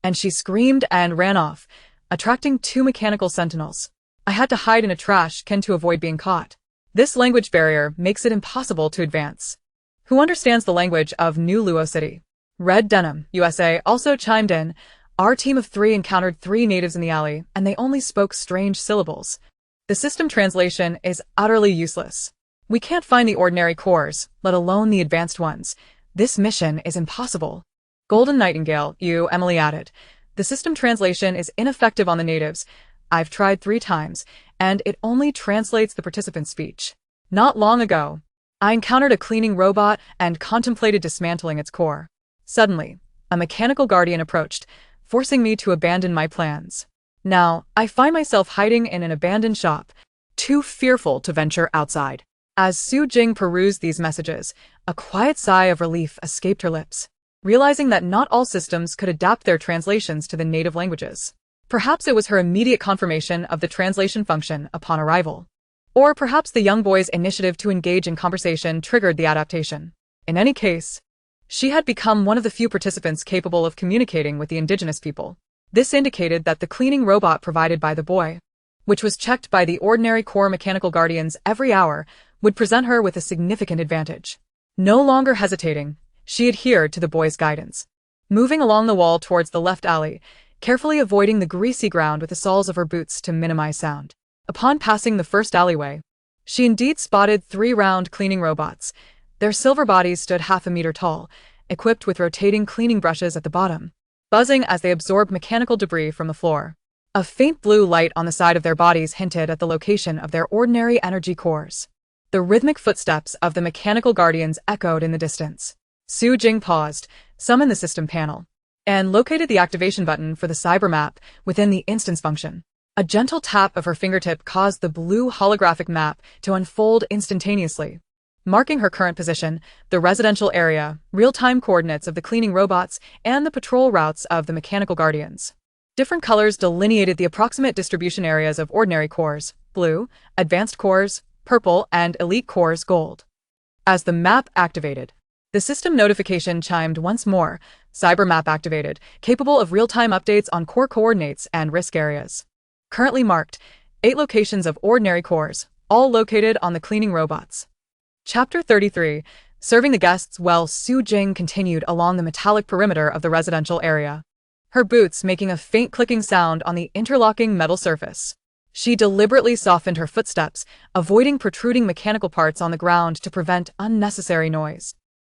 and she screamed and ran off, attracting 2 mechanical sentinels. I had to hide in a trash can to avoid being caught. This language barrier makes it impossible to advance. Who understands the language of New Luo City? Red Denim, USA, also chimed in. Our team of 3 encountered 3 natives in the alley, and they only spoke strange syllables. The system translation is utterly useless. We can't find the ordinary cores, let alone the advanced ones. This mission is impossible. Golden Nightingale, Emily added. The system translation is ineffective on the natives. I've tried 3 times, and it only translates the participant's speech. Not long ago, I encountered a cleaning robot and contemplated dismantling its core. Suddenly, a mechanical guardian approached, forcing me to abandon my plans. Now, I find myself hiding in an abandoned shop, too fearful to venture outside. As Su Jing perused these messages, a quiet sigh of relief escaped her lips, realizing that not all systems could adapt their translations to the native languages. Perhaps it was her immediate confirmation of the translation function upon arrival. Or perhaps the young boy's initiative to engage in conversation triggered the adaptation. In any case, she had become one of the few participants capable of communicating with the indigenous people. This indicated that the cleaning robot provided by the boy, which was checked by the ordinary core mechanical guardians every hour, would present her with a significant advantage. No longer hesitating, she adhered to the boy's guidance, moving along the wall towards the left alley, carefully avoiding the greasy ground with the soles of her boots to minimize sound. Upon passing the first alleyway, she indeed spotted 3 round cleaning robots. Their silver bodies stood half a meter tall, equipped with rotating cleaning brushes at the bottom, buzzing as they absorbed mechanical debris from the floor. A faint blue light on the side of their bodies hinted at the location of their ordinary energy cores. The rhythmic footsteps of the mechanical guardians echoed in the distance. Su Jing paused, summoned the system panel, and located the activation button for the cyber map within the instance function. A gentle tap of her fingertip caused the blue holographic map to unfold instantaneously. marking her current position, the residential area, real-time coordinates of the cleaning robots, and the patrol routes of the mechanical guardians. Different colors delineated the approximate distribution areas of ordinary cores: blue, advanced cores, purple, and elite cores gold. As the map activated, the system notification chimed once more: Cyber map activated, capable of real-time updates on core coordinates and risk areas. Currently marked: 8 locations of ordinary cores, all located on the cleaning robots. Chapter 33. Serving the guests well. Su Jing continued along the metallic perimeter of the residential area, her boots making a faint clicking sound on the interlocking metal surface. She deliberately softened her footsteps, avoiding protruding mechanical parts on the ground to prevent unnecessary noise.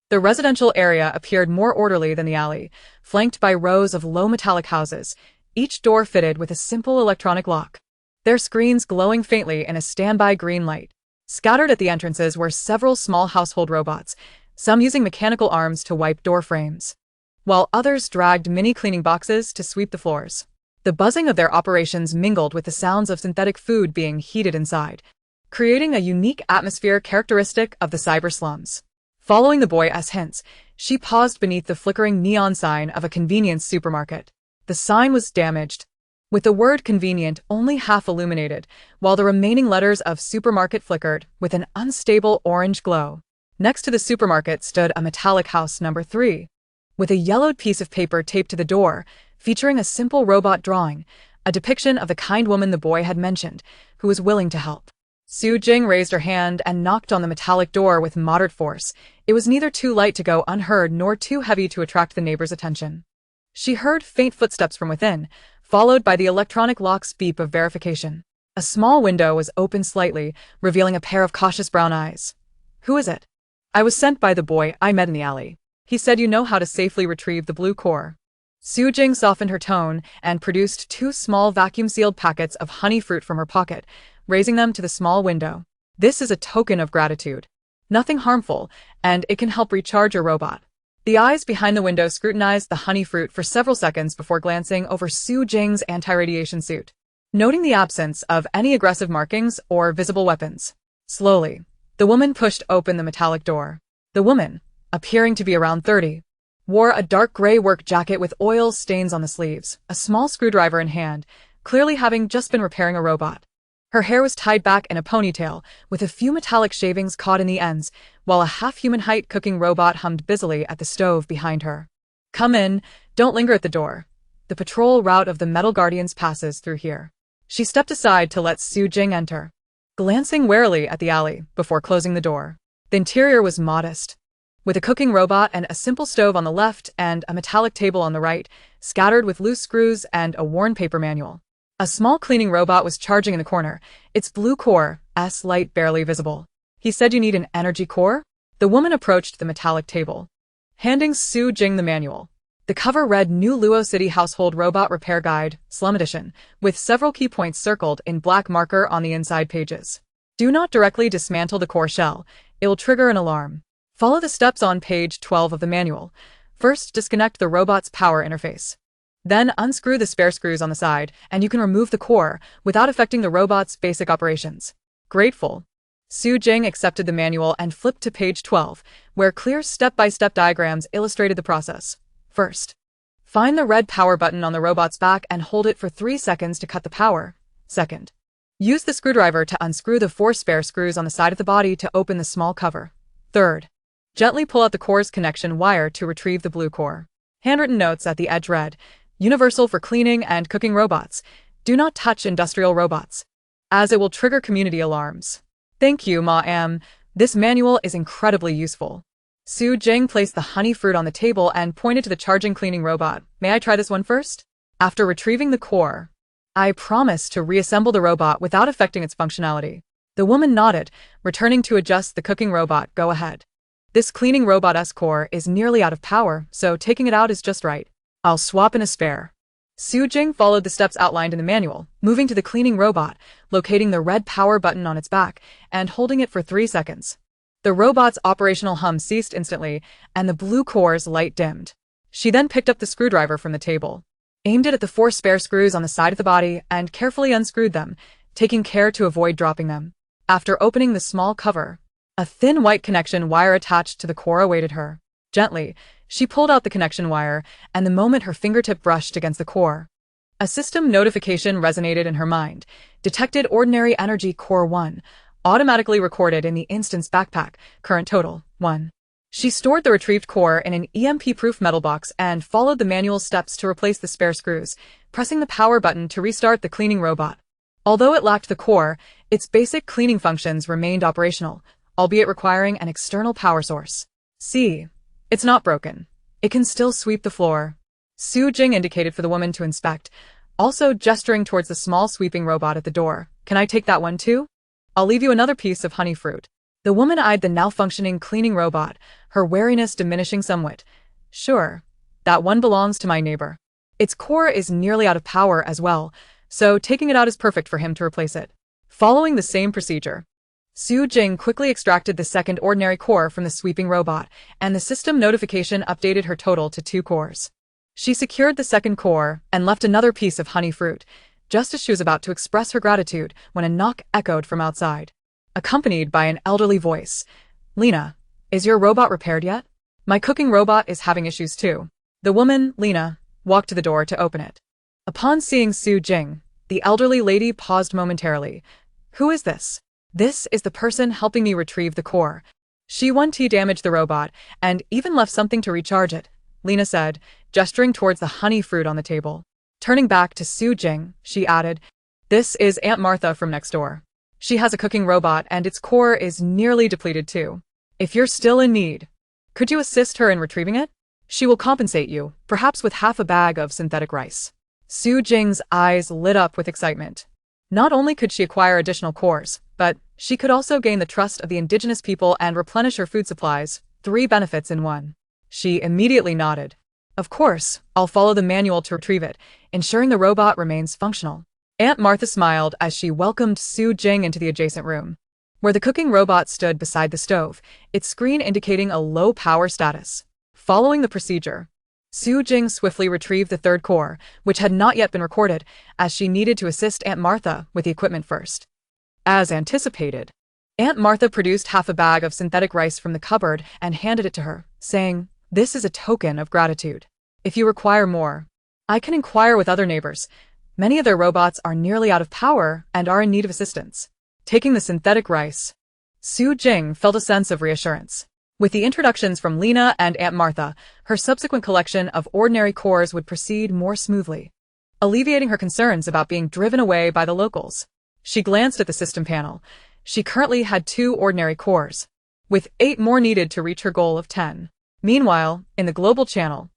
The residential area appeared more orderly than the alley, flanked by rows of low metallic houses, each door fitted with a simple electronic lock, their screens glowing faintly in a standby green light. Scattered at the entrances were several small household robots, some using mechanical arms to wipe door frames, while others dragged mini cleaning boxes to sweep the floors. The buzzing of their operations mingled with the sounds of synthetic food being heated inside, creating a unique atmosphere characteristic of the cyber slums. Following the boy's hints, she paused beneath the flickering neon sign of a convenience supermarket. The sign was damaged, with the word convenient only half illuminated, while the remaining letters of supermarket flickered with an unstable orange glow. Next to the supermarket stood a metallic house number 3, with a yellowed piece of paper taped to the door, featuring a simple robot drawing, a depiction of the kind woman the boy had mentioned, who was willing to help. Su Jing raised her hand and knocked on the metallic door with moderate force. It was neither too light to go unheard nor too heavy to attract the neighbor's attention. She heard faint footsteps from within, followed by the electronic lock's beep of verification. A small window was open slightly, revealing a pair of cautious brown eyes. "Who is it?" "I was sent by the boy I met in the alley. He said you know how to safely retrieve the blue core." Su Jing softened her tone and produced 2 small vacuum-sealed packets of honey fruit from her pocket, raising them to the small window. "This is a token of gratitude. Nothing harmful, and it can help recharge your robot." The eyes behind the window scrutinized the honey fruit for several seconds before glancing over Su Jing's anti-radiation suit, noting the absence of any aggressive markings or visible weapons. Slowly, the woman pushed open the metallic door. The woman, appearing to be around 30, wore a dark gray work jacket with oil stains on the sleeves, a small screwdriver in hand, clearly having just been repairing a robot. Her hair was tied back in a ponytail, with a few metallic shavings caught in the ends, while a half-human-height cooking robot hummed busily at the stove behind her. "Come in, don't linger at the door. The patrol route of the Metal Guardians passes through here." She stepped aside to let Su Jing enter, glancing warily at the alley before closing the door. The interior was modest, with a cooking robot and a simple stove on the left and a metallic table on the right, scattered with loose screws and a worn paper manual. A small cleaning robot was charging in the corner, its blue core's light barely visible. "He said you need an energy core?" The woman approached the metallic table, handing Su Jing the manual. The cover read New Luo City Household Robot Repair Guide, Slum Edition, with several key points circled in black marker on the inside pages. "Do not directly dismantle the core shell. It will trigger an alarm. Follow the steps on page 12 of the manual. First, disconnect the robot's power interface. Then unscrew the spare screws on the side, and you can remove the core without affecting the robot's basic operations." Grateful, Su Jing accepted the manual and flipped to page 12, where clear step-by-step diagrams illustrated the process. First, find the red power button on the robot's back and hold it for 3 seconds to cut the power. Second, use the screwdriver to unscrew the 4 spare screws on the side of the body to open the small cover. Third, gently pull out the core's connection wire to retrieve the blue core. Handwritten notes at the edge read, "Universal for cleaning and cooking robots. Do not touch industrial robots, as it will trigger community alarms." "Thank you, ma'am. This manual is incredibly useful." Su Jing placed the honey fruit on the table and pointed to the charging cleaning robot. "May I try this one first?" After retrieving the core, "I promise to reassemble the robot without affecting its functionality." The woman nodded, returning to adjust the cooking robot. "Go ahead. This cleaning robot's core is nearly out of power, so taking it out is just right. I'll swap in a spare." Su Jing followed the steps outlined in the manual, moving to the cleaning robot, locating the red power button on its back, and holding it for 3 seconds. The robot's operational hum ceased instantly, and the blue core's light dimmed. She then picked up the screwdriver from the table, aimed it at the 4 spare screws on the side of the body, and carefully unscrewed them, taking care to avoid dropping them. After opening the small cover, A thin white connection wire attached to the core awaited her. Gently, she pulled out the connection wire, and the moment her fingertip brushed against the core, a system notification resonated in her mind. Detected ordinary energy core 1. Automatically recorded in the instance backpack. Current total, 1. She stored the retrieved core in an EMP-proof metal box and followed the manual steps to replace the spare screws, pressing the power button to restart the cleaning robot. Although it lacked the core, its basic cleaning functions remained operational, albeit requiring an external power source. See, it's not broken. It can still sweep the floor. Su Jing indicated for the woman to inspect, also gesturing towards the small sweeping robot at the door. Can I take that one too? I'll leave you another piece of honey fruit. The woman eyed the now-functioning cleaning robot, her wariness diminishing somewhat. Sure, that one belongs to my neighbor. Its core is nearly out of power as well, so taking it out is perfect for him to replace it. Following the same procedure, Su Jing quickly extracted the second ordinary core from the sweeping robot, and the system notification updated her total to 2 cores. She secured the second core and left another piece of honey fruit, just as she was about to express her gratitude when a knock echoed from outside, accompanied by an elderly voice. Lena, is your robot repaired yet? My cooking robot is having issues too. The woman, Lena, walked to the door to open it. Upon seeing Su Jing, the elderly lady paused momentarily. Who is this? This is the person helping me retrieve the core. She 1T damaged the robot and even left something to recharge it, Lena said, gesturing towards the honey fruit on the table. Turning back to Su Jing, she added, this is Aunt Martha from next door. She has a cooking robot and its core is nearly depleted too. If you're still in need, could you assist her in retrieving it? She will compensate you, perhaps with half a bag of synthetic rice. Su Jing's eyes lit up with excitement. Not only could she acquire additional cores, but she could also gain the trust of the indigenous people and replenish her food supplies, 3 benefits in one. She immediately nodded. Of course, I'll follow the manual to retrieve it, ensuring the robot remains functional. Aunt Martha smiled as she welcomed Su Jing into the adjacent room, where the cooking robot stood beside the stove, its screen indicating a low power status. Following the procedure, Su Jing swiftly retrieved the third core, which had not yet been recorded, as she needed to assist Aunt Martha with the equipment first. As anticipated, Aunt Martha produced half a bag of synthetic rice from the cupboard and handed it to her, saying, this is a token of gratitude. If you require more, I can inquire with other neighbors. Many of their robots are nearly out of power and are in need of assistance. Taking the synthetic rice, Su Jing felt a sense of reassurance. With the introductions from Lena and Aunt Martha, her subsequent collection of ordinary cores would proceed more smoothly, alleviating her concerns about being driven away by the locals. She glanced at the system panel. She currently had 2 ordinary cores, with 8 more needed to reach her goal of 10. Meanwhile, in the global channel,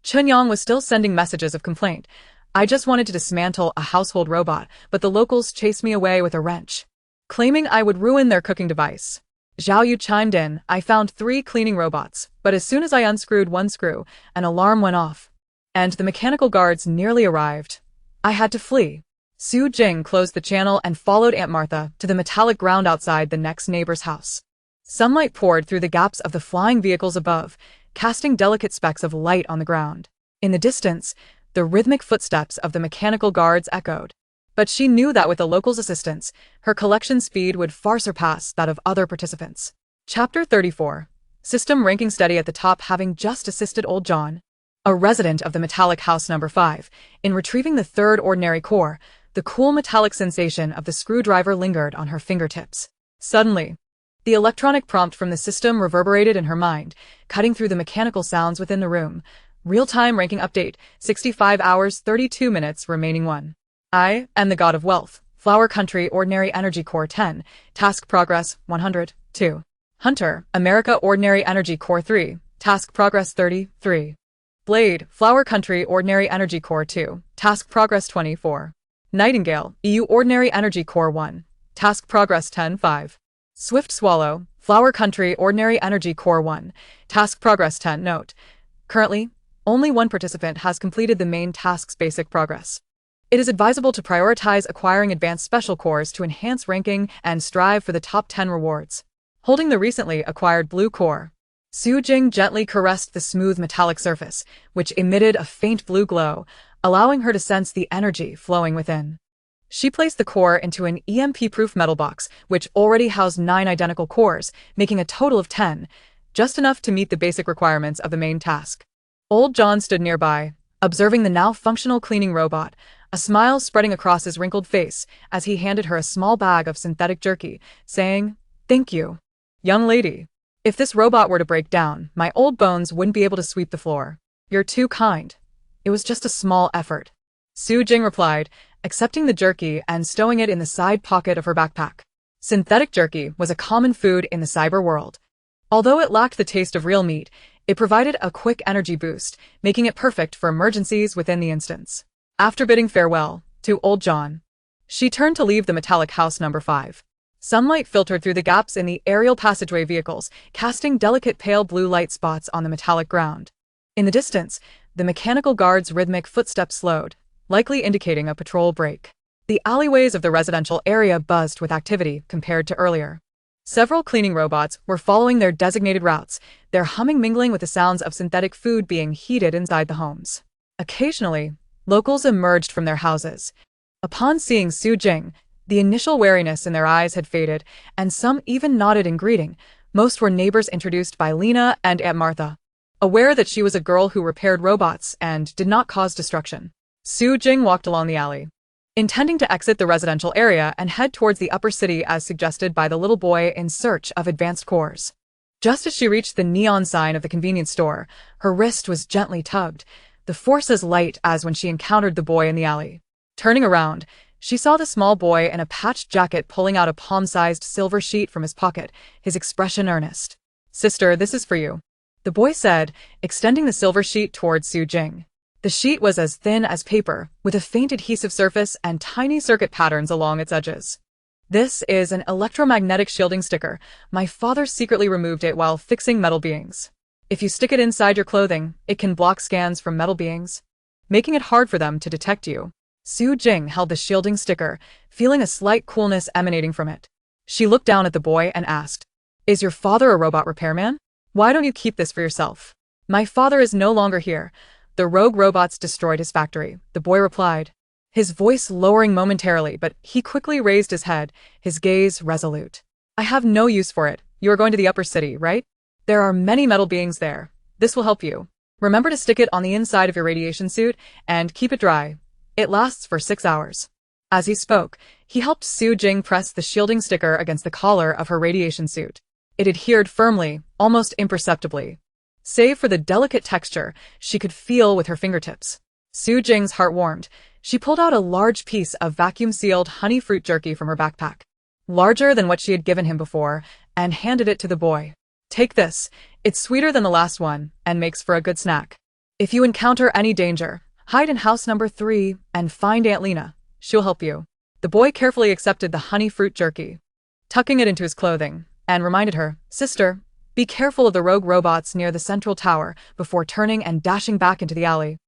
Chunyang was still sending messages of complaint. I just wanted to dismantle a household robot, but the locals chased me away with a wrench, claiming I would ruin their cooking device. Zhao Yu chimed in. I found 3 cleaning robots, but as soon as I unscrewed one screw, an alarm went off, and the mechanical guards nearly arrived. I had to flee. Su Jing closed the channel and followed Aunt Martha to the metallic ground outside the next neighbor's house. Sunlight poured through the gaps of the flying vehicles above, casting delicate specks of light on the ground. In the distance, the rhythmic footsteps of the mechanical guards echoed. But she knew that with the locals' assistance, her collection speed would far surpass that of other participants. Chapter 34. System ranking steady at the top, having just assisted old John, a resident of the metallic house number 5, in retrieving the third ordinary core. The cool metallic sensation of the screwdriver lingered on her fingertips. Suddenly, the electronic prompt from the system reverberated in her mind, cutting through the mechanical sounds within the room. Real-time ranking update, 65 hours 32 minutes remaining 1. I am the god of wealth. Flower Country Ordinary Energy Core 10. Task progress 100. 2. Hunter, America Ordinary Energy Core 3. Task progress 33. Blade, Flower Country Ordinary Energy Core 2. Task progress 24. Nightingale, EU Ordinary Energy Core 1. Task progress 10-5. Swift Swallow, Flower Country Ordinary Energy Core 1. Task progress 10. Note: currently, only 1 participant has completed the main task's basic progress. It is advisable to prioritize acquiring advanced special cores to enhance ranking and strive for the top 10 rewards. Holding the recently acquired blue core, Su Jing gently caressed the smooth metallic surface, which emitted a faint blue glow, allowing her to sense the energy flowing within. She placed the core into an EMP-proof metal box, which already housed 9 identical cores, making a total of 10, just enough to meet the basic requirements of the main task. Old John stood nearby, observing the now functional cleaning robot, a smile spreading across his wrinkled face as he handed her a small bag of synthetic jerky, saying, "Thank you, young lady. If this robot were to break down, my old bones wouldn't be able to sweep the floor. You're too kind. It was just a small effort." Su Jing replied, accepting the jerky and stowing it in the side pocket of her backpack. Synthetic jerky was a common food in the cyber world. Although it lacked the taste of real meat, it provided a quick energy boost, making it perfect for emergencies within the instance. After bidding farewell to Old John, she turned to leave the metallic house number 5. Sunlight filtered through the gaps in the aerial passageway vehicles, casting delicate pale blue light spots on the metallic ground. In the distance, the mechanical guard's rhythmic footsteps slowed, likely indicating a patrol break. The alleyways of the residential area buzzed with activity compared to earlier. Several cleaning robots were following their designated routes, their humming mingling with the sounds of synthetic food being heated inside the homes. Occasionally, locals emerged from their houses. Upon seeing Su Jing, the initial wariness in their eyes had faded, and some even nodded in greeting. Most were neighbors introduced by Lena and Aunt Martha. Aware that she was a girl who repaired robots and did not cause destruction, Su Jing walked along the alley, intending to exit the residential area and head towards the upper city as suggested by the little boy in search of advanced cores. Just as she reached the neon sign of the convenience store, her wrist was gently tugged, the force as light as when she encountered the boy in the alley. Turning around, she saw the small boy in a patched jacket pulling out a palm-sized silver sheet from his pocket, his expression earnest. "Sister, this is for you," the boy said, extending the silver sheet towards Su Jing. The sheet was as thin as paper, with a faint adhesive surface and tiny circuit patterns along its edges. "This is an electromagnetic shielding sticker. My father secretly removed it while fixing metal beings. If you stick it inside your clothing, it can block scans from metal beings, making it hard for them to detect you." Su Jing held the shielding sticker, feeling a slight coolness emanating from it. She looked down at the boy and asked, "Is your father a robot repairman? Why don't you keep this for yourself?" "My father is no longer here. The rogue robots destroyed his factory," the boy replied, his voice lowering momentarily, but he quickly raised his head, his gaze resolute. "I have no use for it. You are going to the upper city, right? There are many metal beings there. This will help you. Remember to stick it on the inside of your radiation suit and keep it dry. It lasts for 6 hours. As he spoke, he helped Su Jing press the shielding sticker against the collar of her radiation suit. It adhered firmly, almost imperceptibly. Save for the delicate texture she could feel with her fingertips. Su Jing's heart warmed. She pulled out a large piece of vacuum-sealed honey fruit jerky from her backpack, larger than what she had given him before, and handed it to the boy. "Take this. It's sweeter than the last one, and makes for a good snack. If you encounter any danger, hide in house number 3 and find Aunt Lena. She'll help you." The boy carefully accepted the honey fruit jerky, tucking it into his clothing, and reminded her, "Sister, be careful of the rogue robots near the central tower," before turning and dashing back into the alley,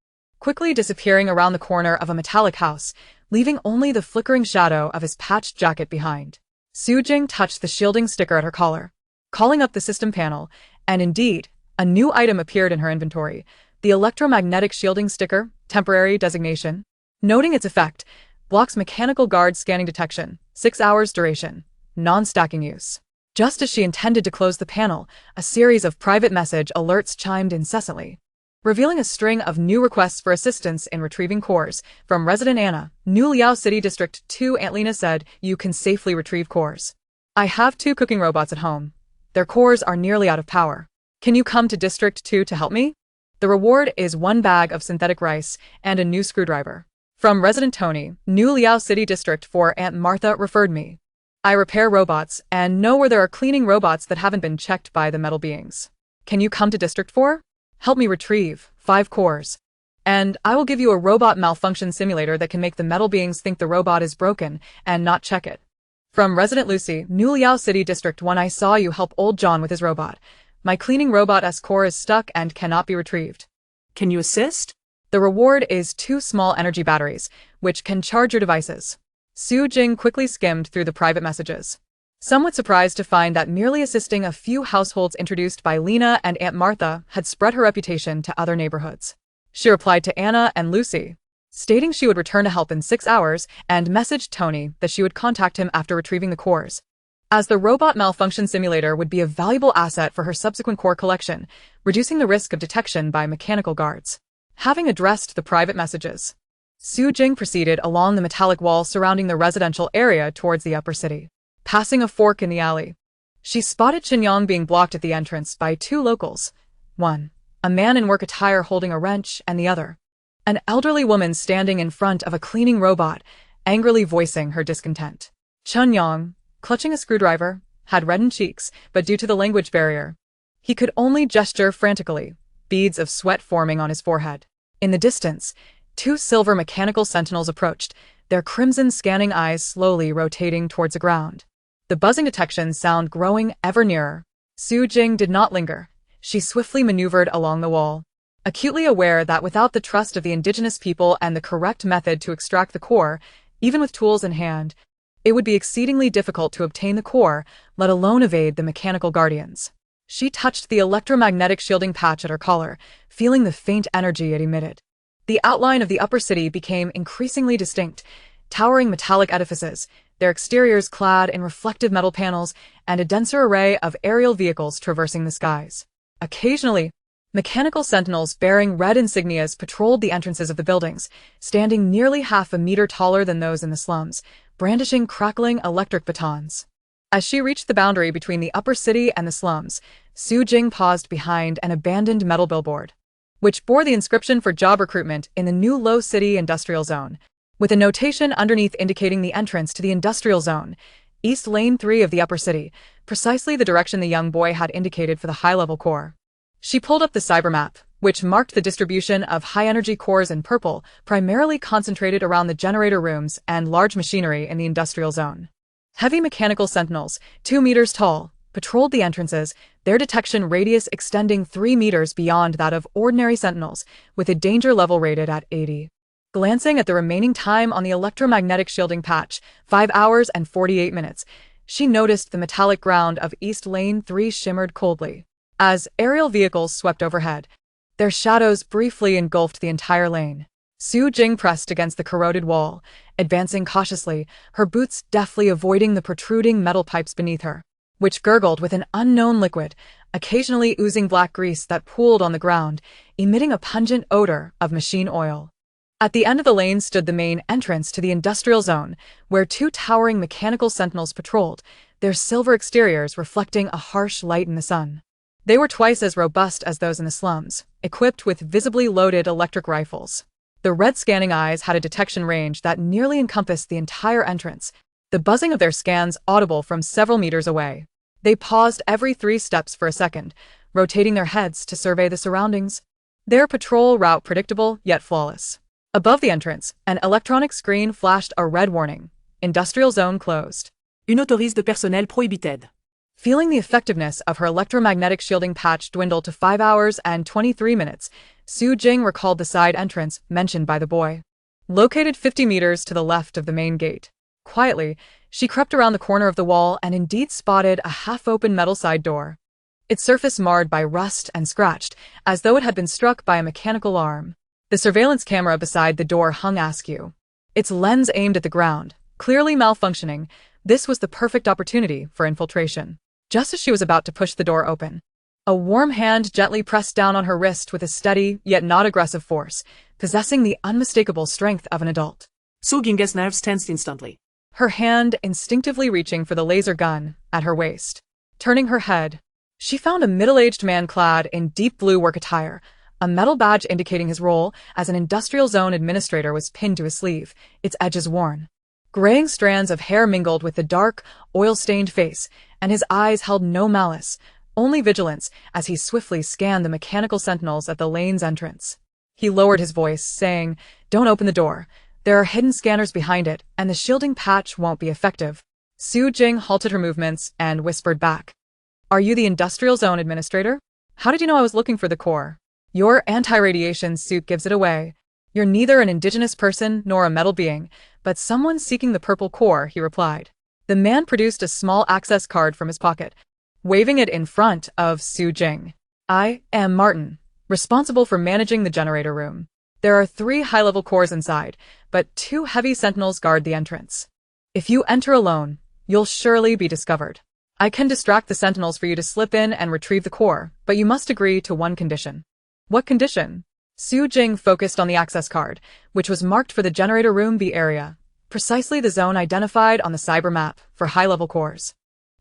quickly disappearing around the corner of a metallic house, leaving only the flickering shadow of his patched jacket behind. Su Jing touched the shielding sticker at her collar, calling up the system panel, and indeed, a new item appeared in her inventory, the electromagnetic shielding sticker, temporary designation. Noting its effect, blocks mechanical guard scanning detection, 6 hours duration, non-stacking use. Just as she intended to close the panel, a series of private message alerts chimed incessantly, revealing a string of new requests for assistance in retrieving cores. From resident Anna, New Liao City District 2. Aunt Lena said, "You can safely retrieve cores. I have 2 cooking robots at home. Their cores are nearly out of power. Can you come to District 2 to help me? The reward is 1 bag of synthetic rice and a new screwdriver." From resident Tony, New Liao City District 4. Aunt Martha referred me. "I repair robots and know where there are cleaning robots that haven't been checked by the metal beings. Can you come to District 4? Help me retrieve 5 cores. And I will give you a robot malfunction simulator that can make the metal beings think the robot is broken and not check it." From resident Lucy, New Liao City District 1. I saw you help old John with his robot. My cleaning robot's core is stuck and cannot be retrieved. Can you assist? The reward is 2 small energy batteries, which can charge your devices. Su Jing quickly skimmed through the private messages, somewhat surprised to find that merely assisting a few households introduced by Lena and Aunt Martha had spread her reputation to other neighborhoods. She replied to Anna and Lucy, stating she would return to help in 6 hours and messaged Tony that she would contact him after retrieving the cores, as the robot malfunction simulator would be a valuable asset for her subsequent core collection, reducing the risk of detection by mechanical guards. Having addressed the private messages, Su Jing proceeded along the metallic wall surrounding the residential area towards the upper city. Passing a fork in the alley, she spotted Qinyang being blocked at the entrance by 2 locals. One, a man in work attire holding a wrench, and the other, an elderly woman standing in front of a cleaning robot, angrily voicing her discontent. Qinyang, clutching a screwdriver, had reddened cheeks, but due to the language barrier, he could only gesture frantically, beads of sweat forming on his forehead. In the distance, 2 silver mechanical sentinels approached, their crimson scanning eyes slowly rotating towards the ground. The buzzing detection sound growing ever nearer. Su Jing did not linger. She swiftly maneuvered along the wall, acutely aware that without the trust of the indigenous people and the correct method to extract the core, even with tools in hand, it would be exceedingly difficult to obtain the core, let alone evade the mechanical guardians. She touched the electromagnetic shielding patch at her collar, feeling the faint energy it emitted. The outline of the upper city became increasingly distinct, towering metallic edifices, their exteriors clad in reflective metal panels, and a denser array of aerial vehicles traversing the skies. Occasionally, mechanical sentinels bearing red insignias patrolled the entrances of the buildings, standing nearly half a meter taller than those in the slums, brandishing crackling electric batons. As she reached the boundary between the upper city and the slums, Su Jing paused behind an abandoned metal billboard, which bore the inscription for job recruitment in the new Low City Industrial Zone, with a notation underneath indicating the entrance to the Industrial Zone, East Lane 3 of the upper city, precisely the direction the young boy had indicated for the high-level core. She pulled up the cyber map, which marked the distribution of high-energy cores in purple, primarily concentrated around the generator rooms and large machinery in the Industrial Zone. Heavy mechanical sentinels, 2 meters tall, patrolled the entrances, their detection radius extending 3 meters beyond that of ordinary sentinels, with a danger level rated at 80. Glancing at the remaining time on the electromagnetic shielding patch, 5 hours and 48 minutes, she noticed the metallic ground of East Lane 3 shimmered coldly. As aerial vehicles swept overhead, their shadows briefly engulfed the entire lane. Su Jing pressed against the corroded wall, advancing cautiously, her boots deftly avoiding the protruding metal pipes beneath her, which gurgled with an unknown liquid, occasionally oozing black grease that pooled on the ground, emitting a pungent odor of machine oil. At the end of the lane stood the main entrance to the Industrial Zone, where 2 towering mechanical sentinels patrolled, their silver exteriors reflecting a harsh light in the sun. They were twice as robust as those in the slums, equipped with visibly loaded electric rifles. The red scanning eyes had a detection range that nearly encompassed the entire entrance, the buzzing of their scans audible from several meters away. They paused every 3 steps for a second, rotating their heads to survey the surroundings, their patrol route predictable yet flawless. Above the entrance, an electronic screen flashed a red warning. Industrial Zone closed. Une autorise de personnel prohibited. Feeling the effectiveness of her electromagnetic shielding patch dwindle to 5 hours and 23 minutes, Su Jing recalled the side entrance mentioned by the boy, located 50 meters to the left of the main gate. Quietly, she crept around the corner of the wall and indeed spotted a half-open metal side door, its surface marred by rust and scratched, as though it had been struck by a mechanical arm. The surveillance camera beside the door hung askew, its lens aimed at the ground, clearly malfunctioning. This was the perfect opportunity for infiltration. Just as she was about to push the door open, a warm hand gently pressed down on her wrist with a steady, yet not aggressive force, possessing the unmistakable strength of an adult. Su Jing's nerves tensed instantly, her hand instinctively reaching for the laser gun at her waist. Turning her head, she found a middle-aged man clad in deep blue work attire. A metal badge indicating his role as an Industrial Zone administrator was pinned to his sleeve, its edges worn. Graying strands of hair mingled with the dark, oil-stained face, and his eyes held no malice, only vigilance, as he swiftly scanned the mechanical sentinels at the lane's entrance. He lowered his voice, saying, "Don't open the door. There are hidden scanners behind it, and the shielding patch won't be effective." Su Jing halted her movements and whispered back, "Are you the Industrial Zone administrator? How did you know I was looking for the core?" "Your anti-radiation suit gives it away. You're neither an indigenous person nor a metal being, but someone seeking the purple core," he replied. The man produced a small access card from his pocket, waving it in front of Su Jing. "I am Martin, responsible for managing the generator room. There are 3 high-level cores inside, but 2 heavy sentinels guard the entrance. If you enter alone, you'll surely be discovered. I can distract the sentinels for you to slip in and retrieve the core, but you must agree to one condition. What condition? Su Jing focused on the access card, which was marked for the generator room B area, precisely the zone identified on the cyber map for high-level cores.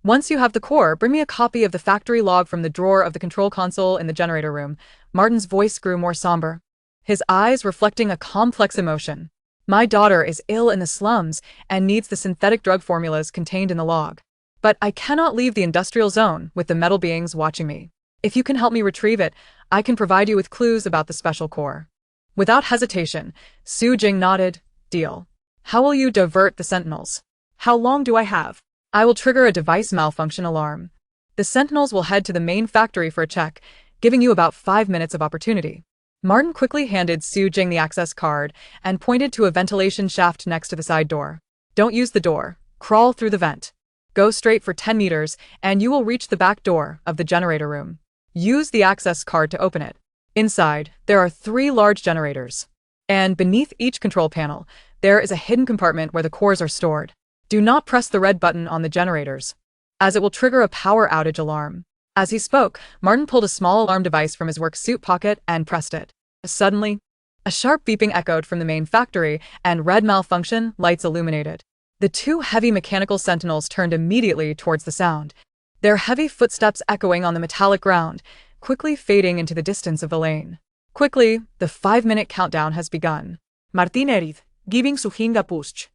Once you have the core, bring me a copy of the factory log from the drawer of the control console in the generator room. Martin's voice grew more somber, his eyes reflecting a complex emotion. My daughter is ill in the slums and needs the synthetic drug formulas contained in the log. But I cannot leave the industrial zone with the metal beings watching me. If you can help me retrieve it, I can provide you with clues about the special core. Without hesitation, Su Jing nodded. Deal. How will you divert the sentinels? How long do I have? I will trigger a device malfunction alarm. The sentinels will head to the main factory for a check, giving you about 5 minutes of opportunity. Martin quickly handed Su Jing the access card and pointed to a ventilation shaft next to the side door. Don't use the door. Crawl through the vent. Go straight for 10 meters, and you will reach the back door of the generator room. Use the access card to open it. Inside, there are 3 large generators. And beneath each control panel, there is a hidden compartment where the cores are stored. Do not press the red button on the generators, as it will trigger a power outage alarm. As he spoke, Martin pulled a small alarm device from his work suit pocket and pressed it. Suddenly, a sharp beeping echoed from the main factory, and red malfunction lights illuminated. The 2 heavy mechanical sentinels turned immediately towards the sound, their heavy footsteps echoing on the metallic ground, quickly fading into the distance of the lane. Quickly, the 5-minute countdown has begun. Martin Erid, giving Su Jing a push.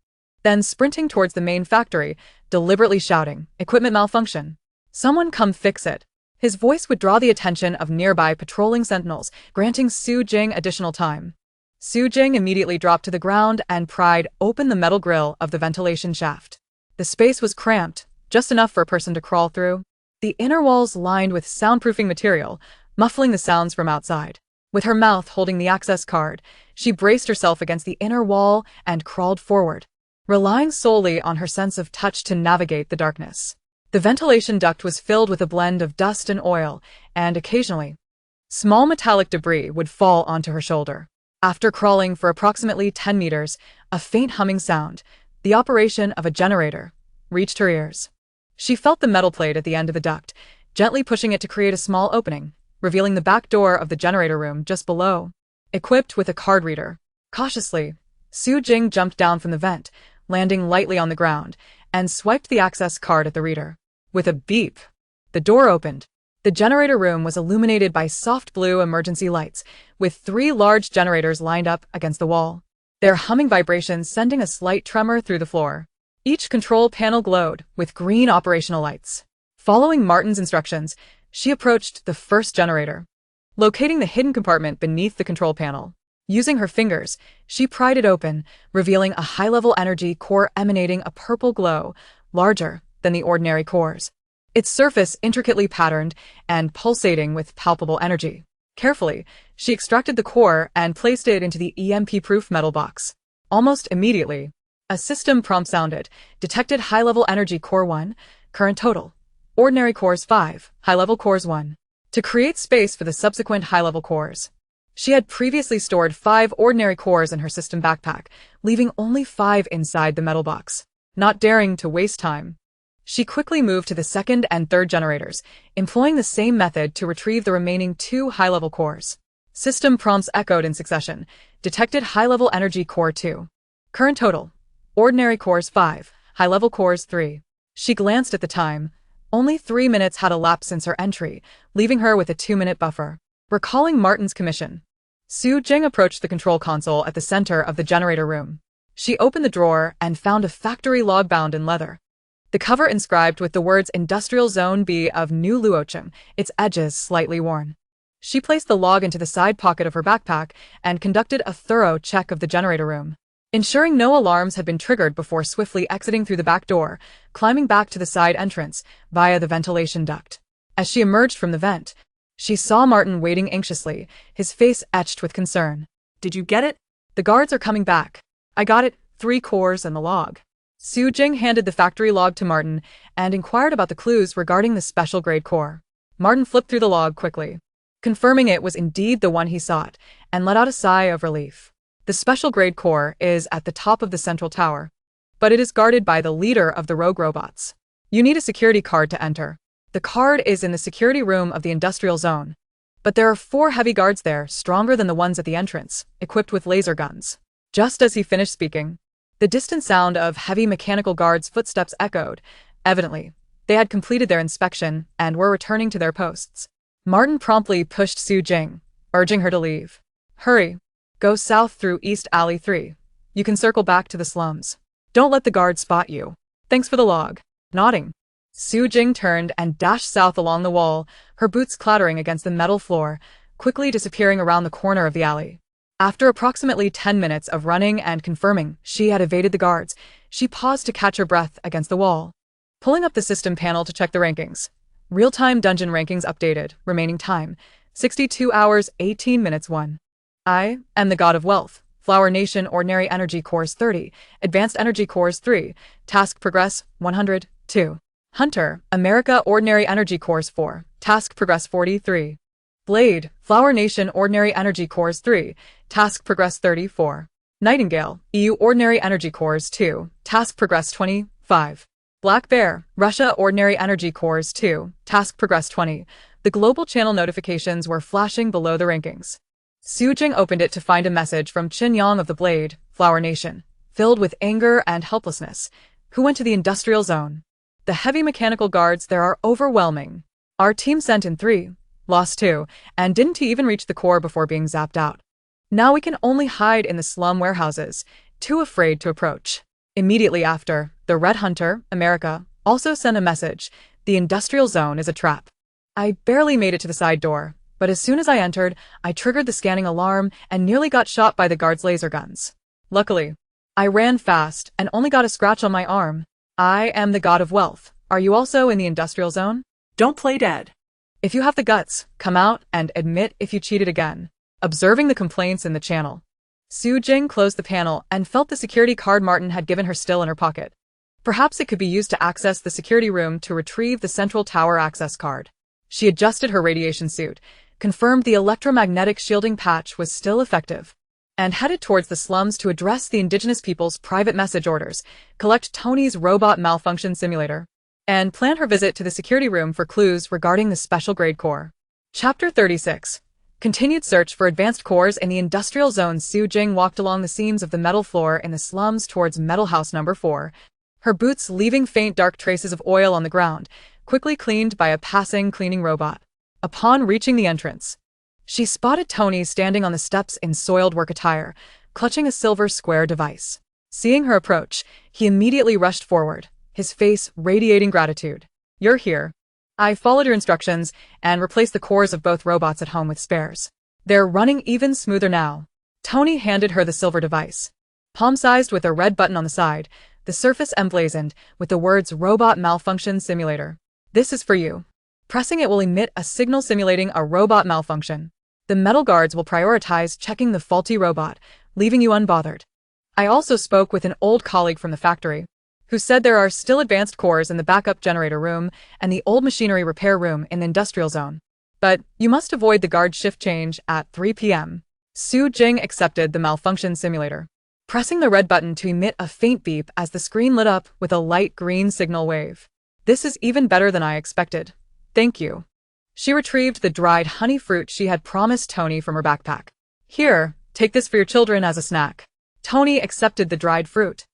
Then sprinting towards the main factory, deliberately shouting, "Equipment malfunction. Someone come fix it." His voice would draw the attention of nearby patrolling sentinels, granting Su Jing additional time. Su Jing immediately dropped to the ground and pried open the metal grill of the ventilation shaft. The space was cramped, just enough for a person to crawl through. The inner walls lined with soundproofing material, muffling the sounds from outside. With her mouth holding the access card, she braced herself against the inner wall and crawled forward, relying solely on her sense of touch to navigate the darkness. The ventilation duct was filled with a blend of dust and oil, and occasionally, small metallic debris would fall onto her shoulder. After crawling for approximately 10 meters, a faint humming sound, the operation of a generator, reached her ears. She felt the metal plate at the end of the duct, gently pushing it to create a small opening, revealing the back door of the generator room just below. Equipped with a card reader, cautiously, Su Jing jumped down from the vent, landing lightly on the ground, and swiped the access card at the reader. With a beep, the door opened. The generator room was illuminated by soft blue emergency lights, with 3 large generators lined up against the wall, their humming vibrations sending a slight tremor through the floor. Each control panel glowed with green operational lights. Following Martin's instructions, she approached the first generator, locating the hidden compartment beneath the control panel. Using her fingers, she pried it open, revealing a high-level energy core emanating a purple glow, larger than the ordinary cores. Its surface intricately patterned and pulsating with palpable energy. Carefully, she extracted the core and placed it into the EMP-proof metal box. Almost immediately, a system prompt sounded. Detected high-level energy core 1, current total. Ordinary cores 5, high-level cores 1. To create space for the subsequent high-level cores, she had previously stored 5 ordinary cores in her system backpack, leaving only 5 inside the metal box. Not daring to waste time, she quickly moved to the second and third generators, employing the same method to retrieve the remaining 2 high-level cores. System prompts echoed in succession. Detected high-level energy core 2. Current total. Ordinary cores 5, high-level cores 3. She glanced at the time. Only 3 minutes had elapsed since her entry, leaving her with a 2-minute buffer. Recalling Martin's commission, Su Jing approached the control console at the center of the generator room. She opened the drawer and found a factory log bound in leather, the cover inscribed with the words Industrial Zone B of New Luocheng, its edges slightly worn. She placed the log into the side pocket of her backpack and conducted a thorough check of the generator room, ensuring no alarms had been triggered before swiftly exiting through the back door, climbing back to the side entrance via the ventilation duct. As she emerged from the vent, she saw Martin waiting anxiously, his face etched with concern. Did you get it? The guards are coming back. I got it, 3 cores and the log. Su Jing handed the factory log to Martin and inquired about the clues regarding the special grade core. Martin flipped through the log quickly. confirming it was indeed the one he sought, and let out a sigh of relief. The special grade core is at the top of the central tower, but it is guarded by the leader of the rogue robots. You need a security card to enter. The card is in the security room of the industrial zone, but there are 4 heavy guards there, stronger than the ones at the entrance, equipped with laser guns. Just as he finished speaking, the distant sound of heavy mechanical guards' footsteps echoed. Evidently, they had completed their inspection and were returning to their posts. Martin promptly pushed Su Jing, urging her to leave. Hurry. Go south through East Alley 3. You can circle back to the slums. Don't let the guards spot you. Thanks for the log. Nodding, Su Jing turned and dashed south along the wall, her boots clattering against the metal floor, quickly disappearing around the corner of the alley. After approximately 10 minutes of running and confirming she had evaded the guards, she paused to catch her breath against the wall. Pulling up the system panel to check the rankings. Real-time dungeon rankings updated. Remaining time, 62 hours, 18 minutes 1. I am the God of Wealth. Flower Nation Ordinary Energy Cores 30. Advanced Energy Cores 3. Task Progress 100. 2. Hunter, America Ordinary Energy Cores 4. Task Progress 43. Blade, Flower Nation Ordinary Energy Cores 3. Task Progress 34. Nightingale, EU Ordinary Energy Cores 2. Task Progress 25. Black Bear, Russia Ordinary Energy Cores 2. Task Progress 20. The global channel notifications were flashing below the rankings. Su Jing opened it to find a message from Qin Yang of the Blade, Flower Nation, filled with anger and helplessness, who went to the industrial zone. The heavy mechanical guards there are overwhelming. Our team sent in 3, lost 2, and didn't even reach the core before being zapped out. Now we can only hide in the slum warehouses, too afraid to approach. Immediately after, the Red Hunter, America, also sent a message. The industrial zone is a trap. I barely made it to the side door, but as soon as I entered, I triggered the scanning alarm and nearly got shot by the guards' laser guns. Luckily, I ran fast and only got a scratch on my arm. I am the God of Wealth. Are you also in the industrial zone? Don't play dead. If you have the guts, come out and admit if you cheated again. Observing the complaints in the channel, Su Jing closed the panel and felt the security card Martin had given her still in her pocket. Perhaps it could be used to access the security room to retrieve the central tower access card. She adjusted her radiation suit, confirmed the electromagnetic shielding patch was still effective, and headed towards the slums to address the indigenous people's private message orders, collect Tony's robot malfunction simulator, and plan her visit to the security room for clues regarding the special grade core. Chapter 36. Continued search for advanced cores in the industrial zone. Su Jing walked along the seams of the metal floor in the slums towards Metal House Number 4, her boots leaving faint dark traces of oil on the ground, quickly cleaned by a passing cleaning robot. Upon reaching the entrance, she spotted Tony standing on the steps in soiled work attire, clutching a silver square device. Seeing her approach, he immediately rushed forward, his face radiating gratitude. You're here. I followed your instructions and replaced the cores of both robots at home with spares. They're running even smoother now. Tony handed her the silver device. Palm-sized with a red button on the side, the surface emblazoned with the words Robot Malfunction Simulator. This is for you. Pressing it will emit a signal simulating a robot malfunction. The metal guards will prioritize checking the faulty robot, leaving you unbothered. I also spoke with an old colleague from the factory, who said there are still advanced cores in the backup generator room and the old machinery repair room in the industrial zone. But you must avoid the guard shift change at 3 p.m. Su Jing accepted the malfunction simulator, pressing the red button to emit a faint beep as the screen lit up with a light green signal wave. This is even better than I expected. Thank you. She retrieved the dried honey fruit she had promised Tony from her backpack. Here, take this for your children as a snack. Tony accepted the dried fruit,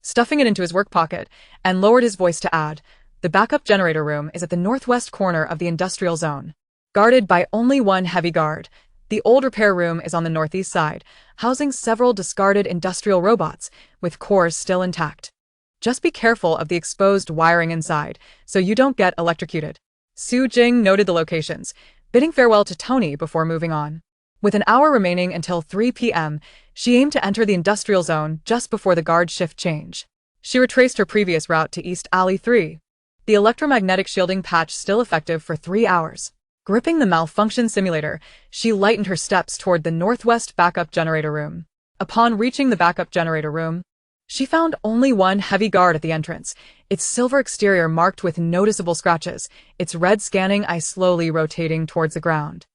stuffing it into his work pocket, and lowered his voice to add, the backup generator room is at the northwest corner of the industrial zone, guarded by only one heavy guard. The old repair room is on the northeast side, housing several discarded industrial robots, with cores still intact. Just be careful of the exposed wiring inside, so you don't get electrocuted. Su Jing noted the locations, bidding farewell to Tony before moving on. With an hour remaining until 3 p.m., she aimed to enter the industrial zone just before the guard shift change. She retraced her previous route to East Alley 3. The electromagnetic shielding patch still effective for 3 hours. Gripping the malfunction simulator, she lightened her steps toward the northwest backup generator room. Upon reaching the backup generator room, she found only one heavy guard at the entrance, its silver exterior marked with noticeable scratches, its red scanning eye slowly rotating towards the ground.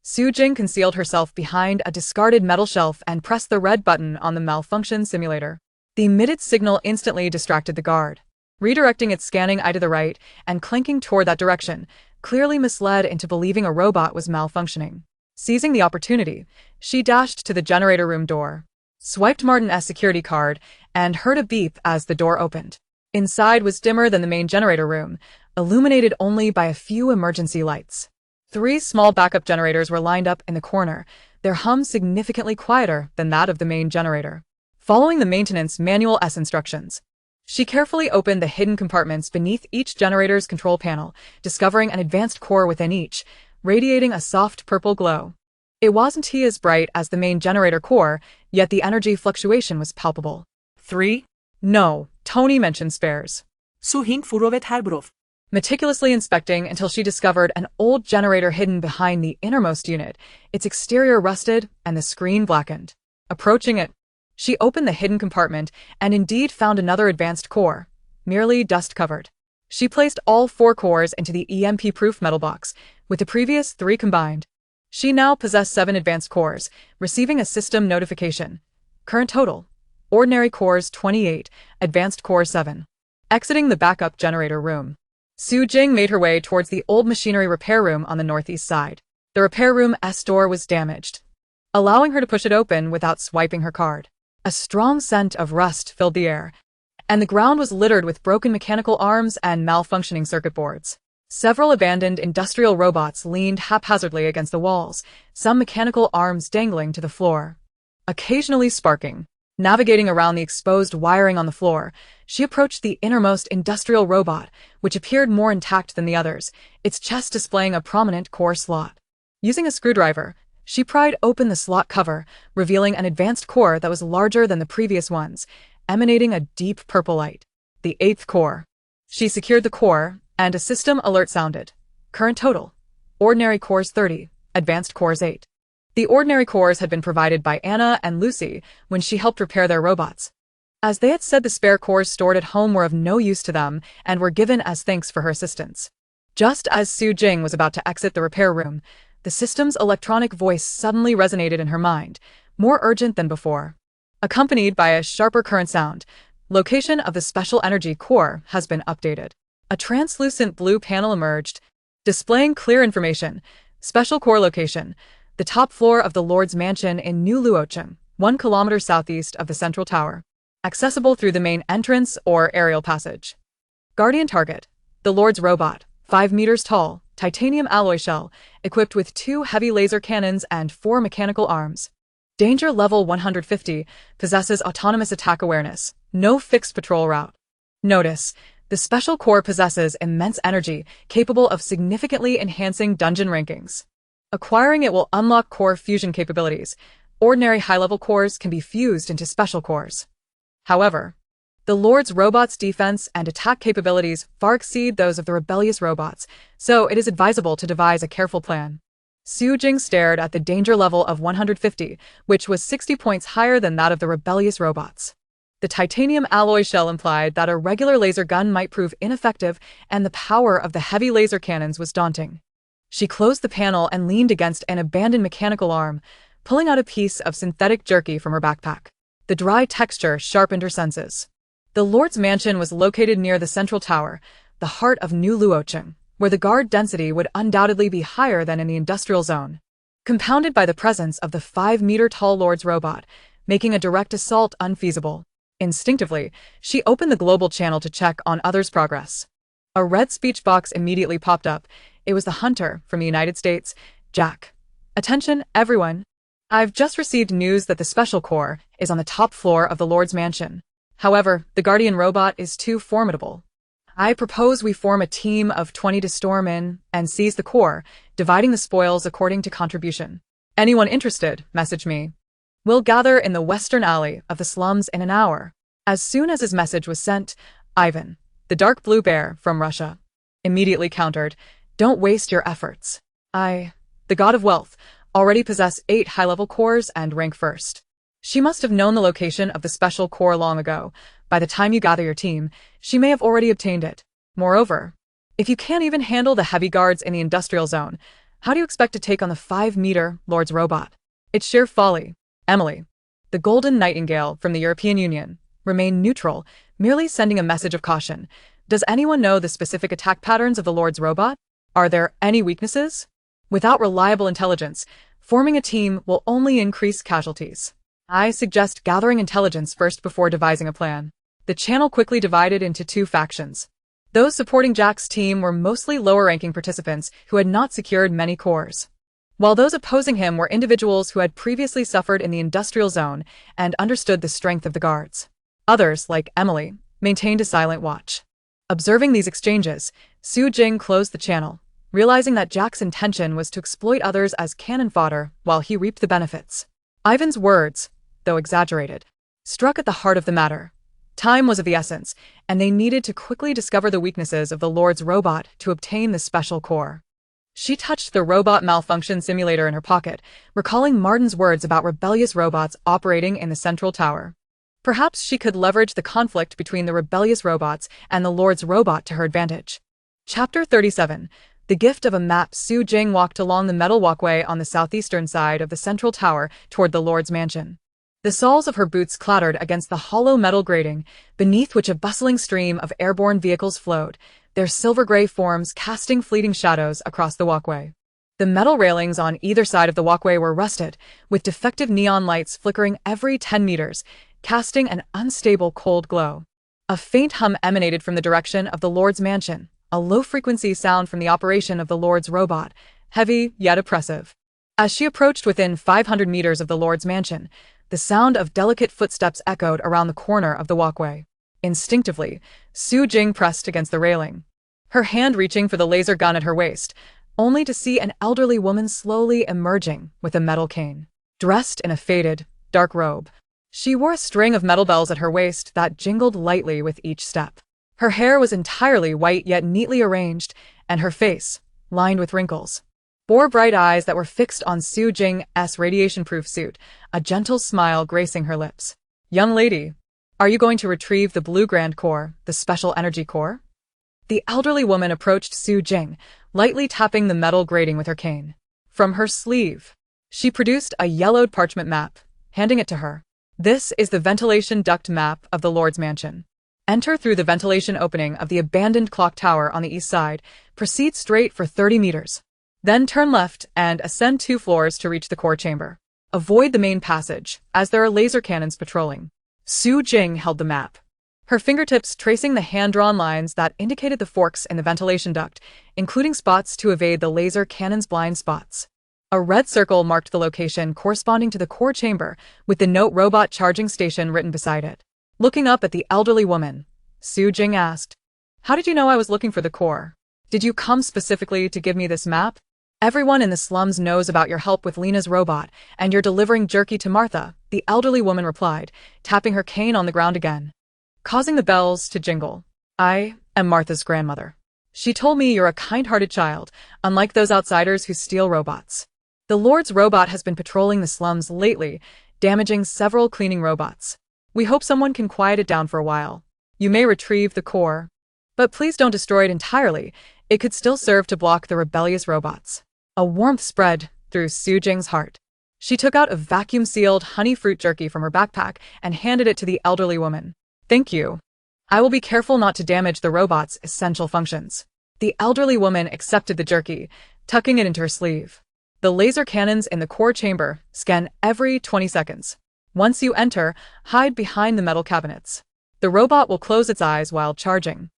Su Jing concealed herself behind a discarded metal shelf and pressed the red button on the malfunction simulator. The emitted signal instantly distracted the guard, redirecting its scanning eye to the right and clinking toward that direction, clearly misled into believing a robot was malfunctioning. Seizing the opportunity, she dashed to the generator room door, swiped Martin's security card, and heard a beep as the door opened. Inside was dimmer than the main generator room, illuminated only by a few emergency lights. 3 small backup generators were lined up in the corner, their hum significantly quieter than that of the main generator. Following the maintenance manual S instructions, she carefully opened the hidden compartments beneath each generator's control panel, discovering an advanced core within each, radiating a soft purple glow. It wasn't as bright as the main generator core, yet the energy fluctuation was palpable. 3. No, Tony mentioned spares. Su hing furovet halbrov. Meticulously inspecting until she discovered an old generator hidden behind the innermost unit, its exterior rusted and the screen blackened. Approaching it, she opened the hidden compartment and indeed found another advanced core, merely dust-covered. She placed all 4 cores into the EMP-proof metal box, with the previous 3 combined. She now possessed 7 advanced cores, receiving a system notification. Current total: ordinary cores 28, advanced core 7. Exiting the backup generator room, Su Jing made her way towards the old machinery repair room on the northeast side. The repair room's door was damaged, allowing her to push it open without swiping her card. A strong scent of rust filled the air, and the ground was littered with broken mechanical arms and malfunctioning circuit boards. Several abandoned industrial robots leaned haphazardly against the walls, some mechanical arms dangling to the floor, occasionally sparking. Navigating around the exposed wiring on the floor, she approached the innermost industrial robot, which appeared more intact than the others, its chest displaying a prominent core slot. Using a screwdriver, she pried open the slot cover, revealing an advanced core that was larger than the previous ones, emanating a deep purple light. The 8th core. She secured the core, and a system alert sounded. Current total: ordinary cores 30, advanced cores 8. The ordinary cores had been provided by Anna and Lucy when she helped repair their robots. As they had said, the spare cores stored at home were of no use to them and were given as thanks for her assistance. Just as Su Jing was about to exit the repair room, the system's electronic voice suddenly resonated in her mind, more urgent than before. Accompanied by a sharper current sound, location of the special energy core has been updated. A translucent blue panel emerged, displaying clear information. Special core location: the top floor of the Lord's Mansion in New Luocheng, 1 kilometer southeast of the central tower. Accessible through the main entrance or aerial passage. Guardian target: the Lord's robot, 5 meters tall, titanium alloy shell, equipped with 2 heavy laser cannons and 4 mechanical arms. Danger level 150, possesses autonomous attack awareness, no fixed patrol route. Notice: the special core possesses immense energy, capable of significantly enhancing dungeon rankings. Acquiring it will unlock core fusion capabilities. Ordinary high-level cores can be fused into special cores. However, the Lord's robot's defense and attack capabilities far exceed those of the rebellious robots, so it is advisable to devise a careful plan. Su Jing stared at the danger level of 150, which was 60 points higher than that of the rebellious robots. The titanium alloy shell implied that a regular laser gun might prove ineffective, and the power of the heavy laser cannons was daunting. She closed the panel and leaned against an abandoned mechanical arm, pulling out a piece of synthetic jerky from her backpack. The dry texture sharpened her senses. The Lord's Mansion was located near the central tower, the heart of New Luocheng, where the guard density would undoubtedly be higher than in the industrial zone, compounded by the presence of the 5-meter-tall Lord's robot, making a direct assault unfeasible. Instinctively, she opened the global channel to check on others' progress. A red speech box immediately popped up. It was the hunter from the United States, Jack. Attention, everyone. I've just received news that the special core is on the top floor of the Lord's Mansion. However, the Guardian robot is too formidable. I propose we form a team of 20 to storm in and seize the core, dividing the spoils according to contribution. Anyone interested, message me. We'll gather in the western alley of the slums in an hour. As soon as his message was sent, Ivan, the dark blue bear from Russia, immediately countered, "Don't waste your efforts. I, the god of wealth, already possess 8 high-level cores and rank first. She must have known the location of the special core long ago. By the time you gather your team, she may have already obtained it. Moreover, if you can't even handle the heavy guards in the industrial zone, How do you expect to take on the 5-meter Lord's robot? It's sheer folly. Emily, the Golden Nightingale from the European Union, remained neutral, merely sending a message of caution. Does anyone know the specific attack patterns of the Lord's robot? Are there any weaknesses? Without reliable intelligence, forming a team will only increase casualties. I suggest gathering intelligence first before devising a plan. The channel quickly divided into two factions. Those supporting Jack's team were mostly lower-ranking participants who had not secured many cores, while those opposing him were individuals who had previously suffered in the industrial zone and understood the strength of the guards. Others, like Emily, maintained a silent watch. Observing these exchanges, Su Jing closed the channel, realizing that Jack's intention was to exploit others as cannon fodder while he reaped the benefits. Ivan's words, though exaggerated, struck at the heart of the matter. Time was of the essence, and they needed to quickly discover the weaknesses of the Lord's robot to obtain the special core. She touched the robot malfunction simulator in her pocket, recalling Martin's words about rebellious robots operating in the central tower. Perhaps she could leverage the conflict between the rebellious robots and the Lord's robot to her advantage. Chapter 37. The gift of a map. Su Jing walked along the metal walkway on the southeastern side of the central tower toward the Lord's mansion. The soles of her boots clattered against the hollow metal grating, beneath which a bustling stream of airborne vehicles flowed, their silver-gray forms casting fleeting shadows across the walkway. The metal railings on either side of the walkway were rusted, with defective neon lights flickering every 10 meters, casting an unstable cold glow. A faint hum emanated from the direction of the Lord's mansion, a low-frequency sound from the operation of the Lord's robot, heavy yet oppressive. As she approached within 500 meters of the Lord's mansion, the sound of delicate footsteps echoed around the corner of the walkway. Instinctively, Su Jing pressed against the railing, her hand reaching for the laser gun at her waist, only to see an elderly woman slowly emerging with a metal cane. Dressed in a faded, dark robe, she wore a string of metal bells at her waist that jingled lightly with each step. Her hair was entirely white yet neatly arranged, and her face, lined with wrinkles, bore bright eyes that were fixed on Su Jing's radiation-proof suit, a gentle smile gracing her lips. "Young lady, are you going to retrieve the Blue Grand Core, the Special Energy Core?" The elderly woman approached Su Jing, lightly tapping the metal grating with her cane. From her sleeve, she produced a yellowed parchment map, handing it to her. "This is the ventilation duct map of the Lord's mansion. Enter through the ventilation opening of the abandoned clock tower on the east side, proceed straight for 30 meters. Then turn left and ascend 2 floors to reach the core chamber. Avoid the main passage, as there are laser cannons patrolling." Su Jing held the map, her fingertips tracing the hand-drawn lines that indicated the forks in the ventilation duct, including spots to evade the laser cannon's blind spots. A red circle marked the location corresponding to the core chamber, with the note "Robot Charging Station" written beside it. Looking up at the elderly woman, Su Jing asked, "How did you know I was looking for the core? Did you come specifically to give me this map?" "Everyone in the slums knows about your help with Lena's robot, and you're delivering jerky to Martha," the elderly woman replied, tapping her cane on the ground again, causing the bells to jingle. "I am Martha's grandmother. She told me you're a kind-hearted child, unlike those outsiders who steal robots. The Lord's robot has been patrolling the slums lately, damaging several cleaning robots. We hope someone can quiet it down for a while. You may retrieve the core, but please don't destroy it entirely. It could still serve to block the rebellious robots." A warmth spread through Su Jing's heart. She took out a vacuum-sealed honey fruit jerky from her backpack and handed it to the elderly woman. "Thank you. I will be careful not to damage the robot's essential functions." The elderly woman accepted the jerky, tucking it into her sleeve. The laser cannons in the core chamber scan every 20 seconds. Once you enter, hide behind the metal cabinets. The robot will close its eyes while charging.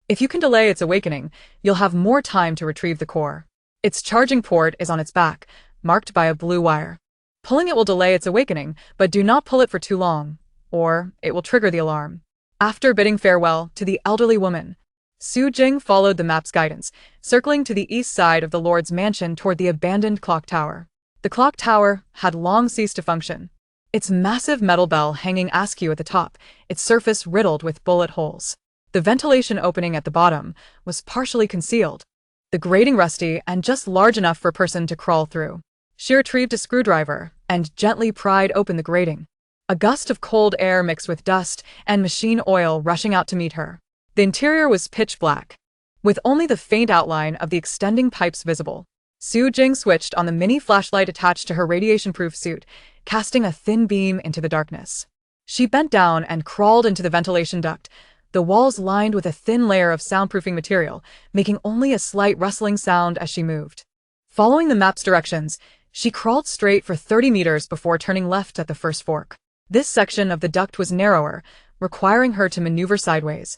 If you can delay its awakening, you'll have more time to retrieve the core. Its charging port is on its back, marked by a blue wire. Pulling it will delay its awakening, but do not pull it for too long, or it will trigger the alarm. After bidding farewell to the elderly woman, Su Jing followed the map's guidance, circling to the east side of the Lord's mansion toward the abandoned clock tower. The clock tower had long ceased to function, its massive metal bell hanging askew at the top, its surface riddled with bullet holes. The ventilation opening at the bottom was partially concealed, the grating rusty and just large enough for a person to crawl through. She retrieved a screwdriver and gently pried open the grating. A gust of cold air mixed with dust and machine oil rushing out to meet her. The interior was pitch black, with only the faint outline of the extending pipes visible. Su Jing switched on the mini flashlight attached to her radiation-proof suit, casting a thin beam into the darkness. She bent down and crawled into the ventilation duct, the walls lined with a thin layer of soundproofing material, making only a slight rustling sound as she moved. Following the map's directions, she crawled straight for 30 meters before turning left at the first fork. This section of the duct was narrower, requiring her to maneuver sideways,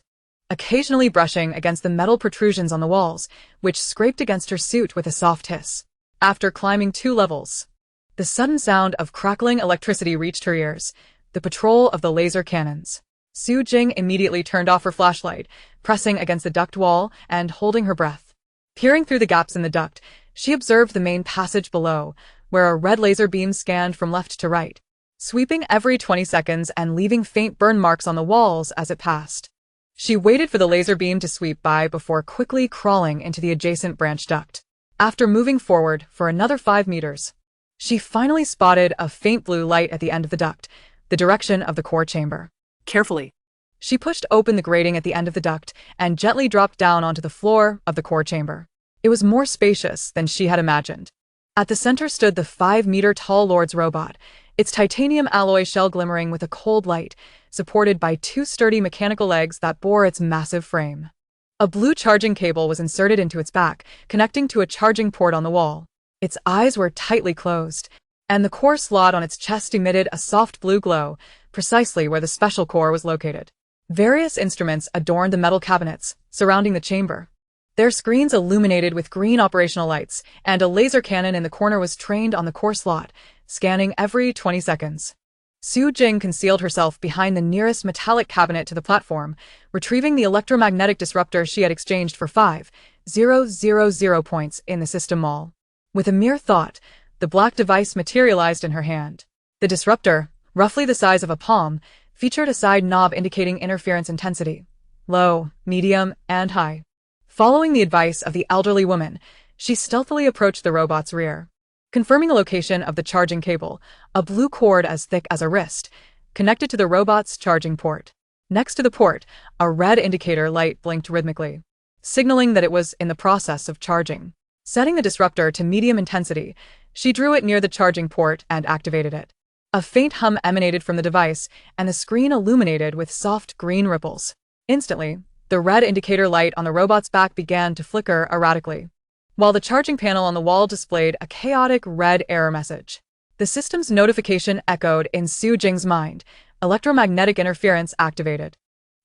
occasionally brushing against the metal protrusions on the walls, which scraped against her suit with a soft hiss. After climbing 2 levels, the sudden sound of crackling electricity reached her ears, the patrol of the laser cannons. Su Jing immediately turned off her flashlight, pressing against the duct wall and holding her breath. Peering through the gaps in the duct, she observed the main passage below, where a red laser beam scanned from left to right, sweeping every 20 seconds and leaving faint burn marks on the walls as it passed. She waited for the laser beam to sweep by before quickly crawling into the adjacent branch duct. After moving forward for another 5 meters, she finally spotted a faint blue light at the end of the duct, the direction of the core chamber. Carefully. She pushed open the grating at the end of the duct and gently dropped down onto the floor of the core chamber. It was more spacious than she had imagined. At the center stood the 5-meter-tall Lord's robot, its titanium alloy shell glimmering with a cold light, supported by 2 sturdy mechanical legs that bore its massive frame. A blue charging cable was inserted into its back, connecting to a charging port on the wall. Its eyes were tightly closed, and the core slot on its chest emitted a soft blue glow, precisely where the special core was located. Various instruments adorned the metal cabinets surrounding the chamber, their screens illuminated with green operational lights, and a laser cannon in the corner was trained on the core slot, scanning every 20 seconds. Su Jing concealed herself behind the nearest metallic cabinet to the platform, retrieving the electromagnetic disruptor she had exchanged for 5,000 points in the system mall. With a mere thought, the black device materialized in her hand. The disruptor, roughly the size of a palm, featured a side knob indicating interference intensity: low, medium, and high. Following the advice of the elderly woman, she stealthily approached the robot's rear. Confirming the location of the charging cable, a blue cord as thick as a wrist, connected to the robot's charging port. Next to the port, a red indicator light blinked rhythmically, signaling that it was in the process of charging. Setting the disruptor to medium intensity, she drew it near the charging port and activated it. A faint hum emanated from the device, and the screen illuminated with soft green ripples. Instantly, the red indicator light on the robot's back began to flicker erratically, while the charging panel on the wall displayed a chaotic red error message. The system's notification echoed in Su Jing's mind: electromagnetic interference activated.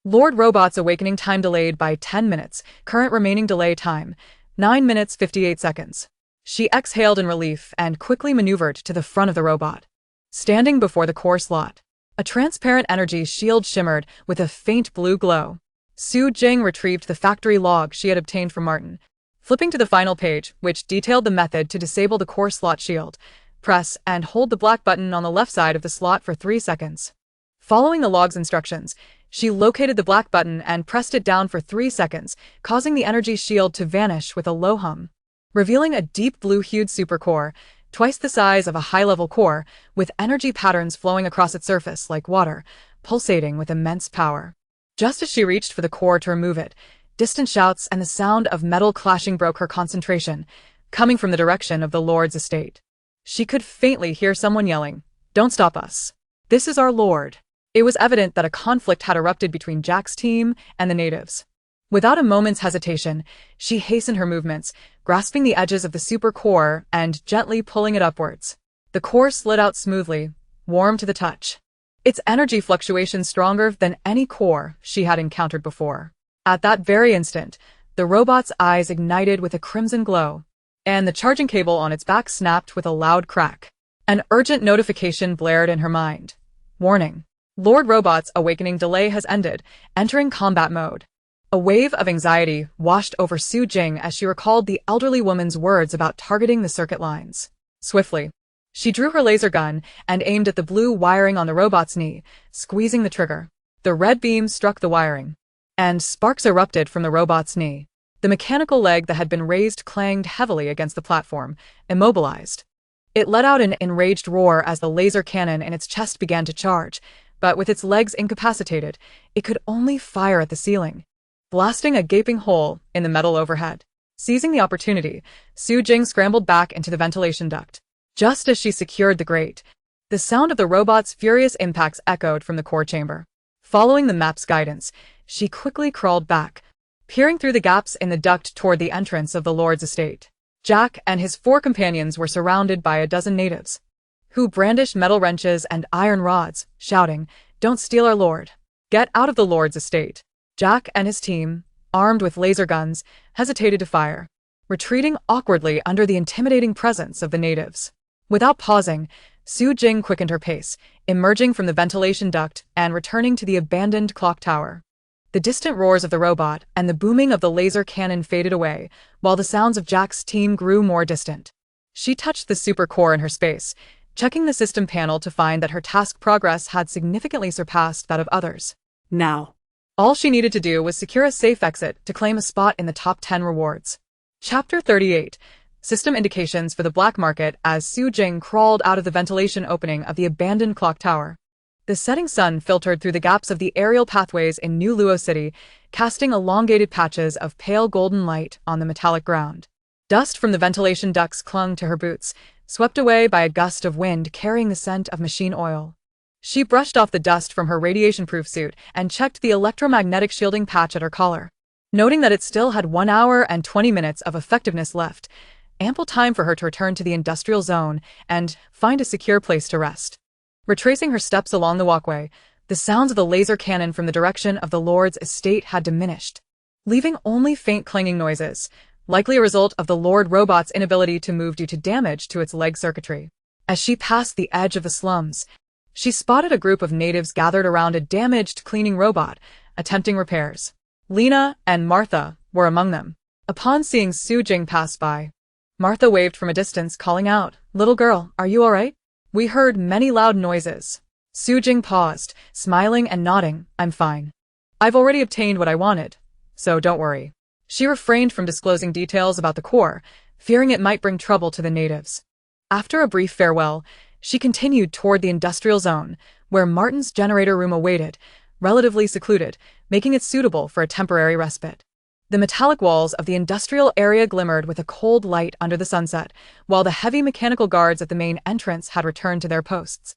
Lord Robot's awakening time delayed by 10 minutes, current remaining delay time, 9 minutes 58 seconds. She exhaled in relief and quickly maneuvered to the front of the robot. Standing before the core slot, a transparent energy shield shimmered with a faint blue glow. Su Jing retrieved the factory log she had obtained from Martin. Flipping to the final page, which detailed the method to disable the core slot shield, press and hold the black button on the left side of the slot for 3 seconds. Following the log's instructions, she located the black button and pressed it down for 3 seconds, causing the energy shield to vanish with a low hum, revealing a deep blue-hued supercore, twice the size of a high-level core, with energy patterns flowing across its surface like water, pulsating with immense power. Just as she reached for the core to remove it, distant shouts and the sound of metal clashing broke her concentration, coming from the direction of the Lord's estate. She could faintly hear someone yelling, "Don't stop us. This is our Lord." It was evident that a conflict had erupted between Jack's team and the natives. Without a moment's hesitation, she hastened her movements, grasping the edges of the super core and gently pulling it upwards. The core slid out smoothly, warm to the touch, its energy fluctuations stronger than any core she had encountered before. At that very instant, the robot's eyes ignited with a crimson glow, and the charging cable on its back snapped with a loud crack. An urgent notification blared in her mind. Warning: Lord Robot's awakening delay has ended, entering combat mode. A wave of anxiety washed over Su Jing as she recalled the elderly woman's words about targeting the circuit lines. Swiftly, she drew her laser gun and aimed at the blue wiring on the robot's knee, squeezing the trigger. The red beam struck the wiring, and sparks erupted from the robot's knee. The mechanical leg that had been raised clanged heavily against the platform, immobilized. It let out an enraged roar as the laser cannon in its chest began to charge, but with its legs incapacitated, it could only fire at the ceiling, blasting a gaping hole in the metal overhead. Seizing the opportunity, Su Jing scrambled back into the ventilation duct. Just as she secured the grate, the sound of the robot's furious impacts echoed from the core chamber. Following the map's guidance, she quickly crawled back, peering through the gaps in the duct toward the entrance of the Lord's estate. Jack and his 4 companions were surrounded by a dozen natives, who brandished metal wrenches and iron rods, shouting, "Don't steal our Lord. Get out of the Lord's estate." Jack and his team, armed with laser guns, hesitated to fire, retreating awkwardly under the intimidating presence of the natives. Without pausing, Su Jing quickened her pace, emerging from the ventilation duct and returning to the abandoned clock tower. The distant roars of the robot and the booming of the laser cannon faded away, while the sounds of Jack's team grew more distant. She touched the super core in her space, checking the system panel to find that her task progress had significantly surpassed that of others. Now, all she needed to do was secure a safe exit to claim a spot in the top 10 rewards. Chapter 38. System indications for the black market as Su Jing crawled out of the ventilation opening of the abandoned clock tower. The setting sun filtered through the gaps of the aerial pathways in New Luo City, casting elongated patches of pale golden light on the metallic ground. Dust from the ventilation ducts clung to her boots, swept away by a gust of wind carrying the scent of machine oil. She brushed off the dust from her radiation-proof suit and checked the electromagnetic shielding patch at her collar. Noting that it still had 1 hour and 20 minutes of effectiveness left, ample time for her to return to the industrial zone and find a secure place to rest. Retracing her steps along the walkway, the sounds of the laser cannon from the direction of the Lord's estate had diminished, leaving only faint clanging noises, likely a result of the Lord robot's inability to move due to damage to its leg circuitry. As she passed the edge of the slums, she spotted a group of natives gathered around a damaged cleaning robot, attempting repairs. Lena and Martha were among them. Upon seeing Su Jing pass by, Martha waved from a distance, calling out, "Little girl, are you all right?" "We heard many loud noises." Su Jing paused, smiling and nodding, "I'm fine. I've already obtained what I wanted, so don't worry." She refrained from disclosing details about the core, fearing it might bring trouble to the natives. After a brief farewell, she continued toward the industrial zone, where Martin's generator room awaited, relatively secluded, making it suitable for a temporary respite. The metallic walls of the industrial area glimmered with a cold light under the sunset, while the heavy mechanical guards at the main entrance had returned to their posts,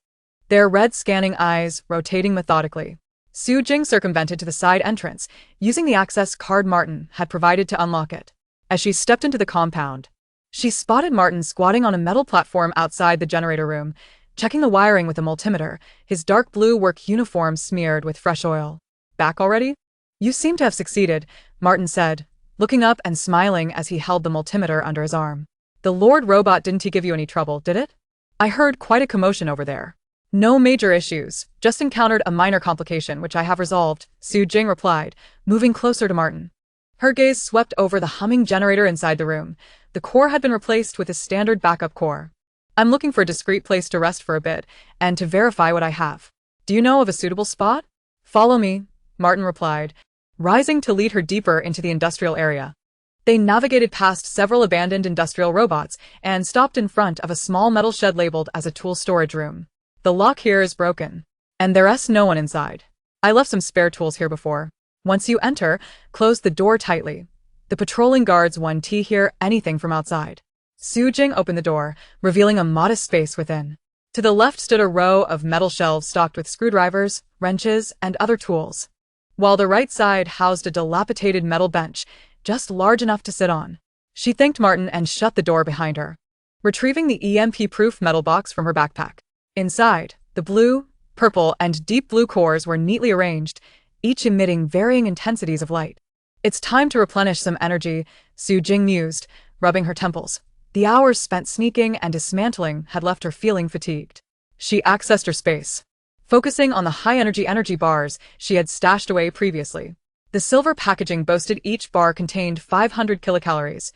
their red scanning eyes rotating methodically. Su Jing circumvented to the side entrance, using the access card Martin had provided to unlock it. As she stepped into the compound, she spotted Martin squatting on a metal platform outside the generator room, checking the wiring with a multimeter, his dark blue work uniform smeared with fresh oil. "Back already? You seem to have succeeded," Martin said, looking up and smiling as he held the multimeter under his arm. "The Lord robot didn't give you any trouble, did it? I heard quite a commotion over there." "No major issues, just encountered a minor complication which I have resolved," Su Jing replied, moving closer to Martin. Her gaze swept over the humming generator inside the room. The core had been replaced with a standard backup core. "I'm looking for a discreet place to rest for a bit, and to verify what I have. Do you know of a suitable spot?" "Follow me," Martin replied, rising to lead her deeper into the industrial area. They navigated past several abandoned industrial robots and stopped in front of a small metal shed labeled as a tool storage room. "The lock here is broken, and there's no one inside. I left some spare tools here before. Once you enter, close the door tightly. The patrolling guards won't hear anything from outside." Su Jing opened the door, revealing a modest space within. To the left stood a row of metal shelves stocked with screwdrivers, wrenches, and other tools, while the right side housed a dilapidated metal bench, just large enough to sit on. She thanked Martin and shut the door behind her, retrieving the EMP-proof metal box from her backpack. Inside, the blue, purple, and deep blue cores were neatly arranged, each emitting varying intensities of light. "It's time to replenish some energy," Su Jing mused, rubbing her temples. The hours spent sneaking and dismantling had left her feeling fatigued. She accessed her space, focusing on the high-energy bars she had stashed away previously. The silver packaging boasted each bar contained 500 kilocalories,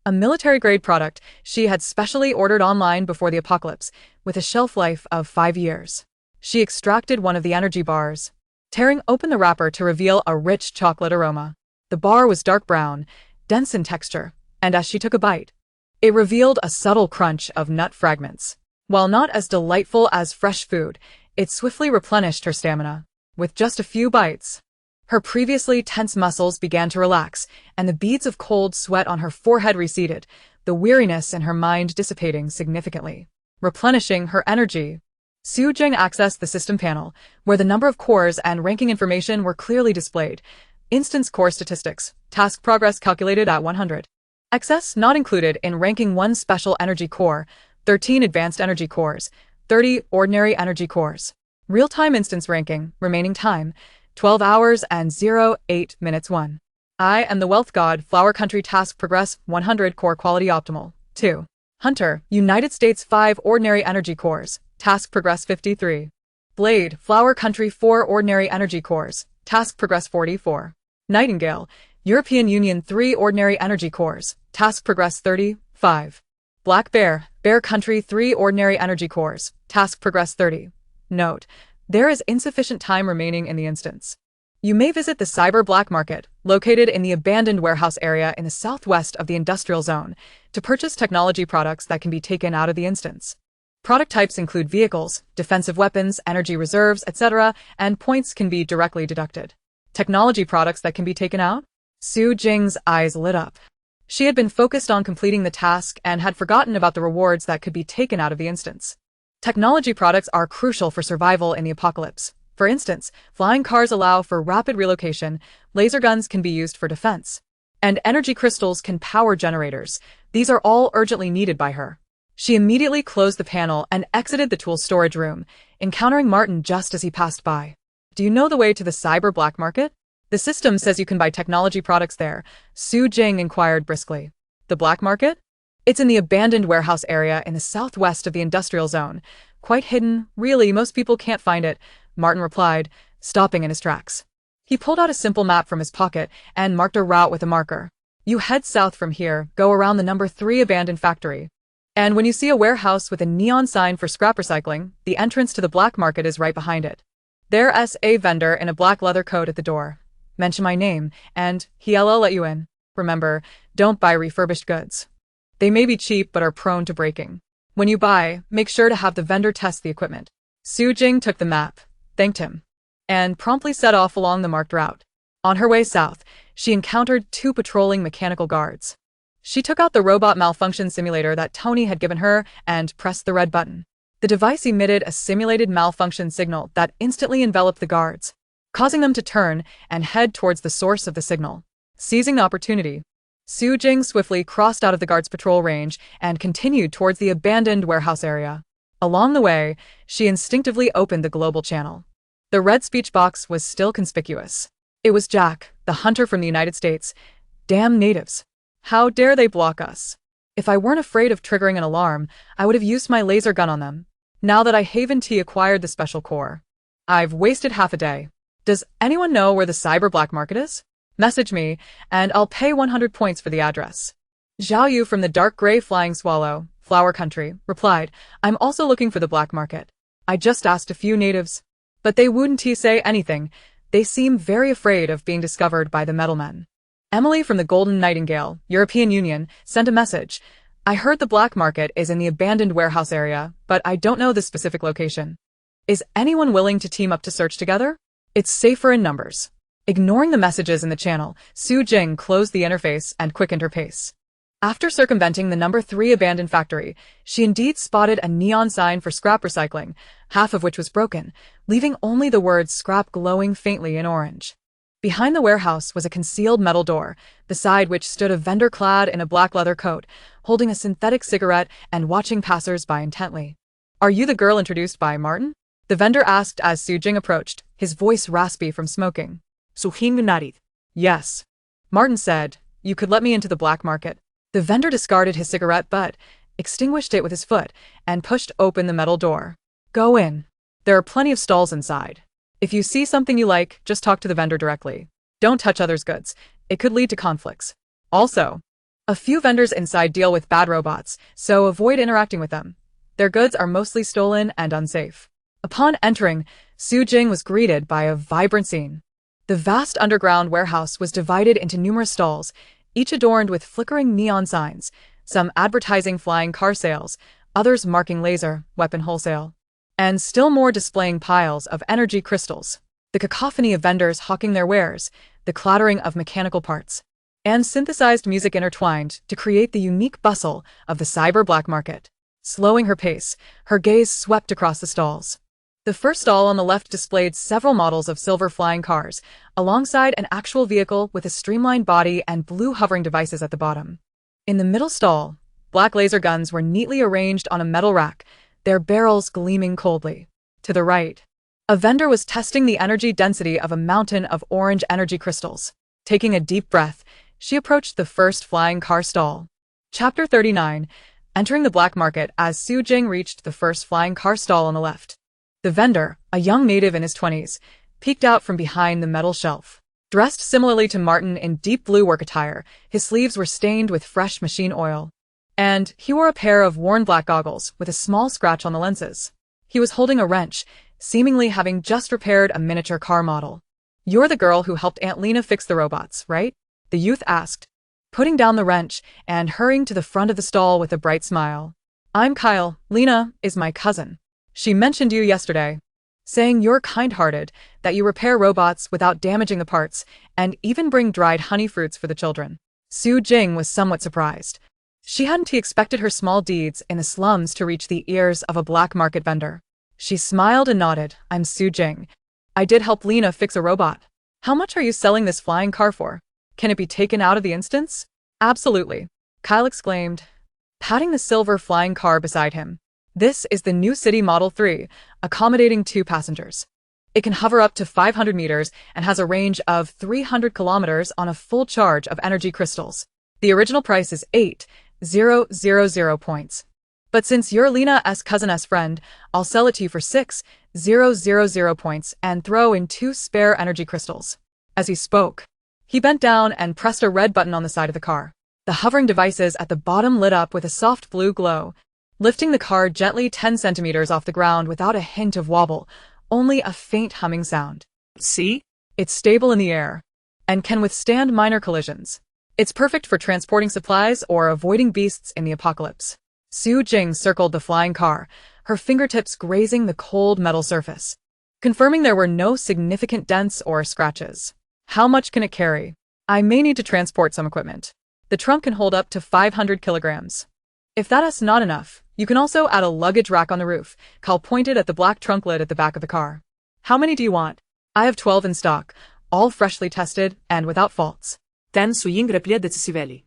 a military-grade product she had specially ordered online before the apocalypse, with a shelf life of 5 years. She extracted one of the energy bars, tearing open the wrapper to reveal a rich chocolate aroma. The bar was dark brown, dense in texture, and as she took a bite, it revealed a subtle crunch of nut fragments. While not as delightful as fresh food, it swiftly replenished her stamina. With just a few bites, Her previously tense muscles began to relax, and the beads of cold sweat on her forehead receded, the weariness in her mind dissipating significantly. Replenishing her energy, Su Jing accessed the system panel, where the number of cores and ranking information were clearly displayed. Instance core statistics, task progress calculated at 100. Excess not included in ranking 1 special energy core, 13 advanced energy cores, 30 ordinary energy cores. Real-time instance ranking, remaining time, 12 hours and 08 minutes 1. I am the Wealth God, Flower Country task progress 100 core quality optimal. 2. Hunter, United States 5 ordinary energy cores, task progress 53. Blade, Flower Country 4 ordinary energy cores, task progress 44. Nightingale, European Union 3 ordinary energy cores, task progress 35. Black Bear, Bear Country 3 ordinary energy cores, task progress 30. Note: there is insufficient time remaining in the instance. You may visit the cyber black market, located in the abandoned warehouse area in the southwest of the industrial zone, to purchase technology products that can be taken out of the instance. Product types include vehicles, defensive weapons, energy reserves, etc., and points can be directly deducted. Technology products that can be taken out? Su Jing's eyes lit up. She had been focused on completing the task and had forgotten about the rewards that could be taken out of the instance. Technology products are crucial for survival in the apocalypse. For instance, flying cars allow for rapid relocation, laser guns can be used for defense, and energy crystals can power generators. These are all urgently needed by her. She immediately closed the panel and exited the tool storage room, encountering Martin just as he passed by. Do you know the way to the cyber black market? The system says you can buy technology products there, Su Jing inquired briskly. The black market? It's in the abandoned warehouse area in the southwest of the industrial zone. Quite hidden, really, most people can't find it, Martin replied, stopping in his tracks. He pulled out a simple map from his pocket and marked a route with a marker. You head south from here, go around the number 3 abandoned factory. And when you see a warehouse with a neon sign for scrap recycling, the entrance to the black market is right behind it. There's a vendor in a black leather coat at the door. Mention my name, and he'll let you in. Remember, don't buy refurbished goods. They may be cheap but are prone to breaking. When you buy, make sure to have the vendor test the equipment. Su Jing took the map, thanked him, and promptly set off along the marked route. On her way south, she encountered 2 patrolling mechanical guards. She took out the robot malfunction simulator that Tony had given her and pressed the red button. The device emitted a simulated malfunction signal that instantly enveloped the guards, causing them to turn and head towards the source of the signal. Seizing the opportunity, Su Jing swiftly crossed out of the guard's patrol range and continued towards the abandoned warehouse area. Along the way, she instinctively opened the global channel. The red speech box was still conspicuous. It was Jack, the hunter from the United States. Damn natives. How dare they block us? If I weren't afraid of triggering an alarm, I would have used my laser gun on them. Now that I Haven T acquired the special core, I've wasted half a day. Does anyone know where the cyber black market is? Message me, and I'll pay 100 points for the address. Zhao Yu from the dark gray flying swallow, Flower Country, replied, I'm also looking for the black market. I just asked a few natives, but they wouldn't say anything. They seem very afraid of being discovered by the metalmen. Emily from the Golden Nightingale, European Union, sent a message. I heard the black market is in the abandoned warehouse area, but I don't know the specific location. Is anyone willing to team up to search together? It's safer in numbers. Ignoring the messages in the channel, Su Jing closed the interface and quickened her pace. After circumventing the number 3 abandoned factory, she indeed spotted a neon sign for scrap recycling, half of which was broken, leaving only the words scrap glowing faintly in orange. Behind the warehouse was a concealed metal door, beside which stood a vendor clad in a black leather coat, holding a synthetic cigarette and watching passers-by intently. Are you the girl introduced by Martin? The vendor asked as Su Jing approached, his voice raspy from smoking. Suhin nodded. Yes. Martin said, you could let me into the black market. The vendor discarded his cigarette butt, extinguished it with his foot, and pushed open the metal door. Go in. There are plenty of stalls inside. If you see something you like, just talk to the vendor directly. Don't touch others' goods. It could lead to conflicts. Also, a few vendors inside deal with bad robots, so avoid interacting with them. Their goods are mostly stolen and unsafe. Upon entering, Su Jing was greeted by a vibrant scene. The vast underground warehouse was divided into numerous stalls, each adorned with flickering neon signs, some advertising flying car sales, others marking laser, weapon wholesale, and still more displaying piles of energy crystals. The cacophony of vendors hawking their wares, the clattering of mechanical parts, and synthesized music intertwined to create the unique bustle of the cyber black market. Slowing her pace, her gaze swept across the stalls. The first stall on the left displayed several models of silver flying cars, alongside an actual vehicle with a streamlined body and blue hovering devices at the bottom. In the middle stall, black laser guns were neatly arranged on a metal rack, their barrels gleaming coldly. To the right, a vendor was testing the energy density of a mountain of orange energy crystals. Taking a deep breath, she approached the first flying car stall. Chapter 39. Entering the black market as Su Jing reached the first flying car stall on the left. The vendor, a young native in his 20s, peeked out from behind the metal shelf. Dressed similarly to Martin in deep blue work attire, his sleeves were stained with fresh machine oil. And he wore a pair of worn black goggles with a small scratch on the lenses. He was holding a wrench, seemingly having just repaired a miniature car model. "You're the girl who helped Aunt Lena fix the robots, right?" the youth asked, putting down the wrench and hurrying to the front of the stall with a bright smile. "I'm Kyle. Lena is my cousin. She mentioned you yesterday, saying you're kind-hearted, that you repair robots without damaging the parts, and even bring dried honey fruits for the children." Su Jing was somewhat surprised. She hadn't expected her small deeds in the slums to reach the ears of a black market vendor. She smiled and nodded. "I'm Su Jing. I did help Lena fix a robot. How much are you selling this flying car for? Can it be taken out of the instance?" "Absolutely," Kyle exclaimed, patting the silver flying car beside him. "This is the new City Model 3, accommodating 2 passengers. It can hover up to 500 meters and has a range of 300 kilometers on a full charge of energy crystals. The original price is 8,000 points. But since you're Lena's cousin's friend, I'll sell it to you for 6,000 points and throw in 2 spare energy crystals." As he spoke, he bent down and pressed a red button on the side of the car. The hovering devices at the bottom lit up with a soft blue glow, lifting the car gently 10 centimeters off the ground without a hint of wobble, only a faint humming sound. "See? It's stable in the air and can withstand minor collisions. It's perfect for transporting supplies or avoiding beasts in the apocalypse." Su Jing circled the flying car, her fingertips grazing the cold metal surface, confirming there were no significant dents or scratches. "How much can it carry? I may need to transport some equipment. The trunk can hold up to 500 kilograms. If that is not enough, you can also add a luggage rack on the roof." Kyle pointed at the black trunk lid at the back of the car. "How many do you want?" "I have 12 in stock, all freshly tested and without faults." Ten swing replia decisiveli.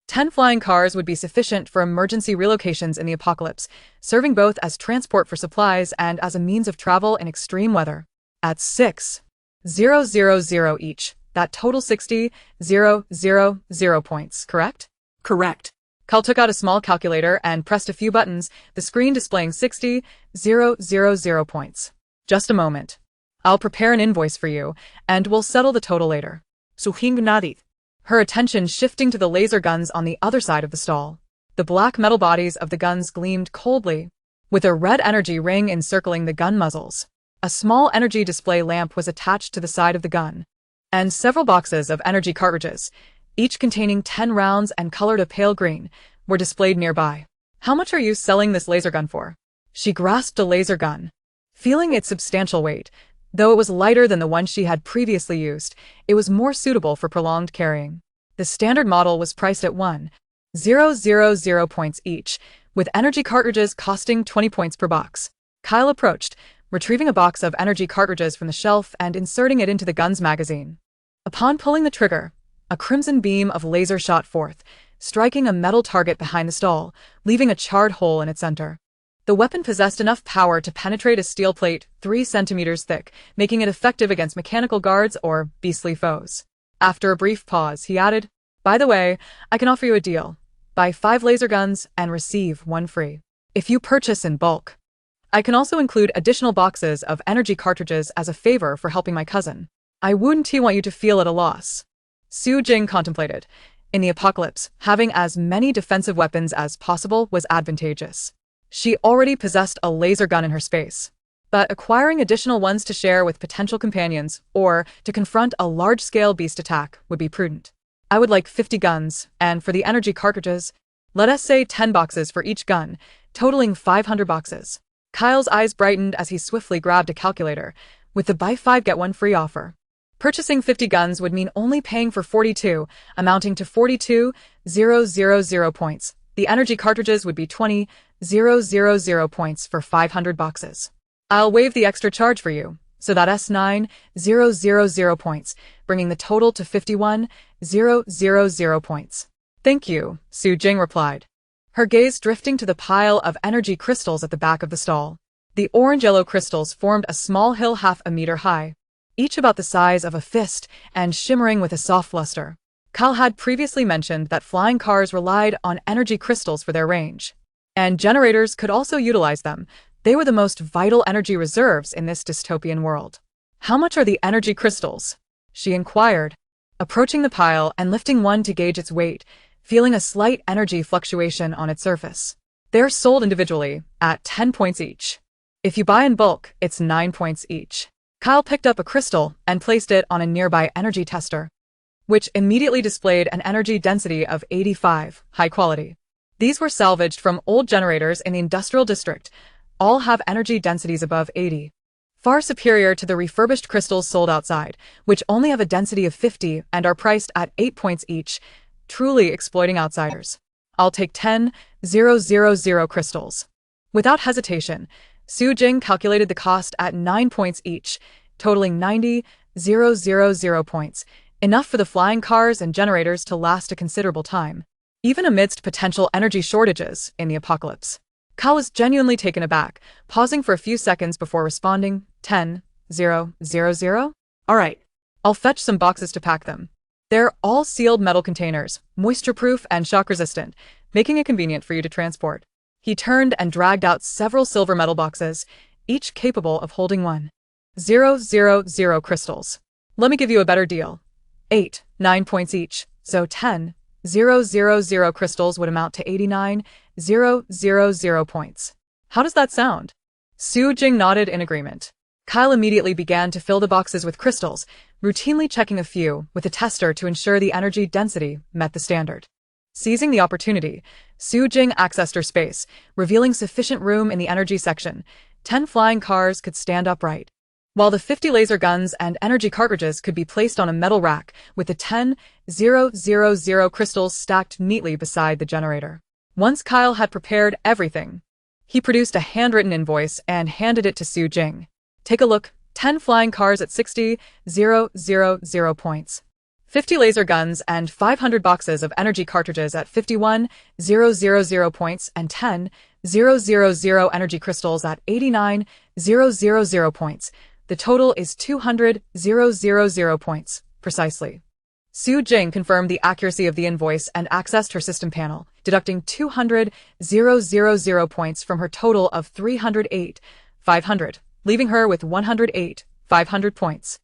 10 flying cars would be sufficient for emergency relocations in the apocalypse, serving both as transport for supplies and as a means of travel in extreme weather. At 6,000 each, that total 60,000 points, correct? Correct. Kyle took out a small calculator and pressed a few buttons, the screen displaying 60,000 points. "Just a moment. I'll prepare an invoice for you, and we'll settle the total later." Suhing nadit. Her attention shifting to the laser guns on the other side of the stall. The black metal bodies of the guns gleamed coldly, with a red energy ring encircling the gun muzzles. A small energy display lamp was attached to the side of the gun, and several boxes of energy cartridges, each containing 10 rounds and colored a pale green, were displayed nearby. "How much are you selling this laser gun for?" She grasped a laser gun. Feeling its substantial weight, though it was lighter than the one she had previously used, it was more suitable for prolonged carrying. The standard model was priced at 1,000 points each, with energy cartridges costing 20 points per box. Kyle approached, retrieving a box of energy cartridges from the shelf and inserting it into the gun's magazine. Upon pulling the trigger, a crimson beam of laser shot forth, striking a metal target behind the stall, leaving a charred hole in its center. The weapon possessed enough power to penetrate a steel plate 3 centimeters thick, making it effective against mechanical guards or beastly foes. After a brief pause, he added, "By the way, I can offer you a deal. Buy 5 laser guns and receive 1 free. If you purchase in bulk. I can also include additional boxes of energy cartridges as a favor for helping my cousin. I wouldn't want you to feel at a loss." Su Jing contemplated. In the apocalypse, having as many defensive weapons as possible was advantageous. She already possessed a laser gun in her space, but acquiring additional ones to share with potential companions or to confront a large-scale beast attack would be prudent. "I would like 50 guns, and for the energy cartridges, let us say 10 boxes for each gun, totaling 500 boxes. Kyle's eyes brightened as he swiftly grabbed a calculator, with the buy 5 get 1 free offer. Purchasing 50 guns would mean only paying for 42, amounting to 42,000 points. The energy cartridges would be 20,000 points for 500 boxes. I'll waive the extra charge for you, so that's 9,000 points, bringing the total to 51,000 points. Thank you, Su Jing replied, her gaze drifting to the pile of energy crystals at the back of the stall. The orange-yellow crystals formed a small hill half a meter high, each about the size of a fist and shimmering with a soft luster. Kyle had previously mentioned that flying cars relied on energy crystals for their range, and generators could also utilize them. They were the most vital energy reserves in this dystopian world. How much are the energy crystals? She inquired, approaching the pile and lifting one to gauge its weight, feeling a slight energy fluctuation on its surface. They're sold individually, at 10 points each. If you buy in bulk, it's 9 points each. Kyle picked up a crystal and placed it on a nearby energy tester, which immediately displayed an energy density of 85, high quality. These were salvaged from old generators in the industrial district. All have energy densities above 80, far superior to the refurbished crystals sold outside, which only have a density of 50 and are priced at 8 points each, truly exploiting outsiders. I'll take 10,000 crystals. Without hesitation, Su Jing calculated the cost at 9 points each, totaling 90,000 points, enough for the flying cars and generators to last a considerable time, even amidst potential energy shortages in the apocalypse. Kyle was genuinely taken aback, pausing for a few seconds before responding, 10,000? All right, I'll fetch some boxes to pack them. They're all sealed metal containers, moisture-proof and shock-resistant, making it convenient for you to transport. He turned and dragged out several silver metal boxes, each capable of holding 1,000 crystals. Let me give you a better deal. 9 points each, so 10,000 crystals would amount to 89,000 points. How does that sound? Su Jing nodded in agreement. Kyle immediately began to fill the boxes with crystals, routinely checking a few with a tester to ensure the energy density met the standard. Seizing the opportunity, Su Jing accessed her space, revealing sufficient room in the energy section. 10 flying cars could stand upright, while the 50 laser guns and energy cartridges could be placed on a metal rack with the 10,000 crystals stacked neatly beside the generator. Once Kyle had prepared everything, he produced a handwritten invoice and handed it to Su Jing. Take a look, 10 flying cars at 60,000 points. 50 laser guns and 500 boxes of energy cartridges at 51,000 points and 10,000 energy crystals at 89,000 points. The total is 200,000 points, precisely. Su Jing confirmed the accuracy of the invoice and accessed her system panel, deducting 200,000 points from her total of 308,500, leaving her with 108,500 points.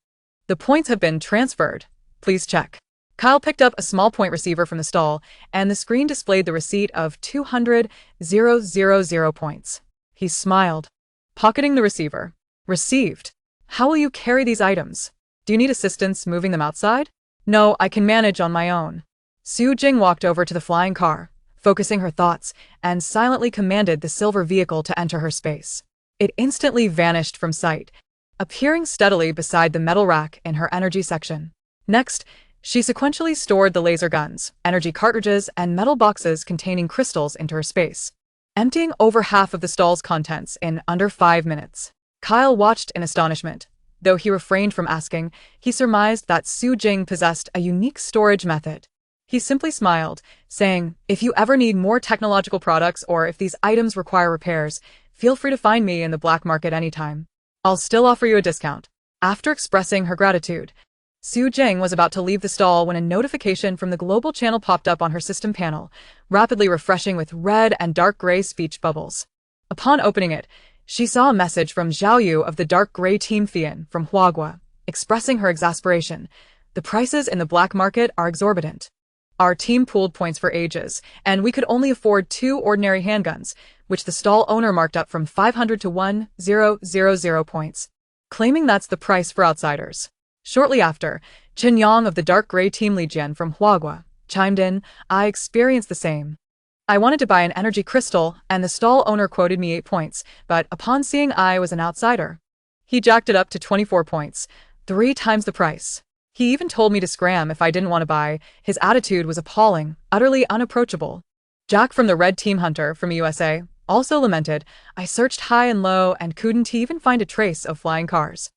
The points have been transferred. Please check. Kyle picked up a small point receiver from the stall, and the screen displayed the receipt of 200,000 points. He smiled, pocketing the receiver. Received. How will you carry these items? Do you need assistance moving them outside? No, I can manage on my own. Su Jing walked over to the flying car, focusing her thoughts, and silently commanded the silver vehicle to enter her space. It instantly vanished from sight, appearing steadily beside the metal rack in her energy section. Next, she sequentially stored the laser guns, energy cartridges, and metal boxes containing crystals into her space, emptying over half of the stall's contents in under 5 minutes. Kyle watched in astonishment. Though he refrained from asking, he surmised that Su Jing possessed a unique storage method. He simply smiled, saying, "If you ever need more technological products or if these items require repairs, feel free to find me in the black market anytime. I'll still offer you a discount." After expressing her gratitude, Su Jing was about to leave the stall when a notification from the global channel popped up on her system panel, rapidly refreshing with red and dark gray speech bubbles. Upon opening it, she saw a message from Zhao Yu of the dark gray team Fian from Huagua, expressing her exasperation. "The prices in the black market are exorbitant. Our team pooled points for ages, and we could only afford 2 ordinary handguns, which the stall owner marked up from 500 to 1,000 points, claiming that's the price for outsiders." Shortly after, Chen Yang of the dark gray team Lijian from Huagua chimed in, "I experienced the same. I wanted to buy an energy crystal, and the stall owner quoted me 8 points, but upon seeing I was an outsider, He jacked it up to 24 points, 3 times the price. He even told me to scram if I didn't want to buy. His attitude was appalling, utterly unapproachable. Jack from the Red Team Hunter from USA also lamented, "I searched high and low and couldn't even find a trace of flying cars.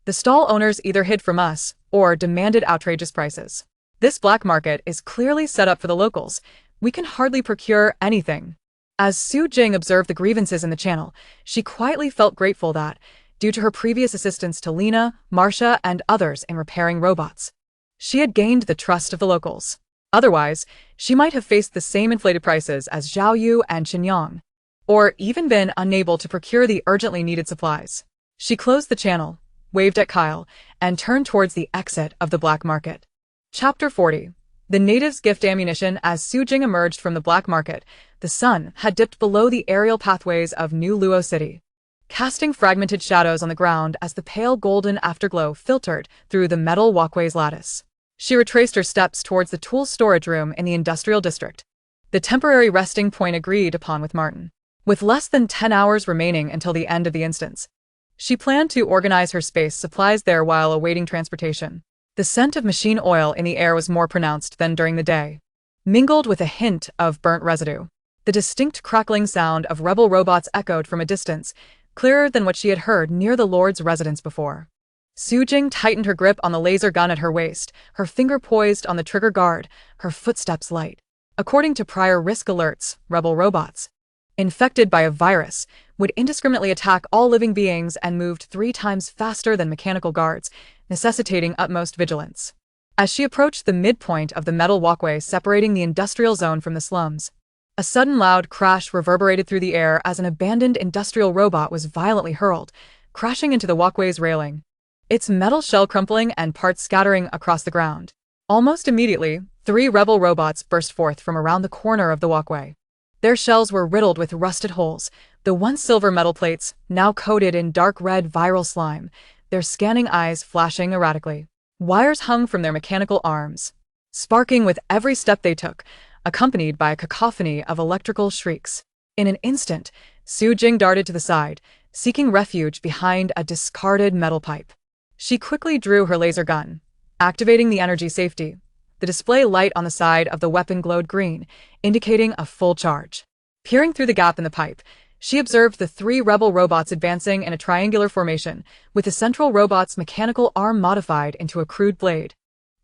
The stall owners either hid from us or demanded outrageous prices. This black market is clearly set up for the locals. We can hardly procure anything." As Su Jing observed the grievances in the channel, she quietly felt grateful that, due to her previous assistance to Lena, Marcia, and others in repairing robots, she had gained the trust of the locals. Otherwise, she might have faced the same inflated prices as Zhao Yu and Qinyang, or even been unable to procure the urgently needed supplies. She closed the channel, waved at Kyle, and turned towards the exit of the black market. Chapter 40. The natives' gift ammunition. As Su Jing emerged from the black market, the sun had dipped below the aerial pathways of New Luo City, casting fragmented shadows on the ground as the pale golden afterglow filtered through the metal walkway's lattice. She retraced her steps towards the tool storage room in the industrial district, the temporary resting point agreed upon with Martin. With less than 10 hours remaining until the end of the instance, she planned to organize her space supplies there while awaiting transportation. The scent of machine oil in the air was more pronounced than during the day, mingled with a hint of burnt residue. The distinct crackling sound of rebel robots echoed from a distance, clearer than what she had heard near the Lord's residence before. Su Jing tightened her grip on the laser gun at her waist, her finger poised on the trigger guard, her footsteps light. According to prior risk alerts, rebel robots, infected by a virus, would indiscriminately attack all living beings and moved 3 times faster than mechanical guards, necessitating utmost vigilance. As she approached the midpoint of the metal walkway separating the industrial zone from the slums, a sudden loud crash reverberated through the air as an abandoned industrial robot was violently hurled, crashing into the walkway's railing, its metal shell crumpling and parts scattering across the ground. Almost immediately, 3 rebel robots burst forth from around the corner of the walkway. Their shells were riddled with rusted holes, the once silver metal plates now coated in dark red viral slime, their scanning eyes flashing erratically. Wires hung from their mechanical arms, sparking with every step they took, accompanied by a cacophony of electrical shrieks. In an instant, Su Jing darted to the side, seeking refuge behind a discarded metal pipe. She quickly drew her laser gun, activating the energy safety. The display light on the side of the weapon glowed green, indicating a full charge. Peering through the gap in the pipe, she observed the 3 rebel robots advancing in a triangular formation, with the central robot's mechanical arm modified into a crude blade,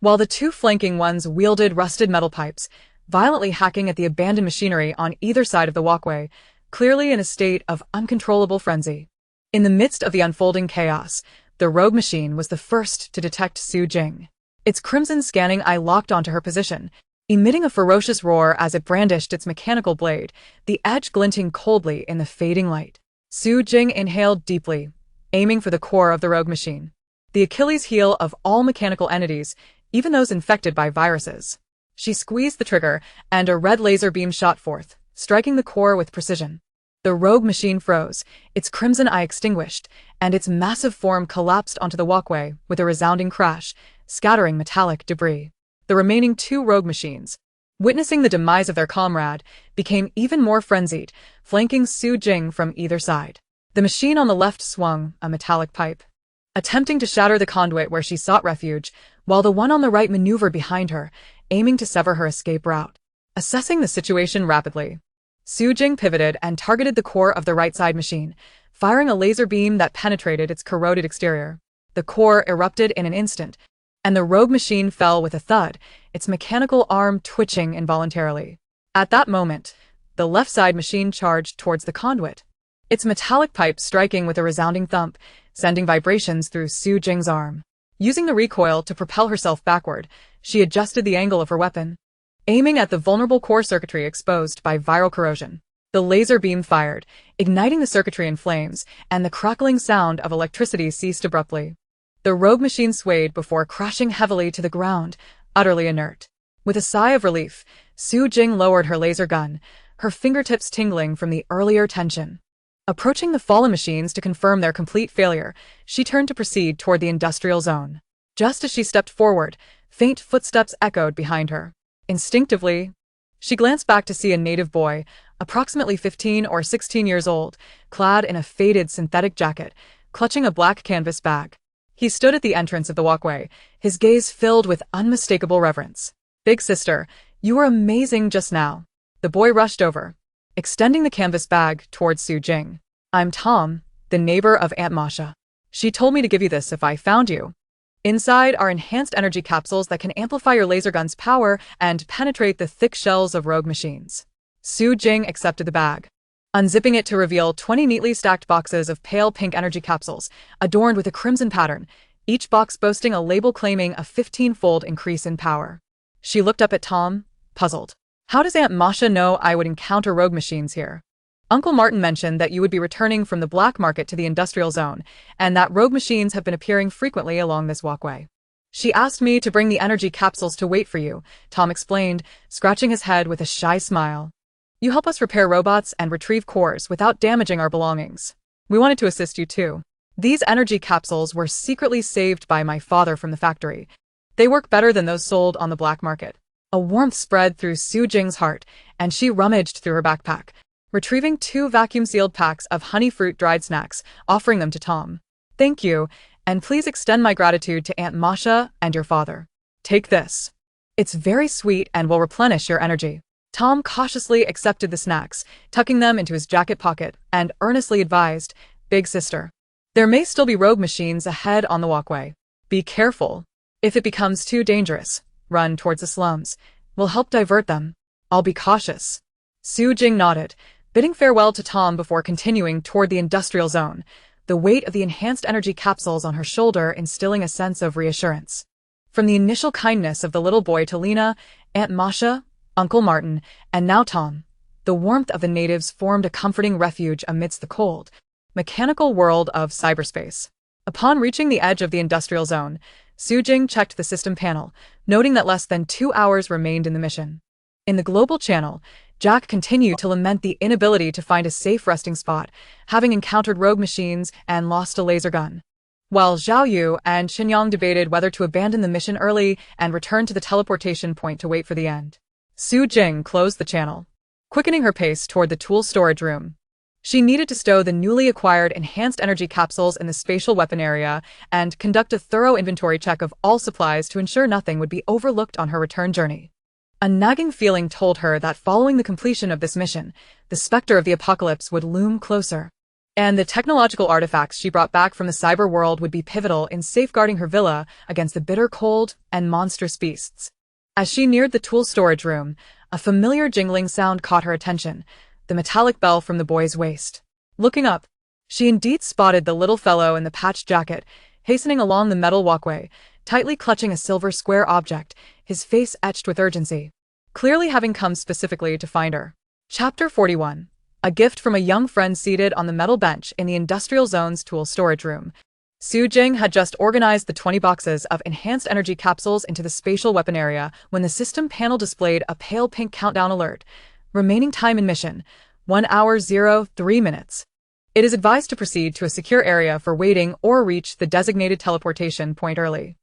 while the 2 flanking ones wielded rusted metal pipes, violently hacking at the abandoned machinery on either side of the walkway, clearly in a state of uncontrollable frenzy. In the midst of the unfolding chaos, the rogue machine was the first to detect Su Jing. Its crimson scanning eye locked onto her position, emitting a ferocious roar as it brandished its mechanical blade, the edge glinting coldly in the fading light. Su Jing inhaled deeply, aiming for the core of the rogue machine, the Achilles heel of all mechanical entities, even those infected by viruses. She squeezed the trigger, and a red laser beam shot forth, striking the core with precision. The rogue machine froze, its crimson eye extinguished, and its massive form collapsed onto the walkway with a resounding crash, scattering metallic debris. The remaining 2 rogue machines, witnessing the demise of their comrade, became even more frenzied, flanking Su Jing from either side. The machine on the left swung a metallic pipe, attempting to shatter the conduit where she sought refuge, while the one on the right maneuvered behind her, aiming to sever her escape route. Assessing the situation rapidly, Su Jing pivoted and targeted the core of the right-side machine, firing a laser beam that penetrated its corroded exterior. The core erupted in an instant, and the rogue machine fell with a thud, its mechanical arm twitching involuntarily. At that moment, the left-side machine charged towards the conduit, its metallic pipe striking with a resounding thump, sending vibrations through Su Jing's arm. Using the recoil to propel herself backward, she adjusted the angle of her weapon, aiming at the vulnerable core circuitry exposed by viral corrosion. The laser beam fired, igniting the circuitry in flames, and the crackling sound of electricity ceased abruptly. The rogue machine swayed before crashing heavily to the ground, utterly inert. With a sigh of relief, Su Jing lowered her laser gun, her fingertips tingling from the earlier tension. Approaching the fallen machines to confirm their complete failure, she turned to proceed toward the industrial zone. Just as she stepped forward, faint footsteps echoed behind her. Instinctively, she glanced back to see a native boy, approximately 15 or 16 years old, clad in a faded synthetic jacket, clutching a black canvas bag. He stood at the entrance of the walkway, his gaze filled with unmistakable reverence. "Big sister, you were amazing just now." The boy rushed over, extending the canvas bag towards Su Jing. "I'm Tom, the neighbor of Aunt Masha. She told me to give you this if I found you. Inside are enhanced energy capsules that can amplify your laser gun's power and penetrate the thick shells of rogue machines." Su Jing accepted the bag, unzipping it to reveal 20 neatly stacked boxes of pale pink energy capsules, adorned with a crimson pattern, each box boasting a label claiming a 15-fold increase in power. She looked up at Tom, puzzled. "How does Aunt Masha know I would encounter rogue machines here?" "Uncle Martin mentioned that you would be returning from the black market to the industrial zone, and that rogue machines have been appearing frequently along this walkway. She asked me to bring the energy capsules to wait for you," Tom explained, scratching his head with a shy smile. "You help us repair robots and retrieve cores without damaging our belongings. We wanted to assist you too. These energy capsules were secretly saved by my father from the factory. They work better than those sold on the black market." A warmth spread through Su Jing's heart, and she rummaged through her backpack, retrieving 2 vacuum-sealed packs of honey fruit dried snacks, offering them to Tom. "Thank you, and please extend my gratitude to Aunt Masha and your father. Take this. It's very sweet and will replenish your energy." Tom cautiously accepted the snacks, tucking them into his jacket pocket, and earnestly advised, "Big sister, there may still be rogue machines ahead on the walkway. Be careful. If it becomes too dangerous, run towards the slums. We'll help divert them. I'll be cautious." Su Jing nodded, bidding farewell to Tom before continuing toward the industrial zone, the weight of the enhanced energy capsules on her shoulder instilling a sense of reassurance. From the initial kindness of the little boy to Lena, Aunt Masha, Uncle Martin, and now Tom, the warmth of the natives formed a comforting refuge amidst the cold, mechanical world of cyberspace. Upon reaching the edge of the industrial zone, Su Jing checked the system panel, noting that less than 2 hours remained in the mission. In the global channel, Jack continued to lament the inability to find a safe resting spot, having encountered rogue machines and lost a laser gun. While Zhao Yu and Xinyang debated whether to abandon the mission early and return to the teleportation point to wait for the end, Su Jing closed the channel, quickening her pace toward the tool storage room. She needed to stow the newly acquired enhanced energy capsules in the spatial weapon area and conduct a thorough inventory check of all supplies to ensure nothing would be overlooked on her return journey. A nagging feeling told her that following the completion of this mission, the specter of the apocalypse would loom closer, and the technological artifacts she brought back from the cyber world would be pivotal in safeguarding her villa against the bitter cold and monstrous beasts. As she neared the tool storage room, a familiar jingling sound caught her attention, the metallic bell from the boy's waist. Looking up, she indeed spotted the little fellow in the patched jacket, hastening along the metal walkway, tightly clutching a silver square object, his face etched with urgency, clearly having come specifically to find her. Chapter 41. A gift from a young friend seated on the metal bench in the industrial zone's tool storage room. Su Jing had just organized the 20 boxes of enhanced energy capsules into the spatial weapon area when the system panel displayed a pale pink countdown alert. Remaining time in mission, 1 hour 03 minutes. It is advised to proceed to a secure area for waiting or reach the designated teleportation point early.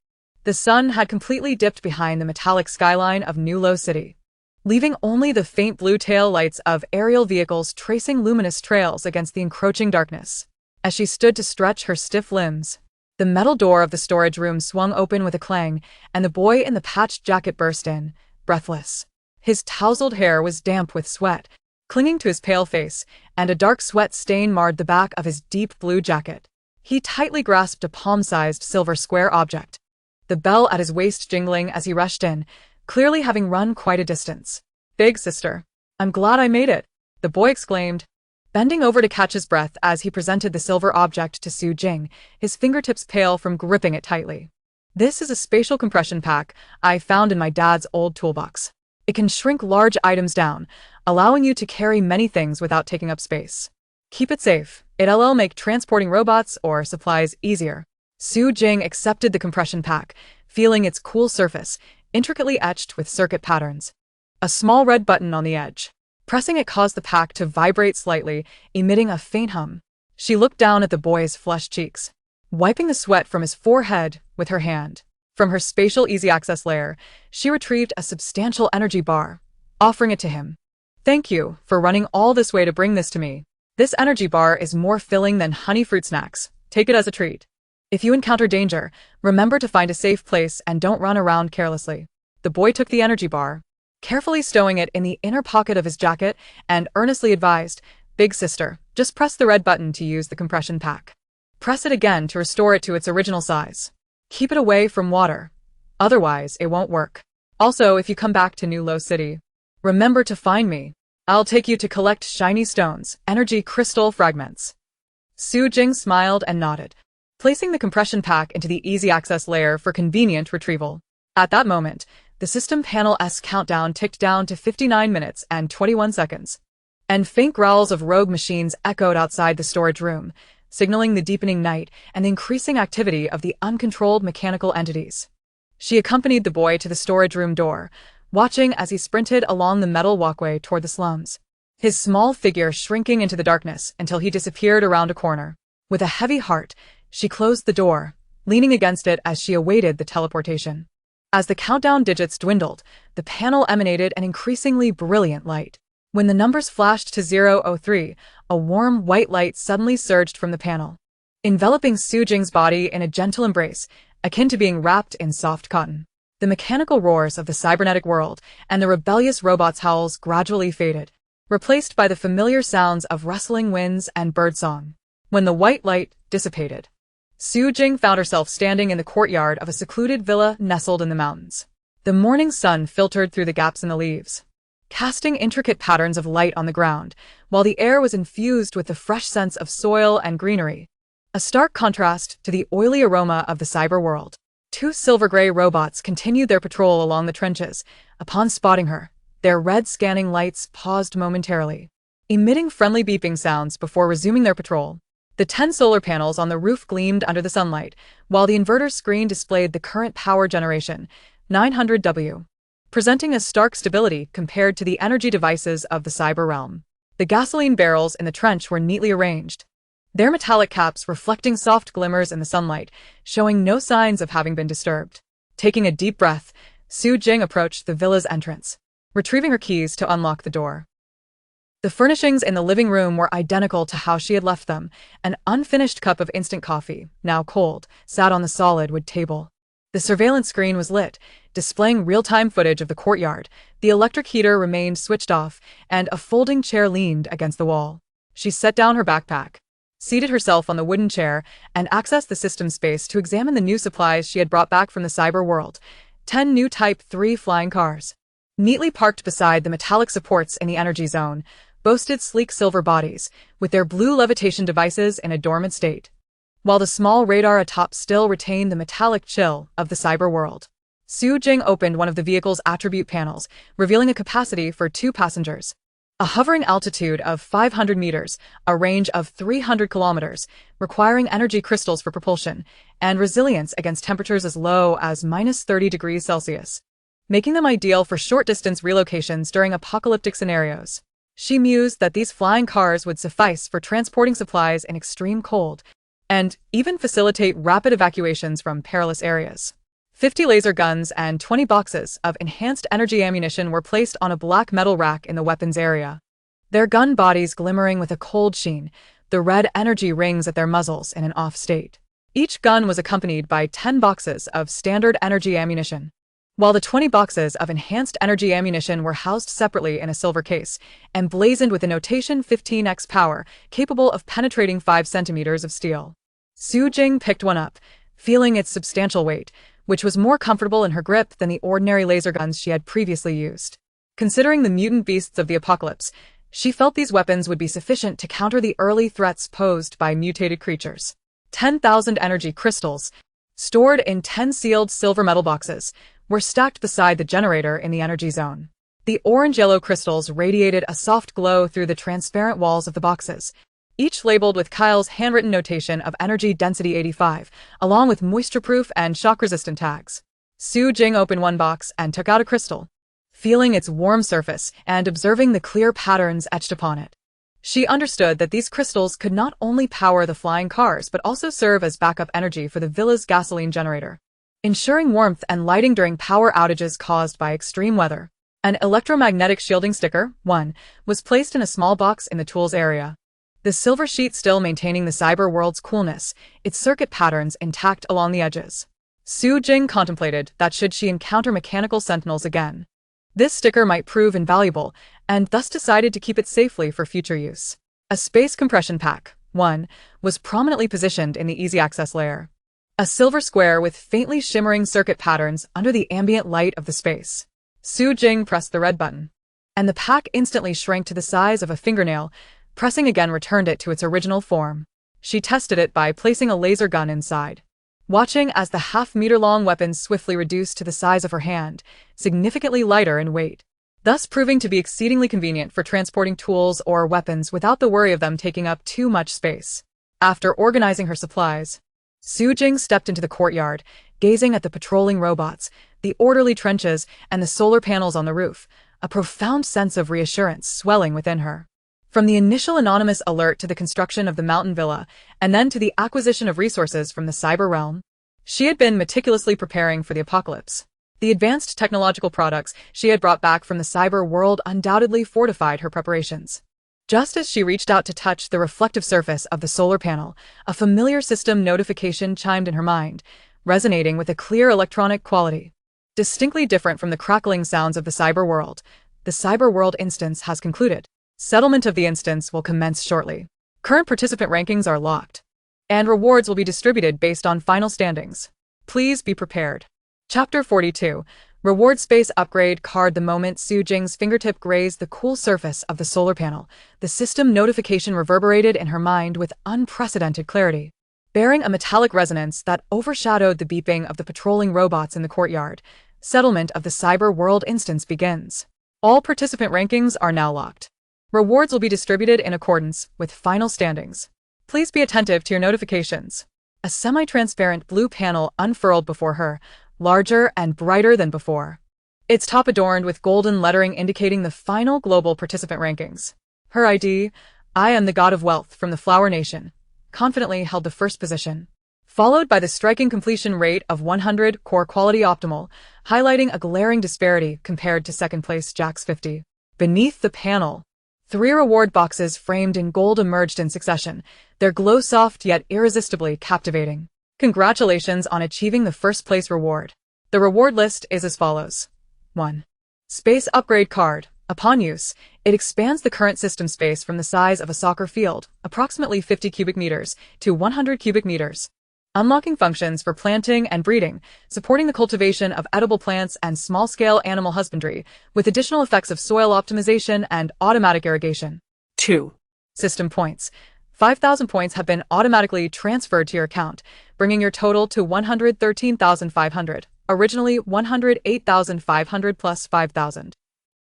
The sun had completely dipped behind the metallic skyline of Nulo City, leaving only the faint blue tail lights of aerial vehicles tracing luminous trails against the encroaching darkness. As she stood to stretch her stiff limbs, the metal door of the storage room swung open with a clang, and the boy in the patched jacket burst in, breathless. His tousled hair was damp with sweat, clinging to his pale face, and a dark sweat stain marred the back of his deep blue jacket. He tightly grasped a palm-sized silver square object, the bell at his waist jingling as he rushed in, clearly having run quite a distance. "Big sister, I'm glad I made it," the boy exclaimed, bending over to catch his breath as he presented the silver object to Su Jing, his fingertips pale from gripping it tightly. "This is a spatial compression pack I found in my dad's old toolbox. It can shrink large items down, allowing you to carry many things without taking up space. Keep it safe. It'll make transporting robots or supplies easier." Su Jing accepted the compression pack, feeling its cool surface, intricately etched with circuit patterns. A small red button on the edge. Pressing it caused the pack to vibrate slightly, emitting a faint hum. She looked down at the boy's flushed cheeks, wiping the sweat from his forehead with her hand. From her spatial easy-access layer, she retrieved a substantial energy bar, offering it to him. "Thank you for running all this way to bring this to me. This energy bar is more filling than honey fruit snacks," Take it as a treat. If you encounter danger, remember to find a safe place and don't run around carelessly." The boy took the energy bar, carefully stowing it in the inner pocket of his jacket, and earnestly advised, "Big sister, just press the red button to use the compression pack. Press it again to restore it to its original size. Keep it away from water. Otherwise, it won't work. Also, if you come back to New Low City, remember to find me. I'll take you to collect shiny stones, energy crystal fragments." Su Jing smiled and nodded, placing the compression pack into the easy access layer for convenient retrieval. At that moment, the system panel's countdown ticked down to 59 minutes and 21 seconds, and faint growls of rogue machines echoed outside the storage room, signaling the deepening night and the increasing activity of the uncontrolled mechanical entities. She accompanied the boy to the storage room door, watching as he sprinted along the metal walkway toward the slums, his small figure shrinking into the darkness until he disappeared around a corner. With a heavy heart, she closed the door, leaning against it as she awaited the teleportation. As the countdown digits dwindled, the panel emanated an increasingly brilliant light. When the numbers flashed to 003, a warm white light suddenly surged from the panel, enveloping Su Jing's body in a gentle embrace, akin to being wrapped in soft cotton. The mechanical roars of the cybernetic world and the rebellious robots' howls gradually faded, replaced by the familiar sounds of rustling winds and birdsong. When the white light dissipated, Su Jing found herself standing in the courtyard of a secluded villa nestled in the mountains. The morning sun filtered through the gaps in the leaves, casting intricate patterns of light on the ground, while the air was infused with the fresh scents of soil and greenery, a stark contrast to the oily aroma of the cyber world. Two silver-gray robots continued their patrol along the trenches. Upon spotting her, their red scanning lights paused momentarily, emitting friendly beeping sounds before resuming their patrol. The 10 solar panels on the roof gleamed under the sunlight, while the inverter screen displayed the current power generation, 900 W, presenting a stark stability compared to the energy devices of the cyber realm. The gasoline barrels in the trench were neatly arranged, their metallic caps reflecting soft glimmers in the sunlight, showing no signs of having been disturbed. Taking a deep breath, Su Jing approached the villa's entrance, retrieving her keys to unlock the door. The furnishings in the living room were identical to how she had left them. An unfinished cup of instant coffee, now cold, sat on the solid wood table. The surveillance screen was lit, displaying real-time footage of the courtyard. The electric heater remained switched off, and a folding chair leaned against the wall. She set down her backpack, seated herself on the wooden chair, and accessed the system space to examine the new supplies she had brought back from the cyber world. 10 new Type 3 flying cars, neatly parked beside the metallic supports in the energy zone, boasted sleek silver bodies, with their blue levitation devices in a dormant state, while the small radar atop still retained the metallic chill of the cyber world. Su Jing opened one of the vehicle's attribute panels, revealing a capacity for 2 passengers, a hovering altitude of 500 meters, a range of 300 kilometers, requiring energy crystals for propulsion, and resilience against temperatures as low as -30 degrees Celsius, making them ideal for short-distance relocations during apocalyptic scenarios. She mused that these flying cars would suffice for transporting supplies in extreme cold, and even facilitate rapid evacuations from perilous areas. 50 laser guns and 20 boxes of enhanced energy ammunition were placed on a black metal rack in the weapons area, their gun bodies glimmering with a cold sheen, the red energy rings at their muzzles in an off state. Each gun was accompanied by 10 boxes of standard energy ammunition, while the 20 boxes of enhanced energy ammunition were housed separately in a silver case, emblazoned with the notation 15x power, capable of penetrating 5 centimeters of steel. Su Jing picked one up, feeling its substantial weight, which was more comfortable in her grip than the ordinary laser guns she had previously used. Considering the mutant beasts of the apocalypse, she felt these weapons would be sufficient to counter the early threats posed by mutated creatures. 10,000 energy crystals, stored in 10 sealed silver metal boxes, were stacked beside the generator in the energy zone. The orange-yellow crystals radiated a soft glow through the transparent walls of the boxes, each labeled with Kyle's handwritten notation of energy density 85, along with moisture-proof and shock-resistant tags. Su Jing opened one box and took out a crystal, feeling its warm surface and observing the clear patterns etched upon it. She understood that these crystals could not only power the flying cars but also serve as backup energy for the villa's gasoline generator, ensuring warmth and lighting during power outages caused by extreme weather. An electromagnetic shielding sticker, 1, was placed in a small box in the tools area. the silver sheet still maintaining the cyber world's coolness, its circuit patterns intact along the edges. Su Jing contemplated that should she encounter mechanical sentinels again, this sticker might prove invaluable, and thus decided to keep it safely for future use. A space compression pack, 1, was prominently positioned in the easy access layer. A silver square with faintly shimmering circuit patterns under the ambient light of the space. Su Jing pressed the red button, and the pack instantly shrank to the size of a fingernail. Pressing again returned it to its original form. She tested it by placing a laser gun inside, watching as the half-meter-long weapon swiftly reduced to the size of her hand, significantly lighter in weight, thus proving to be exceedingly convenient for transporting tools or weapons without the worry of them taking up too much space. After organizing her supplies, Su Jing stepped into the courtyard, gazing at the patrolling robots, the orderly trenches, and the solar panels on the roof, a profound sense of reassurance swelling within her. From the initial anonymous alert to the construction of the mountain villa, and then to the acquisition of resources from the cyber realm, she had been meticulously preparing for the apocalypse. The advanced technological products she had brought back from the cyber world undoubtedly fortified her preparations. Just as she reached out to touch the reflective surface of the solar panel, a familiar system notification chimed in her mind, resonating with a clear electronic quality. Distinctly different from the crackling sounds of the cyber world, the cyber world instance has concluded. Settlement of the instance will commence shortly. Current participant rankings are locked, and rewards will be distributed based on final standings. Please be prepared. Chapter 42. Reward Space Upgrade Card. The moment Su Jing's fingertip grazed the cool surface of the solar panel, the system notification reverberated in her mind with unprecedented clarity, bearing a metallic resonance that overshadowed the beeping of the patrolling robots in the courtyard. Settlement of the cyber world instance begins. All participant rankings are now locked. Rewards will be distributed in accordance with final standings. Please be attentive to your notifications. A semi-transparent blue panel unfurled before her, larger and brighter than before, its top adorned with golden lettering indicating the final global participant rankings. Her ID, I am the god of wealth from the Flower Nation, confidently held the first position, followed by the striking completion rate of 100 core quality optimal, highlighting a glaring disparity compared to second place Jack's 50. Beneath the panel, 3 reward boxes framed in gold emerged in succession, their glow soft yet irresistibly captivating. Congratulations on achieving the first place reward. The reward list is as follows. 1. Space Upgrade Card. Upon use, it expands the current system space from the size of a soccer field, approximately 50 cubic meters, to 100 cubic meters. Unlocking functions for planting and breeding, supporting the cultivation of edible plants and small-scale animal husbandry, with additional effects of soil optimization and automatic irrigation. 2. System points. 5,000 points have been automatically transferred to your account, bringing your total to 113,500, originally 108,500 plus 5,000.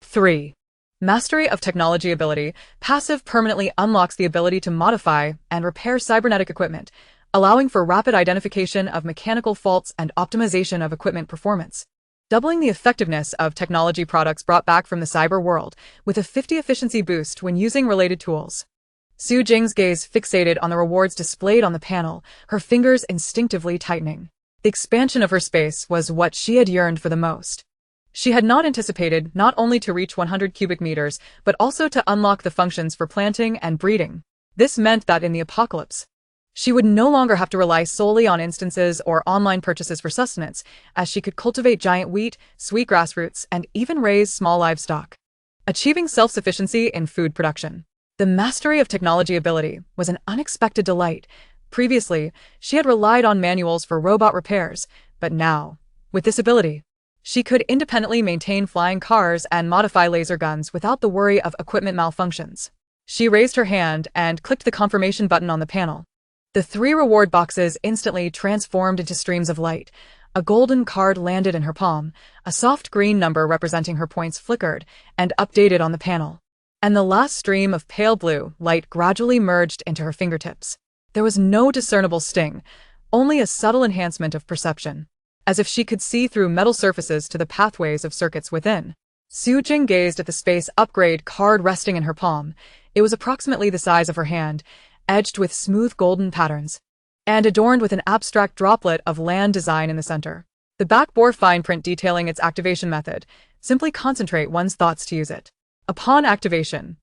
3. Mastery of Technology Ability. Passive permanently unlocks the ability to modify and repair cybernetic equipment, allowing for rapid identification of mechanical faults and optimization of equipment performance, doubling the effectiveness of technology products brought back from the cyber world, with a 50 efficiency boost when using related tools. Su Jing's gaze fixated on the rewards displayed on the panel, her fingers instinctively tightening. The expansion of her space was what she had yearned for the most. She had not anticipated not only to reach 100 cubic meters, but also to unlock the functions for planting and breeding. This meant that in the apocalypse, she would no longer have to rely solely on instances or online purchases for sustenance, as she could cultivate giant wheat, sweet grass roots, and even raise small livestock, achieving self-sufficiency in food production. The mastery of technology ability was an unexpected delight. Previously, she had relied on manuals for robot repairs, but now, with this ability, she could independently maintain flying cars and modify laser guns without the worry of equipment malfunctions. She raised her hand and clicked the confirmation button on the panel. The 3 reward boxes instantly transformed into streams of light. A golden card landed in her palm, a soft green number representing her points flickered and updated on the panel, and the last stream of pale blue light gradually merged into her fingertips. There was no discernible sting, only a subtle enhancement of perception, as if she could see through metal surfaces to the pathways of circuits within. Su Jing gazed at the space upgrade card resting in her palm. It was approximately the size of her hand, edged with smooth golden patterns, and adorned with an abstract droplet of land design in the center. The back bore fine print detailing its activation method. Simply concentrate one's thoughts to use it. Upon activation,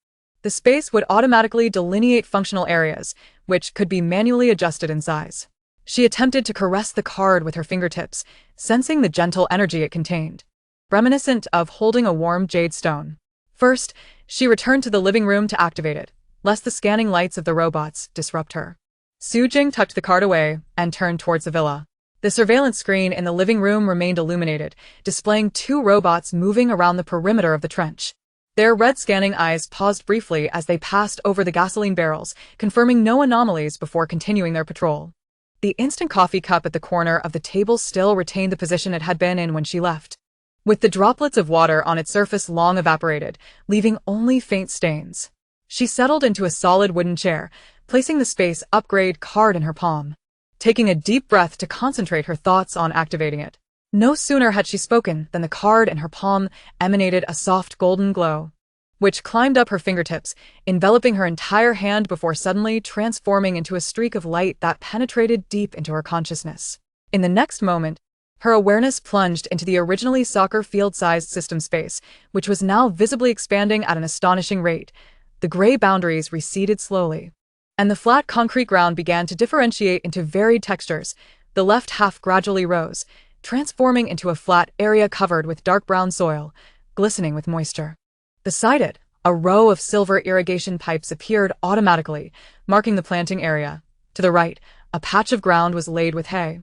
The space would automatically delineate functional areas, which could be manually adjusted in size. She attempted to caress the card with her fingertips, sensing the gentle energy it contained, reminiscent of holding a warm jade stone. First, she returned to the living room to activate it, lest the scanning lights of the robots disrupt her. Su Jing tucked the card away and turned towards the villa. The surveillance screen in the living room remained illuminated, displaying 2 robots moving around the perimeter of the trench. Their red scanning eyes paused briefly as they passed over the gasoline barrels, confirming no anomalies before continuing their patrol. The instant coffee cup at the corner of the table still retained the position it had been in when she left, with the droplets of water on its surface long evaporated, leaving only faint stains. She settled into a solid wooden chair, placing the space upgrade card in her palm, taking a deep breath to concentrate her thoughts on activating it. No sooner had she spoken than the card in her palm emanated a soft golden glow, which climbed up her fingertips, enveloping her entire hand before suddenly transforming into a streak of light that penetrated deep into her consciousness. In the next moment, her awareness plunged into the originally soccer field-sized system space, which was now visibly expanding at an astonishing rate. The gray boundaries receded slowly, and the flat concrete ground began to differentiate into varied textures. The left half gradually rose, transforming into a flat area covered with dark brown soil, glistening with moisture. Beside it, a row of silver irrigation pipes appeared automatically, marking the planting area. To the right, a patch of ground was laid with hay,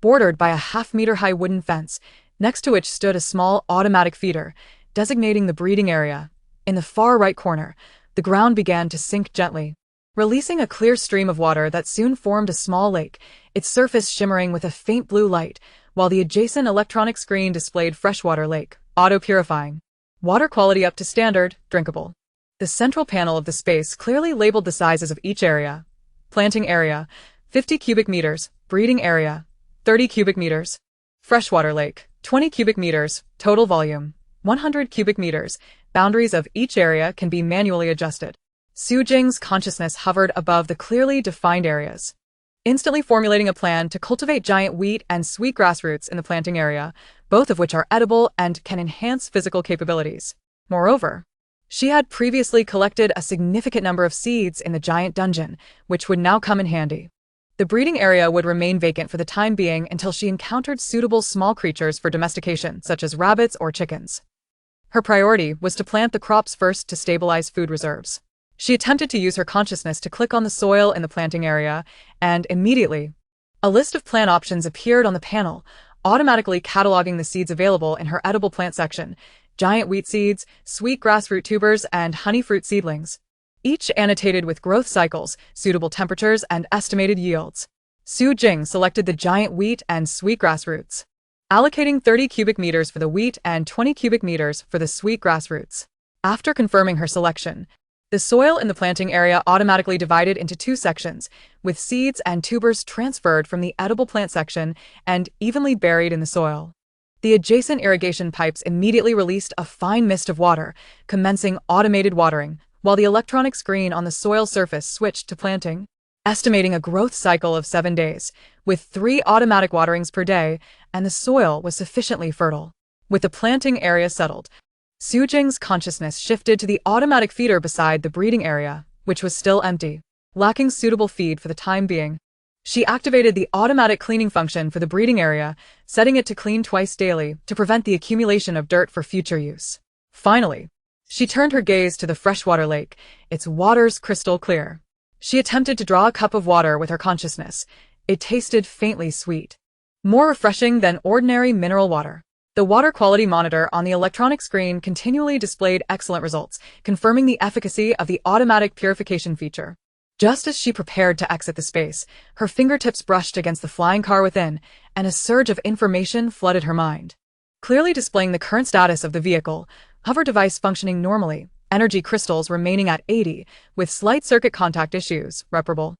bordered by a half-meter-high wooden fence, next to which stood a small automatic feeder, designating the breeding area. In the far right corner, the ground began to sink gently, releasing a clear stream of water that soon formed a small lake, its surface shimmering with a faint blue light, while the adjacent electronic screen displayed freshwater lake, auto-purifying. Water quality up to standard, drinkable. The central panel of the space clearly labeled the sizes of each area. Planting area, 50 cubic meters, breeding area, 30 cubic meters. Freshwater lake, 20 cubic meters, total volume, 100 cubic meters. Boundaries of each area can be manually adjusted. Su Jing's consciousness hovered above the clearly defined areas, instantly formulating a plan to cultivate giant wheat and sweetgrass roots in the planting area, both of which are edible and can enhance physical capabilities. Moreover, she had previously collected a significant number of seeds in the giant dungeon, which would now come in handy. The breeding area would remain vacant for the time being until she encountered suitable small creatures for domestication, such as rabbits or chickens. Her priority was to plant the crops first to stabilize food reserves. She attempted to use her consciousness to click on the soil in the planting area, and immediately, a list of plant options appeared on the panel, automatically cataloging the seeds available in her edible plant section: giant wheat seeds, sweet grass root tubers, and honey fruit seedlings, each annotated with growth cycles, suitable temperatures, and estimated yields. Su Jing selected the giant wheat and sweetgrass roots, allocating 30 cubic meters for the wheat and 20 cubic meters for the sweetgrass roots. After confirming her selection, the soil in the planting area automatically divided into 2 sections, with seeds and tubers transferred from the edible plant section and evenly buried in the soil. The adjacent irrigation pipes immediately released a fine mist of water, commencing automated watering, while the electronic screen on the soil surface switched to planting, estimating a growth cycle of 7 days, with 3 automatic waterings per day, and the soil was sufficiently fertile. With the planting area settled, Su Jing's consciousness shifted to the automatic feeder beside the breeding area, which was still empty, lacking suitable feed for the time being. She activated the automatic cleaning function for the breeding area, setting it to clean twice daily to prevent the accumulation of dirt for future use. Finally, she turned her gaze to the freshwater lake, its waters crystal clear. She attempted to draw a cup of water with her consciousness. It tasted faintly sweet, more refreshing than ordinary mineral water. The water quality monitor on the electronic screen continually displayed excellent results, confirming the efficacy of the automatic purification feature. Just as she prepared to exit the space, her fingertips brushed against the flying car within, and a surge of information flooded her mind, clearly displaying the current status of the vehicle: hover device functioning normally, energy crystals remaining at 80, with slight circuit contact issues, reparable,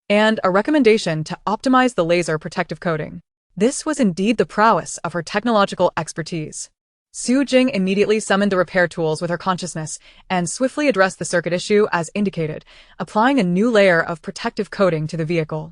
and a recommendation to optimize the laser protective coating. This was indeed the prowess of her technological expertise. Su Jing immediately summoned the repair tools with her consciousness and swiftly addressed the circuit issue as indicated, applying a new layer of protective coating to the vehicle.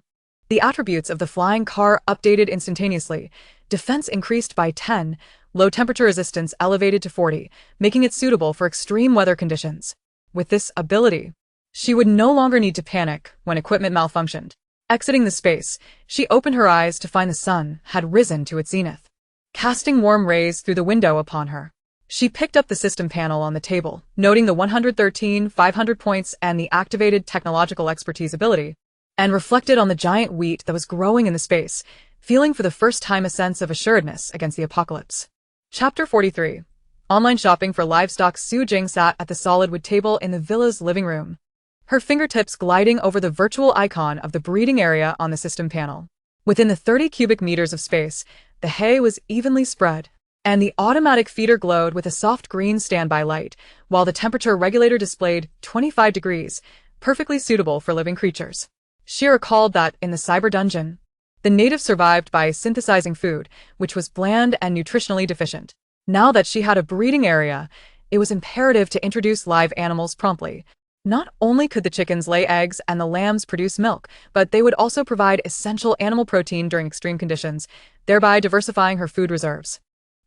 The attributes of the flying car updated instantaneously. Defense increased by 10, low temperature resistance elevated to 40, making it suitable for extreme weather conditions. with this ability, she would no longer need to panic when equipment malfunctioned. Exiting the space, she opened her eyes to find the sun had risen to its zenith, casting warm rays through the window upon her. She picked up the system panel on the table, noting the 113,500 points and the activated technological expertise ability, and reflected on the giant wheat that was growing in the space, feeling for the first time a sense of assuredness against the apocalypse. Chapter 43. Online shopping for livestock. Su Jing sat at the solid wood table in the villa's living room, her fingertips gliding over the virtual icon of the breeding area on the system panel. Within the 30 cubic meters of space, the hay was evenly spread, and the automatic feeder glowed with a soft green standby light, while the temperature regulator displayed 25 degrees, perfectly suitable for living creatures. She recalled that, in the cyber dungeon, the natives survived by synthesizing food, which was bland and nutritionally deficient. Now that she had a breeding area, it was imperative to introduce live animals promptly. Not only could the chickens lay eggs and the lambs produce milk, but they would also provide essential animal protein during extreme conditions, thereby diversifying her food reserves.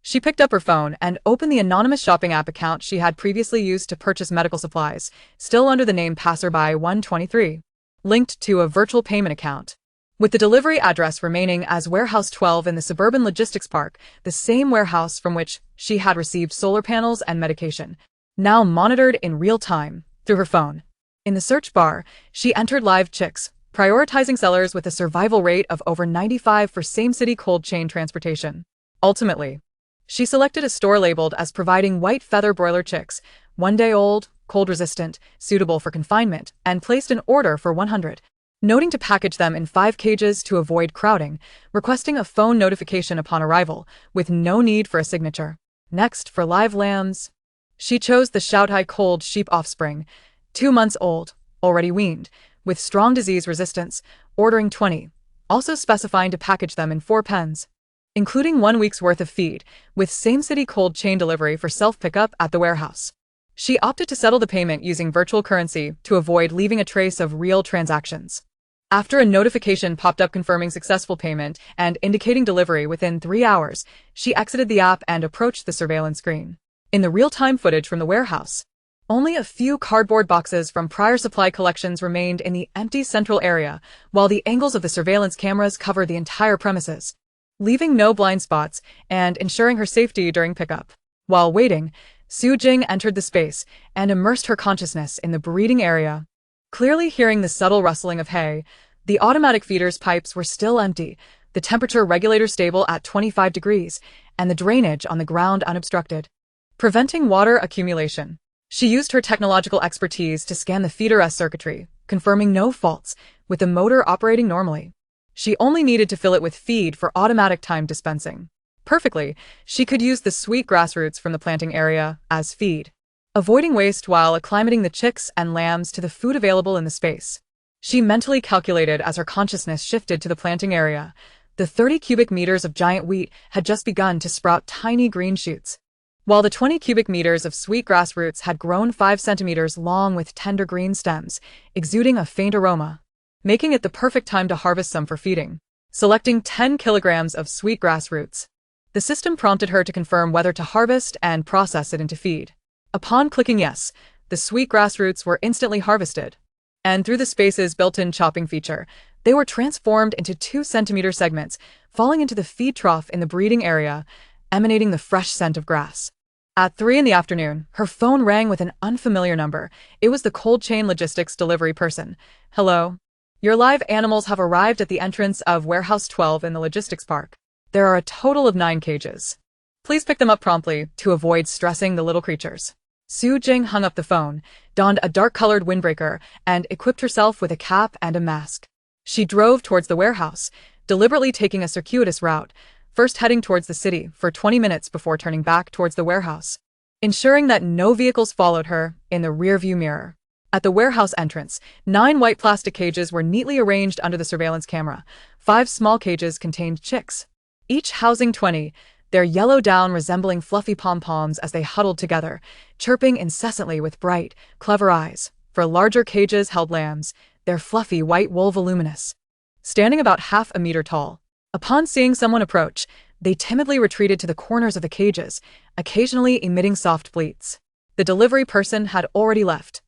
She picked up her phone and opened the anonymous shopping app account she had previously used to purchase medical supplies, still under the name Passerby 123, linked to a virtual payment account, with the delivery address remaining as Warehouse 12 in the suburban logistics park, the same warehouse from which she had received solar panels and medication, now monitored in real time through her phone. In the search bar, she entered live chicks, prioritizing sellers with a survival rate of over 95 for same-city cold chain transportation. Ultimately, she selected a store labeled as providing white feather broiler chicks, 1 day old, cold-resistant, suitable for confinement, and placed an order for 100, noting to package them in 5 cages to avoid crowding, requesting a phone notification upon arrival, with no need for a signature. Next, for live lambs, she chose the Shoutai cold sheep offspring, 2 months old, already weaned, with strong disease resistance, ordering 20, also specifying to package them in 4 pens, including 1 week's worth of feed, with same-city cold chain delivery for self-pickup at the warehouse. She opted to settle the payment using virtual currency to avoid leaving a trace of real transactions. After a notification popped up confirming successful payment and indicating delivery within 3 hours, she exited the app and approached the surveillance screen. In the real-time footage from the warehouse, only a few cardboard boxes from prior supply collections remained in the empty central area, while the angles of the surveillance cameras covered the entire premises, leaving no blind spots and ensuring her safety during pickup. While waiting, Su Jing entered the space and immersed her consciousness in the breeding area. Clearly hearing the subtle rustling of hay, the automatic feeder's pipes were still empty, the temperature regulator stable at 25 degrees, and the drainage on the ground unobstructed, preventing water accumulation. She used her technological expertise to scan the feeder's circuitry, confirming no faults, with the motor operating normally. She only needed to fill it with feed for automatic time dispensing. Perfectly, she could use the sweet grassroots from the planting area as feed, avoiding waste while acclimating the chicks and lambs to the food available in the space. She mentally calculated as her consciousness shifted to the planting area. The 30 cubic meters of giant wheat had just begun to sprout tiny green shoots, while the 20 cubic meters of sweet grass roots had grown 5 centimeters long with tender green stems, exuding a faint aroma, making it the perfect time to harvest some for feeding. Selecting 10 kilograms of sweet grass roots, the system prompted her to confirm whether to harvest and process it into feed. Upon clicking yes, the sweet grass roots were instantly harvested, and through the space's built-in chopping feature, they were transformed into 2-centimeter segments, falling into the feed trough in the breeding area, emanating the fresh scent of grass. At 3 in the afternoon, her phone rang with an unfamiliar number. It was the cold chain logistics delivery person. Hello. Your live animals have arrived at the entrance of Warehouse 12 in the logistics park. There are a total of 9 cages. Please pick them up promptly to avoid stressing the little creatures. Su Jing hung up the phone, donned a dark-colored windbreaker, and equipped herself with a cap and a mask. She drove towards the warehouse, deliberately taking a circuitous route, first heading towards the city for 20 minutes before turning back towards the warehouse, ensuring that no vehicles followed her in the rearview mirror. At the warehouse entrance, 9 white plastic cages were neatly arranged under the surveillance camera. 5 small cages contained chicks, each housing 20, their yellow down resembling fluffy pom-poms as they huddled together, chirping incessantly with bright, clever eyes. For larger cages held lambs, their fluffy white wool voluminous, standing about half a meter tall. Upon seeing someone approach, they timidly retreated to the corners of the cages, occasionally emitting soft bleats. The delivery person had already left.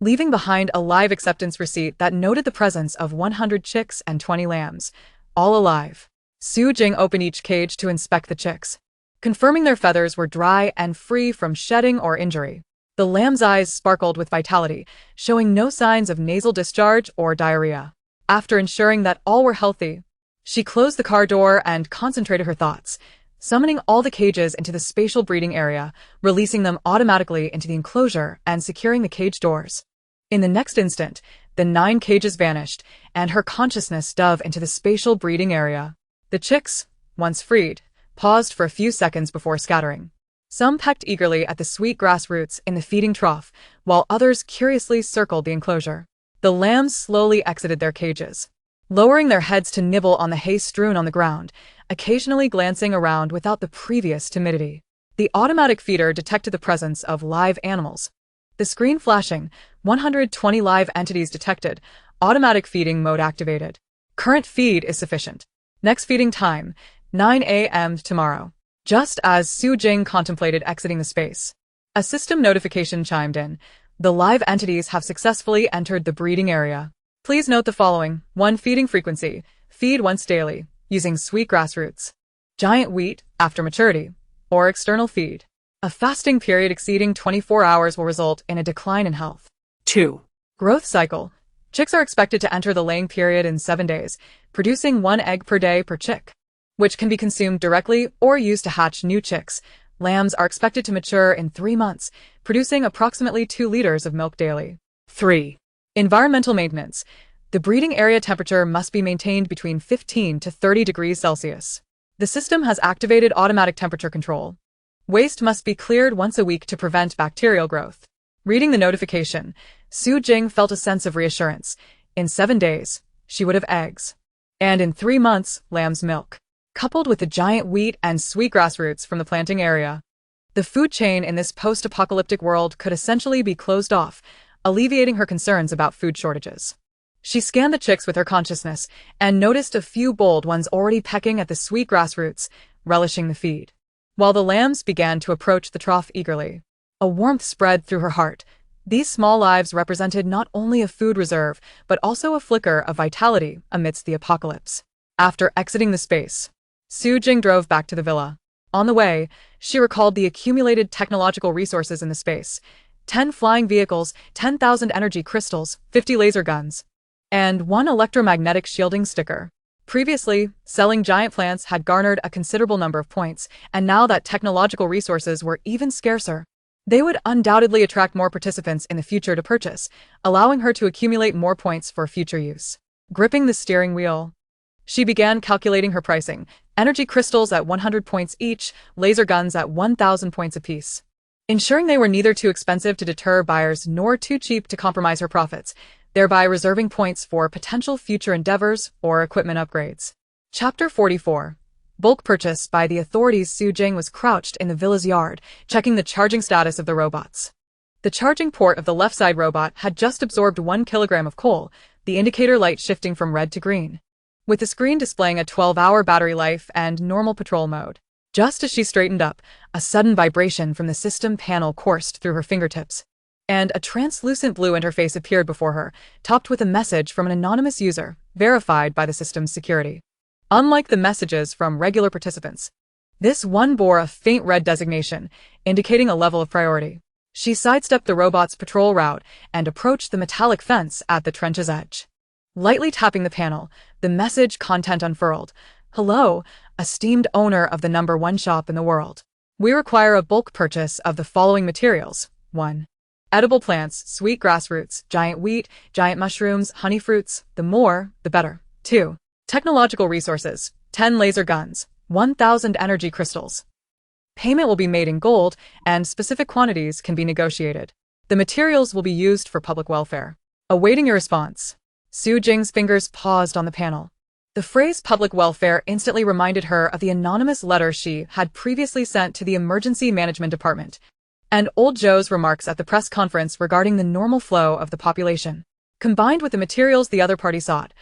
leaving behind a live acceptance receipt that noted the presence of 100 chicks and 20 lambs, all alive. Su Jing opened each cage to inspect the chicks, confirming their feathers were dry and free from shedding or injury. The lamb's eyes sparkled with vitality, showing no signs of nasal discharge or diarrhea. After ensuring that all were healthy, she closed the car door and concentrated her thoughts, summoning all the cages into the spatial breeding area, releasing them automatically into the enclosure and securing the cage doors. In the next instant, the 9 cages vanished, and her consciousness dove into the spatial breeding area. The chicks, once freed, paused for a few seconds before scattering. Some pecked eagerly at the sweet grass roots in the feeding trough, while others curiously circled the enclosure. The lambs slowly exited their cages, lowering their heads to nibble on the hay strewn on the ground, occasionally glancing around without the previous timidity. The automatic feeder detected the presence of live animals. The screen flashing, 120 live entities detected, automatic feeding mode activated. Current feed is sufficient. Next feeding time, 9 a.m. tomorrow. Just as Su Jing contemplated exiting the space, a system notification chimed in. The live entities have successfully entered the breeding area. Please note the following. 1. Feeding frequency. Feed once daily, using sweet grass roots, giant wheat after maturity, or external feed. A fasting period exceeding 24 hours will result in a decline in health. 2. Growth cycle. Chicks are expected to enter the laying period in 7 days, producing 1 egg per day per chick, which can be consumed directly or used to hatch new chicks. Lambs are expected to mature in 3 months, producing approximately 2 liters of milk daily. 3. Environmental maintenance. The breeding area temperature must be maintained between 15 to 30 degrees Celsius. The system has activated automatic temperature control. Waste must be cleared once a week to prevent bacterial growth. Reading the notification, Su Jing felt a sense of reassurance. In 7 days, she would have eggs. And in 3 months, lamb's milk. Coupled with the giant wheat and sweetgrass roots from the planting area, the food chain in this post-apocalyptic world could essentially be closed off, alleviating her concerns about food shortages. She scanned the chicks with her consciousness and noticed a few bold ones already pecking at the sweetgrass roots, relishing the feed. While the lambs began to approach the trough eagerly, a warmth spread through her heart. These small lives represented not only a food reserve, but also a flicker of vitality amidst the apocalypse. After exiting the space, Su Jing drove back to the villa. On the way, she recalled the accumulated technological resources in the space. 10 flying vehicles, 10,000 energy crystals, 50 laser guns, and 1 electromagnetic shielding sticker. Previously, selling giant plants had garnered a considerable number of points, and now that technological resources were even scarcer, they would undoubtedly attract more participants in the future to purchase, allowing her to accumulate more points for future use. Gripping the steering wheel, she began calculating her pricing. Energy crystals at 100 points each, laser guns at 1,000 points apiece. Ensuring they were neither too expensive to deter buyers nor too cheap to compromise her profits, thereby reserving points for potential future endeavors or equipment upgrades. Chapter 44. Bulk purchase. By the authorities, Su Jing was crouched in the villa's yard, checking the charging status of the robots. The charging port of the left side robot had just absorbed 1 kilogram of coal, the indicator light shifting from red to green, with the screen displaying a 12-hour battery life and normal patrol mode. Just as she straightened up, a sudden vibration from the system panel coursed through her fingertips, and a translucent blue interface appeared before her, topped with a message from an anonymous user, verified by the system's security. Unlike the messages from regular participants, this one bore a faint red designation, indicating a level of priority. She sidestepped the robot's patrol route and approached the metallic fence at the trench's edge. Lightly tapping the panel, the message content unfurled. Hello, esteemed owner of the #1 shop in the world. We require a bulk purchase of the following materials. 1. Edible plants, sweet grass roots, giant wheat, giant mushrooms, honey fruits. The more, the better. 2. Technological resources, 10 laser guns, 1,000 energy crystals. Payment will be made in gold, and specific quantities can be negotiated. The materials will be used for public welfare. Awaiting your response. Su Jing's fingers paused on the panel. The phrase public welfare instantly reminded her of the anonymous letter she had previously sent to the Emergency Management Department, and Old Joe's remarks at the press conference regarding the normal flow of the population. Combined with the materials the other party sought,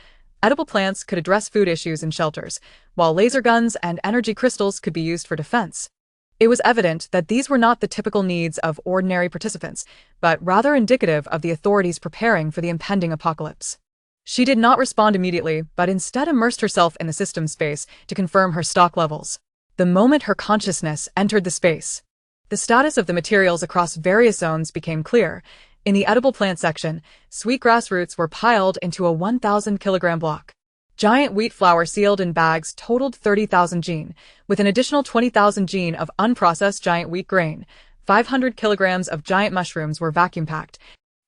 edible plants could address food issues in shelters, while laser guns and energy crystals could be used for defense. It was evident that these were not the typical needs of ordinary participants, but rather indicative of the authorities preparing for the impending apocalypse. She did not respond immediately, but instead immersed herself in the system space to confirm her stock levels. The moment her consciousness entered the space, the status of the materials across various zones became clear. In the edible plant section, sweetgrass roots were piled into a 1,000-kilogram block. Giant wheat flour sealed in bags totaled 30,000 gene, with an additional 20,000 gene of unprocessed giant wheat grain. 500 kilograms of giant mushrooms were vacuum-packed,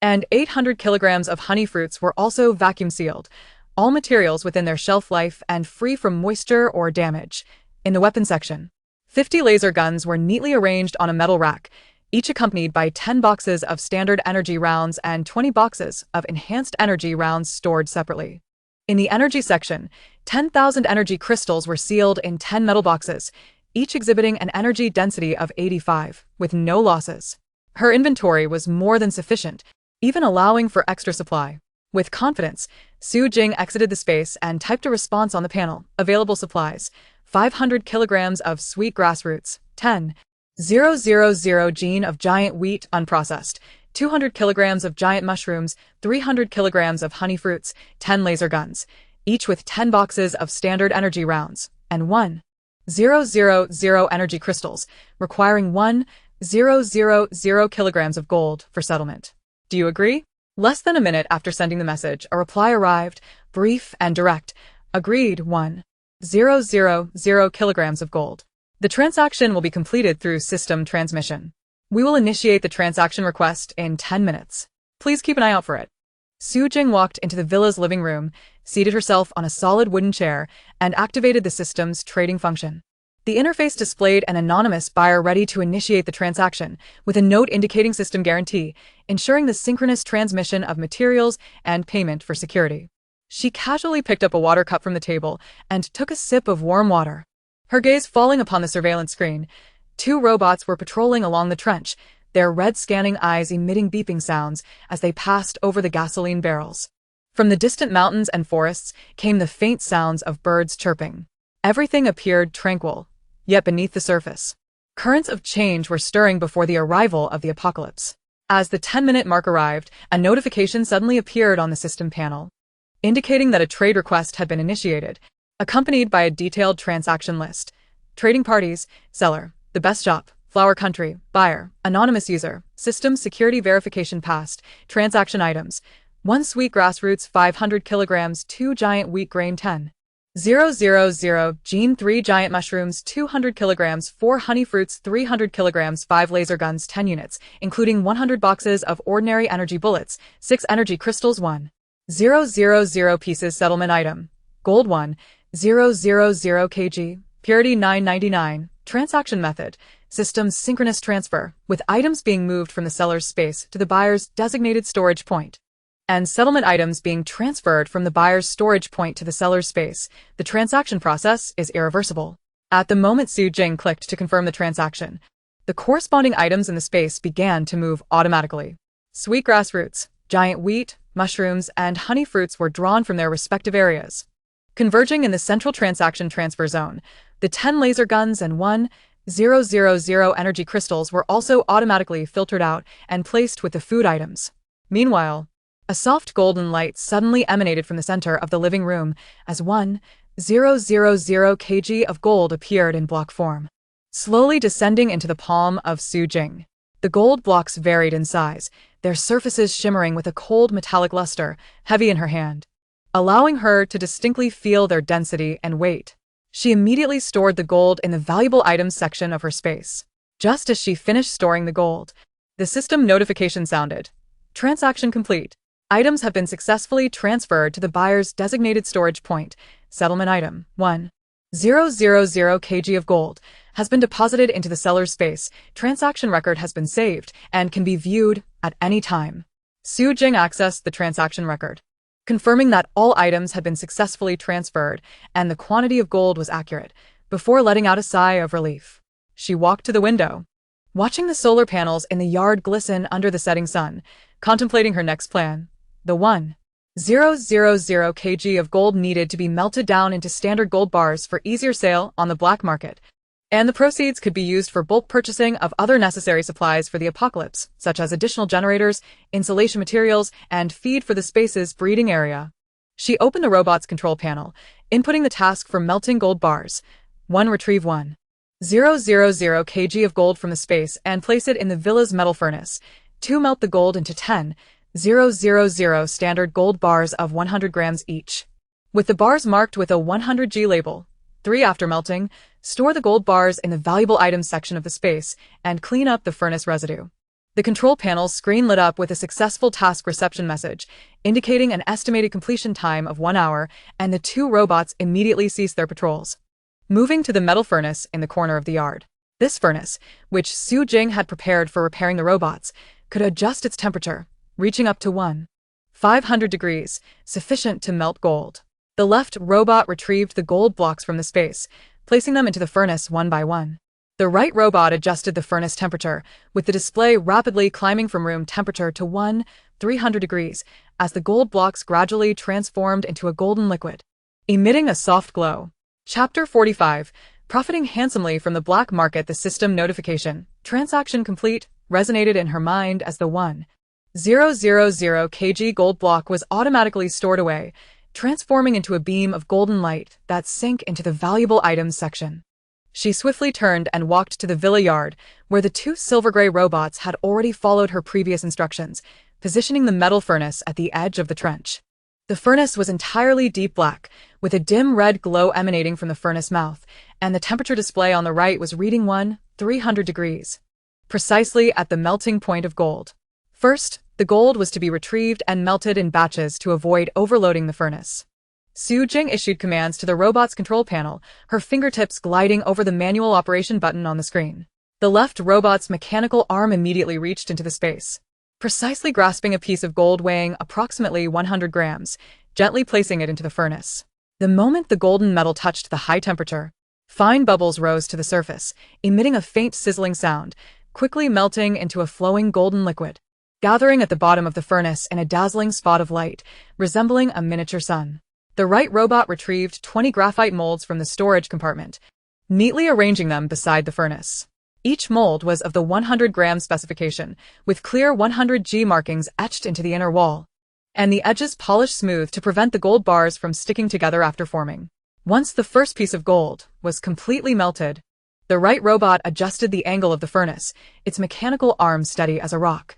and 800 kilograms of honey fruits were also vacuum-sealed, all materials within their shelf life and free from moisture or damage. In the weapon section, 50 laser guns were neatly arranged on a metal rack, each accompanied by 10 boxes of standard energy rounds and 20 boxes of enhanced energy rounds stored separately. In the energy section, 10,000 energy crystals were sealed in 10 metal boxes, each exhibiting an energy density of 85, with no losses. Her inventory was more than sufficient, even allowing for extra supply. With confidence, Su Jing exited the space and typed a response on the panel. Available supplies: 500 kilograms of sweet grass roots, 10,000 gene of giant wheat unprocessed, 200 kilograms of giant mushrooms, 300 kilograms of honey fruits, 10 laser guns, each with 10 boxes of standard energy rounds, and 1,000 energy crystals, requiring 1,000 kilograms of gold for settlement. Do you agree? Less than a minute after sending the message, a reply arrived, brief and direct. Agreed. 1,000 kilograms of gold. The transaction will be completed through system transmission. We will initiate the transaction request in 10 minutes. Please keep an eye out for it. Su Jing walked into the villa's living room, seated herself on a solid wooden chair, and activated the system's trading function. The interface displayed an anonymous buyer ready to initiate the transaction, with a note indicating system guarantee, ensuring the synchronous transmission of materials and payment for security. She casually picked up a water cup from the table and took a sip of warm water. Her gaze falling upon the surveillance screen, 2 robots were patrolling along the trench, their red scanning eyes emitting beeping sounds as they passed over the gasoline barrels. From the distant mountains and forests came the faint sounds of birds chirping. Everything appeared tranquil, yet beneath the surface, currents of change were stirring before the arrival of the apocalypse. As the 10-minute mark arrived, a notification suddenly appeared on the system panel, indicating that a trade request had been initiated, accompanied by a detailed transaction list. Trading parties: seller, the best shop, flower country, buyer, anonymous user, system security verification passed, transaction items: 1 sweet grass roots 500 kilograms, 2 giant wheat grain 10,000 gene, 3 giant mushrooms 200 kilograms, 4 honey fruits 300 kilograms, 5 laser guns 10 units, including 100 boxes of ordinary energy bullets, 6 energy crystals 1,000 pieces. Settlement item: gold 1,000 kg, purity 999. Transaction method: system's synchronous transfer, with items being moved from the seller's space to the buyer's designated storage point, and settlement items being transferred from the buyer's storage point to the seller's space. The transaction process is irreversible. At the moment Su Jing clicked to confirm the transaction, the corresponding items in the space began to move automatically. Sweetgrass roots, giant wheat, mushrooms, and honey fruits were drawn from their respective areas. Converging in the central transaction transfer zone, the 10 laser guns and 1,000 energy crystals were also automatically filtered out and placed with the food items. Meanwhile, a soft golden light suddenly emanated from the center of the living room as 1,000 kg of gold appeared in block form, slowly descending into the palm of Su Jing. The gold blocks varied in size, their surfaces shimmering with a cold metallic luster, heavy in her hand, allowing her to distinctly feel their density and weight. She immediately stored the gold in the valuable items section of her space. Just as she finished storing the gold, the system notification sounded. Transaction complete. Items have been successfully transferred to the buyer's designated storage point. Settlement item: 1,000 kg of gold has been deposited into the seller's space. Transaction record has been saved and can be viewed at any time. Su Jing accessed the transaction record, confirming that all items had been successfully transferred and the quantity of gold was accurate, before letting out a sigh of relief. She walked to the window, watching the solar panels in the yard glisten under the setting sun, contemplating her next plan. The 1,000 kg of gold needed to be melted down into standard gold bars for easier sale on the black market. And the proceeds could be used for bulk purchasing of other necessary supplies for the apocalypse, such as additional generators, insulation materials, and feed for the space's breeding area. She opened the robot's control panel, inputting the task for melting gold bars. 1. Retrieve 1,000 kg of gold from the space and place it in the villa's metal furnace. 2. Melt the gold into 10,000 standard gold bars of 100 grams each, with the bars marked with a 100G label. 3. After melting, store the gold bars in the valuable items section of the space and clean up the furnace residue. The control panel's screen lit up with a successful task reception message, indicating an estimated completion time of 1 hour, and the two robots immediately ceased their patrols. Moving to the metal furnace in the corner of the yard. This furnace, which Su Jing had prepared for repairing the robots, could adjust its temperature, reaching up to 1,500 degrees, sufficient to melt gold. The left robot retrieved the gold blocks from the space, placing them into the furnace one by one. The right robot adjusted the furnace temperature, with the display rapidly climbing from room temperature to 1,300 degrees, as the gold blocks gradually transformed into a golden liquid, emitting a soft glow. Chapter 45. Profiting handsomely from the black market. The system notification, transaction complete, resonated in her mind as the 1,000 kg gold block was automatically stored away, transforming into a beam of golden light that sank into the valuable items section. She swiftly turned and walked to the villa yard, where the two silver-gray robots had already followed her previous instructions, positioning the metal furnace at the edge of the trench. The furnace was entirely deep black, with a dim red glow emanating from the furnace mouth, and the temperature display on the right was reading 1,300 degrees, precisely at the melting point of gold. First, the gold was to be retrieved and melted in batches to avoid overloading the furnace. Su Jing issued commands to the robot's control panel, her fingertips gliding over the manual operation button on the screen. The left robot's mechanical arm immediately reached into the space, precisely grasping a piece of gold weighing approximately 100 grams, gently placing it into the furnace. The moment the golden metal touched the high temperature, fine bubbles rose to the surface, emitting a faint sizzling sound, quickly melting into a flowing golden liquid, gathering at the bottom of the furnace in a dazzling spot of light, resembling a miniature sun. The right robot retrieved 20 graphite molds from the storage compartment, neatly arranging them beside the furnace. Each mold was of the 100-gram specification, with clear 100G markings etched into the inner wall, and the edges polished smooth to prevent the gold bars from sticking together after forming. Once the first piece of gold was completely melted, the right robot adjusted the angle of the furnace, its mechanical arm steady as a rock,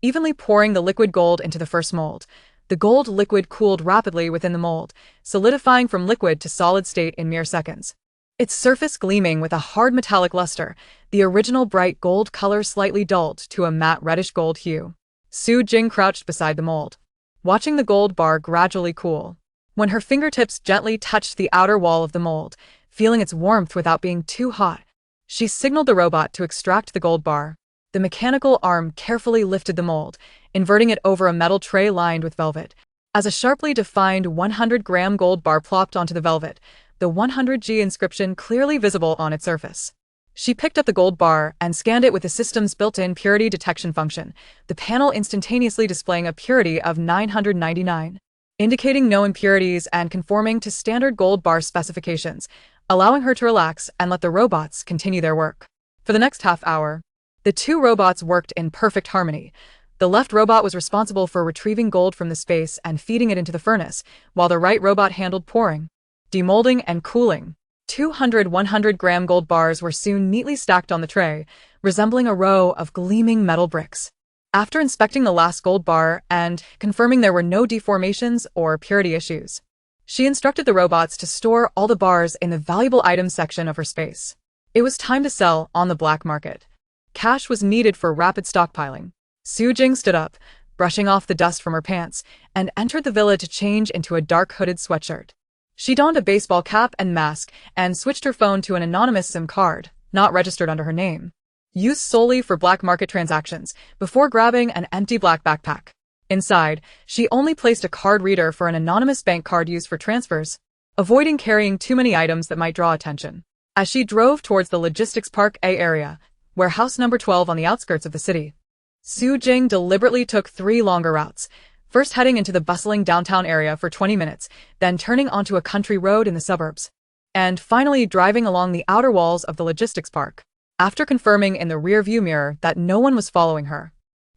evenly pouring the liquid gold into the first mold. The gold liquid cooled rapidly within the mold, solidifying from liquid to solid state in mere seconds, its surface gleaming with a hard metallic luster, the original bright gold color slightly dulled to a matte reddish gold hue. Su Jing crouched beside the mold, watching the gold bar gradually cool. When her fingertips gently touched the outer wall of the mold, feeling its warmth without being too hot, she signaled the robot to extract the gold bar. The mechanical arm carefully lifted the mold, inverting it over a metal tray lined with velvet. As a sharply defined 100-gram gold bar plopped onto the velvet, the 100G inscription clearly visible on its surface. She picked up the gold bar and scanned it with the system's built-in purity detection function, the panel instantaneously displaying a purity of 999, indicating no impurities and conforming to standard gold bar specifications, allowing her to relax and let the robots continue their work. For the next half hour, the two robots worked in perfect harmony. The left robot was responsible for retrieving gold from the space and feeding it into the furnace, while the right robot handled pouring, demolding, and cooling. 200 100-gram gold bars were soon neatly stacked on the tray, resembling a row of gleaming metal bricks. After inspecting the last gold bar and confirming there were no deformations or purity issues, she instructed the robots to store all the bars in the valuable items section of her space. It was time to sell on the black market. Cash was needed for rapid stockpiling. Su Jing stood up, brushing off the dust from her pants, and entered the villa to change into a dark hooded sweatshirt. She donned a baseball cap and mask and switched her phone to an anonymous SIM card, not registered under her name, used solely for black market transactions, before grabbing an empty black backpack. Inside, she only placed a card reader for an anonymous bank card used for transfers, avoiding carrying too many items that might draw attention. As she drove towards the Logistics Park A area, warehouse number 12 on the outskirts of the city, Su Jing deliberately took 3 longer routes, first heading into the bustling downtown area for 20 minutes, then turning onto a country road in the suburbs, and finally driving along the outer walls of the logistics park. After confirming in the rear-view mirror that no one was following her,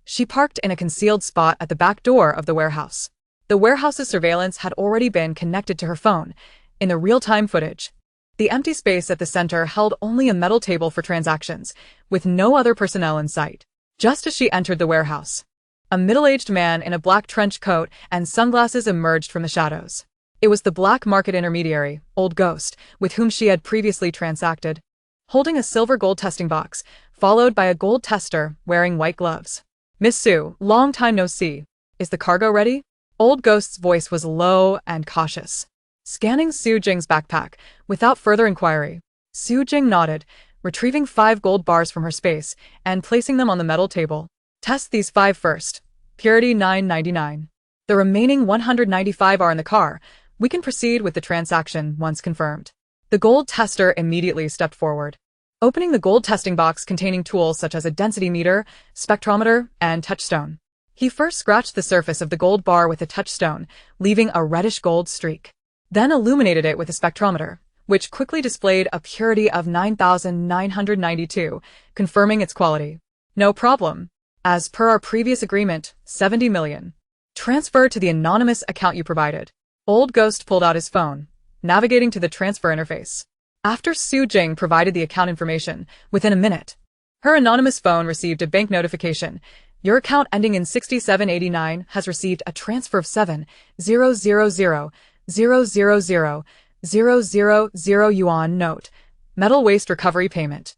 she parked in a concealed spot at the back door of the warehouse. The warehouse's surveillance had already been connected to her phone in the real-time footage. The empty space at the center held only a metal table for transactions, with no other personnel in sight. Just as she entered the warehouse, a middle-aged man in a black trench coat and sunglasses emerged from the shadows. It was the black market intermediary, Old Ghost, with whom she had previously transacted, holding a silver gold testing box, followed by a gold tester wearing white gloves. "Miss Sue, long time no see. Is the cargo ready?" Old Ghost's voice was low and cautious, scanning Su Jing's backpack without further inquiry. Su Jing nodded, retrieving 5 gold bars from her space and placing them on the metal table. "Test these 5 first. Purity 999. The remaining 195 are in the car. We can proceed with the transaction once confirmed." The gold tester immediately stepped forward, opening the gold testing box containing tools such as a density meter, spectrometer, and touchstone. He first scratched the surface of the gold bar with a touchstone, leaving a reddish gold streak, then illuminated it with a spectrometer, which quickly displayed a purity of 9,992, confirming its quality. "No problem. As per our previous agreement, 70 million. Transfer to the anonymous account you provided." Old Ghost pulled out his phone, navigating to the transfer interface. After Su Jing provided the account information, within a minute, her anonymous phone received a bank notification. "Your account ending in 6789 has received a transfer of 7,000,000,000 yuan note. Metal waste recovery payment."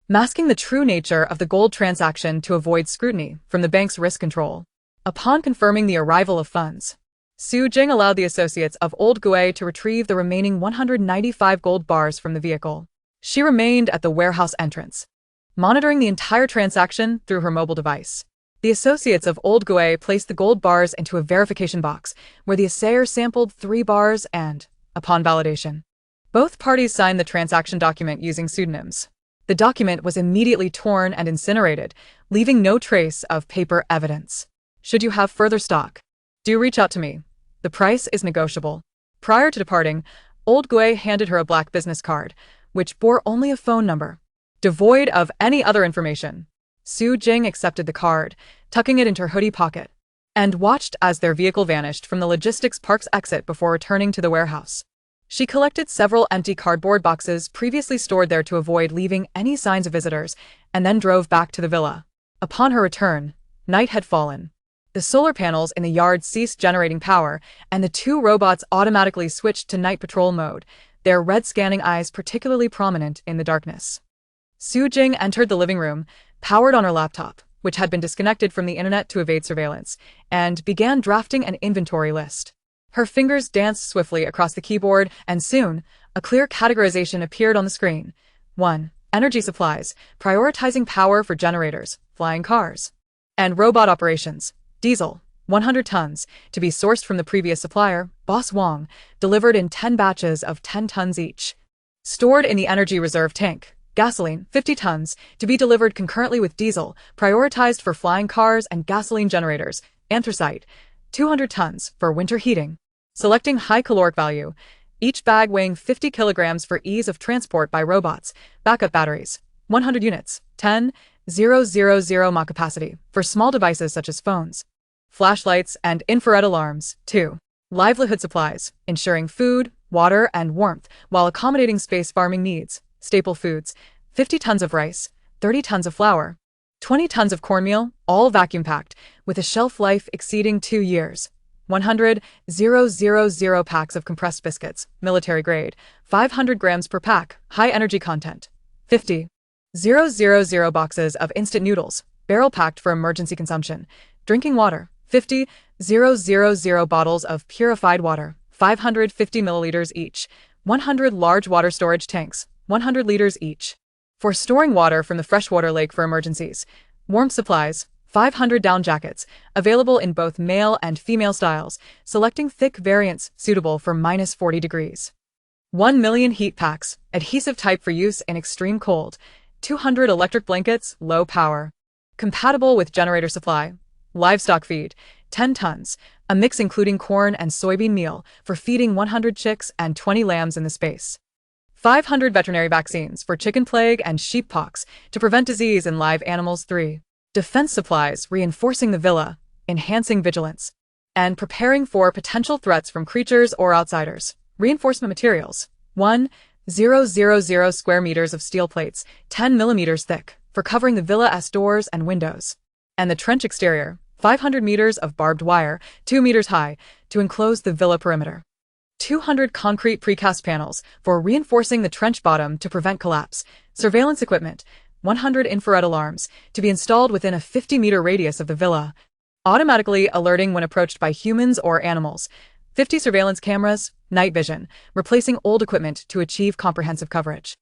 Masking the true nature of the gold transaction to avoid scrutiny from the bank's risk control. Upon confirming the arrival of funds, Su Jing allowed the associates of Old Gue to retrieve the remaining 195 gold bars from the vehicle. She remained at the warehouse entrance, monitoring the entire transaction through her mobile device. The associates of Old Gue placed the gold bars into a verification box, where the assayer sampled 3 bars and, upon validation, both parties signed the transaction document using pseudonyms. The document was immediately torn and incinerated, leaving no trace of paper evidence. "Should you have further stock, do reach out to me. The price is negotiable." Prior to departing, Old Gue handed her a black business card, which bore only a phone number, devoid of any other information. Su Jing accepted the card, tucking it into her hoodie pocket, and watched as their vehicle vanished from the logistics park's exit before returning to the warehouse. She collected several empty cardboard boxes previously stored there to avoid leaving any signs of visitors, and then drove back to the villa. Upon her return, night had fallen. The solar panels in the yard ceased generating power, and the 2 robots automatically switched to night patrol mode, their red scanning eyes particularly prominent in the darkness. Su Jing entered the living room, powered on her laptop, which had been disconnected from the internet to evade surveillance, and began drafting an inventory list. Her fingers danced swiftly across the keyboard, and soon, a clear categorization appeared on the screen. 1. Energy supplies, prioritizing power for generators, flying cars, and robot operations. Diesel, 100 tons, to be sourced from the previous supplier, Boss Wong, delivered in 10 batches of 10 tons each. Stored in the energy reserve tank. Gasoline, 50 tons, to be delivered concurrently with diesel, prioritized for flying cars and gasoline generators. Anthracite, 200 tons, for winter heating. Selecting high caloric value, each bag weighing 50 kilograms for ease of transport by robots. Backup batteries, 100 units, 10,000 mAh capacity, for small devices such as phones. Flashlights and infrared alarms. 2. Livelihood supplies, ensuring food, water, and warmth while accommodating space farming needs. Staple foods, 50 tons of rice, 30 tons of flour, 20 tons of cornmeal, all vacuum-packed, with a shelf life exceeding 2 years. 100,000 packs of compressed biscuits, military grade, 500 grams per pack, high energy content. 50,000 boxes of instant noodles, barrel-packed for emergency consumption. Drinking water, 50,000 bottles of purified water, 550 milliliters each. 100 large water storage tanks, 100 liters each, for storing water from the freshwater lake for emergencies. Warmth supplies, 500 down jackets, available in both male and female styles, selecting thick variants suitable for -40 degrees. 1 million heat packs, adhesive type for use in extreme cold. 200 electric blankets, low power, compatible with generator supply. Livestock feed, 10 tons, a mix including corn and soybean meal for feeding 100 chicks and 20 lambs in the space. 500 veterinary vaccines for chicken plague and sheep pox to prevent disease in live animals. 3. Defense supplies reinforcing the villa, enhancing vigilance, and preparing for potential threats from creatures or outsiders. Reinforcement materials. 1,000 square meters of steel plates, 10 millimeters thick, for covering the villa's doors and windows. And the trench exterior, 500 meters of barbed wire, 2 meters high, to enclose the villa perimeter. 200 concrete precast panels for reinforcing the trench bottom to prevent collapse. Surveillance equipment, 100 infrared alarms, to be installed within a 50-meter radius of the villa, automatically alerting when approached by humans or animals. 50 surveillance cameras, night vision, replacing old equipment to achieve comprehensive coverage.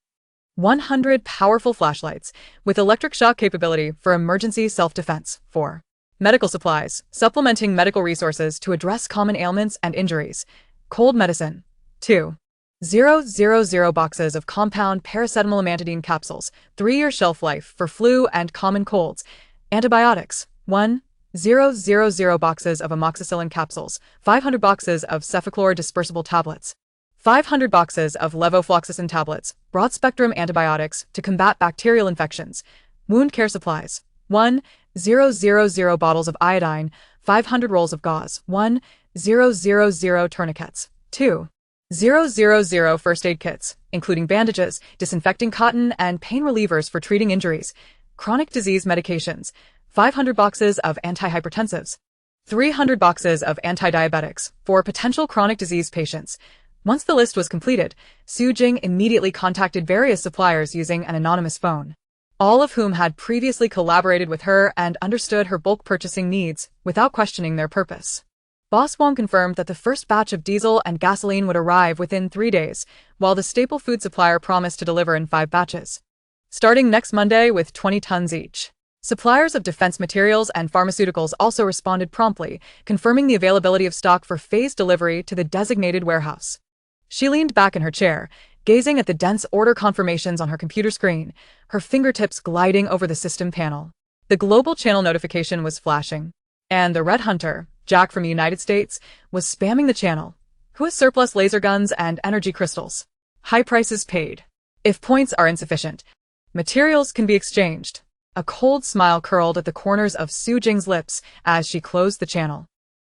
100 powerful flashlights with electric shock capability for emergency self-defense. 4. Medical supplies, supplementing medical resources to address common ailments and injuries. Cold medicine. 2,000 boxes of compound paracetamol-amantadine capsules, 3-year shelf life for flu and common colds. Antibiotics. 1,000 boxes of amoxicillin capsules, 500 boxes of cefaclor dispersible tablets, 500 boxes of levofloxacin tablets, broad-spectrum antibiotics to combat bacterial infections. Wound care supplies. 1,000 bottles of iodine, 500 rolls of gauze, 1,000 tourniquets, 2,000 first aid kits, including bandages, disinfecting cotton, and pain relievers for treating injuries. Chronic disease medications, 500 boxes of antihypertensives, 300 boxes of antidiabetics for potential chronic disease patients. Once the list was completed, Su Jing immediately contacted various suppliers using an anonymous phone, all of whom had previously collaborated with her and understood her bulk purchasing needs without questioning their purpose. Boss Wong confirmed that the first batch of diesel and gasoline would arrive within 3 days, while the staple food supplier promised to deliver in 5 batches, starting next Monday with 20 tons each. Suppliers of defense materials and pharmaceuticals also responded promptly, confirming the availability of stock for phased delivery to the designated warehouse. She leaned back in her chair, gazing at the dense order confirmations on her computer screen, her fingertips gliding over the system panel. The global channel notification was flashing, and the Red Hunter, Jack from the United States, was spamming the channel. Who has surplus laser guns and energy crystals? High prices paid. If points are insufficient, materials can be exchanged. A cold smile curled at the corners of Su Jing's lips as she closed the channel.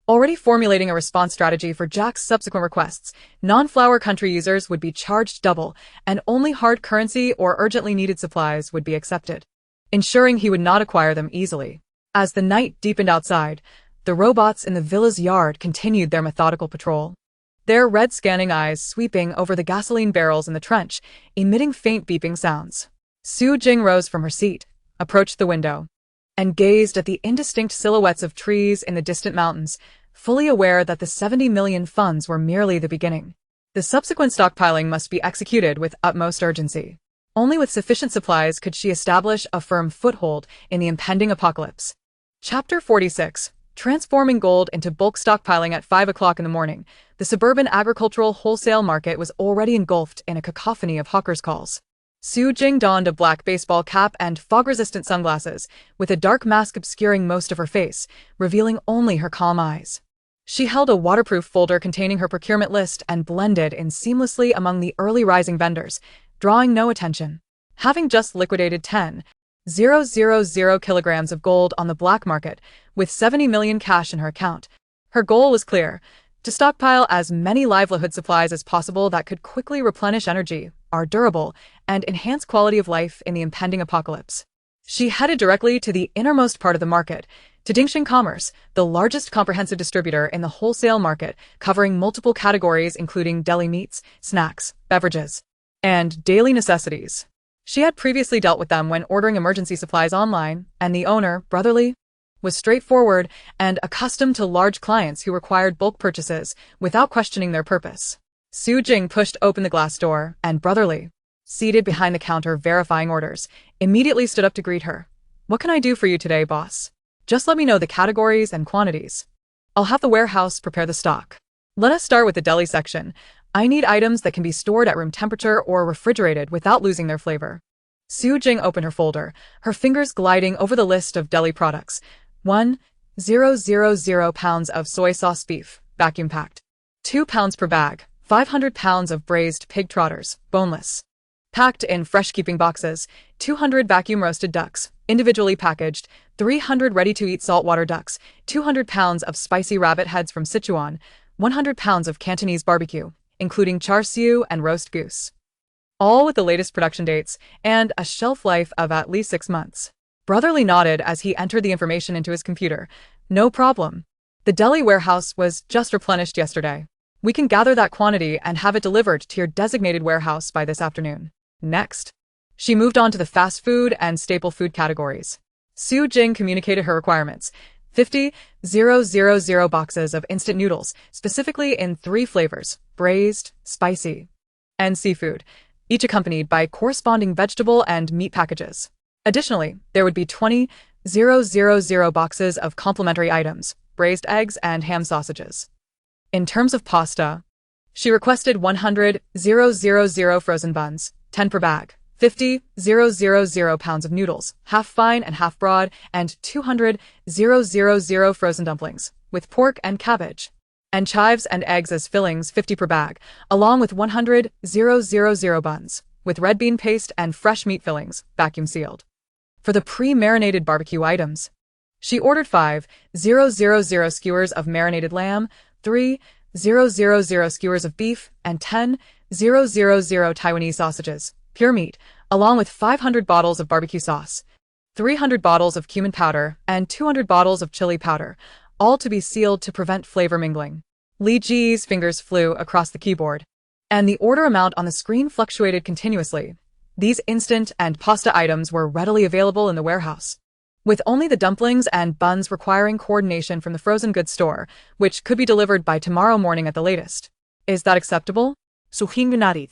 Already formulating a response strategy for Jack's subsequent requests, non-flower country users would be charged double, and only hard currency or urgently needed supplies would be accepted, ensuring he would not acquire them easily. As the night deepened outside, the robots in the villa's yard continued their methodical patrol, their red scanning eyes sweeping over the gasoline barrels in the trench, emitting faint beeping sounds. Su Jing rose from her seat, approached the window, and gazed at the indistinct silhouettes of trees in the distant mountains, fully aware that the 70 million funds were merely the beginning. The subsequent stockpiling must be executed with utmost urgency. Only with sufficient supplies could she establish a firm foothold in the impending apocalypse. Chapter 46. Transforming gold into bulk stockpiling. At 5 o'clock in the morning, the suburban agricultural wholesale market was already engulfed in a cacophony of hawkers' calls. Su Jing donned a black baseball cap and fog-resistant sunglasses, with a dark mask obscuring most of her face, revealing only her calm eyes. She held a waterproof folder containing her procurement list and blended in seamlessly among the early rising vendors, drawing no attention. Having just liquidated 10,000 kilograms of gold on the black market, with 70 million cash in her account, her goal was clear: to stockpile as many livelihood supplies as possible that could quickly replenish energy, are durable, and enhance quality of life in the impending apocalypse. She headed directly to the innermost part of the market, to Dingxing Commerce, the largest comprehensive distributor in the wholesale market, covering multiple categories including deli meats, snacks, beverages, and daily necessities. She had previously dealt with them when ordering emergency supplies online, and the owner, Brotherly, was straightforward and accustomed to large clients who required bulk purchases without questioning their purpose. Su Jing pushed open the glass door, and Brotherly, seated behind the counter verifying orders, immediately stood up to greet her. "What can I do for you today, boss? Just let me know the categories and quantities. I'll have the warehouse prepare the stock. Let us start with the deli section. I need items that can be stored at room temperature or refrigerated without losing their flavor." Su Jing opened her folder, her fingers gliding over the list of deli products. 1,000 pounds of soy sauce beef, vacuum packed. 2 pounds per bag, 500 pounds of braised pig trotters, boneless. Packed in fresh-keeping boxes, 200 vacuum-roasted ducks, individually packaged, 300 ready-to-eat saltwater ducks, 200 pounds of spicy rabbit heads from Sichuan, 100 pounds of Cantonese barbecue, including char siu and roast goose. All with the latest production dates and a shelf life of at least 6 months. Brotherly nodded as he entered the information into his computer. No problem. The deli warehouse was just replenished yesterday. We can gather that quantity and have it delivered to your designated warehouse by this afternoon. Next. She moved on to the fast food and staple food categories. Su Jing communicated her requirements. 50,000 boxes of instant noodles, specifically in 3 flavors, braised, spicy, and seafood, each accompanied by corresponding vegetable and meat packages. Additionally, there would be 20,000 boxes of complementary items, braised eggs and ham sausages. In terms of pasta, she requested 100,000 frozen buns, 10 per bag, 50,000 pounds of noodles, half fine and half broad, and 200,000 frozen dumplings, with pork and cabbage, and chives and eggs as fillings, 50 per bag, along with 100,000 buns, with red bean paste and fresh meat fillings, vacuum sealed. For the pre-marinated barbecue items, she ordered 5,000 skewers of marinated lamb, 3,000 skewers of beef, and 10,000 Taiwanese sausages, pure meat, along with 500 bottles of barbecue sauce, 300 bottles of cumin powder, and 200 bottles of chili powder, all to be sealed to prevent flavor mingling. Li Ji's fingers flew across the keyboard, and the order amount on the screen fluctuated continuously. These instant and pasta items were readily available in the warehouse, with only the dumplings and buns requiring coordination from the frozen goods store, which could be delivered by tomorrow morning at the latest. Is that acceptable? Su Jing nodded.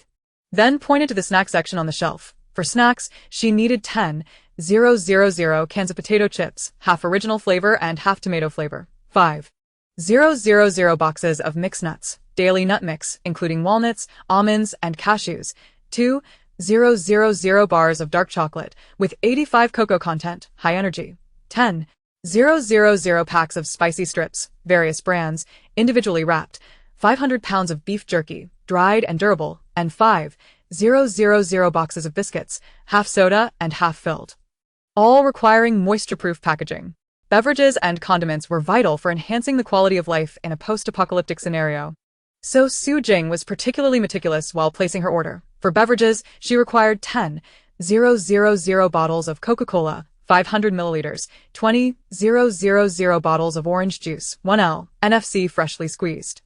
Then pointed to the snack section on the shelf. For snacks, she needed 10,000 cans of potato chips, half original flavor and half tomato flavor. 5,000 boxes of mixed nuts, daily nut mix, including walnuts, almonds, and cashews. 2,000 bars of dark chocolate, with 85 cocoa content, high energy. 10,000 packs of spicy strips, various brands, individually wrapped. 500 pounds of beef jerky, dried and durable, and 5,000 boxes of biscuits, half soda and half filled, all requiring moisture-proof packaging. Beverages and condiments were vital for enhancing the quality of life in a post-apocalyptic scenario. So Su Jing was particularly meticulous while placing her order. For beverages, she required 10,000 bottles of Coca-Cola, 500 milliliters, 20,000 bottles of orange juice, 1L, NFC freshly squeezed,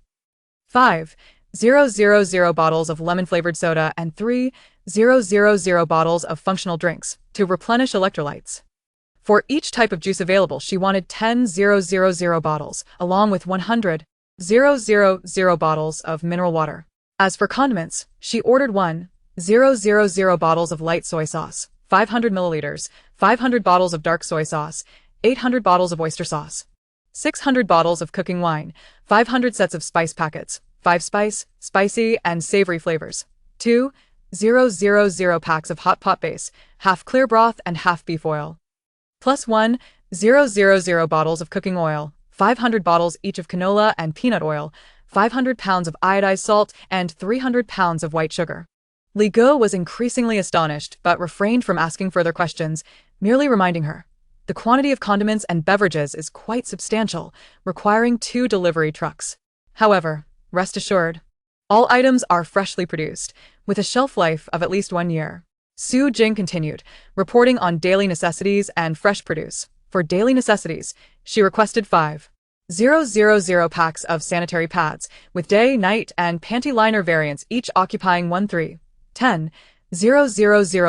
5,000 bottles of lemon-flavored soda, and 3,000 bottles of functional drinks to replenish electrolytes. For each type of juice available, she wanted 10,000 bottles, along with 100,000 bottles of mineral water. As for condiments, she ordered 1,000 bottles of light soy sauce, 500 milliliters, 500 bottles of dark soy sauce, 800 bottles of oyster sauce, 600 bottles of cooking wine, 500 sets of spice packets, 5 spice, spicy, and savory flavors, 2,000 packs of hot pot base, half clear broth and half beef oil, plus 1,000 bottles of cooking oil, 500 bottles each of canola and peanut oil, 500 pounds of iodized salt, and 300 pounds of white sugar. Li Go was increasingly astonished but refrained from asking further questions, merely reminding her. The quantity of condiments and beverages is quite substantial, requiring 2 delivery trucks. However, rest assured, all items are freshly produced, with a shelf life of at least 1 year. Su Jing continued, reporting on daily necessities and fresh produce. For daily necessities, she requested 5,000 packs of sanitary pads, with day, night, and panty liner variants each occupying 10,000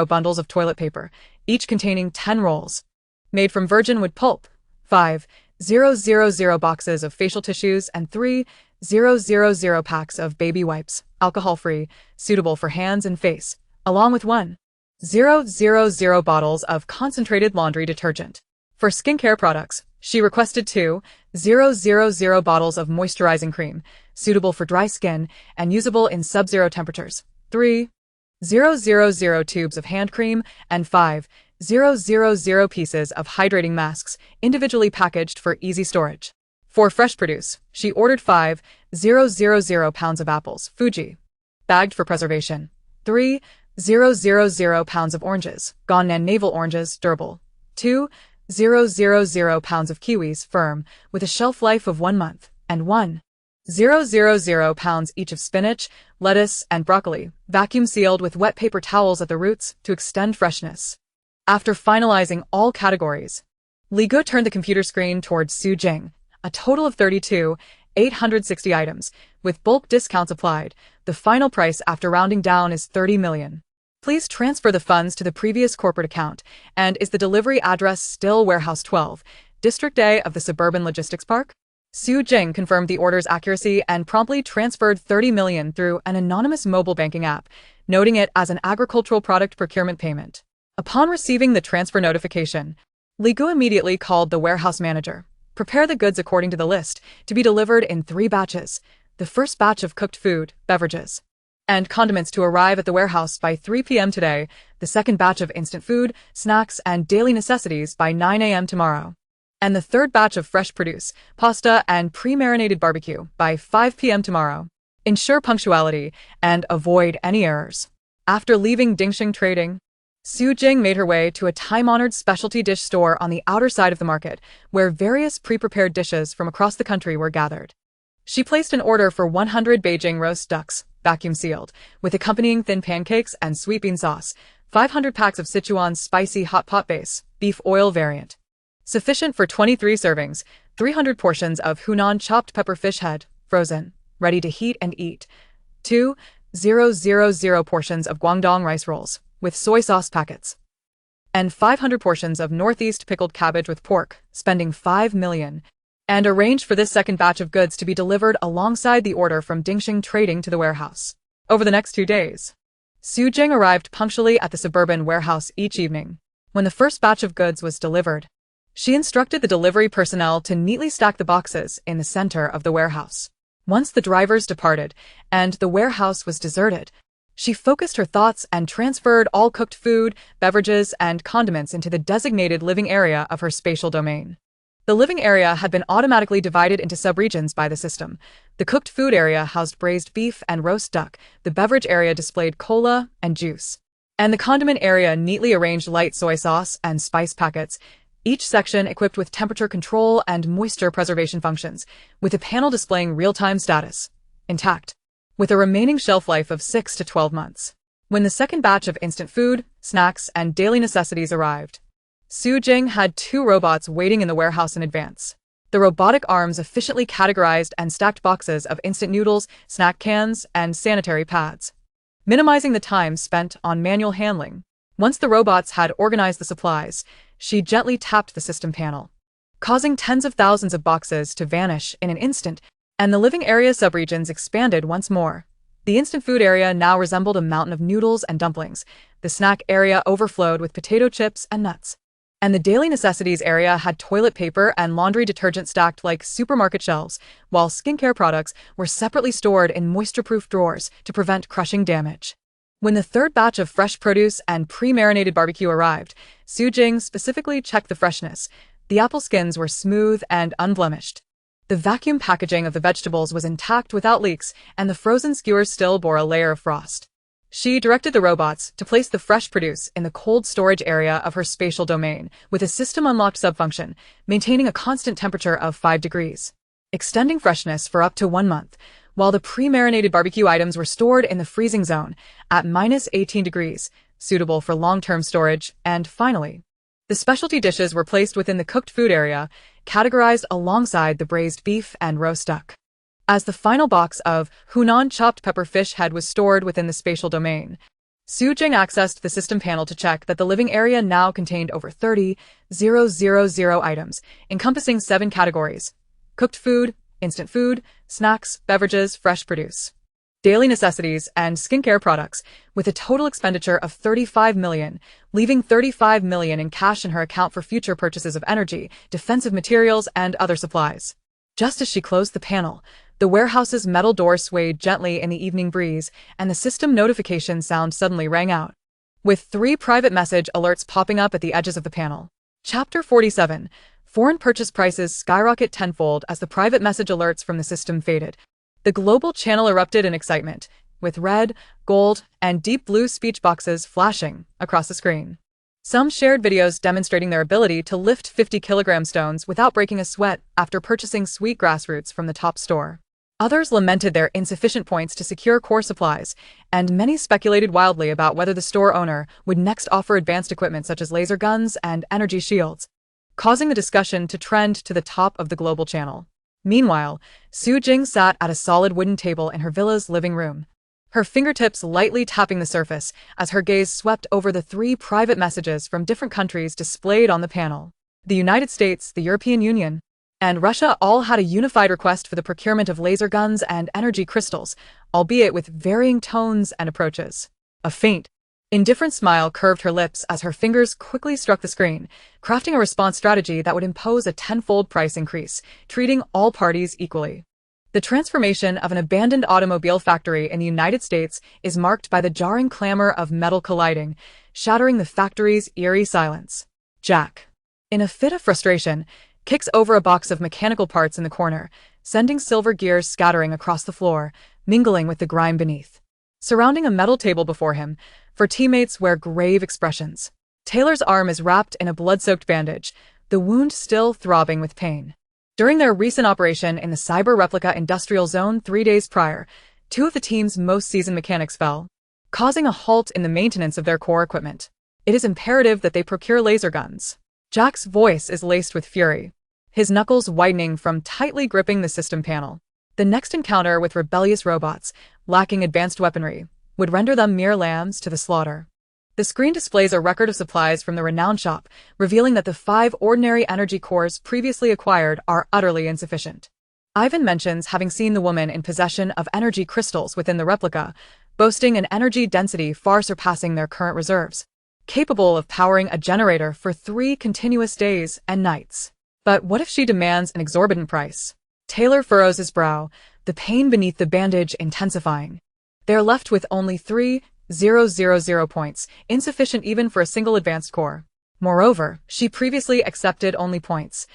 bundles of toilet paper, each containing 10 rolls, made from virgin wood pulp, 5,000 boxes of facial tissues, and 3,000 packs of baby wipes, alcohol-free, suitable for hands and face, along with 1,000 bottles of concentrated laundry detergent. For skincare products, she requested 2,000 bottles of moisturizing cream, suitable for dry skin and usable in sub-zero temperatures, 3,000 tubes of hand cream, and 5,000 pieces of hydrating masks, individually packaged for easy storage. For fresh produce, she ordered 5,000 pounds of apples, Fuji, bagged for preservation. 3,000 pounds of oranges, Gannan navel oranges, durable. 2,000 pounds of kiwis, firm, with a shelf life of 1 month, and 1,000 pounds each of spinach, lettuce, and broccoli, vacuum sealed with wet paper towels at the roots to extend freshness. After finalizing all categories, Li Ge turned the computer screen towards Su Jing, a total of 32,860 items, with bulk discounts applied. The final price after rounding down is 30 million. Please transfer the funds to the previous corporate account, and is the delivery address still Warehouse 12, District A of the Suburban Logistics Park? Su Jing confirmed the order's accuracy and promptly transferred 30 million through an anonymous mobile banking app, noting it as an agricultural product procurement payment. Upon receiving the transfer notification, Li Ge immediately called the warehouse manager. Prepare the goods according to the list, to be delivered in 3 batches. The first batch of cooked food, beverages, and condiments to arrive at the warehouse by 3 p.m. today, the second batch of instant food, snacks, and daily necessities by 9 a.m. tomorrow, and the third batch of fresh produce, pasta, and pre-marinated barbecue by 5 p.m. tomorrow. Ensure punctuality and avoid any errors. After leaving Dingxing Trading, Su Jing made her way to a time-honored specialty dish store on the outer side of the market, where various pre-prepared dishes from across the country were gathered. She placed an order for 100 Beijing roast ducks, vacuum-sealed, with accompanying thin pancakes and sweet bean sauce, 500 packs of Sichuan's spicy hot pot base, beef oil variant. Sufficient for 23 servings, 300 portions of Hunan chopped pepper fish head, frozen, ready to heat and eat. 2,000 portions of Guangdong rice rolls, with soy sauce packets. And 500 portions of Northeast pickled cabbage with pork, spending 5 million. And arranged for this second batch of goods to be delivered alongside the order from Dingxing Trading to the warehouse. Over the next 2 days, Su Jing arrived punctually at the suburban warehouse each evening. When the first batch of goods was delivered, she instructed the delivery personnel to neatly stack the boxes in the center of the warehouse. Once the drivers departed, and the warehouse was deserted, she focused her thoughts and transferred all cooked food, beverages, and condiments into the designated living area of her spatial domain. The living area had been automatically divided into subregions by the system. The cooked food area housed braised beef and roast duck, the beverage area displayed cola and juice, and the condiment area neatly arranged light soy sauce and spice packets, each section equipped with temperature control and moisture preservation functions, with a panel displaying real-time status, intact, with a remaining shelf life of 6 to 12 months. When the second batch of instant food, snacks, and daily necessities arrived, Su Jing had 2 robots waiting in the warehouse in advance. The robotic arms efficiently categorized and stacked boxes of instant noodles, snack cans, and sanitary pads, minimizing the time spent on manual handling. Once the robots had organized the supplies, she gently tapped the system panel, causing tens of thousands of boxes to vanish in an instant, and the living area subregions expanded once more. The instant food area now resembled a mountain of noodles and dumplings, the snack area overflowed with potato chips and nuts, and the daily necessities area had toilet paper and laundry detergent stacked like supermarket shelves, while skincare products were separately stored in moisture-proof drawers to prevent crushing damage. When the third batch of fresh produce and pre-marinated barbecue arrived, Su Jing specifically checked the freshness. The apple skins were smooth and unblemished. The vacuum packaging of the vegetables was intact without leaks, and the frozen skewers still bore a layer of frost. She directed the robots to place the fresh produce in the cold storage area of her spatial domain, with a system-unlocked subfunction, maintaining a constant temperature of 5 degrees, extending freshness for up to 1 month, while the pre-marinated barbecue items were stored in the freezing zone at -18 degrees, suitable for long-term storage, and finally, the specialty dishes were placed within the cooked food area, categorized alongside the braised beef and roast duck. As the final box of Hunan chopped pepper fish head was stored within the spatial domain, Su Jing accessed the system panel to check that the living area now contained over 30,000 items, encompassing 7 categories: cooked food, instant food, snacks, beverages, fresh produce, daily necessities, and skincare products, with a total expenditure of 35 million, leaving 35 million in cash in her account for future purchases of energy, defensive materials, and other supplies. Just as she closed the panel, the warehouse's metal door swayed gently in the evening breeze, and the system notification sound suddenly rang out, with 3 private message alerts popping up at the edges of the panel. Chapter 47. Foreign purchase prices skyrocket tenfold as the private message alerts from the system faded. The global channel erupted in excitement, with red, gold, and deep blue speech boxes flashing across the screen. Some shared videos demonstrating their ability to lift 50-kilogram stones without breaking a sweat after purchasing sweet grassroots from the top store. Others lamented their insufficient points to secure core supplies, and many speculated wildly about whether the store owner would next offer advanced equipment such as laser guns and energy shields, causing the discussion to trend to the top of the global channel. Meanwhile, Su Jing sat at a solid wooden table in her villa's living room, her fingertips lightly tapping the surface as her gaze swept over the 3 private messages from different countries displayed on the panel. The United States, the European Union, and Russia all had a unified request for the procurement of laser guns and energy crystals, albeit with varying tones and approaches. A faint, indifferent smile curved her lips as her fingers quickly struck the screen, crafting a response strategy that would impose a tenfold price increase, treating all parties equally. The transformation of an abandoned automobile factory in the United States is marked by the jarring clamor of metal colliding, shattering the factory's eerie silence. Jack, in a fit of frustration, kicks over a box of mechanical parts in the corner, sending silver gears scattering across the floor, mingling with the grime beneath. Surrounding a metal table before him, for teammates wear grave expressions. Taylor's arm is wrapped in a blood-soaked bandage, the wound still throbbing with pain. During their recent operation in the Cyber Replica Industrial Zone 3 days prior, 2 of the team's most seasoned mechanics fell, causing a halt in the maintenance of their core equipment. It is imperative that they procure laser guns. Jack's voice is laced with fury, his knuckles whitening from tightly gripping the system panel. The next encounter with rebellious robots, lacking advanced weaponry, would render them mere lambs to the slaughter. The screen displays a record of supplies from the renowned shop, revealing that the 5 ordinary energy cores previously acquired are utterly insufficient. Ivan mentions having seen the woman in possession of energy crystals within the replica, boasting an energy density far surpassing their current reserves, capable of powering a generator for 3 continuous days and nights. But what if she demands an exorbitant price? Taylor furrows his brow, the pain beneath the bandage intensifying. They're left with only 3,000 points, insufficient even for a single advanced core. Moreover, she previously accepted only points.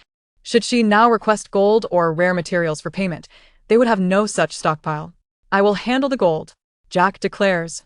Should she now request gold or rare materials for payment, they would have no such stockpile. I will handle the gold, Jack declares.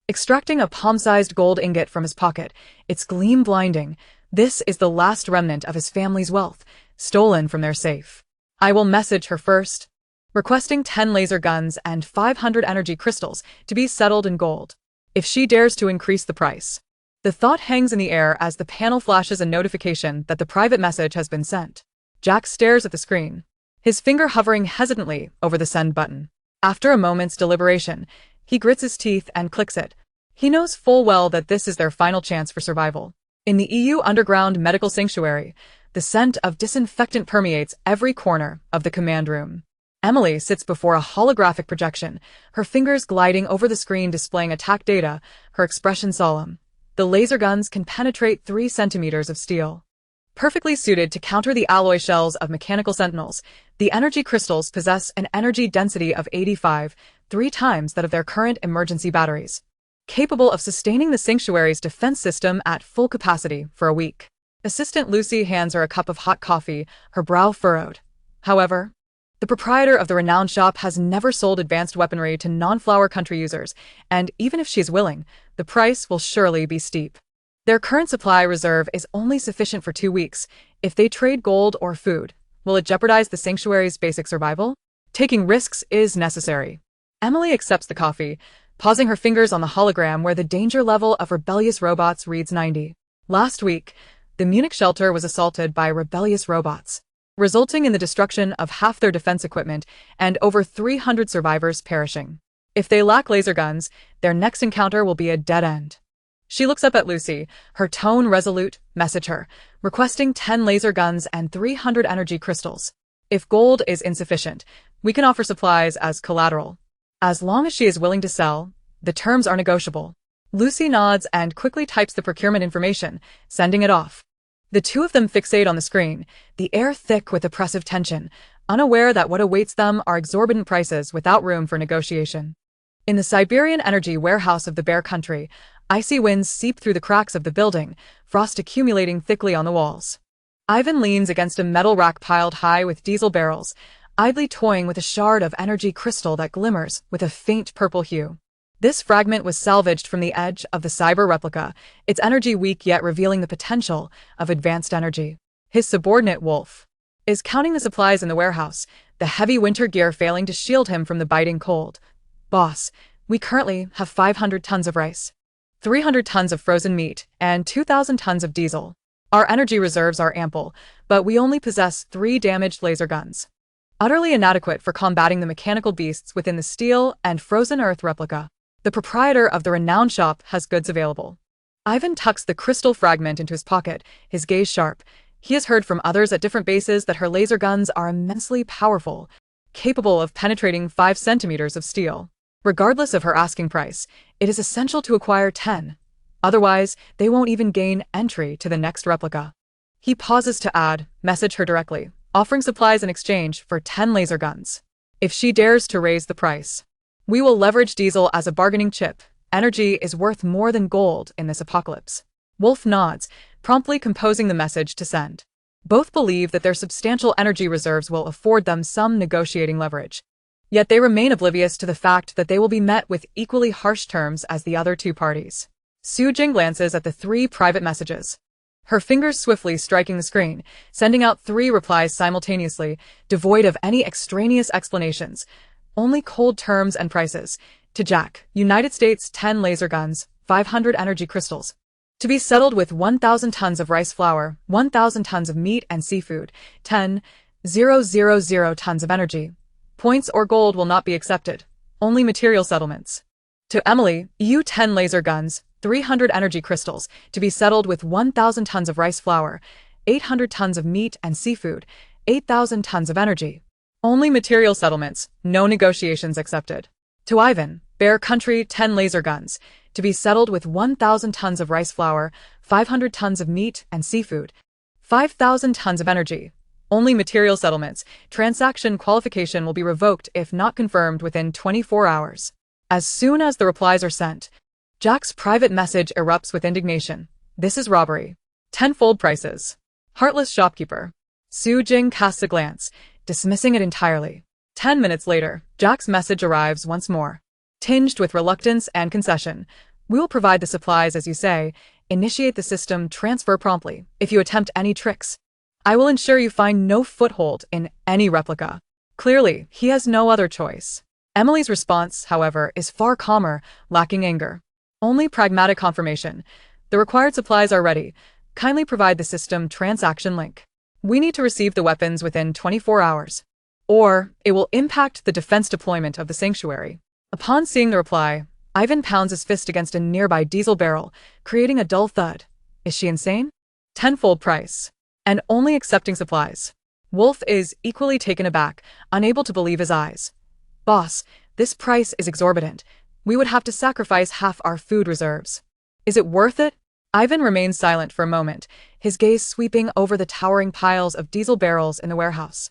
Extracting a palm-sized gold ingot from his pocket, its gleam blinding, this is the last remnant of his family's wealth, stolen from their safe. I will message her first, requesting 10 laser guns and 500 energy crystals to be settled in gold, if she dares to increase the price. The thought hangs in the air as the panel flashes a notification that the private message has been sent. Jack stares at the screen, his finger hovering hesitantly over the send button. After a moment's deliberation, he grits his teeth and clicks it. He knows full well that this is their final chance for survival. In the EU underground medical sanctuary, the scent of disinfectant permeates every corner of the command room. Emily sits before a holographic projection, her fingers gliding over the screen displaying attack data, her expression solemn. The laser guns can penetrate 3 centimeters of steel. Perfectly suited to counter the alloy shells of mechanical sentinels, the energy crystals possess an energy density of 85, 3 times that of their current emergency batteries, capable of sustaining the sanctuary's defense system at full capacity for a week. Assistant Lucy hands her a cup of hot coffee, her brow furrowed. However, the proprietor of the renowned shop has never sold advanced weaponry to non-flower country users, and even if she is willing, the price will surely be steep. Their current supply reserve is only sufficient for 2 weeks. If they trade gold or food, will it jeopardize the sanctuary's basic survival? Taking risks is necessary. Emily accepts the coffee, pausing her fingers on the hologram where the danger level of rebellious robots reads 90. Last week, the Munich shelter was assaulted by rebellious robots, resulting in the destruction of half their defense equipment and over 300 survivors perishing. If they lack laser guns, their next encounter will be a dead end. She looks up at Lucy, her tone resolute. Message her, requesting 10 laser guns and 300 energy crystals. If gold is insufficient, we can offer supplies as collateral. As long as she is willing to sell, the terms are negotiable. Lucy nods and quickly types the procurement information, sending it off. The 2 of them fixate on the screen, the air thick with oppressive tension, unaware that what awaits them are exorbitant prices without room for negotiation. In the Siberian energy warehouse of the Bear Country, icy winds seep through the cracks of the building, frost accumulating thickly on the walls. Ivan leans against a metal rack piled high with diesel barrels, idly toying with a shard of energy crystal that glimmers with a faint purple hue. This fragment was salvaged from the edge of the cyber replica, its energy weak yet revealing the potential of advanced energy. His subordinate, Wolf, is counting the supplies in the warehouse, the heavy winter gear failing to shield him from the biting cold. Boss, we currently have 500 tons of rice, 300 tons of frozen meat, and 2,000 tons of diesel. Our energy reserves are ample, but we only possess 3 damaged laser guns, utterly inadequate for combating the mechanical beasts within the steel and frozen earth replica. The proprietor of the renowned shop has goods available. Ivan tucks the crystal fragment into his pocket, his gaze sharp. He has heard from others at different bases that her laser guns are immensely powerful, capable of penetrating 5 centimeters of steel. Regardless of her asking price, it is essential to acquire 10. Otherwise, they won't even gain entry to the next replica. He pauses to add, message her directly, offering supplies in exchange for 10 laser guns. If she dares to raise the price, we will leverage diesel as a bargaining chip. Energy is worth more than gold in this apocalypse. Wolf nods, promptly composing the message to send. Both believe that their substantial energy reserves will afford them some negotiating leverage. Yet they remain oblivious to the fact that they will be met with equally harsh terms as the other 2 parties. Su Jing glances at the 3 private messages, her fingers swiftly striking the screen, sending out 3 replies simultaneously, devoid of any extraneous explanations. Only cold terms and prices. To Jack, United States 10 laser guns, 500 energy crystals. To be settled with 1,000 tons of rice flour, 1,000 tons of meat and seafood, 10,000 tons of energy. Points or gold will not be accepted. Only material settlements. To Emily, EU 10 laser guns, 300 energy crystals, to be settled with 1,000 tons of rice flour, 800 tons of meat and seafood, 8,000 tons of energy. Only material settlements, no negotiations accepted. To Ivan, Bear Country 10 laser guns, to be settled with 1,000 tons of rice flour, 500 tons of meat and seafood, 5,000 tons of energy. Only material settlements. Transaction qualification will be revoked if not confirmed within 24 hours. As soon as the replies are sent, Jack's private message erupts with indignation. This is robbery. 10-fold prices. Heartless shopkeeper. Su Jing casts a glance, dismissing it entirely. 10 minutes later, Jack's message arrives once more. Tinged with reluctance and concession. We will provide the supplies as you say. Initiate the system transfer promptly. If you attempt any tricks, I will ensure you find no foothold in any replica. Clearly, he has no other choice. Emily's response, however, is far calmer, lacking anger. Only pragmatic confirmation. The required supplies are ready. Kindly provide the system transaction link. We need to receive the weapons within 24 hours. Or, it will impact the defense deployment of the sanctuary. Upon seeing the reply, Ivan pounds his fist against a nearby diesel barrel, creating a dull thud. Is she insane? 10-fold price. And only accepting supplies. Wolf is equally taken aback, unable to believe his eyes. Boss, this price is exorbitant. We would have to sacrifice half our food reserves. Is it worth it? Ivan remains silent for a moment, his gaze sweeping over the towering piles of diesel barrels in the warehouse.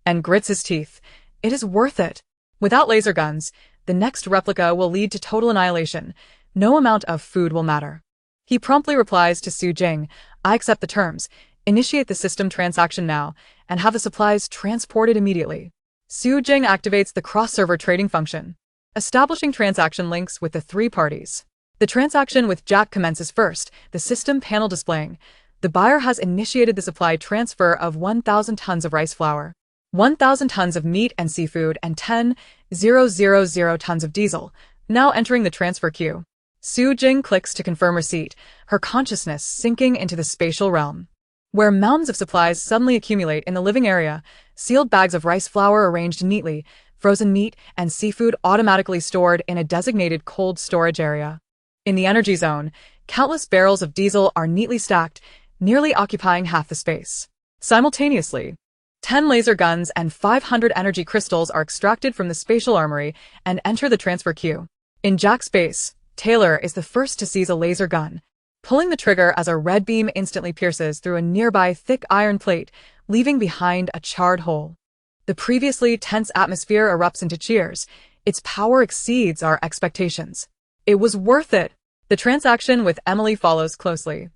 And grits his teeth. It is worth it. Without laser guns, the next replica will lead to total annihilation. No amount of food will matter. He promptly replies to Su Jing, I accept the terms. Initiate the system transaction now, and have the supplies transported immediately. Su Jing activates the cross-server trading function, establishing transaction links with the 3 parties. The transaction with Jack commences first, the system panel displaying. The buyer has initiated the supply transfer of 1,000 tons of rice flour, 1,000 tons of meat and seafood, and 10,000 tons of diesel, now entering the transfer queue. Su Jing clicks to confirm receipt, her consciousness sinking into the spatial realm, where mountains of supplies suddenly accumulate in the living area, sealed bags of rice flour arranged neatly, frozen meat and seafood automatically stored in a designated cold storage area. In the energy zone, countless barrels of diesel are neatly stacked, nearly occupying half the space. Simultaneously, 10 laser guns and 500 energy crystals are extracted from the spatial armory and enter the transfer queue. In Jack's base, Taylor is the first to seize a laser gun, pulling the trigger as a red beam instantly pierces through a nearby thick iron plate, leaving behind a charred hole. The previously tense atmosphere erupts into cheers. Its power exceeds our expectations. It was worth it. The transaction with Emily follows closely.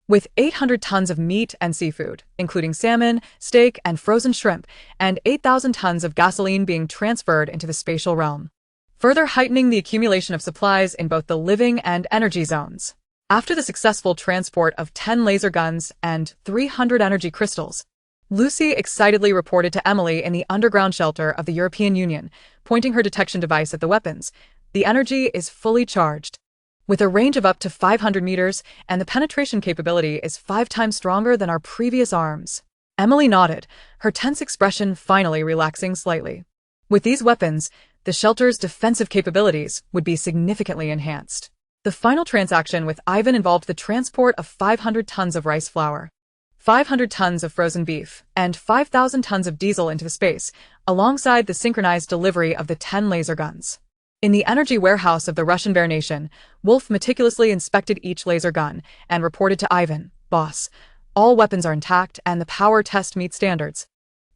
With 800 tons of meat and seafood, including salmon, steak, and frozen shrimp, and 8,000 tons of gasoline being transferred into the spatial realm, further heightening the accumulation of supplies in both the living and energy zones. After the successful transport of 10 laser guns and 300 energy crystals, Lucy excitedly reported to Emily in the underground shelter of the European Union, pointing her detection device at the weapons. The energy is fully charged, with a range of up to 500 meters, and the penetration capability is 5 times stronger than our previous arms. Emily nodded, her tense expression finally relaxing slightly. With these weapons, the shelter's defensive capabilities would be significantly enhanced. The final transaction with Ivan involved the transport of 500 tons of rice flour, 500 tons of frozen beef, and 5,000 tons of diesel into space, alongside the synchronized delivery of the 10 laser guns. In the energy warehouse of the Russian Bear Nation, Wolf meticulously inspected each laser gun and reported to Ivan, "Boss, all weapons are intact and the power test meets standards,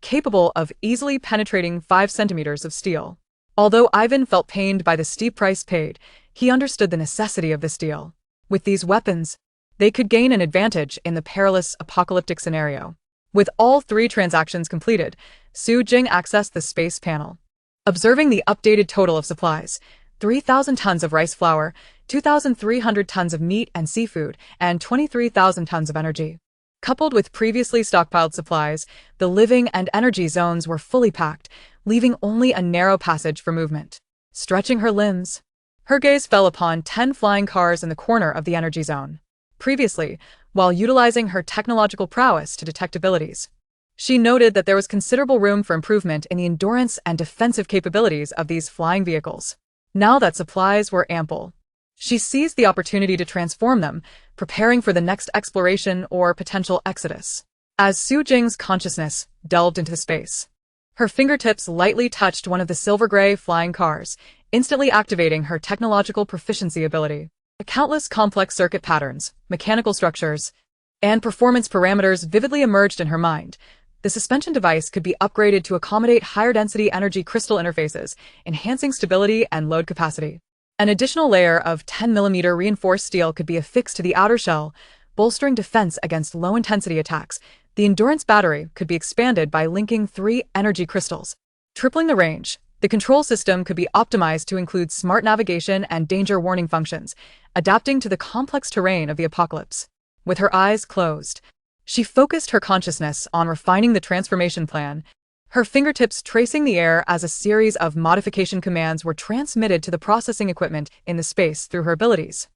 capable of easily penetrating 5 centimeters of steel." Although Ivan felt pained by the steep price paid, he understood the necessity of this deal. With these weapons, they could gain an advantage in the perilous apocalyptic scenario. With all 3 transactions completed, Su Jing accessed the space panel. Observing the updated total of supplies, 3,000 tons of rice flour, 2,300 tons of meat and seafood, and 23,000 tons of energy. Coupled with previously stockpiled supplies, the living and energy zones were fully packed, leaving only a narrow passage for movement. Stretching her limbs, her gaze fell upon 10 flying cars in the corner of the energy zone. Previously, while utilizing her technological prowess to detect abilities, she noted that there was considerable room for improvement in the endurance and defensive capabilities of these flying vehicles. Now that supplies were ample, she seized the opportunity to transform them, preparing for the next exploration or potential exodus. As Su Jing's consciousness delved into space, her fingertips lightly touched one of the silver-gray flying cars, instantly activating her technological proficiency ability. Countless complex circuit patterns, mechanical structures, and performance parameters vividly emerged in her mind. The suspension device could be upgraded to accommodate higher-density energy crystal interfaces, enhancing stability and load capacity. An additional layer of 10mm reinforced steel could be affixed to the outer shell, bolstering defense against low-intensity attacks. The endurance battery could be expanded by linking 3 energy crystals, tripling the range. The control system could be optimized to include smart navigation and danger warning functions, adapting to the complex terrain of the apocalypse. With her eyes closed, she focused her consciousness on refining the transformation plan, her fingertips tracing the air as a series of modification commands were transmitted to the processing equipment in the space through her abilities.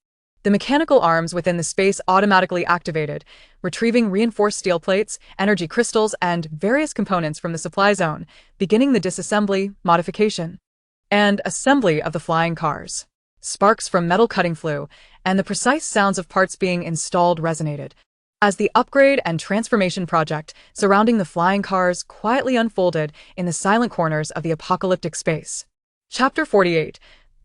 The mechanical arms within the space automatically activated, retrieving reinforced steel plates, energy crystals, and various components from the supply zone, beginning the disassembly, modification, and assembly of the flying cars. Sparks from metal cutting flew, and the precise sounds of parts being installed resonated, as the upgrade and transformation project surrounding the flying cars quietly unfolded in the silent corners of the apocalyptic space. Chapter 48.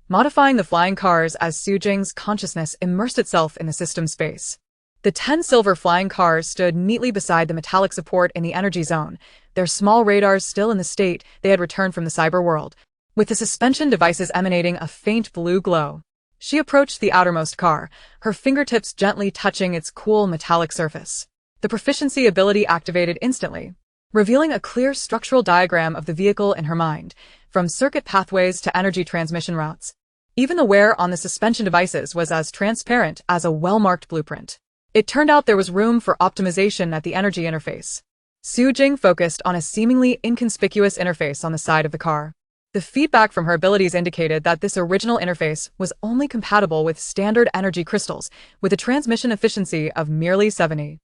Modifying the flying cars as Su Jing's consciousness immersed itself in the system space. The 10 silver flying cars stood neatly beside the metallic support in the energy zone, their small radars still in the state they had returned from the cyber world, with the suspension devices emanating a faint blue glow. She approached the outermost car, her fingertips gently touching its cool metallic surface. The proficiency ability activated instantly, revealing a clear structural diagram of the vehicle in her mind, from circuit pathways to energy transmission routes. Even the wear on the suspension devices was as transparent as a well-marked blueprint. It turned out there was room for optimization at the energy interface. Su Jing focused on a seemingly inconspicuous interface on the side of the car. The feedback from her abilities indicated that this original interface was only compatible with standard energy crystals, with a transmission efficiency of merely 70.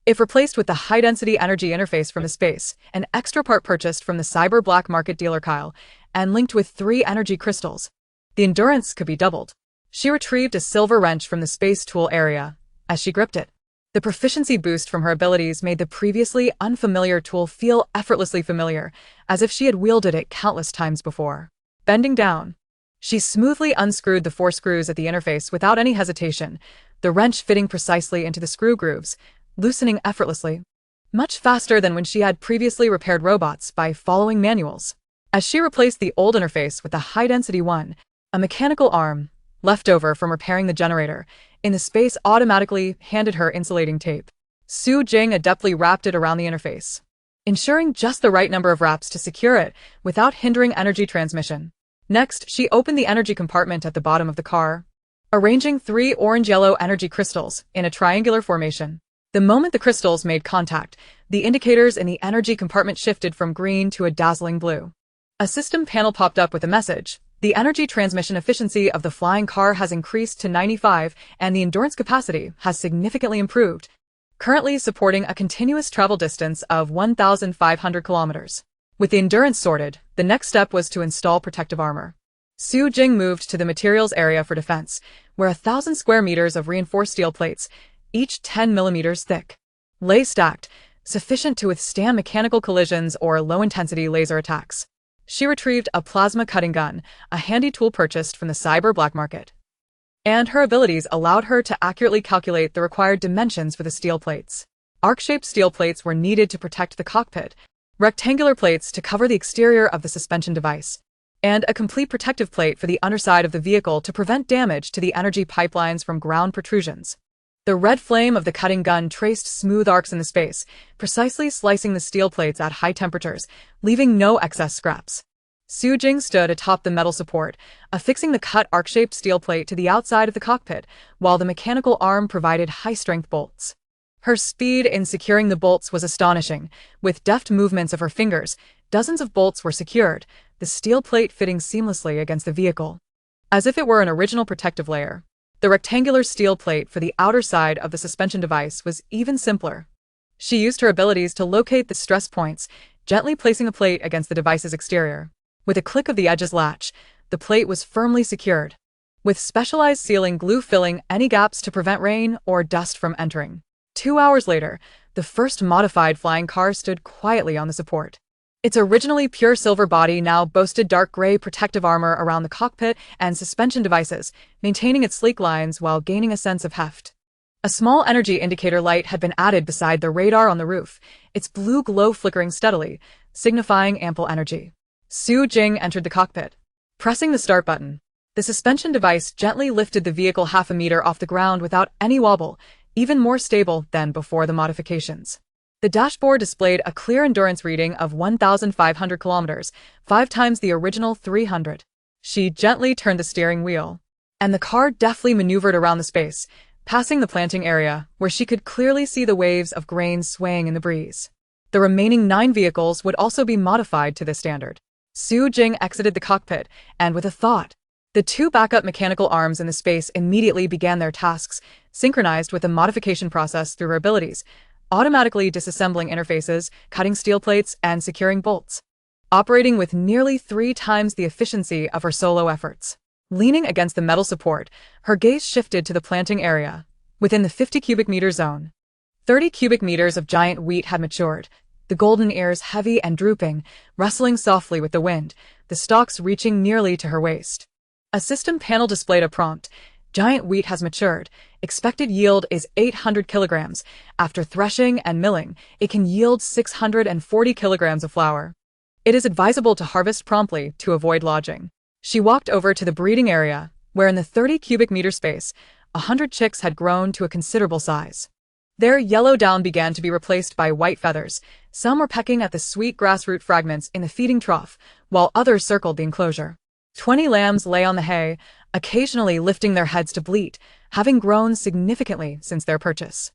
If replaced with the high-density energy interface from the space, an extra part purchased from the cyber black market dealer Kyle, and linked with 3 energy crystals, the endurance could be doubled. She retrieved a silver wrench from the space tool area. As she gripped it, the proficiency boost from her abilities made the previously unfamiliar tool feel effortlessly familiar, as if she had wielded it countless times before. Bending down, she smoothly unscrewed the 4 screws at the interface without any hesitation, the wrench fitting precisely into the screw grooves, loosening effortlessly, much faster than when she had previously repaired robots by following manuals. As she replaced the old interface with the high-density one, a mechanical arm, left over from repairing the generator, in the space automatically handed her insulating tape. Su Jing adeptly wrapped it around the interface, ensuring just the right number of wraps to secure it without hindering energy transmission. Next, she opened the energy compartment at the bottom of the car, arranging 3 orange-yellow energy crystals in a triangular formation. The moment the crystals made contact, the indicators in the energy compartment shifted from green to a dazzling blue. A system panel popped up with a message. The energy transmission efficiency of the flying car has increased to 95, and the endurance capacity has significantly improved, currently supporting a continuous travel distance of 1,500 kilometers. With the endurance sorted, the next step was to install protective armor. Su Jing moved to the materials area for defense, where 1,000 square meters of reinforced steel plates, each 10 millimeters thick, lay stacked, sufficient to withstand mechanical collisions or low-intensity laser attacks. She retrieved a plasma cutting gun, a handy tool purchased from the cyber black market, and her abilities allowed her to accurately calculate the required dimensions for the steel plates. Arc-shaped steel plates were needed to protect the cockpit, rectangular plates to cover the exterior of the suspension device, and a complete protective plate for the underside of the vehicle to prevent damage to the energy pipelines from ground protrusions. The red flame of the cutting gun traced smooth arcs in the space, precisely slicing the steel plates at high temperatures, leaving no excess scraps. Su Jing stood atop the metal support, affixing the cut arc-shaped steel plate to the outside of the cockpit, while the mechanical arm provided high-strength bolts. Her speed in securing the bolts was astonishing. With deft movements of her fingers, dozens of bolts were secured, the steel plate fitting seamlessly against the vehicle, as if it were an original protective layer. The rectangular steel plate for the outer side of the suspension device was even simpler. She used her abilities to locate the stress points, gently placing a plate against the device's exterior. With a click of the edge's latch, the plate was firmly secured, with specialized sealing glue filling any gaps to prevent rain or dust from entering. 2 hours later, the first modified flying car stood quietly on the support. Its originally pure silver body now boasted dark gray protective armor around the cockpit and suspension devices, maintaining its sleek lines while gaining a sense of heft. A small energy indicator light had been added beside the radar on the roof, its blue glow flickering steadily, signifying ample energy. Su Jing entered the cockpit, pressing the start button. The suspension device gently lifted the vehicle half a meter off the ground without any wobble, even more stable than before the modifications. The dashboard displayed a clear endurance reading of 1,500 kilometers, 5 times the original 300. She gently turned the steering wheel, and the car deftly maneuvered around the space, passing the planting area, where she could clearly see the waves of grain swaying in the breeze. The remaining 9 vehicles would also be modified to this standard. Su Jing exited the cockpit, and with a thought, the 2 backup mechanical arms in the space immediately began their tasks, synchronized with the modification process through her abilities, automatically disassembling interfaces, cutting steel plates, and securing bolts, operating with nearly 3 times the efficiency of her solo efforts. Leaning against the metal support, her gaze shifted to the planting area. Within the 50 cubic meter zone, 30 cubic meters of giant wheat had matured, the golden ears heavy and drooping, rustling softly with the wind, the stalks reaching nearly to her waist. A system panel displayed a prompt. Giant wheat has matured. Expected yield is 800 kilograms. After threshing and milling, it can yield 640 kilograms of flour. It is advisable to harvest promptly to avoid lodging. She walked over to the breeding area, where in the 30 cubic meter space, 100 chicks had grown to a considerable size. Their yellow down began to be replaced by white feathers. Some were pecking at the sweet grassroot fragments in the feeding trough, while others circled the enclosure. 20 lambs lay on the hay, occasionally lifting their heads to bleat, having grown significantly since their purchase.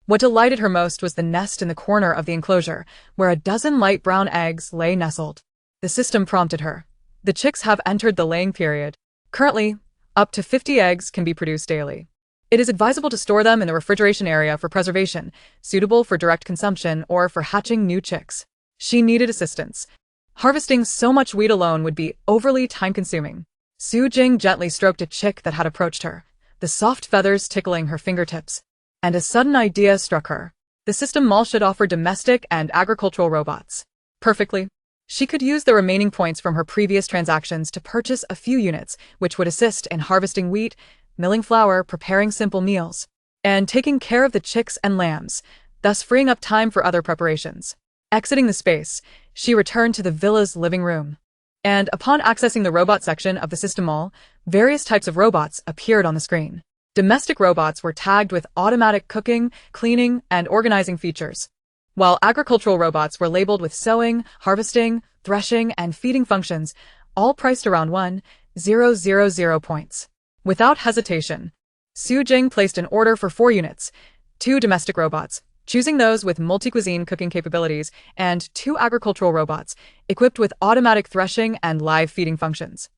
What delighted her most was the nest in the corner of the enclosure, where a dozen light brown eggs lay nestled. The system prompted her. The chicks have entered the laying period. Currently, up to 50 eggs can be produced daily. It is advisable to store them in the refrigeration area for preservation, suitable for direct consumption or for hatching new chicks. She needed assistance. Harvesting so much wheat alone would be overly time-consuming. Su Jing gently stroked a chick that had approached her, the soft feathers tickling her fingertips. And a sudden idea struck her. The system mall should offer domestic and agricultural robots. Perfectly. She could use the remaining points from her previous transactions to purchase a few units, which would assist in harvesting wheat, milling flour, preparing simple meals, and taking care of the chicks and lambs, thus freeing up time for other preparations. Exiting the space, she returned to the villa's living room. And upon accessing the robot section of the system mall, various types of robots appeared on the screen. Domestic robots were tagged with automatic cooking, cleaning, and organizing features, while agricultural robots were labeled with sowing, harvesting, threshing, and feeding functions, all priced around 1,000 points. Without hesitation, Su Jing placed an order for 4 units, 2 domestic robots, choosing those with multi-cuisine cooking capabilities, and 2 agricultural robots, equipped with automatic threshing and live feeding functions.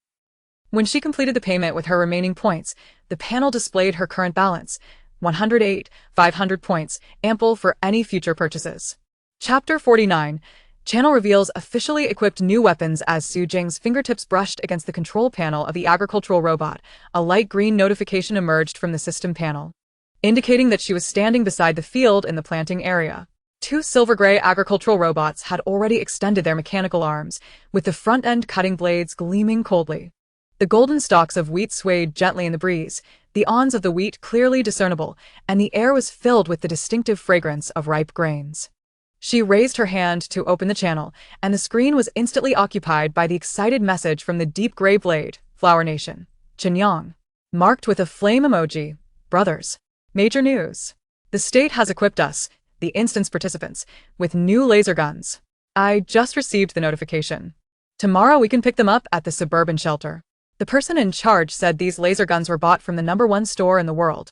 When she completed the payment with her remaining points, the panel displayed her current balance, 108,500 points, ample for any future purchases. Chapter 49. Channel reveals officially equipped new weapons as Su Jing's fingertips brushed against the control panel of the agricultural robot. A light green notification emerged from the system panel, indicating that she was standing beside the field in the planting area. 2 silver-gray agricultural robots had already extended their mechanical arms, with the front-end cutting blades gleaming coldly. The golden stalks of wheat swayed gently in the breeze, the awns of the wheat clearly discernible, and the air was filled with the distinctive fragrance of ripe grains. She raised her hand to open the channel, and the screen was instantly occupied by the excited message from the deep gray blade, Flower Nation, Chinyang, marked with a flame emoji. Brothers. Major news. The state has equipped us, the instance participants, with new laser guns. I just received the notification. Tomorrow we can pick them up at the suburban shelter. The person in charge said these laser guns were bought from the #1 store in the world,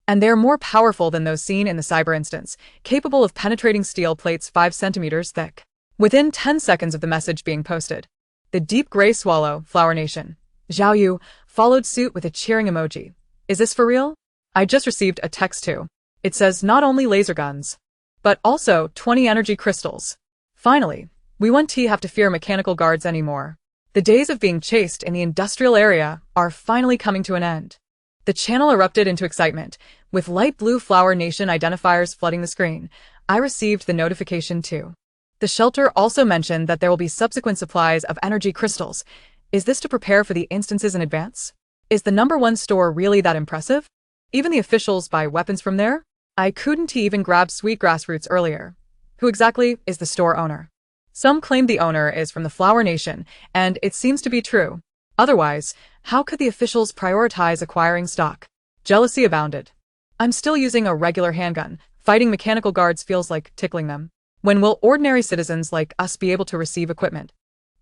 and they're more powerful than those seen in the cyber instance, capable of penetrating steel plates 5 centimeters thick. Within 10 seconds of the message being posted, the deep gray swallow, Flower Nation, Zhao Yu, followed suit with a cheering emoji. Is this for real? I just received a text too. It says not only laser guns, but also 20 energy crystals. Finally, we won't have to fear mechanical guards anymore. The days of being chased in the industrial area are finally coming to an end. The channel erupted into excitement, with light blue Flower Nation identifiers flooding the screen. I received the notification too. The shelter also mentioned that there will be subsequent supplies of energy crystals. Is this to prepare for the instances in advance? Is the #1 store really that impressive? Even the officials buy weapons from there? I couldn't even grab sweet grassroots earlier. Who exactly is the store owner? Some claim the owner is from the Flower Nation, and it seems to be true. Otherwise, how could the officials prioritize acquiring stock? Jealousy abounded. I'm still using a regular handgun. Fighting mechanical guards feels like tickling them. When will ordinary citizens like us be able to receive equipment?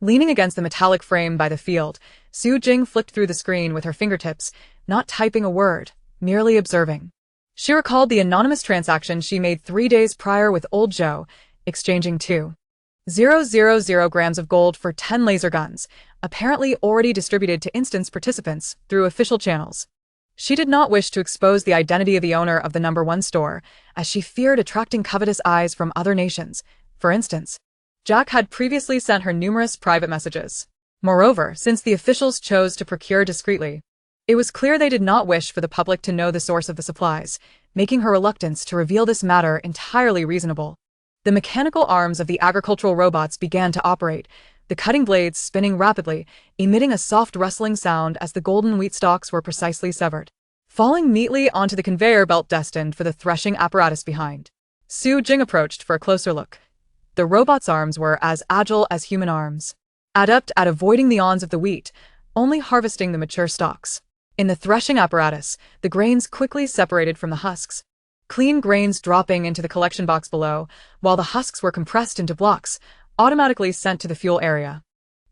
Leaning against the metallic frame by the field, Su Jing flicked through the screen with her fingertips, not typing a word, merely observing. She recalled the anonymous transaction she made 3 days prior with old Joe, exchanging 2,000 grams of gold for 10 laser guns, apparently already distributed to instance participants through official channels. She did not wish to expose the identity of the owner of the #1 store, as she feared attracting covetous eyes from other nations. For instance, Jack had previously sent her numerous private messages. Moreover, since the officials chose to procure discreetly, it was clear they did not wish for the public to know the source of the supplies, making her reluctance to reveal this matter entirely reasonable. The mechanical arms of the agricultural robots began to operate, the cutting blades spinning rapidly, emitting a soft rustling sound as the golden wheat stalks were precisely severed, falling neatly onto the conveyor belt destined for the threshing apparatus behind. Su Jing approached for a closer look. The robot's arms were as agile as human arms, adept at avoiding the awns of the wheat, only harvesting the mature stalks. In the threshing apparatus, the grains quickly separated from the husks, clean grains dropping into the collection box below, while the husks were compressed into blocks, automatically sent to the fuel area.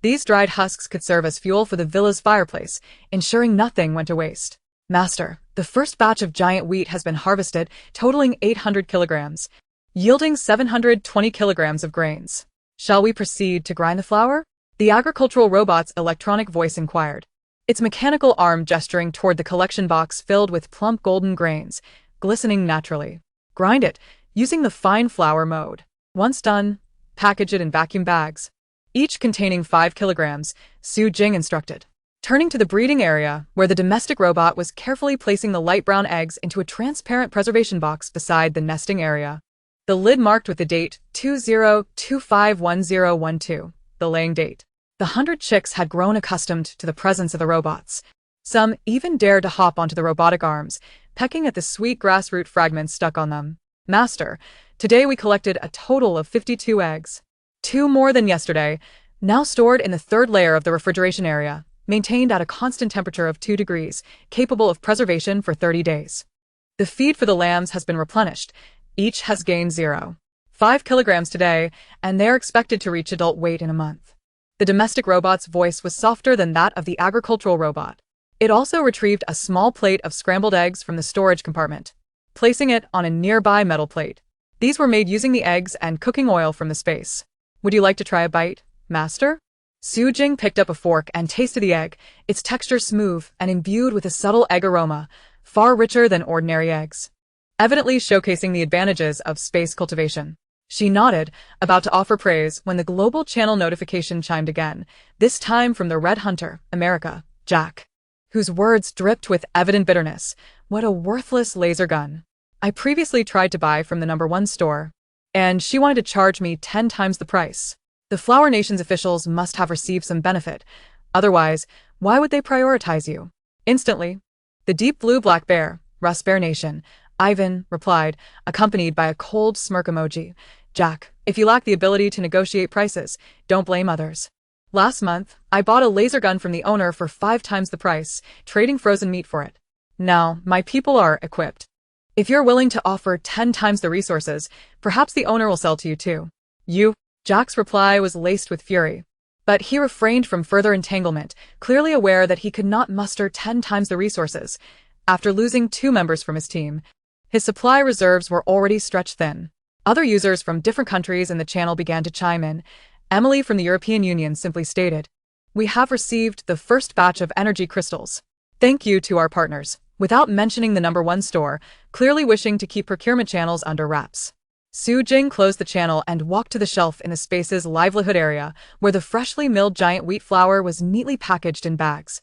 These dried husks could serve as fuel for the villa's fireplace, ensuring nothing went to waste. Master, the first batch of giant wheat has been harvested, totaling 800 kilograms, yielding 720 kilograms of grains. Shall we proceed to grind the flour? The agricultural robot's electronic voice inquired, its mechanical arm gesturing toward the collection box filled with plump golden grains, glistening naturally. Grind it, using the fine flour mode. Once done, package it in vacuum bags, each containing 5 kilograms, Su Jing instructed. Turning to the breeding area, where the domestic robot was carefully placing the light brown eggs into a transparent preservation box beside the nesting area. The lid marked with the date 20251012, the laying date. The 100 chicks had grown accustomed to the presence of the robots. Some even dared to hop onto the robotic arms, pecking at the sweet grassroot fragments stuck on them. Master, today we collected a total of 52 eggs. 2 more than yesterday, now stored in the 3rd layer of the refrigeration area. maintained at a constant temperature of 2 degrees, capable of preservation for 30 days. The feed for the lambs has been replenished. Each has gained 0.5 kilograms today, and they are expected to reach adult weight in a month. The domestic robot's voice was softer than that of the agricultural robot. It also retrieved a small plate of scrambled eggs from the storage compartment, placing it on a nearby metal plate. These were made using the eggs and cooking oil from the space. Would you like to try a bite, Master? Su Jing picked up a fork and tasted the egg, its texture smooth and imbued with a subtle egg aroma, far richer than ordinary eggs, evidently showcasing the advantages of space cultivation. She nodded, about to offer praise, when the global channel notification chimed again, this time from the Red Hunter, America, Jack, whose words dripped with evident bitterness. What a worthless laser gun. I previously tried to buy from the #1 store, and she wanted to charge me 10 times the price. The Flower Nation's officials must have received some benefit. Otherwise, why would they prioritize you? Instantly, the deep blue black bear, Russ Bear Nation, Ivan replied, accompanied by a cold smirk emoji. Jack, if you lack the ability to negotiate prices, don't blame others. Last month, I bought a laser gun from the owner for 5 times the price, trading frozen meat for it. Now, my people are equipped. If you're willing to offer 10 times the resources, perhaps the owner will sell to you too. You? Jack's reply was laced with fury. But he refrained from further entanglement, clearly aware that he could not muster 10 times the resources. After losing 2 members from his team, his supply reserves were already stretched thin. Other users from different countries in the channel began to chime in. Emily from the European Union simply stated, "We have received the first batch of energy crystals. Thank you to our partners," without mentioning the #1 store, clearly wishing to keep procurement channels under wraps. Su Jing closed the channel and walked to the shelf in the space's livelihood area, where the freshly milled giant wheat flour was neatly packaged in bags,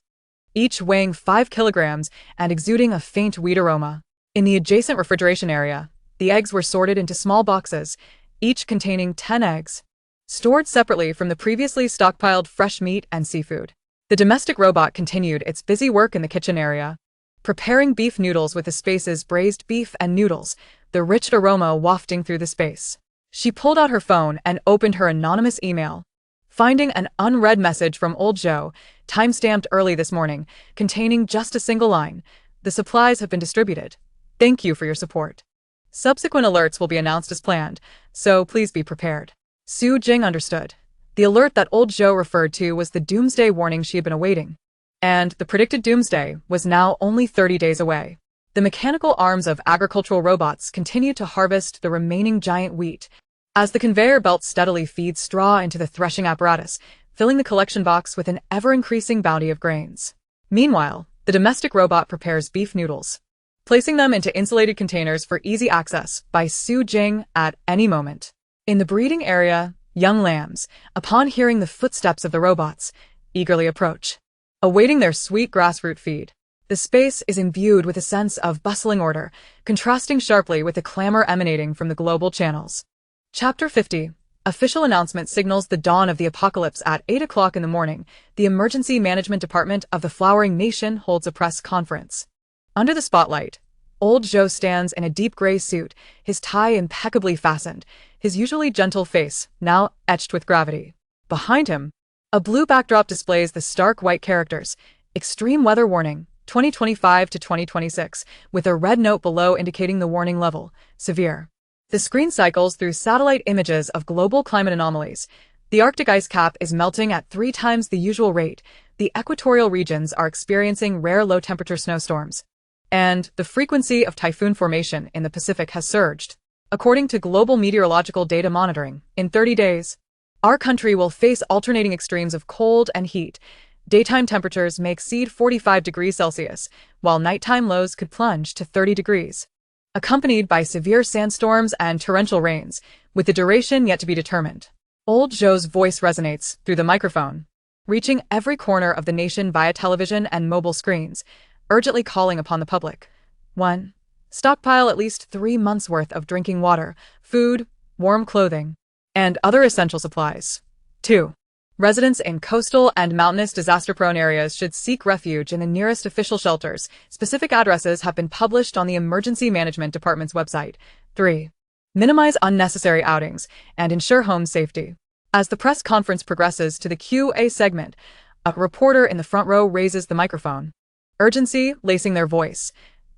each weighing 5 kilograms and exuding a faint wheat aroma. In the adjacent refrigeration area, the eggs were sorted into small boxes, each containing 10 eggs, stored separately from the previously stockpiled fresh meat and seafood. The domestic robot continued its busy work in the kitchen area, preparing beef noodles with the space's braised beef and noodles, the rich aroma wafting through the space. She pulled out her phone and opened her anonymous email, finding an unread message from Old Joe, time-stamped early this morning, containing just a single line. The supplies have been distributed. Thank you for your support. Subsequent alerts will be announced as planned, so please be prepared. Su Jing understood. The alert that Old Joe referred to was the Doomsday warning she had been awaiting. And the predicted Doomsday was now only 30 days away. The mechanical arms of agricultural robots continued to harvest the remaining giant wheat, as the conveyor belt steadily feeds straw into the threshing apparatus, filling the collection box with an ever-increasing bounty of grains. Meanwhile, the domestic robot prepares beef noodles, placing them into insulated containers for easy access by Su Jing at any moment. In the breeding area, young lambs, upon hearing the footsteps of the robots, eagerly approach, awaiting their sweet grassroot feed. The space is imbued with a sense of bustling order, contrasting sharply with the clamor emanating from the global channels. Chapter 50. Official announcement signals the dawn of the apocalypse at 8 o'clock in the morning. The Emergency Management Department of the Flowering Nation holds a press conference. Under the spotlight, Old Joe stands in a deep gray suit, his tie impeccably fastened, his usually gentle face now etched with gravity. Behind him, a blue backdrop displays the stark white characters, Extreme Weather Warning, 2025 to 2026, with a red note below indicating the warning level, severe. The screen cycles through satellite images of global climate anomalies. The Arctic ice cap is melting at 3 times the usual rate, the equatorial regions are experiencing rare low-temperature snowstorms, and the frequency of typhoon formation in the Pacific has surged. According to global meteorological data monitoring, in 30 days, our country will face alternating extremes of cold and heat. Daytime temperatures may exceed 45 degrees Celsius, while nighttime lows could plunge to 30 degrees, accompanied by severe sandstorms and torrential rains, with the duration yet to be determined. Old Joe's voice resonates through the microphone, reaching every corner of the nation via television and mobile screens, urgently calling upon the public. 1. Stockpile at least 3 months' worth of drinking water, food, warm clothing, and other essential supplies. 2. Residents in coastal and mountainous disaster-prone areas should seek refuge in the nearest official shelters. Specific addresses have been published on the Emergency Management Department's website. 3. Minimize unnecessary outings and ensure home safety. As the press conference progresses to the Q&A segment, A reporter in the front row raises the microphone. Urgency lacing their voice.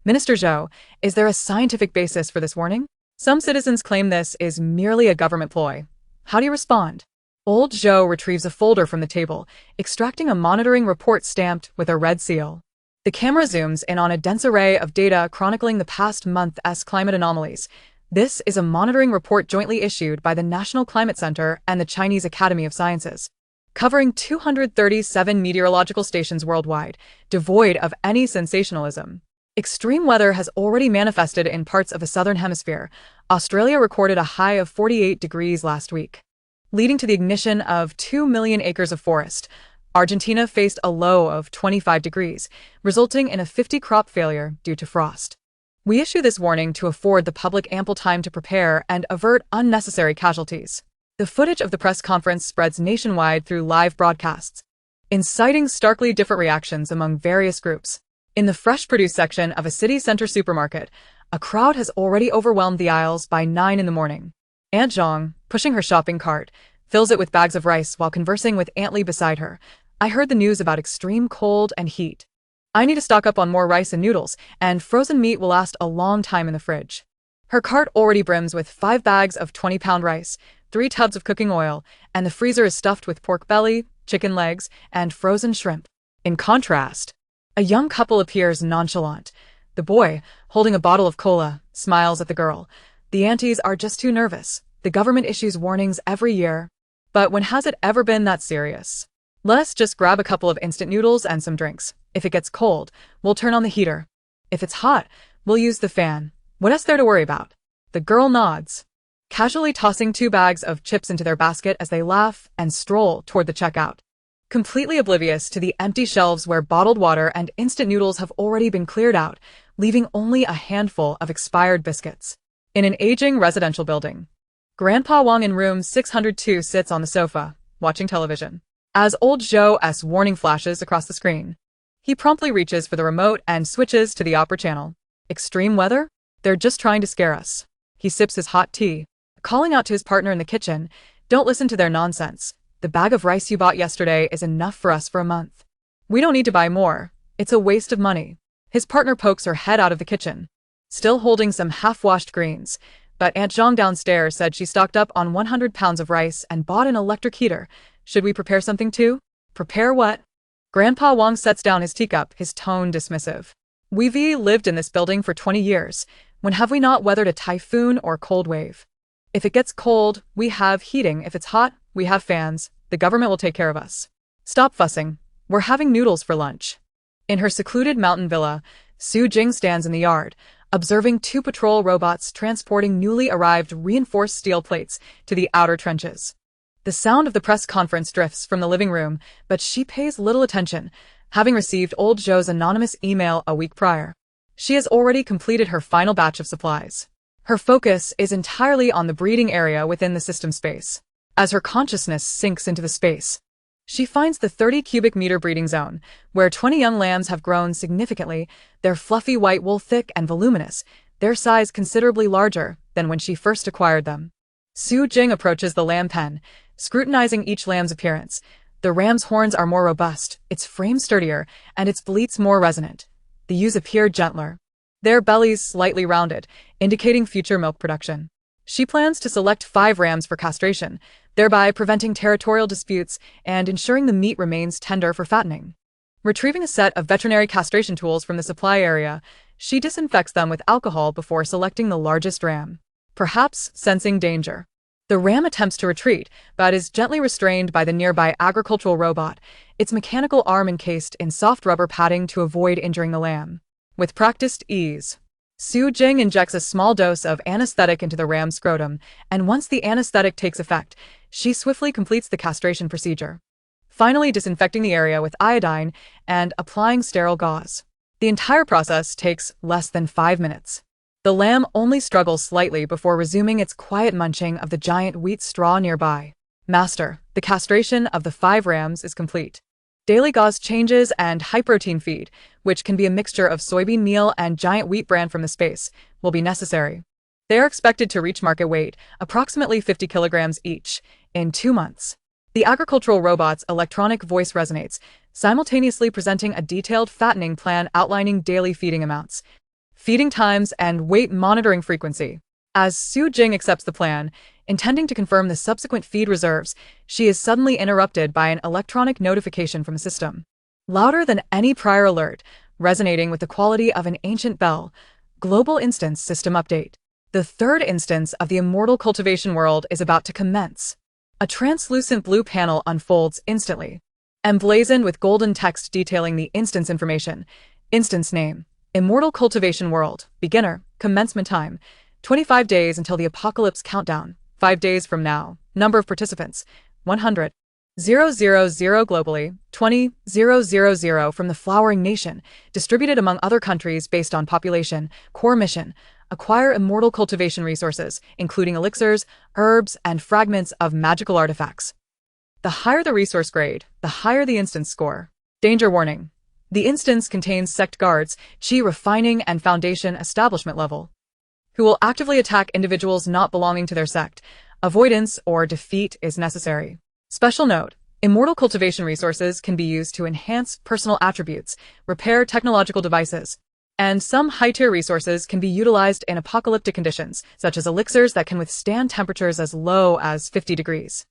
Minister Zhou, is there a scientific basis for this warning? Some citizens claim this is merely a government ploy. How do you respond? Old Zhou retrieves a folder from the table, extracting a monitoring report stamped with a red seal. The camera zooms in on a dense array of data chronicling the past month's climate anomalies. This is a monitoring report jointly issued by the National Climate Center and the Chinese Academy of Sciences, covering 237 meteorological stations worldwide, devoid of any sensationalism. Extreme weather has already manifested in parts of the southern hemisphere. Australia recorded a high of 48 degrees last week, leading to the ignition of 2 million acres of forest. Argentina faced a low of 25 degrees, resulting in a 50 crop failure due to frost. We issue this warning to afford the public ample time to prepare and avert unnecessary casualties. The footage of the press conference spreads nationwide through live broadcasts, inciting starkly different reactions among various groups. In the fresh produce section of a city center supermarket, a crowd has already overwhelmed the aisles by 9 in the morning. Aunt Zhang, pushing her shopping cart, fills it with bags of rice while conversing with Aunt Li beside her. I heard the news about extreme cold and heat. I need to stock up on more rice and noodles, and frozen meat will last a long time in the fridge. Her cart already brims with 5 bags of 20-pound rice, 3 tubs of cooking oil, and the freezer is stuffed with pork belly, chicken legs, and frozen shrimp. In contrast, a young couple appears nonchalant. The boy, holding a bottle of cola, smiles at the girl. The aunties are just too nervous. The government issues warnings every year. But when has it ever been that serious? Let us just grab a couple of instant noodles and some drinks. If it gets cold, we'll turn on the heater. If it's hot, we'll use the fan. What else there to worry about? The girl nods, casually tossing 2 bags of chips into their basket as they laugh and stroll toward the checkout, completely oblivious to the empty shelves where bottled water and instant noodles have already been cleared out, leaving only a handful of expired biscuits. In an aging residential building, Grandpa Wang in room 602 sits on the sofa, watching television. As old Zhou's warning flashes across the screen, he promptly reaches for the remote and switches to the opera channel. Extreme weather? They're just trying to scare us. He sips his hot tea, calling out to his partner in the kitchen, don't listen to their nonsense. The bag of rice you bought yesterday is enough for us for a month. We don't need to buy more. It's a waste of money. His partner pokes her head out of the kitchen, still holding some half-washed greens, but Aunt Zhang downstairs said she stocked up on 100 pounds of rice and bought an electric heater. Should we prepare something too? Prepare what? Grandpa Wang sets down his teacup, his tone dismissive. We've lived in this building for 20 years. When have we not weathered a typhoon or cold wave? If it gets cold, we have heating. If it's hot, we have fans. The government will take care of us. Stop fussing. We're having noodles for lunch. In her secluded mountain villa, Su Jing stands in the yard, observing 2 patrol robots transporting newly arrived reinforced steel plates to the outer trenches. The sound of the press conference drifts from the living room, but she pays little attention, having received old Zhou's anonymous email a week prior. She has already completed her final batch of supplies. Her focus is entirely on the breeding area within the system space. As her consciousness sinks into the space, she finds the 30 cubic meter breeding zone, where 20 young lambs have grown significantly, their fluffy white wool thick and voluminous, their size considerably larger than when she first acquired them. Su Jing approaches the lamb pen, scrutinizing each lamb's appearance. The ram's horns are more robust, its frame sturdier, and its bleats more resonant. The ewes appear gentler, their bellies slightly rounded, indicating future milk production. She plans to select 5 rams for castration, thereby preventing territorial disputes and ensuring the meat remains tender for fattening. Retrieving a set of veterinary castration tools from the supply area, she disinfects them with alcohol before selecting the largest ram, perhaps sensing danger. The ram attempts to retreat, but is gently restrained by the nearby agricultural robot, its mechanical arm encased in soft rubber padding to avoid injuring the lamb. With practiced ease, Su Jing injects a small dose of anesthetic into the ram's scrotum, and once the anesthetic takes effect, she swiftly completes the castration procedure, finally disinfecting the area with iodine and applying sterile gauze. The entire process takes less than 5 minutes. The lamb only struggles slightly before resuming its quiet munching of the giant wheat straw nearby. Master, the castration of the 5 rams is complete. Daily gauze changes and high-protein feed, which can be a mixture of soybean meal and giant wheat bran from the space, will be necessary. They are expected to reach market weight, approximately 50 kilograms each, in 2 months. The agricultural robot's electronic voice resonates, simultaneously presenting a detailed fattening plan outlining daily feeding amounts, feeding times, and weight monitoring frequency. As Su Jing accepts the plan, intending to confirm the subsequent feed reserves, she is suddenly interrupted by an electronic notification from the system. Louder than any prior alert, resonating with the quality of an ancient bell, Global Instance System Update. The third instance of the Immortal cultivation world is about to commence. A translucent blue panel unfolds instantly, emblazoned with golden text detailing the instance information. Instance name: Immortal cultivation world. Beginner. Commencement time: 25 days until the apocalypse countdown. 5 days from now. Number of participants: 100. 000 globally, 20,000 from the Flowering Nation, distributed among other countries based on population. Core mission: acquire immortal cultivation resources, including elixirs, herbs, and fragments of magical artifacts. The higher the resource grade, the higher the instance score. Danger warning: the instance contains sect guards, chi refining, and foundation establishment level, who will actively attack individuals not belonging to their sect. Avoidance or defeat is necessary. Special note: immortal cultivation resources can be used to enhance personal attributes, repair technological devices, and some high-tier resources can be utilized in apocalyptic conditions, such as elixirs that can withstand temperatures as low as 50 degrees.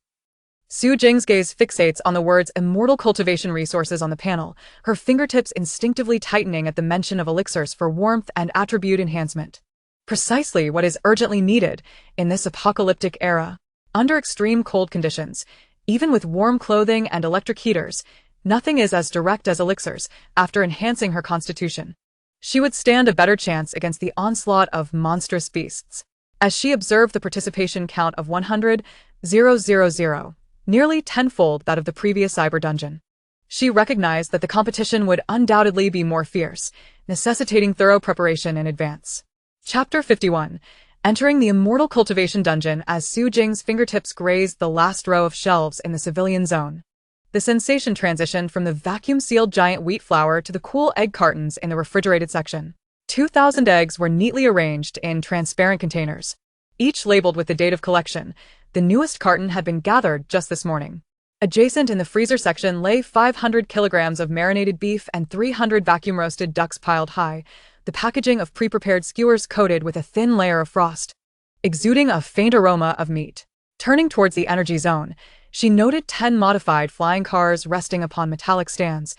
Su Jing's gaze fixates on the words immortal cultivation resources on the panel, her fingertips instinctively tightening at the mention of elixirs for warmth and attribute enhancement. Precisely what is urgently needed in this apocalyptic era. Under extreme cold conditions, even with warm clothing and electric heaters, nothing is as direct as elixirs. After enhancing her constitution, she would stand a better chance against the onslaught of monstrous beasts. As she observed the participation count of 100,000, nearly tenfold that of the previous cyber dungeon, she recognized that the competition would undoubtedly be more fierce, necessitating thorough preparation in advance. Chapter 51. Entering the Immortal Cultivation Dungeon. As Su Jing's fingertips grazed the last row of shelves in the civilian zone, the sensation transitioned from the vacuum-sealed giant wheat flour to the cool egg cartons in the refrigerated section. 2,000 eggs were neatly arranged in transparent containers, each labeled with the date of collection. The newest carton had been gathered just this morning. Adjacent in the freezer section lay 500 kilograms of marinated beef and 300 vacuum-roasted ducks piled high, the packaging of pre-prepared skewers coated with a thin layer of frost, exuding a faint aroma of meat. Turning towards the energy zone, she noted 10 modified flying cars resting upon metallic stands,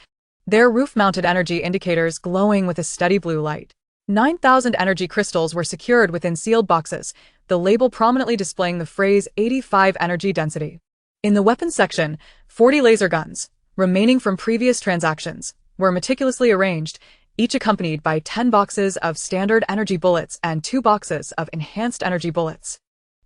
their roof-mounted energy indicators glowing with a steady blue light. 9,000 energy crystals were secured within sealed boxes, the label prominently displaying the phrase 85 energy density. In the weapons section, 40 laser guns, remaining from previous transactions, were meticulously arranged, each accompanied by 10 boxes of standard energy bullets and 2 boxes of enhanced energy bullets.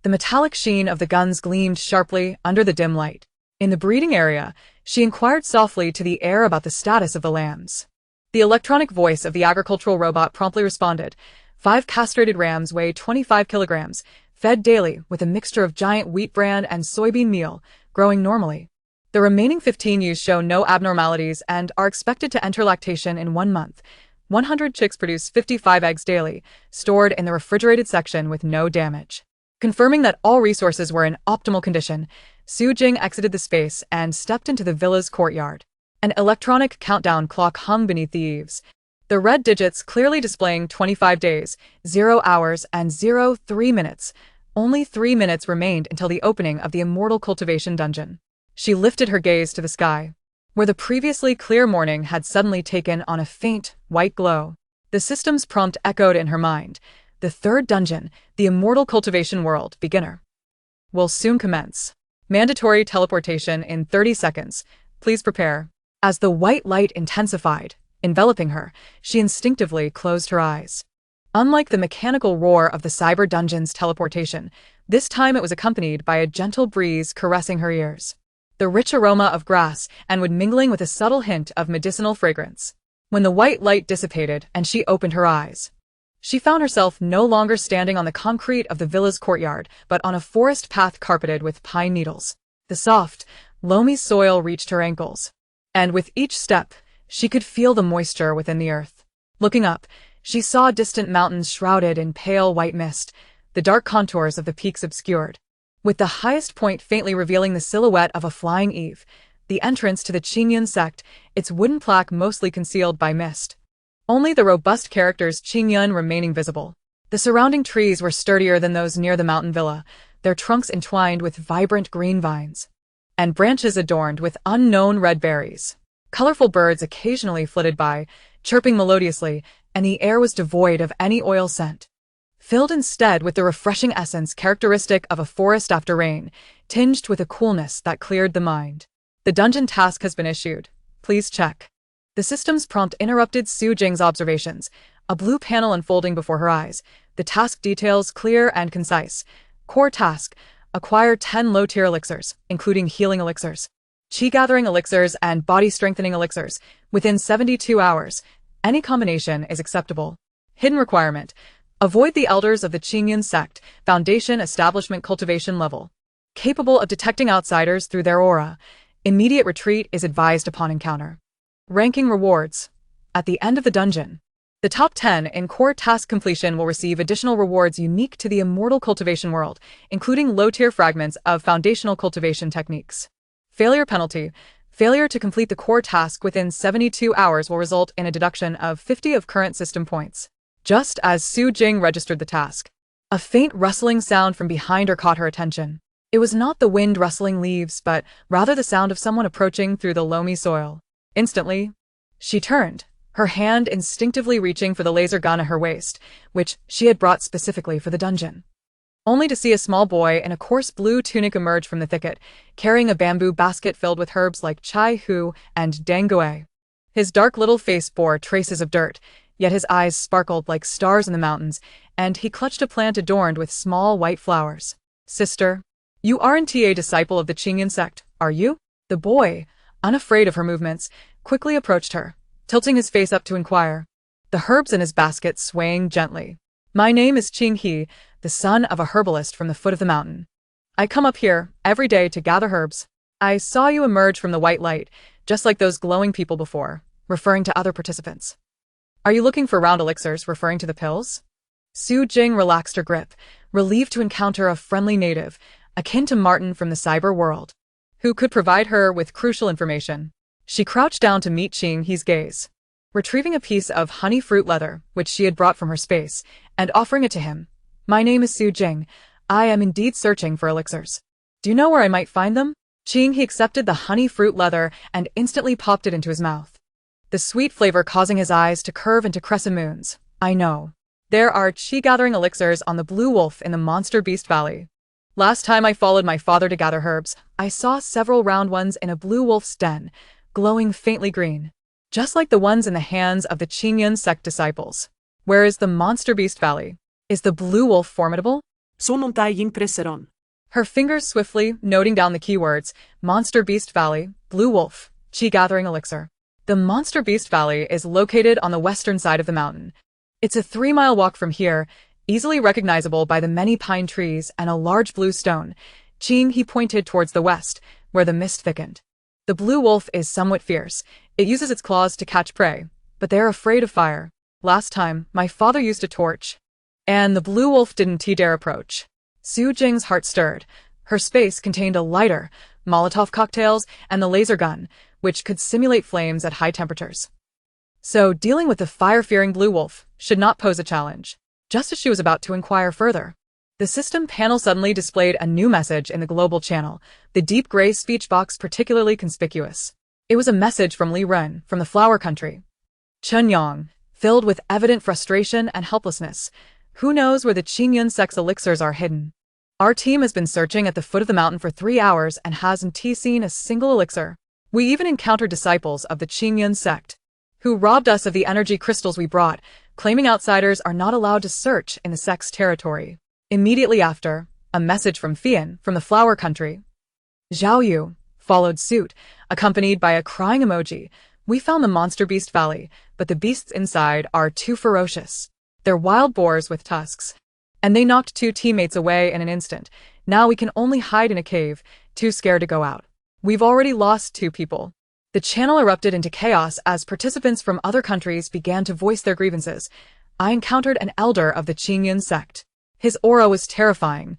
The metallic sheen of the guns gleamed sharply under the dim light. In the breeding area, she inquired softly to the air about the status of the lambs. The electronic voice of the agricultural robot promptly responded. 5 castrated rams weigh 25 kilograms, fed daily with a mixture of giant wheat bran and soybean meal, growing normally. The remaining 15 ewes show no abnormalities and are expected to enter lactation in 1 month. 100 chicks produce 55 eggs daily, stored in the refrigerated section with no damage. Confirming that all resources were in optimal condition, Su Jing exited the space and stepped into the villa's courtyard. An electronic countdown clock hung beneath the eaves, the red digits clearly displaying 25 days, 0 hours, and 03 minutes. Only 3 minutes remained until the opening of the Immortal Cultivation Dungeon. She lifted her gaze to the sky, where the previously clear morning had suddenly taken on a faint, white glow. The system's prompt echoed in her mind. The third dungeon, the Immortal Cultivation World, beginner, will soon commence. Mandatory teleportation in 30 seconds. Please prepare. As the white light intensified, enveloping her, she instinctively closed her eyes. Unlike the mechanical roar of the cyber dungeon's teleportation, this time it was accompanied by a gentle breeze caressing her ears, the rich aroma of grass and wood mingling with a subtle hint of medicinal fragrance. When the white light dissipated and she opened her eyes, she found herself no longer standing on the concrete of the villa's courtyard, but on a forest path carpeted with pine needles. The soft, loamy soil reached her ankles, and with each step, she could feel the moisture within the earth. Looking up, she saw distant mountains shrouded in pale white mist, the dark contours of the peaks obscured. with the highest point faintly revealing the silhouette of a flying Eve, the entrance to the Qingyun sect, its wooden plaque mostly concealed by mist. Only the robust characters Qingyun remaining visible. The surrounding trees were sturdier than those near the mountain villa, their trunks entwined with vibrant green vines, and branches adorned with unknown red berries. Colorful birds occasionally flitted by, chirping melodiously, and the air was devoid of any oil scent, filled instead with the refreshing essence characteristic of a forest after rain, tinged with a coolness that cleared the mind. The dungeon task has been issued. Please check. The system's prompt interrupted Su Jing's observations, a blue panel unfolding before her eyes, the task details clear and concise. Core task: acquire 10 low-tier elixirs, including healing elixirs, chi-gathering elixirs, and body-strengthening elixirs, within 72 hours. Any combination is acceptable. Hidden requirement: avoid the elders of the Qingyun sect, foundation establishment cultivation level. Capable of detecting outsiders through their aura. Immediate retreat is advised upon encounter. Ranking rewards. At the end of the dungeon, the top 10 in core task completion will receive additional rewards unique to the Immortal cultivation world, including low-tier fragments of foundational cultivation techniques. Failure penalty. Failure to complete the core task within 72 hours will result in a deduction of 50 of current system points. Just as Su Jing registered the task, a faint rustling sound from behind her caught her attention. It was not the wind rustling leaves, but rather the sound of someone approaching through the loamy soil. Instantly, she turned, her hand instinctively reaching for the laser gun at her waist, which she had brought specifically for the dungeon. Only to see a small boy in a coarse blue tunic emerge from the thicket, carrying a bamboo basket filled with herbs like chai hu and dangoe. His dark little face bore traces of dirt, yet his eyes sparkled like stars in the mountains, and he clutched a plant adorned with small white flowers. Sister, you aren't a disciple of the Qingyun sect, are you? The boy, unafraid of her movements, quickly approached her, tilting his face up to inquire, the herbs in his basket swaying gently. My name is Qing He, the son of a herbalist from the foot of the mountain. I come up here every day to gather herbs. I saw you emerge from the white light, just like those glowing people before, referring to other participants. Are you looking for round elixirs, referring to the pills? Su Jing relaxed her grip, relieved to encounter a friendly native, akin to Martin from the cyber world, who could provide her with crucial information. She crouched down to meet Qing He's gaze, retrieving a piece of honey fruit leather, which she had brought from her space, and offering it to him. My name is Su Jing. I am indeed searching for elixirs. Do you know where I might find them? Qing He accepted the honey fruit leather and instantly popped it into his mouth, the sweet flavor causing his eyes to curve into crescent moons. I know. There are chi-gathering elixirs on the Blue Wolf in the Monster Beast Valley. Last time I followed my father to gather herbs, I saw several round ones in a blue wolf's den, glowing faintly green, just like the ones in the hands of the Qingyun sect disciples. Where is the Monster Beast Valley? Is the blue wolf formidable? Her fingers swiftly noting down the keywords, Monster Beast Valley, Blue Wolf, Chi-gathering elixir. The Monster Beast Valley is located on the western side of the mountain. It's a 3-mile walk from here, easily recognizable by the many pine trees and a large blue stone. Qing He pointed towards the west, where the mist thickened. The blue wolf is somewhat fierce. It uses its claws to catch prey, but they are afraid of fire. Last time, my father used a torch, and the blue wolf didn't dare approach. Su Jing's heart stirred. Her space contained a lighter, Molotov cocktails, and the laser gun, which could simulate flames at high temperatures. So dealing with the fire-fearing blue wolf should not pose a challenge. Just as she was about to inquire further, the system panel suddenly displayed a new message in the global channel, the deep gray speech box particularly conspicuous. It was a message from Li Ren, from the Flower Country. Chunyang, filled with evident frustration and helplessness. Who knows where the Qingyun sect's elixirs are hidden? Our team has been searching at the foot of the mountain for 3 hours and hasn't seen a single elixir. We even encountered disciples of the Qingyun sect, who robbed us of the energy crystals we brought, claiming outsiders are not allowed to search in the sect's territory. Immediately after, a message from Fian, from the Flower Country. Zhao Yu followed suit, accompanied by a crying emoji. We found the Monster Beast Valley, but the beasts inside are too ferocious. They're wild boars with tusks. And they knocked 2 teammates away in an instant. Now we can only hide in a cave, too scared to go out. We've already lost 2 people. The channel erupted into chaos as participants from other countries began to voice their grievances. I encountered an elder of the Qingyun sect. His aura was terrifying,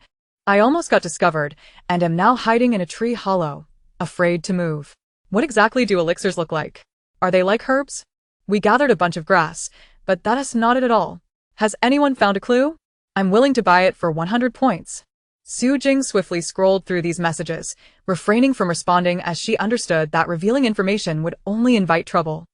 I almost got discovered, and am now hiding in a tree hollow, afraid to move. What exactly do elixirs look like? Are they like herbs? We gathered a bunch of grass, but that is not it at all. Has anyone found a clue? I'm willing to buy it for 100 points. Su Jing swiftly scrolled through these messages, refraining from responding as she understood that revealing information would only invite trouble.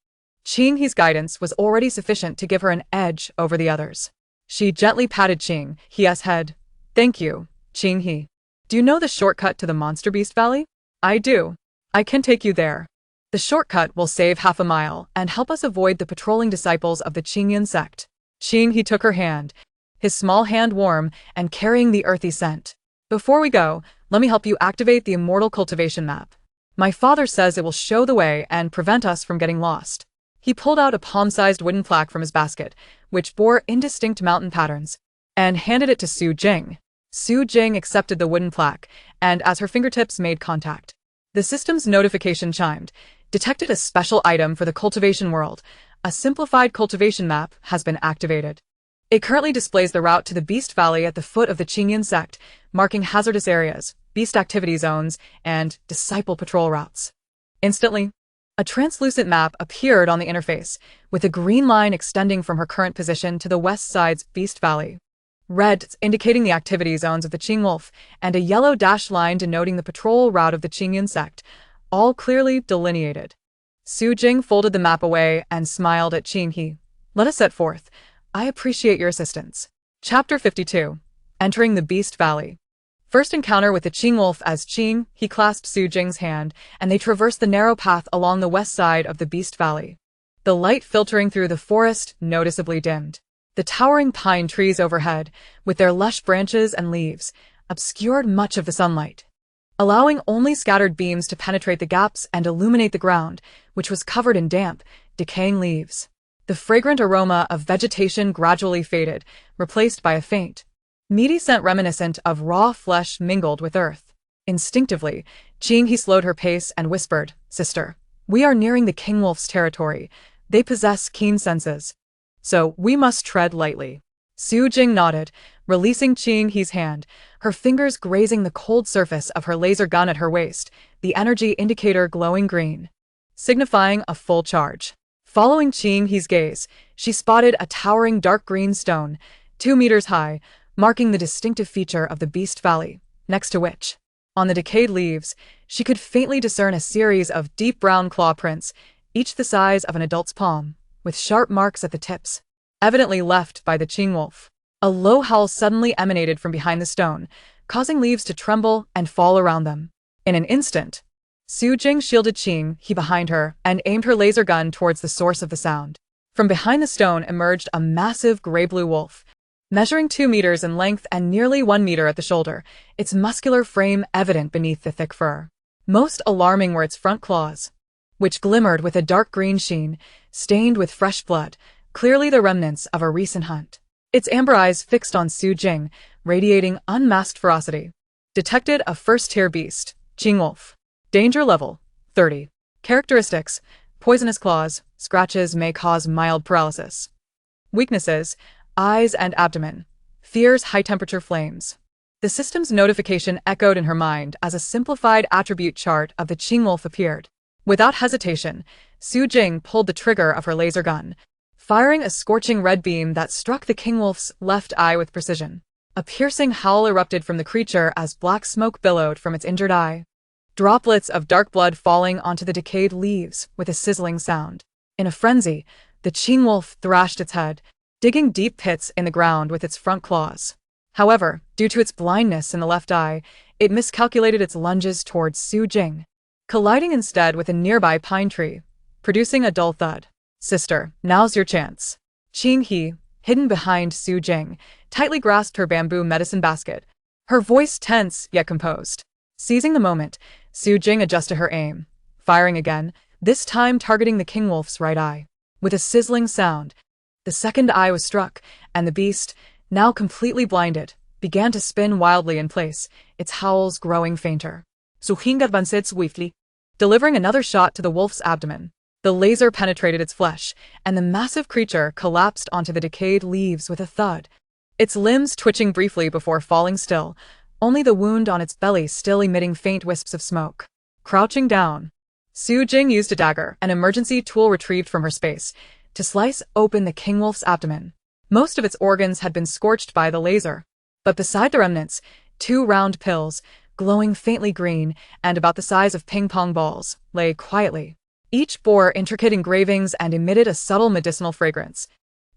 Qing He's guidance was already sufficient to give her an edge over the others. She gently patted Qing He's head. Thank you, Qing He. Do you know the shortcut to the Monster Beast Valley? I do. I can take you there. The shortcut will save half a mile and help us avoid the patrolling disciples of the Qingyan sect. Qing He took her hand, his small hand warm and carrying the earthy scent. Before we go, let me help you activate the Immortal cultivation map. My father says it will show the way and prevent us from getting lost. He pulled out a palm-sized wooden plaque from his basket, which bore indistinct mountain patterns, and handed it to Su Jing. Su Jing accepted the wooden plaque, and as her fingertips made contact, the system's notification chimed, detected a special item for the cultivation world. A simplified cultivation map has been activated. It currently displays the route to the Beast Valley at the foot of the Qingyan sect, marking hazardous areas, beast activity zones, and disciple patrol routes. Instantly, a translucent map appeared on the interface, with a green line extending from her current position to the west side's Beast Valley. Red indicating the activity zones of the Qing Wolf, and a yellow dashed line denoting the patrol route of the Qingyan sect, all clearly delineated. Su Jing folded the map away and smiled at Qing He. Let us set forth. I appreciate your assistance. Chapter 52. Entering the Beast Valley. First encounter with the Qing Wolf. As Qing He clasped Su Jing's hand, and they traversed the narrow path along the west side of the Beast Valley. The light filtering through the forest noticeably dimmed. The towering pine trees overhead, with their lush branches and leaves, obscured much of the sunlight, allowing only scattered beams to penetrate the gaps and illuminate the ground, which was covered in damp, decaying leaves. The fragrant aroma of vegetation gradually faded, replaced by a faint, meaty scent reminiscent of raw flesh mingled with earth. Instinctively, Qing He slowed her pace and whispered, Sister, we are nearing the King Wolf's territory. They possess keen senses, so we must tread lightly. Su Jing nodded, releasing Qing He's hand, her fingers grazing the cold surface of her laser gun at her waist, the energy indicator glowing green, signifying a full charge. Following Qing He's gaze, she spotted a towering dark green stone, 2 meters high, marking the distinctive feature of the Beast Valley, next to which, on the decayed leaves, she could faintly discern a series of deep brown claw prints, each the size of an adult's palm, with sharp marks at the tips, evidently left by the Qing Wolf. A low howl suddenly emanated from behind the stone, causing leaves to tremble and fall around them. In an instant, Su Jing shielded Qing He behind her and aimed her laser gun towards the source of the sound. From behind the stone emerged a massive gray-blue wolf, measuring 2 meters in length and nearly 1 meter at the shoulder, its muscular frame evident beneath the thick fur. Most alarming were its front claws, which glimmered with a dark green sheen, stained with fresh blood, clearly the remnants of a recent hunt. Its amber eyes fixed on Su Jing, radiating unmasked ferocity. Detected a first-tier beast, Qing Wolf. Danger level, 30. Characteristics, poisonous claws, scratches may cause mild paralysis. Weaknesses, eyes and abdomen. Fears high-temperature flames. The system's notification echoed in her mind as a simplified attribute chart of the Qing Wolf appeared. Without hesitation, Su Jing pulled the trigger of her laser gun, firing a scorching red beam that struck the King Wolf's left eye with precision. A piercing howl erupted from the creature as black smoke billowed from its injured eye, droplets of dark blood falling onto the decayed leaves with a sizzling sound. In a frenzy, the Qing Wolf thrashed its head, digging deep pits in the ground with its front claws. However, due to its blindness in the left eye, it miscalculated its lunges towards Su Jing, colliding instead with a nearby pine tree, producing a dull thud. Sister, now's your chance. Qing He, hidden behind Su Jing, tightly grasped her bamboo medicine basket, her voice tense yet composed. Seizing the moment, Su Jing adjusted her aim, firing again, this time targeting the King Wolf's right eye. With a sizzling sound, the second eye was struck, and the beast, now completely blinded, began to spin wildly in place, its howls growing fainter. Su Jing advanced swiftly, delivering another shot to the wolf's abdomen. The laser penetrated its flesh, and the massive creature collapsed onto the decayed leaves with a thud, its limbs twitching briefly before falling still, only the wound on its belly still emitting faint wisps of smoke. Crouching down, Su Jing used a dagger, an emergency tool retrieved from her space, to slice open the king wolf's abdomen. Most of its organs had been scorched by the laser, but beside the remnants, 2 round pills, glowing faintly green and about the size of ping-pong balls, lay quietly. Each bore intricate engravings and emitted a subtle medicinal fragrance,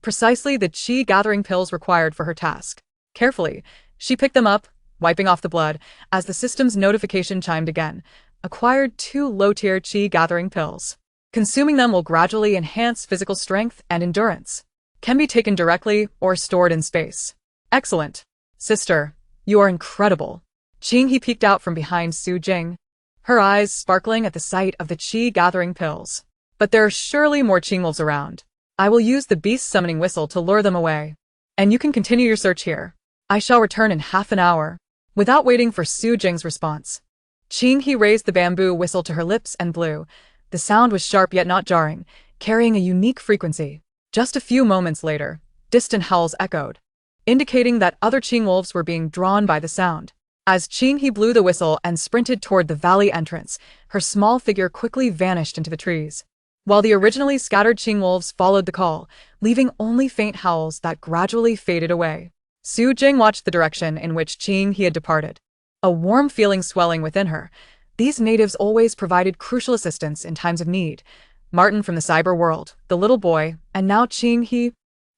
precisely the chi-gathering pills required for her task. Carefully, she picked them up, wiping off the blood, as the system's notification chimed again. Acquired 2 low-tier chi-gathering pills. Consuming them will gradually enhance physical strength and endurance. Can be taken directly or stored in space. Excellent. Sister, you are incredible. He peeked out from behind Su Jing, her eyes sparkling at the sight of the chi-gathering pills. But there are surely more Qingwolves around. I will use the beast summoning whistle to lure them away. And you can continue your search here. I shall return in half an hour. Without waiting for Su Jing's response, He raised the bamboo whistle to her lips and blew. The sound was sharp yet not jarring, carrying a unique frequency. Just a few moments later, distant howls echoed, indicating that other Qingwolves were being drawn by the sound. As He blew the whistle and sprinted toward the valley entrance, her small figure quickly vanished into the trees, while the originally scattered Qingwolves followed the call, leaving only faint howls that gradually faded away. Su Jing watched the direction in which he had departed, a warm feeling swelling within her. These natives always provided crucial assistance in times of need. Martin from the cyber world, the little boy, and now He,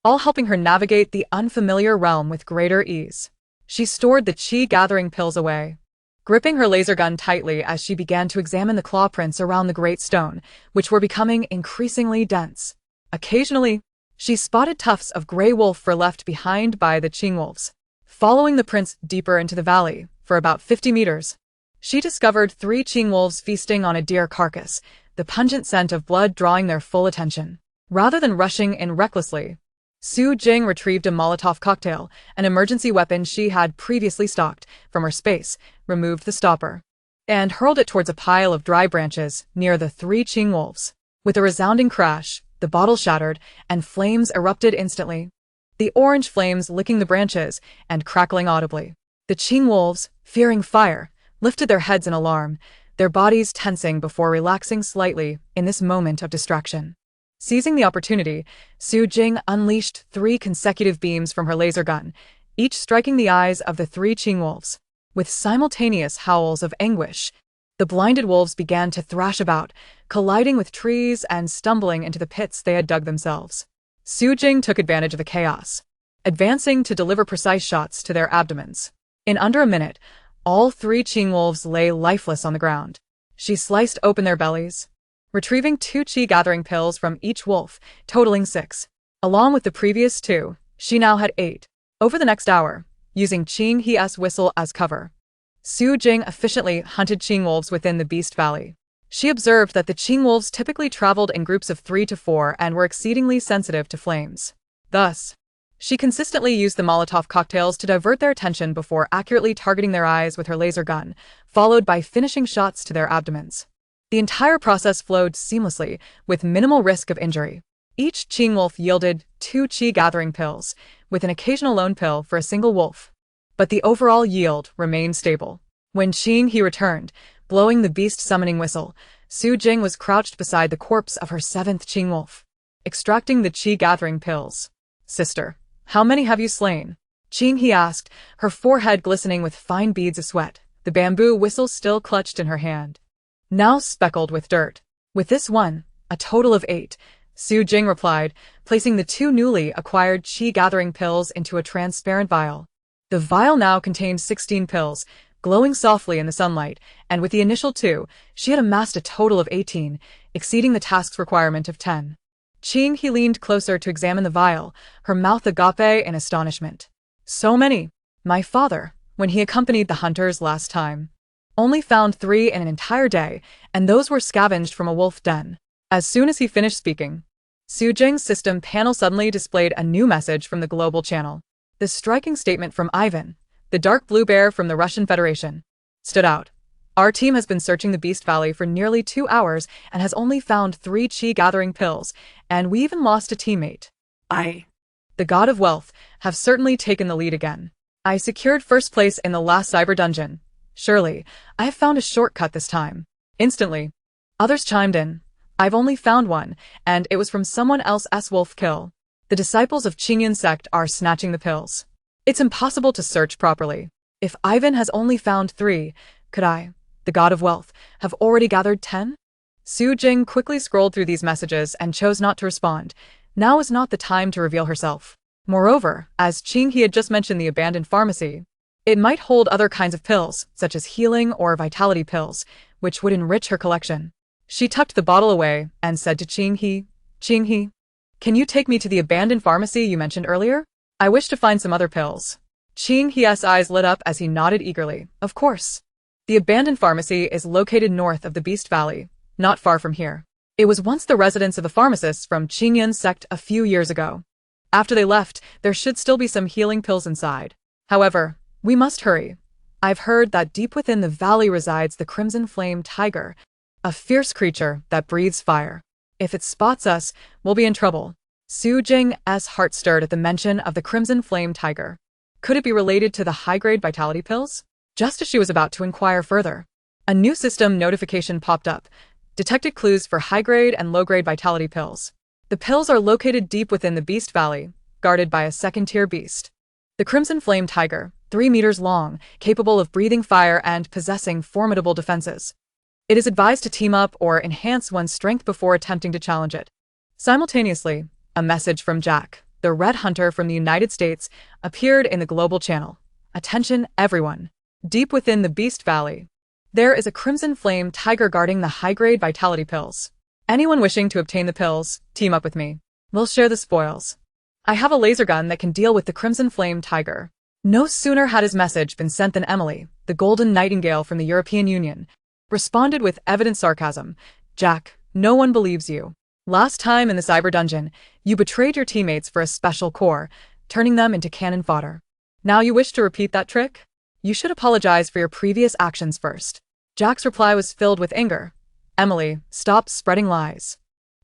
all helping her navigate the unfamiliar realm with greater ease. She stored the chi-gathering pills away, gripping her laser gun tightly as she began to examine the claw prints around the great stone, which were becoming increasingly dense. Occasionally, she spotted tufts of gray wolf fur left behind by the Qingwolves. Following the prints deeper into the valley, for about 50 meters, she discovered 3 Qingwolves feasting on a deer carcass, the pungent scent of blood drawing their full attention. Rather than rushing in recklessly, Su Jing retrieved a Molotov cocktail, an emergency weapon she had previously stocked, from her space, removed the stopper, and hurled it towards a pile of dry branches near the 3 Qingwolves. With a resounding crash, the bottle shattered, and flames erupted instantly, the orange flames licking the branches and crackling audibly. The Qingwolves, fearing fire, lifted their heads in alarm, their bodies tensing before relaxing slightly in this moment of distraction. Seizing the opportunity, Su Jing unleashed 3 consecutive beams from her laser gun, each striking the eyes of the 3 Qingwolves. With simultaneous howls of anguish, the blinded wolves began to thrash about, colliding with trees and stumbling into the pits they had dug themselves. Su Jing took advantage of the chaos, advancing to deliver precise shots to their abdomens. In under a minute, all 3 Qingwolves lay lifeless on the ground. She sliced open their bellies, retrieving 2 chi-gathering pills from each wolf, totaling 6. Along with the previous 2, she now had 8. Over the next hour, using He's whistle as cover, Su Jing efficiently hunted Qingwolves within the Beast Valley. She observed that the Qingwolves typically traveled in groups of 3 to 4 and were exceedingly sensitive to flames. Thus, she consistently used the Molotov cocktails to divert their attention before accurately targeting their eyes with her laser gun, followed by finishing shots to their abdomens. The entire process flowed seamlessly, with minimal risk of injury. Each Qingwolf yielded 2 chi-gathering pills, with an occasional lone pill for a single wolf. But the overall yield remained stable. When he returned, blowing the beast summoning whistle, Su Jing was crouched beside the corpse of her 7th Qingwolf, extracting the chi-gathering pills. Sister, how many have you slain? He asked, her forehead glistening with fine beads of sweat, the bamboo whistle still clutched in her hand, now speckled with dirt. With this one, a total of 8, Su Jing replied, placing the 2 newly acquired chi-gathering pills into a transparent vial. The vial now contained 16 pills, glowing softly in the sunlight, and with the initial 2, she had amassed a total of 18, exceeding the task's requirement of 10. He leaned closer to examine the vial, her mouth agape in astonishment. So many! My father, when he accompanied the hunters last time, only found 3 in an entire day, and those were scavenged from a wolf den. As soon as he finished speaking, Su Jing's system panel suddenly displayed a new message from the global channel. The striking statement from Ivan, the dark blue bear from the Russian Federation, stood out. Our team has been searching the Beast Valley for nearly 2 hours and has only found 3 chi-gathering pills, and we even lost a teammate. I, the god of wealth, have certainly taken the lead again. I secured first place in the last cyber dungeon. Surely, I have found a shortcut this time. Instantly, others chimed in. I've only found one, and it was from someone else's wolf kill. The disciples of Qingyun sect are snatching the pills. It's impossible to search properly. If Ivan has only found 3, could I, the god of wealth, have already gathered 10? Su Jing quickly scrolled through these messages and chose not to respond. Now is not the time to reveal herself. Moreover, as Qing He had just mentioned the abandoned pharmacy, it might hold other kinds of pills, such as healing or vitality pills, which would enrich her collection. She tucked the bottle away and said to Qing He, can you take me to the abandoned pharmacy you mentioned earlier? I wish to find some other pills. Qing He's eyes lit up as he nodded eagerly. Of course. The abandoned pharmacy is located north of the Beast Valley, not far from here. It was once the residence of the pharmacists from Qingyun sect a few years ago. After they left, there should still be some healing pills inside. However, we must hurry. I've heard that deep within the valley resides the Crimson Flame Tiger, a fierce creature that breathes fire. If it spots us, we'll be in trouble. Su Jing's heart stirred at the mention of the Crimson Flame Tiger. Could it be related to the high-grade vitality pills? Just as she was about to inquire further, a new system notification popped up. Detected clues for high-grade and low-grade vitality pills. The pills are located deep within the Beast Valley, guarded by a second-tier beast. The Crimson Flame Tiger, 3 meters long, capable of breathing fire and possessing formidable defenses. It is advised to team up or enhance one's strength before attempting to challenge it. Simultaneously, a message from Jack, the Red Hunter from the United States, appeared in the global channel. Attention, everyone. Deep within the Beast Valley, there is a Crimson Flame Tiger guarding the high-grade vitality pills. Anyone wishing to obtain the pills, team up with me. We'll share the spoils. I have a laser gun that can deal with the Crimson Flame Tiger. No sooner had his message been sent than Emily, the Golden Nightingale from the European Union, responded with evident sarcasm. Jack, no one believes you. Last time in the cyber dungeon, you betrayed your teammates for a special core, turning them into cannon fodder. Now you wish to repeat that trick? You should apologize for your previous actions first. Jack's reply was filled with anger. Emily, stop spreading lies.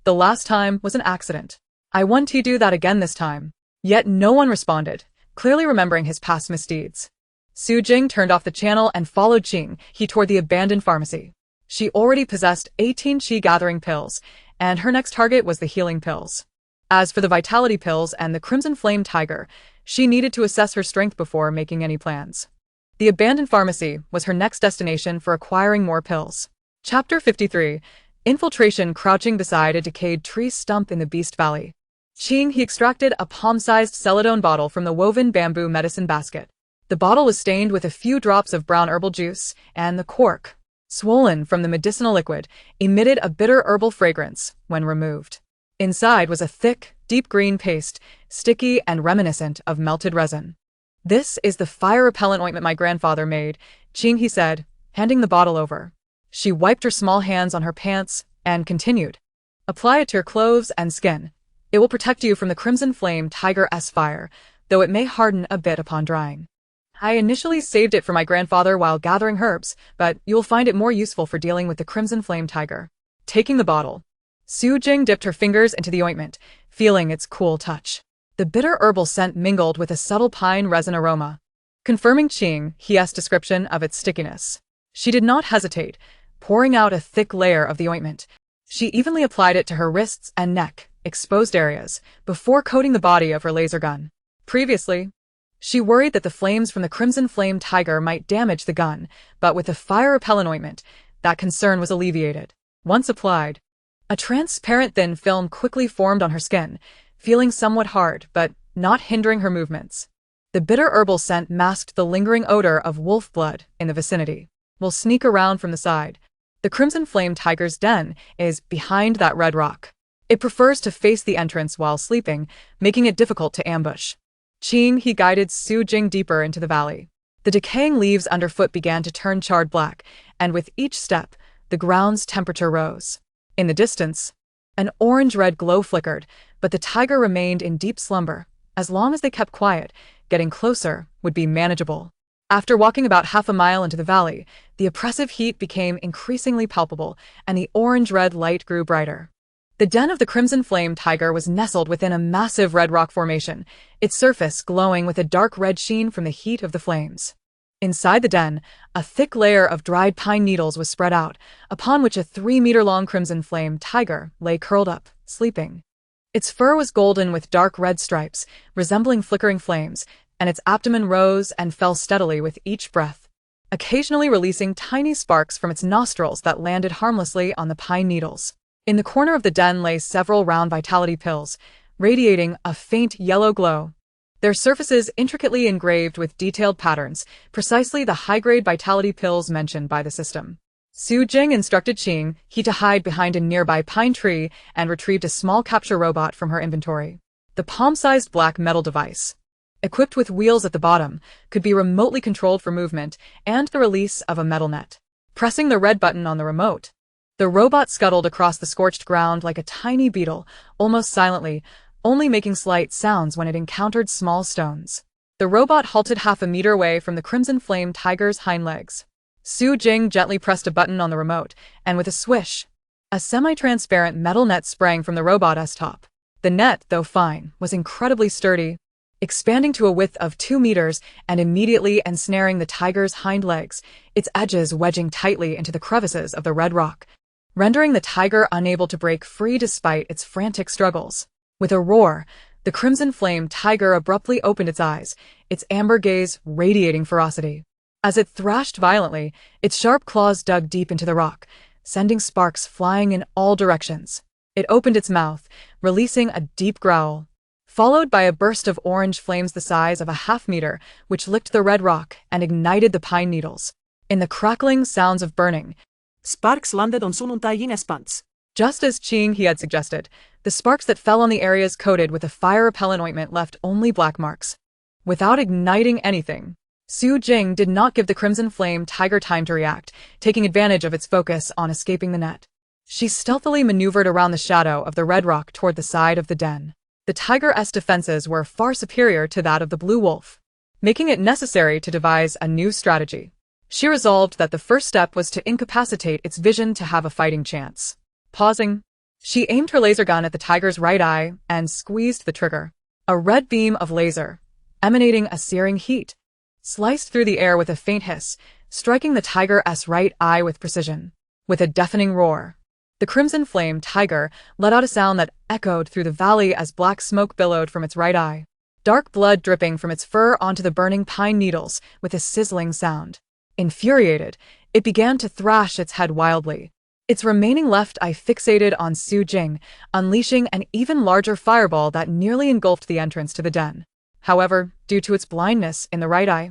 The last time was an accident. I want to do that again this time. Yet no one responded, clearly remembering his past misdeeds. Su Jing turned off the channel and followed Qing He toward the abandoned pharmacy. She already possessed 18 Qi gathering pills, and her next target was the healing pills. As for the vitality pills and the Crimson Flame Tiger, she needed to assess her strength before making any plans. The abandoned pharmacy was her next destination for acquiring more pills. Chapter 53. Infiltration. Crouching beside a decayed tree stump in the Beast Valley, Qing He extracted a palm-sized celadone bottle from the woven bamboo medicine basket. The bottle was stained with a few drops of brown herbal juice, and the cork, swollen from the medicinal liquid, emitted a bitter herbal fragrance when removed. Inside was a thick, deep green paste, sticky and reminiscent of melted resin. This is the fire-repellent ointment my grandfather made, Qing He said, handing the bottle over. She wiped her small hands on her pants and continued. Apply it to your clothes and skin. It will protect you from the Crimson Flame Tiger's fire, though it may harden a bit upon drying. I initially saved it for my grandfather while gathering herbs, but you'll find it more useful for dealing with the Crimson Flame Tiger. Taking the bottle, Su Jing dipped her fingers into the ointment, feeling its cool touch. The bitter herbal scent mingled with a subtle pine resin aroma, confirming Qing He's description of its stickiness. She did not hesitate, pouring out a thick layer of the ointment. She evenly applied it to her wrists and neck, exposed areas, before coating the body of her laser gun. Previously, she worried that the flames from the Crimson Flame Tiger might damage the gun, but with the fire-repellent ointment, that concern was alleviated. Once applied, a transparent thin film quickly formed on her skin, feeling somewhat hard but not hindering her movements. The bitter herbal scent masked the lingering odor of wolf blood in the vicinity. We'll sneak around from the side. The Crimson Flame Tiger's den is behind that red rock. It prefers to face the entrance while sleeping, making it difficult to ambush. Qing He guided Su Jing deeper into the valley. The decaying leaves underfoot began to turn charred black, and with each step, the ground's temperature rose. In the distance, an orange-red glow flickered, but the tiger remained in deep slumber. As long as they kept quiet, getting closer would be manageable. After walking about half a mile into the valley, the oppressive heat became increasingly palpable, and the orange-red light grew brighter. The den of the Crimson Flame Tiger was nestled within a massive red rock formation, its surface glowing with a dark red sheen from the heat of the flames. Inside the den, a thick layer of dried pine needles was spread out, upon which a 3-meter-long Crimson Flame Tiger lay curled up, sleeping. Its fur was golden with dark red stripes, resembling flickering flames, and its abdomen rose and fell steadily with each breath, occasionally releasing tiny sparks from its nostrils that landed harmlessly on the pine needles. In the corner of the den lay several round vitality pills, radiating a faint yellow glow, their surfaces intricately engraved with detailed patterns, precisely the high-grade vitality pills mentioned by the system. Su Jing instructed Qing he to hide behind a nearby pine tree and retrieved a small capture robot from her inventory. The palm-sized black metal device, equipped with wheels at the bottom, could be remotely controlled for movement and the release of a metal net. Pressing the red button on the remote, the robot scuttled across the scorched ground like a tiny beetle, almost silently, only making slight sounds when it encountered small stones. The robot halted half a meter away from the Crimson Flame Tiger's hind legs. Su Jing gently pressed a button on the remote, and with a swish, a semi-transparent metal net sprang from the robot's top. The net, though fine, was incredibly sturdy, expanding to a width of 2 meters and immediately ensnaring the tiger's hind legs, its edges wedging tightly into the crevices of the red rock, rendering the tiger unable to break free despite its frantic struggles. With a roar, the Crimson Flame Tiger abruptly opened its eyes, its amber gaze radiating ferocity. As it thrashed violently, its sharp claws dug deep into the rock, sending sparks flying in all directions. It opened its mouth, releasing a deep growl, followed by a burst of orange flames the size of a half-meter, which licked the red rock and ignited the pine needles. In the crackling sounds of burning, Sparks landed on Sununtayin Espants. Just as Qing he had suggested, the sparks that fell on the areas coated with a fire-repellent ointment left only black marks. Without igniting anything, Su Jing did not give the Crimson Flame Tiger time to react, taking advantage of its focus on escaping the net. She stealthily maneuvered around the shadow of the red rock toward the side of the den. The tiger's defenses were far superior to that of the blue wolf, making it necessary to devise a new strategy. She resolved that the first step was to incapacitate its vision to have a fighting chance. Pausing, she aimed her laser gun at the tiger's right eye and squeezed the trigger. A red beam of laser, emanating a searing heat, sliced through the air with a faint hiss, striking the tiger's right eye with precision. With a deafening roar, the Crimson Flame Tiger let out a sound that echoed through the valley as black smoke billowed from its right eye, dark blood dripping from its fur onto the burning pine needles with a sizzling sound. Infuriated, it began to thrash its head wildly, its remaining left eye fixated on Su Jing, unleashing an even larger fireball that nearly engulfed the entrance to the den. However, due to its blindness in the right eye,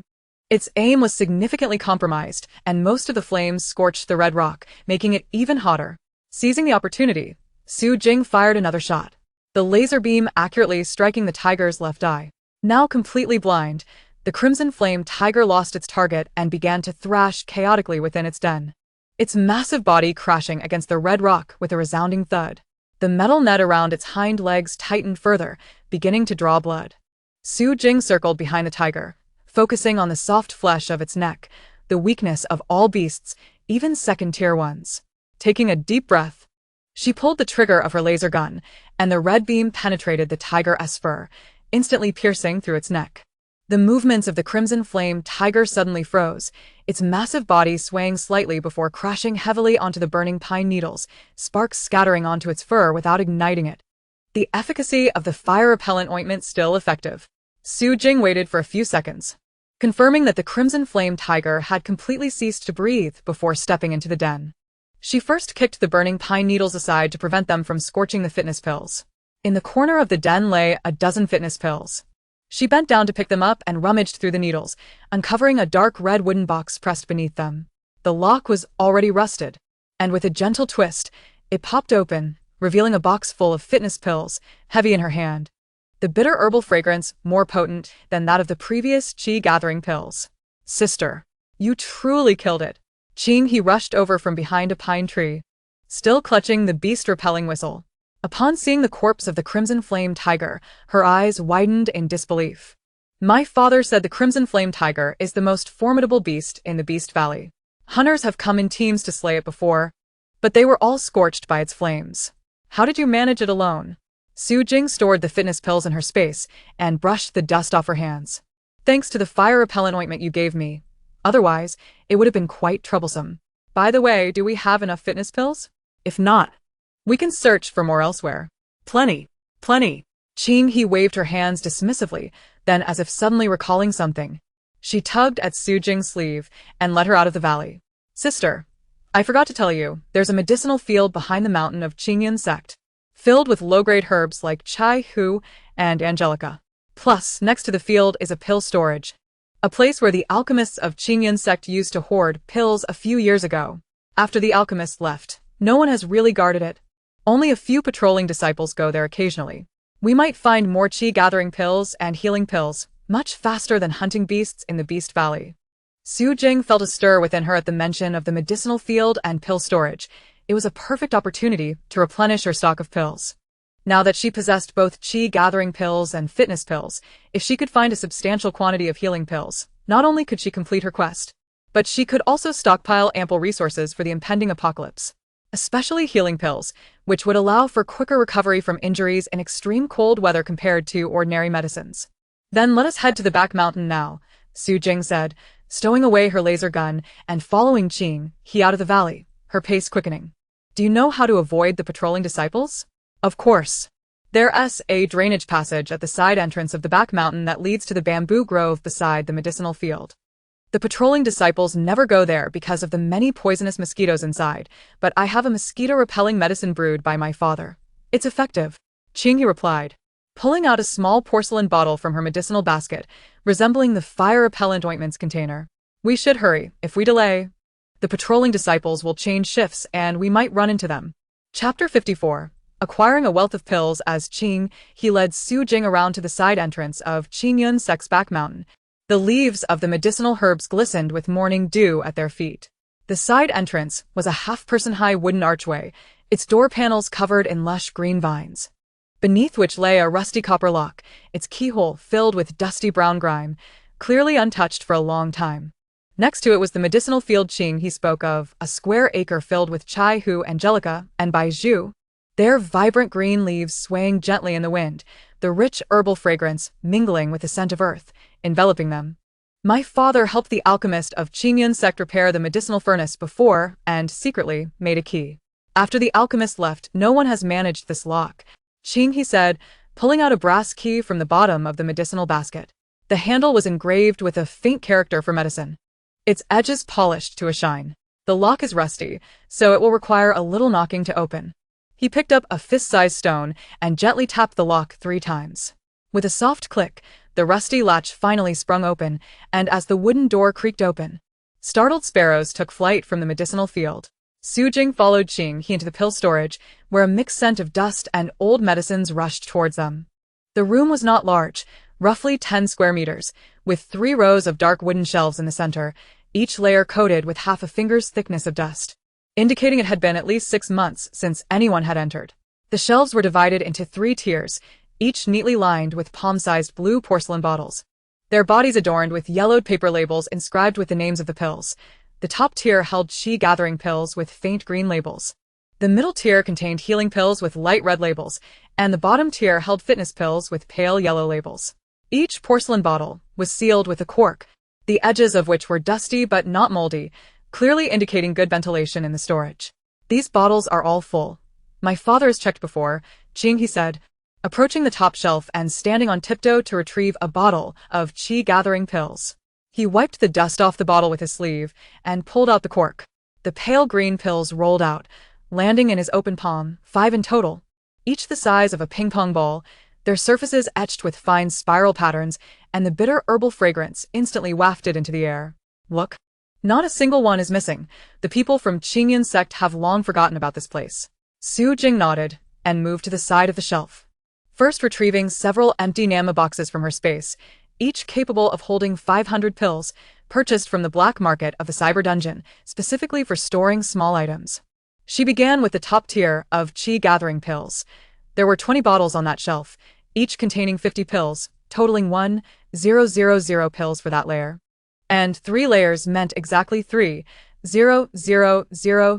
its aim was significantly compromised, and most of the flames scorched the red rock, making it even hotter. Seizing the opportunity, Su Jing fired another shot, the laser beam accurately striking the tiger's left eye. Now completely blind, the Crimson Flame Tiger lost its target and began to thrash chaotically within its den, its massive body crashing against the red rock with a resounding thud. The metal net around its hind legs tightened further, beginning to draw blood. Su Jing circled behind the tiger, focusing on the soft flesh of its neck, the weakness of all beasts, even second-tier ones. Taking a deep breath, she pulled the trigger of her laser gun, and the red beam penetrated the tiger's fur, instantly piercing through its neck. The movements of the Crimson Flame Tiger suddenly froze, its massive body swaying slightly before crashing heavily onto the burning pine needles, sparks scattering onto its fur without igniting it. The efficacy of the fire-repellent ointment still effective. Su Jing waited for a few seconds, confirming that the Crimson Flame Tiger had completely ceased to breathe before stepping into the den. She first kicked the burning pine needles aside to prevent them from scorching the fitness pills. In the corner of the den lay a dozen fitness pills. She bent down to pick them up and rummaged through the needles, uncovering a dark red wooden box pressed beneath them. The lock was already rusted, and with a gentle twist, it popped open, revealing a box full of fitness pills, heavy in her hand. The bitter herbal fragrance more potent than that of the previous chi-gathering pills. "Sister, you truly killed it." Qing he rushed over from behind a pine tree, still clutching the beast-repelling whistle. Upon seeing the corpse of the Crimson Flame Tiger, her eyes widened in disbelief. "My father said the Crimson Flame Tiger is the most formidable beast in the Beast Valley. Hunters have come in teams to slay it before, but they were all scorched by its flames. How did you manage it alone? Su Jing stored the fitness pills in her space and brushed the dust off her hands. Thanks to the fire repellent ointment you gave me. Otherwise, it would have been quite troublesome. By the way, do we have enough fitness pills? If not, we can search for more elsewhere. Plenty. Plenty. Qing He waved her hands dismissively, then as if suddenly recalling something. She tugged at Su Jing's sleeve and led her out of the valley. Sister, I forgot to tell you, there's a medicinal field behind the mountain of Qingyun sect, filled with low-grade herbs like chai hu and angelica. Plus, next to the field is a pill storage, a place where the alchemists of Qingyun sect used to hoard pills a few years ago. After the alchemists left, no one has really guarded it. Only a few patrolling disciples go there occasionally. We might find more chi-gathering pills and healing pills, much faster than hunting beasts in the Beast Valley. Su Jing felt a stir within her at the mention of the medicinal field and pill storage. It was a perfect opportunity to replenish her stock of pills. Now that she possessed both chi-gathering pills and fitness pills, if she could find a substantial quantity of healing pills, not only could she complete her quest, but she could also stockpile ample resources for the impending apocalypse. Especially healing pills, which would allow for quicker recovery from injuries in extreme cold weather compared to ordinary medicines. Then let us head to the back mountain now, Su Jing said, stowing away her laser gun and following Qing He out of the valley, her pace quickening. Do you know how to avoid the patrolling disciples? Of course. There's a drainage passage at the side entrance of the back mountain that leads to the bamboo grove beside the medicinal field. The patrolling disciples never go there because of the many poisonous mosquitoes inside, but I have a mosquito-repelling medicine brewed by my father. It's effective, Qing He replied, pulling out a small porcelain bottle from her medicinal basket, resembling the fire-repellent ointments container. We should hurry. If we delay, the patrolling disciples will change shifts and we might run into them. Chapter 54. Acquiring a wealth of pills as Qing He led Su Jing around to the side entrance of Qingyun sect's back mountain. The leaves of the medicinal herbs glistened with morning dew at their feet. The side entrance was a half-person-high wooden archway, its door panels covered in lush green vines, beneath which lay a rusty copper lock, its keyhole filled with dusty brown grime, clearly untouched for a long time. Next to it was the medicinal field Qing He spoke of, a square acre filled with chai hu, angelica, and baizhu, their vibrant green leaves swaying gently in the wind, the rich herbal fragrance mingling with the scent of earth, enveloping them. My father helped the alchemist of Qingyun sect repair the medicinal furnace before, and secretly, made a key. After the alchemist left, no one has managed this lock, Qing He said, pulling out a brass key from the bottom of the medicinal basket. The handle was engraved with a faint character for medicine, its edges polished to a shine. The lock is rusty, so it will require a little knocking to open. He picked up a fist-sized stone and gently tapped the lock 3 times. With a soft click, the rusty latch finally sprung open, and as the wooden door creaked open, startled sparrows took flight from the medicinal field. Su Jing followed Qing He into the pill storage, where a mixed scent of dust and old medicines rushed towards them. The room was not large, roughly 10 square meters, with 3 rows of dark wooden shelves in the center, each layer coated with half a finger's thickness of dust, indicating it had been at least 6 months since anyone had entered. The shelves were divided into 3 tiers, each neatly lined with palm-sized blue porcelain bottles, their bodies adorned with yellowed paper labels inscribed with the names of the pills. The top tier held chi-gathering pills with faint green labels. The middle tier contained healing pills with light red labels, and the bottom tier held fitness pills with pale yellow labels. Each porcelain bottle was sealed with a cork, the edges of which were dusty but not moldy, clearly indicating good ventilation in the storage. These bottles are all full. My father has checked before, Qing He said, approaching the top shelf and standing on tiptoe to retrieve a bottle of chi-gathering pills. He wiped the dust off the bottle with his sleeve and pulled out the cork. The pale green pills rolled out, landing in his open palm, 5 in total, each the size of a ping-pong ball, their surfaces etched with fine spiral patterns, and the bitter herbal fragrance instantly wafted into the air. Look. Not a single one is missing. The people from Qingyun sect have long forgotten about this place. Su Jing nodded and moved to the side of the shelf, first retrieving several empty Nama boxes from her space, each capable of holding 500 pills, purchased from the black market of the cyber dungeon, specifically for storing small items. She began with the top tier of chi-gathering pills. There were 20 bottles on that shelf, each containing 50 pills, totaling 1,000 pills for that layer. And 3 layers meant exactly 3,000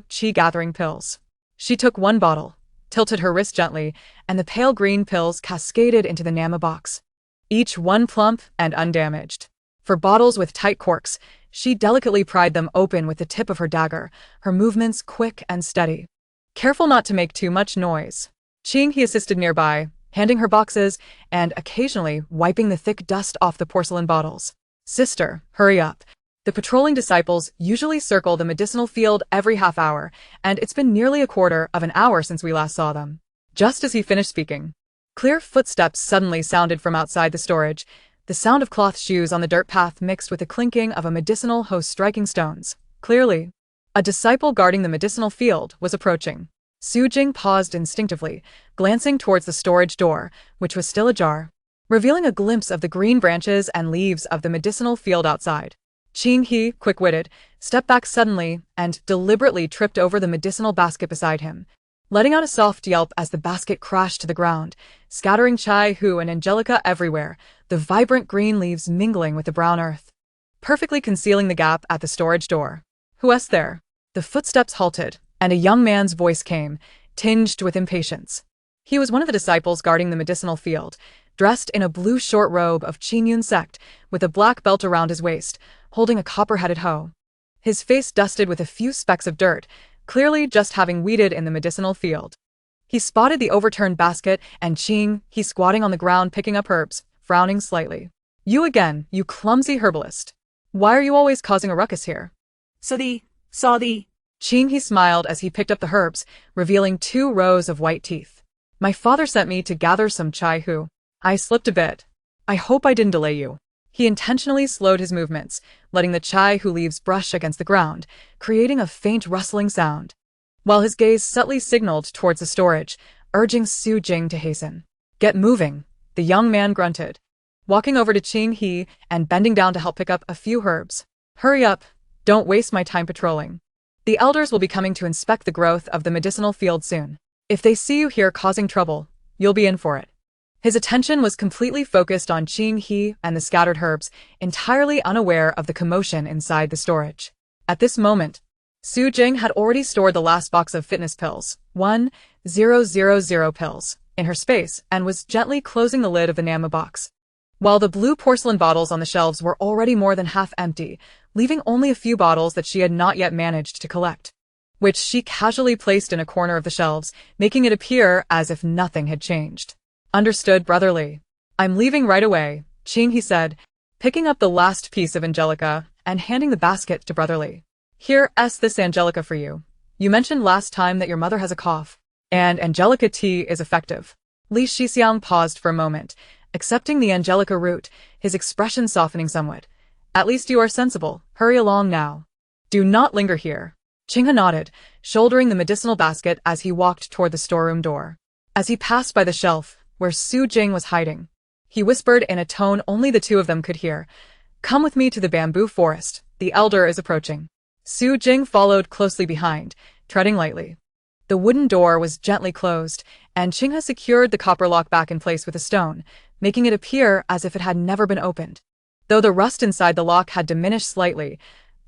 chi-gathering pills. She took 1 bottle, tilted her wrist gently, and the pale green pills cascaded into the Nama box, each one plump and undamaged. For bottles with tight corks, she delicately pried them open with the tip of her dagger, her movements quick and steady. Careful not to make too much noise. He assisted nearby, handing her boxes and occasionally wiping the thick dust off the porcelain bottles. Sister, hurry up. The patrolling disciples usually circle the medicinal field every half hour, and it's been nearly a quarter of an hour since we last saw them. Just as he finished speaking, clear footsteps suddenly sounded from outside the storage, the sound of cloth shoes on the dirt path mixed with the clinking of a medicinal hose striking stones. Clearly, a disciple guarding the medicinal field was approaching. Su Jing paused instinctively, glancing towards the storage door, which was still ajar, revealing a glimpse of the green branches and leaves of the medicinal field outside. Qing He, quick-witted, stepped back suddenly and deliberately tripped over the medicinal basket beside him, letting out a soft yelp as the basket crashed to the ground, scattering Chai Hu and Angelica everywhere, the vibrant green leaves mingling with the brown earth, perfectly concealing the gap at the storage door. "Who's there?" The footsteps halted, and a young man's voice came, tinged with impatience. He was one of the disciples guarding the medicinal field, dressed in a blue short robe of Qingyun sect, with a black belt around his waist, holding a copper-headed hoe. His face dusted with a few specks of dirt, clearly just having weeded in the medicinal field. He spotted the overturned basket and Qing He squatting on the ground picking up herbs, frowning slightly. "You again, you clumsy herbalist. Why are you always causing a ruckus here?" Saw the. Qing He smiled as he picked up the herbs, revealing 2 rows of white teeth. "My father sent me to gather some Chai Hu. I slipped a bit. I hope I didn't delay you." He intentionally slowed his movements, letting the Chai Hu leaves brush against the ground, creating a faint rustling sound, while his gaze subtly signaled towards the storage, urging Su Jing to hasten. "Get moving," the young man grunted, walking over to Qing He and bending down to help pick up a few herbs. "Hurry up, don't waste my time patrolling. The elders will be coming to inspect the growth of the medicinal field soon. If they see you here causing trouble, you'll be in for it." His attention was completely focused on Qing He and the scattered herbs, entirely unaware of the commotion inside the storage. At this moment, Su Jing had already stored the last box of fitness pills, 1000 pills, in her space and was gently closing the lid of the Nama box, while the blue porcelain bottles on the shelves were already more than half empty, leaving only a few bottles that she had not yet managed to collect, which she casually placed in a corner of the shelves, making it appear as if nothing had changed. "Understood, brotherly. I'm leaving right away," Qing He said, picking up the last piece of Angelica and handing the basket to brotherly. "Here's this Angelica for you. You mentioned last time that your mother has a cough, and Angelica tea is effective." Li Shixiang paused for a moment, accepting the Angelica root, his expression softening somewhat. "At least you are sensible. Hurry along now. Do not linger here." Qing He nodded, shouldering the medicinal basket as he walked toward the storeroom door. As he passed by the shelf where Su Jing was hiding, he whispered in a tone only the two of them could hear, "Come with me to the bamboo forest. The elder is approaching." Su Jing followed closely behind, treading lightly. The wooden door was gently closed, and Qing He secured the copper lock back in place with a stone, making it appear as if it had never been opened, though the rust inside the lock had diminished slightly,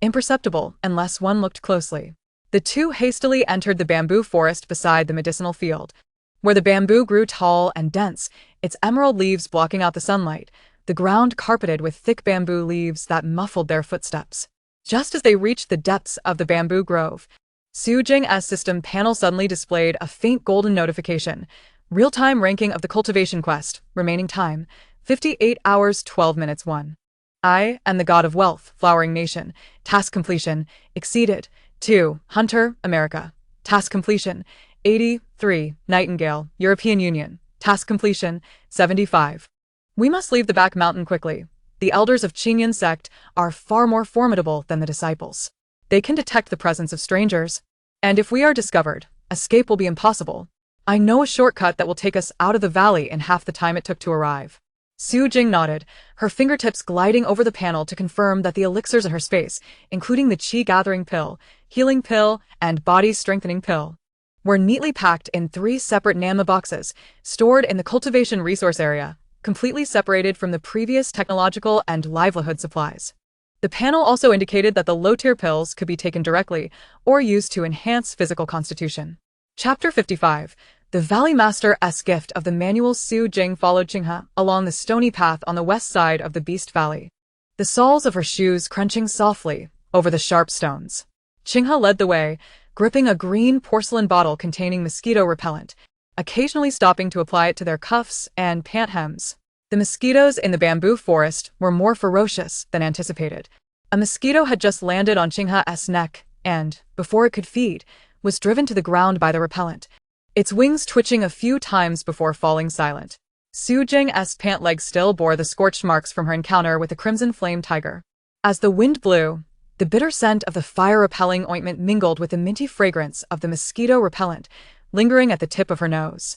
imperceptible unless one looked closely. The two hastily entered the bamboo forest beside the medicinal field, where the bamboo grew tall and dense, its emerald leaves blocking out the sunlight, the ground carpeted with thick bamboo leaves that muffled their footsteps. Just as they reached the depths of the bamboo grove, Su Jing's system panel suddenly displayed a faint golden notification. Real-time ranking of the cultivation quest. Remaining time, 58 hours 12 minutes 1. I am the god of wealth, flowering nation. Task completion, exceeded. 2. Hunter, America. Task completion, 83. Nightingale, European Union. Task completion, 75. We must leave the back mountain quickly. The elders of Qingyun sect are far more formidable than the disciples. They can detect the presence of strangers, and if we are discovered, escape will be impossible. I know a shortcut that will take us out of the valley in half the time it took to arrive. Su Jing nodded, her fingertips gliding over the panel to confirm that the elixirs in her space, including the qi-gathering pill, healing pill, and body-strengthening pill, were neatly packed in 3 separate Nama boxes, stored in the cultivation resource area, completely separated from the previous technological and livelihood supplies. The panel also indicated that the low-tier pills could be taken directly or used to enhance physical constitution. Chapter 55. The Valley Master's gift of the manual. Su Jing followed Qinghe along the stony path on the west side of the Beast Valley, the soles of her shoes crunching softly over the sharp stones. Qinghe led the way, gripping a green porcelain bottle containing mosquito repellent, occasionally stopping to apply it to their cuffs and pant hems. The mosquitoes in the bamboo forest were more ferocious than anticipated. A mosquito had just landed on Qinghe's neck and, before it could feed, was driven to the ground by the repellent, its wings twitching a few times before falling silent. Su Jing's pant leg still bore the scorched marks from her encounter with the crimson flame tiger. As the wind blew, the bitter scent of the fire-repelling ointment mingled with the minty fragrance of the mosquito repellent, lingering at the tip of her nose.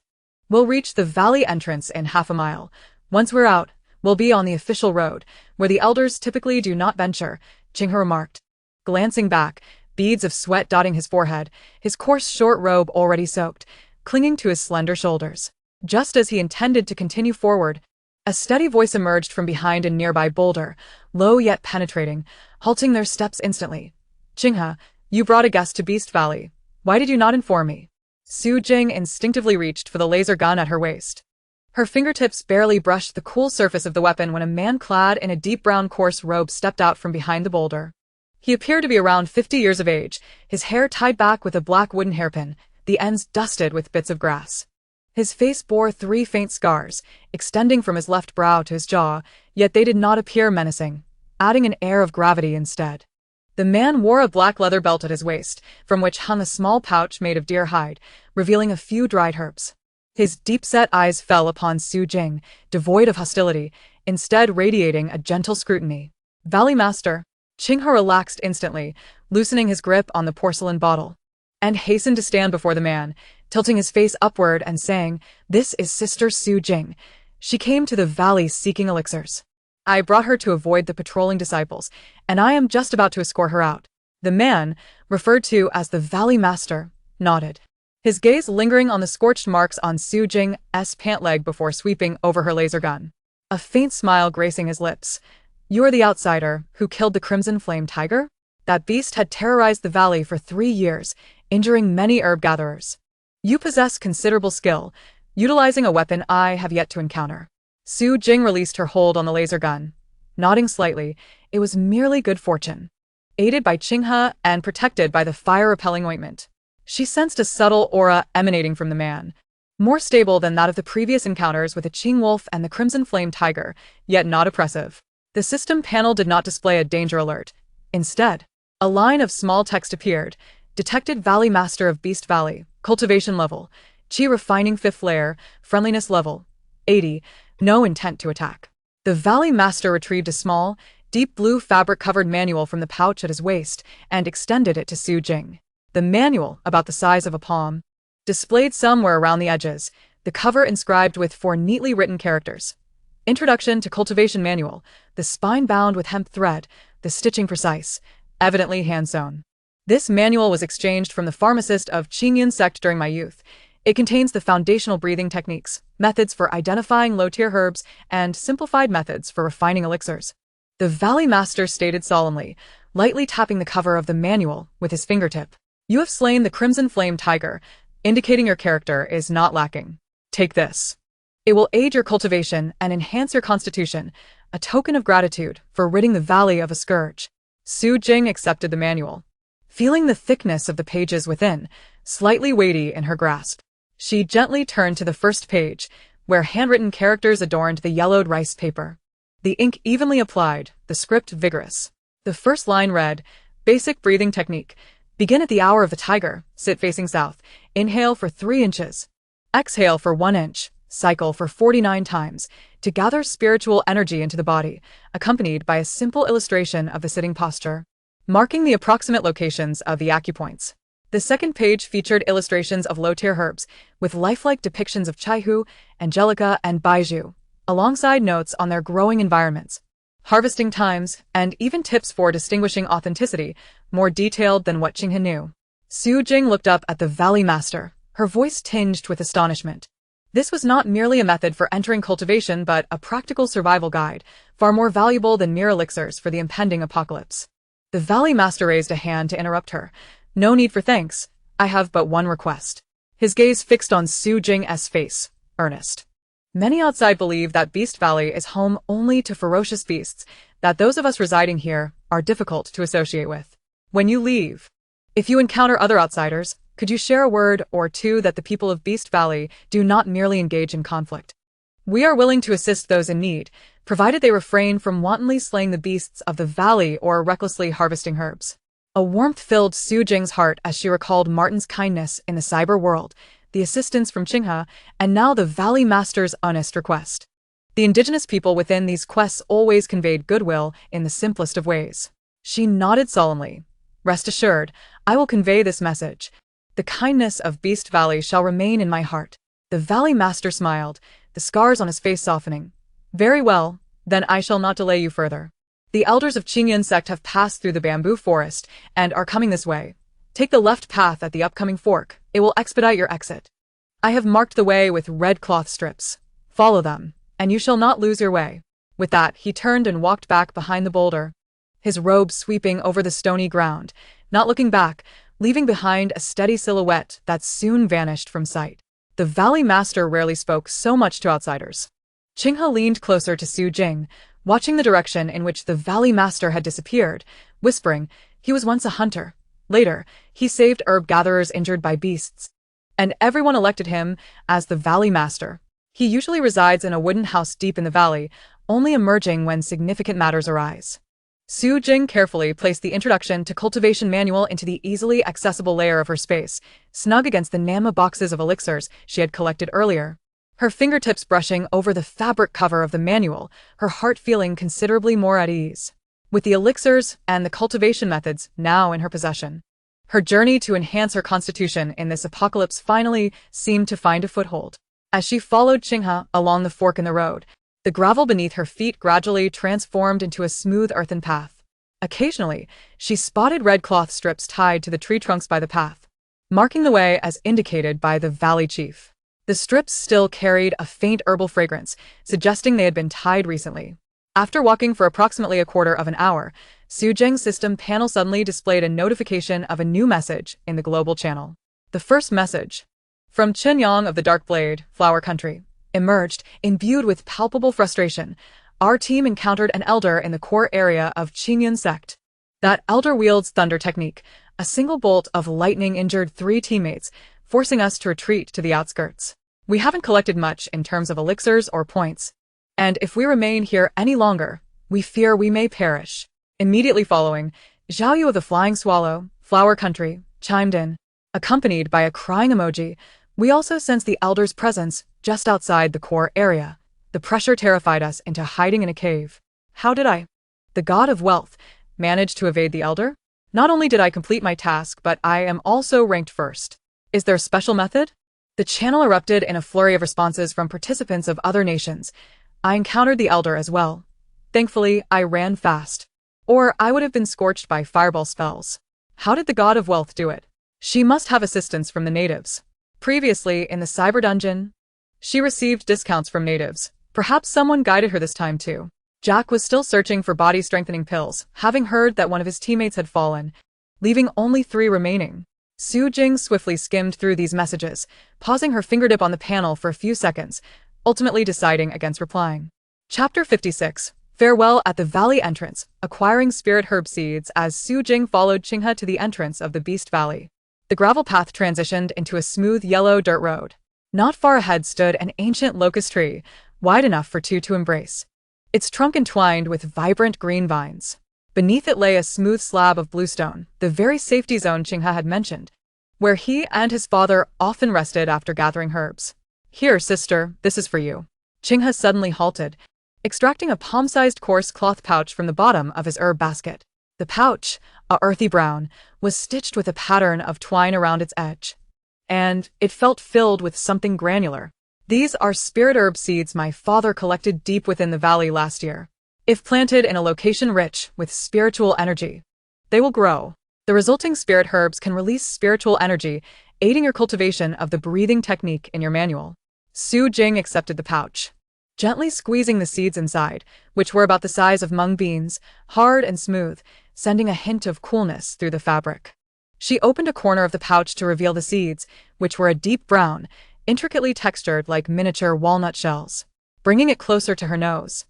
"We'll reach the valley entrance in half a mile. Once we're out, we'll be on the official road, where the elders typically do not venture," Qinghe remarked. Glancing back, beads of sweat dotting his forehead, his coarse short robe already soaked, clinging to his slender shoulders. Just as he intended to continue forward, a steady voice emerged from behind a nearby boulder, low yet penetrating, halting their steps instantly. "Qinghe, you brought a guest to Beast Valley. Why did you not inform me?" Su Jing instinctively reached for the laser gun at her waist. Her fingertips barely brushed the cool surface of the weapon when a man clad in a deep brown coarse robe stepped out from behind the boulder. He appeared to be around 50 years of age, his hair tied back with a black wooden hairpin, the ends dusted with bits of grass. His face bore 3 faint scars, extending from his left brow to his jaw, yet they did not appear menacing, adding an air of gravity instead. The man wore a black leather belt at his waist, from which hung a small pouch made of deer hide, revealing a few dried herbs. His deep-set eyes fell upon Su Jing, devoid of hostility, instead radiating a gentle scrutiny. "Valley Master." Qinghe relaxed instantly, loosening his grip on the porcelain bottle, and hastened to stand before the man, tilting his face upward and saying, "This is Sister Su Jing. She came to the valley seeking elixirs. I brought her to avoid the patrolling disciples, and I am just about to escort her out." The man, referred to as the Valley Master, nodded, his gaze lingering on the scorched marks on Su Jing's pant leg before sweeping over her laser gun, a faint smile gracing his lips. "You are the outsider who killed the crimson flame tiger? That beast had terrorized the valley for 3 years, injuring many herb gatherers. You possess considerable skill, utilizing a weapon I have yet to encounter." Su Jing released her hold on the laser gun. Nodding slightly, it was merely good fortune. Aided by Qinghe and protected by the fire-repelling ointment, she sensed a subtle aura emanating from the man, more stable than that of the previous encounters with the Qing wolf and the crimson flame tiger, yet not oppressive. The system panel did not display a danger alert. Instead, a line of small text appeared. "Detected Valley Master of Beast Valley. Cultivation level. Qi refining 5th layer. Friendliness level 80. No intent to attack." The Valley Master retrieved a small, deep blue fabric-covered manual from the pouch at his waist and extended it to Su Jing. The manual, about the size of a palm, displayed somewhere around the edges, the cover inscribed with 4 neatly written characters. "Introduction to Cultivation Manual. The spine bound with hemp thread, the stitching precise, evidently hand-sewn. This manual was exchanged from the pharmacist of Qingyan sect during my youth. It contains the foundational breathing techniques, methods for identifying low-tier herbs, and simplified methods for refining elixirs." The Valley Master stated solemnly, lightly tapping the cover of the manual with his fingertip. "You have slain the crimson flame tiger, indicating your character is not lacking. Take this. It will aid your cultivation and enhance your constitution, a token of gratitude for ridding the valley of a scourge." Su Jing accepted the manual, feeling the thickness of the pages within, slightly weighty in her grasp. She gently turned to the first page, where handwritten characters adorned the yellowed rice paper. The ink evenly applied, the script vigorous. The first line read, "Basic breathing technique. Begin at the hour of the tiger, sit facing south, inhale for 3 inches, exhale for 1 inch, cycle for 49 times, to gather spiritual energy into the body," accompanied by a simple illustration of the sitting posture, marking the approximate locations of the acupoints. The second page featured illustrations of low-tier herbs, with lifelike depictions of chaihu, angelica, and baiju, alongside notes on their growing environments, harvesting times, and even tips for distinguishing authenticity, more detailed than what Qinghe knew. Su Jing looked up at the Valley Master, her voice tinged with astonishment. This was not merely a method for entering cultivation but a practical survival guide, far more valuable than mere elixirs for the impending apocalypse. The Valley Master raised a hand to interrupt her. "No need for thanks. I have but one request." his gaze fixed on Su Jing's face, earnest. Many outside believe that Beast Valley is home only to ferocious beasts, that those of us residing here are difficult to associate with. When you leave, if you encounter other outsiders, could you share a word or two that the people of Beast Valley do not merely engage in conflict? We are willing to assist those in need, provided they refrain from wantonly slaying the beasts of the valley or recklessly harvesting herbs. A warmth filled Su Jing's heart as she recalled Martin's kindness in the cyber world, the assistance from Qinghe, and now the Valley Master's honest request. The indigenous people within these quests always conveyed goodwill in the simplest of ways. She nodded solemnly. Rest assured, I will convey this message. The kindness of Beast Valley shall remain in my heart. The Valley Master smiled, the scars on his face softening. Very well, then I shall not delay you further. The elders of Qingyun sect have passed through the bamboo forest and are coming this way. Take the left path at the upcoming fork. It will expedite your exit. I have marked the way with red cloth strips. Follow them, and you shall not lose your way. With that, he turned and walked back behind the boulder, his robe sweeping over the stony ground, not looking back, leaving behind a steady silhouette that soon vanished from sight. The Valley Master rarely spoke so much to outsiders. Qinghe leaned closer to Su Jing, watching the direction in which the Valley Master had disappeared, whispering, he was once a hunter. Later, he saved herb gatherers injured by beasts, and everyone elected him as the Valley Master. He usually resides in a wooden house deep in the valley, only emerging when significant matters arise. Su Jing carefully placed the Introduction to Cultivation manual into the easily accessible layer of her space, snug against the Nama boxes of elixirs she had collected earlier. Her fingertips brushing over the fabric cover of the manual, her heart feeling considerably more at ease. With the elixirs and the cultivation methods now in her possession, her journey to enhance her constitution in this apocalypse finally seemed to find a foothold. As she followed Qinghe along the fork in the road, the gravel beneath her feet gradually transformed into a smooth earthen path. Occasionally, she spotted red cloth strips tied to the tree trunks by the path, marking the way as indicated by the valley chief. The strips still carried a faint herbal fragrance, suggesting they had been tied recently. After walking for approximately a quarter of an hour, Su Jing's system panel suddenly displayed a notification of a new message in the global channel. The first message, from Chen Yang of the Dark Blade, Flower Country, emerged, imbued with palpable frustration. Our team encountered an elder in the core area of Qingyun sect. That elder wields thunder technique. A single bolt of lightning injured 3 teammates, forcing us to retreat to the outskirts. We haven't collected much in terms of elixirs or points, and if we remain here any longer, we fear we may perish. Immediately following, Zhao Yu of the Flying Swallow, Flower Country, chimed in, accompanied by a crying emoji. We also sensed the elder's presence just outside the core area. The pressure terrified us into hiding in a cave. How did I, the god of wealth, manage to evade the elder? Not only did I complete my task, but I am also ranked first. Is there a special method? The channel erupted in a flurry of responses from participants of other nations. I encountered the elder as well. Thankfully, I ran fast, or I would have been scorched by fireball spells. How did the god of wealth do it? She must have assistance from the natives. Previously, in the cyber dungeon, she received discounts from natives. Perhaps someone guided her this time too. Jack was still searching for body-strengthening pills, having heard that one of his teammates had fallen, leaving only 3 remaining. Su Jing swiftly skimmed through these messages, pausing her fingertip on the panel for a few seconds, ultimately deciding against replying. Chapter 56. Farewell at the Valley Entrance, acquiring spirit herb seeds as Su Jing followed Qinghe to the entrance of the Beast Valley. The gravel path transitioned into a smooth yellow dirt road. Not far ahead stood an ancient locust tree, wide enough for 2 to embrace, its trunk entwined with vibrant green vines. Beneath it lay a smooth slab of bluestone, the very safety zone Qinghe had mentioned, where he and his father often rested after gathering herbs. Here, sister, this is for you. Qinghe suddenly halted, extracting a palm-sized coarse cloth pouch from the bottom of his herb basket. The pouch, a earthy brown, was stitched with a pattern of twine around its edge, and it felt filled with something granular. These are spirit herb seeds my father collected deep within the valley last year. If planted in a location rich with spiritual energy, they will grow. The resulting spirit herbs can release spiritual energy, aiding your cultivation of the breathing technique in your manual. Su Jing accepted the pouch, gently squeezing the seeds inside, which were about the size of mung beans, hard and smooth, sending a hint of coolness through the fabric. She opened a corner of the pouch to reveal the seeds, which were a deep brown, intricately textured like miniature walnut shells. Bringing it closer to her nose,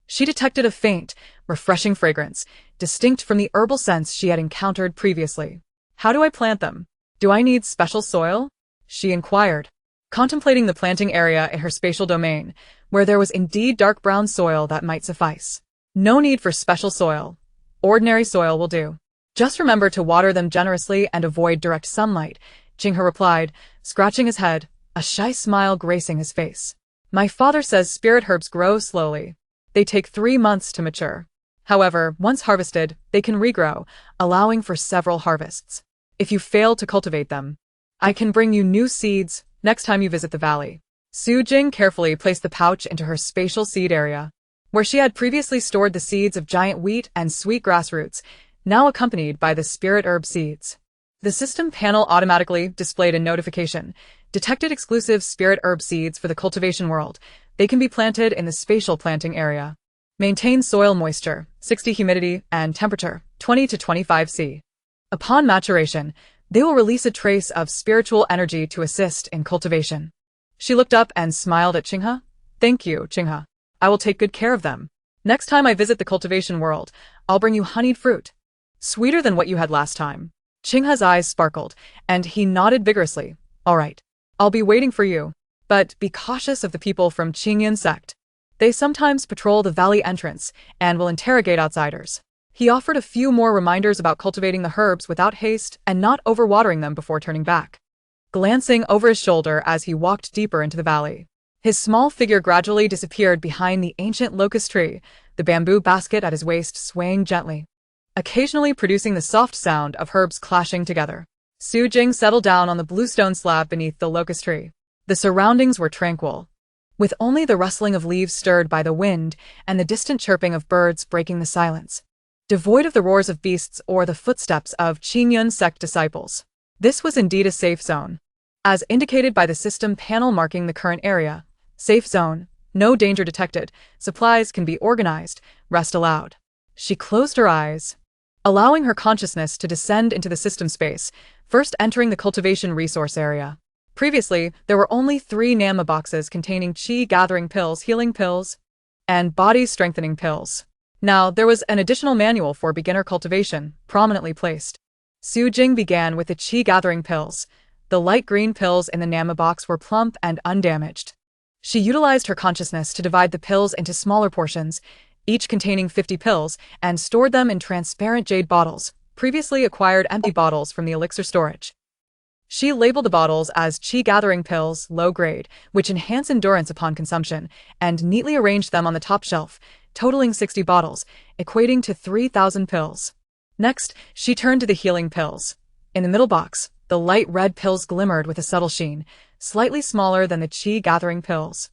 she detected a faint, refreshing fragrance, distinct from the herbal scents she had encountered previously. How do I plant them? Do I need special soil? She inquired, contemplating the planting area in her spatial domain, where there was indeed dark brown soil that might suffice. No need for special soil. Ordinary soil will do. Just remember to water them generously and avoid direct sunlight, Jinghe replied, scratching his head, a shy smile gracing his face. My father says spirit herbs grow slowly. They take 3 months to mature. However, once harvested, they can regrow, allowing for several harvests. If you fail to cultivate them, I can bring you new seeds next time you visit the valley. Su Jing carefully placed the pouch into her spatial seed area, where she had previously stored the seeds of giant wheat and sweet grass roots, now accompanied by the spirit herb seeds. The system panel automatically displayed a notification. Detected exclusive spirit herb seeds for the cultivation world. They can be planted in the spatial planting area. Maintain soil moisture, 60 humidity, and temperature, 20 to 25 C. Upon maturation, they will release a trace of spiritual energy to assist in cultivation. She looked up and smiled at Jinghe. Thank you, Jinghe. I will take good care of them. Next time I visit the cultivation world, I'll bring you honeyed fruit. Sweeter than what you had last time. Jinghe's eyes sparkled, and he nodded vigorously. All right. I'll be waiting for you. But be cautious of the people from Qingyun sect. They sometimes patrol the valley entrance and will interrogate outsiders. He offered a few more reminders about cultivating the herbs without haste and not overwatering them before turning back. Glancing over his shoulder as he walked deeper into the valley, his small figure gradually disappeared behind the ancient locust tree, the bamboo basket at his waist swaying gently, occasionally producing the soft sound of herbs clashing together. Su Jing settled down on the bluestone slab beneath the locust tree. The surroundings were tranquil, with only the rustling of leaves stirred by the wind and the distant chirping of birds breaking the silence, devoid of the roars of beasts or the footsteps of Qingyun sect disciples. This was indeed a safe zone, as indicated by the system panel marking the current area. Safe zone, no danger detected, supplies can be organized, rest allowed. She closed her eyes, allowing her consciousness to descend into the system space, first entering the cultivation resource area. Previously, there were only 3 Nama boxes containing Qi-gathering pills, healing pills, and body-strengthening pills. Now, there was an additional manual for beginner cultivation, prominently placed. Su Jing began with the Qi-gathering pills. The light green pills in the Nama box were plump and undamaged. She utilized her consciousness to divide the pills into smaller portions, each containing 50 pills, and stored them in transparent jade bottles, previously acquired empty bottles from the elixir storage. She labeled the bottles as Qi-gathering pills, low grade, which enhance endurance upon consumption, and neatly arranged them on the top shelf, totaling 60 bottles, equating to 3,000 pills. Next, she turned to the healing pills. In the middle box, the light red pills glimmered with a subtle sheen, slightly smaller than the Qi-gathering pills.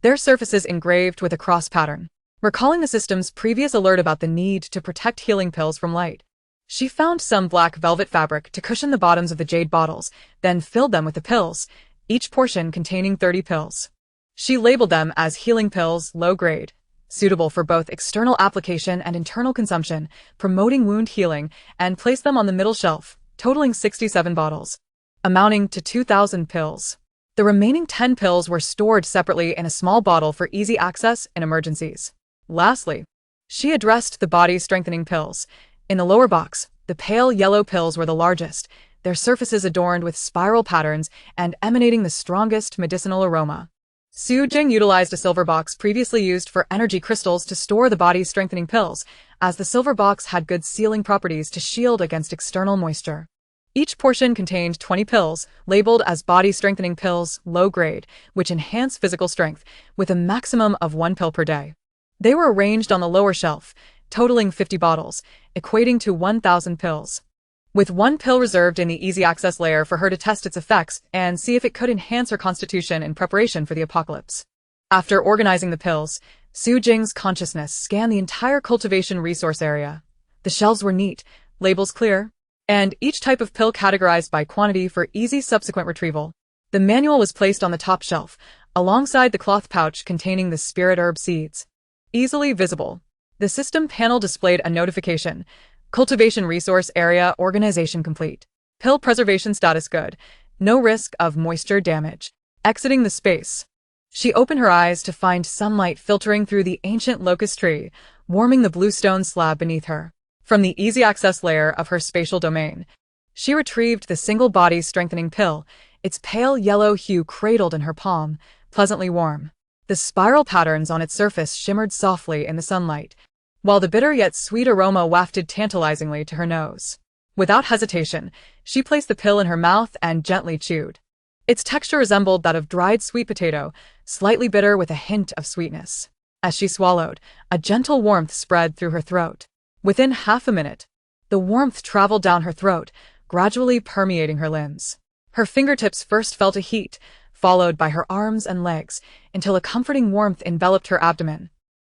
Their surfaces engraved with a cross pattern, recalling the system's previous alert about the need to protect healing pills from light. She found some black velvet fabric to cushion the bottoms of the jade bottles, then filled them with the pills, each portion containing 30 pills. She labeled them as healing pills, low grade, suitable for both external application and internal consumption, promoting wound healing, and placed them on the middle shelf, totaling 67 bottles, amounting to 2,000 pills. The remaining 10 pills were stored separately in a small bottle for easy access in emergencies. Lastly, she addressed the body-strengthening pills. In the lower box, the pale yellow pills were the largest, their surfaces adorned with spiral patterns and emanating the strongest medicinal aroma. Su Jing utilized a silver box previously used for energy crystals to store the body-strengthening pills, as the silver box had good sealing properties to shield against external moisture. Each portion contained 20 pills, labeled as body-strengthening pills, low grade, which enhance physical strength, with a maximum of 1 pill per day. They were arranged on the lower shelf, totaling 50 bottles, equating to 1,000 pills, with 1 pill reserved in the easy access layer for her to test its effects and see if it could enhance her constitution in preparation for the apocalypse. After organizing the pills, Su Jing's consciousness scanned the entire cultivation resource area. The shelves were neat, labels clear, and each type of pill categorized by quantity for easy subsequent retrieval. The manual was placed on the top shelf, alongside the cloth pouch containing the spirit herb seeds. Easily visible, the system panel displayed a notification: Cultivation Resource Area Organization Complete. Pill preservation status good. No risk of moisture damage. Exiting the space. She opened her eyes to find sunlight filtering through the ancient locust tree, warming the bluestone slab beneath her. From the easy access layer of her spatial domain, she retrieved the single body strengthening pill, its pale yellow hue cradled in her palm, pleasantly warm. The spiral patterns on its surface shimmered softly in the sunlight, while the bitter yet sweet aroma wafted tantalizingly to her nose. Without hesitation, she placed the pill in her mouth and gently chewed. Its texture resembled that of dried sweet potato, slightly bitter with a hint of sweetness. As she swallowed, a gentle warmth spread through her throat. Within half a minute, the warmth traveled down her throat, gradually permeating her limbs. Her fingertips first felt a heat, followed by her arms and legs, until a comforting warmth enveloped her abdomen,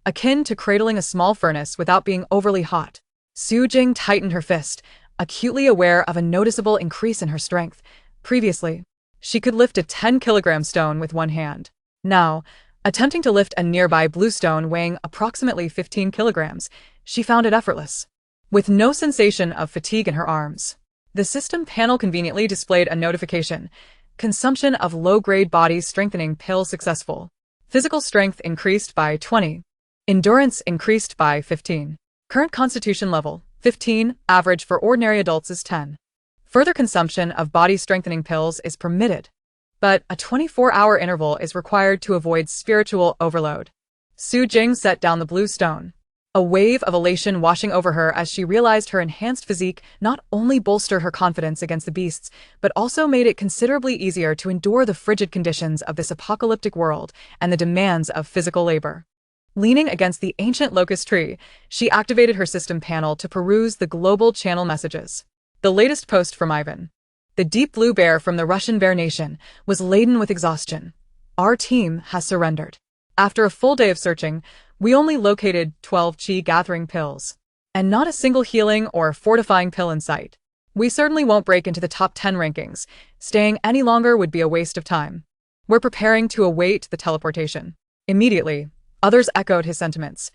akin to cradling a small furnace without being overly hot. Su Jing tightened her fist, acutely aware of a noticeable increase in her strength. Previously, she could lift a 10-kilogram stone with one hand. Now, attempting to lift a nearby blue stone weighing approximately 15 kilograms, she found it effortless. With no sensation of fatigue in her arms, the system panel conveniently displayed a notification: consumption of low-grade body strengthening pill successful. Physical strength increased by 20. Endurance increased by 15. Current constitution level, 15, average for ordinary adults is 10. Further consumption of body strengthening pills is permitted, but a 24-hour interval is required to avoid spiritual overload. Su Jing set down the blue stone, a wave of elation washing over her as she realized her enhanced physique not only bolstered her confidence against the beasts, but also made it considerably easier to endure the frigid conditions of this apocalyptic world and the demands of physical labor. Leaning against the ancient locust tree, she activated her system panel to peruse the global channel messages. The latest post from Ivan, the deep blue bear from the Russian Bear Nation, was laden with exhaustion. Our team has surrendered. After a full day of searching, we only located 12 chi gathering pills, and not a single healing or fortifying pill in sight. We certainly won't break into the top 10 rankings. Staying any longer would be a waste of time. We're preparing to await the teleportation. Immediately, others echoed his sentiments.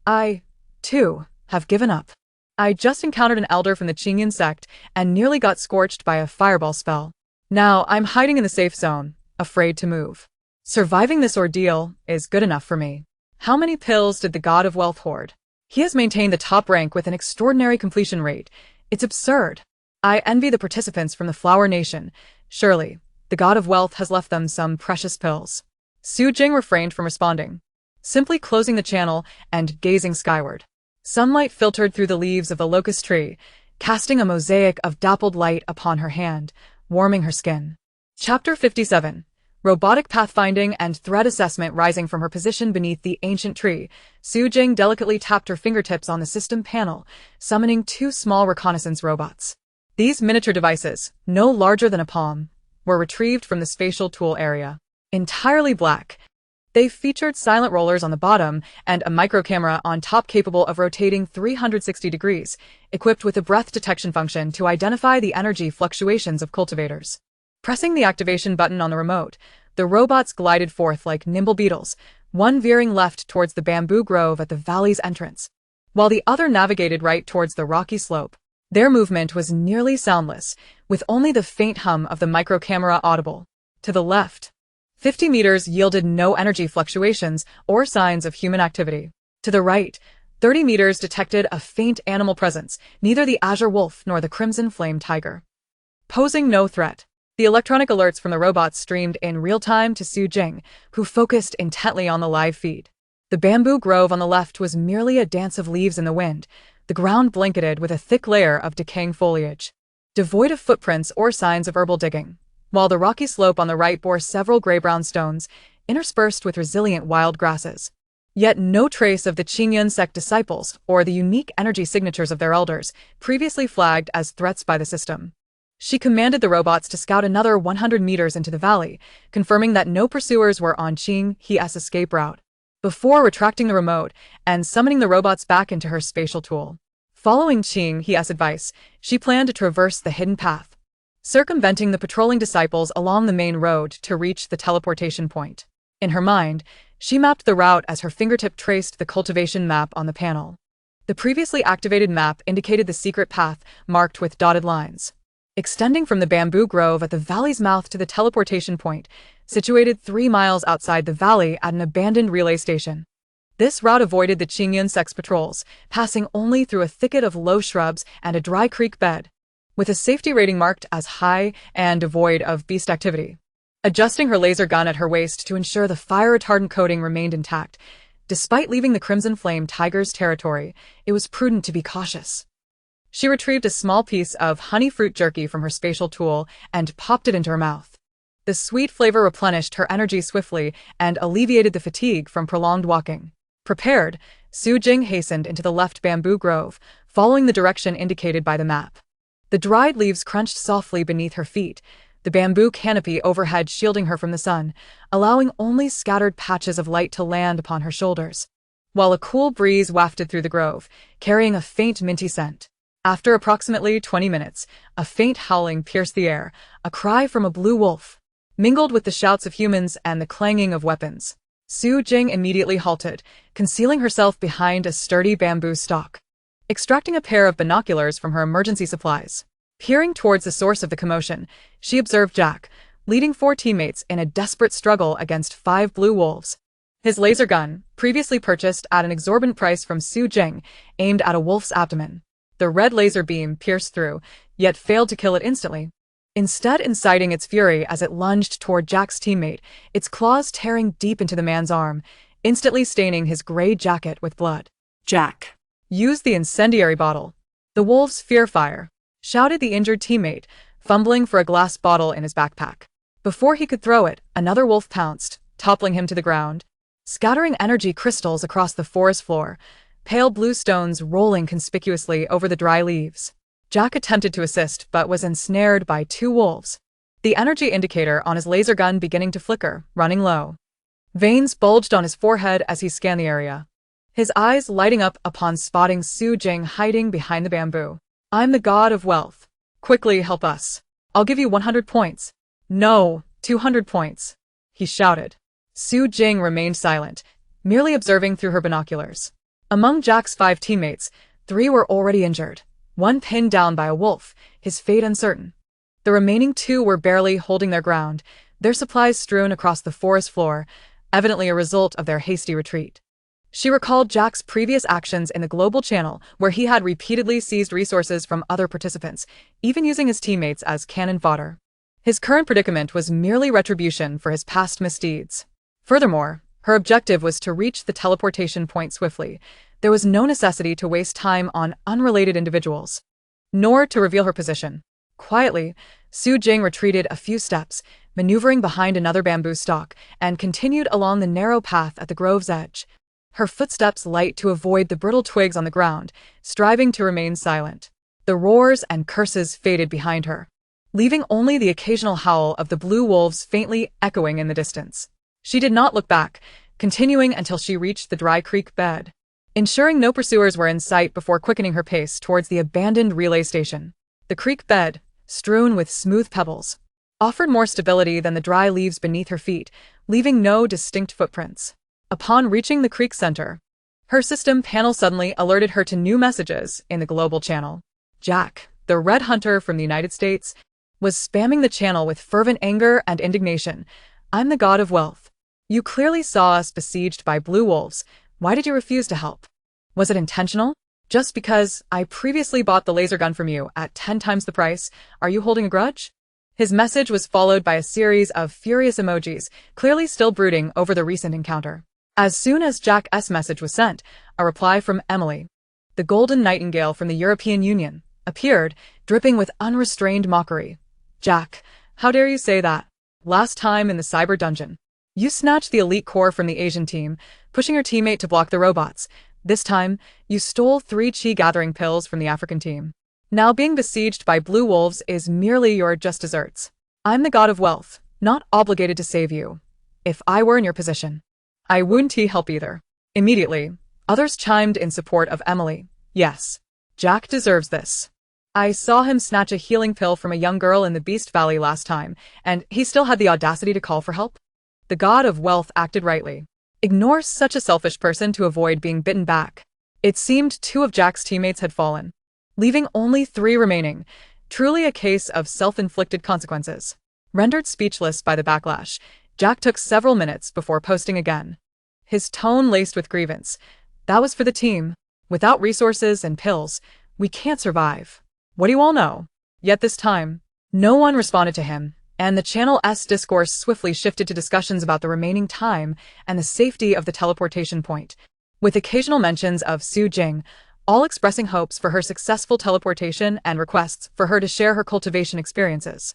I, too, have given up. I just encountered an elder from the Qingyan sect and nearly got scorched by a fireball spell. Now I'm hiding in the safe zone, afraid to move. Surviving this ordeal is good enough for me. How many pills did the god of wealth hoard? He has maintained the top rank with an extraordinary completion rate. It's absurd. I envy the participants from the Flower Nation. Surely, the god of wealth has left them some precious pills. Su Jing refrained from responding, simply closing the channel and gazing skyward. Sunlight filtered through the leaves of the locust tree, casting a mosaic of dappled light upon her hand, warming her skin. Chapter 57. Robotic pathfinding and threat assessment. Rising from her position beneath the ancient tree, Su Jing delicately tapped her fingertips on the system panel, summoning 2 small reconnaissance robots. These miniature devices, no larger than a palm, were retrieved from the spatial tool area. Entirely black, they featured silent rollers on the bottom and a microcamera on top capable of rotating 360 degrees, equipped with a breath detection function to identify the energy fluctuations of cultivators. Pressing the activation button on the remote, the robots glided forth like nimble beetles, one veering left towards the bamboo grove at the valley's entrance, while the other navigated right towards the rocky slope. Their movement was nearly soundless, with only the faint hum of the microcamera audible. To the left, 50 meters yielded no energy fluctuations or signs of human activity. To the right, 30 meters detected a faint animal presence, neither the azure wolf nor the crimson flame tiger, posing no threat. The electronic alerts from the robots streamed in real time to Su Jing, who focused intently on the live feed. The bamboo grove on the left was merely a dance of leaves in the wind, the ground blanketed with a thick layer of decaying foliage, devoid of footprints or signs of herbal digging, while the rocky slope on the right bore several gray-brown stones, interspersed with resilient wild grasses. Yet no trace of the Qingyan sect disciples or the unique energy signatures of their elders, previously flagged as threats by the system. She commanded the robots to scout another 100 meters into the valley, confirming that no pursuers were on Qing He's escape route, before retracting the remote and summoning the robots back into her spatial tool. Following Qing He's advice, she planned to traverse the hidden path, circumventing the patrolling disciples along the main road to reach the teleportation point. In her mind, she mapped the route as her fingertip traced the cultivation map on the panel. The previously activated map indicated the secret path, marked with dotted lines. extending from the bamboo grove at the valley's mouth to the teleportation point, situated 3 miles outside the valley at an abandoned relay station. This route avoided the Qingyun sex patrols, passing only through a thicket of low shrubs and a dry creek bed, with a safety rating marked as high and devoid of beast activity. Adjusting her laser gun at her waist to ensure the fire-retardant coating remained intact, despite leaving the Crimson Flame Tiger's territory, it was prudent to be cautious. She retrieved a small piece of honey fruit jerky from her spatial tool and popped it into her mouth. The sweet flavor replenished her energy swiftly and alleviated the fatigue from prolonged walking. Prepared, Su Jing hastened into the left bamboo grove, following the direction indicated by the map. The dried leaves crunched softly beneath her feet, the bamboo canopy overhead shielding her from the sun, allowing only scattered patches of light to land upon her shoulders, while a cool breeze wafted through the grove, carrying a faint minty scent. After approximately 20 minutes, a faint howling pierced the air, a cry from a blue wolf, mingled with the shouts of humans and the clanging of weapons. Su Jing immediately halted, concealing herself behind a sturdy bamboo stalk. Extracting a pair of binoculars from her emergency supplies, peering towards the source of the commotion, she observed Jack, leading 4 teammates in a desperate struggle against 5 blue wolves. His laser gun, previously purchased at an exorbitant price from Su Jing, aimed at a wolf's abdomen. The red laser beam pierced through, yet failed to kill it instantly, instead inciting its fury as it lunged toward Jack's teammate, its claws tearing deep into the man's arm, instantly staining his gray jacket with blood. Jack, use the incendiary bottle. The wolf's fear fire, shouted the injured teammate, fumbling for a glass bottle in his backpack. Before he could throw it, another wolf pounced, toppling him to the ground, scattering energy crystals across the forest floor, pale blue stones rolling conspicuously over the dry leaves. Jack attempted to assist but was ensnared by 2 wolves, the energy indicator on his laser gun beginning to flicker, running low. Veins bulged on his forehead as he scanned the area, his eyes lighting up upon spotting Su Jing hiding behind the bamboo. I'm the god of wealth. Quickly help us. I'll give you 100 points. No, 200 points, he shouted. Su Jing remained silent, merely observing through her binoculars. Among Jack's 5 teammates, 3 were already injured, 1 pinned down by a wolf, his fate uncertain. The remaining 2 were barely holding their ground, their supplies strewn across the forest floor, evidently a result of their hasty retreat. She recalled Jack's previous actions in the global channel, where he had repeatedly seized resources from other participants, even using his teammates as cannon fodder. His current predicament was merely retribution for his past misdeeds. Furthermore, her objective was to reach the teleportation point swiftly. There was no necessity to waste time on unrelated individuals, nor to reveal her position. Quietly, Su Jing retreated a few steps, maneuvering behind another bamboo stalk, and continued along the narrow path at the grove's edge, her footsteps light to avoid the brittle twigs on the ground, striving to remain silent. The roars and curses faded behind her, leaving only the occasional howl of the blue wolves faintly echoing in the distance. She did not look back, continuing until she reached the dry creek bed, ensuring no pursuers were in sight before quickening her pace towards the abandoned relay station. The creek bed, strewn with smooth pebbles, offered more stability than the dry leaves beneath her feet, leaving no distinct footprints. Upon reaching the creek center, her system panel suddenly alerted her to new messages in the global channel. Jack, the Red Hunter from the United States, was spamming the channel with fervent anger and indignation. I'm the god of wealth. You clearly saw us besieged by blue wolves. Why did you refuse to help? Was it intentional? Just because I previously bought the laser gun from you at 10 times the price, are you holding a grudge? His message was followed by a series of furious emojis, clearly still brooding over the recent encounter. As soon as Jack's message was sent, a reply from Emily, the Golden Nightingale from the European Union, appeared, dripping with unrestrained mockery. Jack, how dare you say that? Last time in the cyber dungeon, you snatched the elite core from the Asian team, pushing your teammate to block the robots. This time, you stole 3 chi gathering pills from the African team. Now being besieged by blue wolves is merely your just desserts. I'm the god of wealth, not obligated to save you. If I were in your position, I wouldn't help either. Immediately, others chimed in support of Emily. Yes, Jack deserves this. I saw him snatch a healing pill from a young girl in the Beast Valley last time, and he still had the audacity to call for help. The god of wealth acted rightly. Ignore such a selfish person to avoid being bitten back. It seemed 2 of Jack's teammates had fallen, leaving only 3 remaining. Truly a case of self-inflicted consequences. Rendered speechless by the backlash, Jack took several minutes before posting again. His tone laced with grievance. That was for the team. Without resources and pills, we can't survive. What do you all know? Yet this time, no one responded to him, and the channel's discourse swiftly shifted to discussions about the remaining time and the safety of the teleportation point, with occasional mentions of Su Jing, all expressing hopes for her successful teleportation and requests for her to share her cultivation experiences.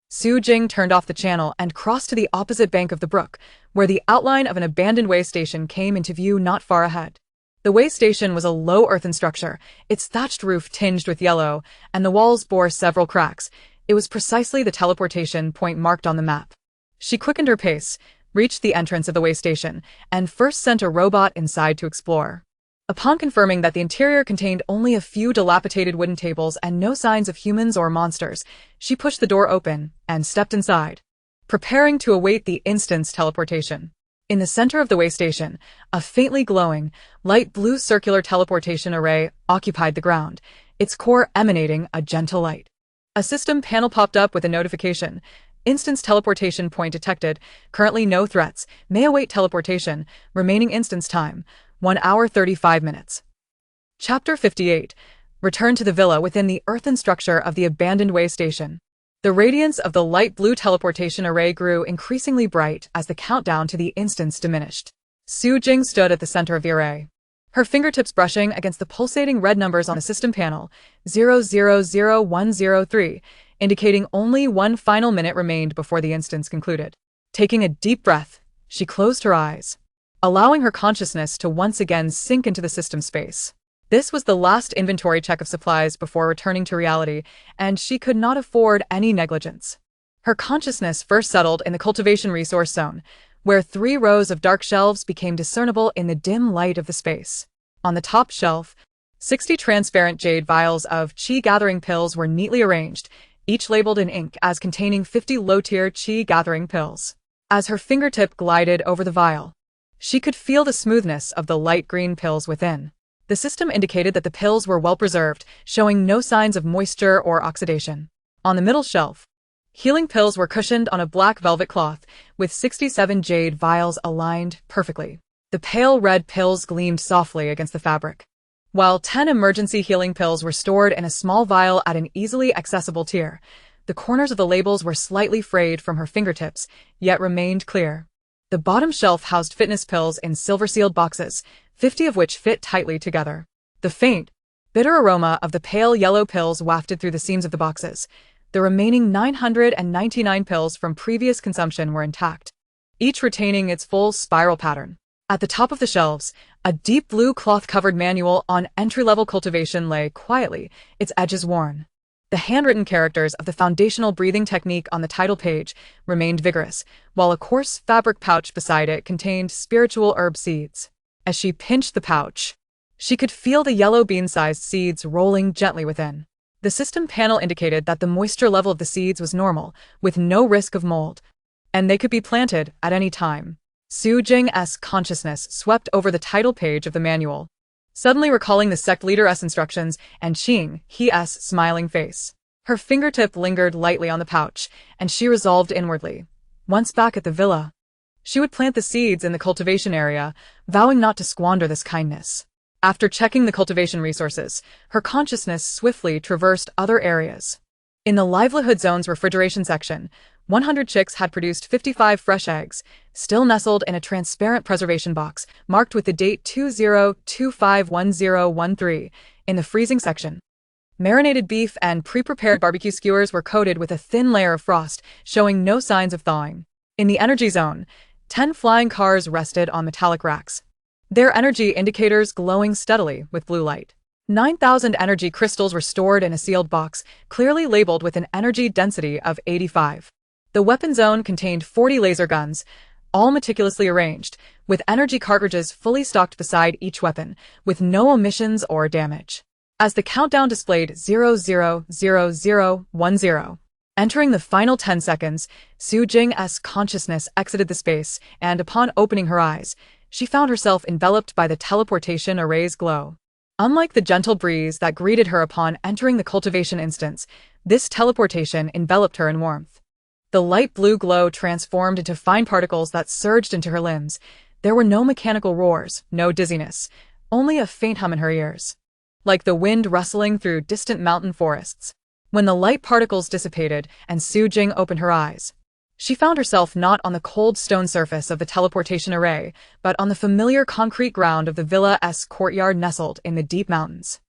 Su Jing turned off the channel and crossed to the opposite bank of the brook, where the outline of an abandoned way station came into view not far ahead. The way station was a low earthen structure, its thatched roof tinged with yellow, and the walls bore several cracks. It was precisely the teleportation point marked on the map. She quickened her pace, reached the entrance of the way station, and first sent a robot inside to explore. Upon confirming that the interior contained only a few dilapidated wooden tables and no signs of humans or monsters, she pushed the door open and stepped inside, preparing to await the instant's teleportation. In the center of the way station, a faintly glowing, light blue circular teleportation array occupied the ground, its core emanating a gentle light. A system panel popped up with a notification. Instance teleportation point detected. Currently no threats. May await teleportation. Remaining instance time, 1 hour 35 minutes. Chapter 58. Return to the villa within the earthen structure of the abandoned way station. The radiance of the light blue teleportation array grew increasingly bright as the countdown to the instance diminished. Su Jing stood at the center of the array, her fingertips brushing against the pulsating red numbers on the system panel, 000103, indicating only one final minute remained before the instance concluded. Taking a deep breath, she closed her eyes, allowing her consciousness to once again sink into the system space. This was the last inventory check of supplies before returning to reality, and she could not afford any negligence. Her consciousness first settled in the cultivation resource zone, where 3 rows of dark shelves became discernible in the dim light of the space. On the top shelf, 60 transparent jade vials of qi-gathering pills were neatly arranged, each labeled in ink as containing 50 low-tier qi-gathering pills. As her fingertip glided over the vial, she could feel the smoothness of the light green pills within. The system indicated that the pills were well preserved, showing no signs of moisture or oxidation. On the middle shelf, healing pills were cushioned on a black velvet cloth, with 67 jade vials aligned perfectly. The pale red pills gleamed softly against the fabric, while 10 emergency healing pills were stored in a small vial at an easily accessible tier. The corners of the labels were slightly frayed from her fingertips, yet remained clear. The bottom shelf housed fitness pills in silver-sealed boxes, 50 of which fit tightly together. The faint, bitter aroma of the pale yellow pills wafted through the seams of the boxes. The remaining 999 pills from previous consumption were intact, each retaining its full spiral pattern. At the top of the shelves, a deep blue cloth-covered manual on entry-level cultivation lay quietly, its edges worn. The handwritten characters of the foundational breathing technique on the title page remained vigorous, while a coarse fabric pouch beside it contained spiritual herb seeds. As she pinched the pouch, she could feel the yellow bean-sized seeds rolling gently within. The system panel indicated that the moisture level of the seeds was normal, with no risk of mold, and they could be planted at any time. Su Jing's consciousness swept over the title page of the manual, suddenly recalling the sect leader's instructions and Qing He's smiling face. Her fingertip lingered lightly on the pouch, and she resolved inwardly. Once back at the villa, she would plant the seeds in the cultivation area, vowing not to squander this kindness. After checking the cultivation resources, her consciousness swiftly traversed other areas. In the livelihood zone's refrigeration section, 100 chicks had produced 55 fresh eggs, still nestled in a transparent preservation box marked with the date 20251013. In the freezing section, marinated beef and pre-prepared barbecue skewers were coated with a thin layer of frost, showing no signs of thawing. In the energy zone, 10 flying cars rested on metallic racks, their energy indicators glowing steadily with blue light. 9,000 energy crystals were stored in a sealed box, clearly labeled with an energy density of 85. The weapon zone contained 40 laser guns, all meticulously arranged, with energy cartridges fully stocked beside each weapon, with no omissions or damage. As the countdown displayed 000010, entering the final 10 seconds, Su Jing's consciousness exited the space, and upon opening her eyes, she found herself enveloped by the teleportation array's glow. Unlike the gentle breeze that greeted her upon entering the cultivation instance, This teleportation enveloped her in warmth. The light blue glow transformed into fine particles that surged into her limbs. There were no mechanical roars, no dizziness, only a faint hum in her ears, like the wind rustling through distant mountain forests. When the light particles dissipated and Su Jing opened her eyes, she found herself not on the cold stone surface of the teleportation array, but on the familiar concrete ground of the villa's courtyard nestled in the deep mountains.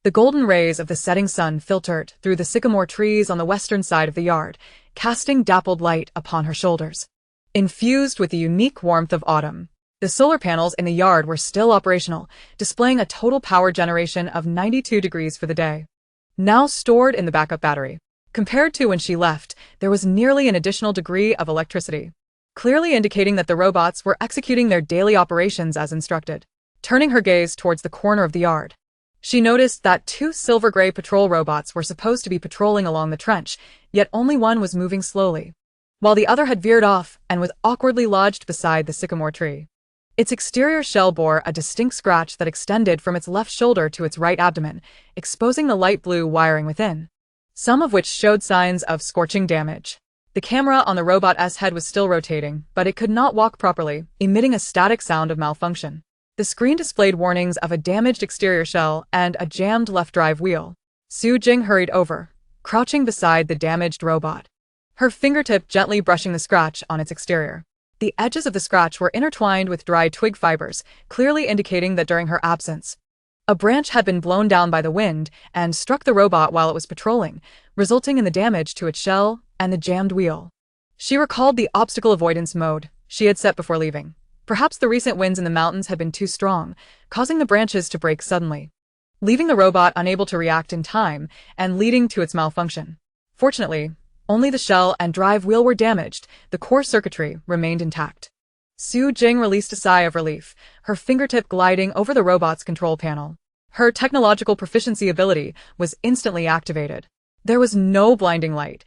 The golden rays of the setting sun filtered through the sycamore trees on the western side of the yard, casting dappled light upon her shoulders. Infused with the unique warmth of autumn, the solar panels in the yard were still operational, displaying a total power generation of 92 degrees for the day, now stored in the backup battery. Compared to when she left, there was nearly an additional degree of electricity, clearly indicating that the robots were executing their daily operations as instructed. Turning her gaze towards the corner of the yard, she noticed that 2 silver-gray patrol robots were supposed to be patrolling along the trench, yet only one was moving slowly, while the other had veered off and was awkwardly lodged beside the sycamore tree. Its exterior shell bore a distinct scratch that extended from its left shoulder to its right abdomen, exposing the light blue wiring within, some of which showed signs of scorching damage. The camera on the robot's head was still rotating, but it could not walk properly, emitting a static sound of malfunction. The screen displayed warnings of a damaged exterior shell and a jammed left drive wheel. Su Jing hurried over, crouching beside the damaged robot, her fingertip gently brushing the scratch on its exterior. The edges of the scratch were intertwined with dry twig fibers, clearly indicating that during her absence, a branch had been blown down by the wind and struck the robot while it was patrolling, resulting in the damage to its shell and the jammed wheel. She recalled the obstacle avoidance mode she had set before leaving. Perhaps the recent winds in the mountains had been too strong, causing the branches to break suddenly, leaving the robot unable to react in time and leading to its malfunction. Fortunately, only the shell and drive wheel were damaged. The core circuitry remained intact. Su Jing released a sigh of relief, her fingertip gliding over the robot's control panel. Her technological proficiency ability was instantly activated. There was no blinding light.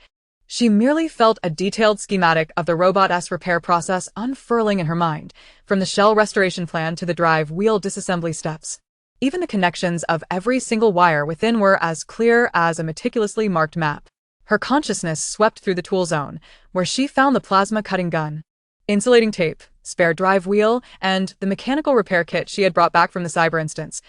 She merely felt a detailed schematic of the robot's repair process unfurling in her mind, from the shell restoration plan to the drive wheel disassembly steps. Even the connections of every single wire within were as clear as a meticulously marked map. Her consciousness swept through the tool zone, where she found the plasma cutting gun, insulating tape, spare drive wheel, and the mechanical repair kit she had brought back from the cyber instance.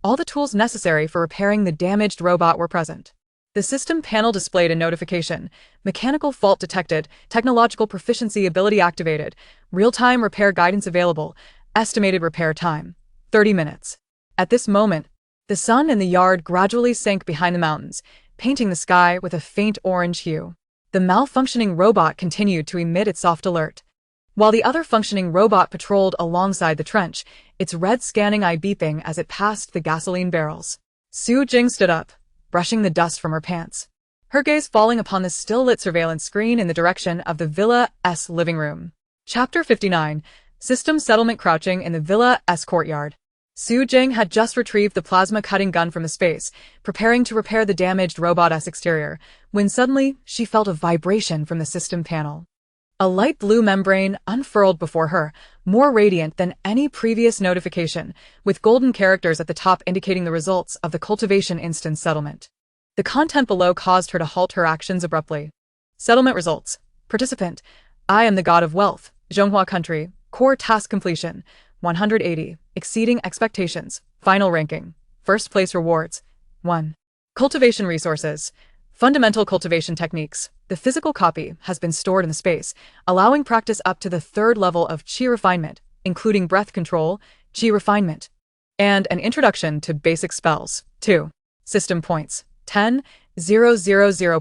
All the tools necessary for repairing the damaged robot were present. The system panel displayed a notification: mechanical fault detected, technological proficiency ability activated, real-time repair guidance available, estimated repair time, 30 minutes. At this moment, the sun in the yard gradually sank behind the mountains, painting the sky with a faint orange hue. The malfunctioning robot continued to emit its soft alert, while the other functioning robot patrolled alongside the trench, its red scanning eye beeping as it passed the gasoline barrels. Su Jing stood up, brushing the dust from her pants, her gaze falling upon the still-lit surveillance screen in the direction of the villa's living room. Chapter 59. System Settlement. Crouching in the villa's courtyard, Su Jing had just retrieved the plasma cutting gun from the space, preparing to repair the damaged robot's exterior, when suddenly she felt a vibration from the system panel. A light blue membrane unfurled before her, more radiant than any previous notification, with golden characters at the top indicating the results of the cultivation instance settlement. The content below caused her to halt her actions abruptly. Settlement results. Participant: I am the god of wealth, Zhonghua country, core task completion, 180, exceeding expectations, final ranking, first place rewards, 1. Cultivation resources. Fundamental cultivation techniques. The physical copy has been stored in the space, allowing practice up to the 3rd level of Qi refinement, including breath control, Qi refinement, and an introduction to basic spells. 2. System points. 10,000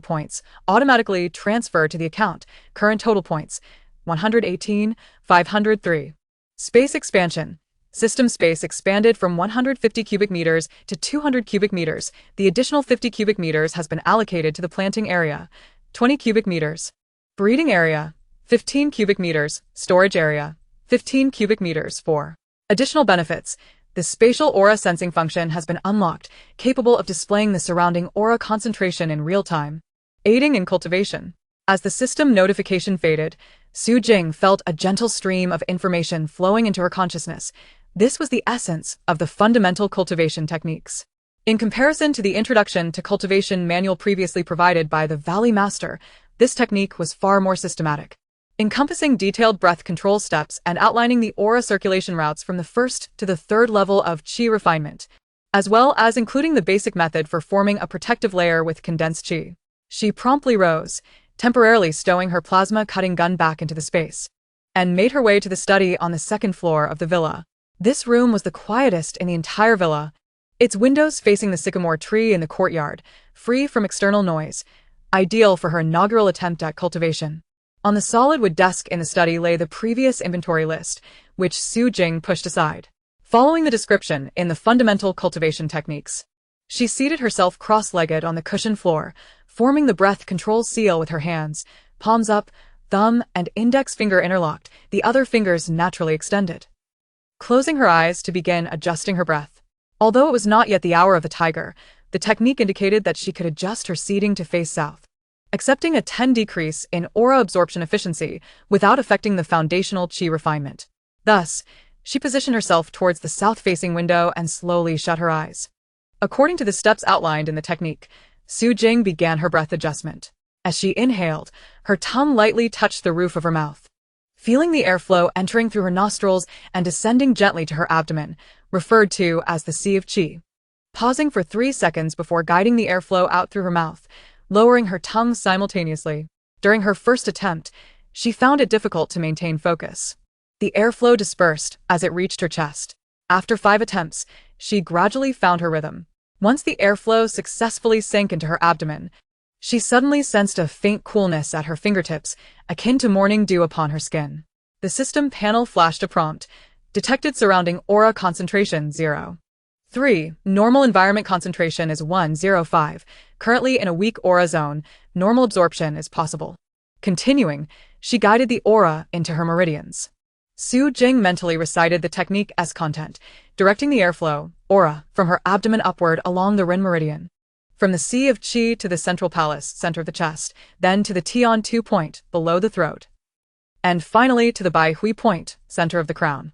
points. Automatically transfer to the account. Current total points: 118,503. Space expansion. System space expanded from 150 cubic meters to 200 cubic meters. The additional 50 cubic meters has been allocated to the planting area, 20 cubic meters. Breeding area, 15 cubic meters. Storage area, 15 cubic meters. 4. Additional benefits. The spatial aura sensing function has been unlocked, capable of displaying the surrounding aura concentration in real time, aiding in cultivation. As the system notification faded, Su Jing felt a gentle stream of information flowing into her consciousness. This was the essence of the fundamental cultivation techniques. In comparison to the introduction to cultivation manual previously provided by the Valley Master, this technique was far more systematic, encompassing detailed breath control steps and outlining the aura circulation routes from the first to the third level of qi refinement, as well as including the basic method for forming a protective layer with condensed qi. She promptly rose, temporarily stowing her plasma-cutting gun back into the space, and made her way to the study on the second floor of the villa. This room was the quietest in the entire villa, its windows facing the sycamore tree in the courtyard, free from external noise, ideal for her inaugural attempt at cultivation. On the solid wood desk in the study lay the previous inventory list, which Su Jing pushed aside. Following the description in the fundamental cultivation techniques, she seated herself cross-legged on the cushioned floor, forming the breath control seal with her hands, palms up, thumb and index finger interlocked, the other fingers naturally extended. Closing her eyes to begin adjusting her breath. Although it was not yet the hour of the tiger, the technique indicated that she could adjust her seating to face south, accepting a 10 decrease in aura absorption efficiency without affecting the foundational qi refinement. Thus, she positioned herself towards the south-facing window and slowly shut her eyes. According to the steps outlined in the technique, Su Jing began her breath adjustment. As she inhaled, her tongue lightly touched the roof of her mouth, feeling the airflow entering through her nostrils and descending gently to her abdomen, referred to as the Sea of Qi. Pausing for 3 seconds before guiding the airflow out through her mouth, lowering her tongue simultaneously. During her first attempt, she found it difficult to maintain focus. The airflow dispersed as it reached her chest. After 5 attempts, she gradually found her rhythm. Once the airflow successfully sank into her abdomen, she suddenly sensed a faint coolness at her fingertips, akin to morning dew upon her skin. The system panel flashed a prompt. Detected surrounding aura concentration 0. 3. Normal environment concentration is 105. Currently in a weak aura zone, normal absorption is possible. Continuing, she guided the aura into her meridians. Su Jing mentally recited the technique as content, directing the airflow, aura, from her abdomen upward along the Rin meridian. From the Sea of Qi to the central palace, center of the chest, then to the Tian 2 point, below the throat, and finally to the Bai Hui point, center of the crown.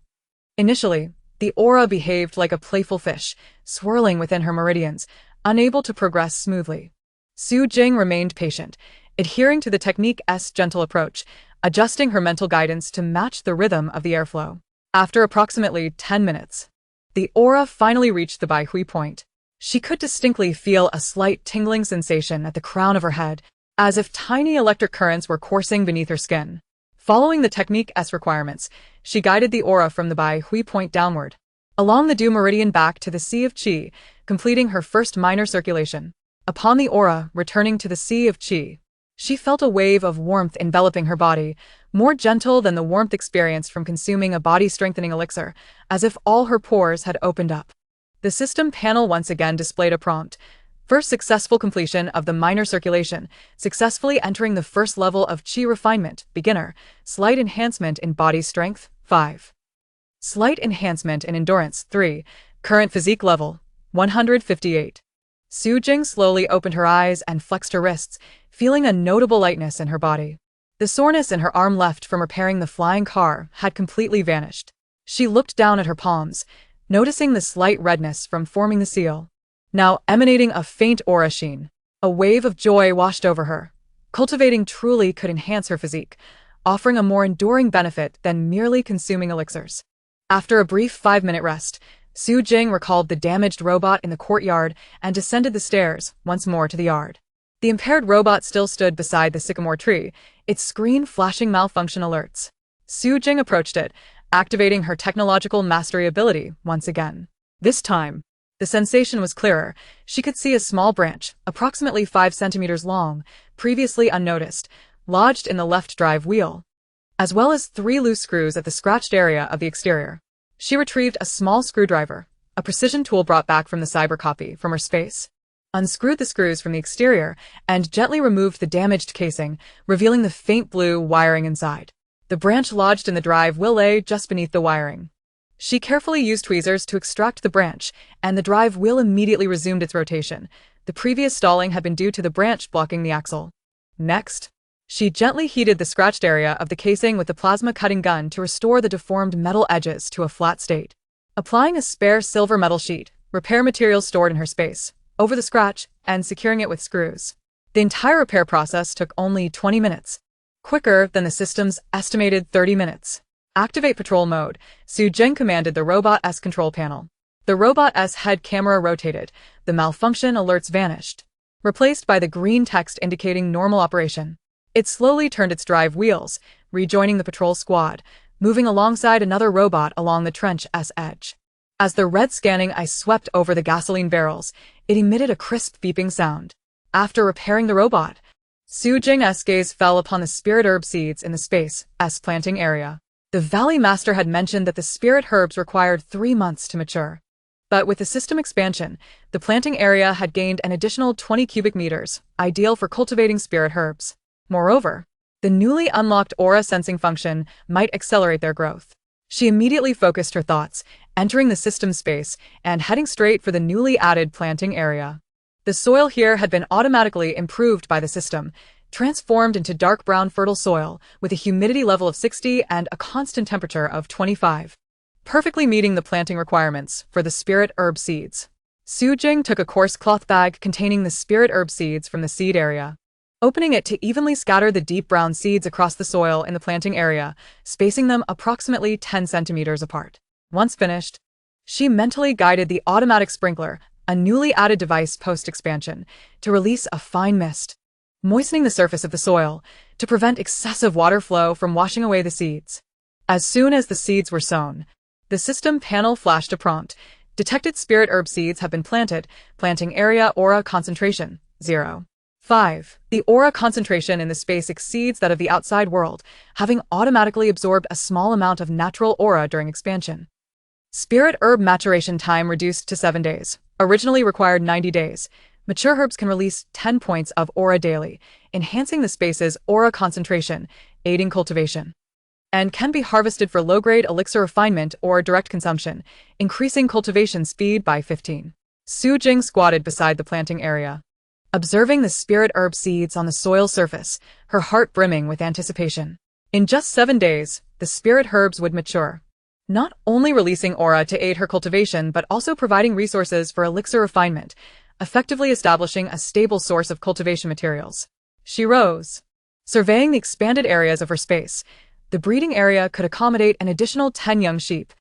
Initially, the aura behaved like a playful fish, swirling within her meridians, unable to progress smoothly. Su Jing remained patient, adhering to the technique's gentle approach, adjusting her mental guidance to match the rhythm of the airflow. After approximately 10 minutes, the aura finally reached the Bai Hui point. She could distinctly feel a slight tingling sensation at the crown of her head, as if tiny electric currents were coursing beneath her skin. Following the technique's requirements, she guided the aura from the Bai Hui point downward, along the Du meridian back to the Sea of Qi, completing her first minor circulation. Upon the aura returning to the Sea of Qi, she felt a wave of warmth enveloping her body, more gentle than the warmth experienced from consuming a body-strengthening elixir, as if all her pores had opened up. The system panel once again displayed a prompt. First successful completion of the minor circulation, successfully entering the first level of Qi refinement, beginner, slight enhancement in body strength, 5. Slight enhancement in endurance, 3. Current physique level, 158. Su Jing slowly opened her eyes and flexed her wrists, feeling a notable lightness in her body. The soreness in her arm left from repairing the flying car had completely vanished. She looked down at her palms, noticing the slight redness from forming the seal, now emanating a faint aura sheen. A wave of joy washed over her. Cultivating truly could enhance her physique, offering a more enduring benefit than merely consuming elixirs. After a brief 5-minute rest, Su Jing recalled the damaged robot in the courtyard and descended the stairs once more to the yard. The impaired robot still stood beside the sycamore tree, its screen flashing malfunction alerts. Su Jing approached it, activating her technological mastery ability once again. This time, the sensation was clearer. She could see a small branch, approximately 5 centimeters long, previously unnoticed, lodged in the left drive wheel, as well as 3 loose screws at the scratched area of the exterior. She retrieved a small screwdriver, a precision tool brought back from the cyber copy, from her space, unscrewed the screws from the exterior, and gently removed the damaged casing, revealing the faint blue wiring inside. The branch lodged in the drive wheel lay just beneath the wiring. She carefully used tweezers to extract the branch, and the drive wheel immediately resumed its rotation. The previous stalling had been due to the branch blocking the axle. Next, she gently heated the scratched area of the casing with the plasma cutting gun to restore the deformed metal edges to a flat state. Applying a spare silver metal sheet, repair materials stored in her space, over the scratch, and securing it with screws. The entire repair process took only 20 minutes, quicker than the system's estimated 30 minutes. Activate patrol mode. Su Jing commanded the robot's control panel. The robot's head camera rotated. The malfunction alerts vanished, replaced by the green text indicating normal operation. It slowly turned its drive wheels, rejoining the patrol squad, moving alongside another robot along the trench's edge. As the red scanning eye swept over the gasoline barrels, it emitted a crisp beeping sound. After repairing the robot, Su Jing's gaze fell upon the spirit herb seeds in the space's planting area. The Valley Master had mentioned that the spirit herbs required 3 months to mature. But with the system expansion, the planting area had gained an additional 20 cubic meters, ideal for cultivating spirit herbs. Moreover, the newly unlocked aura sensing function might accelerate their growth. She immediately focused her thoughts, entering the system space and heading straight for the newly added planting area. The soil here had been automatically improved by the system, transformed into dark brown fertile soil with a humidity level of 60 and a constant temperature of 25, perfectly meeting the planting requirements for the spirit herb seeds. Su Jing took a coarse cloth bag containing the spirit herb seeds from the seed area, opening it to evenly scatter the deep brown seeds across the soil in the planting area, spacing them approximately 10 centimeters apart. Once finished, she mentally guided the automatic sprinkler, a newly added device post-expansion, to release a fine mist, moistening the surface of the soil to prevent excessive water flow from washing away the seeds. As soon as the seeds were sown, the system panel flashed a prompt. Detected spirit herb seeds have been planted. Planting area aura concentration, 0. 5. The aura concentration in the space exceeds that of the outside world, having automatically absorbed a small amount of natural aura during expansion. Spirit herb maturation time reduced to 7 days. Originally required 90 days. Mature herbs can release 10 points of aura daily, enhancing the space's aura concentration, aiding cultivation, and can be harvested for low-grade elixir refinement or direct consumption, increasing cultivation speed by 15. Su Jing squatted beside the planting area, observing the spirit herb seeds on the soil surface, her heart brimming with anticipation. In just 7 days, the spirit herbs would mature, not only releasing aura to aid her cultivation but also providing resources for elixir refinement, effectively establishing a stable source of cultivation materials. She rose, surveying the expanded areas of her space. The breeding area could accommodate an additional 10 young sheep.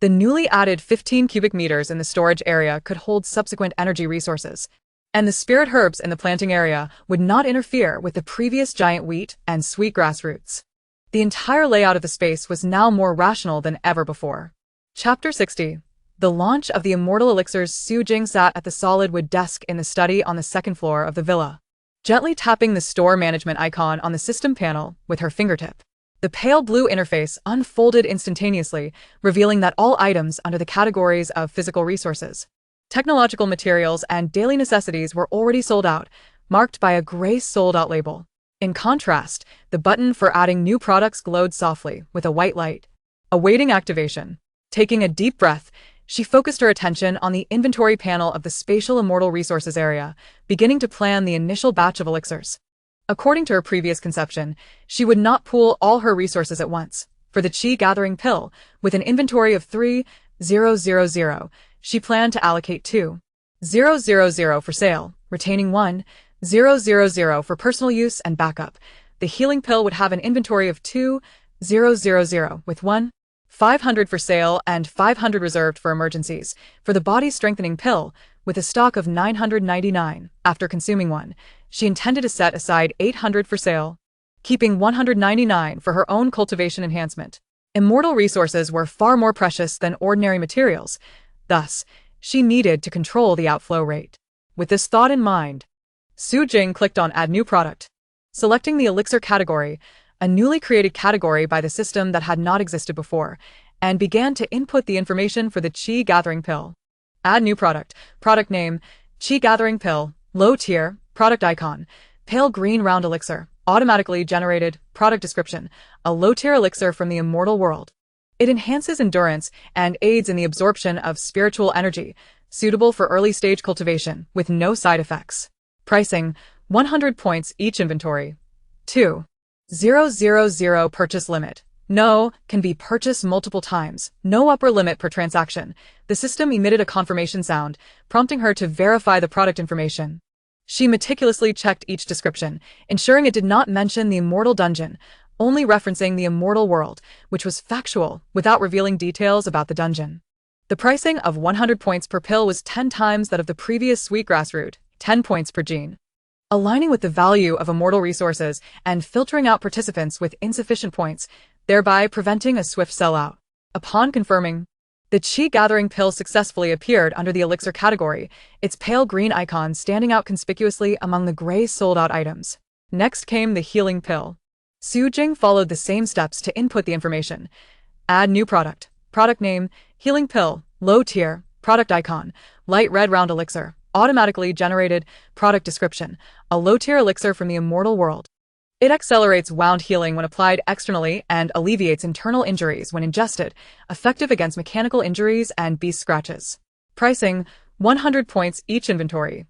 The newly added 15 cubic meters in the storage area could hold subsequent energy resources, and the spirit herbs in the planting area would not interfere with the previous giant wheat and sweetgrass roots. The entire layout of the space was now more rational than ever before. Chapter 60. The launch of the Immortal Elixirs. Su Jing sat at the solid wood desk in the study on the second floor of the villa, gently tapping the store management icon on the system panel with her fingertip. The pale blue interface unfolded instantaneously, revealing that all items under the categories of physical resources, technological materials, and daily necessities were already sold out, marked by a gray sold-out label. In contrast, the button for adding new products glowed softly with a white light, awaiting activation. Taking a deep breath, she focused her attention on the inventory panel of the spatial Immortal Resources area, beginning to plan the initial batch of elixirs. According to her previous conception, she would not pool all her resources at once. For the Qi Gathering Pill, with an inventory of 3,000, she planned to allocate 2,000 for sale, retaining 1,000 for personal use and backup. The Healing Pill would have an inventory of 2,000, with 1,500 for sale and 500 reserved for emergencies. For the Body Strengthening Pill, with a stock of 999, after consuming one, she intended to set aside 800 for sale, keeping 199 for her own cultivation enhancement. Immortal resources were far more precious than ordinary materials, thus, she needed to control the outflow rate. With this thought in mind, Su Jing clicked on Add New Product, selecting the Elixir category, a newly created category by the system that had not existed before, and began to input the information for the Qi Gathering Pill. Add New Product. Product Name, Qi Gathering Pill. Low Tier. Product Icon, Pale Green Round Elixir. Automatically generated. Product Description, a low-tier elixir from the Immortal World. It enhances endurance and aids in the absorption of spiritual energy, suitable for early-stage cultivation, with no side effects. Pricing, 100 points each inventory. 2,000 purchase limit. No can be purchased multiple times, no upper limit per transaction. The system emitted a confirmation sound, prompting her to verify the product information. She meticulously checked each description, ensuring it did not mention the Immortal dungeon, only referencing the Immortal world, which was factual, without revealing details about the dungeon. The pricing of 100 points per pill was 10 times that of the previous sweetgrass root, 10 points per gene. Aligning with the value of Immortal resources and filtering out participants with insufficient points, thereby preventing a swift sellout. Upon confirming, the Chi Gathering pill successfully appeared under the elixir category, its pale green icon standing out conspicuously among the gray sold-out items. Next came the healing pill. Su Jing followed the same steps to input the information. Add new product. Product name, healing pill, low tier, product icon, light red round elixir, automatically generated, product description, a low-tier elixir from the Immortal world. It accelerates wound healing when applied externally and alleviates internal injuries when ingested, effective against mechanical injuries and beast scratches. Pricing, 100 points each inventory.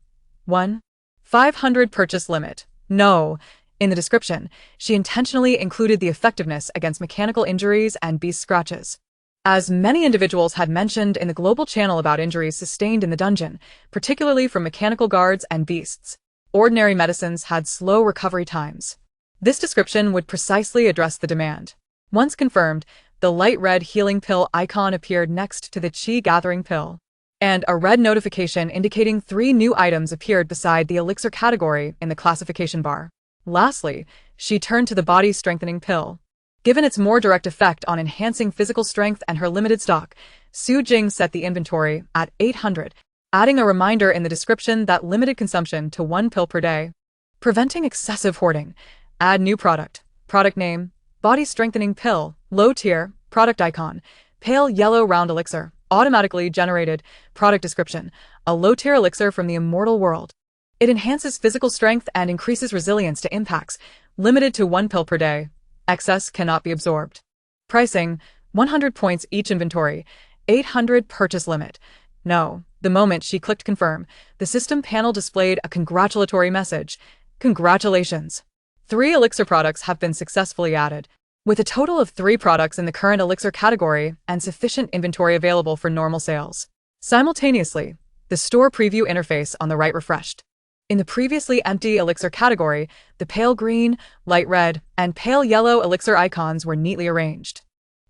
1. 500 purchase limit. No. In the description, she intentionally included the effectiveness against mechanical injuries and beast scratches. As many individuals had mentioned in the global channel about injuries sustained in the dungeon, particularly from mechanical guards and beasts, ordinary medicines had slow recovery times. This description would precisely address the demand. Once confirmed, the light red healing pill icon appeared next to the Chi Gathering pill, and a red notification indicating 3 new items appeared beside the elixir category in the classification bar. Lastly, she turned to the body strengthening pill. Given its more direct effect on enhancing physical strength and her limited stock, Su Jing set the inventory at 800, adding a reminder in the description that limited consumption to 1 pill per day. Preventing excessive hoarding. Add new product. Product name, body strengthening pill, low tier, product icon, pale yellow round elixir, automatically generated, product description, a low tier elixir from the Immortal world. It enhances physical strength and increases resilience to impacts, limited to 1 pill per day. Excess cannot be absorbed. Pricing, 100 points each inventory, 800 purchase limit. No. The moment she clicked confirm, the system panel displayed a congratulatory message. Congratulations! 3 elixir products have been successfully added, with a total of 3 products in the current elixir category and sufficient inventory available for normal sales. Simultaneously, the store preview interface on the right refreshed. In the previously empty elixir category, the pale green, light red, and pale yellow elixir icons were neatly arranged.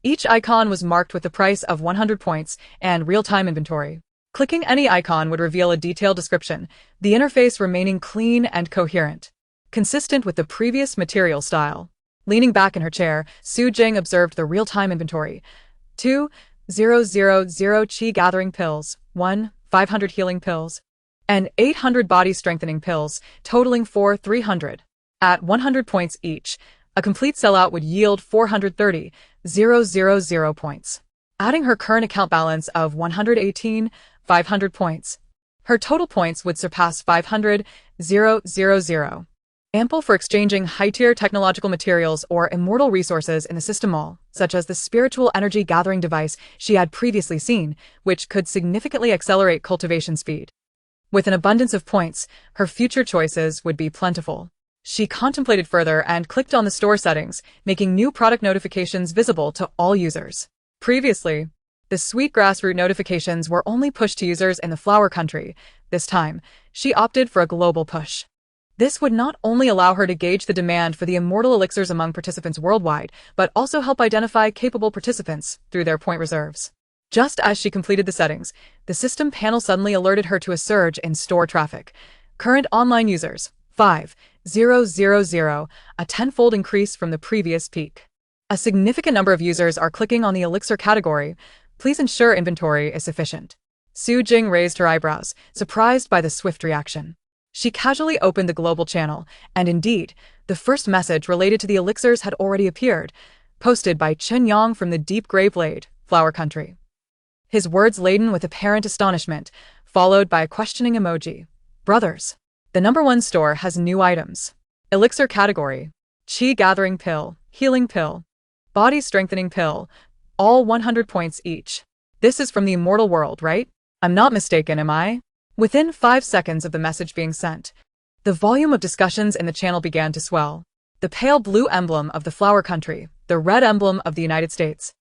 Each icon was marked with the price of 100 points and real-time inventory. Clicking any icon would reveal a detailed description, the interface remaining clean and coherent, consistent with the previous material style. Leaning back in her chair, Su Jing observed the real-time inventory. 2,000 Chi Gathering pills, 1,500 healing pills, and 800 body strengthening pills, totaling 4,300. At 100 points each, a complete sellout would yield 430,000 points. Adding her current account balance of 118,500 points, her total points would surpass 500,000. Ample for exchanging high-tier technological materials or immortal resources in the system mall, such as the spiritual energy gathering device she had previously seen, which could significantly accelerate cultivation speed. With an abundance of points, her future choices would be plentiful. She contemplated further and clicked on the store settings, making new product notifications visible to all users. Previously, the sweetgrass root notifications were only pushed to users in the flower country. This time, she opted for a global push. This would not only allow her to gauge the demand for the immortal elixirs among participants worldwide, but also help identify capable participants through their point reserves. Just as she completed the settings, the system panel suddenly alerted her to a surge in store traffic. Current online users, 5,000, a tenfold increase from the previous peak. A significant number of users are clicking on the elixir category. Please ensure inventory is sufficient. Su Jing raised her eyebrows, surprised by the swift reaction. She casually opened the global channel, and indeed, the first message related to the elixirs had already appeared, posted by Chen Yang from the Deep Grey Blade, Flower Country. His words laden with apparent astonishment, followed by a questioning emoji. Brothers, the #1 store has new items. Elixir category, Chi Gathering Pill, Healing Pill, Body Strengthening Pill, all 100 points each. This is from the Immortal world, right? I'm not mistaken, am I? Within 5 seconds of the message being sent, the volume of discussions in the channel began to swell. The pale blue emblem of the Flower Country, the red emblem of the United States,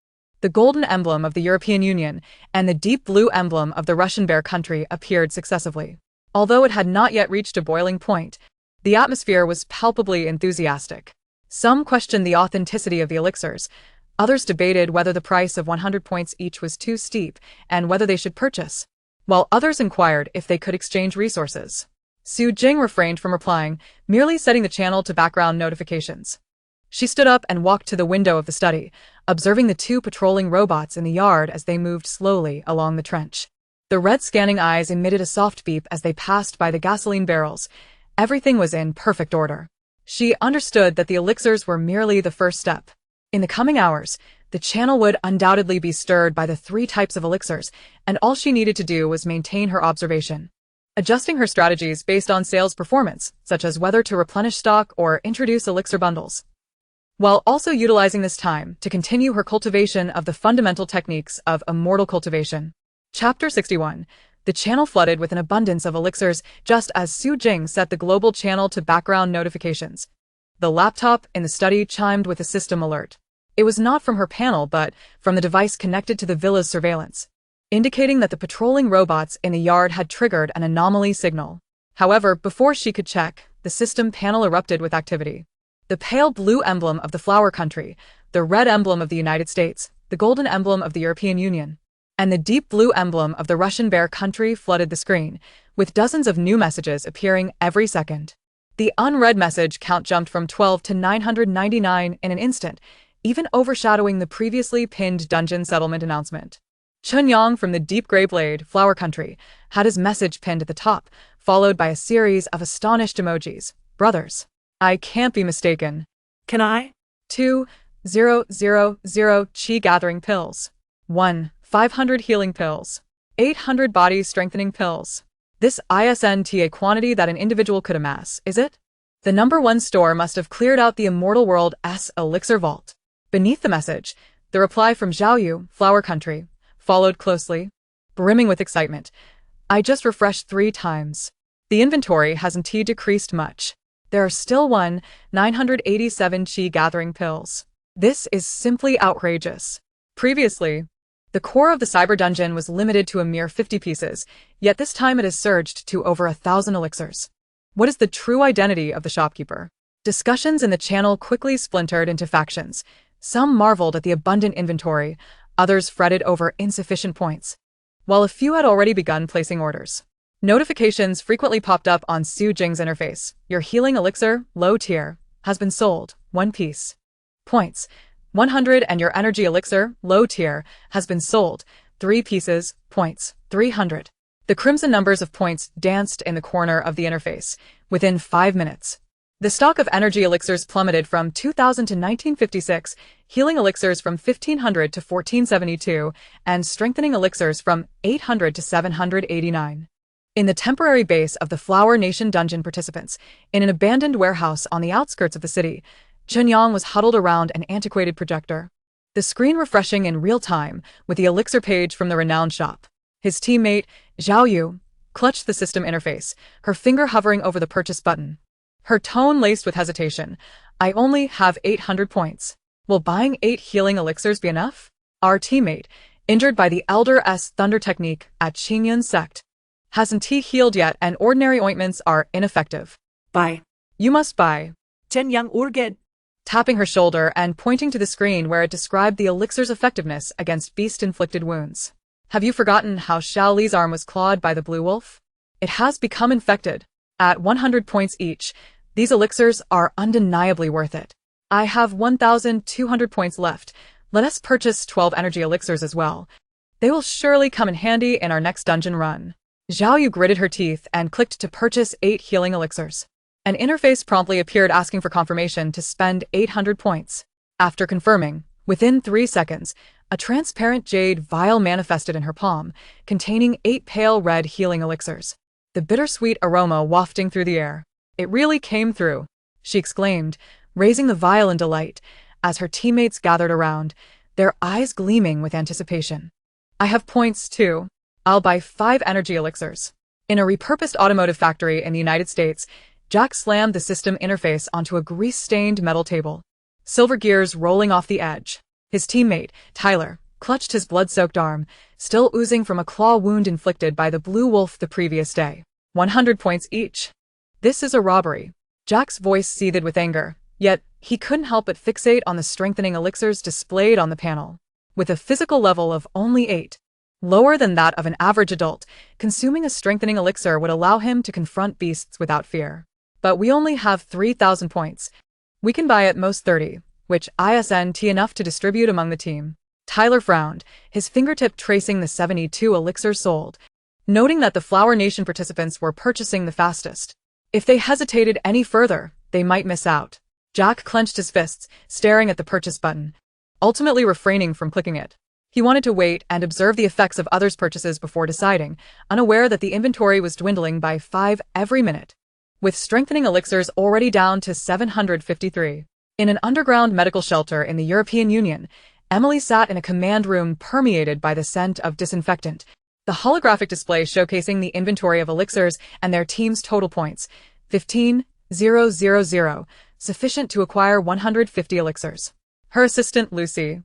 the golden emblem of the European Union, and the deep blue emblem of the Russian Bear country appeared successively. Although it had not yet reached a boiling point, the atmosphere was palpably enthusiastic. Some questioned the authenticity of the elixirs. Others debated whether the price of 100 points each was too steep and whether they should purchase, while others inquired if they could exchange resources. Su Jing refrained from replying, merely setting the channel to background notifications. She stood up and walked to the window of the study, observing the two patrolling robots in the yard as they moved slowly along the trench. The red scanning eyes emitted a soft beep as they passed by the gasoline barrels. Everything was in perfect order. She understood that the elixirs were merely the first step. In the coming hours, the channel would undoubtedly be stirred by the 3 types of elixirs, and all she needed to do was maintain her observation, adjusting her strategies based on sales performance, such as whether to replenish stock or introduce elixir bundles, while also utilizing this time to continue her cultivation of the fundamental techniques of immortal cultivation. Chapter 61. The channel flooded with an abundance of elixirs just as Su Jing set the global channel to background notifications. The laptop in the study chimed with a system alert. It was not from her panel but from the device connected to the villa's surveillance, indicating that the patrolling robots in the yard had triggered an anomaly signal. However, before she could check, the system panel erupted with activity. The pale blue emblem of the flower country, the red emblem of the United States, the golden emblem of the European Union, and the deep blue emblem of the Russian Bear country flooded the screen, with dozens of new messages appearing every second. The unread message count jumped from 12 to 999 in an instant, even overshadowing the previously pinned dungeon settlement announcement. Chunyang from the Deep Grey Blade, Flower Country, had his message pinned at the top, followed by a series of astonished emojis. Brothers, I can't be mistaken. Can I? 2,000 chi gathering pills. 500 healing pills. 800 body strengthening pills. This isn't a quantity that an individual could amass, is it? The number 1 store must have cleared out the Immortal World's elixir vault. Beneath the message, the reply from Zhaoyu, Flower Country, followed closely, brimming with excitement. I just refreshed 3 times. The inventory hasn't decreased much. There are still 987 chi gathering pills. This is simply outrageous. Previously, the core of the cyber dungeon was limited to a mere 50 pieces, yet this time it has surged to over 1,000 elixirs. What is the true identity of the shopkeeper? Discussions in the channel quickly splintered into factions. Some marveled at the abundant inventory, others fretted over insufficient points, while a few had already begun placing orders. Notifications frequently popped up on Su Jing's interface. Your healing elixir, low tier, has been sold, 1 piece. Points, 100, and your energy elixir, low tier, has been sold, 3 pieces, points, 300. The crimson numbers of points danced in the corner of the interface. Within 5 minutes, the stock of energy elixirs plummeted from 2,000 to 1956, healing elixirs from 1,500 to 1,472, and strengthening elixirs from 800 to 789. In the temporary base of the Flower Nation dungeon participants, in an abandoned warehouse on the outskirts of the city, Chunyang was huddled around an antiquated projector, the screen refreshing in real time with the elixir page from the renowned shop. His teammate, Zhaoyu, clutched the system interface, her finger hovering over the purchase button. Her tone laced with hesitation. I only have 800 points. Will buying 8 healing elixirs be enough? Our teammate, injured by the Elder's Thunder technique at Qingyun's sect, hasn't healed yet and ordinary ointments are ineffective. Buy. You must buy. Chunyang ordered, tapping her shoulder and pointing to the screen where it described the elixir's effectiveness against beast-inflicted wounds. Have you forgotten how Xiao Li's arm was clawed by the blue wolf? It has become infected. At 100 points each, these elixirs are undeniably worth it. I have 1,200 points left. Let us purchase 12 energy elixirs as well. They will surely come in handy in our next dungeon run. Zhaoyu gritted her teeth and clicked to purchase 8 healing elixirs. An interface promptly appeared asking for confirmation to spend 800 points. After confirming, within 3 seconds, a transparent jade vial manifested in her palm, containing 8 pale red healing elixirs, the bittersweet aroma wafting through the air. It really came through, she exclaimed, raising the vial in delight, as her teammates gathered around, their eyes gleaming with anticipation. I have points too. I'll buy 5 energy elixirs. In a repurposed automotive factory in the United States, Jack slammed the system interface onto a grease-stained metal table. silver gears rolling off the edge. His teammate, Tyler, clutched his blood-soaked arm, still oozing from a claw wound inflicted by the blue wolf the previous day. 100 points each. This is a robbery. Jack's voice seethed with anger, yet he couldn't help but fixate on the strengthening elixirs displayed on the panel. With a physical level of only 8, lower than that of an average adult, consuming a strengthening elixir would allow him to confront beasts without fear. But we only have 3,000 points. We can buy at most 30, which isn't enough to distribute among the team. Tyler frowned, his fingertip tracing the 72 elixirs sold, noting that the Flower Nation participants were purchasing the fastest. If they hesitated any further, they might miss out. Jack clenched his fists, staring at the purchase button, ultimately refraining from clicking it. He wanted to wait and observe the effects of others' purchases before deciding, unaware that the inventory was dwindling by 5 every minute. With strengthening elixirs already down to 753. In an underground medical shelter in the European Union, Emily sat in a command room permeated by the scent of disinfectant, the holographic display showcasing the inventory of elixirs and their team's total points, 15,000, sufficient to acquire 150 elixirs. Her assistant, Lucy,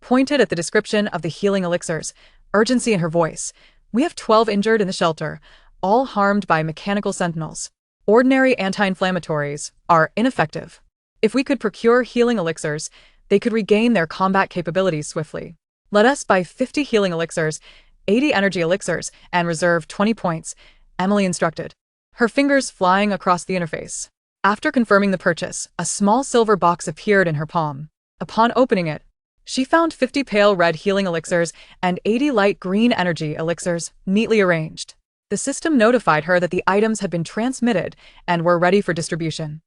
pointed at the description of the healing elixirs, urgency in her voice. We have 12 injured in the shelter, all harmed by mechanical sentinels. Ordinary anti-inflammatories are ineffective. If we could procure healing elixirs, they could regain their combat capabilities swiftly. Let us buy 50 healing elixirs, 80 energy elixirs, and reserve 20 points, Emily instructed, her fingers flying across the interface. After confirming the purchase, a small silver box appeared in her palm. Upon opening it, she found 50 pale red healing elixirs and 80 light green energy elixirs, neatly arranged. The system notified her that the items had been transmitted and were ready for distribution.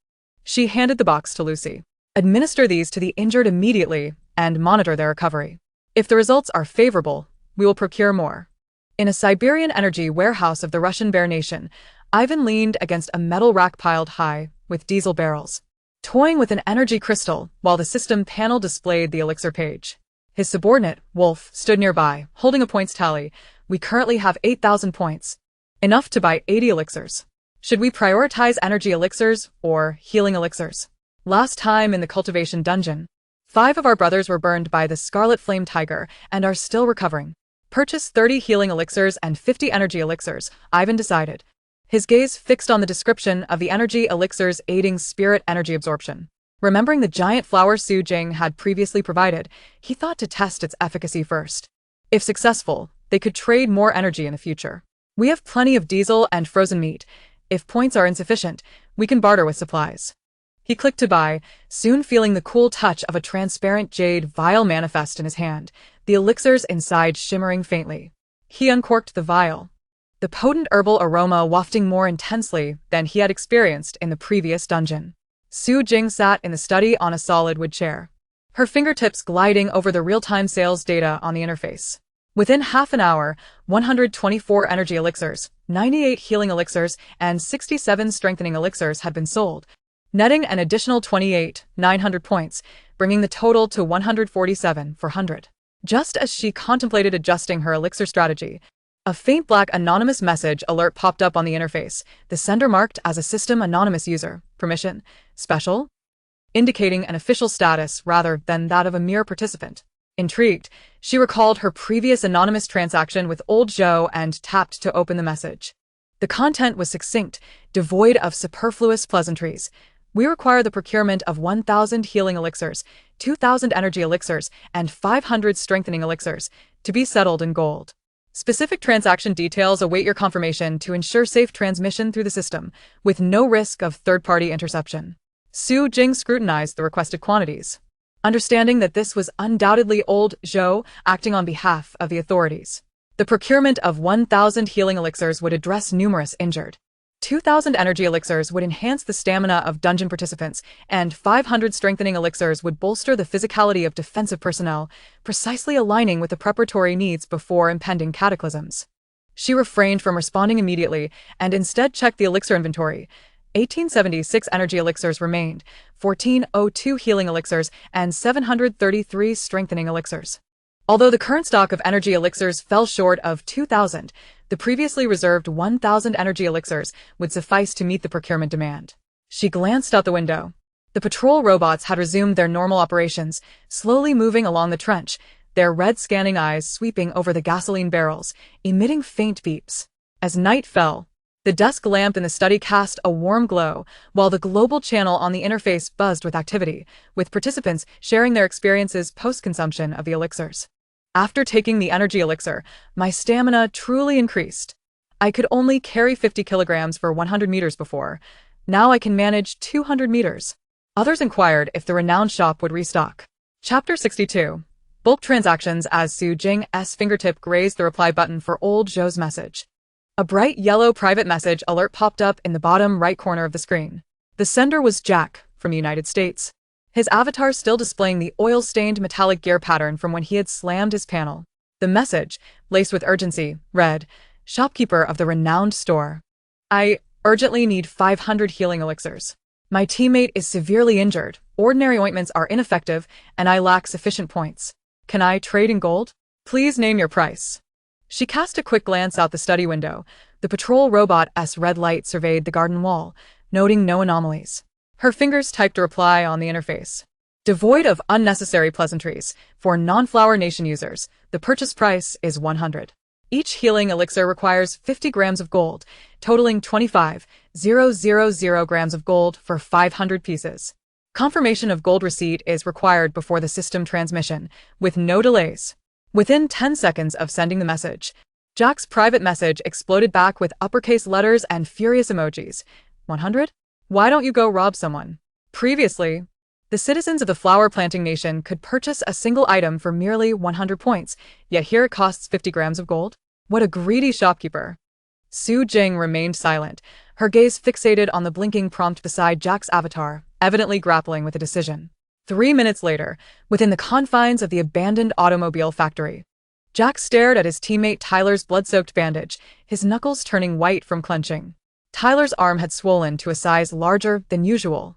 She handed the box to Lucy. Administer these to the injured immediately and monitor their recovery. If the results are favorable, we will procure more. In a Siberian energy warehouse of the Russian Bear Nation, Ivan leaned against a metal rack piled high with diesel barrels, toying with an energy crystal while the system panel displayed the elixir page. His subordinate, Wolf, stood nearby, holding a points tally. We currently have 8,000 points. Enough to buy 80 elixirs. Should we prioritize energy elixirs or healing elixirs? Last time in the cultivation dungeon, 5 of our brothers were burned by the Scarlet Flame Tiger and are still recovering. Purchase 30 healing elixirs and 50 energy elixirs, Ivan decided, his gaze fixed on the description of the energy elixirs aiding spirit energy absorption. Remembering the giant flower Su Jing had previously provided, he thought to test its efficacy first. If successful, they could trade more energy in the future. We have plenty of diesel and frozen meat. If points are insufficient, we can barter with supplies. He clicked to buy, soon feeling the cool touch of a transparent jade vial manifest in his hand, the elixirs inside shimmering faintly. He uncorked the vial, the potent herbal aroma wafting more intensely than he had experienced in the previous dungeon. Su Jing sat in the study on a solid wood chair, her fingertips gliding over the real-time sales data on the interface. Within half an hour, 124 energy elixirs, 98 healing elixirs, and 67 strengthening elixirs had been sold, netting an additional 28,900 points, bringing the total to 147,400. Just as she contemplated adjusting her elixir strategy, a faint black anonymous message alert popped up on the interface, the sender marked as a system anonymous user, permission, special, indicating an official status rather than that of a mere participant. Intrigued, she recalled her previous anonymous transaction with Old Zhou and tapped to open the message. The content was succinct, devoid of superfluous pleasantries. We require the procurement of 1,000 healing elixirs, 2,000 energy elixirs, and 500 strengthening elixirs, to be settled in gold. Specific transaction details await your confirmation to ensure safe transmission through the system, with no risk of third-party interception. Su Jing scrutinized the requested quantities, understanding that this was undoubtedly Old Zhou acting on behalf of the authorities. The procurement of 1,000 healing elixirs would address numerous injured. 2,000 energy elixirs would enhance the stamina of dungeon participants, and 500 strengthening elixirs would bolster the physicality of defensive personnel, precisely aligning with the preparatory needs before impending cataclysms. She refrained from responding immediately and instead checked the elixir inventory. 1876 energy elixirs remained, 1402 healing elixirs, and 733 strengthening elixirs. Although the current stock of energy elixirs fell short of 2,000, the previously reserved 1,000 energy elixirs would suffice to meet the procurement demand. She glanced out the window. The patrol robots had resumed their normal operations, slowly moving along the trench, their red scanning eyes sweeping over the gasoline barrels, emitting faint beeps. As night fell, the desk lamp in the study cast a warm glow, while the global channel on the interface buzzed with activity, with participants sharing their experiences post-consumption of the elixirs. After taking the energy elixir, my stamina truly increased. I could only carry 50 kilograms for 100 meters before. Now I can manage 200 meters. Others inquired if the renowned shop would restock. Chapter 62. Bulk transactions. As Su Jing's fingertip grazed the reply button for old Zhou's message, a bright yellow private message alert popped up in the bottom right corner of the screen. The sender was Jack, from the United States. His avatar still displaying the oil-stained metallic gear pattern from when he had slammed his panel. The message, laced with urgency, read, "Shopkeeper of the renowned store. I urgently need 500 healing elixirs. My teammate is severely injured, ordinary ointments are ineffective, and I lack sufficient points. Can I trade in gold? Please name your price." She cast a quick glance out the study window. The patrol robot's red light surveyed the garden wall, noting no anomalies. Her fingers typed a reply on the interface. Devoid of unnecessary pleasantries, for non-Flower Nation users, the purchase price is 100. Each healing elixir requires 50 grams of gold, totaling 25,000 grams of gold for 500 pieces. Confirmation of gold receipt is required before the system transmission, with no delays. Within 10 seconds of sending the message, Jack's private message exploded back with uppercase letters and furious emojis. 100? Why don't you go rob someone? Previously, the citizens of the Flower Planting Nation could purchase a single item for merely 100 points, yet here it costs 50 grams of gold? What a greedy shopkeeper. Su Jing remained silent, her gaze fixated on the blinking prompt beside Jack's avatar, evidently grappling with a decision. 3 minutes later, within the confines of the abandoned automobile factory, Jack stared at his teammate Tyler's blood-soaked bandage, his knuckles turning white from clenching. Tyler's arm had swollen to a size larger than usual,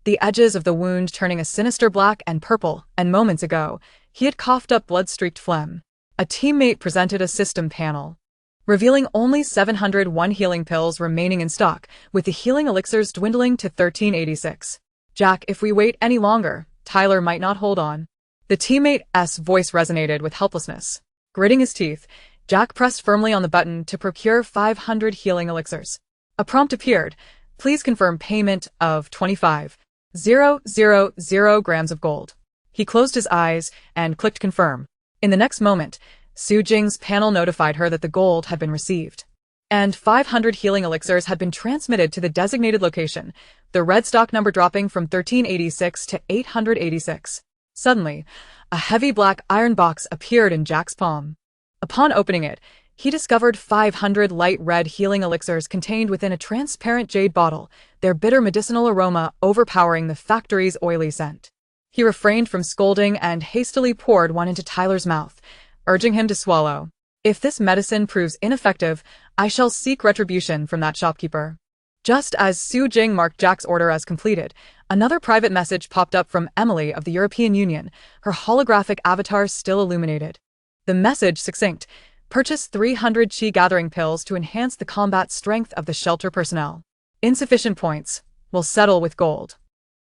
the edges of the wound turning a sinister black and purple, and moments ago, he had coughed up blood-streaked phlegm. A teammate presented a system panel, revealing only 701 healing pills remaining in stock, with the healing elixirs dwindling to 1386. Jack, if we wait any longer, Tyler might not hold on. The teammate's voice resonated with helplessness. Gritting his teeth, Jack pressed firmly on the button to procure 500 healing elixirs. A prompt appeared. Please confirm payment of 25,000 grams of gold. He closed his eyes and clicked confirm. In the next moment, Su Jing's panel notified her that the gold had been received, and 500 healing elixirs had been transmitted to the designated location, the red stock number dropping from 1386 to 886. Suddenly, a heavy black iron box appeared in Jack's palm. Upon opening it, he discovered 500 light red healing elixirs contained within a transparent jade bottle, their bitter medicinal aroma overpowering the factory's oily scent. He refrained from scolding and hastily poured one into Tyler's mouth, urging him to swallow. If this medicine proves ineffective, I shall seek retribution from that shopkeeper. Just as Su Jing marked Jack's order as completed, another private message popped up from Emily of the European Union, her holographic avatar still illuminated. The message succinct: purchase 300 chi gathering pills to enhance the combat strength of the shelter personnel. Insufficient points. Will settle with gold.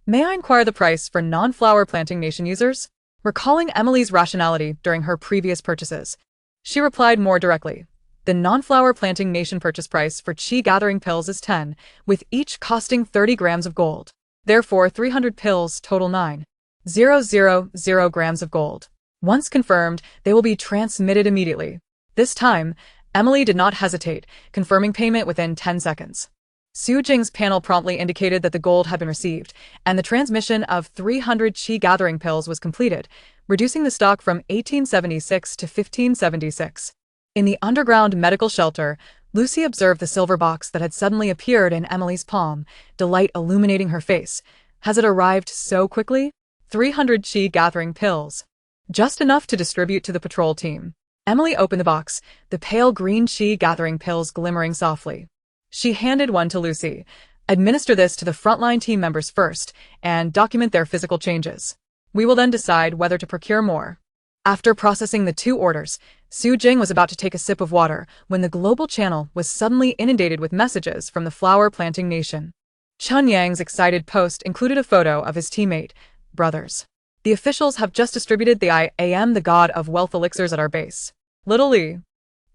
May I inquire the price for non-Flower Planting Nation users? Recalling Emily's rationality during her previous purchases, she replied more directly. The non-Flower Planting Nation purchase price for chi gathering pills is 10, with each costing 30 grams of gold. Therefore, 300 pills total 9,000 grams of gold. Once confirmed, they will be transmitted immediately. This time, Emily did not hesitate, confirming payment within 10 seconds. Su Jing's panel promptly indicated that the gold had been received, and the transmission of 300 chi gathering pills was completed, reducing the stock from 1876 to 1576. In the underground medical shelter, Lucy observed the silver box that had suddenly appeared in Emily's palm, delight illuminating her face. Has it arrived so quickly? 300 chi gathering pills. Just enough to distribute to the patrol team. Emily opened the box, the pale green chi gathering pills glimmering softly. She handed one to Lucy. Administer this to the frontline team members first, and document their physical changes. We will then decide whether to procure more. After processing the 2 orders, Su Jing was about to take a sip of water when the global channel was suddenly inundated with messages from the Flower Planting Nation. Chun Yang's excited post included a photo of his teammate, brothers. The officials have just distributed the I am the god of wealth elixirs at our base. Little Li,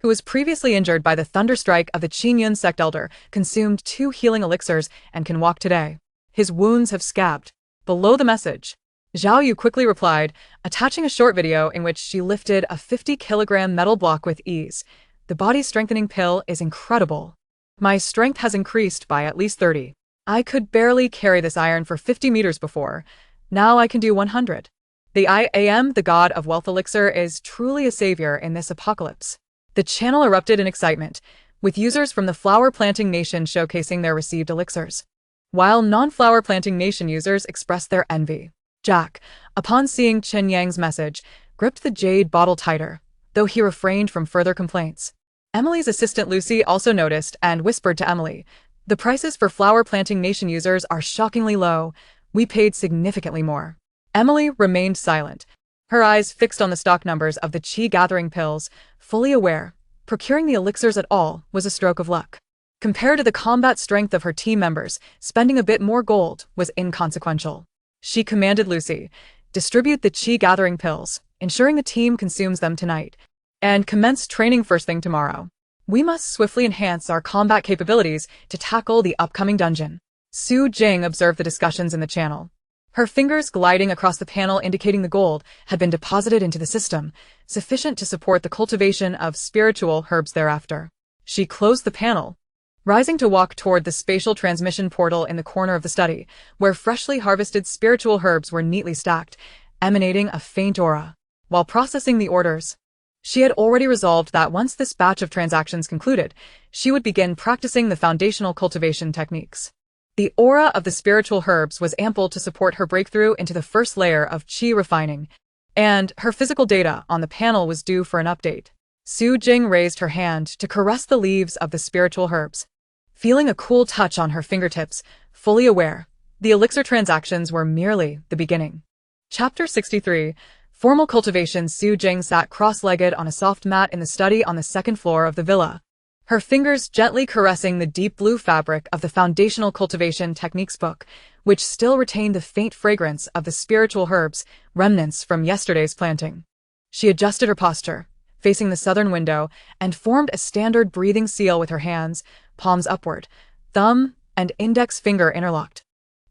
who was previously injured by the thunderstrike of the Qingyun sect elder, consumed 2 healing elixirs and can walk today. His wounds have scabbed. Below the message, Zhao Yu quickly replied, attaching a short video in which she lifted a 50-kilogram metal block with ease. The body strengthening pill is incredible. My strength has increased by at least 30. I could barely carry this iron for 50 meters before. Now I can do 100. The I am the god of wealth elixir is truly a savior in this apocalypse. The channel erupted in excitement, with users from the flower planting nation showcasing their received elixirs, while non-flower planting nation users expressed their envy. Jack, upon seeing Chen Yang's message, gripped the jade bottle tighter, though he refrained from further complaints. Emily's assistant Lucy also noticed and whispered to Emily, the prices for flower planting nation users are shockingly low. We paid significantly more. Emily remained silent, her eyes fixed on the stock numbers of the chi gathering pills, fully aware procuring the elixirs at all was a stroke of luck. Compared to the combat strength of her team members, spending a bit more gold was inconsequential. She commanded Lucy, distribute the chi gathering pills, ensuring the team consumes them tonight, and commence training first thing tomorrow. We must swiftly enhance our combat capabilities to tackle the upcoming dungeon. Su Jing observed the discussions in the channel. Her fingers gliding across the panel indicating the gold had been deposited into the system, sufficient to support the cultivation of spiritual herbs thereafter. She closed the panel, rising to walk toward the spatial transmission portal in the corner of the study, where freshly harvested spiritual herbs were neatly stacked, emanating a faint aura. While processing the orders, she had already resolved that once this batch of transactions concluded, she would begin practicing the foundational cultivation techniques. The aura of the spiritual herbs was ample to support her breakthrough into the first layer of chi refining, and her physical data on the panel was due for an update. Su Jing raised her hand to caress the leaves of the spiritual herbs, feeling a cool touch on her fingertips, fully aware the elixir transactions were merely the beginning. Chapter 63. Formal cultivation. Su Jing sat cross-legged on a soft mat in the study on the second floor of the villa, her fingers gently caressing the deep blue fabric of the Foundational Cultivation Techniques book, which still retained the faint fragrance of the spiritual herbs, remnants from yesterday's planting. She adjusted her posture, facing the southern window, and formed a standard breathing seal with her hands, palms upward, thumb and index finger interlocked.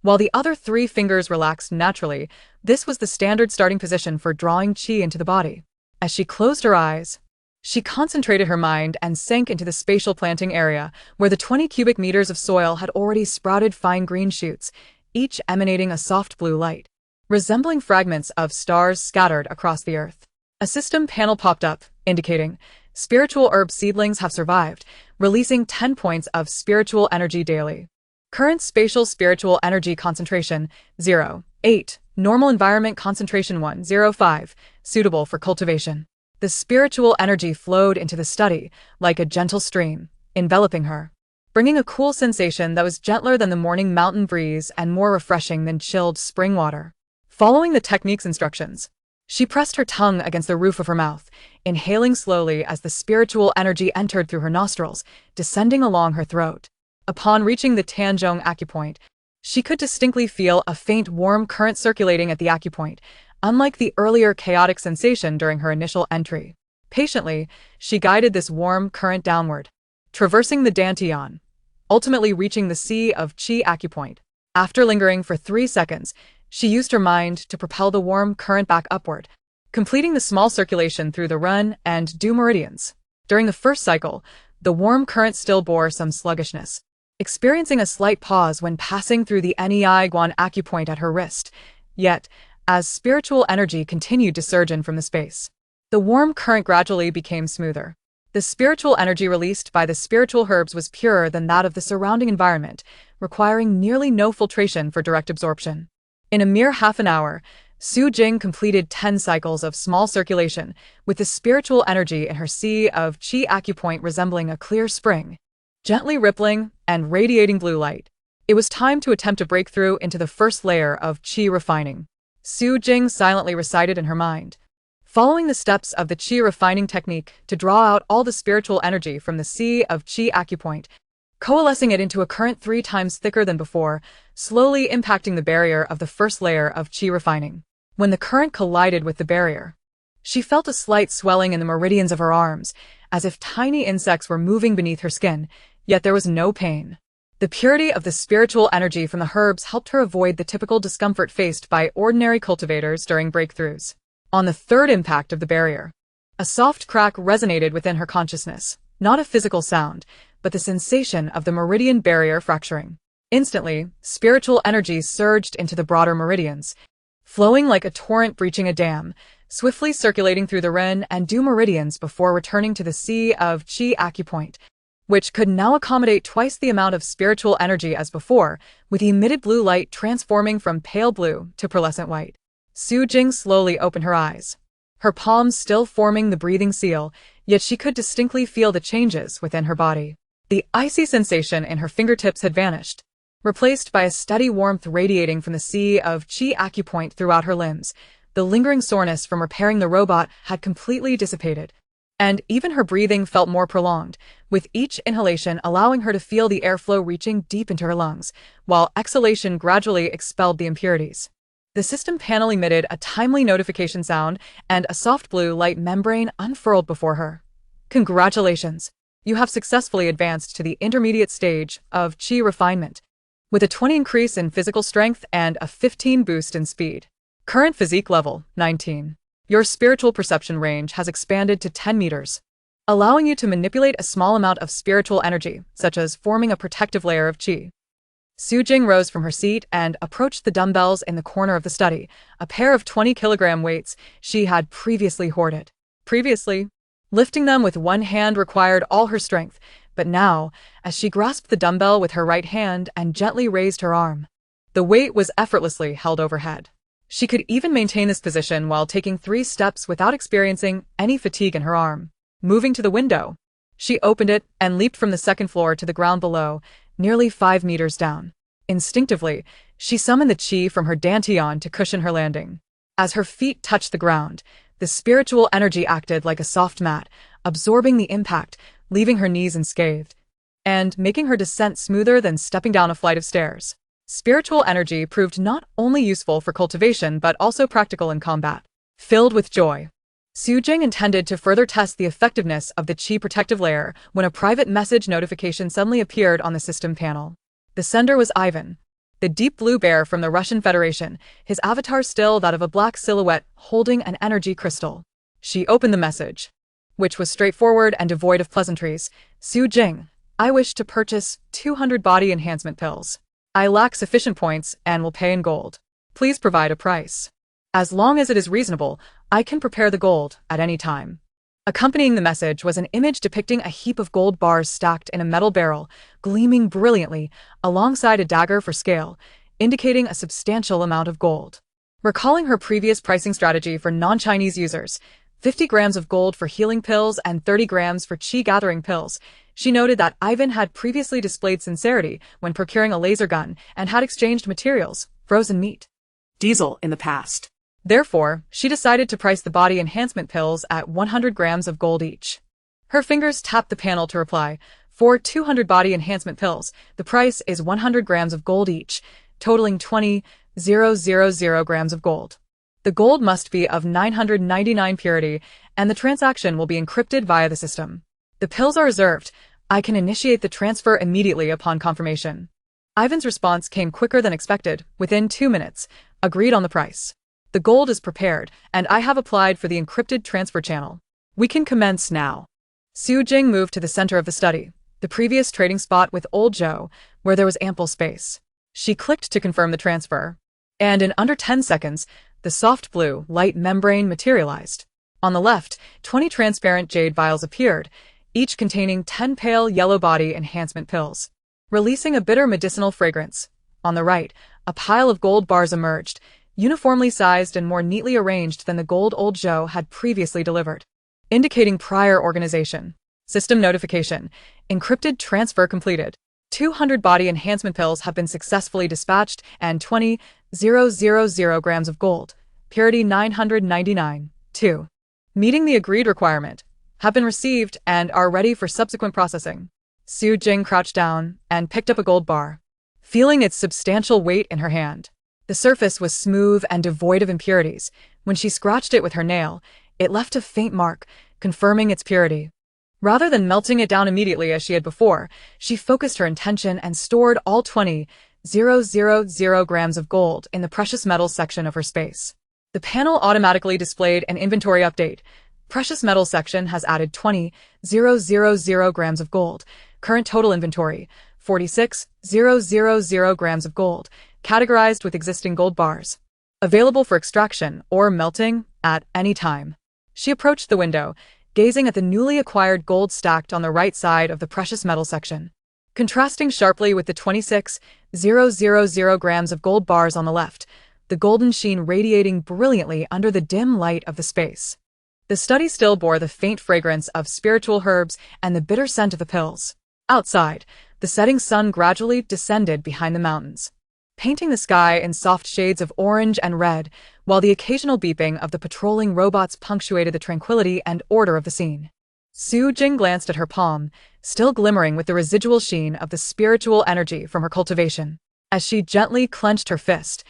While the other 3 fingers relaxed naturally, this was the standard starting position for drawing qi into the body. As she closed her eyes, she concentrated her mind and sank into the spatial planting area, where the 20 cubic meters of soil had already sprouted fine green shoots, each emanating a soft blue light, resembling fragments of stars scattered across the earth. A system panel popped up, indicating spiritual herb seedlings have survived, releasing 10 points of spiritual energy daily. Current spatial spiritual energy concentration 0.8, normal environment concentration 1.05, suitable for cultivation. The spiritual energy flowed into the study like a gentle stream, enveloping her, bringing a cool sensation that was gentler than the morning mountain breeze and more refreshing than chilled spring water. Following the technique's instructions, she pressed her tongue against the roof of her mouth, inhaling slowly as the spiritual energy entered through her nostrils, descending along her throat. Upon reaching the Tanzhong acupoint, she could distinctly feel a faint warm current circulating at the acupoint, unlike the earlier chaotic sensation during her initial entry. Patiently, she guided this warm current downward, traversing the dantian, ultimately reaching the sea of qi acupoint. After lingering for 3 seconds, she used her mind to propel the warm current back upward, completing the small circulation through the run and du meridians. During the first cycle, the warm current still bore some sluggishness, experiencing a slight pause when passing through the Nei Guan acupoint at her wrist. Yet, as spiritual energy continued to surge in from the space, the warm current gradually became smoother. The spiritual energy released by the spiritual herbs was purer than that of the surrounding environment, requiring nearly no filtration for direct absorption. In a mere half an hour, Su Jing completed 10 cycles of small circulation, with the spiritual energy in her sea of qi acupoint resembling a clear spring, gently rippling and radiating blue light. It was time to attempt a breakthrough into the first layer of qi refining. Su Jing silently recited in her mind, following the steps of the qi refining technique to draw out all the spiritual energy from the sea of qi acupoint. coalescing it into a current 3 times thicker than before, slowly impacting the barrier of the first layer of qi refining. When the current collided with the barrier, she felt a slight swelling in the meridians of her arms, as if tiny insects were moving beneath her skin, yet there was no pain. The purity of the spiritual energy from the herbs helped her avoid the typical discomfort faced by ordinary cultivators during breakthroughs. On the third impact of the barrier, a soft crack resonated within her consciousness, not a physical sound, but the sensation of the meridian barrier fracturing. Instantly, spiritual energy surged into the broader meridians, flowing like a torrent breaching a dam, swiftly circulating through the Ren and Du meridians before returning to the Sea of Qi acupoint, which could now accommodate twice the amount of spiritual energy as before, with the emitted blue light transforming from pale blue to pearlescent white. Su Jing slowly opened her eyes, her palms still forming the breathing seal, yet she could distinctly feel the changes within her body. The icy sensation in her fingertips had vanished, replaced by a steady warmth radiating from the Sea of Qi acupoint throughout her limbs. The lingering soreness from repairing the robot had completely dissipated, and even her breathing felt more prolonged, with each inhalation allowing her to feel the airflow reaching deep into her lungs, while exhalation gradually expelled the impurities. The system panel emitted a timely notification sound, and a soft blue light membrane unfurled before her. Congratulations! You have successfully advanced to the intermediate stage of Qi refinement, with a 20 increase in physical strength and a 15 boost in speed. Current physique level, 19. Your spiritual perception range has expanded to 10 meters, allowing you to manipulate a small amount of spiritual energy, such as forming a protective layer of qi. Su Jing rose from her seat and approached the dumbbells in the corner of the study, a pair of 20-kilogram weights she had previously hoarded. Lifting them with one hand required all her strength, but now, as she grasped the dumbbell with her right hand and gently raised her arm, the weight was effortlessly held overhead. She could even maintain this position while taking 3 steps without experiencing any fatigue in her arm. Moving to the window, she opened it and leaped from the second floor to the ground below, nearly 5 meters down. Instinctively, she summoned the qi from her dantian to cushion her landing. As her feet touched the ground, the spiritual energy acted like a soft mat, absorbing the impact, leaving her knees unscathed, and making her descent smoother than stepping down a flight of stairs. Spiritual energy proved not only useful for cultivation but also practical in combat. Filled with joy, Su Jing intended to further test the effectiveness of the qi protective layer when a private message notification suddenly appeared on the system panel. The sender was Ivan, the deep blue bear from the Russian Federation, his avatar still that of a black silhouette holding an energy crystal. She opened the message, which was straightforward and devoid of pleasantries. Su Jing, I wish to purchase 200 body enhancement pills. I lack sufficient points and will pay in gold. Please provide a price. As long as it is reasonable, I can prepare the gold at any time. Accompanying the message was an image depicting a heap of gold bars stacked in a metal barrel, gleaming brilliantly, alongside a dagger for scale, indicating a substantial amount of gold. Recalling her previous pricing strategy for non-Chinese users, 50 grams of gold for healing pills and 30 grams for qi gathering pills, she noted that Ivan had previously displayed sincerity when procuring a laser gun and had exchanged materials, frozen meat, Diesel in the past. Therefore, she decided to price the body enhancement pills at 100 grams of gold each. Her fingers tapped the panel to reply, for 200 body enhancement pills, the price is 100 grams of gold each, totaling 20,000 grams of gold. The gold must be of 999 purity, and the transaction will be encrypted via the system. The pills are reserved. I can initiate the transfer immediately upon confirmation. Ivan's response came quicker than expected, within 2 minutes, agreed on the price. The gold is prepared, and I have applied for the encrypted transfer channel. We can commence now. Su Jing moved to the center of the study, the previous trading spot with Old Joe, where there was ample space. She clicked to confirm the transfer, and in under 10 seconds, the soft blue light membrane materialized. On the left, 20 transparent jade vials appeared, each containing 10 pale yellow body enhancement pills, releasing a bitter medicinal fragrance. On the right, a pile of gold bars emerged, uniformly sized and more neatly arranged than the gold Old Joe had previously delivered, indicating prior organization. System notification. Encrypted transfer completed. 200 body enhancement pills have been successfully dispatched and 20,000 grams of gold, purity 999, 2, meeting the agreed requirement, have been received and are ready for subsequent processing. Su Jing crouched down and picked up a gold bar, feeling its substantial weight in her hand. The surface was smooth and devoid of impurities. When she scratched it with her nail, it left a faint mark, confirming its purity. Rather than melting it down immediately as she had before, she focused her intention and stored all 20,000 grams of gold in the precious metals section of her space. The panel automatically displayed an inventory update. Precious metals section has added 20,000 grams of gold. Current total inventory, 46,000 grams of gold, categorized with existing gold bars. Available for extraction or melting at any time. She approached the window, gazing at the newly acquired gold stacked on the right side of the precious metal section, contrasting sharply with the 26,000 grams of gold bars on the left, the golden sheen radiating brilliantly under the dim light of the space. The study still bore the faint fragrance of spiritual herbs and the bitter scent of the pills. Outside, the setting sun gradually descended behind the mountains, painting the sky in soft shades of orange and red, while the occasional beeping of the patrolling robots punctuated the tranquility and order of the scene. Su Jing glanced at her palm, still glimmering with the residual sheen of the spiritual energy from her cultivation. As she gently clenched her fist,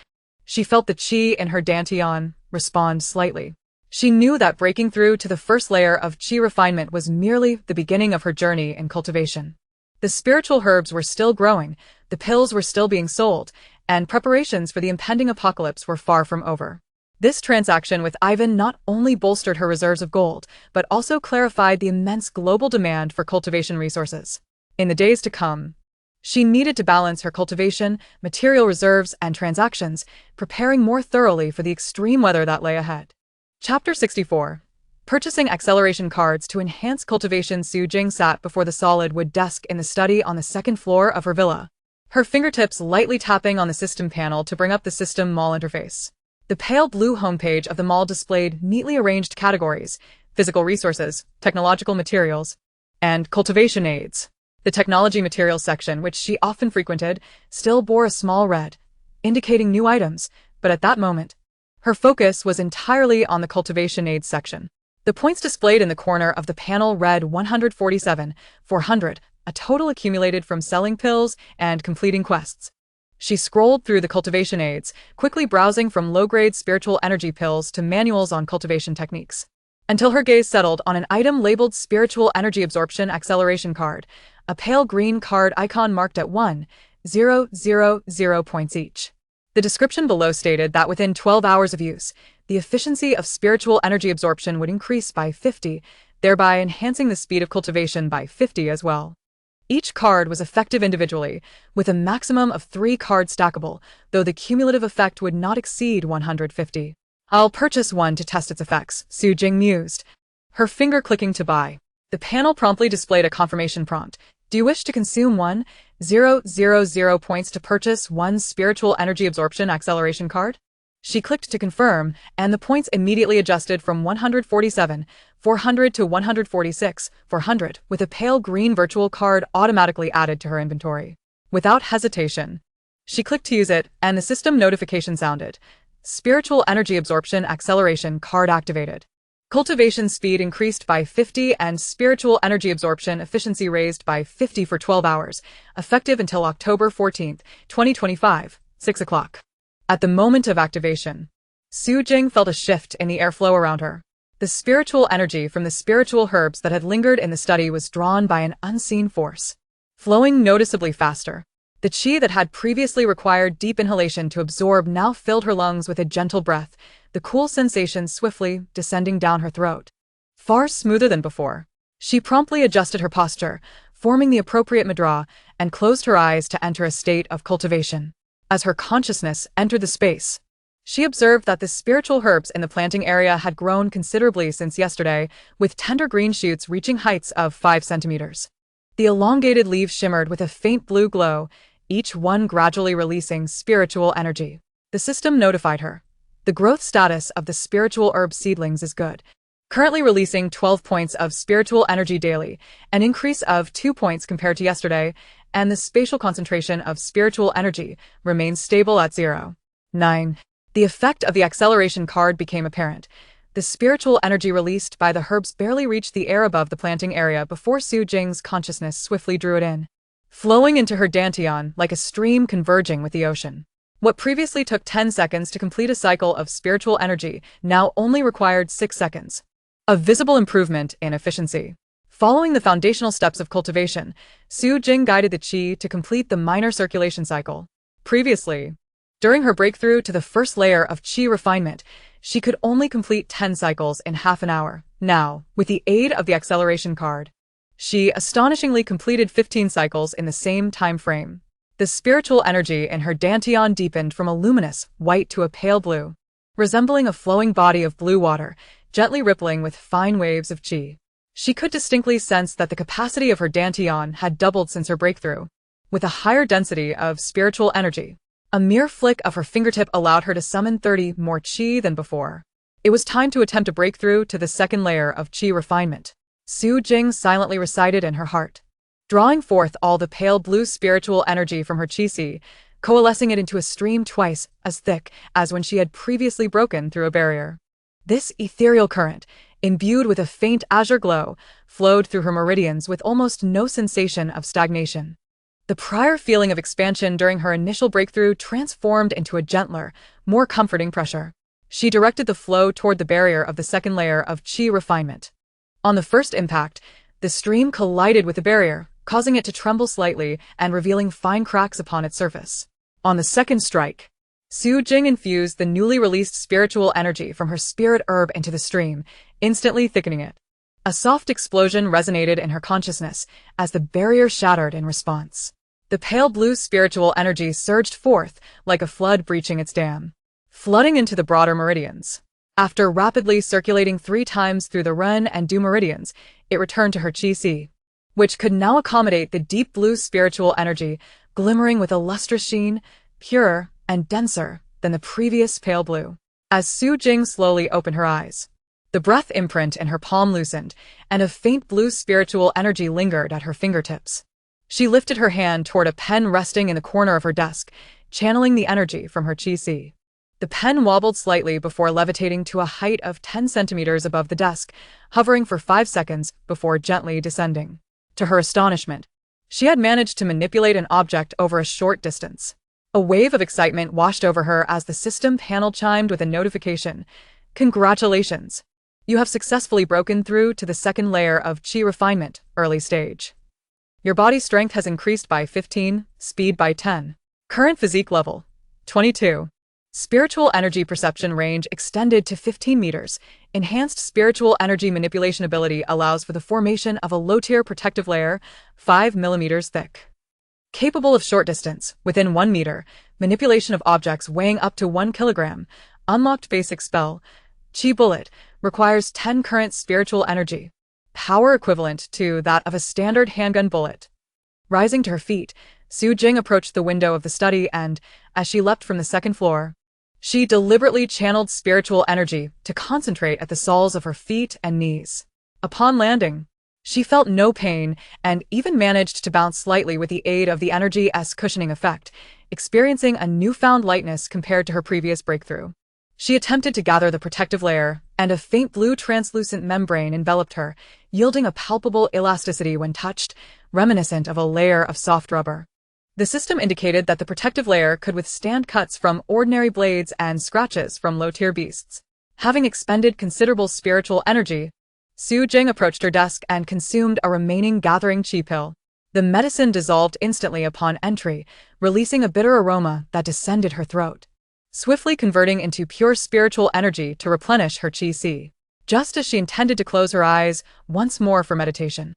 she felt the qi in her dantian respond slightly. She knew that breaking through to the first layer of qi refinement was merely the beginning of her journey in cultivation. The spiritual herbs were still growing, the pills were still being sold, and preparations for the impending apocalypse were far from over. This transaction with Ivan not only bolstered her reserves of gold, but also clarified the immense global demand for cultivation resources. In the days to come, she needed to balance her cultivation, material reserves, and transactions, preparing more thoroughly for the extreme weather that lay ahead. Chapter 64. Purchasing acceleration cards to enhance cultivation. Su Jing sat before the solid wood desk in the study on the second floor of her villa, her fingertips lightly tapping on the system panel to bring up the system mall interface. The pale blue homepage of the mall displayed neatly arranged categories: physical resources, technological materials, and cultivation aids. The technology materials section, which she often frequented, still bore a small red, indicating new items, but at that moment, her focus was entirely on the cultivation aids section. The points displayed in the corner of the panel read 147,400, a total accumulated from selling pills and completing quests. She scrolled through the cultivation aids, quickly browsing from low-grade spiritual energy pills to manuals on cultivation techniques, until her gaze settled on an item labeled Spiritual Energy Absorption Acceleration Card, a pale green card icon marked at 1,000 points each. The description below stated that within 12 hours of use, the efficiency of spiritual energy absorption would increase by 50, thereby enhancing the speed of cultivation by 50 as well. Each card was effective individually, with a maximum of 3 cards stackable, though the cumulative effect would not exceed 150. I'll purchase one to test its effects, Su Jing mused, her finger clicking to buy. The panel promptly displayed a confirmation prompt. Do you wish to consume 1,000 points to purchase one spiritual energy absorption acceleration card? She clicked to confirm, and the points immediately adjusted from 147,400 to 146,400, with a pale green virtual card automatically added to her inventory. Without hesitation, she clicked to use it, and the system notification sounded. Spiritual energy absorption acceleration card activated. Cultivation speed increased by 50 and spiritual energy absorption efficiency raised by 50 for 12 hours, effective until October 14, 2025, 6 o'clock. At the moment of activation, Su Jing felt a shift in the airflow around her. The spiritual energy from the spiritual herbs that had lingered in the study was drawn by an unseen force, flowing noticeably faster. The qi that had previously required deep inhalation to absorb now filled her lungs with a gentle breath, the cool sensation swiftly descending down her throat. Far smoother than before. She promptly adjusted her posture, forming the appropriate mudra, and closed her eyes to enter a state of cultivation. As her consciousness entered the space, she observed that the spiritual herbs in the planting area had grown considerably since yesterday, with tender green shoots reaching heights of 5 centimeters. The elongated leaves shimmered with a faint blue glow, each one gradually releasing spiritual energy. The system notified her. The growth status of the spiritual herb seedlings is good, currently releasing 12 points of spiritual energy daily, an increase of 2 points compared to yesterday, and the spatial concentration of spiritual energy remains stable at 0.9. The effect of the acceleration card became apparent. The spiritual energy released by the herbs barely reached the air above the planting area before Su Jing's consciousness swiftly drew it in, flowing into her dantian like a stream converging with the ocean. What previously took 10 seconds to complete a cycle of spiritual energy now only required 6 seconds. A visible improvement in efficiency. Following the foundational steps of cultivation, Su Jing guided the qi to complete the minor circulation cycle. Previously, during her breakthrough to the first layer of qi refinement, she could only complete 10 cycles in half an hour. Now, with the aid of the acceleration card, she astonishingly completed 15 cycles in the same time frame. The spiritual energy in her dantian deepened from a luminous white to a pale blue, resembling a flowing body of blue water, gently rippling with fine waves of qi. She could distinctly sense that the capacity of her dantian had doubled since her breakthrough, with a higher density of spiritual energy. A mere flick of her fingertip allowed her to summon 30 more qi than before. It was time to attempt a breakthrough to the second layer of qi refinement. Su Jing silently recited in her heart, drawing forth all the pale blue spiritual energy from her qi, coalescing it into a stream twice as thick as when she had previously broken through a barrier. This ethereal current, imbued with a faint azure glow, flowed through her meridians with almost no sensation of stagnation. The prior feeling of expansion during her initial breakthrough transformed into a gentler, more comforting pressure. She directed the flow toward the barrier of the second layer of qi refinement. On the first impact, the stream collided with the barrier, causing it to tremble slightly and revealing fine cracks upon its surface. On the second strike, Su Jing infused the newly released spiritual energy from her spirit herb into the stream, instantly thickening it. A soft explosion resonated in her consciousness as the barrier shattered in response. The pale blue spiritual energy surged forth like a flood breaching its dam, flooding into the broader meridians. After rapidly circulating 3 times through the Ren and Du meridians, it returned to her qi, which could now accommodate the deep blue spiritual energy, glimmering with a lustrous sheen, purer and denser than the previous pale blue. As Su Jing slowly opened her eyes, the breath imprint in her palm loosened, and a faint blue spiritual energy lingered at her fingertips. She lifted her hand toward a pen resting in the corner of her desk, channeling the energy from her qi. The pen wobbled slightly before levitating to a height of 10 centimeters above the desk, hovering for 5 seconds before gently descending. To her astonishment, she had managed to manipulate an object over a short distance. A wave of excitement washed over her as the system panel chimed with a notification. Congratulations! You have successfully broken through to the second layer of qi refinement, early stage. Your body strength has increased by 15, speed by 10. Current physique level, 22. Spiritual energy perception range extended to 15 meters. Enhanced spiritual energy manipulation ability allows for the formation of a low-tier protective layer, 5 millimeters thick. Capable of short distance, within 1 meter, manipulation of objects weighing up to 1 kilogram. Unlocked basic spell, Qi Bullet, requires 10 current spiritual energy. Power equivalent to that of a standard handgun bullet. Rising to her feet, Su Jing approached the window of the study and, as she leapt from the second floor, she deliberately channeled spiritual energy to concentrate at the soles of her feet and knees. Upon landing, she felt no pain and even managed to bounce slightly with the aid of the energy's cushioning effect, experiencing a newfound lightness compared to her previous breakthrough. She attempted to gather the protective layer, and a faint blue translucent membrane enveloped her, yielding a palpable elasticity when touched, reminiscent of a layer of soft rubber. The system indicated that the protective layer could withstand cuts from ordinary blades and scratches from low-tier beasts. Having expended considerable spiritual energy, Su Jing approached her desk and consumed a remaining gathering qi pill. The medicine dissolved instantly upon entry, releasing a bitter aroma that descended her throat, swiftly converting into pure spiritual energy to replenish her qi, just as she intended to close her eyes once more for meditation.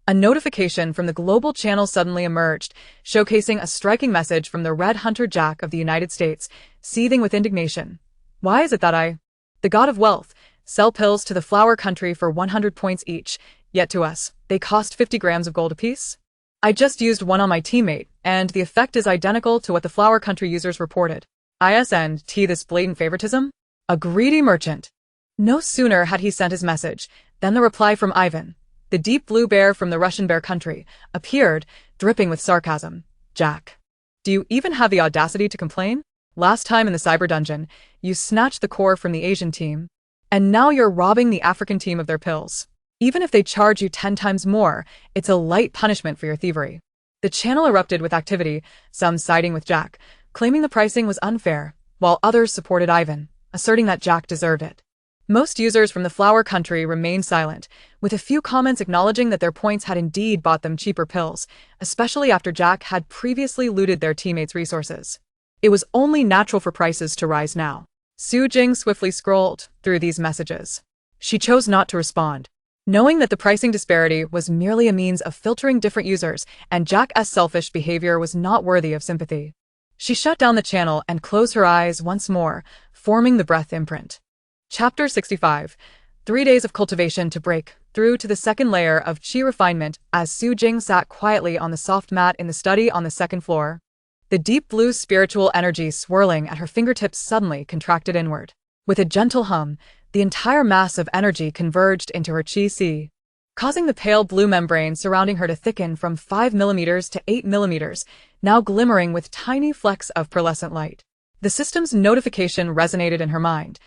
A notification from the global channel suddenly emerged, showcasing a striking message from the Red Hunter Jack of the United States, seething with indignation. Why is it that I, the god of wealth, sell pills to the flower country for 100 points each, yet to us, they cost 50 grams of gold apiece? I just used one on my teammate, and the effect is identical to what the flower country users reported. ISNT this blatant favoritism? A greedy merchant. No sooner had he sent his message, than the reply from Ivan, the deep blue bear from the Russian bear country, appeared, dripping with sarcasm. Jack, do you even have the audacity to complain? Last time in the cyber dungeon, you snatched the core from the Asian team. And now you're robbing the African team of their pills. Even if they charge you 10 times more, it's a light punishment for your thievery. The channel erupted with activity, some siding with Jack, claiming the pricing was unfair, while others supported Ivan, asserting that Jack deserved it. Most users from the flower country remained silent, with a few comments acknowledging that their points had indeed bought them cheaper pills, especially after Jack had previously looted their teammates' resources. It was only natural for prices to rise now. Su Jing swiftly scrolled through these messages. She chose not to respond, knowing that the pricing disparity was merely a means of filtering different users and Jack's selfish behavior was not worthy of sympathy. She shut down the channel and closed her eyes once more, forming the breath imprint. Chapter 65. 3 days of cultivation to break through to the second layer of chi refinement as Su Jing sat quietly on the soft mat in the study on the second floor. The deep blue spiritual energy swirling at her fingertips suddenly contracted inward. With a gentle hum, the entire mass of energy converged into her chi sea, causing the pale blue membrane surrounding her to thicken from 5 millimeters to 8 millimeters, now glimmering with tiny flecks of pearlescent light. The system's notification resonated in her mind,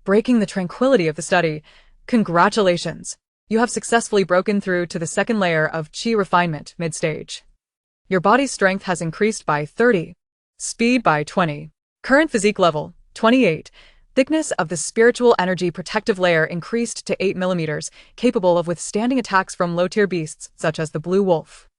breaking the tranquility of the study. Congratulations! You have successfully broken through to the second layer of chi refinement mid-stage. Your body's strength has increased by 30, speed by 20, current physique level 28, thickness of the spiritual energy protective layer increased to 8 millimeters, capable of withstanding attacks from low-tier beasts such as the blue wolf.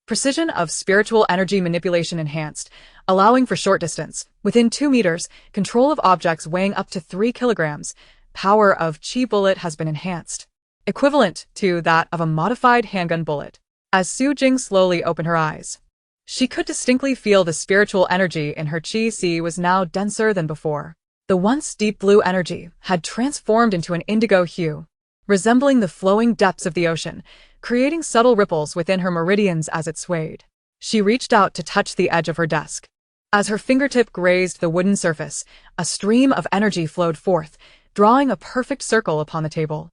Precision of spiritual energy manipulation enhanced, allowing for short distance, within 2 meters, control of objects weighing up to 3 kilograms, power of chi bullet has been enhanced, equivalent to that of a modified handgun bullet. As Su Jing slowly opened her eyes, she could distinctly feel the spiritual energy in her chi sea was now denser than before. The once deep blue energy had transformed into an indigo hue, resembling the flowing depths of the ocean, creating subtle ripples within her meridians as it swayed. She reached out to touch the edge of her desk. As her fingertip grazed the wooden surface, a stream of energy flowed forth, drawing a perfect circle upon the table.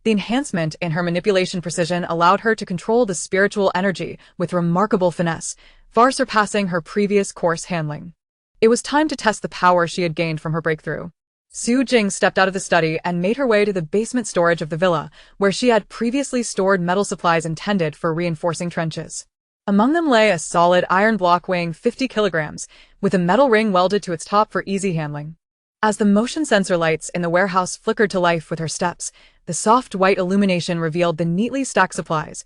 The enhancement in her manipulation precision allowed her to control the spiritual energy with remarkable finesse, far surpassing her previous coarse handling. It was time to test the power she had gained from her breakthrough. Su Jing stepped out of the study and made her way to the basement storage of the villa, where she had previously stored metal supplies intended for reinforcing trenches. Among them lay a solid iron block weighing 50 kilograms, with a metal ring welded to its top for easy handling. As the motion sensor lights in the warehouse flickered to life with her steps, the soft white illumination revealed the neatly stacked supplies.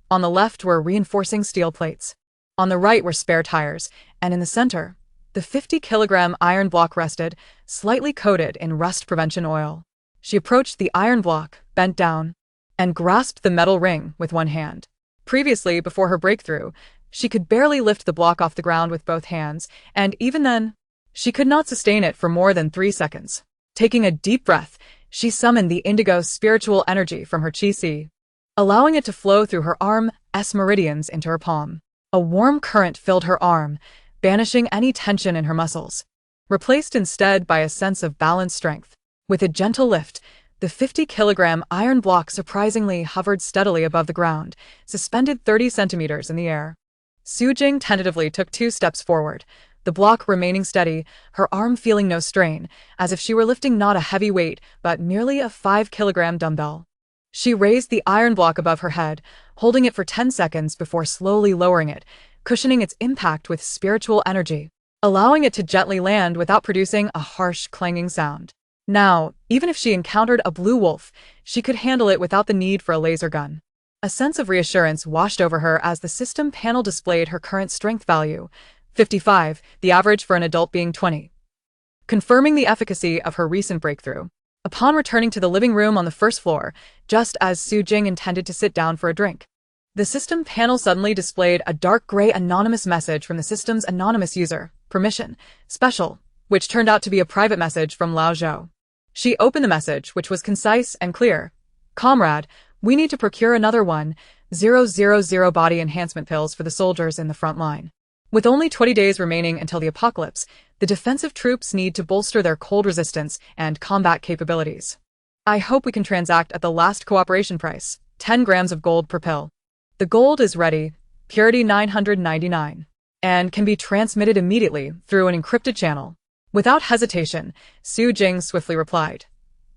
On the left were reinforcing steel plates. On the right were spare tires, and in the center, the 50-kilogram iron block rested, slightly coated in rust prevention oil. She approached the iron block, bent down, and grasped the metal ring with one hand. Previously, before her breakthrough, she could barely lift the block off the ground with both hands, and even then, she could not sustain it for more than 3 seconds. Taking a deep breath, she summoned the indigo spiritual energy from her chi sea, allowing it to flow through her arm's meridians into her palm. A warm current filled her arm, banishing any tension in her muscles, replaced instead by a sense of balanced strength. With a gentle lift, the 50-kilogram iron block surprisingly hovered steadily above the ground, suspended 30 centimeters in the air. Su Jing tentatively took 2 steps forward, the block remaining steady, her arm feeling no strain, as if she were lifting not a heavy weight, but merely a 5-kilogram dumbbell. She raised the iron block above her head, holding it for 10 seconds before slowly lowering it, cushioning its impact with spiritual energy, allowing it to gently land without producing a harsh, clanging sound. Now, even if she encountered a blue wolf, she could handle it without the need for a laser gun. A sense of reassurance washed over her as the system panel displayed her current strength value, 55, the average for an adult being 20, confirming the efficacy of her recent breakthrough. Upon returning to the living room on the first floor, just as Su Jing intended to sit down for a drink, the system panel suddenly displayed a dark gray anonymous message from the system's anonymous user, permission, special, which turned out to be a private message from Lao Zhou. She opened the message, which was concise and clear. Comrade, we need to procure another 1,000 body enhancement pills for the soldiers in the front line. With only 20 days remaining until the apocalypse, the defensive troops need to bolster their cold resistance and combat capabilities. I hope we can transact at the last cooperation price, 10 grams of gold per pill. The gold is ready, purity 999, and can be transmitted immediately through an encrypted channel. Without hesitation, Su Jing swiftly replied,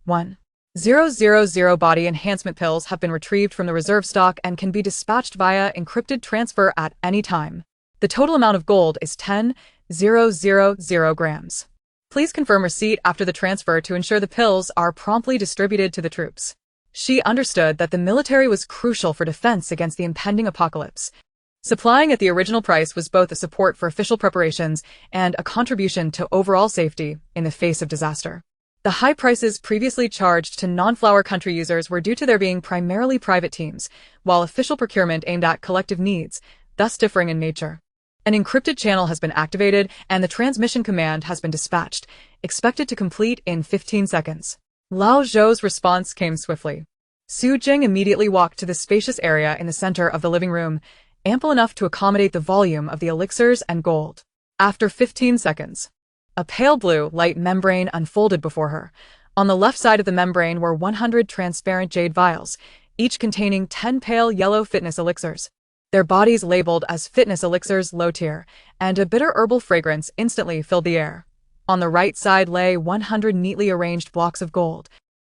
1,000. 000 body enhancement pills have been retrieved from the reserve stock and can be dispatched via encrypted transfer at any time. The total amount of gold is 10,000 grams. Please confirm receipt after the transfer to ensure the pills are promptly distributed to the troops. She understood that the military was crucial for defense against the impending apocalypse. Supplying at the original price was both a support for official preparations and a contribution to overall safety in the face of disaster. The high prices previously charged to non-flower country users were due to there being primarily private teams, while official procurement aimed at collective needs, thus differing in nature. An encrypted channel has been activated and the transmission command has been dispatched, expected to complete in 15 seconds. Lao Zhou's response came swiftly. Su Jing immediately walked to the spacious area in the center of the living room, ample enough to accommodate the volume of the elixirs and gold. After 15 seconds, a pale blue light membrane unfolded before her. On the left side of the membrane were 100 transparent jade vials, each containing 10 pale yellow fitness elixirs. Their bodies labeled as fitness elixirs low tier, and a bitter herbal fragrance instantly filled the air. On the right side lay 100 neatly arranged blocks of gold,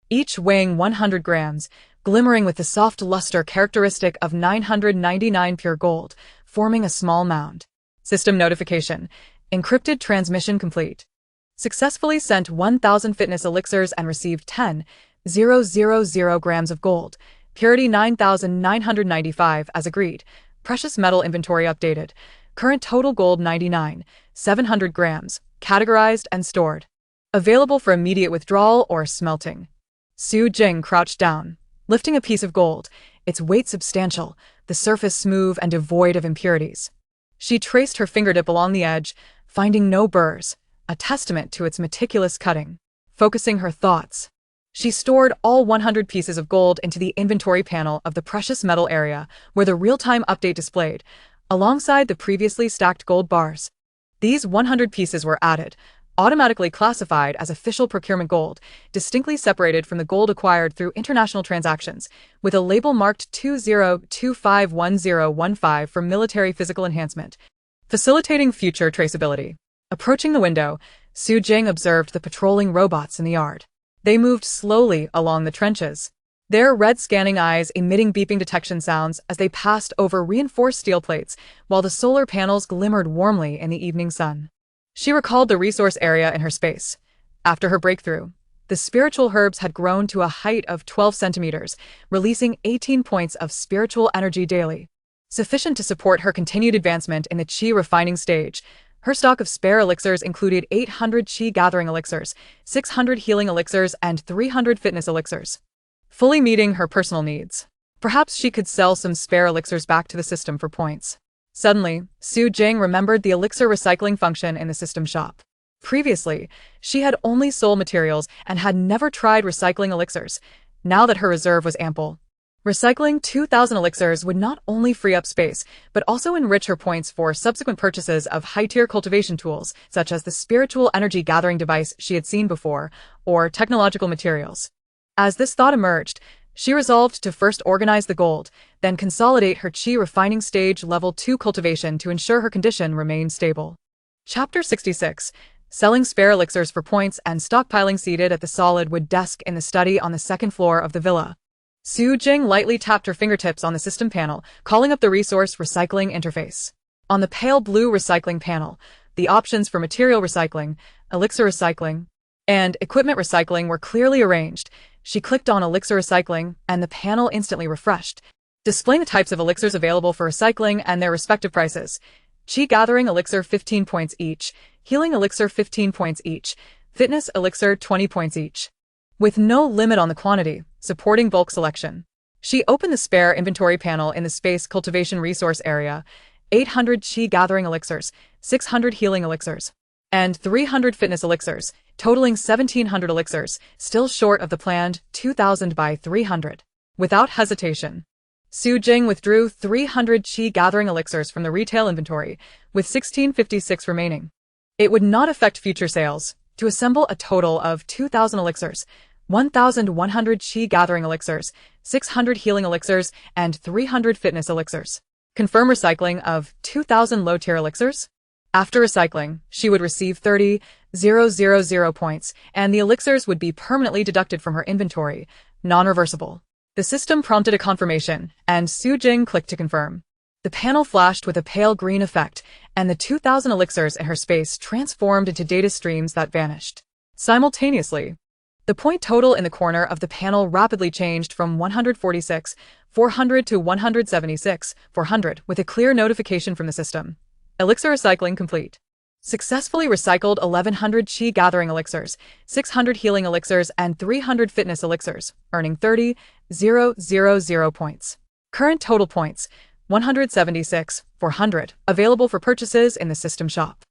each weighing 100 grams, glimmering with the soft luster characteristic of 999 pure gold, forming a small mound. System notification. Encrypted transmission complete. Successfully sent 1,000 fitness elixirs and received 10,000 grams of gold. Purity 9,995 as agreed. Precious metal inventory updated. Current total gold 99,700 grams. Categorized and stored. Available for immediate withdrawal or smelting. Su Jing crouched down, lifting a piece of gold, its weight substantial, the surface smooth and devoid of impurities. She traced her fingertip along the edge, finding no burrs, a testament to its meticulous cutting. Focusing her thoughts, she stored all 100 pieces of gold into the inventory panel of the precious metal area, where the real-time update displayed, alongside the previously stacked gold bars. These 100 pieces were added, automatically classified as official procurement gold, distinctly separated from the gold acquired through international transactions, with a label marked 20251015 for military physical enhancement, facilitating future traceability. Approaching the window, Su Jing observed the patrolling robots in the yard. They moved slowly along the trenches, their red scanning eyes emitting beeping detection sounds as they passed over reinforced steel plates, while the solar panels glimmered warmly in the evening sun. She recalled the resource area in her space. After her breakthrough, the spiritual herbs had grown to a height of 12 centimeters, releasing 18 points of spiritual energy daily, sufficient to support her continued advancement in the qi refining stage. Her stock of spare elixirs included 800 qi gathering elixirs, 600 healing elixirs, and 300 fitness elixirs, fully meeting her personal needs. Perhaps she could sell some spare elixirs back to the system for points. Suddenly, Su Jing remembered the elixir recycling function in the system shop. Previously, she had only sold materials and had never tried recycling elixirs. Now that her reserve was ample, recycling 2,000 elixirs would not only free up space, but also enrich her points for subsequent purchases of high-tier cultivation tools, such as the spiritual energy gathering device she had seen before, or technological materials. As this thought emerged, she resolved to first organize the gold, then consolidate her qi refining stage level 2 cultivation to ensure her condition remained stable. Chapter 66. Selling spare elixirs for points and stockpiling. Seated at the solid wood desk in the study on the second floor of the villa, Su Jing lightly tapped her fingertips on the system panel, calling up the resource recycling interface. On the pale blue recycling panel, the options for material recycling, elixir recycling, and equipment recycling were clearly arranged. She clicked on elixir recycling, and the panel instantly refreshed, displaying the types of elixirs available for recycling and their respective prices. Qi gathering elixir 15 points each, healing elixir 15 points each, fitness elixir 20 points each. With no limit on the quantity, supporting bulk selection. She opened the spare inventory panel in the space cultivation resource area. 800 qi gathering elixirs, 600 healing elixirs, and 300 fitness elixirs, totaling 1,700 elixirs, still short of the planned 2,000 by 300. Without hesitation, Su Jing withdrew 300 qi gathering elixirs from the retail inventory, with 1,656 remaining. It would not affect future sales, to assemble a total of 2,000 elixirs, 1,100 qi gathering elixirs, 600 healing elixirs, and 300 fitness elixirs. Confirm recycling of 2,000 low-tier elixirs. After recycling, she would receive 30,000 points, and the elixirs would be permanently deducted from her inventory, non-reversible. The system prompted a confirmation, and Su Jing clicked to confirm. The panel flashed with a pale green effect, and the 2,000 elixirs in her space transformed into data streams that vanished. Simultaneously, the point total in the corner of the panel rapidly changed from 146,400 to 176,400 with a clear notification from the system. Elixir recycling complete. Successfully recycled 1,100 chi gathering elixirs, 600 healing elixirs, and 300 fitness elixirs, earning 30,000 points. Current total points, 176,400, available for purchases in the system shop.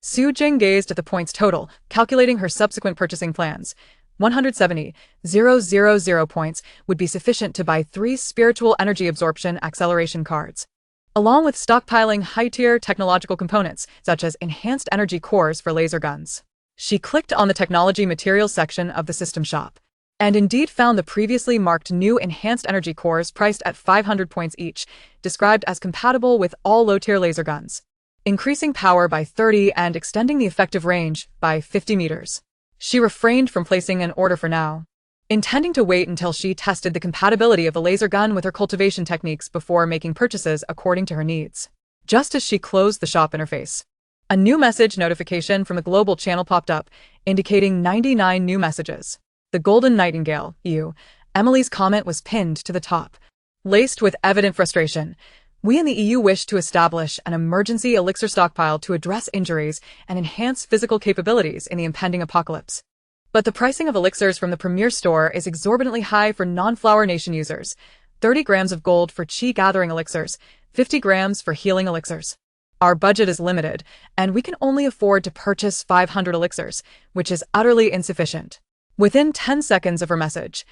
Su Jing gazed at the points total, calculating her subsequent purchasing plans. 170,000 points would be sufficient to buy 3 spiritual energy absorption acceleration cards, along with stockpiling high-tier technological components, such as enhanced energy cores for laser guns. She clicked on the technology materials section of the system shop, and indeed found the previously marked new enhanced energy cores priced at 500 points each, described as compatible with all low-tier laser guns, increasing power by 30 and extending the effective range by 50 meters. She refrained from placing an order for now, intending to wait until she tested the compatibility of the laser gun with her cultivation techniques before making purchases according to her needs. Just as she closed the shop interface, a new message notification from the global channel popped up, indicating 99 new messages. The Golden Nightingale, EU. Emily's comment was pinned to the top. Laced with evident frustration, we in the EU wish to establish an emergency elixir stockpile to address injuries and enhance physical capabilities in the impending apocalypse. But the pricing of elixirs from the Premier Store is exorbitantly high for non-Flower Nation users. 30 grams of gold for chi gathering elixirs, 50 grams for healing elixirs. Our budget is limited, and we can only afford to purchase 500 elixirs, which is utterly insufficient. Within 10 seconds of her message,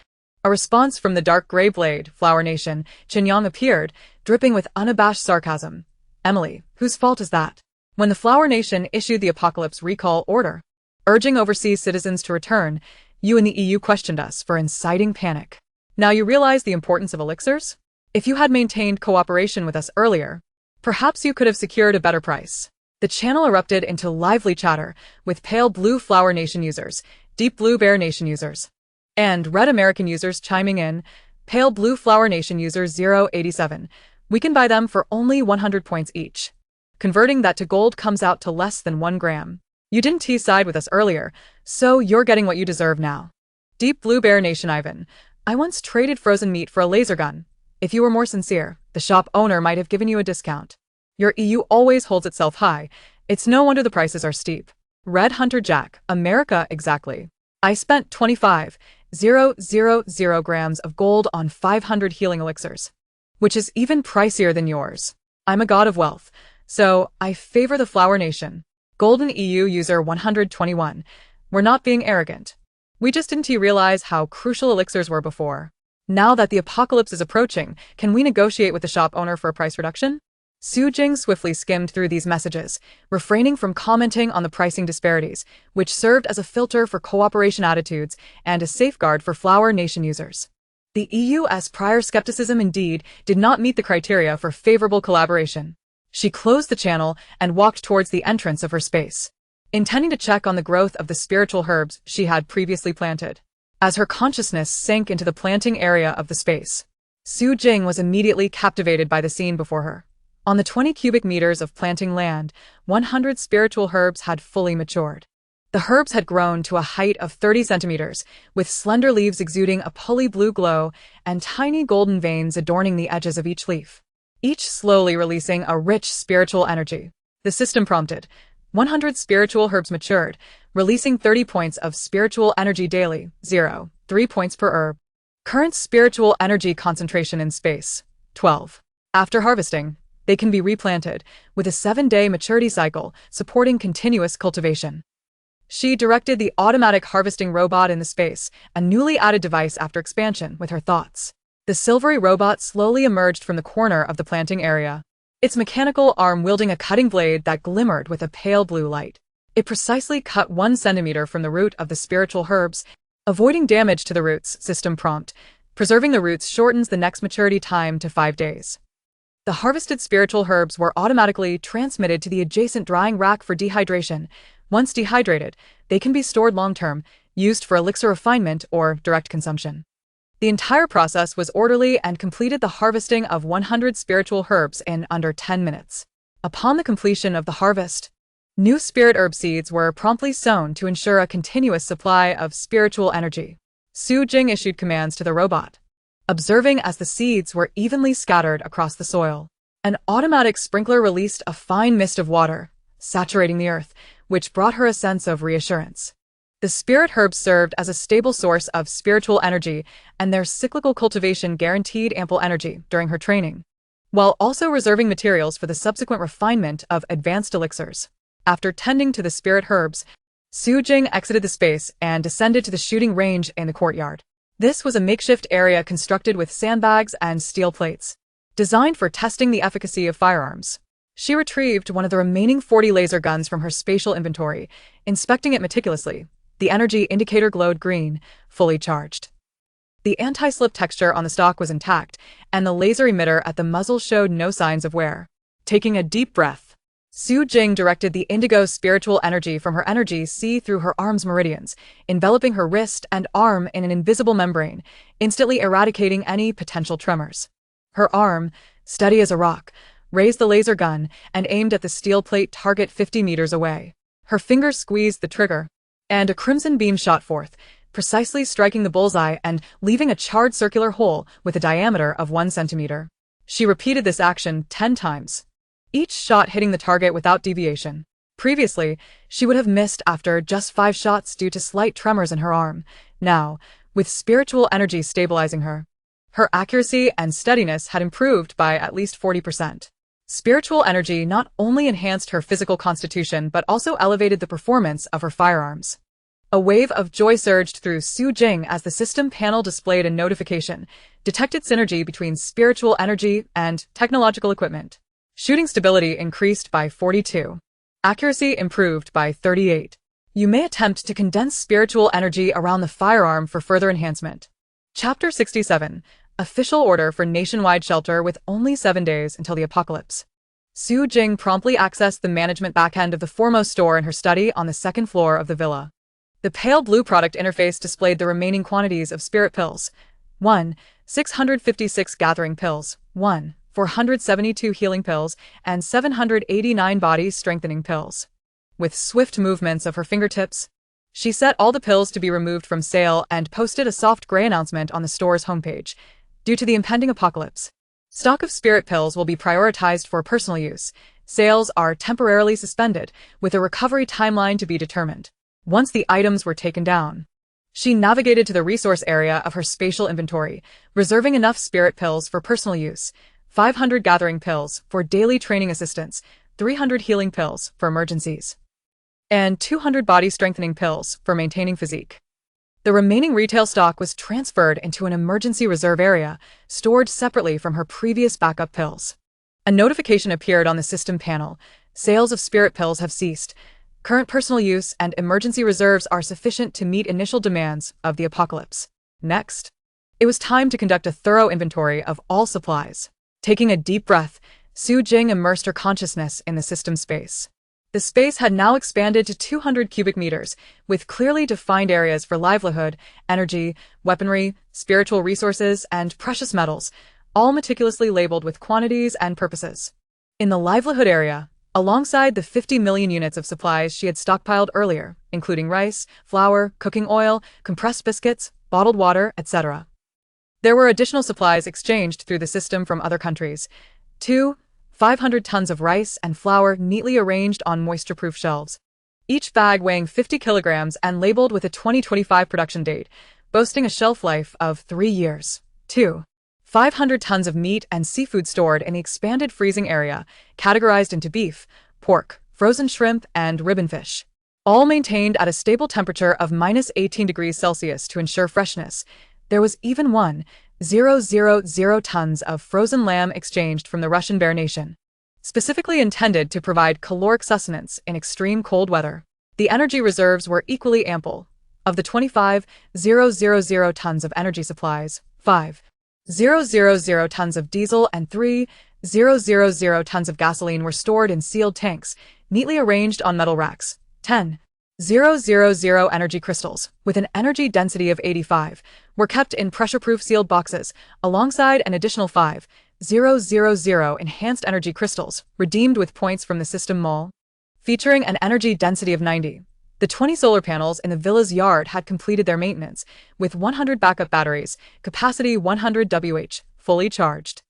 a response from the dark gray blade, Flower Nation, Qinyang appeared, dripping with unabashed sarcasm. Emily, whose fault is that? When the Flower Nation issued the apocalypse recall order, urging overseas citizens to return, you in the EU questioned us for inciting panic. Now you realize the importance of elixirs? If you had maintained cooperation with us earlier, perhaps you could have secured a better price. The channel erupted into lively chatter, with pale blue Flower Nation users, deep blue Bear Nation users, and red American users chiming in. Pale blue Flower Nation user 087. We can buy them for only 100 points each. Converting that to gold comes out to less than 1 gram. You didn't T-side with us earlier, so you're getting what you deserve now. Deep blue Bear Nation Ivan. I once traded frozen meat for a laser gun. If you were more sincere, the shop owner might have given you a discount. Your EU always holds itself high. It's no wonder the prices are steep. Red Hunter Jack, America exactly. I spent 25,000 grams of gold on 500 healing elixirs, which is even pricier than yours. I'm a god of wealth, so I favor the Flower Nation. Golden EU user 121. We're not being arrogant. We just didn't realize how crucial elixirs were before. Now that the apocalypse is approaching, can we negotiate with the shop owner for a price reduction? Su Jing swiftly skimmed through these messages, refraining from commenting on the pricing disparities, which served as a filter for cooperation attitudes and a safeguard for Flower Nation users. The EU's prior skepticism indeed did not meet the criteria for favorable collaboration. She closed the channel and walked towards the entrance of her space, intending to check on the growth of the spiritual herbs she had previously planted. As her consciousness sank into the planting area of the space, Su Jing was immediately captivated by the scene before her. On the 20 cubic meters of planting land, 100 spiritual herbs had fully matured. The herbs had grown to a height of 30 centimeters, with slender leaves exuding a pulley blue glow and tiny golden veins adorning the edges of each leaf, each slowly releasing a rich spiritual energy. The system prompted. 100 spiritual herbs matured, releasing 30 points of spiritual energy daily, 3 points per herb. Current spiritual energy concentration in space, 12. After harvesting, they can be replanted, with a 7-day maturity cycle supporting continuous cultivation. She directed the automatic harvesting robot in the space, a newly added device after expansion, with her thoughts. The silvery robot slowly emerged from the corner of the planting area, its mechanical arm wielding a cutting blade that glimmered with a pale blue light. It precisely cut 1 centimeter from the root of the spiritual herbs, avoiding damage to the roots. System prompt. Preserving the roots shortens the next maturity time to 5 days. The harvested spiritual herbs were automatically transmitted to the adjacent drying rack for dehydration. Once dehydrated, they can be stored long-term, used for elixir refinement or direct consumption. The entire process was orderly and completed the harvesting of 100 spiritual herbs in under 10 minutes. Upon the completion of the harvest, new spirit herb seeds were promptly sown to ensure a continuous supply of spiritual energy. Su Jing issued commands to the robot, observing as the seeds were evenly scattered across the soil. An automatic sprinkler released a fine mist of water, saturating the earth, which brought her a sense of reassurance. The spirit herbs served as a stable source of spiritual energy, and their cyclical cultivation guaranteed ample energy during her training, while also reserving materials for the subsequent refinement of advanced elixirs. After tending to the spirit herbs, Su Jing exited the space and descended to the shooting range in the courtyard. This was a makeshift area constructed with sandbags and steel plates, designed for testing the efficacy of firearms. She retrieved one of the remaining 40 laser guns from her spatial inventory, inspecting it meticulously. The energy indicator glowed green, fully charged. The anti-slip texture on the stock was intact, and the laser emitter at the muzzle showed no signs of wear. Taking a deep breath, Su Jing directed the indigo spiritual energy from her energy sea through her arm's meridians, enveloping her wrist and arm in an invisible membrane, instantly eradicating any potential tremors. Her arm, steady as a rock, raised the laser gun and aimed at the steel plate target 50 meters away. Her fingers squeezed the trigger, and a crimson beam shot forth, precisely striking the bullseye and leaving a charred circular hole with a diameter of 1 centimeter. She repeated this action 10 times, each shot hitting the target without deviation. Previously, she would have missed after just 5 shots due to slight tremors in her arm. Now, with spiritual energy stabilizing her, her accuracy and steadiness had improved by at least 40%. Spiritual energy not only enhanced her physical constitution but also elevated the performance of her firearms. A wave of joy surged through Su Jing as the system panel displayed a notification, detected synergy between spiritual energy and technological equipment. Shooting stability increased by 42. Accuracy improved by 38. You may attempt to condense spiritual energy around the firearm for further enhancement. Chapter 67. Official order for nationwide shelter with only 7 days until the apocalypse. Su Jing promptly accessed the management backend of the foremost store in her study on the 2nd floor of the villa. The pale blue product interface displayed the remaining quantities of spirit pills. 1. 656 gathering pills. 1. 472 healing pills, and 789 body strengthening pills. With swift movements of her fingertips, she set all the pills to be removed from sale and posted a soft gray announcement on the store's homepage. Due to the impending apocalypse, stock of spirit pills will be prioritized for personal use. Sales are temporarily suspended, with a recovery timeline to be determined. Once the items were taken down, she navigated to the resource area of her spatial inventory, reserving enough spirit pills for personal use, 500 gathering pills for daily training assistance, 300 healing pills for emergencies, and 200 body strengthening pills for maintaining physique. The remaining retail stock was transferred into an emergency reserve area, stored separately from her previous backup pills. A notification appeared on the system panel. Sales of spirit pills have ceased. Current personal use and emergency reserves are sufficient to meet initial demands of the apocalypse. Next, it was time to conduct a thorough inventory of all supplies. Taking a deep breath, Su Jing immersed her consciousness in the system space. The space had now expanded to 200 cubic meters, with clearly defined areas for livelihood, energy, weaponry, spiritual resources, and precious metals, all meticulously labeled with quantities and purposes. In the livelihood area, alongside the 50 million units of supplies she had stockpiled earlier, including rice, flour, cooking oil, compressed biscuits, bottled water, etc., there were additional supplies exchanged through the system from other countries. 500 tons of rice and flour neatly arranged on moisture-proof shelves, each bag weighing 50 kilograms and labeled with a 2025 production date, boasting a shelf life of 3 years. 500 tons of meat and seafood stored in the expanded freezing area, categorized into beef, pork, frozen shrimp, and ribbon fish, all maintained at a stable temperature of -18 degrees Celsius to ensure freshness. There was even 1,000 tons of frozen lamb exchanged from the Russian Bear Nation, specifically intended to provide caloric sustenance in extreme cold weather. The energy reserves were equally ample. Of the 25,000 tons of energy supplies, 5,000 tons of diesel and 3,000 0.000 tons of gasoline were stored in sealed tanks, neatly arranged on metal racks. 10.000 energy crystals, with an energy density of 85, were kept in pressure-proof sealed boxes, alongside an additional 5.000 enhanced energy crystals, redeemed with points from the system mall. Featuring an energy density of 90, the 20 solar panels in the villa's yard had completed their maintenance, with 100 backup batteries, capacity 100 Wh, fully charged.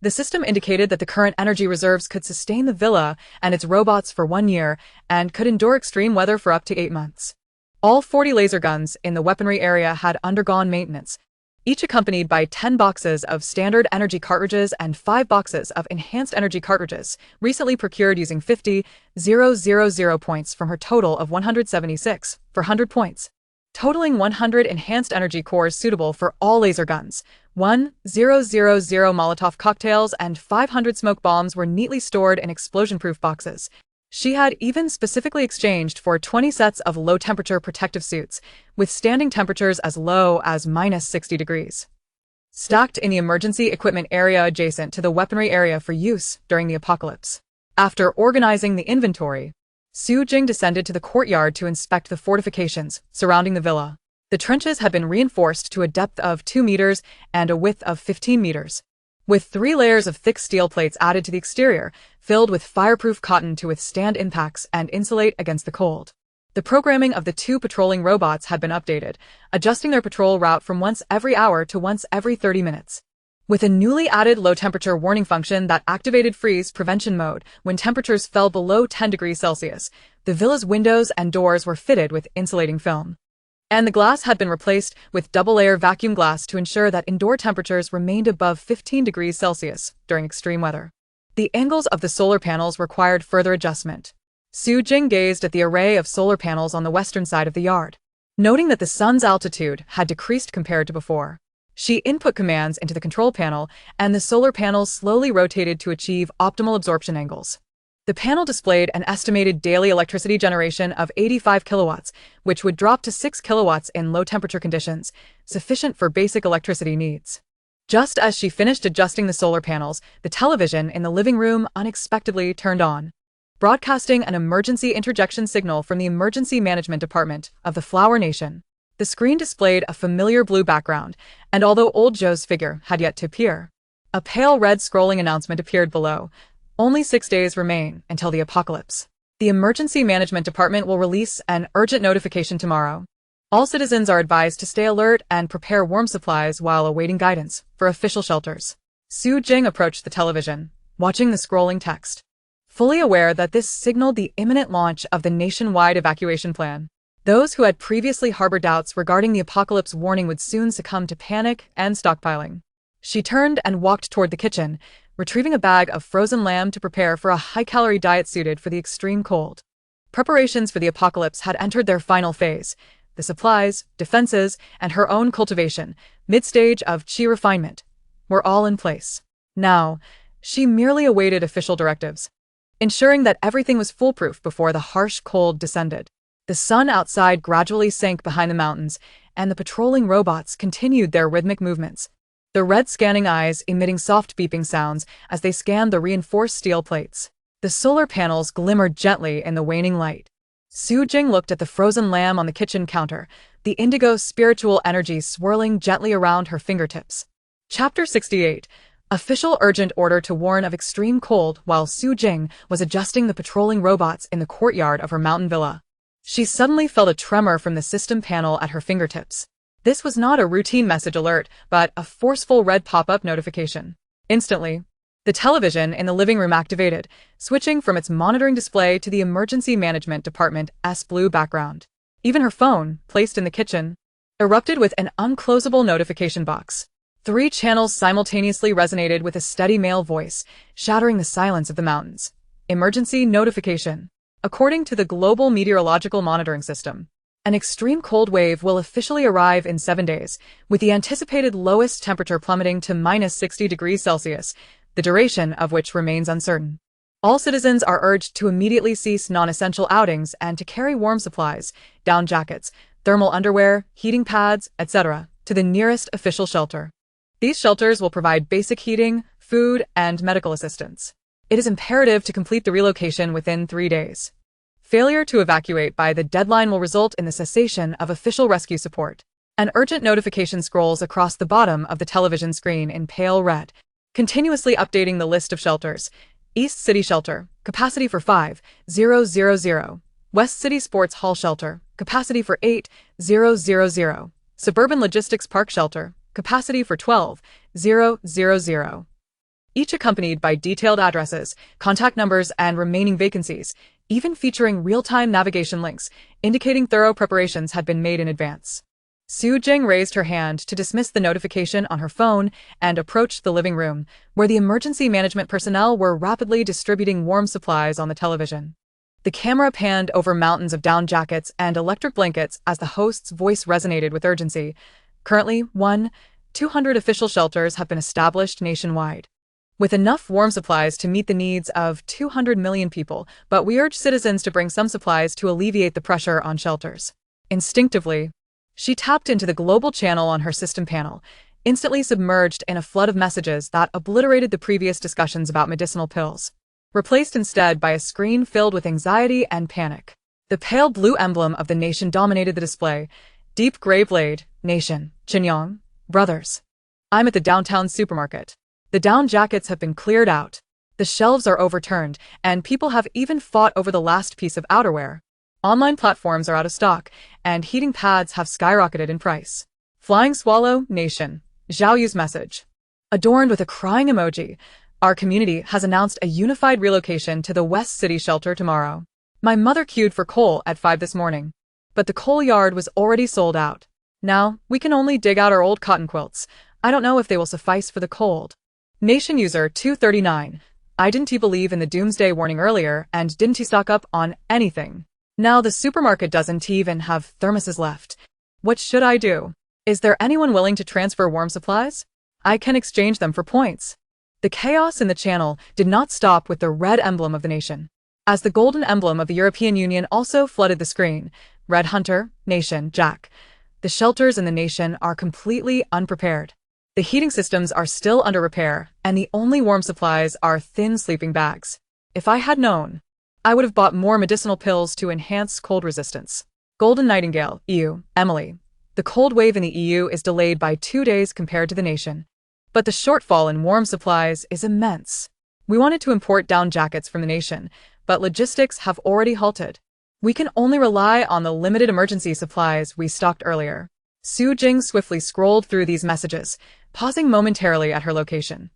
The system indicated that the current energy reserves could sustain the villa and its robots for 1 year and could endure extreme weather for up to 8 months. All 40 laser guns in the weaponry area had undergone maintenance, each accompanied by 10 boxes of standard energy cartridges and 5 boxes of enhanced energy cartridges, recently procured using 50,000 points from her total of 176 for 100 points. Totaling 100 enhanced energy cores suitable for all laser guns. 1,000 Molotov cocktails and 500 smoke bombs were neatly stored in explosion-proof boxes. She had even specifically exchanged for 20 sets of low-temperature protective suits, withstanding temperatures as low as -60 degrees. Stacked in the emergency equipment area adjacent to the weaponry area for use during the apocalypse. After organizing the inventory, Su Jing descended to the courtyard to inspect the fortifications surrounding the villa. The trenches had been reinforced to a depth of 2 meters and a width of 15 meters, with 3 layers of thick steel plates added to the exterior, filled with fireproof cotton to withstand impacts and insulate against the cold. The programming of the 2 patrolling robots had been updated, adjusting their patrol route from once every hour to once every 30 minutes. With a newly added low-temperature warning function that activated freeze prevention mode when temperatures fell below 10 degrees Celsius, the villa's windows and doors were fitted with insulating film. And the glass had been replaced with double-layer vacuum glass to ensure that indoor temperatures remained above 15 degrees Celsius during extreme weather. The angles of the solar panels required further adjustment. Su Jing gazed at the array of solar panels on the western side of the yard, noting that the sun's altitude had decreased compared to before. She input commands into the control panel, and the solar panels slowly rotated to achieve optimal absorption angles. The panel displayed an estimated daily electricity generation of 85 kilowatts, which would drop to 6 kilowatts in low-temperature conditions, sufficient for basic electricity needs. Just as she finished adjusting the solar panels, the television in the living room unexpectedly turned on, broadcasting an emergency interjection signal from the Emergency Management Department of the Flower Nation. The screen displayed a familiar blue background, and although old Joe's figure had yet to appear, a pale red scrolling announcement appeared below. Only 6 days remain until the apocalypse. The Emergency Management Department will release an urgent notification tomorrow. All citizens are advised to stay alert and prepare warm supplies while awaiting guidance for official shelters. Su Jing approached the television, watching the scrolling text, fully aware that this signaled the imminent launch of the nationwide evacuation plan. Those who had previously harbored doubts regarding the apocalypse warning would soon succumb to panic and stockpiling. She turned and walked toward the kitchen, retrieving a bag of frozen lamb to prepare for a high-calorie diet suited for the extreme cold. Preparations for the apocalypse had entered their final phase. The supplies, defenses, and her own cultivation, mid-stage of chi refinement, were all in place. Now, she merely awaited official directives, ensuring that everything was foolproof before the harsh cold descended. The sun outside gradually sank behind the mountains, and the patrolling robots continued their rhythmic movements, the red scanning eyes emitting soft beeping sounds as they scanned the reinforced steel plates. The solar panels glimmered gently in the waning light. Su Jing looked at the frozen lamb on the kitchen counter, the indigo spiritual energy swirling gently around her fingertips. Chapter 68. Official urgent order to warn of extreme cold while Su Jing was adjusting the patrolling robots in the courtyard of her mountain villa. She suddenly felt a tremor from the system panel at her fingertips. This was not a routine message alert, but a forceful red pop-up notification. Instantly, the television in the living room activated, switching from its monitoring display to the Emergency Management Department's blue background. Even her phone, placed in the kitchen, erupted with an unclosable notification box. 3 channels simultaneously resonated with a steady male voice, shattering the silence of the mountains. Emergency notification. According to the Global Meteorological Monitoring System, an extreme cold wave will officially arrive in 7 days, with the anticipated lowest temperature plummeting to -60 degrees Celsius, the duration of which remains uncertain. All citizens are urged to immediately cease non-essential outings and to carry warm supplies, down jackets, thermal underwear, heating pads, etc., to the nearest official shelter. These shelters will provide basic heating, food, and medical assistance. It is imperative to complete the relocation within 3 days. Failure to evacuate by the deadline will result in the cessation of official rescue support. An urgent notification scrolls across the bottom of the television screen in pale red, continuously updating the list of shelters. East City Shelter, capacity for 5,000. West City Sports Hall Shelter, capacity for 8,000. Suburban Logistics Park Shelter, capacity for 12,000. Each accompanied by detailed addresses, contact numbers, and remaining vacancies, even featuring real-time navigation links, indicating thorough preparations had been made in advance. Su Jing raised her hand to dismiss the notification on her phone and approached the living room, where the emergency management personnel were rapidly distributing warm supplies on the television. The camera panned over mountains of down jackets and electric blankets as the host's voice resonated with urgency. Currently, 200 official shelters have been established nationwide, with enough warm supplies to meet the needs of 200 million people, but we urge citizens to bring some supplies to alleviate the pressure on shelters. Instinctively, she tapped into the global channel on her system panel, instantly submerged in a flood of messages that obliterated the previous discussions about medicinal pills, replaced instead by a screen filled with anxiety and panic. The pale blue emblem of the nation dominated the display. Deep gray blade, nation, Chinyong, brothers. I'm at the downtown supermarket. The down jackets have been cleared out. The shelves are overturned, and people have even fought over the last piece of outerwear. Online platforms are out of stock, and heating pads have skyrocketed in price. Flying Swallow, Nation. Zhao Yu's message. Adorned with a crying emoji, our community has announced a unified relocation to the West City Shelter tomorrow. My mother queued for coal at 5 this morning, but the coal yard was already sold out. Now, we can only dig out our old cotton quilts. I don't know if they will suffice for the cold. Nation user 239. Didn't you believe in the Doomsday warning earlier, and didn't you stock up on anything? Now the supermarket doesn't even have thermoses left. What should I do? Is there anyone willing to transfer warm supplies? I can exchange them for points. The chaos in the channel did not stop with the red emblem of the nation, as the golden emblem of the European Union also flooded the screen. Red Hunter, Nation, Jack. The shelters in the nation are completely unprepared. The heating systems are still under repair, and the only warm supplies are thin sleeping bags. If I had known, I would have bought more medicinal pills to enhance cold resistance. Golden Nightingale, EU, Emily. The cold wave in the EU is delayed by 2 days compared to the nation, but the shortfall in warm supplies is immense. We wanted to import down jackets from the nation, but logistics have already halted. We can only rely on the limited emergency supplies we stocked earlier. Su Jing swiftly scrolled through these messages, pausing momentarily at her location.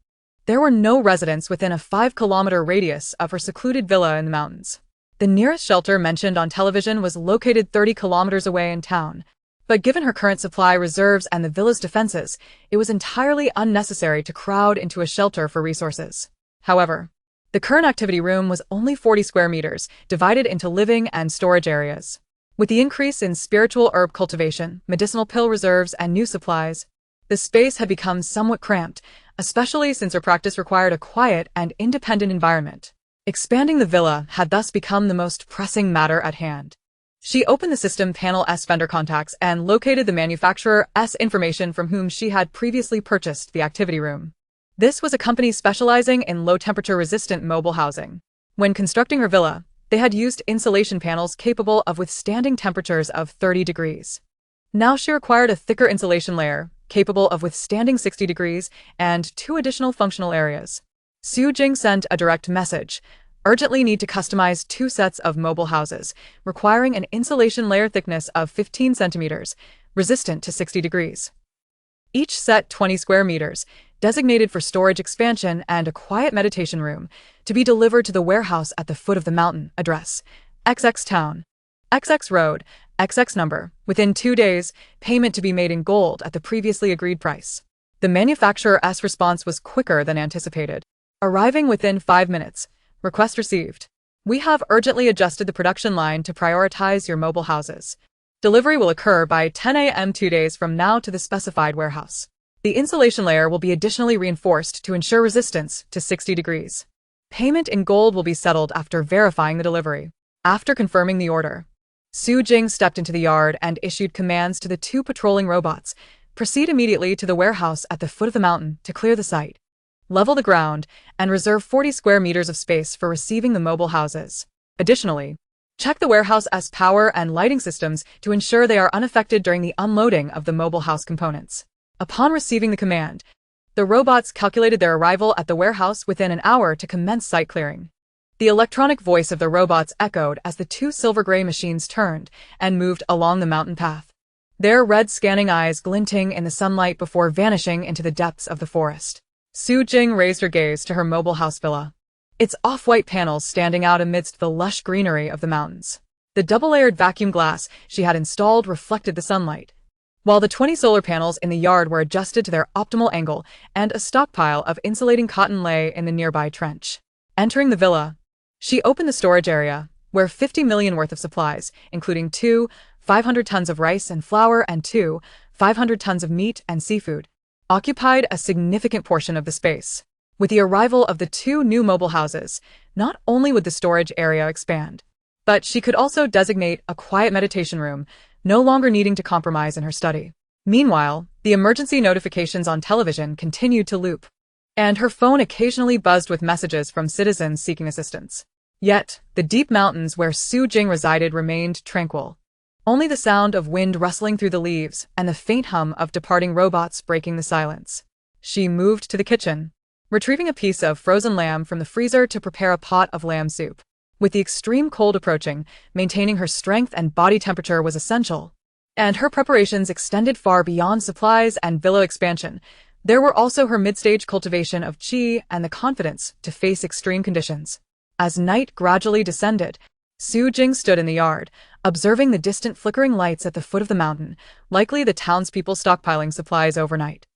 There were no residents within a 5-kilometer radius of her secluded villa in the mountains. The nearest shelter mentioned on television was located 30 kilometers away in town, but given her current supply reserves and the villa's defenses, it was entirely unnecessary to crowd into a shelter for resources. However, the current activity room was only 40 square meters, divided into living and storage areas. With the increase in spiritual herb cultivation, medicinal pill reserves, and new supplies, the space had become somewhat cramped, especially since her practice required a quiet and independent environment. Expanding the villa had thus become the most pressing matter at hand. She opened the system panel S vendor contacts and located the manufacturer S information from whom she had previously purchased the activity room. This was a company specializing in low-temperature resistant mobile housing. When constructing her villa, they had used insulation panels capable of withstanding temperatures of 30 degrees. Now she required a thicker insulation layer, capable of withstanding 60 degrees, and 2 additional functional areas. Su Jing sent a direct message. Urgently need to customize 2 sets of mobile houses, requiring an insulation layer thickness of 15 centimeters, resistant to 60 degrees. Each set 20 square meters, designated for storage expansion and a quiet meditation room, to be delivered to the warehouse at the foot of the mountain. Address: XX Town, XX Road, XX Number. Within 2 days, payment to be made in gold at the previously agreed price. The manufacturer's response was quicker than anticipated, arriving within 5 minutes. Request received. We have urgently adjusted the production line to prioritize your mobile houses. Delivery will occur by 10 a.m. 2 days from now to the specified warehouse. The insulation layer will be additionally reinforced to ensure resistance to 60 degrees. Payment in gold will be settled after verifying the delivery. After confirming the order, Su Jing stepped into the yard and issued commands to the 2 patrolling robots. Proceed immediately to the warehouse at the foot of the mountain to clear the site. level the ground, and reserve 40 square meters of space for receiving the mobile houses. Additionally, check the warehouse's power and lighting systems to ensure they are unaffected during the unloading of the mobile house components. Upon receiving the command, the robots calculated their arrival at the warehouse within an hour to commence site clearing. The electronic voice of the robots echoed as the two silver-gray machines turned and moved along the mountain path, their red scanning eyes glinting in the sunlight before vanishing into the depths of the forest. Su Jing raised her gaze to her mobile house villa, its off-white panels standing out amidst the lush greenery of the mountains. The double-layered vacuum glass she had installed reflected the sunlight, while the 20 solar panels in the yard were adjusted to their optimal angle, and a stockpile of insulating cotton lay in the nearby trench. Entering the villa, she opened the storage area, where 50 million worth of supplies, including 500 tons of rice and flour and 500 tons of meat and seafood, occupied a significant portion of the space. With the arrival of the two new mobile houses, not only would the storage area expand, but she could also designate a quiet meditation room, no longer needing to compromise in her study. Meanwhile, the emergency notifications on television continued to loop, and her phone occasionally buzzed with messages from citizens seeking assistance. Yet, the deep mountains where Su Jing resided remained tranquil. Only the sound of wind rustling through the leaves and the faint hum of departing robots breaking the silence. She moved to the kitchen, retrieving a piece of frozen lamb from the freezer to prepare a pot of lamb soup. With the extreme cold approaching, maintaining her strength and body temperature was essential, and her preparations extended far beyond supplies and villa expansion. There were also her mid-stage cultivation of qi and the confidence to face extreme conditions. As night gradually descended, Su Jing stood in the yard, observing the distant flickering lights at the foot of the mountain, likely the townspeople stockpiling supplies overnight.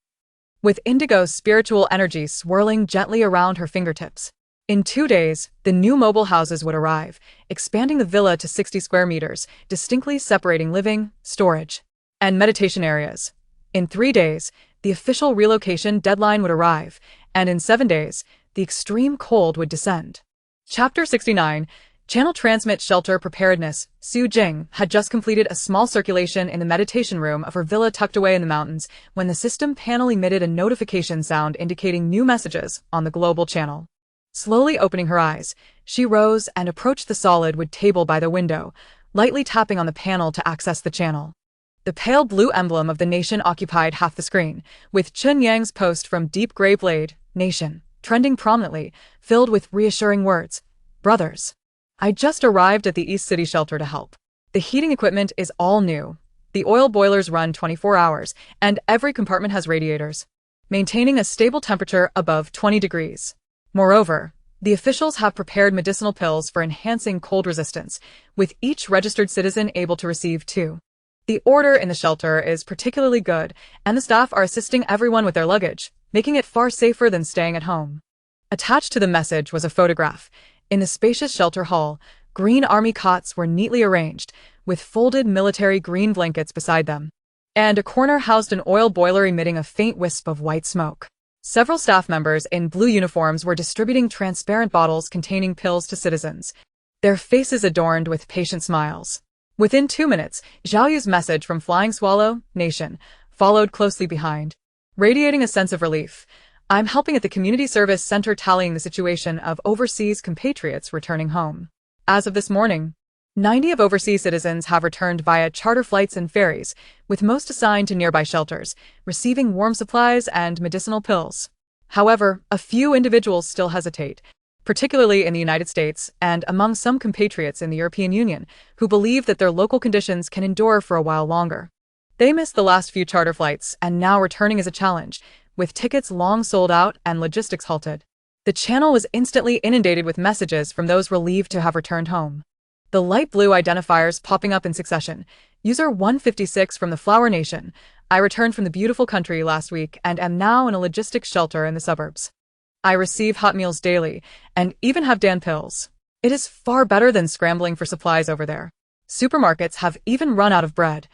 With indigo spiritual energy swirling gently around her fingertips. In 2 days, the new mobile houses would arrive, expanding the villa to 60 square meters, distinctly separating living, storage, and meditation areas. In 3 days, the official relocation deadline would arrive, and in 7 days, the extreme cold would descend. Chapter 69, Channel Transmit Shelter Preparedness. Su Jing had just completed a small circulation in the meditation room of her villa tucked away in the mountains when the system panel emitted a notification sound indicating new messages on the global channel. Slowly opening her eyes, she rose and approached the solid wood table by the window, lightly tapping on the panel to access the channel. The pale blue emblem of the nation occupied half the screen, with Chun Yang's post from Deep Grey Blade, Nation, trending prominently, filled with reassuring words. Brothers, I just arrived at the East City shelter to help. The heating equipment is all new. The oil boilers run 24 hours, and every compartment has radiators, maintaining a stable temperature above 20 degrees. Moreover, the officials have prepared medicinal pills for enhancing cold resistance, with each registered citizen able to receive 2. The order in the shelter is particularly good, and the staff are assisting everyone with their luggage, making it far safer than staying at home. Attached to the message was a photograph. In the spacious shelter hall, green army cots were neatly arranged, with folded military green blankets beside them, and a corner housed an oil boiler emitting a faint wisp of white smoke. Several staff members in blue uniforms were distributing transparent bottles containing pills to citizens, their faces adorned with patient smiles. Within 2 minutes, Zhao Yu's message from Flying Swallow, Nation, followed closely behind, radiating a sense of relief. I'm helping at the Community Service Center tallying the situation of overseas compatriots returning home. As of this morning, 90 of overseas citizens have returned via charter flights and ferries, with most assigned to nearby shelters, receiving warm supplies and medicinal pills. However, a few individuals still hesitate, particularly in the United States and among some compatriots in the European Union, who believe that their local conditions can endure for a while longer. They missed the last few charter flights, and now returning is a challenge, with tickets long sold out and logistics halted. The channel was instantly inundated with messages from those relieved to have returned home. The light blue identifiers popping up in succession. User 156 from the Flower Nation. I returned from the beautiful country last week and am now in a logistics shelter in the suburbs. I receive hot meals daily, and even have Dan pills. It is far better than scrambling for supplies over there. Supermarkets have even run out of bread,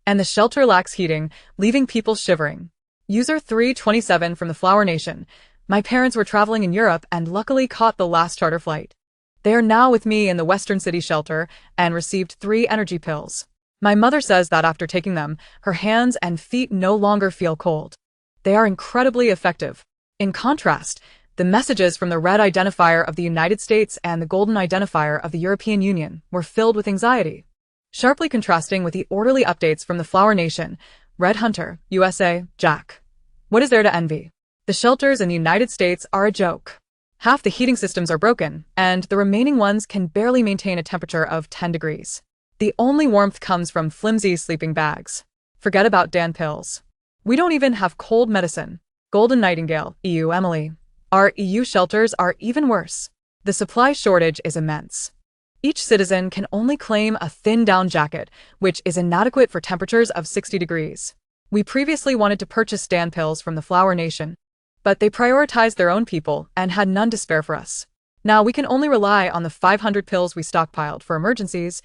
and the shelter lacks heating, leaving people shivering. User 327 from the Flower Nation. My parents were traveling in Europe and luckily caught the last charter flight. They are now with me in the Western City shelter and received 3 energy pills. My mother says that after taking them, her hands and feet no longer feel cold. They are incredibly effective. In contrast, the messages from the red identifier of the United States and the golden identifier of the European Union were filled with anxiety, sharply contrasting with the orderly updates from the Flower Nation, Red Hunter, USA, Jack. What is there to envy? The shelters in the United States are a joke. Half the heating systems are broken, and the remaining ones can barely maintain a temperature of 10 degrees. The only warmth comes from flimsy sleeping bags. Forget about Dan pills. We don't even have cold medicine. Golden Nightingale, EU Emily. Our EU shelters are even worse. The supply shortage is immense. Each citizen can only claim a thin down jacket, which is inadequate for temperatures of 60 degrees. We previously wanted to purchase Dan pills from the Flower Nation, but they prioritized their own people and had none to spare for us. Now we can only rely on the 500 pills we stockpiled for emergencies,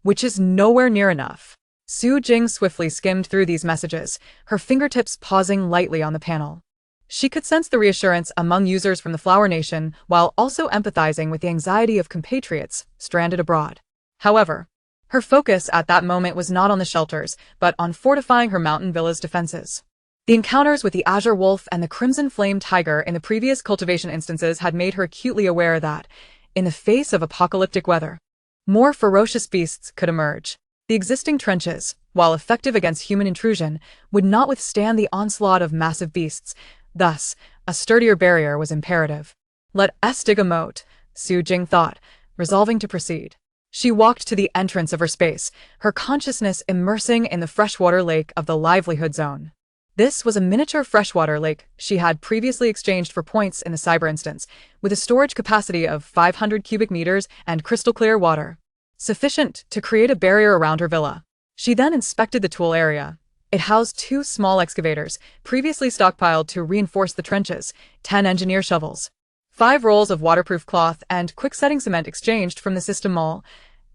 which is nowhere near enough. Su Jing swiftly skimmed through these messages, her fingertips pausing lightly on the panel. She could sense the reassurance among users from the Flower Nation while also empathizing with the anxiety of compatriots stranded abroad. However, her focus at that moment was not on the shelters, but on fortifying her mountain villa's defenses. The encounters with the Azure Wolf and the Crimson Flame Tiger in the previous cultivation instances had made her acutely aware that, in the face of apocalyptic weather, more ferocious beasts could emerge. The existing trenches, while effective against human intrusion, would not withstand the onslaught of massive beasts. Thus, a sturdier barrier was imperative. Let us dig a moat, Su Jing thought, resolving to proceed. She walked to the entrance of her space, her consciousness immersing in the freshwater lake of the livelihood zone. This was a miniature freshwater lake she had previously exchanged for points in the cyber instance, with a storage capacity of 500 cubic meters and crystal-clear water, sufficient to create a barrier around her villa. She then inspected the tool area. It housed 2 small excavators, previously stockpiled to reinforce the trenches, 10 engineer shovels, 5 rolls of waterproof cloth and quick-setting cement exchanged from the system mall,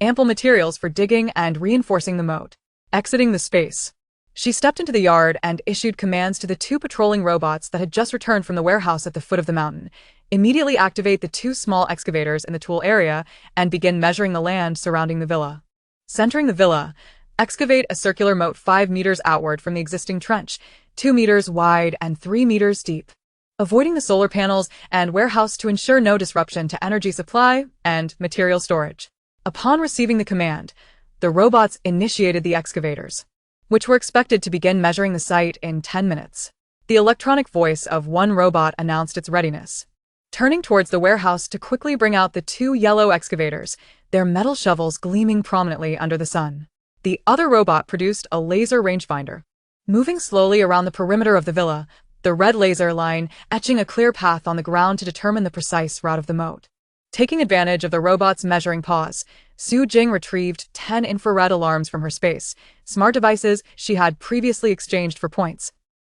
ample materials for digging and reinforcing the moat. Exiting the space, she stepped into the yard and issued commands to the 2 patrolling robots that had just returned from the warehouse at the foot of the mountain. Immediately activate the 2 small excavators in the tool area and begin measuring the land surrounding the villa. Centering the villa, excavate a circular moat 5 meters outward from the existing trench, 2 meters wide and 3 meters deep, avoiding the solar panels and warehouse to ensure no disruption to energy supply and material storage. Upon receiving the command, the robots initiated the excavators, which were expected to begin measuring the site in 10 minutes. The electronic voice of one robot announced its readiness. Turning towards the warehouse to quickly bring out the 2 yellow excavators, their metal shovels gleaming prominently under the sun. The other robot produced a laser rangefinder. Moving slowly around the perimeter of the villa, the red laser line etching a clear path on the ground to determine the precise route of the moat. Taking advantage of the robot's measuring pause, Su Jing retrieved 10 infrared alarms from her space, smart devices she had previously exchanged for points.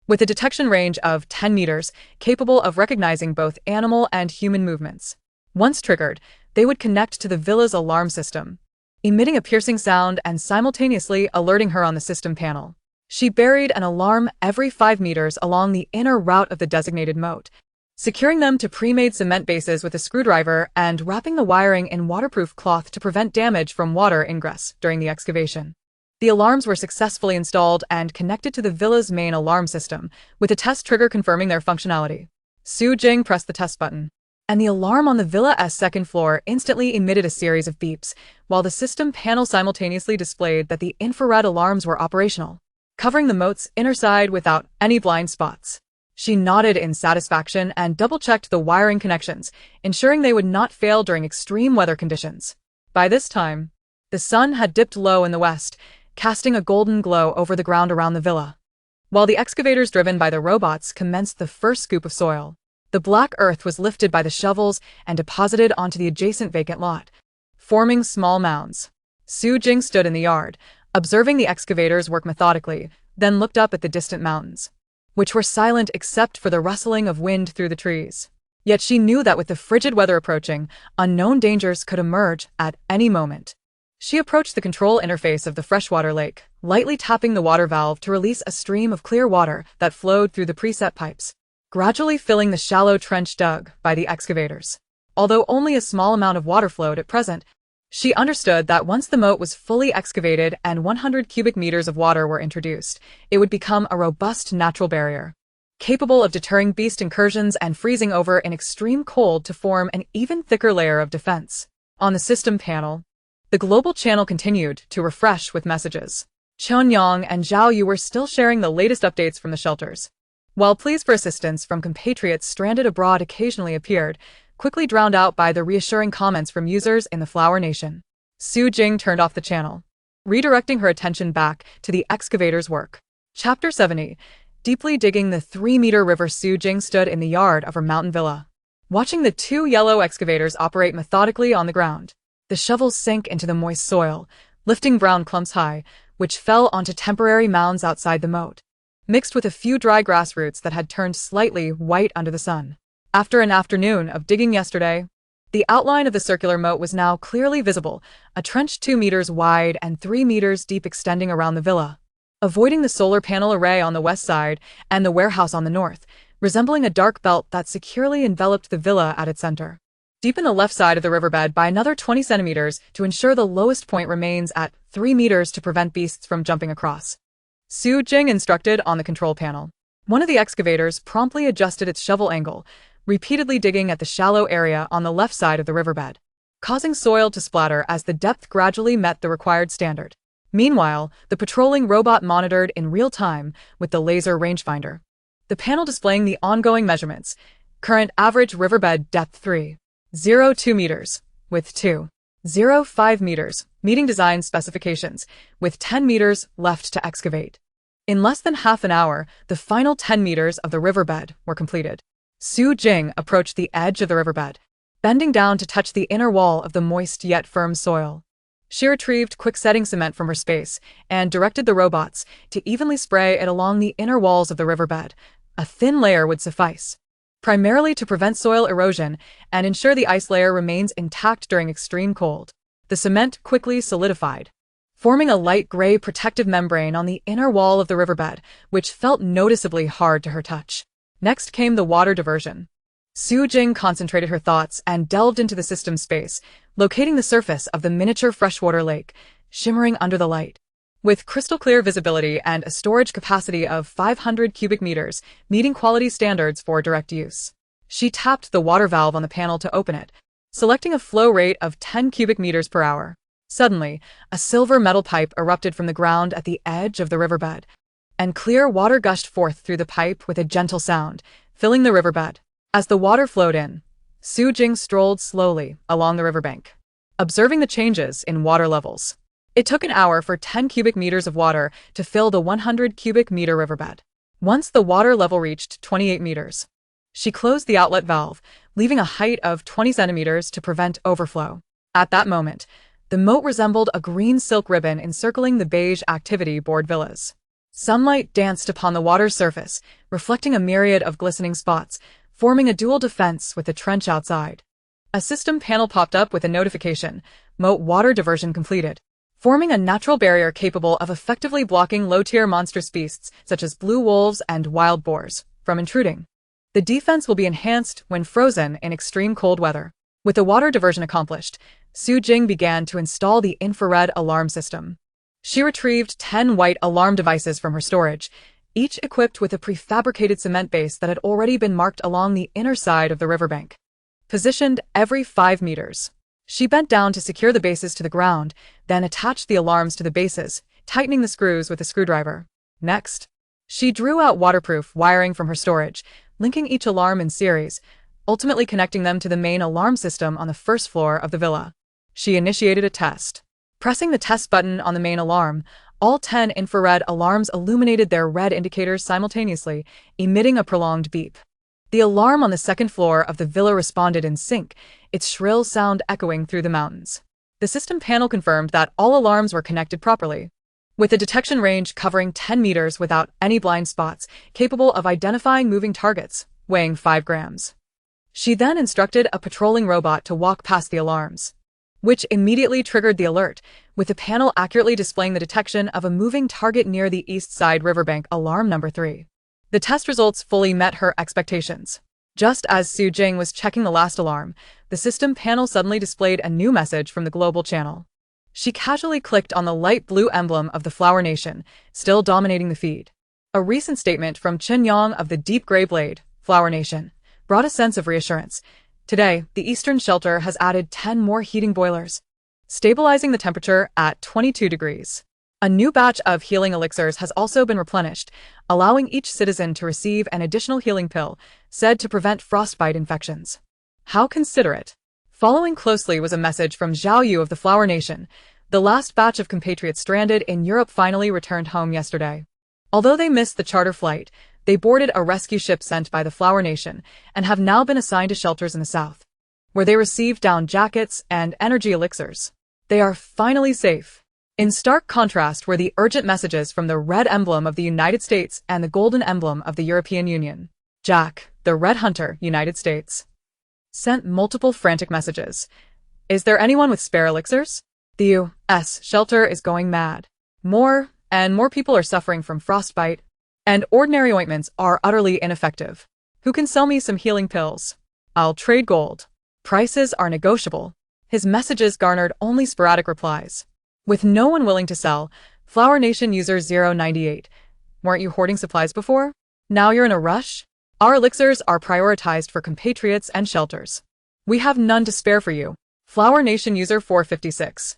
With a detection range of 10 meters, capable of recognizing both animal and human movements. Once triggered, they would connect to the villa's alarm system, emitting a piercing sound and simultaneously alerting her on the system panel. She buried an alarm every 5 meters along the inner route of the designated moat, securing them to pre-made cement bases with a screwdriver and wrapping the wiring in waterproof cloth to prevent damage from water ingress during the excavation. The alarms were successfully installed and connected to the villa's main alarm system, with a test trigger confirming their functionality. Su Jing pressed the test button, and the alarm on the villa's second floor instantly emitted a series of beeps, while the system panel simultaneously displayed that the infrared alarms were operational, covering the moat's inner side without any blind spots. She nodded in satisfaction and double-checked the wiring connections, ensuring they would not fail during extreme weather conditions. By this time, the sun had dipped low in the west, casting a golden glow over the ground around the villa. While the excavators driven by the robots commenced the first scoop of soil, the black earth was lifted by the shovels and deposited onto the adjacent vacant lot, forming small mounds. Su Jing stood in the yard, observing the excavators work methodically, then looked up at the distant mountains, which were silent except for the rustling of wind through the trees. Yet she knew that with the frigid weather approaching, unknown dangers could emerge at any moment. She approached the control interface of the freshwater lake, lightly tapping the water valve to release a stream of clear water that flowed through the preset pipes, gradually filling the shallow trench dug by the excavators. Although only a small amount of water flowed at present, she understood that once the moat was fully excavated and 100 cubic meters of water were introduced, it would become a robust natural barrier, capable of deterring beast incursions and freezing over in extreme cold to form an even thicker layer of defense. On the system panel, the global channel continued to refresh with messages. Cheonyang and Zhao Yu were still sharing the latest updates from the shelters, while pleas for assistance from compatriots stranded abroad occasionally appeared, quickly drowned out by the reassuring comments from users in the Flower Nation. Su Jing turned off the channel, redirecting her attention back to the excavator's work. Chapter 70. Deeply digging the 3-meter river. Su Jing stood in the yard of her mountain villa, watching the two yellow excavators operate methodically on the ground. The shovels sank into the moist soil, lifting brown clumps high, which fell onto temporary mounds outside the moat, mixed with a few dry grass roots that had turned slightly white under the sun. After an afternoon of digging yesterday, the outline of the circular moat was now clearly visible, a trench 2 meters wide and 3 meters deep extending around the villa, avoiding the solar panel array on the west side and the warehouse on the north, resembling a dark belt that securely enveloped the villa at its center. Deepen the left side of the riverbed by another 20 centimeters to ensure the lowest point remains at 3 meters to prevent beasts from jumping across. Su Jing instructed on the control panel. One of the excavators promptly adjusted its shovel angle, repeatedly digging at the shallow area on the left side of the riverbed, causing soil to splatter as the depth gradually met the required standard. Meanwhile, the patrolling robot monitored in real time with the laser rangefinder, the panel displaying the ongoing measurements. Current average riverbed depth 3.02 meters, width 2.05 meters, meeting design specifications, with 10 meters left to excavate. In less than half an hour, the final 10 meters of the riverbed were completed. Su Jing approached the edge of the riverbed, bending down to touch the inner wall of the moist yet firm soil. She retrieved quick-setting cement from her space and directed the robots to evenly spray it along the inner walls of the riverbed. A thin layer would suffice, primarily to prevent soil erosion and ensure the ice layer remains intact during extreme cold. The cement quickly solidified, forming a light gray protective membrane on the inner wall of the riverbed, which felt noticeably hard to her touch. Next came the water diversion. Su Jing concentrated her thoughts and delved into the system space, locating the surface of the miniature freshwater lake, shimmering under the light. With crystal-clear visibility and a storage capacity of 500 cubic meters, meeting quality standards for direct use. She tapped the water valve on the panel to open it, selecting a flow rate of 10 cubic meters per hour. Suddenly, a silver metal pipe erupted from the ground at the edge of the riverbed, and clear water gushed forth through the pipe with a gentle sound, filling the riverbed. As the water flowed in, Su Jing strolled slowly along the riverbank, observing the changes in water levels. It took an hour for 10 cubic meters of water to fill the 100 cubic meter riverbed. Once the water level reached 28 meters, she closed the outlet valve, leaving a height of 20 centimeters to prevent overflow. At that moment, the moat resembled a green silk ribbon encircling the beige activity board villas. Sunlight danced upon the water's surface, reflecting a myriad of glistening spots, forming a dual defense with the trench outside. A system panel popped up with a notification: moat water diversion completed, forming a natural barrier capable of effectively blocking low-tier monstrous beasts such as blue wolves and wild boars from intruding. The defense will be enhanced when frozen in extreme cold weather. With the water diversion accomplished, Su Jing began to install the infrared alarm system. She retrieved 10 white alarm devices from her storage, each equipped with a prefabricated cement base that had already been marked along the inner side of the riverbank, positioned every 5 meters. She bent down to secure the bases to the ground, then attached the alarms to the bases, tightening the screws with a screwdriver. Next, she drew out waterproof wiring from her storage, linking each alarm in series, ultimately connecting them to the main alarm system on the first floor of the villa. She initiated a test. Pressing the test button on the main alarm, all 10 infrared alarms illuminated their red indicators simultaneously, emitting a prolonged beep. The alarm on the second floor of the villa responded in sync, its shrill sound echoing through the mountains. The system panel confirmed that all alarms were connected properly, with a detection range covering 10 meters without any blind spots, capable of identifying moving targets, weighing 5 grams. She then instructed a patrolling robot to walk past the alarms, which immediately triggered the alert, with the panel accurately displaying the detection of a moving target near the east side riverbank. Alarm number 3. The test results fully met her expectations. Just as Su Jing was checking the last alarm, the system panel suddenly displayed a new message from the global channel. She casually clicked on the light blue emblem of the Flower Nation, still dominating the feed. A recent statement from Chen Yang of the Deep Grey Blade, Flower Nation, brought a sense of reassurance. Today, the Eastern Shelter has added 10 more heating boilers, stabilizing the temperature at 22 degrees. A new batch of healing elixirs has also been replenished, allowing each citizen to receive an additional healing pill, said to prevent frostbite infections. How considerate. Following closely was a message from Zhao Yu of the Flower Nation. The last batch of compatriots stranded in Europe finally returned home yesterday. Although they missed the charter flight, they boarded a rescue ship sent by the Flower Nation and have now been assigned to shelters in the south, where they received down jackets and energy elixirs. They are finally safe. In stark contrast were the urgent messages from the red emblem of the United States and the golden emblem of the European Union. Jack, the Red Hunter, United States, sent multiple frantic messages. Is there anyone with spare elixirs? The U.S. shelter is going mad. More and more people are suffering from frostbite, and ordinary ointments are utterly ineffective. Who can sell me some healing pills? I'll trade gold. Prices are negotiable. His messages garnered only sporadic replies. With no one willing to sell, Flower Nation user 098. Weren't you hoarding supplies before? Now you're in a rush? Our elixirs are prioritized for compatriots and shelters. We have none to spare for you. Flower Nation user 456.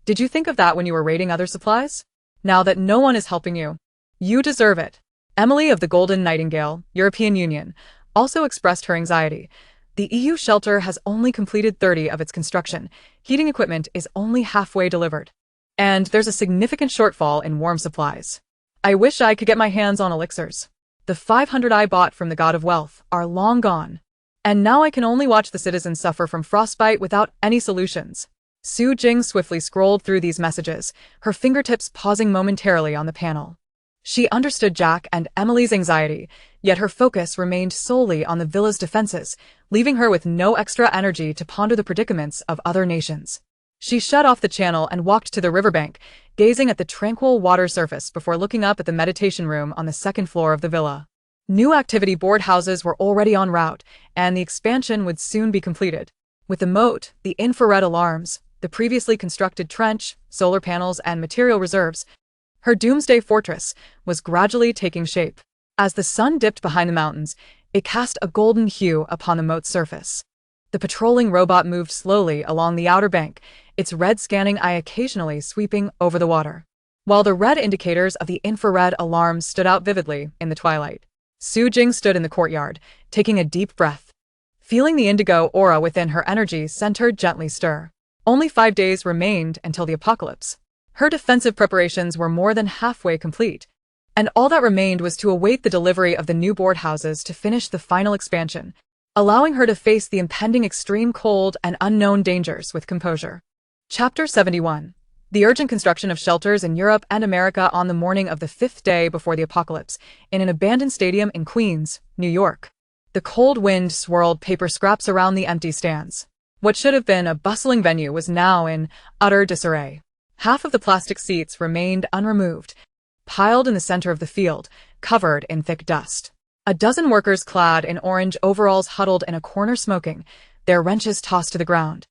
Did you think of that when you were raiding other supplies? Now that no one is helping you, you deserve it. Emily of the Golden Nightingale, European Union, also expressed her anxiety. The EU shelter has only completed 30 of its construction. Heating equipment is only halfway delivered. And there's a significant shortfall in warm supplies. I wish I could get my hands on elixirs. The 500 I bought from the God of Wealth are long gone. And now I can only watch the citizens suffer from frostbite without any solutions. Su Jing swiftly scrolled through these messages, her fingertips pausing momentarily on the panel. She understood Jack and Emily's anxiety, yet her focus remained solely on the villa's defenses, leaving her with no extra energy to ponder the predicaments of other nations. She shut off the channel and walked to the riverbank, gazing at the tranquil water surface before looking up at the meditation room on the second floor of the villa. New activity board houses were already en route, and the expansion would soon be completed. With the moat, the infrared alarms, the previously constructed trench, solar panels, and material reserves, her Doomsday fortress was gradually taking shape. As the sun dipped behind the mountains, it cast a golden hue upon the moat's surface. The patrolling robot moved slowly along the outer bank, its red scanning eye occasionally sweeping over the water. While the red indicators of the infrared alarms stood out vividly in the twilight, Su Jing stood in the courtyard, taking a deep breath. Feeling the indigo aura within her, energy sent her gently stir. Only 5 days remained until the apocalypse. Her defensive preparations were more than halfway complete, and all that remained was to await the delivery of the new board houses to finish the final expansion, allowing her to face the impending extreme cold and unknown dangers with composure. Chapter 71. The urgent construction of shelters in Europe and America on the morning of the 5th day before the apocalypse, in an abandoned stadium in Queens, New York. The cold wind swirled paper scraps around the empty stands. What should have been a bustling venue was now in utter disarray. Half of the plastic seats remained unremoved, piled in the center of the field, covered in thick dust. A dozen workers clad in orange overalls huddled in a corner smoking, their wrenches tossed to the ground,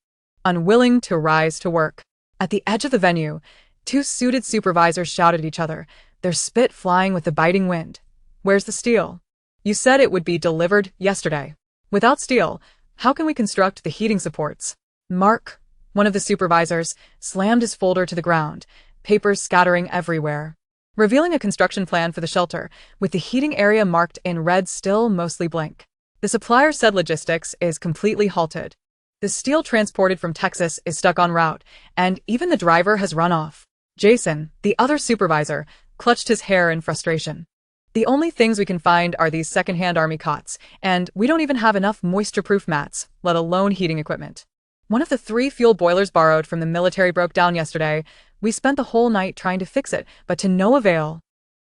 unwilling to rise to work. At the edge of the venue, 2 suited supervisors shouted at each other, their spit flying with the biting wind. Where's the steel? You said it would be delivered yesterday. Without steel, how can we construct the heating supports? Mark, one of the supervisors, slammed his folder to the ground, papers scattering everywhere, revealing a construction plan for the shelter, with the heating area marked in red still mostly blank. The supplier said logistics is completely halted. The steel transported from Texas is stuck en route, and even the driver has run off. Jason, the other supervisor, clutched his hair in frustration. The only things we can find are these second-hand army cots, and we don't even have enough moisture-proof mats, let alone heating equipment. One of the 3 fuel boilers borrowed from the military broke down yesterday. We spent the whole night trying to fix it, but to no avail.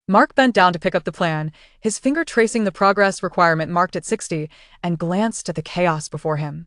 Mark bent down to pick up the plan, his finger tracing the progress requirement marked at 60, and glanced at the chaos before him.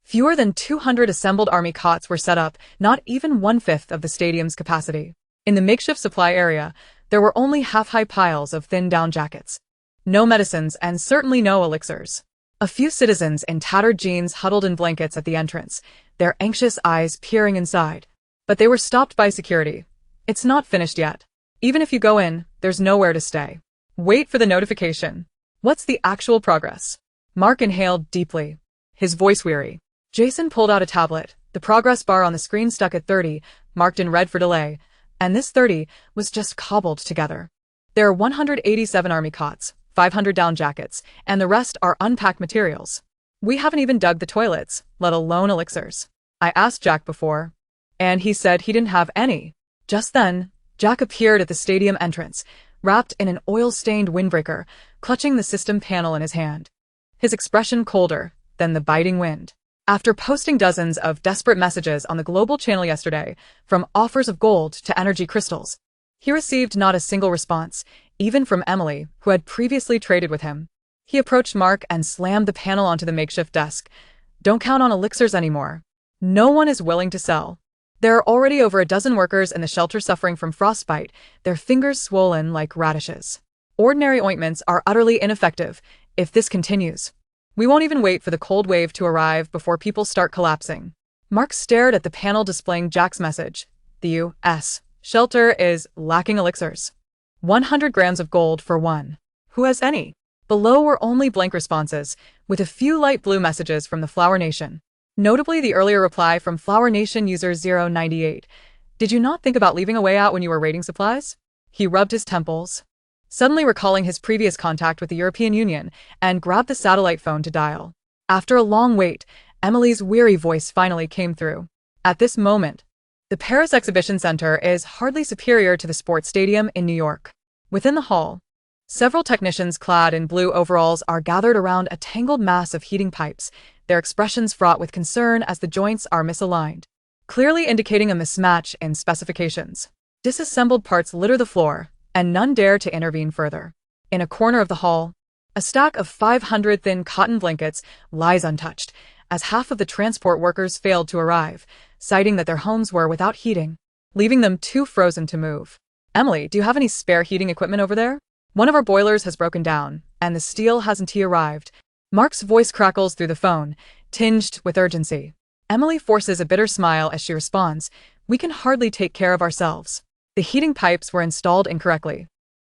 Fewer than 200 assembled army cots were set up, not even 1/5 of the stadium's capacity. In the makeshift supply area, there were only half-high piles of thin down jackets. No medicines and certainly no elixirs. A few citizens in tattered jeans huddled in blankets at the entrance, their anxious eyes peering inside. But they were stopped by security. It's not finished yet. Even if you go in, there's nowhere to stay. Wait for the notification. What's the actual progress? Mark inhaled deeply, his voice weary. Jason pulled out a tablet, the progress bar on the screen stuck at 30, marked in red for delay, and this 30 was just cobbled together. There are 187 army cots, 500 down jackets, and the rest are unpacked materials. We haven't even dug the toilets, let alone elixirs. I asked Jack before, and he said he didn't have any. Just then, Jack appeared at the stadium entrance, wrapped in an oil-stained windbreaker, clutching the system panel in his hand. His expression colder than the biting wind. After posting dozens of desperate messages on the global channel yesterday, from offers of gold to energy crystals, he received not a single response, even from Emily, who had previously traded with him. He approached Mark and slammed the panel onto the makeshift desk. Don't count on elixirs anymore. No one is willing to sell. There are already over a dozen workers in the shelter suffering from frostbite, their fingers swollen like radishes. Ordinary ointments are utterly ineffective if this continues. We won't even wait for the cold wave to arrive before people start collapsing. Mark stared at the panel displaying Jack's message. The U.S. shelter is lacking elixirs. 100 grams of gold for one. Who has any? Below were only blank responses, with a few light blue messages from the Flower Nation. Notably the earlier reply from Flower Nation user 098. Did you not think about leaving a way out when you were raiding supplies? He rubbed his temples, suddenly recalling his previous contact with the European Union, and grabbed the satellite phone to dial. After a long wait, Emily's weary voice finally came through. At this moment, the Paris Exhibition Center is hardly superior to the sports stadium in New York. Within the hall, several technicians clad in blue overalls are gathered around a tangled mass of heating pipes, their expressions fraught with concern as the joints are misaligned, clearly indicating a mismatch in specifications. Disassembled parts litter the floor, and none dare to intervene further. In a corner of the hall, a stack of 500 thin cotton blankets lies untouched, as half of the transport workers failed to arrive, citing that their homes were without heating, leaving them too frozen to move. Emily, do you have any spare heating equipment over there? One of our boilers has broken down, and the steel hasn't arrived. Mark's voice crackles through the phone, tinged with urgency. Emily forces a bitter smile as she responds, we can hardly take care of ourselves. The heating pipes were installed incorrectly.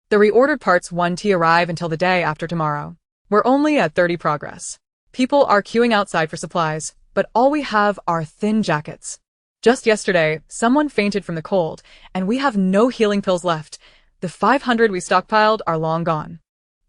The reordered parts won't arrive until the day after tomorrow. We're only at 30 progress. People are queuing outside for supplies, but all we have are thin jackets. Just yesterday, someone fainted from the cold, and we have no healing pills left. The 500 we stockpiled are long gone.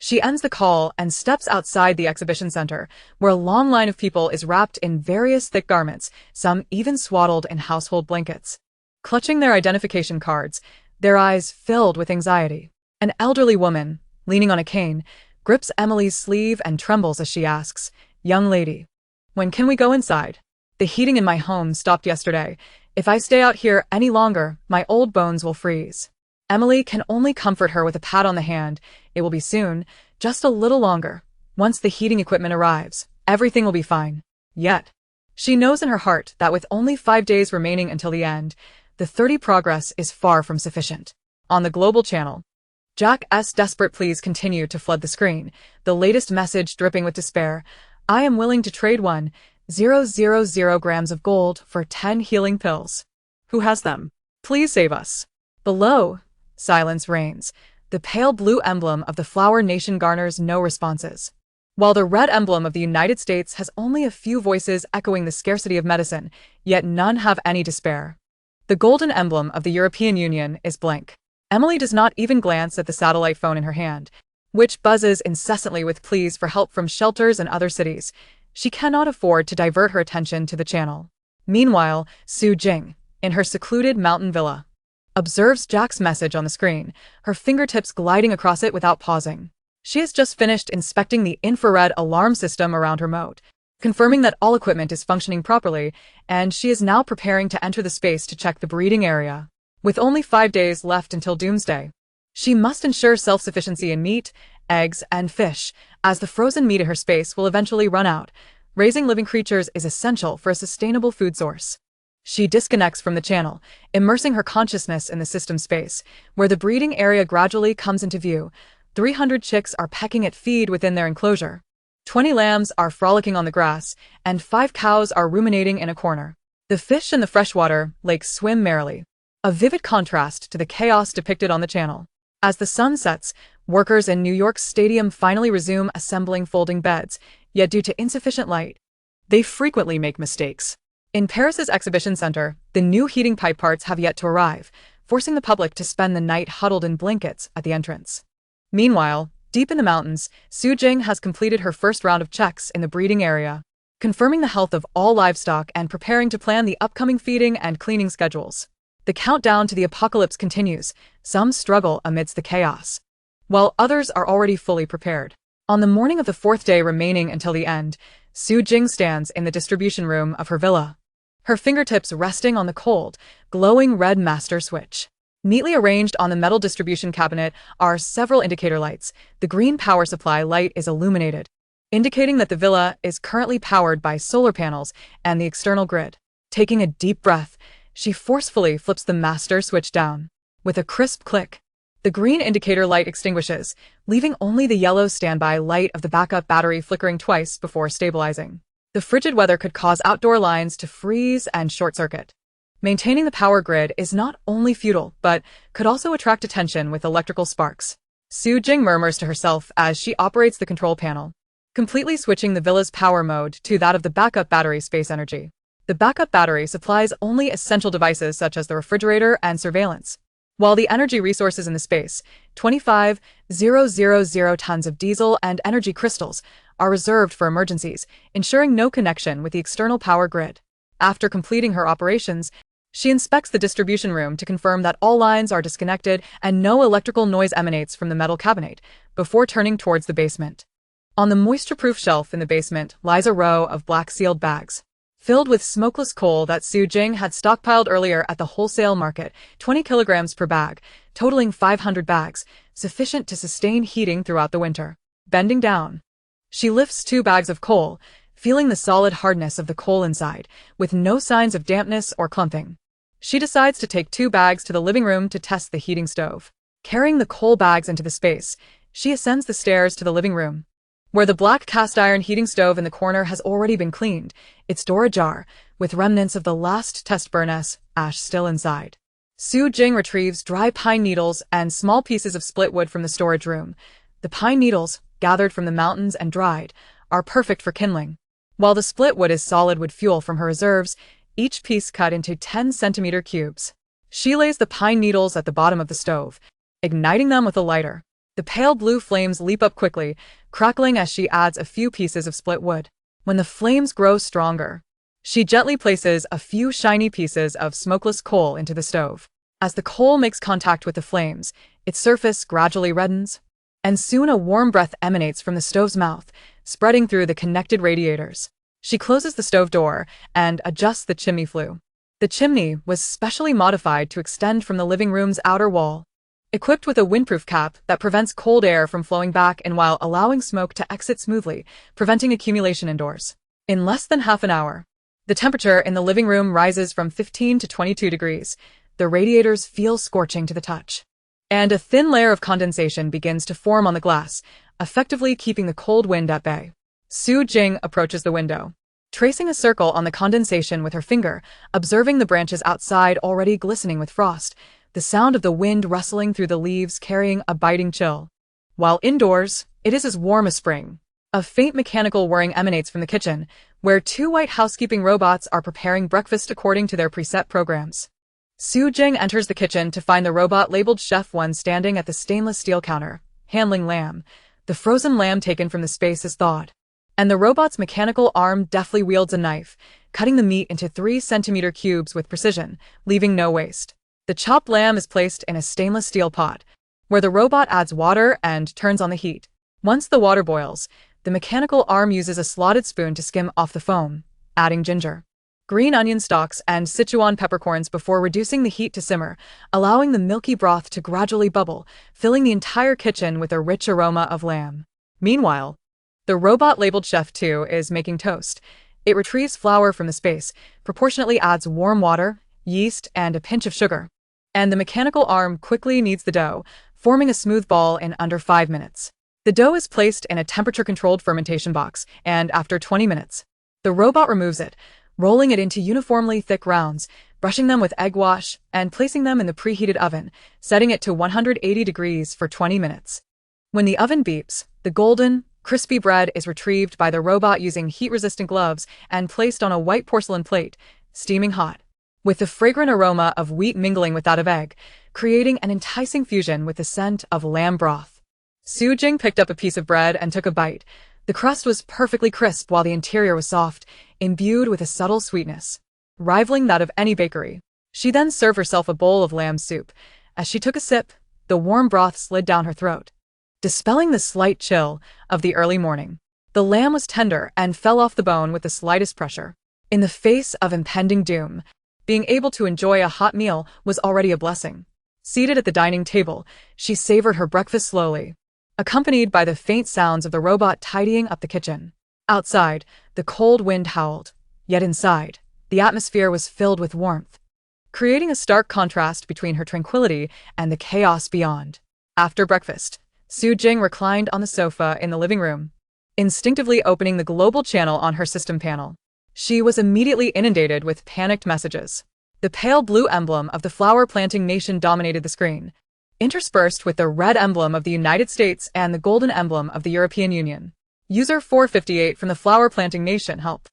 She ends the call and steps outside the exhibition center, where a long line of people is wrapped in various thick garments, some even swaddled in household blankets. Clutching their identification cards, their eyes filled with anxiety. An elderly woman, leaning on a cane, grips Emily's sleeve and trembles as she asks, young lady, when can we go inside? The heating in my home stopped yesterday. If I stay out here any longer, my old bones will freeze. Emily can only comfort her with a pat on the hand. It will be soon, just a little longer. Once the heating equipment arrives, everything will be fine. Yet, she knows in her heart that with only 5 days remaining until the end, the 30 progress is far from sufficient. On the global channel, Jack's desperate pleas continue to flood the screen, the latest message dripping with despair. I am willing to trade 1,000 grams of gold for 10 healing pills. Who has them? Please save us. Below, silence reigns. The pale blue emblem of the Flower Nation garners no responses, while the red emblem of the United States has only a few voices echoing the scarcity of medicine, yet none have any despair. The golden emblem of the European Union is blank. Emily does not even glance at the satellite phone in her hand, which buzzes incessantly with pleas for help from shelters and other cities. She cannot afford to divert her attention to the channel. Meanwhile, Su Jing, in her secluded mountain villa, observes Jack's message on the screen, her fingertips gliding across it without pausing. She has just finished inspecting the infrared alarm system around her moat, confirming that all equipment is functioning properly, and she is now preparing to enter the space to check the breeding area. With only 5 days left until Doomsday, she must ensure self-sufficiency in meat, eggs, and fish, as the frozen meat in her space will eventually run out. Raising living creatures is essential for a sustainable food source. She disconnects from the channel, immersing her consciousness in the system space, where the breeding area gradually comes into view. 300 chicks are pecking at feed within their enclosure. 20 lambs are frolicking on the grass, and 5 cows are ruminating in a corner. The fish in the freshwater lake swim merrily, a vivid contrast to the chaos depicted on the channel. As the sun sets, workers in New York's stadium finally resume assembling folding beds, yet due to insufficient light, they frequently make mistakes. In Paris's exhibition center, the new heating pipe parts have yet to arrive, forcing the public to spend the night huddled in blankets at the entrance. Meanwhile, deep in the mountains, Su Jing has completed her first round of checks in the breeding area, confirming the health of all livestock and preparing to plan the upcoming feeding and cleaning schedules. The countdown to the apocalypse continues. Some struggle amidst the chaos, while others are already fully prepared. On the morning of the fourth day remaining until the end, Su Jing stands in the distribution room of her villa, her fingertips resting on the cold, glowing red master switch. Neatly arranged on the metal distribution cabinet are several indicator lights. The green power supply light is illuminated, indicating that the villa is currently powered by solar panels and the external grid. Taking a deep breath, she forcefully flips the master switch down. With a crisp click, the green indicator light extinguishes, leaving only the yellow standby light of the backup battery flickering twice before stabilizing. The frigid weather could cause outdoor lines to freeze and short-circuit. Maintaining the power grid is not only futile, but could also attract attention with electrical sparks. Su Jing murmurs to herself as she operates the control panel, completely switching the villa's power mode to that of the backup battery space energy. The backup battery supplies only essential devices such as the refrigerator and surveillance, while the energy resources in the space, 25,000 tons of diesel and energy crystals, are reserved for emergencies, ensuring no connection with the external power grid. After completing her operations, she inspects the distribution room to confirm that all lines are disconnected and no electrical noise emanates from the metal cabinet, before turning towards the basement. On the moisture-proof shelf in the basement lies a row of black sealed bags, filled with smokeless coal that Su Jing had stockpiled earlier at the wholesale market, 20 kilograms per bag, totaling 500 bags, sufficient to sustain heating throughout the winter. Bending down, she lifts 2 bags of coal, feeling the solid hardness of the coal inside, with no signs of dampness or clumping. She decides to take 2 bags to the living room to test the heating stove. Carrying the coal bags into the space, she ascends the stairs to the living room, where the black cast-iron heating stove in the corner has already been cleaned, its door ajar, with remnants of the last test furnace ash still inside. Su Jing retrieves dry pine needles and small pieces of split wood from the storage room. The pine needles, gathered from the mountains and dried, are perfect for kindling, while the split wood is solid wood fuel from her reserves, each piece cut into 10-centimeter cubes. She lays the pine needles at the bottom of the stove, igniting them with a lighter. The pale blue flames leap up quickly, crackling as she adds a few pieces of split wood. When the flames grow stronger, she gently places a few shiny pieces of smokeless coal into the stove. As the coal makes contact with the flames, its surface gradually reddens, and soon a warm breath emanates from the stove's mouth, spreading through the connected radiators. She closes the stove door and adjusts the chimney flue. The chimney was specially modified to extend from the living room's outer wall, equipped with a windproof cap that prevents cold air from flowing back in while allowing smoke to exit smoothly, preventing accumulation indoors. In less than half an hour, the temperature in the living room rises from 15 to 22 degrees. The radiators feel scorching to the touch, and a thin layer of condensation begins to form on the glass, effectively keeping the cold wind at bay. Su Jing approaches the window, tracing a circle on the condensation with her finger, observing the branches outside already glistening with frost, the sound of the wind rustling through the leaves carrying a biting chill. While indoors, it is as warm as spring. A faint mechanical whirring emanates from the kitchen, where 2 white housekeeping robots are preparing breakfast according to their preset programs. Su Jing enters the kitchen to find the robot labeled Chef 1 standing at the stainless steel counter, handling lamb. The frozen lamb taken from the space is thawed, and the robot's mechanical arm deftly wields a knife, cutting the meat into 3-centimeter cubes with precision, leaving no waste. The chopped lamb is placed in a stainless steel pot, where the robot adds water and turns on the heat. Once the water boils, the mechanical arm uses a slotted spoon to skim off the foam, adding ginger, green onion stalks, and Sichuan peppercorns before reducing the heat to simmer, allowing the milky broth to gradually bubble, filling the entire kitchen with a rich aroma of lamb. Meanwhile, the robot labeled Chef 2 is making toast. It retrieves flour from the space, proportionately adds warm water, yeast, and a pinch of sugar, and the mechanical arm quickly kneads the dough, forming a smooth ball in under 5 minutes. The dough is placed in a temperature-controlled fermentation box, and after 20 minutes, the robot removes it, rolling it into uniformly thick rounds, brushing them with egg wash, and placing them in the preheated oven, setting it to 180 degrees for 20 minutes. When the oven beeps, the golden, crispy bread is retrieved by the robot using heat-resistant gloves and placed on a white porcelain plate, steaming hot, with the fragrant aroma of wheat mingling with that of egg, creating an enticing fusion with the scent of lamb broth. Su Jing picked up a piece of bread and took a bite. The crust was perfectly crisp while the interior was soft, imbued with a subtle sweetness, rivaling that of any bakery. She then served herself a bowl of lamb soup. As she took a sip, the warm broth slid down her throat, dispelling the slight chill of the early morning. The lamb was tender and fell off the bone with the slightest pressure. In the face of impending doom, being able to enjoy a hot meal was already a blessing. Seated at the dining table, she savored her breakfast slowly, accompanied by the faint sounds of the robot tidying up the kitchen. Outside, the cold wind howled, yet inside, the atmosphere was filled with warmth, creating a stark contrast between her tranquility and the chaos beyond. After breakfast, Su Jing reclined on the sofa in the living room, instinctively opening the global channel on her system panel. She was immediately inundated with panicked messages. The pale blue emblem of the flower-planting nation dominated the screen, interspersed with the red emblem of the United States and the golden emblem of the European Union. User 458 from the flower-planting nation, help.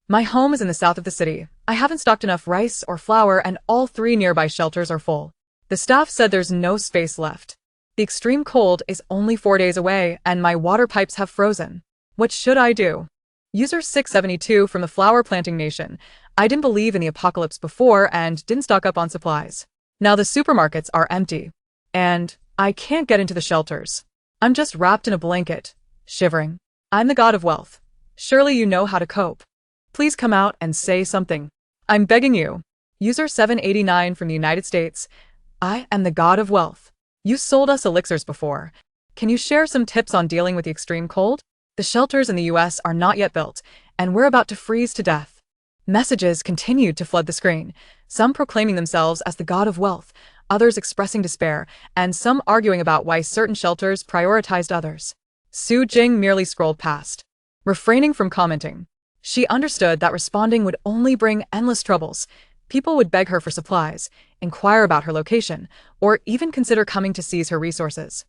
My home is in the south of the city. I haven't stocked enough rice or flour and all 3 nearby shelters are full. The staff said there's no space left. The extreme cold is only 4 days away and my water pipes have frozen. What should I do? User 672 from the flower planting nation. I didn't believe in the apocalypse before and didn't stock up on supplies. Now the supermarkets are empty. And I can't get into the shelters. I'm just wrapped in a blanket, shivering. I'm the god of wealth. Surely you know how to cope. Please come out and say something. I'm begging you. User 789 from the United States. I am the god of wealth. You sold us elixirs before. Can you share some tips on dealing with the extreme cold? The shelters in the US are not yet built, and we're about to freeze to death. Messages continued to flood the screen, some proclaiming themselves as the god of wealth, others expressing despair, and some arguing about why certain shelters prioritized others. Su Jing merely scrolled past, refraining from commenting. She understood that responding would only bring endless troubles. People would beg her for supplies, inquire about her location, or even consider coming to seize her resources.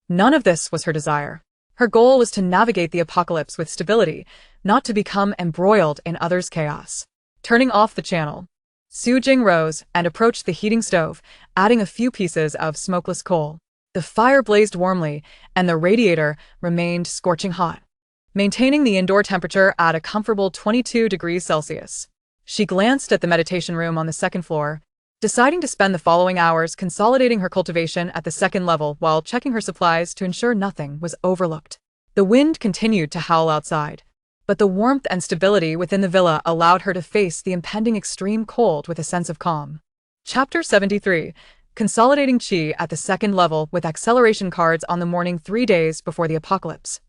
None of this was her desire. Her goal was to navigate the apocalypse with stability, not to become embroiled in others' chaos. Turning off the channel, Su Jing rose and approached the heating stove, adding a few pieces of smokeless coal. The fire blazed warmly, and the radiator remained scorching hot, maintaining the indoor temperature at a comfortable 22 degrees Celsius. She glanced at the meditation room on the second floor, deciding to spend the following hours consolidating her cultivation at the second level while checking her supplies to ensure nothing was overlooked. The wind continued to howl outside, but the warmth and stability within the villa allowed her to face the impending extreme cold with a sense of calm. Chapter 73. Consolidating Qi at the second level with acceleration cards on the morning 3 days before the apocalypse.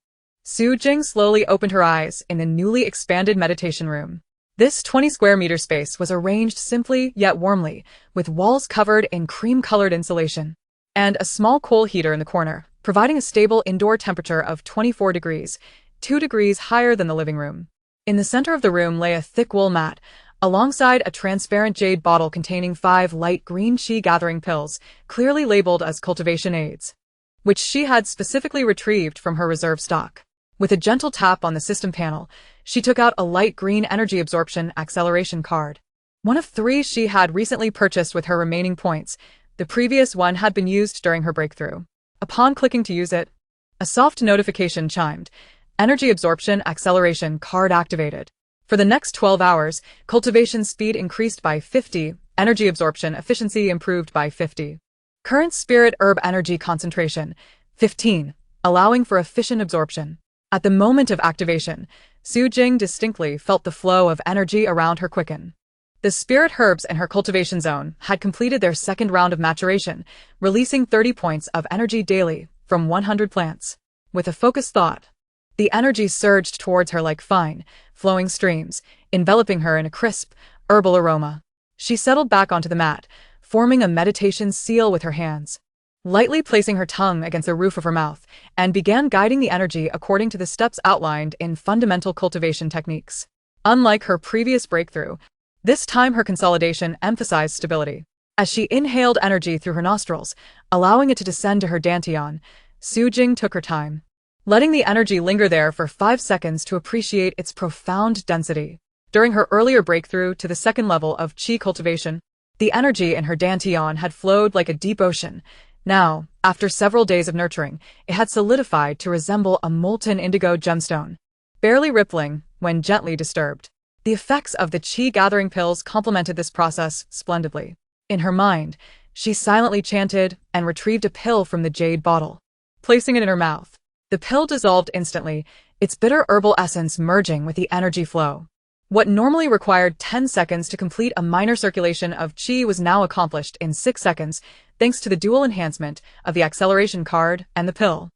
Su Jing slowly opened her eyes in the newly expanded meditation room. This 20 square meter space was arranged simply yet warmly, with walls covered in cream-colored insulation, and a small coal heater in the corner, providing a stable indoor temperature of 24 degrees, 2 degrees higher than the living room. In the center of the room lay a thick wool mat, alongside a transparent jade bottle containing 5 light green qi gathering pills, clearly labeled as cultivation aids, which she had specifically retrieved from her reserve stock. With a gentle tap on the system panel, she took out a light green energy absorption acceleration card. One of 3 she had recently purchased with her remaining points. The previous one had been used during her breakthrough. Upon clicking to use it, a soft notification chimed. Energy absorption acceleration card activated. For the next 12 hours, cultivation speed increased by 50, energy absorption efficiency improved by 50. Current spirit herb energy concentration, 15, allowing for efficient absorption. At the moment of activation, Su Jing distinctly felt the flow of energy around her quicken. The spirit herbs in her cultivation zone had completed their second round of maturation, releasing 30 points of energy daily from 100 plants. With a focused thought, the energy surged towards her like fine, flowing streams, enveloping her in a crisp, herbal aroma. She settled back onto the mat, forming a meditation seal with her hands, lightly placing her tongue against the roof of her mouth, and began guiding the energy according to the steps outlined in fundamental cultivation techniques. Unlike her previous breakthrough, this time her consolidation emphasized stability. As she inhaled energy through her nostrils, allowing it to descend to her dantian, Su Jing took her time, letting the energy linger there for 5 seconds to appreciate its profound density. During her earlier breakthrough to the second level of qi cultivation, the energy in her dantian had flowed like a deep ocean. Now, after several days of nurturing, it had solidified to resemble a molten indigo gemstone, barely rippling when gently disturbed. The effects of the qi-gathering pills complemented this process splendidly. In her mind, she silently chanted and retrieved a pill from the jade bottle, placing it in her mouth. The pill dissolved instantly, its bitter herbal essence merging with the energy flow. What normally required 10 seconds to complete a minor circulation of qi was now accomplished in 6 seconds, thanks to the dual enhancement of the acceleration card and the pill.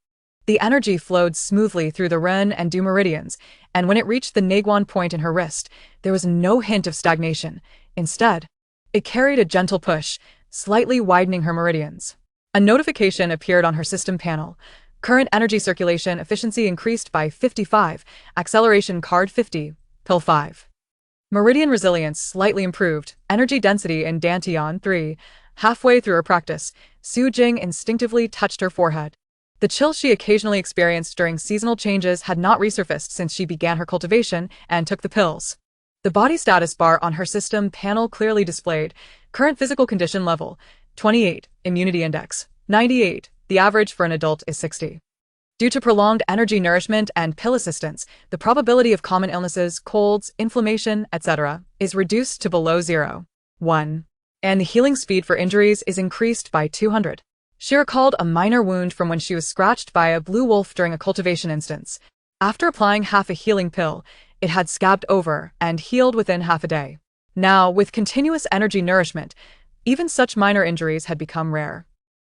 The energy flowed smoothly through the Ren and Du meridians, and when it reached the Naguan point in her wrist, there was no hint of stagnation. Instead, it carried a gentle push, slightly widening her meridians. A notification appeared on her system panel. Current energy circulation efficiency increased by 55, acceleration card 50, pill 5. Meridian resilience slightly improved, energy density in dantian 3. Halfway through her practice, Su Jing instinctively touched her forehead. The chill she occasionally experienced during seasonal changes had not resurfaced since she began her cultivation and took the pills. The body status bar on her system panel clearly displayed current physical condition level, 28, immunity index, 98, the average for an adult is 60. Due to prolonged energy nourishment and pill assistance, the probability of common illnesses, colds, inflammation, etc., is reduced to below 0.1, and the healing speed for injuries is increased by 200. She recalled a minor wound from when she was scratched by a blue wolf during a cultivation instance. After applying half a healing pill, it had scabbed over and healed within half a day. Now, with continuous energy nourishment, even such minor injuries had become rare.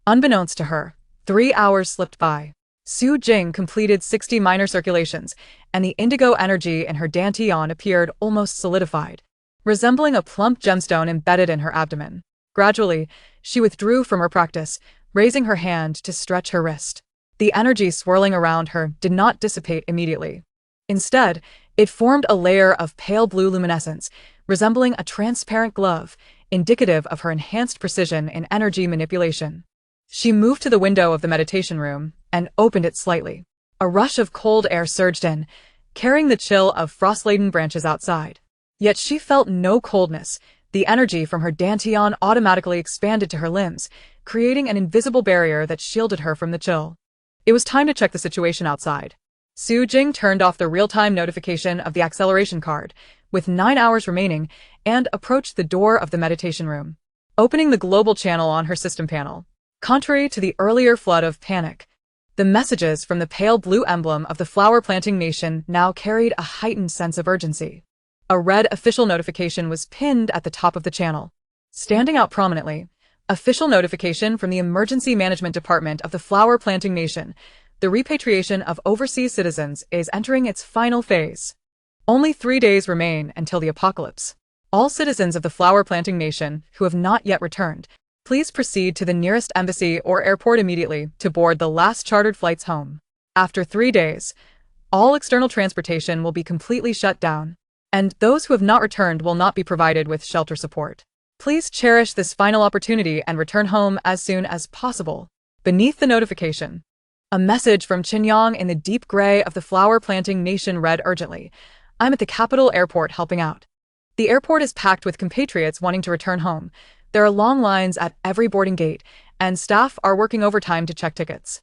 Unbeknownst to her, 3 hours slipped by. Su Jing completed 60 minor circulations, and the indigo energy in her dantian appeared almost solidified, resembling a plump gemstone embedded in her abdomen. Gradually, she withdrew from her practice, raising her hand to stretch her wrist. The energy swirling around her did not dissipate immediately. Instead, it formed a layer of pale blue luminescence, resembling a transparent glove, indicative of her enhanced precision in energy manipulation. She moved to the window of the meditation room and opened it slightly. A rush of cold air surged in, carrying the chill of frost-laden branches outside. Yet she felt no coldness. The energy from her dantian automatically expanded to her limbs, creating an invisible barrier that shielded her from the chill. It was time to check the situation outside. Su Jing turned off the real-time notification of the acceleration card, with 9 hours remaining, and approached the door of the meditation room, opening the global channel on her system panel. Contrary to the earlier flood of panic, the messages from the pale blue emblem of the flower-planting nation now carried a heightened sense of urgency. A red official notification was pinned at the top of the channel. Standing out prominently, official notification from the Emergency Management Department of the flower-planting nation. The repatriation of overseas citizens is entering its final phase. Only 3 days remain until the apocalypse. All citizens of the flower-planting nation who have not yet returned, please proceed to the nearest embassy or airport immediately to board the last chartered flights home. After 3 days, all external transportation will be completely shut down, and those who have not returned will not be provided with shelter support. Please cherish this final opportunity and return home as soon as possible. Beneath the notification, a message from Qinyang in the deep gray of the flower-planting nation read urgently, "I'm at the capital airport helping out." The airport is packed with compatriots wanting to return home. There are long lines at every boarding gate, and staff are working overtime to check tickets.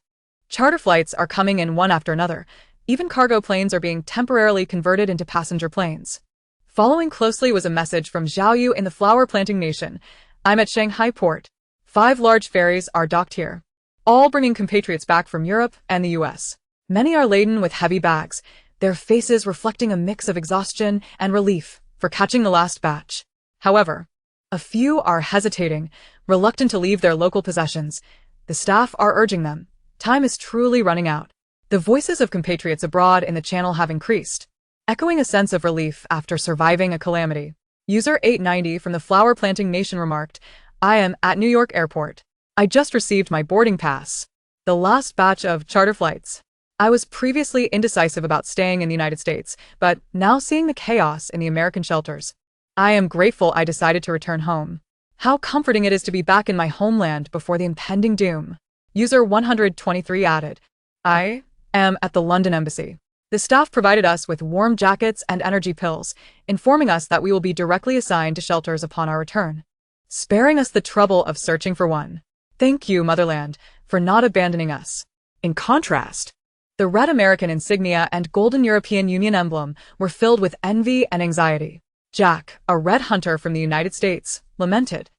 Charter flights are coming in one after another. Even cargo planes are being temporarily converted into passenger planes. Following closely was a message from Zhaoyu in the flower-planting nation. "I'm at Shanghai port. 5 large ferries are docked here, all bringing compatriots back from Europe and the US. Many are laden with heavy bags, their faces reflecting a mix of exhaustion and relief for catching the last batch. However, a few are hesitating, reluctant to leave their local possessions. The staff are urging them. Time is truly running out." The voices of compatriots abroad in the channel have increased, echoing a sense of relief after surviving a calamity. User 890 from the flower-planting nation remarked, "I am at New York Airport. I just received my boarding pass. The last batch of charter flights. I was previously indecisive about staying in the United States, but now seeing the chaos in the American shelters, I am grateful I decided to return home. How comforting it is to be back in my homeland before the impending doom." User 123 added. I am at the London Embassy. The staff provided us with warm jackets and energy pills, informing us that we will be directly assigned to shelters upon our return, sparing us the trouble of searching for one. Thank you, Motherland, for not abandoning us. In contrast, the red American insignia and golden European Union emblem were filled with envy and anxiety. Jack, a red hunter from the United States, lamented.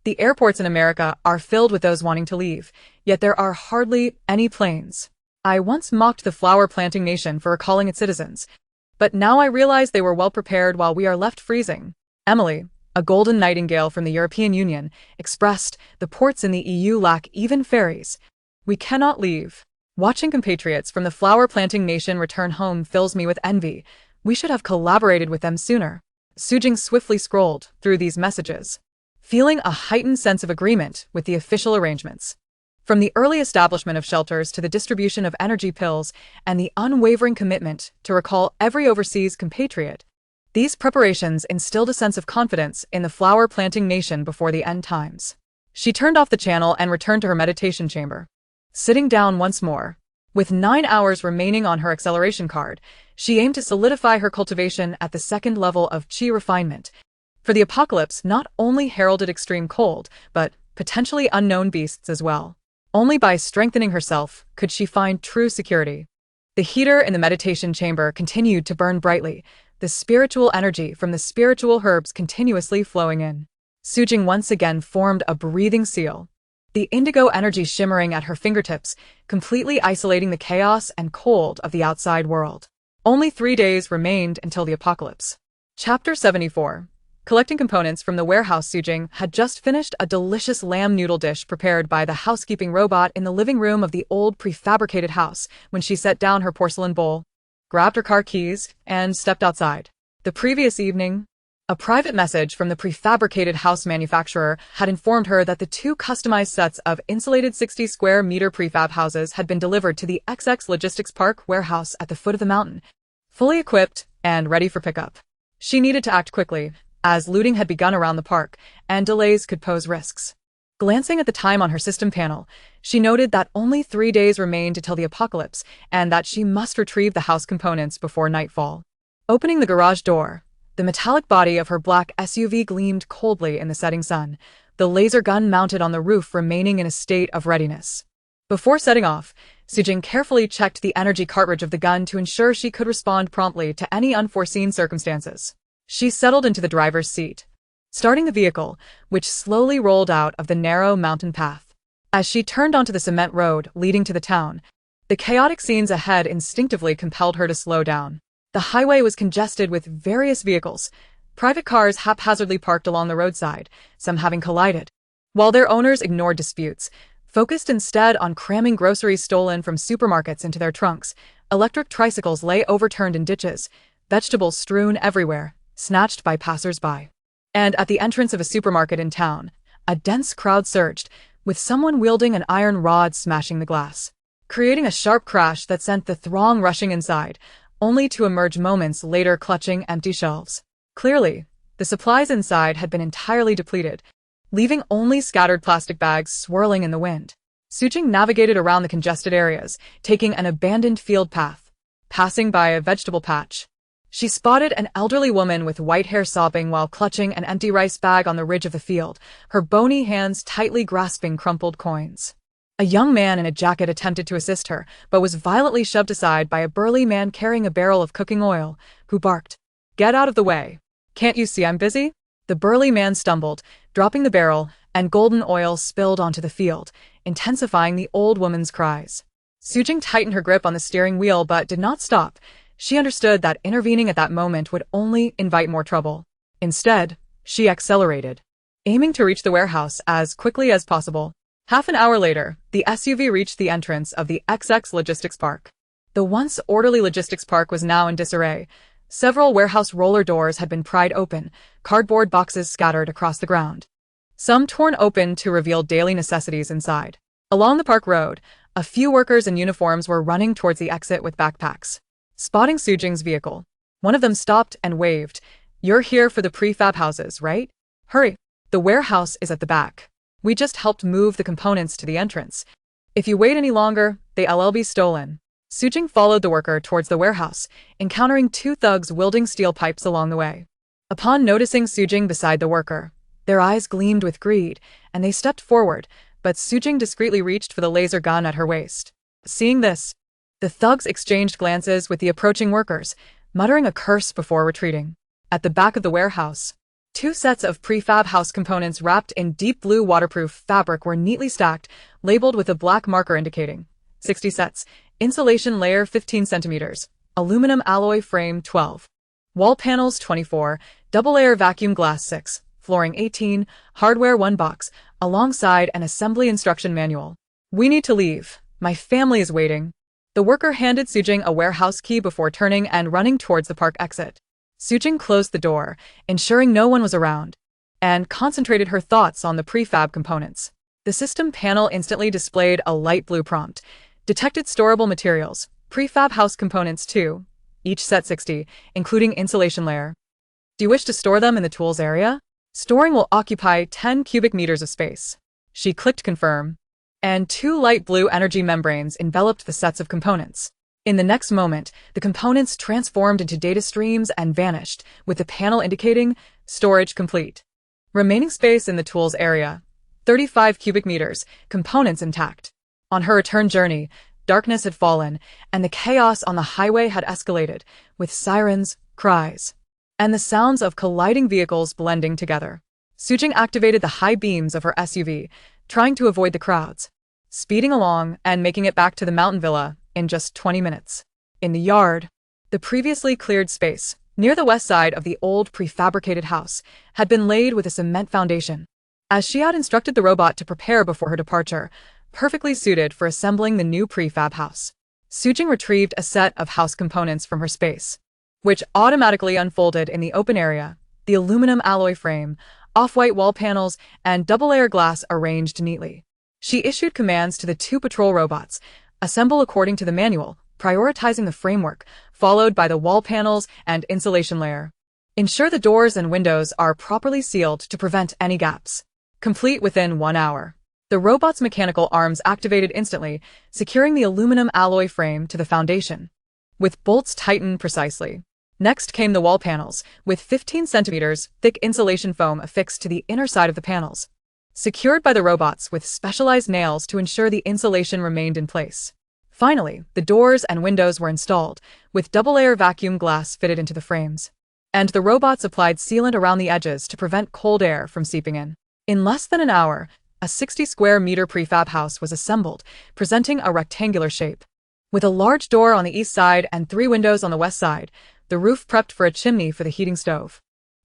The airports in America are filled with those wanting to leave, yet there are hardly any planes. I once mocked the flower-planting nation for recalling its citizens, but now I realize they were well prepared while we are left freezing. Emily, a golden nightingale from the European Union, expressed, the ports in the EU lack even ferries. We cannot leave. Watching compatriots from the flower-planting nation return home fills me with envy. We should have collaborated with them sooner. Sujing swiftly scrolled through these messages, feeling a heightened sense of agreement with the official arrangements. From the early establishment of shelters to the distribution of energy pills and the unwavering commitment to recall every overseas compatriot, these preparations instilled a sense of confidence in the flower-planting nation before the end times. She turned off the channel and returned to her meditation chamber. Sitting down once more, with 9 hours remaining on her acceleration card, she aimed to solidify her cultivation at the second level of Qi refinement. For the apocalypse not only heralded extreme cold, but potentially unknown beasts as well. Only by strengthening herself could she find true security. The heater in the meditation chamber continued to burn brightly, the spiritual energy from the spiritual herbs continuously flowing in. Sujing once again formed a breathing seal, the indigo energy shimmering at her fingertips, completely isolating the chaos and cold of the outside world. Only 3 days remained until the apocalypse. Chapter 74. Collecting components from the warehouse, Sujing had just finished a delicious lamb noodle dish prepared by the housekeeping robot in the living room of the old prefabricated house when she set down her porcelain bowl, grabbed her car keys, and stepped outside. The previous evening, a private message from the prefabricated house manufacturer had informed her that the 2 customized sets of insulated 60-square-meter prefab houses had been delivered to the XX Logistics Park warehouse at the foot of the mountain, fully equipped and ready for pickup. She needed to act quickly, as looting had begun around the park, and delays could pose risks. Glancing at the time on her system panel, she noted that only 3 days remained until the apocalypse, and that she must retrieve the house components before nightfall. Opening the garage door, the metallic body of her black SUV gleamed coldly in the setting sun, the laser gun mounted on the roof remaining in a state of readiness. Before setting off, Sujing carefully checked the energy cartridge of the gun to ensure she could respond promptly to any unforeseen circumstances. She settled into the driver's seat, starting the vehicle, which slowly rolled out of the narrow mountain path. As she turned onto the cement road leading to the town, the chaotic scenes ahead instinctively compelled her to slow down. The highway was congested with various vehicles, private cars haphazardly parked along the roadside, some having collided, while their owners ignored disputes, focused instead on cramming groceries stolen from supermarkets into their trunks. Electric tricycles lay overturned in ditches, vegetables strewn everywhere, snatched by passers-by. And at the entrance of a supermarket in town, a dense crowd surged, with someone wielding an iron rod smashing the glass, creating a sharp crash that sent the throng rushing inside, only to emerge moments later clutching empty shelves. Clearly, the supplies inside had been entirely depleted, leaving only scattered plastic bags swirling in the wind. Sujing navigated around the congested areas, taking an abandoned field path. Passing by a vegetable patch, she spotted an elderly woman with white hair sobbing while clutching an empty rice bag on the ridge of the field, her bony hands tightly grasping crumpled coins. A young man in a jacket attempted to assist her, but was violently shoved aside by a burly man carrying a barrel of cooking oil, who barked, "Get out of the way. Can't you see I'm busy?" The burly man stumbled, dropping the barrel, and golden oil spilled onto the field, intensifying the old woman's cries. Sujing tightened her grip on the steering wheel but did not stop. She understood that intervening at that moment would only invite more trouble. Instead, she accelerated, aiming to reach the warehouse as quickly as possible. Half an hour later, the SUV reached the entrance of the XX Logistics Park. The once orderly logistics park was now in disarray. Several warehouse roller doors had been pried open, cardboard boxes scattered across the ground, some torn open to reveal daily necessities inside. Along the park road, a few workers in uniforms were running towards the exit with backpacks. Spotting Sujing's vehicle, one of them stopped and waved. "You're here for the prefab houses, right? Hurry. The warehouse is at the back. We just helped move the components to the entrance." If you wait any longer, they'll be stolen. Sujing followed the worker towards the warehouse, encountering two thugs wielding steel pipes along the way. Upon noticing Sujing beside the worker, their eyes gleamed with greed, and they stepped forward, but Sujing discreetly reached for the laser gun at her waist. Seeing this, the thugs exchanged glances with the approaching workers, muttering a curse before retreating. At the back of the warehouse, two sets of prefab house components wrapped in deep blue waterproof fabric were neatly stacked, labeled with a black marker indicating 60 sets, insulation layer 15 centimeters, aluminum alloy frame 12, wall panels 24, double-layer vacuum glass 6, flooring 18, hardware 1 box, alongside an assembly instruction manual. We need to leave. My family is waiting. The worker handed Sujing a warehouse key before turning and running towards the park exit. Sujing closed the door, ensuring no one was around, and concentrated her thoughts on the prefab components. The system panel instantly displayed a light blue prompt. Detected storable materials, prefab house components 2, each set 60, including insulation layer. Do you wish to store them in the tools area? Storing will occupy 10 cubic meters of space. She clicked confirm, and two light blue energy membranes enveloped the sets of components. In the next moment, the components transformed into data streams and vanished, with the panel indicating storage complete. Remaining space in the tools area, 35 cubic meters, components intact. On her return journey, darkness had fallen, and the chaos on the highway had escalated, with sirens, cries, and the sounds of colliding vehicles blending together. Sujing activated the high beams of her SUV, trying to avoid the crowds, speeding along and making it back to the mountain villa in just 20 minutes. In the yard, the previously cleared space, near the west side of the old prefabricated house, had been laid with a cement foundation. As she had instructed the robot to prepare before her departure, perfectly suited for assembling the new prefab house, Sujing retrieved a set of house components from her space, which automatically unfolded in the open area, the aluminum alloy frame, off-white wall panels, and double-layer glass arranged neatly. She issued commands to the two patrol robots, assemble according to the manual, prioritizing the framework, followed by the wall panels and insulation layer. Ensure the doors and windows are properly sealed to prevent any gaps. Complete within 1 hour. The robot's mechanical arms activated instantly, securing the aluminum alloy frame to the foundation, with bolts tightened precisely. Next came the wall panels, with 15 centimeters thick insulation foam affixed to the inner side of the panels, secured by the robots with specialized nails to ensure the insulation remained in place. Finally, the doors and windows were installed, with double-layer vacuum glass fitted into the frames, and the robots applied sealant around the edges to prevent cold air from seeping in. In less than an hour, a 60-square-meter prefab house was assembled, presenting a rectangular shape. With a large door on the east side and 3 windows on the west side, the roof prepped for a chimney for the heating stove.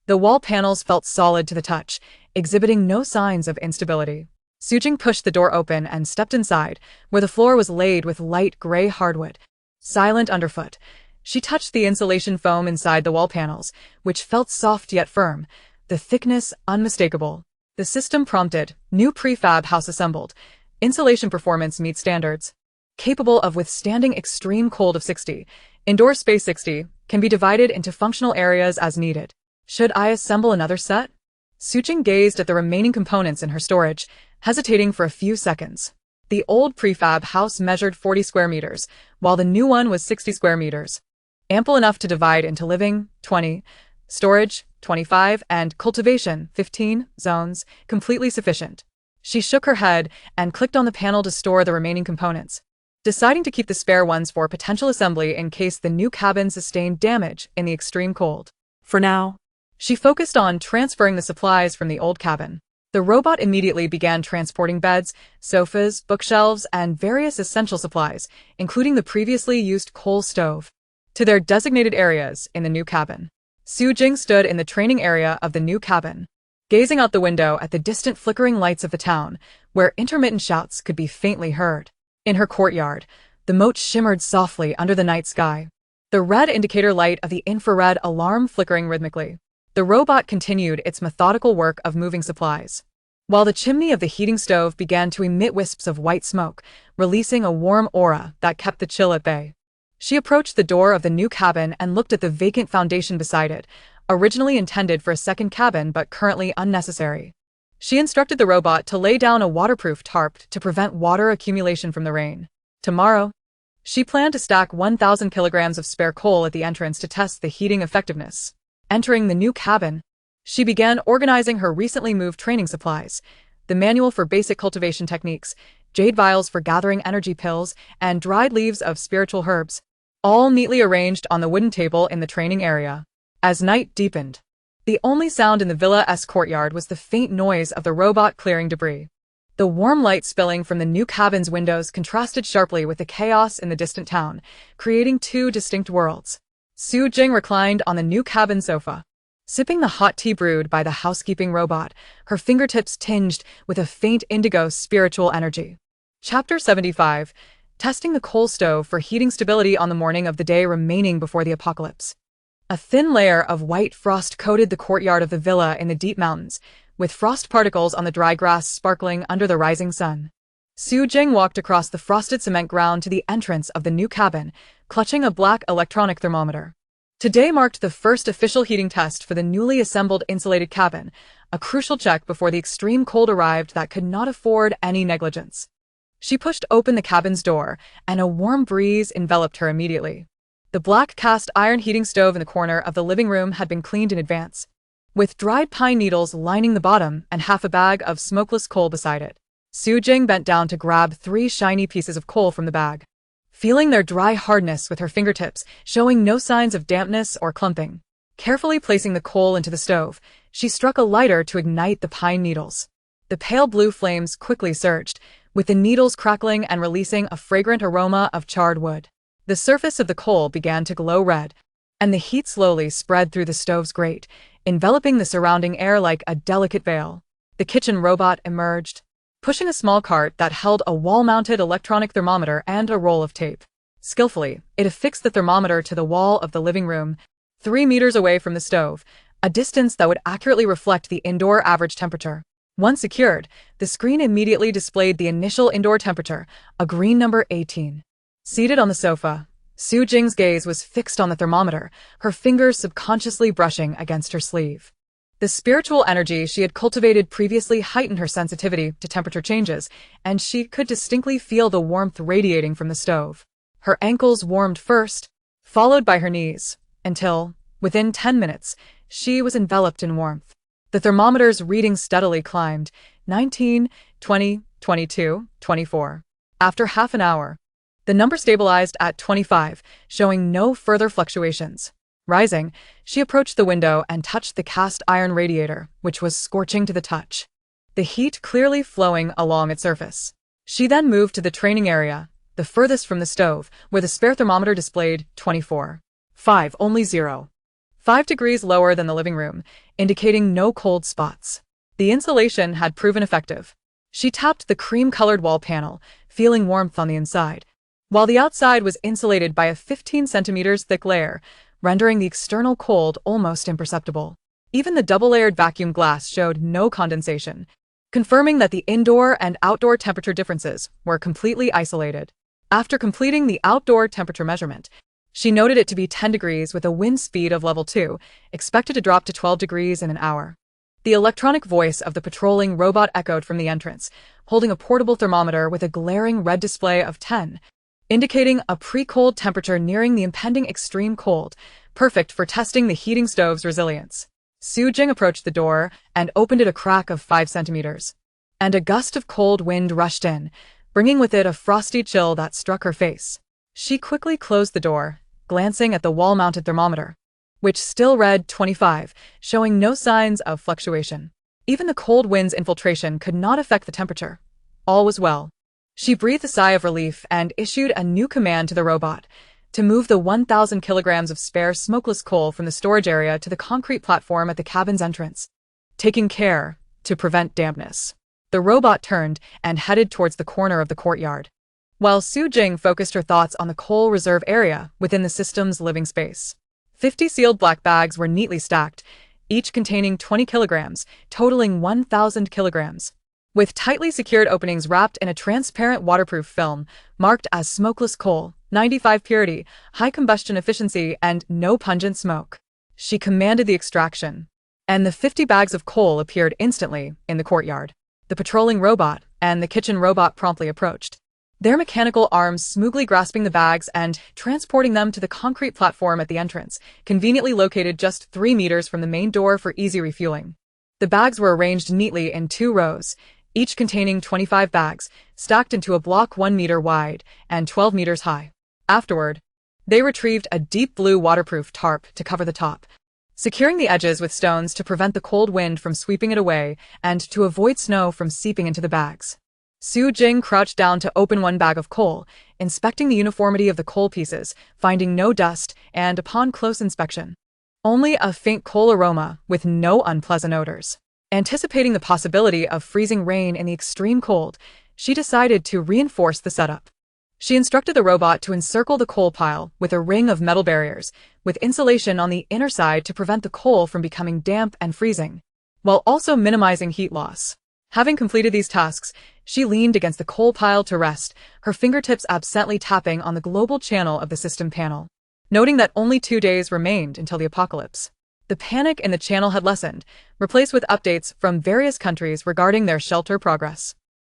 The wall panels felt solid to the touch, exhibiting no signs of instability. Sujing pushed the door open and stepped inside, where the floor was laid with light gray hardwood. Silent underfoot, she touched the insulation foam inside the wall panels, which felt soft yet firm, the thickness unmistakable. The system prompted, new prefab house assembled. Insulation performance meets standards. Capable of withstanding extreme cold of 60. Indoor space 60 can be divided into functional areas as needed. Should I assemble another set? Sujing gazed at the remaining components in her storage, hesitating for a few seconds. The old prefab house measured 40 square meters, while the new one was 60 square meters. Ample enough to divide into living, 20, storage, 25, and cultivation, 15, zones, completely sufficient. She shook her head and clicked on the panel to store the remaining components, deciding to keep the spare ones for potential assembly in case the new cabin sustained damage in the extreme cold. For now, she focused on transferring the supplies from the old cabin. The robot immediately began transporting beds, sofas, bookshelves, and various essential supplies, including the previously used coal stove, to their designated areas in the new cabin. Sujing stood in the training area of the new cabin, gazing out the window at the distant flickering lights of the town, where intermittent shouts could be faintly heard. In her courtyard, the moat shimmered softly under the night sky, the red indicator light of the infrared alarm flickering rhythmically. The robot continued its methodical work of moving supplies, while the chimney of the heating stove began to emit wisps of white smoke, releasing a warm aura that kept the chill at bay. She approached the door of the new cabin and looked at the vacant foundation beside it, originally intended for a second cabin but currently unnecessary. She instructed the robot to lay down a waterproof tarp to prevent water accumulation from the rain. Tomorrow, she planned to stack 1,000 kilograms of spare coal at the entrance to test the heating effectiveness. Entering the new cabin, she began organizing her recently moved training supplies: the manual for basic cultivation techniques, jade vials for gathering energy pills, and dried leaves of spiritual herbs, all neatly arranged on the wooden table in the training area. As night deepened, the only sound in the villa's courtyard was the faint noise of the robot clearing debris. The warm light spilling from the new cabin's windows contrasted sharply with the chaos in the distant town, creating two distinct worlds. Su Jing reclined on the new cabin sofa, sipping the hot tea brewed by the housekeeping robot, her fingertips tinged with a faint indigo spiritual energy. Chapter 75. Testing the coal stove for heating stability on the morning of the day remaining before the apocalypse. A thin layer of white frost coated the courtyard of the villa in the deep mountains, with frost particles on the dry grass sparkling under the rising sun. Su Jing walked across the frosted cement ground to the entrance of the new cabin, clutching a black electronic thermometer. Today marked the first official heating test for the newly assembled insulated cabin, a crucial check before the extreme cold arrived that could not afford any negligence. She pushed open the cabin's door, and a warm breeze enveloped her immediately. The black cast iron heating stove in the corner of the living room had been cleaned in advance, with dried pine needles lining the bottom and half a bag of smokeless coal beside it. Su Jing bent down to grab 3 shiny pieces of coal from the bag, feeling their dry hardness with her fingertips, showing no signs of dampness or clumping. Carefully placing the coal into the stove, she struck a lighter to ignite the pine needles. The pale blue flames quickly surged, with the needles crackling and releasing a fragrant aroma of charred wood. The surface of the coal began to glow red, and the heat slowly spread through the stove's grate, enveloping the surrounding air like a delicate veil. The kitchen robot emerged, pushing a small cart that held a wall-mounted electronic thermometer and a roll of tape. Skillfully, it affixed the thermometer to the wall of the living room, 3 meters away from the stove, a distance that would accurately reflect the indoor average temperature. Once secured, the screen immediately displayed the initial indoor temperature, a green number 18. Seated on the sofa, Su Jing's gaze was fixed on the thermometer, her fingers subconsciously brushing against her sleeve. The spiritual energy she had cultivated previously heightened her sensitivity to temperature changes, and she could distinctly feel the warmth radiating from the stove. Her ankles warmed first, followed by her knees, until, within 10 minutes, she was enveloped in warmth. The thermometer's reading steadily climbed, 19, 20, 22, 24. After half an hour, the number stabilized at 25, showing no further fluctuations. Rising, she approached the window and touched the cast iron radiator, which was scorching to the touch, the heat clearly flowing along its surface. She then moved to the training area, the furthest from the stove, where the spare thermometer displayed 24. 5, only 0. 5 degrees lower than the living room, indicating no cold spots. The insulation had proven effective. She tapped the cream-colored wall panel, feeling warmth on the inside, while the outside was insulated by a 15 centimeters thick layer, rendering the external cold almost imperceptible. Even the double-layered vacuum glass showed no condensation, confirming that the indoor and outdoor temperature differences were completely isolated. After completing the outdoor temperature measurement, she noted it to be 10 degrees with a wind speed of level 2, expected to drop to 12 degrees in an hour. The electronic voice of the patrolling robot echoed from the entrance, holding a portable thermometer with a glaring red display of 10, indicating a pre-cold temperature nearing the impending extreme cold, perfect for testing the heating stove's resilience. Su Jing approached the door and opened it a crack of 5 centimeters, and a gust of cold wind rushed in, bringing with it a frosty chill that struck her face. She quickly closed the door, glancing at the wall-mounted thermometer, which still read 25, showing no signs of fluctuation. Even the cold wind's infiltration could not affect the temperature. All was well. She breathed a sigh of relief and issued a new command to the robot to move the 1,000 kilograms of spare smokeless coal from the storage area to the concrete platform at the cabin's entrance, taking care to prevent dampness. The robot turned and headed towards the corner of the courtyard, while Su Jing focused her thoughts on the coal reserve area within the system's living space. 50 sealed black bags were neatly stacked, each containing 20 kilograms, totaling 1,000 kilograms, with tightly secured openings wrapped in a transparent waterproof film, marked as smokeless coal, 95 purity, high combustion efficiency, and no pungent smoke. She commanded the extraction. and the 50 bags of coal appeared instantly in the courtyard. The patrolling robot and the kitchen robot promptly approached, their mechanical arms smoothly grasping the bags and transporting them to the concrete platform at the entrance, conveniently located just 3 meters from the main door for easy refueling. The bags were arranged neatly in 2 rows, each containing 25 bags, stacked into a block 1 meter wide and 12 meters high. Afterward, they retrieved a deep blue waterproof tarp to cover the top, securing the edges with stones to prevent the cold wind from sweeping it away and to avoid snow from seeping into the bags. Su Jing crouched down to open one bag of coal, inspecting the uniformity of the coal pieces, finding no dust, and upon close inspection, only a faint coal aroma with no unpleasant odors. Anticipating the possibility of freezing rain in the extreme cold, she decided to reinforce the setup. She instructed the robot to encircle the coal pile with a ring of metal barriers, with insulation on the inner side to prevent the coal from becoming damp and freezing, while also minimizing heat loss. Having completed these tasks, she leaned against the coal pile to rest, her fingertips absently tapping on the global channel of the system panel. Noting that only 2 days remained until the apocalypse, the panic in the channel had lessened, replaced with updates from various countries regarding their shelter progress.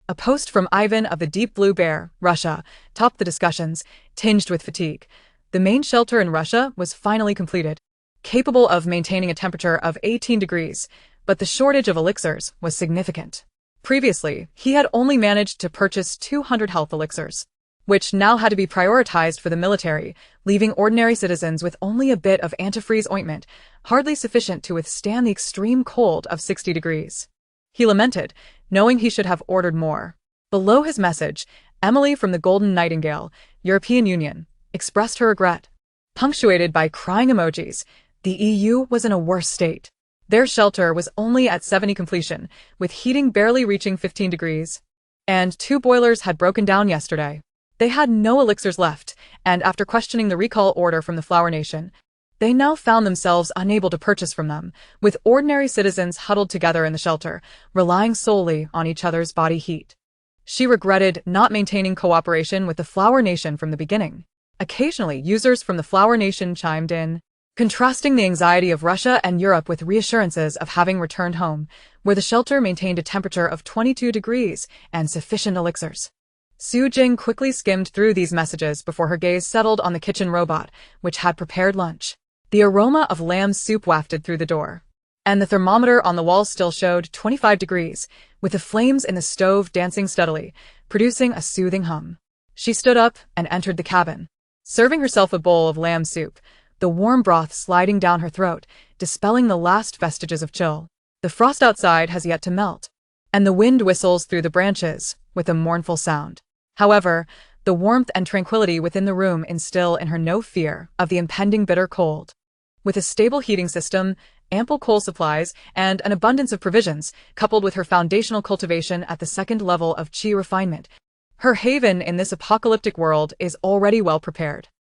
A post from Ivan of the Deep Blue Bear, Russia, topped the discussions, tinged with fatigue. The main shelter in Russia was finally completed, capable of maintaining a temperature of 18 degrees, but the shortage of elixirs was significant. Previously, he had only managed to purchase 200 health elixirs, which now had to be prioritized for the military, leaving ordinary citizens with only a bit of antifreeze ointment, hardly sufficient to withstand the extreme cold of 60 degrees. He lamented, knowing he should have ordered more. Below his message, Emily from the Golden Nightingale, European Union, expressed her regret. Punctuated by crying emojis, the EU was in a worse state. Their shelter was only at 70 completion, with heating barely reaching 15 degrees. And 2 boilers had broken down yesterday. They had no elixirs left, and after questioning the recall order from the Flower Nation, they now found themselves unable to purchase from them, with ordinary citizens huddled together in the shelter, relying solely on each other's body heat. She regretted not maintaining cooperation with the Flower Nation from the beginning. Occasionally, users from the Flower Nation chimed in, contrasting the anxiety of Russia and Europe with reassurances of having returned home, where the shelter maintained a temperature of 22 degrees and sufficient elixirs. Su Jing quickly skimmed through these messages before her gaze settled on the kitchen robot, which had prepared lunch. The aroma of lamb soup wafted through the door, and the thermometer on the wall still showed 25 degrees, with the flames in the stove dancing steadily, producing a soothing hum. She stood up and entered the cabin, serving herself a bowl of lamb soup, the warm broth sliding down her throat, dispelling the last vestiges of chill. The frost outside has yet to melt, and the wind whistles through the branches with a mournful sound. However, the warmth and tranquility within the room instill in her no fear of the impending bitter cold. With a stable heating system, ample coal supplies, and an abundance of provisions, coupled with her foundational cultivation at the 2nd level of chi refinement, her haven in this apocalyptic world is already well prepared.